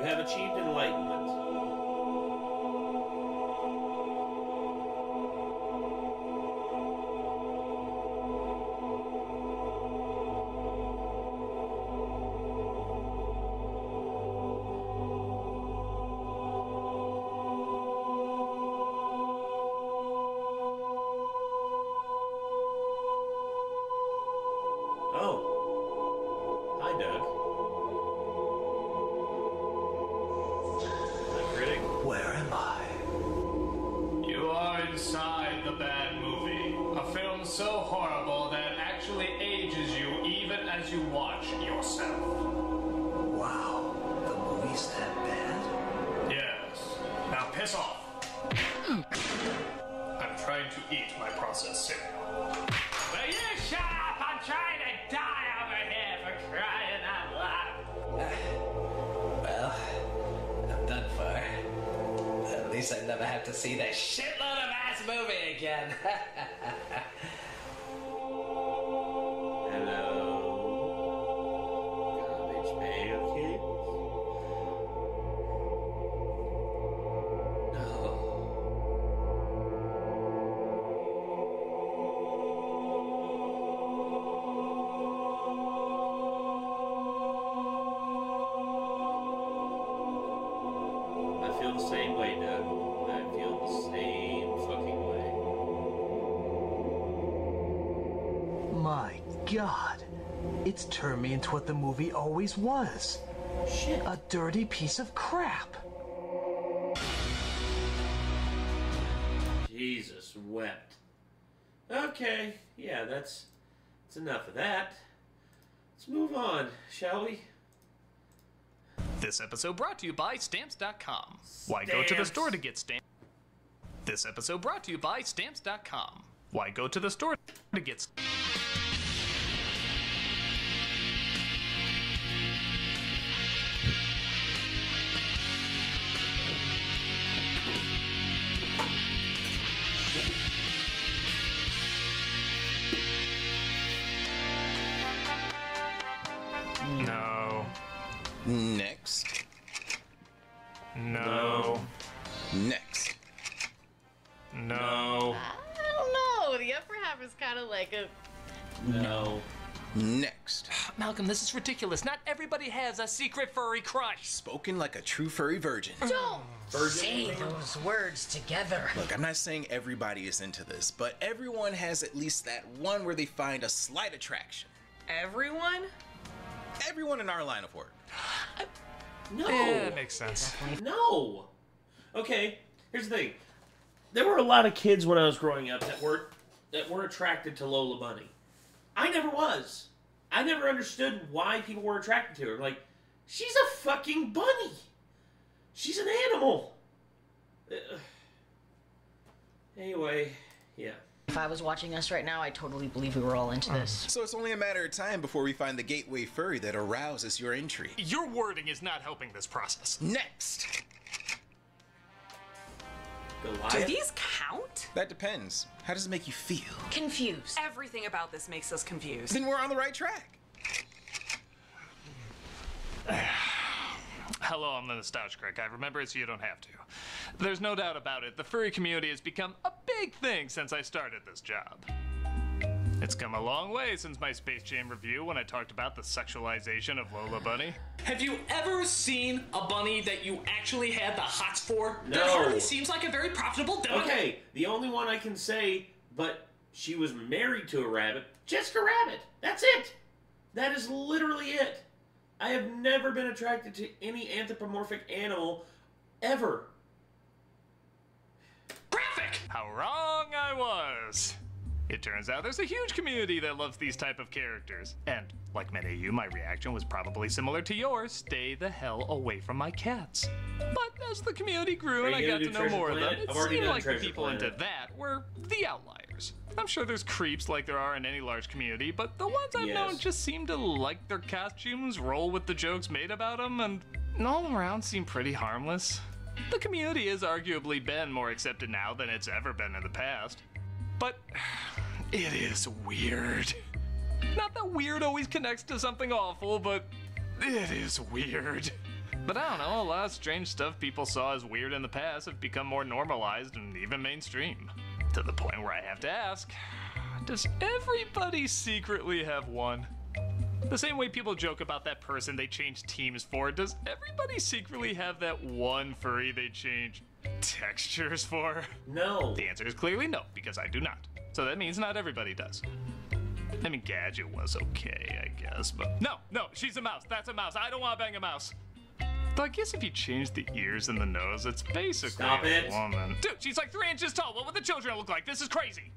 You have achieved enlightenment. Oh. Hi, Doug. Hi, Critic. Where am I? You are inside the bad movie. A film so horrible that it actually ages you even as you watch yourself. Wow, the movie's that bad? Yes. Now piss off. I'm trying to eat my processed cereal. Will you shut up? I'm trying to die over here for crying out loud. Well, I'm done for. At least I never have to see that shitload of ass movie again. Hello. Garbage pail kids. I feel the same way, Doug. I feel the same fucking way. My God. It's turned me into what the movie always was. Shit. A dirty piece of crap. Jesus wept. Okay, yeah, that's enough of that. Let's move on, shall we? This episode brought to you by Stamps.com. Why go to the store to get stamps? This episode brought to you by Stamps.com. Why go to the store to get stamps? No. Next. No. Next. No. I don't know. The upper half is kind of like a. No. Next. Malcolm, this is ridiculous. Not everybody has a secret furry crush. Spoken like a true furry virgin. Don't say those words together. Look, I'm not saying everybody is into this, but everyone has at least that one where they find a slight attraction. Everyone? Everyone in our line of work. No. Yeah, that makes sense. No. Okay, here's the thing. There were a lot of kids when I was growing up that were attracted to Lola Bunny. I never was. I never understood why people were attracted to her. Like, she's a fucking bunny. She's an animal. Anyway, yeah. If I was watching us right now, I totally believe we were all into this. So it's only a matter of time before we find the gateway furry that arouses your intrigue. Your wording is not helping this process. Next. Goliath? Do these count? That depends. How does it make you feel? Confused. Everything about this makes us confused. Then we're on the right track. Hello, I'm the Nostalgia Critic. I remember it so you don't have to. There's no doubt about it, the furry community has become a big thing since I started this job. It's come a long way since my Space Jam review when I talked about the sexualization of Lola Bunny. Have you ever seen a bunny that you actually had the hots for? No. That hardly seems like a very profitable demo. Okay, the only one I can say, but she was married to a rabbit, Jessica Rabbit. That's it. That is literally it. I have never been attracted to any anthropomorphic animal, ever. Graphic! How wrong I was. It turns out there's a huge community that loves these type of characters. And, like many of you, my reaction was probably similar to yours. Stay the hell away from my cats. But as the community grew and I got to know more of them, it seemed like the people into that were the outliers. I'm sure there's creeps like there are in any large community, but the ones I've known just seem to like their costumes, roll with the jokes made about them, and all around seem pretty harmless. The community has arguably been more accepted now than it's ever been in the past. But it is weird. Not that weird always connects to something awful, but it is weird. But I don't know, a lot of strange stuff people saw as weird in the past have become more normalized and even mainstream. To the point where I have to ask, does everybody secretly have one? The same way people joke about that person they change teams for, does everybody secretly have that one furry they change textures for? No. The answer is clearly no, because I do not. So that means not everybody does. I mean, Gadget was okay, I guess, but... No, she's a mouse. That's a mouse. I don't want to bang a mouse. Though I guess if you change the ears and the nose, it's basically a woman. Dude, she's like 3 inches tall. What would the children look like? This is crazy.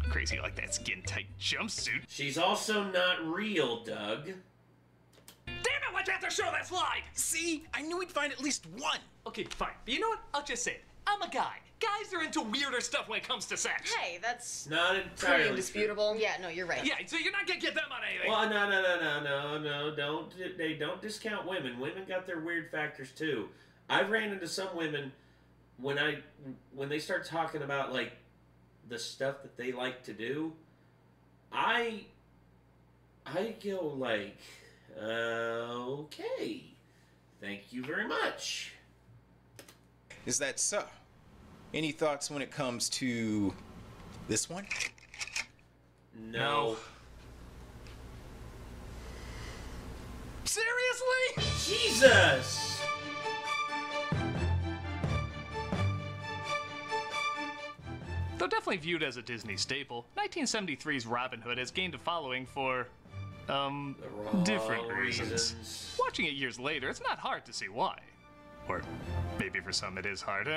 Crazy like that skin-tight jumpsuit. She's also not real, Doug. Damn it, why'd you have to show that slide? See? I knew we'd find at least one. Okay, fine. But you know what? I'll just say it. I'm a guy. Guys are into weirder stuff when it comes to sex. Hey, that's not entirely pretty indisputable. Yeah, no, you're right. Yeah, so you're not gonna get them on anything. Well, no. Don't discount women. Women got their weird factors too. I've ran into some women when they start talking about like the stuff that they like to do. I go like, okay, thank you very much. Is that so? Any thoughts when it comes to this one? No. Seriously? Jesus! Though definitely viewed as a Disney staple, 1973's Robin Hood has gained a following for, different reasons. Watching it years later, it's not hard to see why. Or maybe for some it is hard.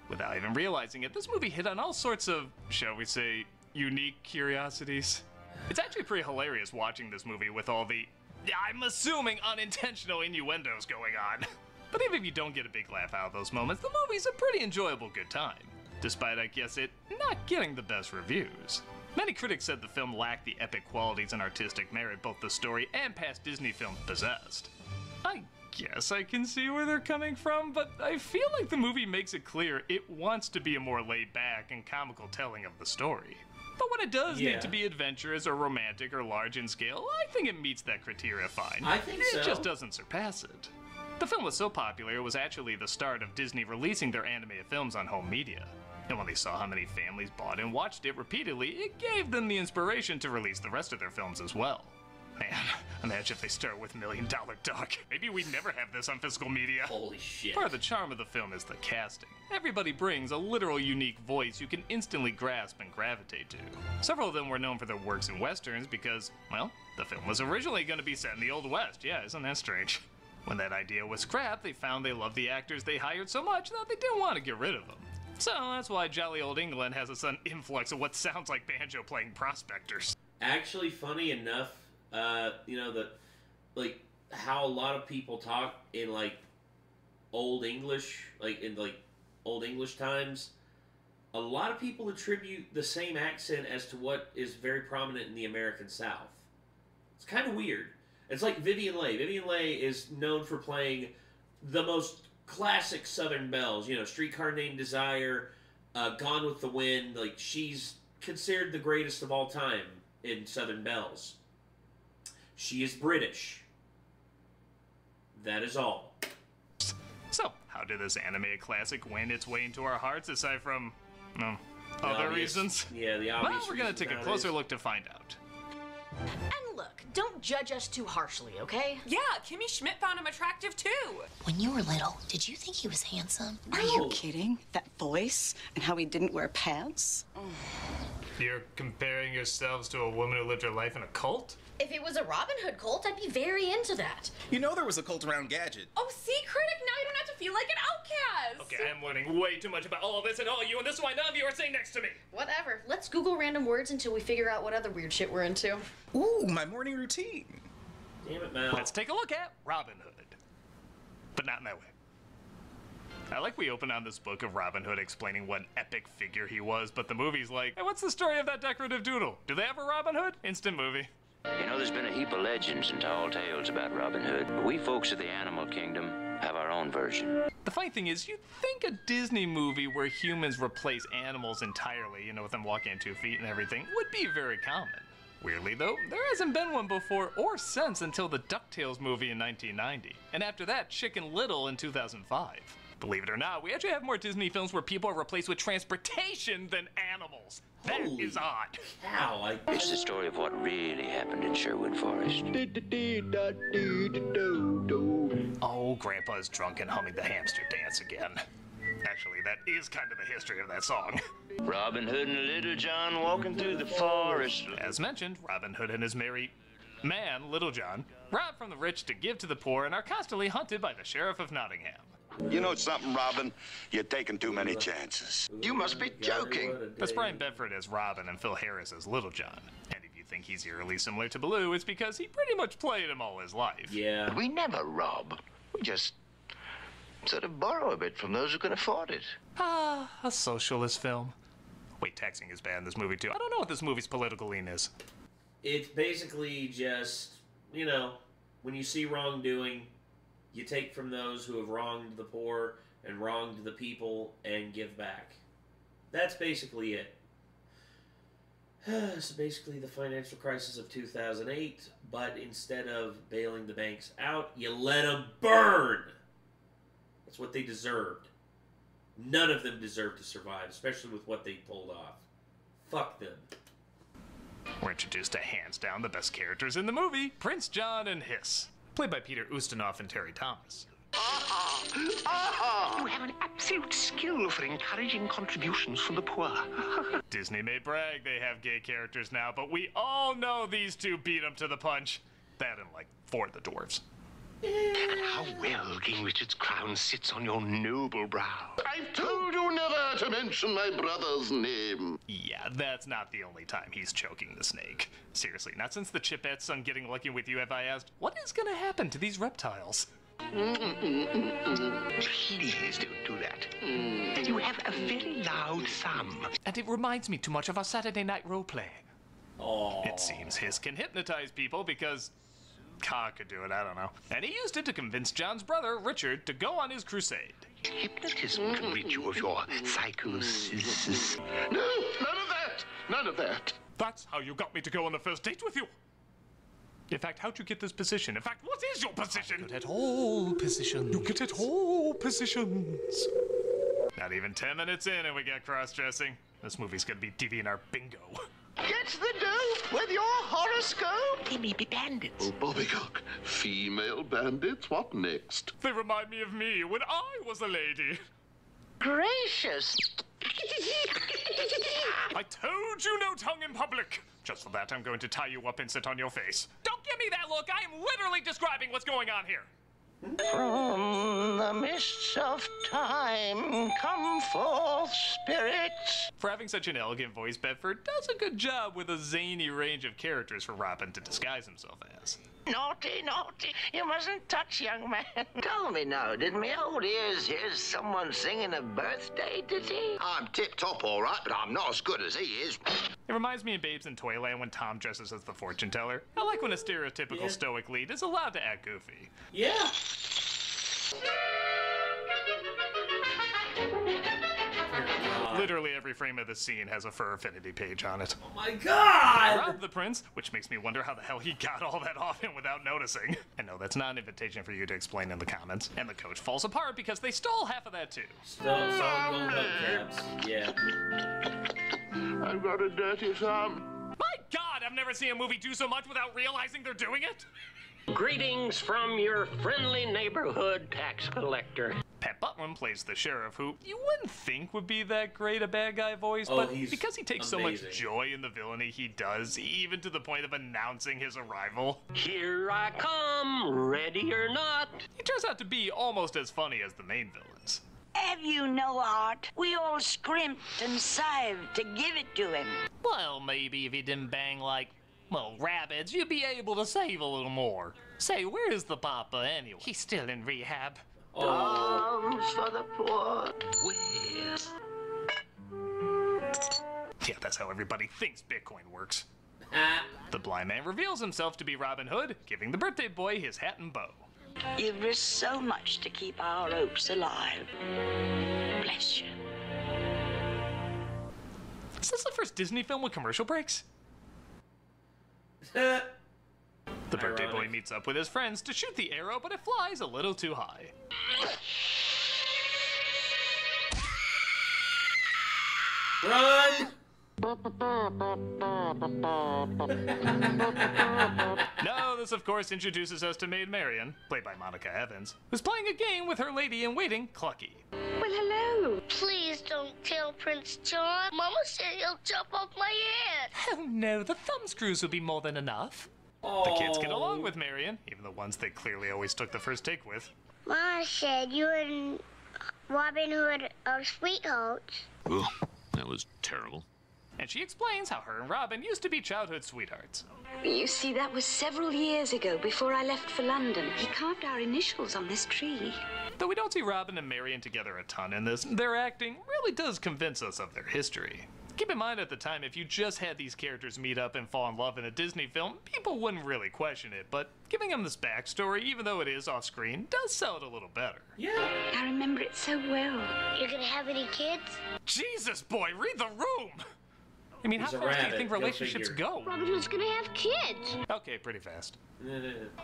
Without even realizing it, this movie hit on all sorts of, shall we say, unique curiosities. It's actually pretty hilarious watching this movie with all the, I'm assuming, unintentional innuendos going on. But even if you don't get a big laugh out of those moments, the movie's a pretty enjoyable good time. Despite, I guess, it not getting the best reviews. Many critics said the film lacked the epic qualities and artistic merit both the story and past Disney films possessed. I guess I can see where they're coming from, but I feel like the movie makes it clear it wants to be a more laid-back and comical telling of the story. But when it does need to be adventurous or romantic or large in scale, I think it meets that criteria fine. I think so. It just doesn't surpass it. The film was so popular, it was actually the start of Disney releasing their animated films on home media. And when they saw how many families bought and watched it repeatedly, it gave them the inspiration to release the rest of their films as well. Man, imagine if they start with $1 Million Duck. Maybe we'd never have this on physical media. Holy shit. Part of the charm of the film is the casting. Everybody brings a literal unique voice you can instantly grasp and gravitate to. Several of them were known for their works in westerns because, well, the film was originally going to be set in the Old West. Yeah, isn't that strange? When that idea was scrapped, they found they loved the actors they hired so much that they didn't want to get rid of them. So that's why jolly old England has a sudden influx of what sounds like banjo-playing prospectors. Actually, funny enough, how a lot of people talk in old English times, a lot of people attribute the same accent as to what is very prominent in the American South. It's kind of weird. It's like Vivien Leigh. Vivien Leigh is known for playing the most classic Southern belles. Streetcar Named Desire, Gone with the Wind. She's considered the greatest of all time in Southern belles. She is British. That is all. So, how did this animated classic win its way into our hearts aside from, other reasons? Yeah, the obvious Well, we're gonna take a closer look to find out. And look, don't judge us too harshly, okay? Yeah, Kimmy Schmidt found him attractive too. When you were little, did you think he was handsome? Are you kidding? That voice and how he didn't wear pants? You're comparing yourselves to a woman who lived her life in a cult? If it was a Robin Hood cult, I'd be very into that. You know there was a cult around Gadget. Oh, see, Critic, now you don't have to feel like an outcast. Okay, I'm learning way too much about all of this and all of you, and this is why none of you are sitting next to me. Whatever. Let's Google random words until we figure out what other weird shit we're into. Ooh, my morning routine. Damn it, Mal. Let's take a look at Robin Hood. But not in that way. I like we open on this book of Robin Hood explaining what an epic figure he was, but the movie's like, hey, what's the story of that decorative doodle? Do they have a Robin Hood? Instant movie. You know, there's been a heap of legends and tall tales about Robin Hood, but we folks of the animal kingdom have our own version. The funny thing is, you'd think a Disney movie where humans replace animals entirely, with them walking on 2 feet and everything, would be very common. Weirdly, though, there hasn't been one before or since until the DuckTales movie in 1990, and after that, Chicken Little in 2005. Believe it or not, we actually have more Disney films where people are replaced with transportation than animals. That is odd. Ow, It's the story of what really happened in Sherwood Forest. Oh, Grandpa's drunk and humming the hamster dance again. Actually, that is kind of the history of that song. Robin Hood and Little John walking through the forest. As mentioned, Robin Hood and his merry man, Little John, rob from the rich to give to the poor and are constantly hunted by the Sheriff of Nottingham. You know something, Robin? You're taking too many chances. You must be joking. That's Brian Bedford as Robin and Phil Harris as Little John. And if you think he's eerily similar to Baloo, it's because he pretty much played him all his life. Yeah. We never rob. We just sort of borrow a bit from those who can afford it. Ah, a socialist film. Wait, taxing is bad in this movie, too. I don't know what this movie's political lean is. It's basically just, you know, when you see wrongdoing, you take from those who have wronged the poor and wronged the people and give back. That's basically it. So basically the financial crisis of 2008, but instead of bailing the banks out, you let them burn! That's what they deserved. None of them deserved to survive, especially with what they pulled off. Fuck them. We're introduced to hands down the best characters in the movie, Prince John and Hiss, played by Peter Ustinov and Terry Thomas. You have an absolute skill for encouraging contributions from the poor. Disney may brag they have gay characters now, but we all know these two beat them to the punch. That and like 4 of the dwarves. And how well King Richard's crown sits on your noble brow. I've told you never to mention my brother's name. Yeah, that's not the only time he's choking the snake. Seriously, not since the Chipettes on Getting Lucky With You have I asked, what is gonna happen to these reptiles? Please don't do that. You have a very loud thumb. And it reminds me too much of our Saturday night roleplay. Oh. It seems Hiss can hypnotize people because Ka could do it, I don't know. And he used it to convince John's brother, Richard, to go on his crusade. Hypnotism can rid you of your psychosis. No, none of that. None of that. That's how you got me to go on the first date with you. In fact, how'd you get this position? In fact, what is your position? Good at all positions. You get at all positions. Not even 10 minutes in and we get cross-dressing. This movie's gonna be DeviantArt bingo. Get the dope with your horoscope. They may be bandits. Oh, Bobbycock. Female bandits? What next? They remind me of me when I was a lady. Gracious. I told you no tongue in public. Just for that, I'm going to tie you up and sit on your face. Don't give me that look. I am literally describing what's going on here. From the mists of time come forth spirits. For having such an elegant voice, Bedford does a good job with a zany range of characters for Robin to disguise himself as. Naughty, naughty. You mustn't touch, young man. Tell me now, did me old ears hear someone singing a birthday ditty? I'm tip-top all right, but I'm not as good as he is. It reminds me of Babes in Toyland when Tom dresses as the fortune teller. I like when a stereotypical stoic lead is allowed to act goofy. Yeah. Literally every frame of the scene has a fur affinity page on it. Oh my god! Rob the prince, which makes me wonder how the hell he got all that off him without noticing. And no, that's not an invitation for you to explain in the comments. And the coach falls apart because they stole half of that too. Stole gold hubcaps. Yeah. I've got a dirty thumb. My god, I've never seen a movie do so much without realizing they're doing it. Greetings from your friendly neighborhood tax collector. Pat Buttram plays the sheriff, who you wouldn't think would be that great a bad guy voice, Oh, but he's because he takes amazing. so much joy in the villainy he does, even to the point of announcing his arrival. Here I come, ready or not. He turns out to be almost as funny as the main villains. Have you no heart? We all scrimped and sived to give it to him. Well, maybe if he didn't bang like, well, rabbits, you'd be able to save a little more. Say, where is the papa anyway? He's still in rehab. Arms for the poor. Yeah, that's how everybody thinks Bitcoin works. The blind man reveals himself to be Robin Hood, giving the birthday boy his hat and bow. You've risked so much to keep our hopes alive. Bless you. Is this the first Disney film with commercial breaks? The birthday boy meets up with his friends to shoot the arrow, but it flies a little too high. Run! No, this of course introduces us to Maid Marian, played by Monica Evans, who's playing a game with her lady-in-waiting, Clucky. Well, hello. Please don't kill Prince John. Mama said he'll jump off my head. Oh no, the thumb screws will be more than enough. Oh. The kids get along with Marian, even the ones they clearly always took the first take with. Mama said you and Robin Hood are sweethearts. Well, that was terrible. And she explains how her and Robin used to be childhood sweethearts. You see, that was several years ago, before I left for London. He carved our initials on this tree. Though we don't see Robin and Marian together a ton in this, their acting really does convince us of their history. Keep in mind at the time, if you just had these characters meet up and fall in love in a Disney film, people wouldn't really question it, but giving them this backstory, even though it is off-screen, does sell it a little better. Yeah. I remember it so well. You're gonna have any kids? Jesus, boy, read the room! I mean, how fast do you think relationships go? Robin Hood's gonna have kids. Okay, pretty fast.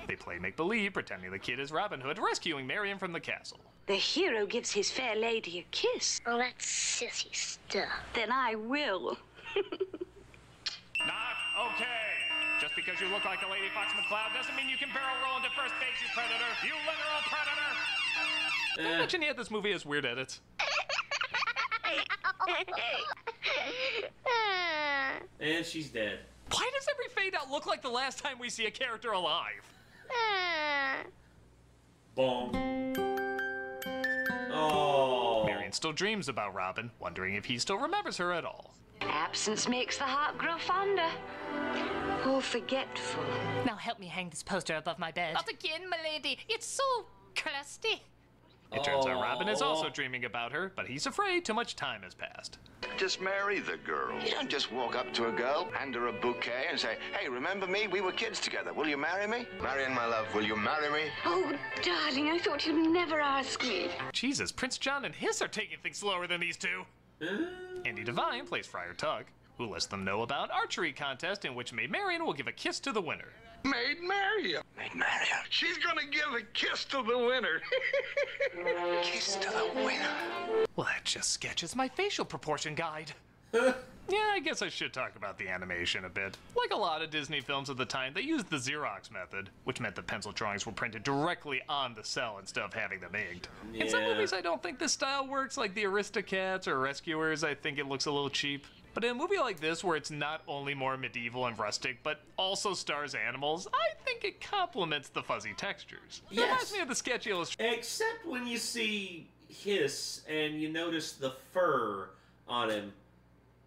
They play make-believe, pretending the kid is Robin Hood, rescuing Marian from the castle. The hero gives his fair lady a kiss. Oh, that's sissy stuff. Then I will. Not okay. Just because you look like a Lady Fox McCloud doesn't mean you can barrel roll into first base, you predator. You literal predator! Did I mention yet this movie has weird edits? And she's dead. Why does every fade out look like the last time we see a character alive? Boom. Oh. Marian still dreams about Robin, wondering if he still remembers her at all. Absence makes the heart grow fonder. Or forgetful. Now help me hang this poster above my bed. Not again, milady. It's so crusty. It turns out Robin is also dreaming about her, but he's afraid too much time has passed. Just marry the girl. You don't just walk up to a girl, hand her a bouquet, and say, hey, remember me? We were kids together. Will you marry me? Marian, my love, will you marry me? Oh, darling, I thought you'd never ask me. Jesus, Prince John and Hiss are taking things slower than these two. Andy Devine plays Friar Tug, who lets them know about archery contest in which Maid Marian will give a kiss to the winner. Maid Marian. Maid Marian. She's gonna give a kiss to the winner. Kiss to the winner. Well, that just sketches my facial proportion guide. Yeah, I guess I should talk about the animation a bit. Like a lot of Disney films of the time, they used the Xerox method, which meant the pencil drawings were printed directly on the cell instead of having them inked. Yeah. In some movies, I don't think this style works, like the Aristocats or Rescuers. I think it looks a little cheap. But in a movie like this, where it's not only more medieval and rustic, but also stars animals, I think it complements the fuzzy textures. It reminds me of the sketchy illustration. Except when you see Hiss and you notice the fur on him.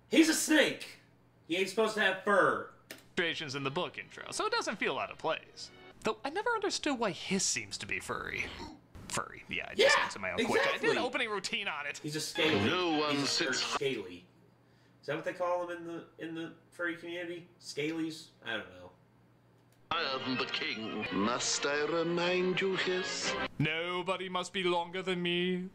He's a snake! He ain't supposed to have fur. Illustrations in the book intro, so it doesn't feel out of place. Though I never understood why Hiss seems to be furry. Furry, yeah, I just answered my own question. I did an opening routine on it. He's a scaly. No one He's sits scaly. Is that what they call him in the furry community? Scalies? I don't know. I am the king. Must I remind you, Hiss? Nobody must be longer than me.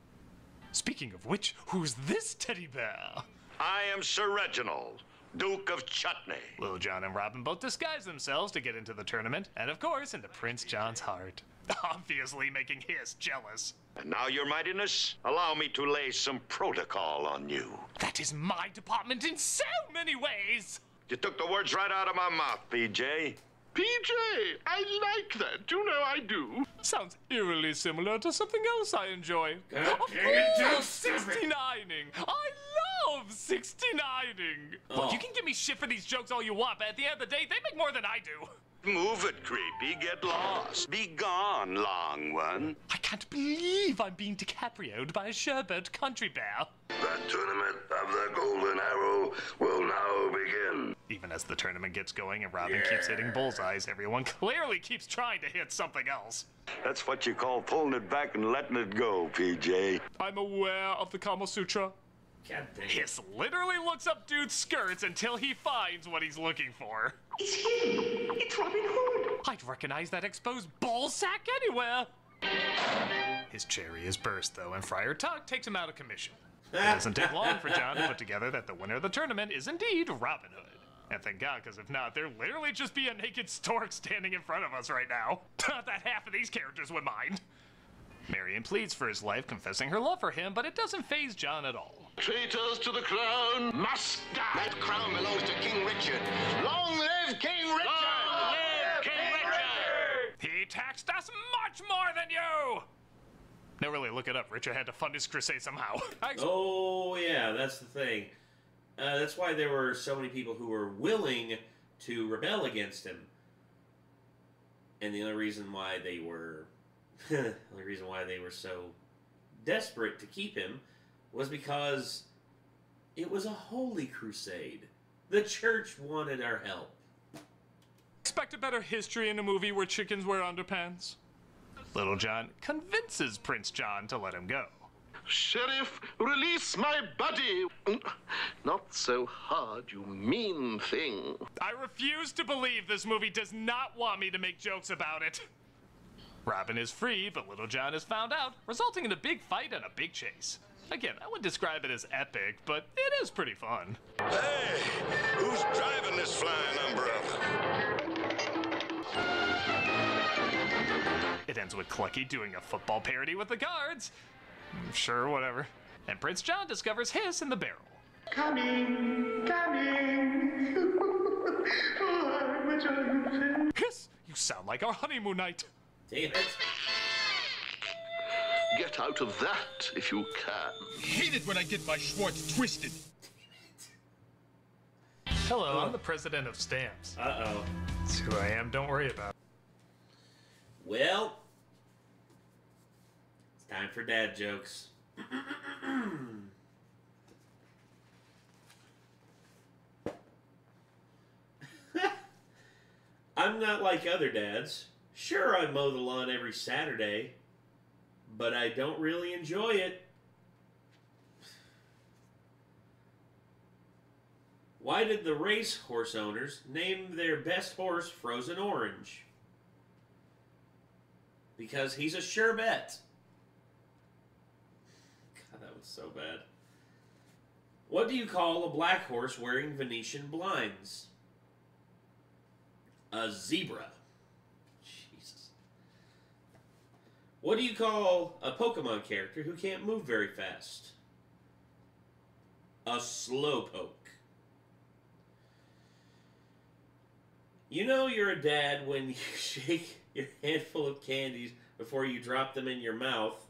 Speaking of which, who's this teddy bear? I am Sir Reginald, Duke of Chutney. Little John and Robin both disguise themselves to get into the tournament, and of course into Prince John's heart. Obviously making Hiss jealous. And now, Your Mightiness, allow me to lay some protocol on you. That is my department in so many ways! You took the words right out of my mouth, PJ. PJ, I like that. You know I do. Sounds eerily similar to something else I enjoy. God Of dang it, course, dude, stop it. 69ing! I love 69ing! Look, you can give me shit for these jokes all you want, but at the end of the day, they make more than I do. Move it, creepy. Get lost. Be gone, long one. I can't believe I'm being DiCaprio'd by a sherbet country bear. The tournament of the Golden Arrow will now begin. Even as the tournament gets going and Robin keeps hitting bullseyes, everyone clearly keeps trying to hit something else. That's what you call pulling it back and letting it go, PJ. I'm aware of the Kama Sutra. God dang it. Hiss literally looks up dude's skirts until he finds what he's looking for. It's him. It's Robin Hood. I'd recognize that exposed ball sack anywhere. His cherry is burst, though, and Friar Tuck takes him out of commission. It doesn't take long for John to put together that the winner of the tournament is indeed Robin Hood. And thank God, because if not, there'd literally just be a naked stork standing in front of us right now. Not that half of these characters would mind. Marion pleads for his life, confessing her love for him, but it doesn't faze John at all. Traitors to the crown must die. That crown belongs to King Richard. Long live King Richard! Long live King Richard! He taxed us much more than you! No, really, look it up. Richard had to fund his crusade somehow. Oh, yeah, that's the thing. That's why there were so many people who were willing to rebel against him. And the only reason why they were... the only reason why they were so desperate to keep him was because it was a holy crusade. The church wanted our help. Expect a better history in a movie where chickens wear underpants? Little John convinces Prince John to let him go. Sheriff, release my buddy! Not so hard, you mean thing. I refuse to believe this movie does not want me to make jokes about it. Robin is free, but Little John is found out, resulting in a big fight and a big chase. Again, I wouldn't describe it as epic, but it is pretty fun. Hey, who's driving this flying umbrella? It ends with Clucky doing a football parody with the guards. Sure, whatever. And Prince John discovers his in the barrel. Coming. Oh, which are you? Hiss! You sound like our honeymoon night. Damn it. Get out of that if you can. Hate it when I get my Schwartz twisted. Hello, I'm the president of stamps. Uh-oh. That's who I am, don't worry about it. Well, it's time for dad jokes. I'm not like other dads. Sure, I mow the lawn every Saturday, but I don't really enjoy it. Why did the racehorse owners name their best horse Frozen Orange? Because he's a sure bet. God, that was so bad. What do you call a black horse wearing Venetian blinds? A zebra. Jesus. What do you call a Pokemon character who can't move very fast? A slowpoke. You know you're a dad when you shake your handful of candies before you drop them in your mouth.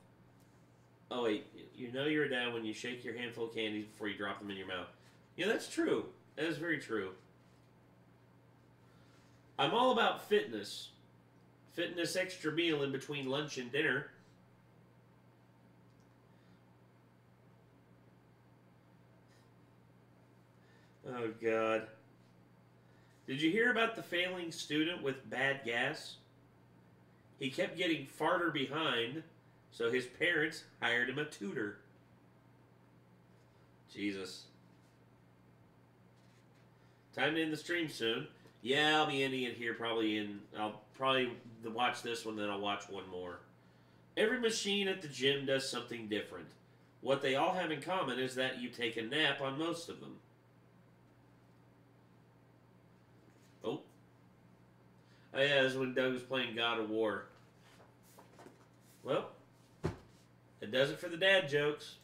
Oh wait, you know you're a dad when you shake your handful of candies before you drop them in your mouth. Yeah, that's true. That is very true. I'm all about fitness. Fitness extra meal in between lunch and dinner. Oh God. Did you hear about the failing student with bad gas? He kept getting farther behind, so his parents hired him a tutor. Jesus. Time to end the stream soon. Yeah, I'll be ending it here I'll probably watch this one, then I'll watch one more. Every machine at the gym does something different. What they all have in common is that you take a nap on most of them. Oh yeah, this is when Doug was playing God of War. Well, it does it for the dad jokes.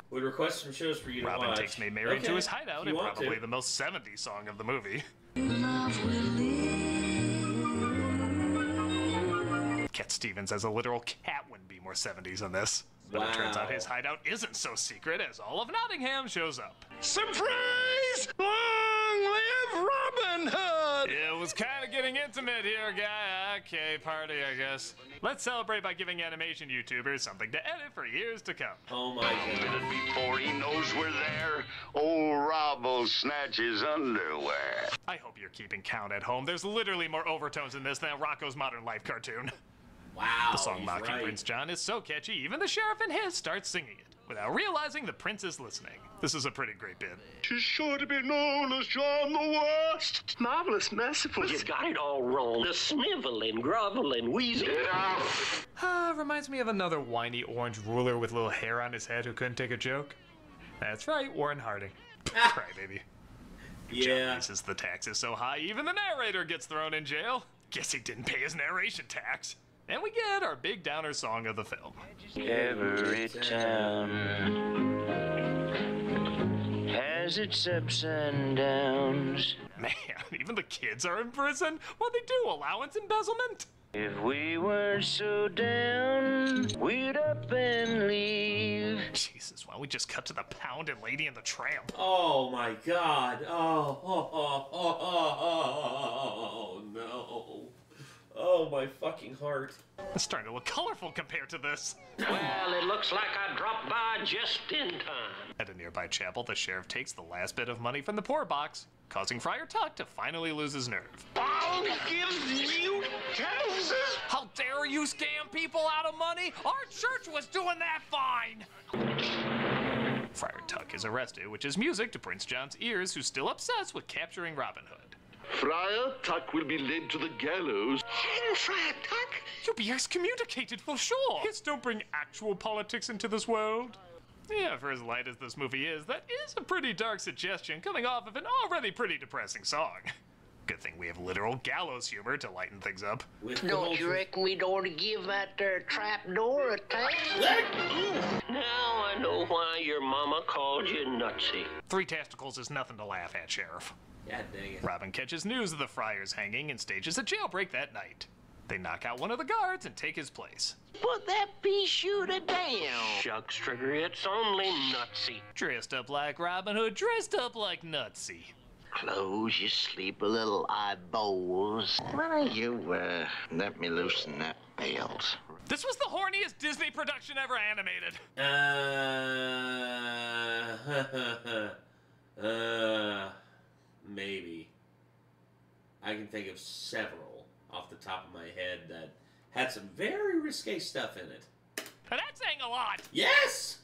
Would request some shows for you to watch. Robin takes Maid Marian to his hideout and probably the most 70s song of the movie. Cat Stevens as a literal cat wouldn't be more 70s than this. But it turns out his hideout isn't so secret as all of Nottingham shows up. Surprise! Long live Robin Hood! It was kind of getting intimate here, guy. Okay, party, I guess. Let's celebrate by giving animation YouTubers something to edit for years to come. Oh my God. Before he knows we're there, old Rob will snatch his underwear. I hope you're keeping count at home. There's literally more overtones in this than Rocco's Modern Life cartoon. Wow, the song mocking Prince John is so catchy, even the sheriff and his starts singing it, without realizing the prince is listening. This is a pretty great bit. She's sure to be known as John the Worst. Marvelous, merciful. You got it all wrong. The sniveling, groveling, wheezing. Reminds me of another whiny orange ruler with little hair on his head who couldn't take a joke. That's right, Warren Harding. Crybaby. Yeah. John says the tax is so high, even the narrator gets thrown in jail. Guess he didn't pay his narration tax. And we get our big downer song of the film. Every town has its ups and downs. Man, even the kids are in prison? What'd they do, allowance embezzlement? If we weren't so down, we'd up and leave. Jesus, why don't we just cut to the Pound and Lady and the Tramp? Oh my God. Oh, no. Oh, my fucking heart. It's starting to look colorful compared to this. Well, it looks like I dropped by just in time. At a nearby chapel, the sheriff takes the last bit of money from the poor box, causing Friar Tuck to finally lose his nerve. I'll give you Kansas! How dare you scam people out of money? Our church was doing that fine! Friar Tuck is arrested, which is music to Prince John's ears, who's still obsessed with capturing Robin Hood. Friar Tuck will be led to the gallows. And Friar Tuck? You'll be excommunicated for sure. Kids don't bring actual politics into this world. Yeah, for as light as this movie is, that is a pretty dark suggestion coming off of an already pretty depressing song. Good thing we have literal gallows humor to lighten things up. Don't you reckon we'd ought to give that there trap door a tap? Now I know why your mama called you nutsy. 3 testicles is nothing to laugh at, Sheriff. God dang it. Robin catches news of the friars hanging and stages a jailbreak that night. They knock out one of the guards and take his place. Put that pea shooter down. Shucks, Trigger, it's only nutsy. Dressed up like Robin Hood, dressed up like Nutsy. Close your sleepy little eyeballs. Why don't you, let me loosen that belt? This was the horniest Disney production ever animated. Maybe. I can think of several off the top of my head that had some very risque stuff in it. That's saying a lot. Yes!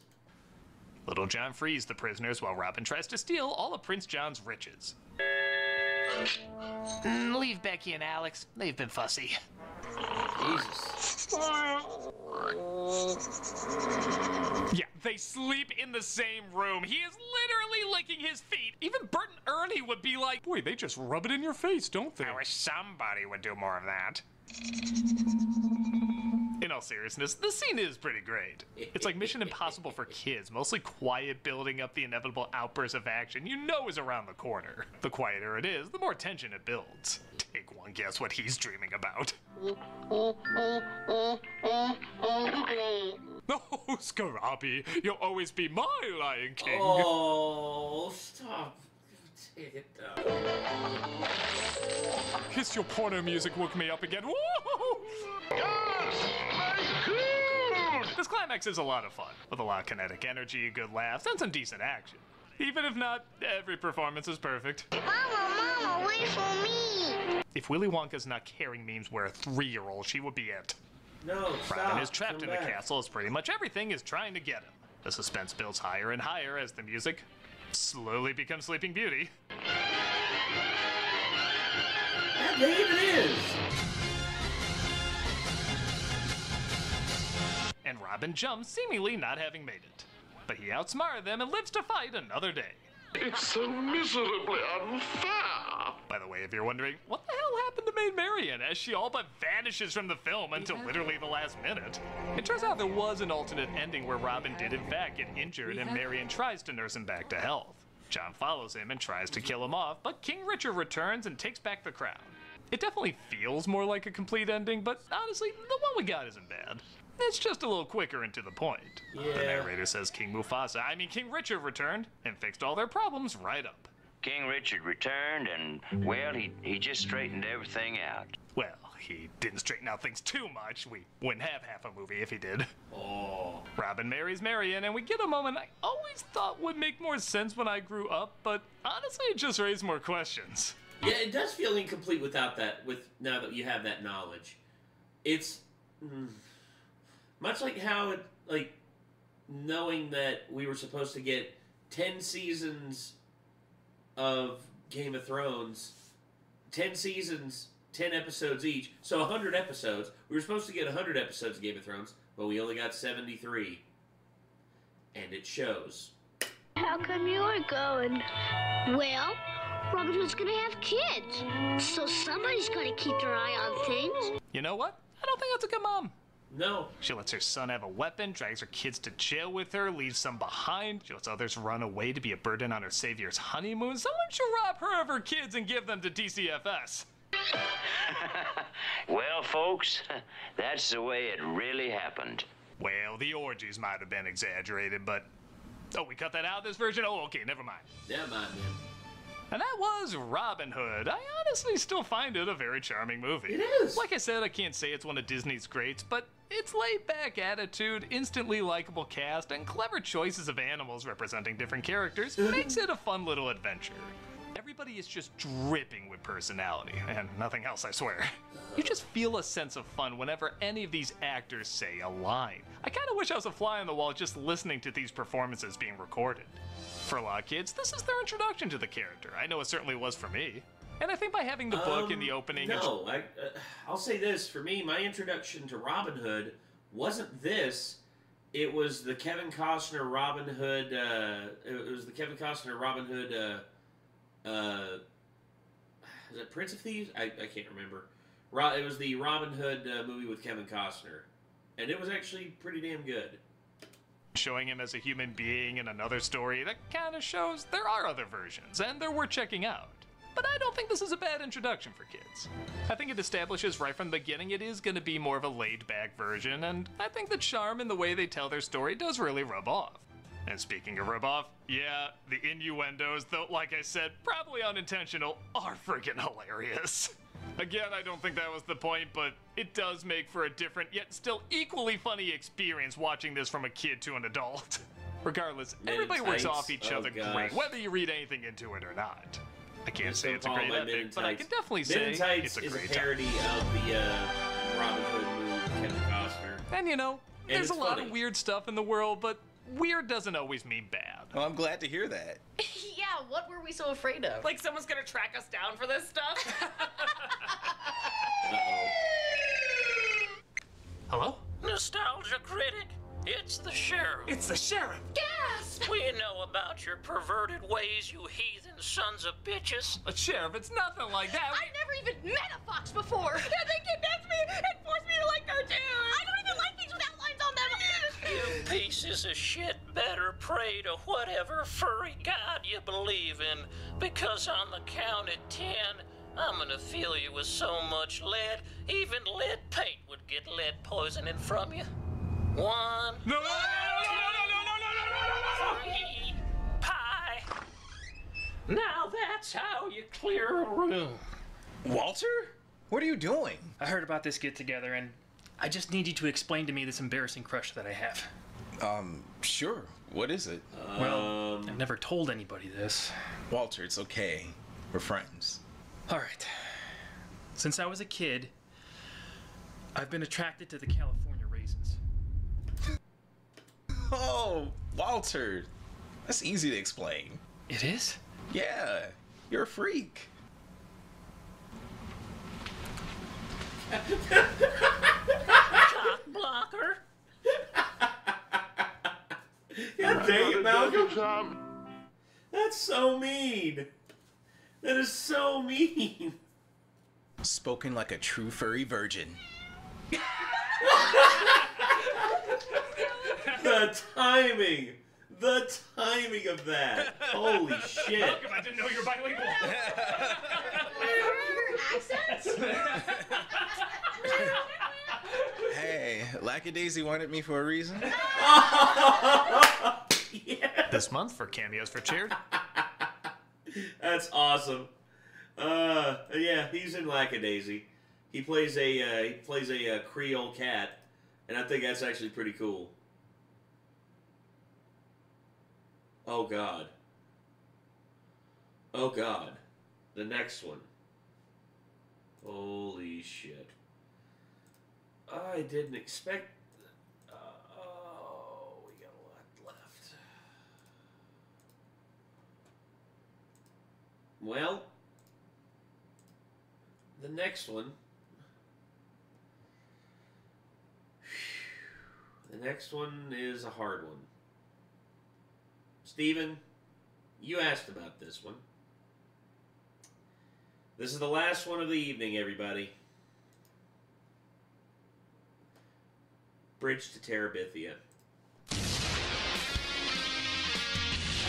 Little John frees the prisoners while Robin tries to steal all of Prince John's riches. Leave Becky and Alex. They've been fussy. Jesus. Yeah, they sleep in the same room. He is literally licking his feet. Even Bert and Ernie would be like, boy, they just rub it in your face, don't they? I wish somebody would do more of that. In all seriousness, the scene is pretty great. It's like Mission Impossible for kids, mostly quiet, building up the inevitable outburst of action you know is around the corner. The quieter it is, the more tension it builds. Take one guess what he's dreaming about. Oh, Scarabi, you'll always be my Lion King. Oh, stop. Take it down. Kiss your porno music woke me up again. Woo! Yes, my good! This climax is a lot of fun, with a lot of kinetic energy, good laughs, and some decent action. Even if not, every performance is perfect. Mama, wait for me! If Willy Wonka's not carrying memes were a 3-year-old, she would be it. No, stop. Robin is trapped in Come the back. castle as pretty much everything is trying to get him. The suspense builds higher and higher as the music slowly becomes Sleeping Beauty. That even is. And Robin jumps, seemingly not having made it. But he outsmarted them and lives to fight another day. It's so miserably unfair. By the way, if you're wondering, what the hell happened to Maid Marian as she all but vanishes from the film until literally the last minute? It turns out there was an alternate ending where Robin did in fact get injured and Marian tries to nurse him back to health. John follows him and tries to kill him off, but King Richard returns and takes back the crown. It definitely feels more like a complete ending, but honestly, the one we got isn't bad. It's just a little quicker and to the point. Yeah. The narrator says King Richard returned and fixed all their problems right up. King Richard returned and, well, he just straightened everything out. Well, he didn't straighten out things too much. We wouldn't have half a movie if he did. Oh. Robin marries Marian, and we get a moment I always thought would make more sense when I grew up, but honestly, it just raised more questions. Yeah, it does feel incomplete without that. Now that you have that knowledge, it's much like how it knowing that we were supposed to get 10 seasons of Game of Thrones, 10 seasons, 10 episodes each, so 100 episodes. We were supposed to get 100 episodes of Game of Thrones, but we only got 73. And it shows. How come you're going? Well, Robin Hood's gonna have kids, so somebody's gonna keep their eye on things. You know what? I don't think that's a good mom. No. She lets her son have a weapon, drags her kids to jail with her, leaves some behind. She lets others run away to be a burden on her savior's honeymoon. Someone should rob her of her kids and give them to DCFS. Well, folks, that's the way it really happened. Well, the orgies might have been exaggerated, but... Oh, we cut that out of this version? Oh, okay, never mind. Never mind, man. And that was Robin Hood. I honestly still find it a very charming movie. It is. Like I said, I can't say it's one of Disney's greats, but its laid-back attitude, instantly likable cast, and clever choices of animals representing different characters makes it a fun little adventure. Everybody is just dripping with personality, and nothing else, I swear. You just feel a sense of fun whenever any of these actors say a line. I kind of wish I was a fly on the wall just listening to these performances being recorded. For a lot of kids, this is their introduction to the character. I know it certainly was for me. And I think by having the book in the opening... No, I'll say this. For me, my introduction to Robin Hood wasn't this. It was the Kevin Costner Robin Hood... it was the Kevin Costner Robin Hood... is it Prince of Thieves? I can't remember. It was the Robin Hood movie with Kevin Costner. And it was actually pretty damn good. Showing him as a human being in another story, that kind of shows there are other versions, and they're worth checking out. But I don't think this is a bad introduction for kids. I think it establishes right from the beginning it is going to be more of a laid-back version, and I think the charm in the way they tell their story does really rub off. And speaking of rub off, yeah, the innuendos, though like I said, probably unintentional, are freaking hilarious. Again, I don't think that was the point, but it does make for a different, yet still equally funny experience watching this from a kid to an adult. Regardless, everybody works off each other great, whether you read anything into it or not. I can't say it's a great epic, but I can definitely say it's a great time. is a parody of the Robin Hood movie with Kevin Costner. And you know, there's a lot of weird stuff in the world, but weird doesn't always mean bad. Well, I'm glad to hear that. Yeah, what were we so afraid of? Like someone's gonna track us down for this stuff? Hello? Nostalgia Critic, it's the sheriff. It's the sheriff! Gasp! We know about your perverted ways, you heathen sons of bitches. But Sheriff, it's nothing like that. I've never even met a fox before. Yeah, they kidnapped me and forced me to like cartoons. I don't even like things with outlines on them. You pieces of shit better pray to whatever furry god you believe in, because on the count of 10, I'm gonna fill you with so much lead, even lead paint would get lead poisoning from you. 1, no, 3, pie. Now that's how you clear a room. Walter? What are you doing? I heard about this get-together, and I just need you to explain to me this embarrassing crush that I have. Sure. What is it? Well, I've never told anybody this. Walter, it's okay. We're friends. All right. Since I was a kid, I've been attracted to the California raisins. Oh, Walter. That's easy to explain. It is? Yeah. You're a freak. Cock blocker. God dang it, Malcolm. That's so mean. That is so mean. Spoken like a true furry virgin. The timing. The timing of that. Holy shit. Malcolm, I didn't know you were bilingual. Accents? Hey, Lackadaisy wanted me for a reason. Yeah. This month for Cameos for Charity. That's awesome. Yeah, he's in Lackadaisy. He plays a Creole cat, and I think that's actually pretty cool. Oh God. Oh God. The next one. Holy shit. I didn't expect... oh, we got a lot left. Well, the next one... the next one is a hard one. Steven, You asked about this one. This is the last one of the evening, everybody. Bridge to Terabithia.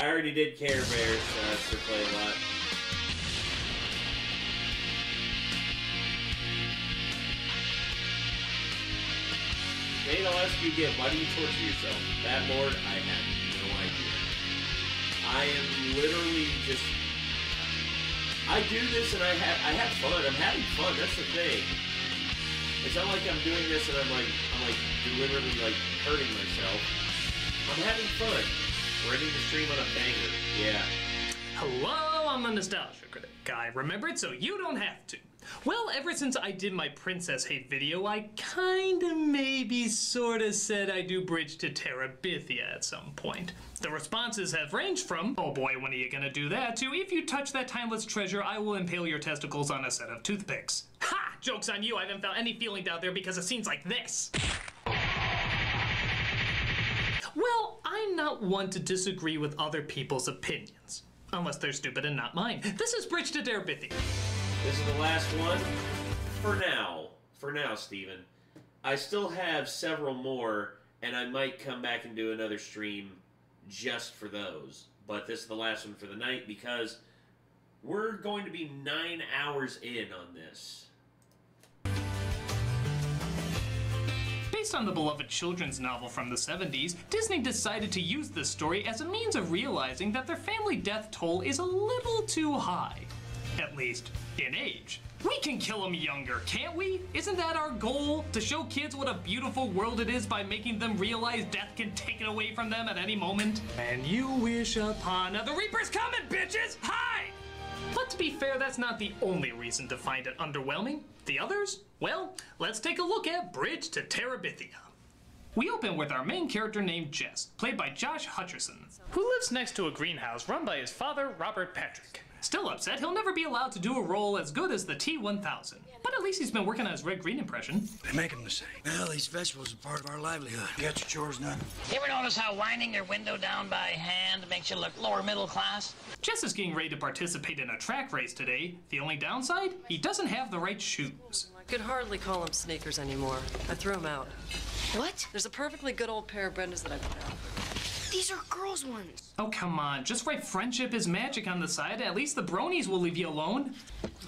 I already did Care Bears, so I play a lot. Nate, I'll ask you again, why do you torture yourself? That Lord, I have no idea. I am literally just... I do this and I have fun. I'm having fun, that's the thing. It's not like I'm doing this and I'm deliberately like hurting myself. I'm having fun. We're ending the stream on a banger. Yeah. Hello, I'm the Nostalgia Critic. I remembered so you don't have to. Well, ever since I did my Princess Hate video, I kinda maybe sorta said I do Bridge to Terabithia at some point. The responses have ranged from, oh boy, when are you gonna do that, to if you touch that timeless treasure, I will impale your testicles on a set of toothpicks. Ha! Joke's on you, I haven't felt any feelings out there because of scenes like this. Well, I'm not one to disagree with other people's opinions. Unless they're stupid and not mine. This is Bridge to Terabithia. This is the last one. For now. For now, Steven. I still have several more, and I might come back and do another stream just for those. But this is the last one for the night because we're going to be 9 hours in on this. Based on the beloved children's novel from the 70s, Disney decided to use this story as a means of realizing that their family death toll is a little too high. At least, in age. We can kill them younger, can't we? Isn't that our goal? To show kids what a beautiful world it is by making them realize death can take it away from them at any moment? And you wish upon the Reaper's coming, bitches! Hi! But to be fair, that's not the only reason to find it underwhelming. The others? Well, let's take a look at Bridge to Terabithia. We open with our main character named Jess, played by Josh Hutcherson, who lives next to a greenhouse run by his father, Robert Patrick. Still upset, he'll never be allowed to do a role as good as the T-1000. But at least he's been working on his red-green impression. They make them the same. Well, these vegetables are part of our livelihood. You got your chores done? You ever notice how winding your window down by hand makes you look lower middle class? Jess is getting ready to participate in a track race today. The only downside? He doesn't have the right shoes. I could hardly call them sneakers anymore. I threw them out. What? There's a perfectly good old pair of Brenda's that I put out. These are girls' ones. Oh, come on. Just write friendship is magic on the side. At least the bronies will leave you alone.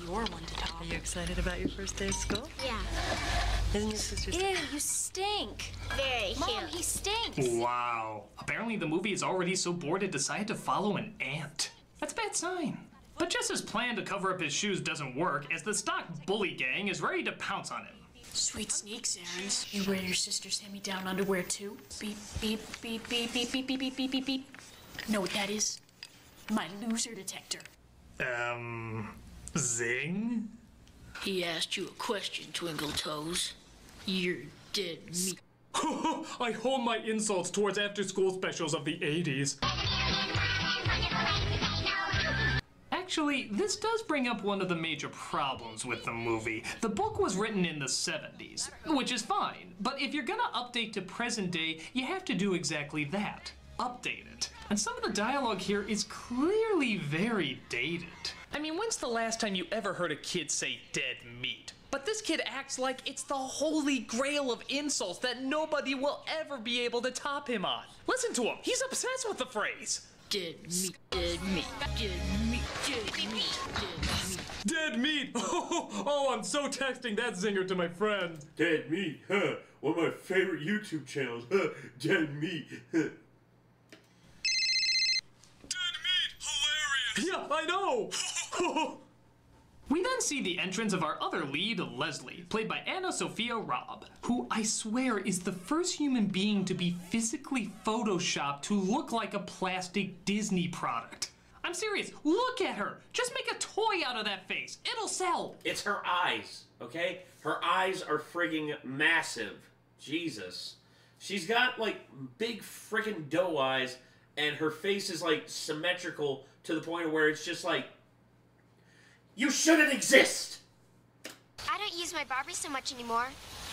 You're one to talk. Are you excited about your first day of school? Yeah. Isn't your sister? Ew, you stink. Very cute. Mom, he stinks. Wow. Apparently the movie is already so bored it decided to follow an ant. That's a bad sign. But Jess's plan to cover up his shoes doesn't work as the stock bully gang is ready to pounce on him. Sweet sneaks, Aaron. You wear your sister's hand-me-down underwear too? Beep, beep, beep, beep, beep, beep, beep, beep, beep, beep, beep. Know what that is? My loser detector. Zing? He asked you a question, Twinkle Toes. You're dead meat. I hold my insults towards after-school specials of the 80s. Actually, this does bring up one of the major problems with the movie. The book was written in the 70s, which is fine, but if you're gonna update to present day, you have to do exactly that. Update it. And some of the dialogue here is clearly very dated. I mean, when's the last time you ever heard a kid say dead meat? But this kid acts like it's the holy grail of insults that nobody will ever be able to top him on. Listen to him, he's obsessed with the phrase. Dead meat, dead meat, dead meat, dead meat, dead meat. Dead meat! Oh, I'm so texting that zinger to my friend. Dead meat, huh? One of my favorite YouTube channels, huh? Dead meat, huh? Dead meat! Hilarious! Yeah, I know! We then see the entrance of our other lead, Leslie, played by Anna Sophia Robb, who I swear is the first human being to be physically photoshopped to look like a plastic Disney product. I'm serious, look at her! Just make a toy out of that face, it'll sell! It's her eyes, okay? Her eyes are friggin' massive. Jesus. She's got, like, big friggin' doe eyes, and her face is, like, symmetrical to the point where it's just like, you shouldn't exist! I don't use my Barbies so much anymore.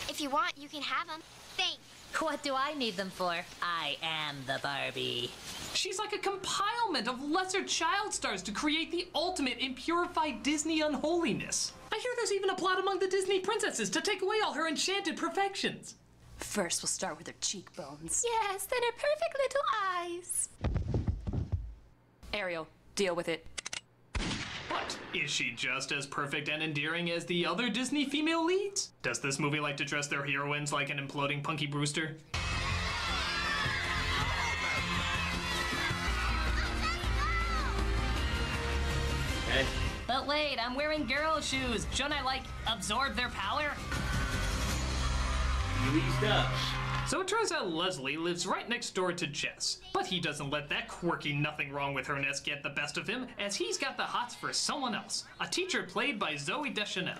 If you want, you can have them. Thanks. What do I need them for? I am the Barbie. She's like a compilement of lesser child stars to create the ultimate in purified Disney unholiness. I hear there's even a plot among the Disney princesses to take away all her enchanted perfections. First, we'll start with her cheekbones. Yes, then her perfect little eyes. Ariel, deal with it. But is she just as perfect and endearing as the other Disney female leads? Does this movie like to dress their heroines like an imploding Punky Brewster? Okay. But wait, I'm wearing girl shoes. Shouldn't I, like, absorb their power? You eased up. So it turns out Leslie lives right next door to Jess, but he doesn't let that quirky nothing wrong with her-ness get the best of him, as he's got the hots for someone else, a teacher played by Zooey Deschanel.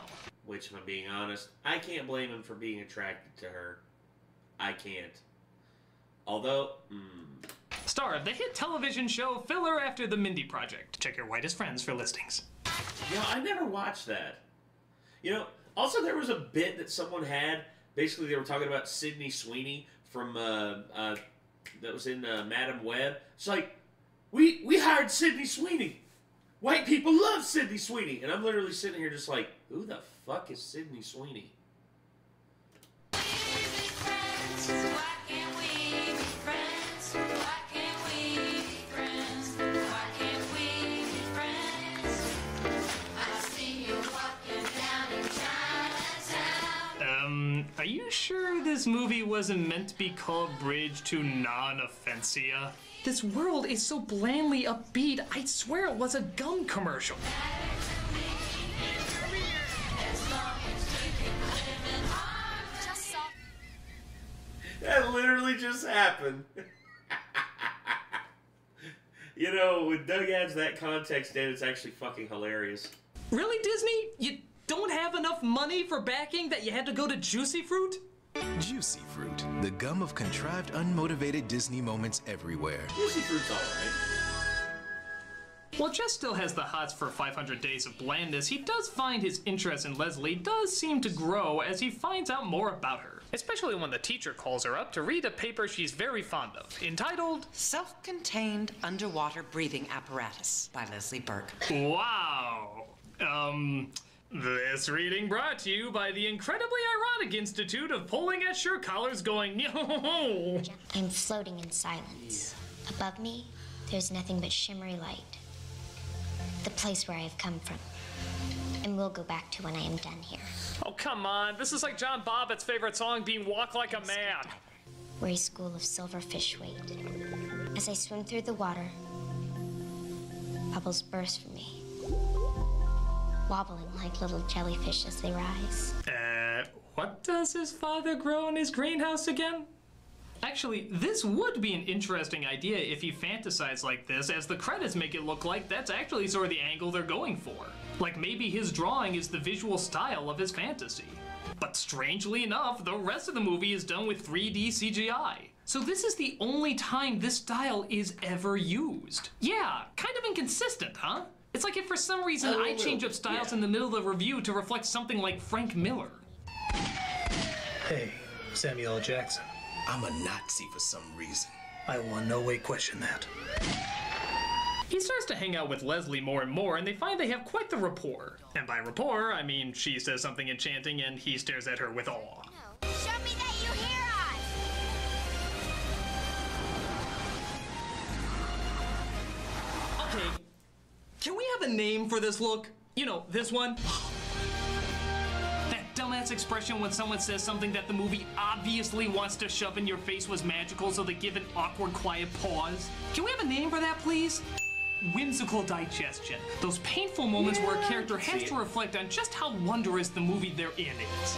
Which, if I'm being honest, I can't blame him for being attracted to her. I can't. Although, Star of the hit television show Filler After the Mindy Project. Check your Whitest Friends for listings. You know, I never watched that. You know, also there was a bit that someone had. Basically, they were talking about Sydney Sweeney from, that was in Madam Web. It's like, we hired Sydney Sweeney. White people love Sydney Sweeney. And I'm literally sitting here just like, who the fuck is Sydney Sweeney? Are you sure this movie wasn't meant to be called Bridge to Non-Offensia? This world is so blandly upbeat, I'd swear it was a gum commercial. That literally just happened. You know, when Doug adds that context in, it's actually fucking hilarious. Really, Disney? You don't have enough money for backing that you had to go to Juicy Fruit? Juicy Fruit, the gum of contrived, unmotivated Disney moments everywhere. Juicy Fruit's alright. While Jess still has the hots for 500 Days of Blandness, he does find his interest in Leslie does seem to grow as he finds out more about her. Especially when the teacher calls her up to read a paper she's very fond of, entitled Self-Contained Underwater Breathing Apparatus by Leslie Burke. Wow. This reading brought to you by the incredibly ironic Institute of Pulling at Shirt Collars going, yo. I'm floating in silence. Above me, there's nothing but shimmery light. The place where I have come from. And we'll go back to when I am done here. Oh, come on. This is like John Bobbitt's favorite song being Walk Like a Man. Where a school of silverfish wait. As I swim through the water, bubbles burst from me, wobbling like little jellyfish as they rise. What does his father grow in his greenhouse again? Actually, this would be an interesting idea if he fantasized like this, as the credits make it look like that's actually sort of the angle they're going for. Like maybe his drawing is the visual style of his fantasy. But strangely enough, the rest of the movie is done with 3D CGI. So this is the only time this style is ever used. Yeah, kind of inconsistent, huh? It's like if for some reason I change up styles in the middle of the review to reflect something like Frank Miller. Hey, Samuel L. Jackson. I'm a Nazi for some reason. I will in no way question that. He starts to hang out with Leslie more and more, and they find they have quite the rapport. And by rapport, I mean she says something enchanting and he stares at her with awe. Show me that you hear us! Okay, can we have a name for this look? You know, this one? That dumbass expression when someone says something that the movie obviously wants to shove in your face was magical, so they give an awkward, quiet pause. Can we have a name for that, please? Whimsical digestion. Those painful moments where a character has to reflect on just how wondrous the movie they're in is.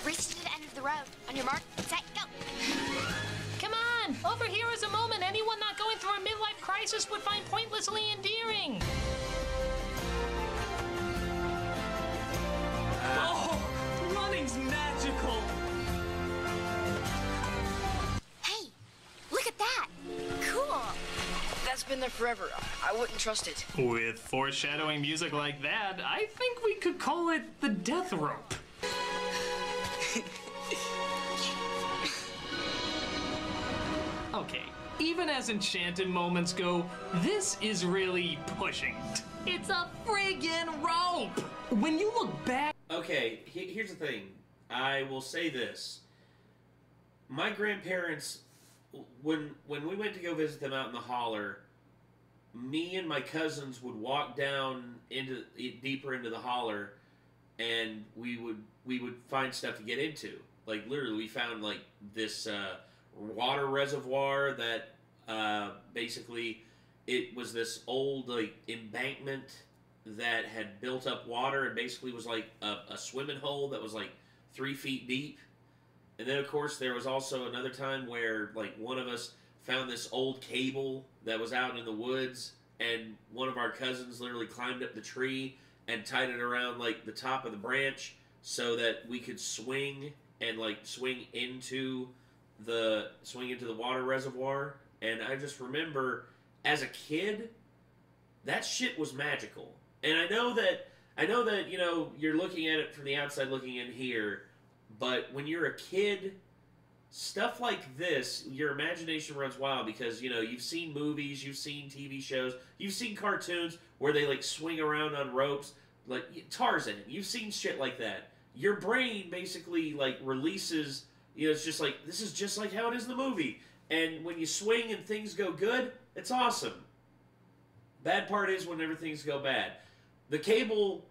Race to the end of the road. On your mark, set, go! Come on! Over here is a moment anyone not going through a midlife crisis would find pointlessly endearing. Oh, running's magical! Hey, look at that! Cool! That's been there forever. I wouldn't trust it. With foreshadowing music like that, I think we could call it the death rope. Okay, even as enchanted moments go, this is really pushing it. It's a friggin' rope! When you look back... Okay, here's the thing. I will say this. My grandparents, when we went to go visit them out in the holler, me and my cousins would walk down deeper into the holler, and we would find stuff to get into. Like, literally, we found, like, this water reservoir that basically it was this old, like, embankment that had built up water and basically was like a swimming hole that was like 3 feet deep. And then, of course, there was also another time where, like, one of us found this old cable that was out in the woods, and one of our cousins literally climbed up the tree and tied it around, like, the top of the branch so that we could swing and, like, swing into the water reservoir. And I just remember, as a kid, that shit was magical. And I know that, you know, you're looking at it from the outside looking in here, but when you're a kid, stuff like this, your imagination runs wild because, you know, you've seen movies, you've seen TV shows, you've seen cartoons where they, like, swing around on ropes, like Tarzan. You've seen shit like that. Your brain basically, like, releases, you know, it's just like, this is just like how it is in the movie. And when you swing and things go good, it's awesome. Bad part is whenever things go bad. The cable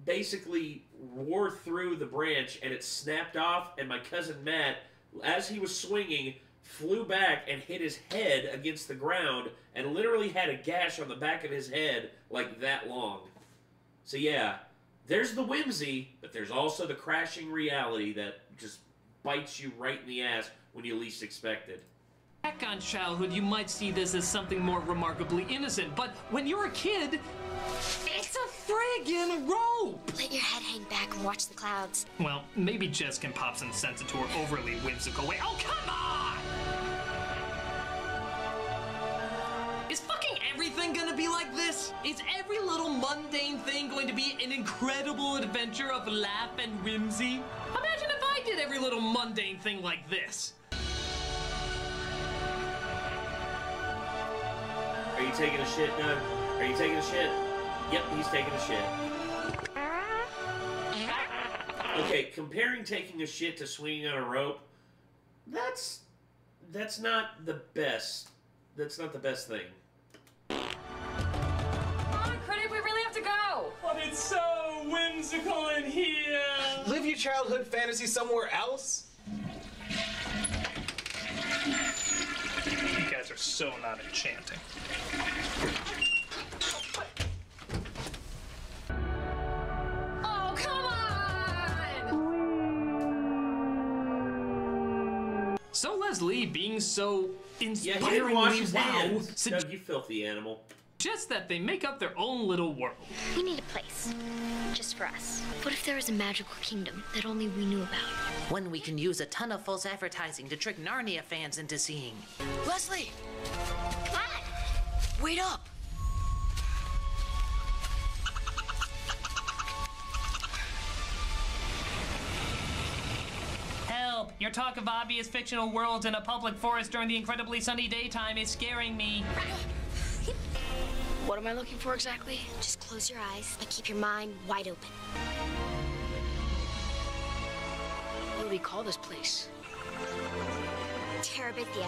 basically wore through the branch and it snapped off, and my cousin Matt, as he was swinging, flew back and hit his head against the ground and literally had a gash on the back of his head like that long. So yeah, there's the whimsy, but there's also the crashing reality that just bites you right in the ass when you least expect it. Back on childhood, you might see this as something more remarkably innocent, but when you're a kid, it's a friggin' rope! Let your head hang back and watch the clouds. Well, maybe Jess can pop some sense into her overly whimsical way. Oh, come on! Is fucking everything gonna be like this? Is every little mundane thing going to be an incredible adventure of laugh and whimsy? Imagine if I did every little mundane thing like this. Are you taking a shit, Doug? Are you taking a shit? Yep, he's taking a shit. Okay, comparing taking a shit to swinging on a rope, that's not the best. That's not the best thing. Come on, Critic, we really have to go! But it's so whimsical in here! Live your childhood fantasy somewhere else? You guys are so not enchanting. Oh, come on! So Leslie, being so Yeah, he didn't inspiringly wash his wow, hands. Doug, you filthy animal. just that they make up their own little world. We need a place. Just for us. What if there was a magical kingdom that only we knew about? One we can use a ton of false advertising to trick Narnia fans into seeing. Leslie! Come on! Wait up! Help! Your talk of obvious fictional worlds in a public forest during the incredibly sunny daytime is scaring me. What am I looking for exactly? Just close your eyes, but keep your mind wide open. What do we call this place? Terabithia.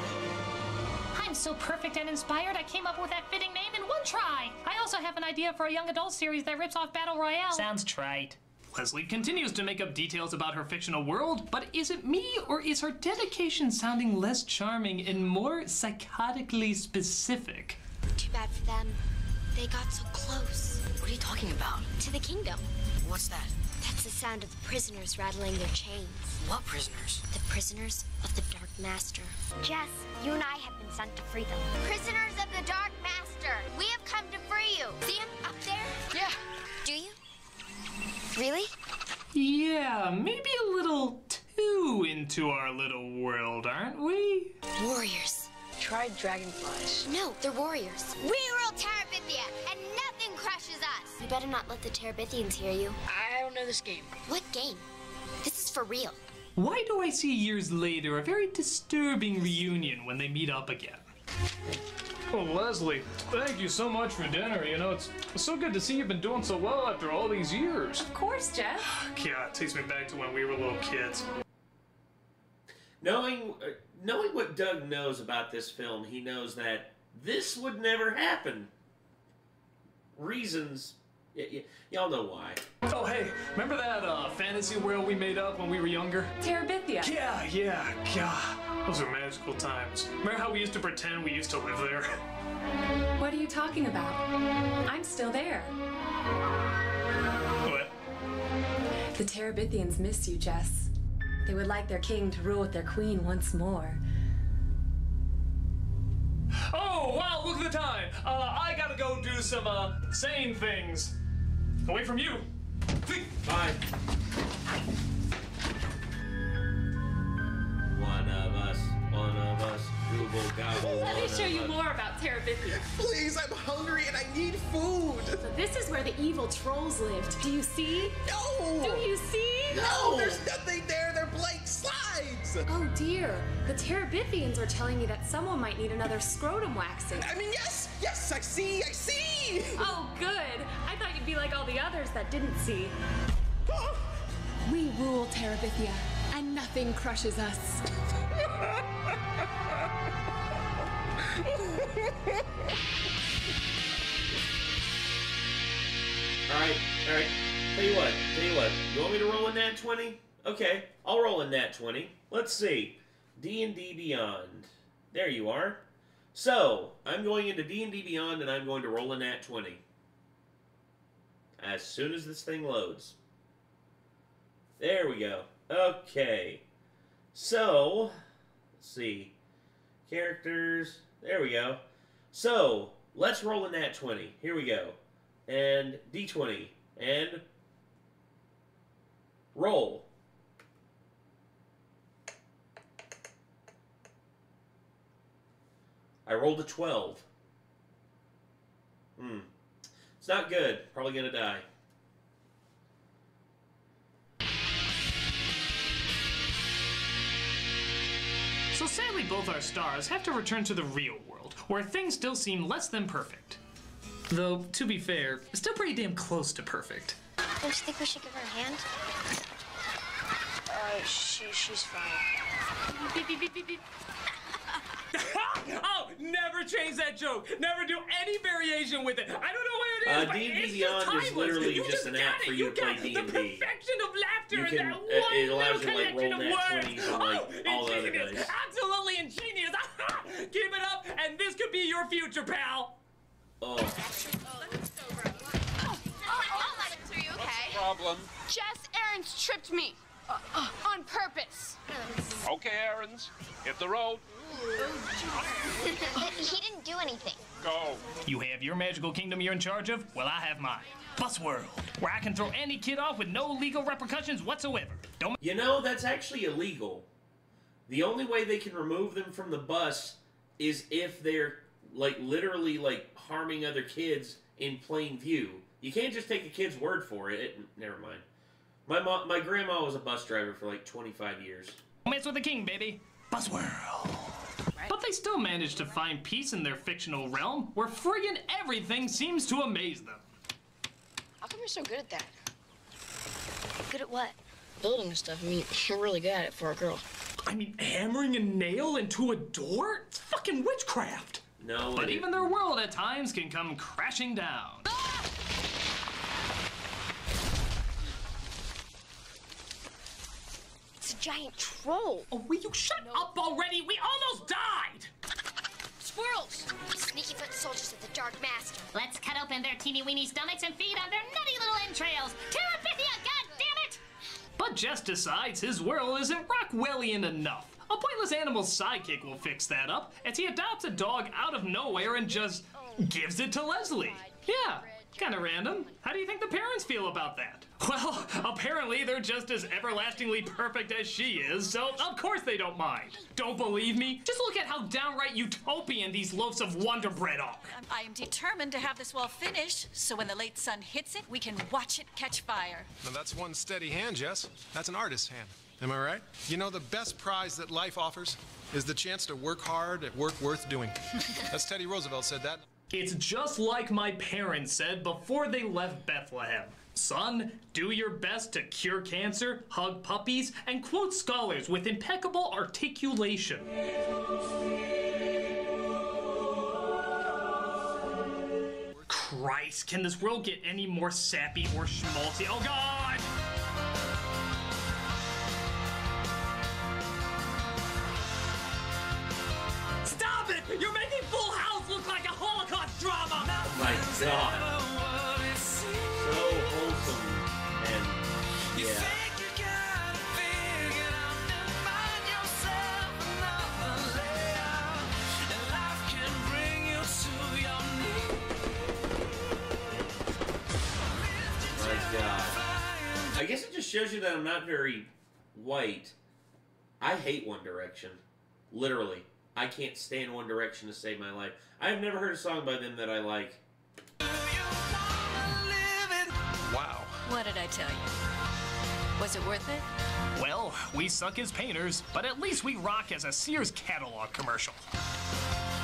I'm so perfect and inspired, I came up with that fitting name in one try. I also have an idea for a young adult series that rips off Battle Royale. Sounds trite. Leslie continues to make up details about her fictional world, but is it me, or is her dedication sounding less charming and more psychotically specific? Too bad for them. They got so close. What are you talking about? To the kingdom. What's that? That's the sound of the prisoners rattling their chains. What prisoners? The prisoners of the Dark Master. Jess, you and I have been sent to free them. Prisoners of the Dark Master, we have come to free you. See him up there? Yeah. Do you? Really? Yeah, maybe a little too into our little world, aren't we? Warriors. Try dragonflies. No, they're warriors. We rule Terabithia, and nothing crushes us. You better not let the Terabithians hear you. I don't know this game. What game? This is for real. Why do I see years later a very disturbing reunion when they meet up again? Oh, Leslie, thank you so much for dinner. You know, it's so good to see you've been doing so well after all these years. Of course, Jeff. Yeah, it takes me back to when we were little kids. Knowing what Doug knows about this film, he knows that this would never happen. Reasons, y'all know why. Oh, hey, remember that fantasy world we made up when we were younger? Terabithia. Yeah. God, those were magical times. Remember how we used to pretend we used to live there? What are you talking about? I'm still there. What? The Terabithians miss you, Jess. They would like their king to rule with their queen once more. Oh, wow, look at the time. I gotta go do some, sane things. Away from you. Bye. One of us, Google Gobble. Let me show you more about Terabithia. Please, I'm hungry and I need food. So this is where the evil trolls lived. Do you see? No! Do you see? No, there's nothing there. They're blank slides. Oh dear, the Terabithians are telling me that someone might need another scrotum waxing. I mean, yes, I see. Oh, good. I thought you'd be like all the others that didn't see. We rule Terabithia, and nothing crushes us. Alright. Tell you what. You want me to roll a nat 20? Okay, I'll roll a nat 20. Let's see. D&D Beyond. There you are. So, I'm going into D&D Beyond and I'm going to roll a nat 20. As soon as this thing loads. There we go. Okay. So, let's see. Characters. There we go. So, let's roll a nat 20. Here we go. And D20. And roll. I rolled a 12. It's not good. Probably gonna die. So sadly, both our stars have to return to the real world, where things still seem less than perfect. Though, to be fair, still pretty damn close to perfect. Don't you think we should give her a hand? She's fine. Beep, beep, beep, beep, beep. Oh, never change that joke. Never do any variation with it. I don't know what it is, but D&D it's Beyond just timeless. is literally You just an got app it. for you to play D&D. The perfection of laughter You and can, that one it allows little you to, like, connection roll of nat words. 20s and, like, all the other Ingenious. guys. Absolutely ingenious. Keep it up, and this could be your future, pal. Oh. Are you okay? Problem. Jess, Aaron's tripped me. On purpose. Okay, Aarons, hit the road. He didn't do anything. Go. You have your magical kingdom you're in charge of? Well, I have mine. Bus World, where I can throw any kid off with no legal repercussions whatsoever. Don't. You know, that's actually illegal. The only way they can remove them from the bus is if they're, like, literally, like, harming other kids in plain view. You can't just take a kid's word for it. Never mind. My grandma was a bus driver for, like, 25 years. Don't mess with the king, baby. Bus World. But they still manage to find peace in their fictional realm, where friggin' everything seems to amaze them. How come you're so good at that? Good at what? Building and stuff. I mean, you're really good at it for a girl. I mean, hammering a nail into a door? It's fucking witchcraft. No. But even their world at times can come crashing down. It's a giant troll. Oh, will you shut up already? We almost died! Squirrels! Sneaky foot soldiers of the Dark Master. Let's cut open their teeny-weeny stomachs and feed on their nutty little entrails. Terabithia, goddammit! But Jess decides his world isn't Rockwellian enough. A pointless animal sidekick will fix that up, as he adopts a dog out of nowhere and just gives it to Leslie. Yeah, kind of random. How do you think the parents feel about that? Well, apparently they're just as everlastingly perfect as she is, so of course they don't mind. Don't believe me? Just look at how downright utopian these loaves of Wonder Bread are. I am determined to have this wall finished, so when the late sun hits it, we can watch it catch fire. Now that's one steady hand, Jess. That's an artist's hand. Am I right? You know, the best prize that life offers is the chance to work hard at work worth doing. That's Teddy Roosevelt said that. It's just like my parents said before they left Bethlehem. Son, do your best to cure cancer, hug puppies, and quote scholars with impeccable articulation. Christ, can this world get any more sappy or schmaltzy? Oh God! Stop it! You're making Full House look like a Holocaust drama! Oh my God. So wholesome and yeah. I guess it just shows you that I'm not very white. I hate One Direction. Literally. I can't stand One Direction to save my life. I've never heard a song by them that I like. Wow. What did I tell you? Was it worth it? Well, we suck as painters, but at least we rock as a Sears catalog commercial.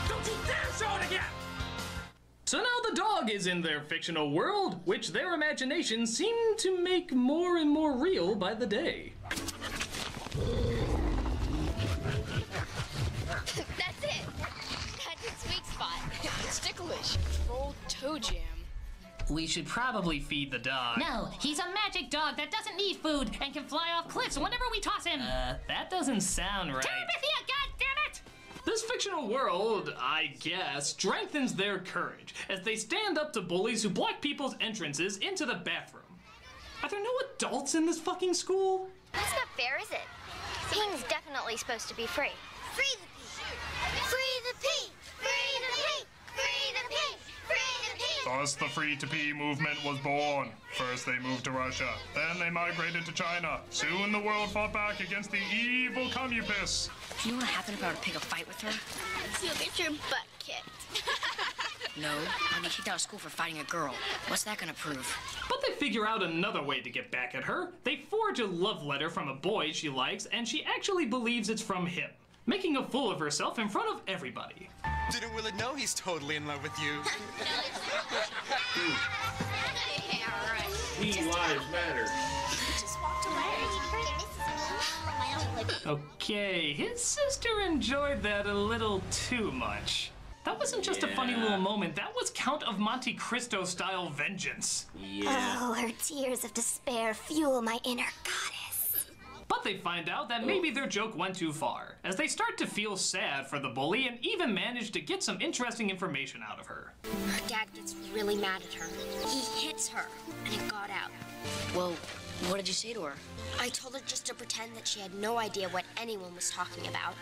Don't you dare show it again! So now the dog is in their fictional world, which their imaginations seem to make more and more real by the day. That's it! That's its weak spot. It's ticklish. Rolled toe jam. We should probably feed the dog. No, he's a magic dog that doesn't need food and can fly off cliffs whenever we toss him. That doesn't sound right. Terabithia, goddammit! This fictional world, I guess, strengthens their courage as they stand up to bullies who block people's entrances into the bathroom. Are there no adults in this fucking school? That's not fair, is it? Peeing's definitely supposed to be free. Free the pee! Free the pee! Free the pee! Free the pee! Free the pee! Thus the free-to-pee movement was born. First they moved to Russia, then they migrated to China. Soon the world fought back against the evil communists. Do you know what happened if I were to pick a fight with her? You'll get your butt kicked. No, I'll be kicked out of school for fighting a girl. What's that gonna prove? But they figure out another way to get back at her. They forge a love letter from a boy she likes, and she actually believes it's from him, making a fool of herself in front of everybody. Didn't Willard know he's totally in love with you? Lives matter. Just walked away. Okay, his sister enjoyed that a little too much. That wasn't just a funny little moment, that was Count of Monte Cristo style vengeance. Yeah. Oh, her tears of despair fuel my inner goddess. But they find out that maybe their joke went too far, as they start to feel sad for the bully and even manage to get some interesting information out of her. Her dad gets really mad at her. He hits her, and it got out. Well, what did you say to her? I told her just to pretend that she had no idea what anyone was talking about.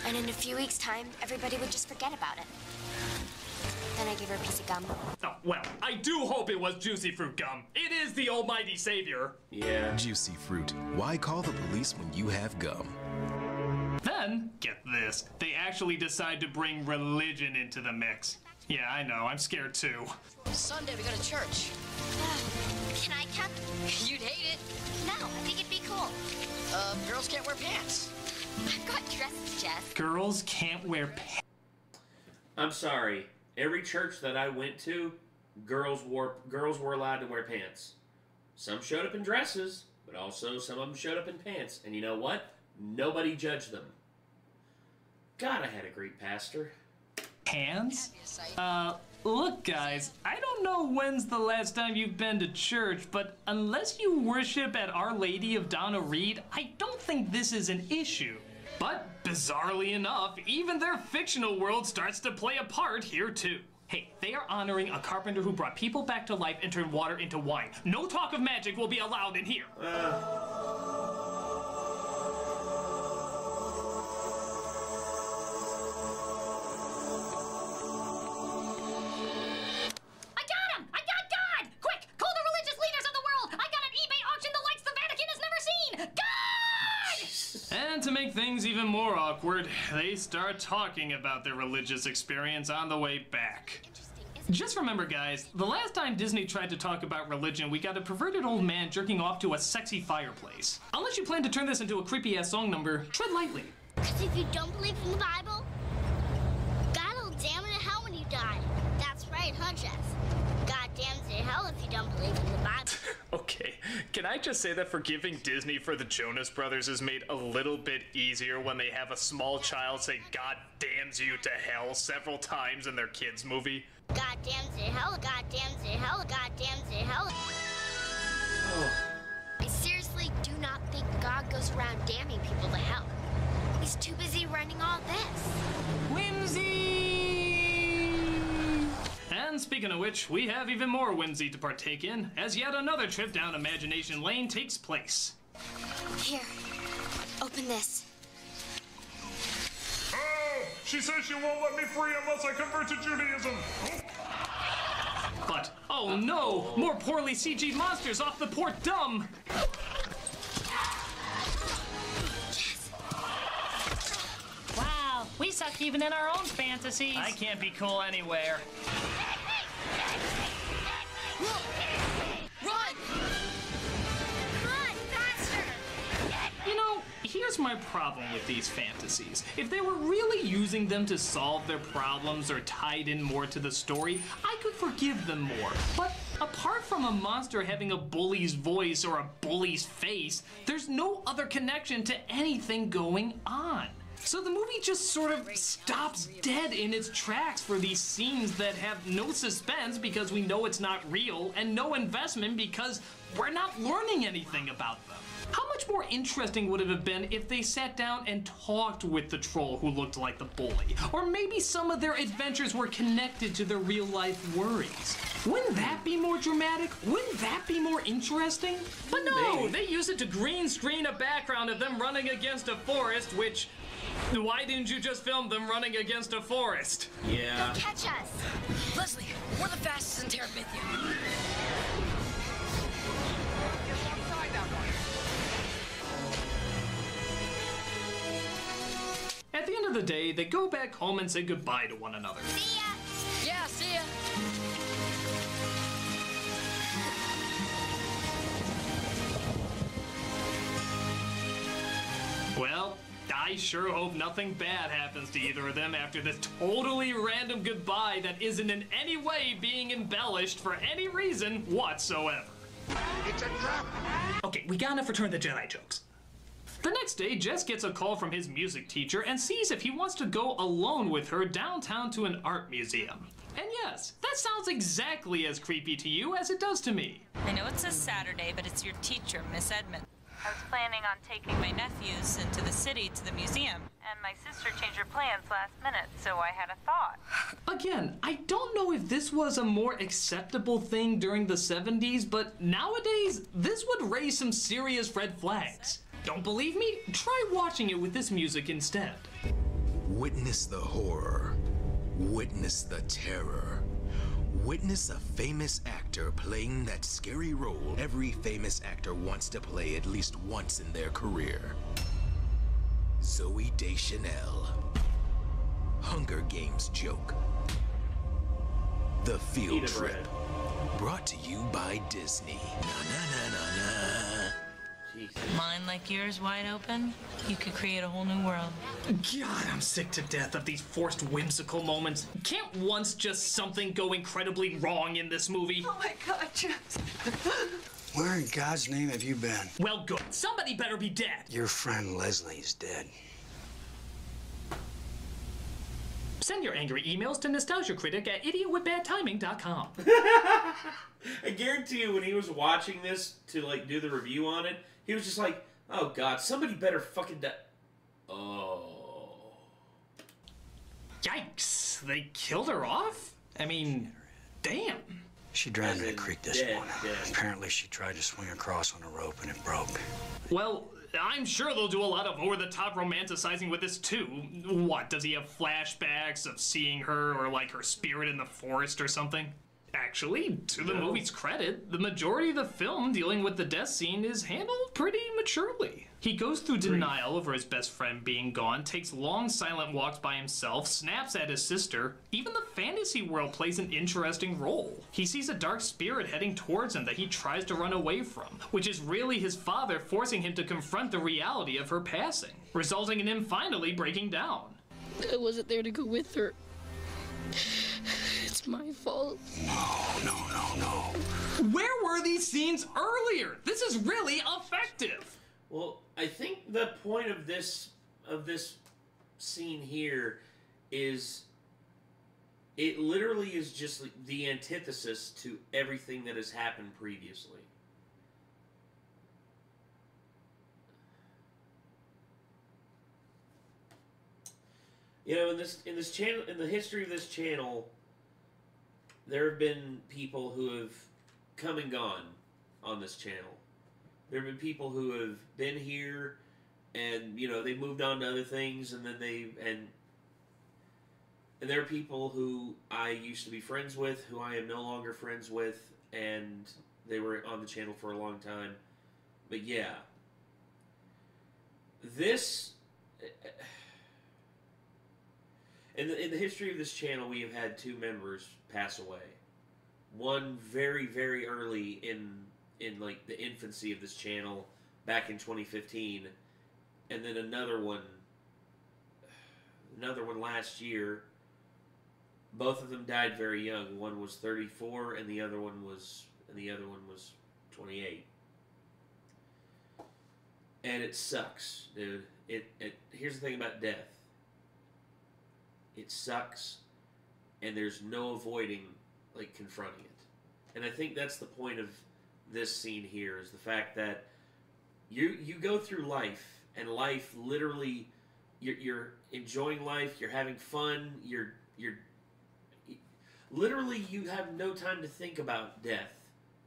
And in a few weeks' time, everybody would just forget about it. Then I gave her a piece of gum. Oh, well, I do hope it was juicy fruit gum. It is the almighty savior. Yeah. Juicy fruit. Why call the police when you have gum? Then, get this, they actually decide to bring religion into the mix. Yeah, I know, I'm scared too. Sunday, we go to church. Can I come? You'd hate it. No, I think it'd be cool. Girls can't wear pants. I've got dresses, Jess. Girls can't wear pants. I'm sorry. Every church that I went to, girls were allowed to wear pants. Some showed up in dresses, but also some of them showed up in pants. And you know what? Nobody judged them. God, I had a great pastor. Pants? Look guys, I don't know when's the last time you've been to church, but unless you worship at Our Lady of Donna Reed, I don't think this is an issue. But, bizarrely enough, even their fictional world starts to play a part here too. Hey, they are honoring a carpenter who brought people back to life and turned water into wine. No talk of magic will be allowed in here. And to make things even more awkward, they start talking about their religious experience on the way back. Just remember, guys, the last time Disney tried to talk about religion, we got a perverted old man jerking off to a sexy fireplace. Unless you plan to turn this into a creepy-ass song number, tread lightly. Because if you don't believe in the Bible, God will damn you to hell when you die. That's right, huh, Jess? God damns you to hell if you don't believe in the Bible. Okay, can I just say that forgiving Disney for the Jonas Brothers is made a little bit easier when they have a small child say God damns you to hell several times in their kids' movie? God damns you to hell, God damns you to hell, God damns you to hell. I seriously do not think God goes around damning people to hell. He's too busy running all this. Whimsy! And speaking of which, we have even more whimsy to partake in, as yet another trip down Imagination Lane takes place. Here, open this. Oh! She says she won't let me free unless I convert to Judaism! But, oh no! More poorly CG'd monsters off the port dumb! Wow, we suck even in our own fantasies. I can't be cool anywhere. Run! Run, faster! You know, here's my problem with these fantasies. If they were really using them to solve their problems or tied in more to the story, I could forgive them more. But apart from a monster having a bully's voice or a bully's face, there's no other connection to anything going on. So the movie just sort of stops dead in its tracks for these scenes that have no suspense because we know it's not real, and no investment because we're not learning anything about them. How much more interesting would it have been if they sat down and talked with the troll who looked like the bully? Or maybe some of their adventures were connected to their real-life worries. Wouldn't that be more dramatic? Wouldn't that be more interesting? But no, they use it to green screen a background of them running against a forest, which... Why didn't you just film them running against a forest? Yeah. Don't catch us. Leslie, we're the fastest in Terabithia. At the end of the day, they go back home and say goodbye to one another. See ya! Yeah, see ya! Well, I sure hope nothing bad happens to either of them after this totally random goodbye that isn't in any way being embellished for any reason whatsoever. It's a trap! Okay, we got enough Return of the Jedi jokes. The next day, Jess gets a call from his music teacher and sees if he wants to go alone with her downtown to an art museum. And yes, that sounds exactly as creepy to you as it does to me. I know it's a Saturday, but it's your teacher, Miss Edmond. I was planning on taking my nephews into the city to the museum, and my sister changed her plans last minute, so I had a thought. Again, I don't know if this was a more acceptable thing during the 70s, but nowadays, this would raise some serious red flags. Don't believe me? Try watching it with this music instead. Witness the horror. Witness the terror. Witness a famous actor playing that scary role every famous actor wants to play at least once in their career. Zooey Deschanel. Hunger Games joke. The Field Trip. Brought to you by Disney. Na-na-na-na-na. Mind like yours wide open, you could create a whole new world. God, I'm sick to death of these forced whimsical moments. Can't once just something go incredibly wrong in this movie? Oh my God, Jess. Where in God's name have you been? Well, good. Somebody better be dead. Your friend Leslie is dead. Send your angry emails to nostalgiacritic@idiotwithbadtiming.com. I guarantee you when he was watching this to like do the review on it, he was just like, oh God, somebody better fucking die. Oh. Yikes. They killed her off? I mean, damn. She drowned in the creek this morning. Dead. Apparently she tried to swing across on a rope and it broke. Well, I'm sure they'll do a lot of over-the-top romanticizing with this too. What, does he have flashbacks of seeing her or like her spirit in the forest or something? Actually, to the movie's credit, the majority of the film dealing with the death scene is handled pretty maturely. He goes through denial over his best friend being gone, takes long silent walks by himself, snaps at his sister. Even the fantasy world plays an interesting role. He sees a dark spirit heading towards him that he tries to run away from, which is really his father forcing him to confront the reality of her passing, resulting in him finally breaking down. I wasn't there to go with her. It's my fault. No. Where were these scenes earlier? This is really effective. Well, I think the point of this scene here is it literally is just the antithesis to everything that has happened previously. You know, in this channel, in the history of this channel, there have been people who have come and gone on this channel. There have been people who have been here, and you know they moved on to other things, and then and there are people who I used to be friends with, who I am no longer friends with, and they were on the channel for a long time. But yeah, this in the history of this channel, we have had two members pass away. One very, very early in like the infancy of this channel back in 2015, and then another one last year. Both of them died very young. One was 34 and the other one was 28. And it sucks, dude. Here's the thing about death. It sucks, and there's no avoiding like confronting it. And I think that's the point of this scene here, is the fact that you go through life, and life literally, you're enjoying life, you're having fun, you're literally, you have no time to think about death,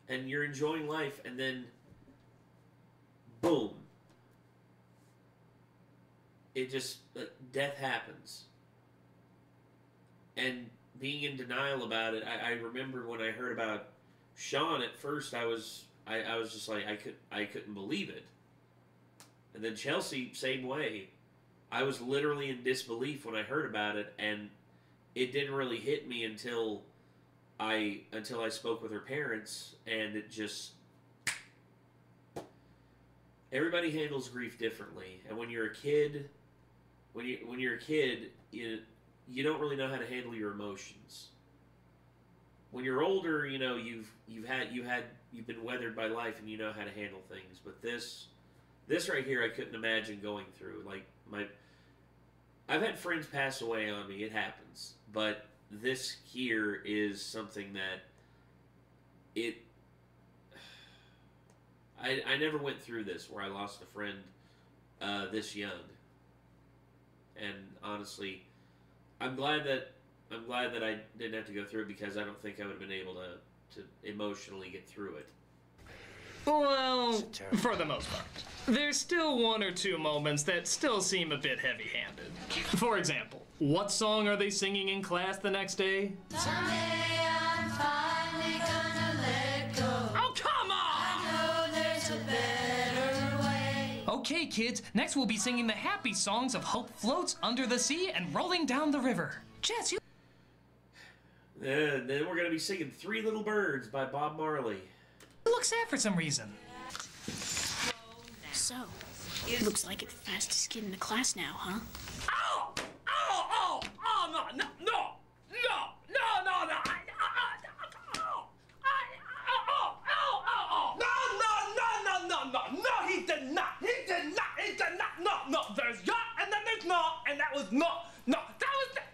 and you're enjoying life, and then boom, it just death happens. And being in denial about it, I remember when I heard about Sean, at first I was just like, I couldn't believe it. And then Chelsea, same way. I was literally in disbelief when I heard about it, and it didn't really hit me until I spoke with her parents, and it just, everybody handles grief differently. And when you're a kid, you don't really know how to handle your emotions. When you're older, you know, you've been weathered by life, and you know how to handle things. But this right here, I couldn't imagine going through. Like, I've had friends pass away on me. It happens. But this here is something that I never went through this, where I lost a friend this young. And honestly, I'm glad that I didn't have to go through it, because I don't think I would have been able to emotionally get through it. Well, for the most part. There's still one or two moments that still seem a bit heavy-handed. For example, what song are they singing in class the next day? Someday I'm finally gonna let go. Oh, come on! I know there's a better way. Okay, kids, next we'll be singing the happy songs of Hope Floats Under the Sea and Rolling Down the River. Jess, you... Then we're going to be singing Three Little Birds by Bob Marley. look sad for some reason. So, looks like it's the fastest kid in the class now, huh? Oh, no, he did not, no, there's yeah, and then there's no, and that was no, that was not,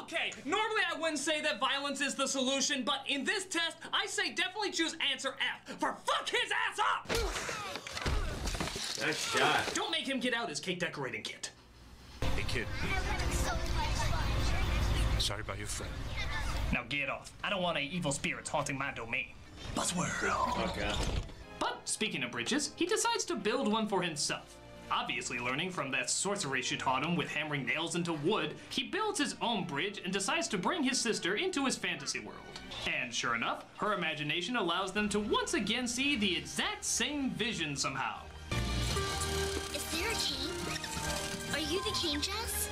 okay, normally I wouldn't say that violence is the solution, but in this test, I say definitely choose answer F, for fuck his ass up! Nice shot. Don't make him get out his cake decorating kit. Hey, kid. Sorry about your friend. Now get off. I don't want any evil spirits haunting my domain. Buzzword. Okay. But, speaking of bridges, he decides to build one for himself. Obviously learning from that sorcery she taught him with hammering nails into wood, he builds his own bridge and decides to bring his sister into his fantasy world. And sure enough, her imagination allows them to once again see the exact same vision somehow. Is there a king? Are you the king, Jess?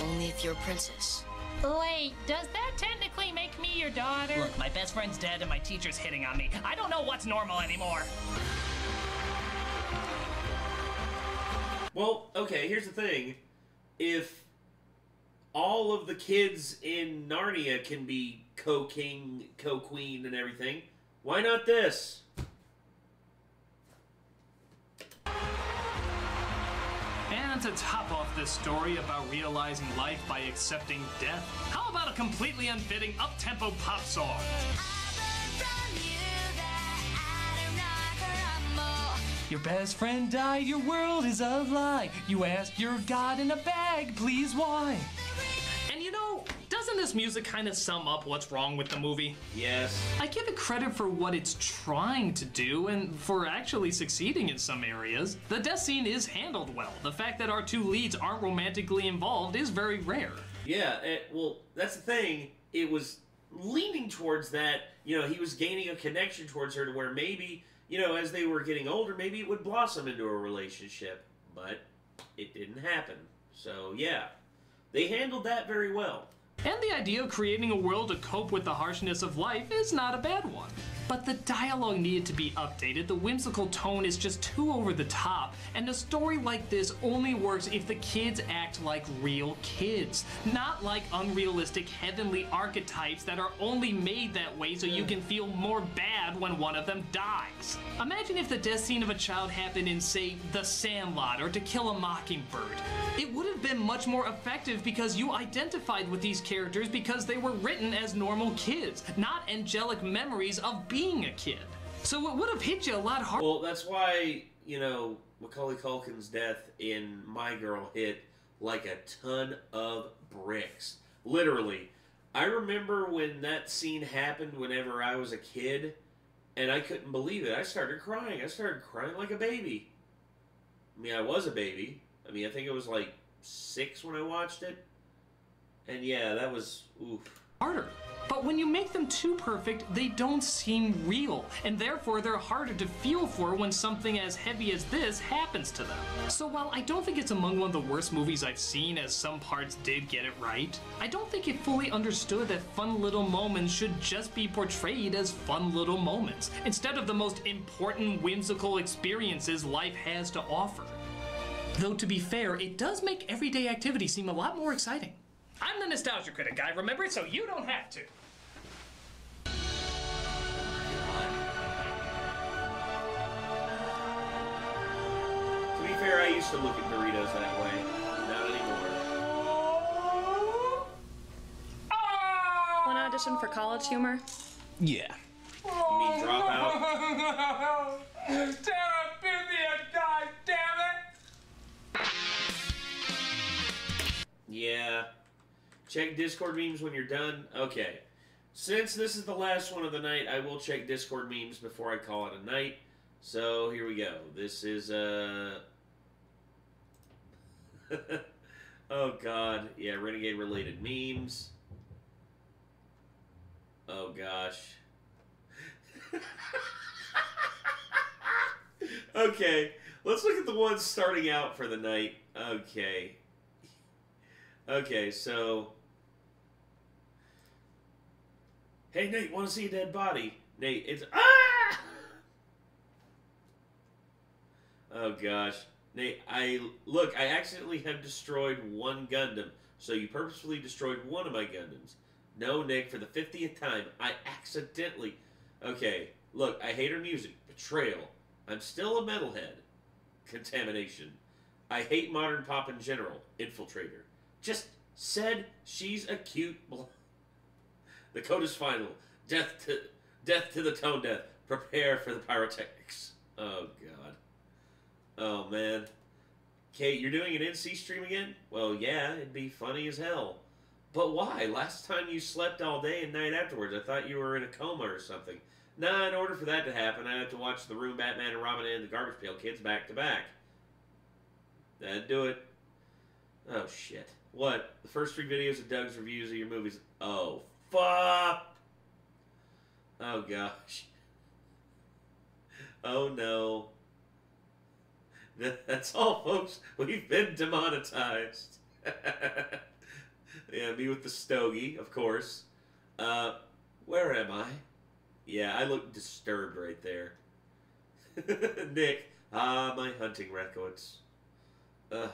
Only if you're a princess. Wait, does that technically make me your daughter? Look, my best friend's dead and my teacher's hitting on me. I don't know what's normal anymore. Well, okay, here's the thing. If all of the kids in Narnia can be co-king, co-queen, and everything, why not this? And to top off this story about realizing life by accepting death, how about a completely unfitting up-tempo pop song? Your best friend died, your world is a lie. You asked your God in a bag, please why? And you know, doesn't this music kind of sum up what's wrong with the movie? Yes. I give it credit for what it's trying to do and for actually succeeding in some areas. The death scene is handled well. The fact that our two leads aren't romantically involved is very rare. Yeah, well, that's the thing. It was leaning towards that. You know, he was gaining a connection towards her to where maybe, you know, as they were getting older, maybe it would blossom into a relationship. But it didn't happen. So, yeah. They handled that very well. And the idea of creating a world to cope with the harshness of life is not a bad one. But the dialogue needed to be updated, the whimsical tone is just too over the top, and a story like this only works if the kids act like real kids, not like unrealistic heavenly archetypes that are only made that way so you can feel more bad when one of them dies. Imagine if the death scene of a child happened in, say, The Sandlot or To Kill a Mockingbird. It would have been much more effective because you identified with these characters because they were written as normal kids, not angelic memories of being a kid. So it would have hit you a lot harder. Well, that's why, you know, Macaulay Culkin's death in My Girl hit like a ton of bricks. Literally. I remember when that scene happened whenever I was a kid, and I couldn't believe it. I started crying. I started crying like a baby. I mean, I was a baby. I mean, I think it was like 6 when I watched it. And yeah, that was, oof. Harder. But when you make them too perfect, they don't seem real, and therefore they're harder to feel for when something as heavy as this happens to them. So while I don't think it's among one of the worst movies I've seen, as some parts did get it right, I don't think it fully understood that fun little moments should just be portrayed as fun little moments, instead of the most important whimsical experiences life has to offer. Though to be fair, it does make everyday activity seem a lot more exciting. I'm the Nostalgia Critic guy, remember it, so you don't have to. To be fair, I used to look at Doritos that way. Not anymore. Want to audition for College Humor? Yeah. You mean Dropout? God damn it! Yeah. Check Discord memes when you're done. Okay. Since this is the last one of the night, I will check Discord memes before I call it a night. So, here we go. This is, oh, God. Yeah, Renegade-related memes. Oh, gosh. Okay. Let's look at the ones starting out for the night. Okay. Okay, so... Hey, Nate, want to see a dead body? Nate, it's... Ah! Oh, gosh. Nate, I accidentally have destroyed one Gundam. So you purposefully destroyed one of my Gundams. No, Nick, for the 50th time, I accidentally... Okay, look, I hate her music. Betrayal. I'm still a metalhead. Contamination. I hate modern pop in general. Infiltrator. Just said she's a cute... The code is final. Death to the tone death. Prepare for the pyrotechnics. Oh, God. Oh, man. Kate, you're doing an NC stream again? Well, yeah, it'd be funny as hell. But why? Last time you slept all day and night afterwards. I thought you were in a coma or something. Nah, in order for that to happen, I have to watch The Room, Batman, and Robin and the Garbage Pail Kids back to back. That'd do it. Oh, shit. What? The first 3 videos of Doug's reviews of your movies. Oh, fuck! Oh, gosh. Oh, no. That's all, folks. We've been demonetized. Yeah, me with the stogie, of course. Where am I? Yeah, I look disturbed right there. Nick. My hunting records. Ugh, God.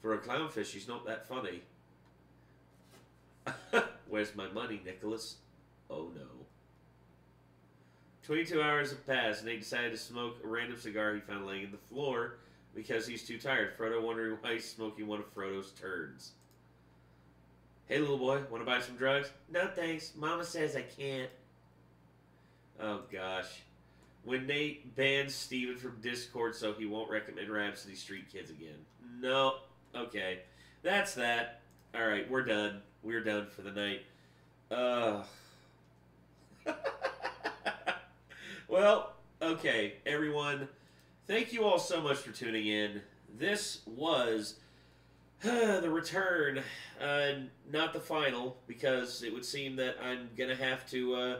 For a clownfish, he's not that funny. Where's my money, Nicholas? Oh, no. 22 hours have passed, and they decided to smoke a random cigar he found laying on the floor because he's too tired. Frodo wondering why he's smoking one of Frodo's turds. Hey, little boy, want to buy some drugs? No, thanks. Mama says I can't. Oh, gosh. When Nate bans Steven from Discord so he won't recommend Rhapsody Street Kids again. No. Okay. That's that. Alright, we're done. We're done for the night. Well, okay, everyone. Thank you all so much for tuning in. This was the return. Not the final, because it would seem that I'm going to have to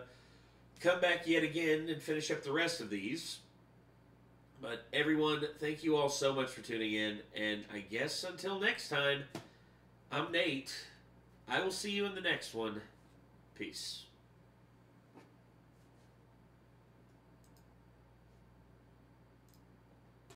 come back yet again and finish up the rest of these. But everyone, thank you all so much for tuning in. And I guess until next time, I'm Nate. I will see you in the next one. Peace.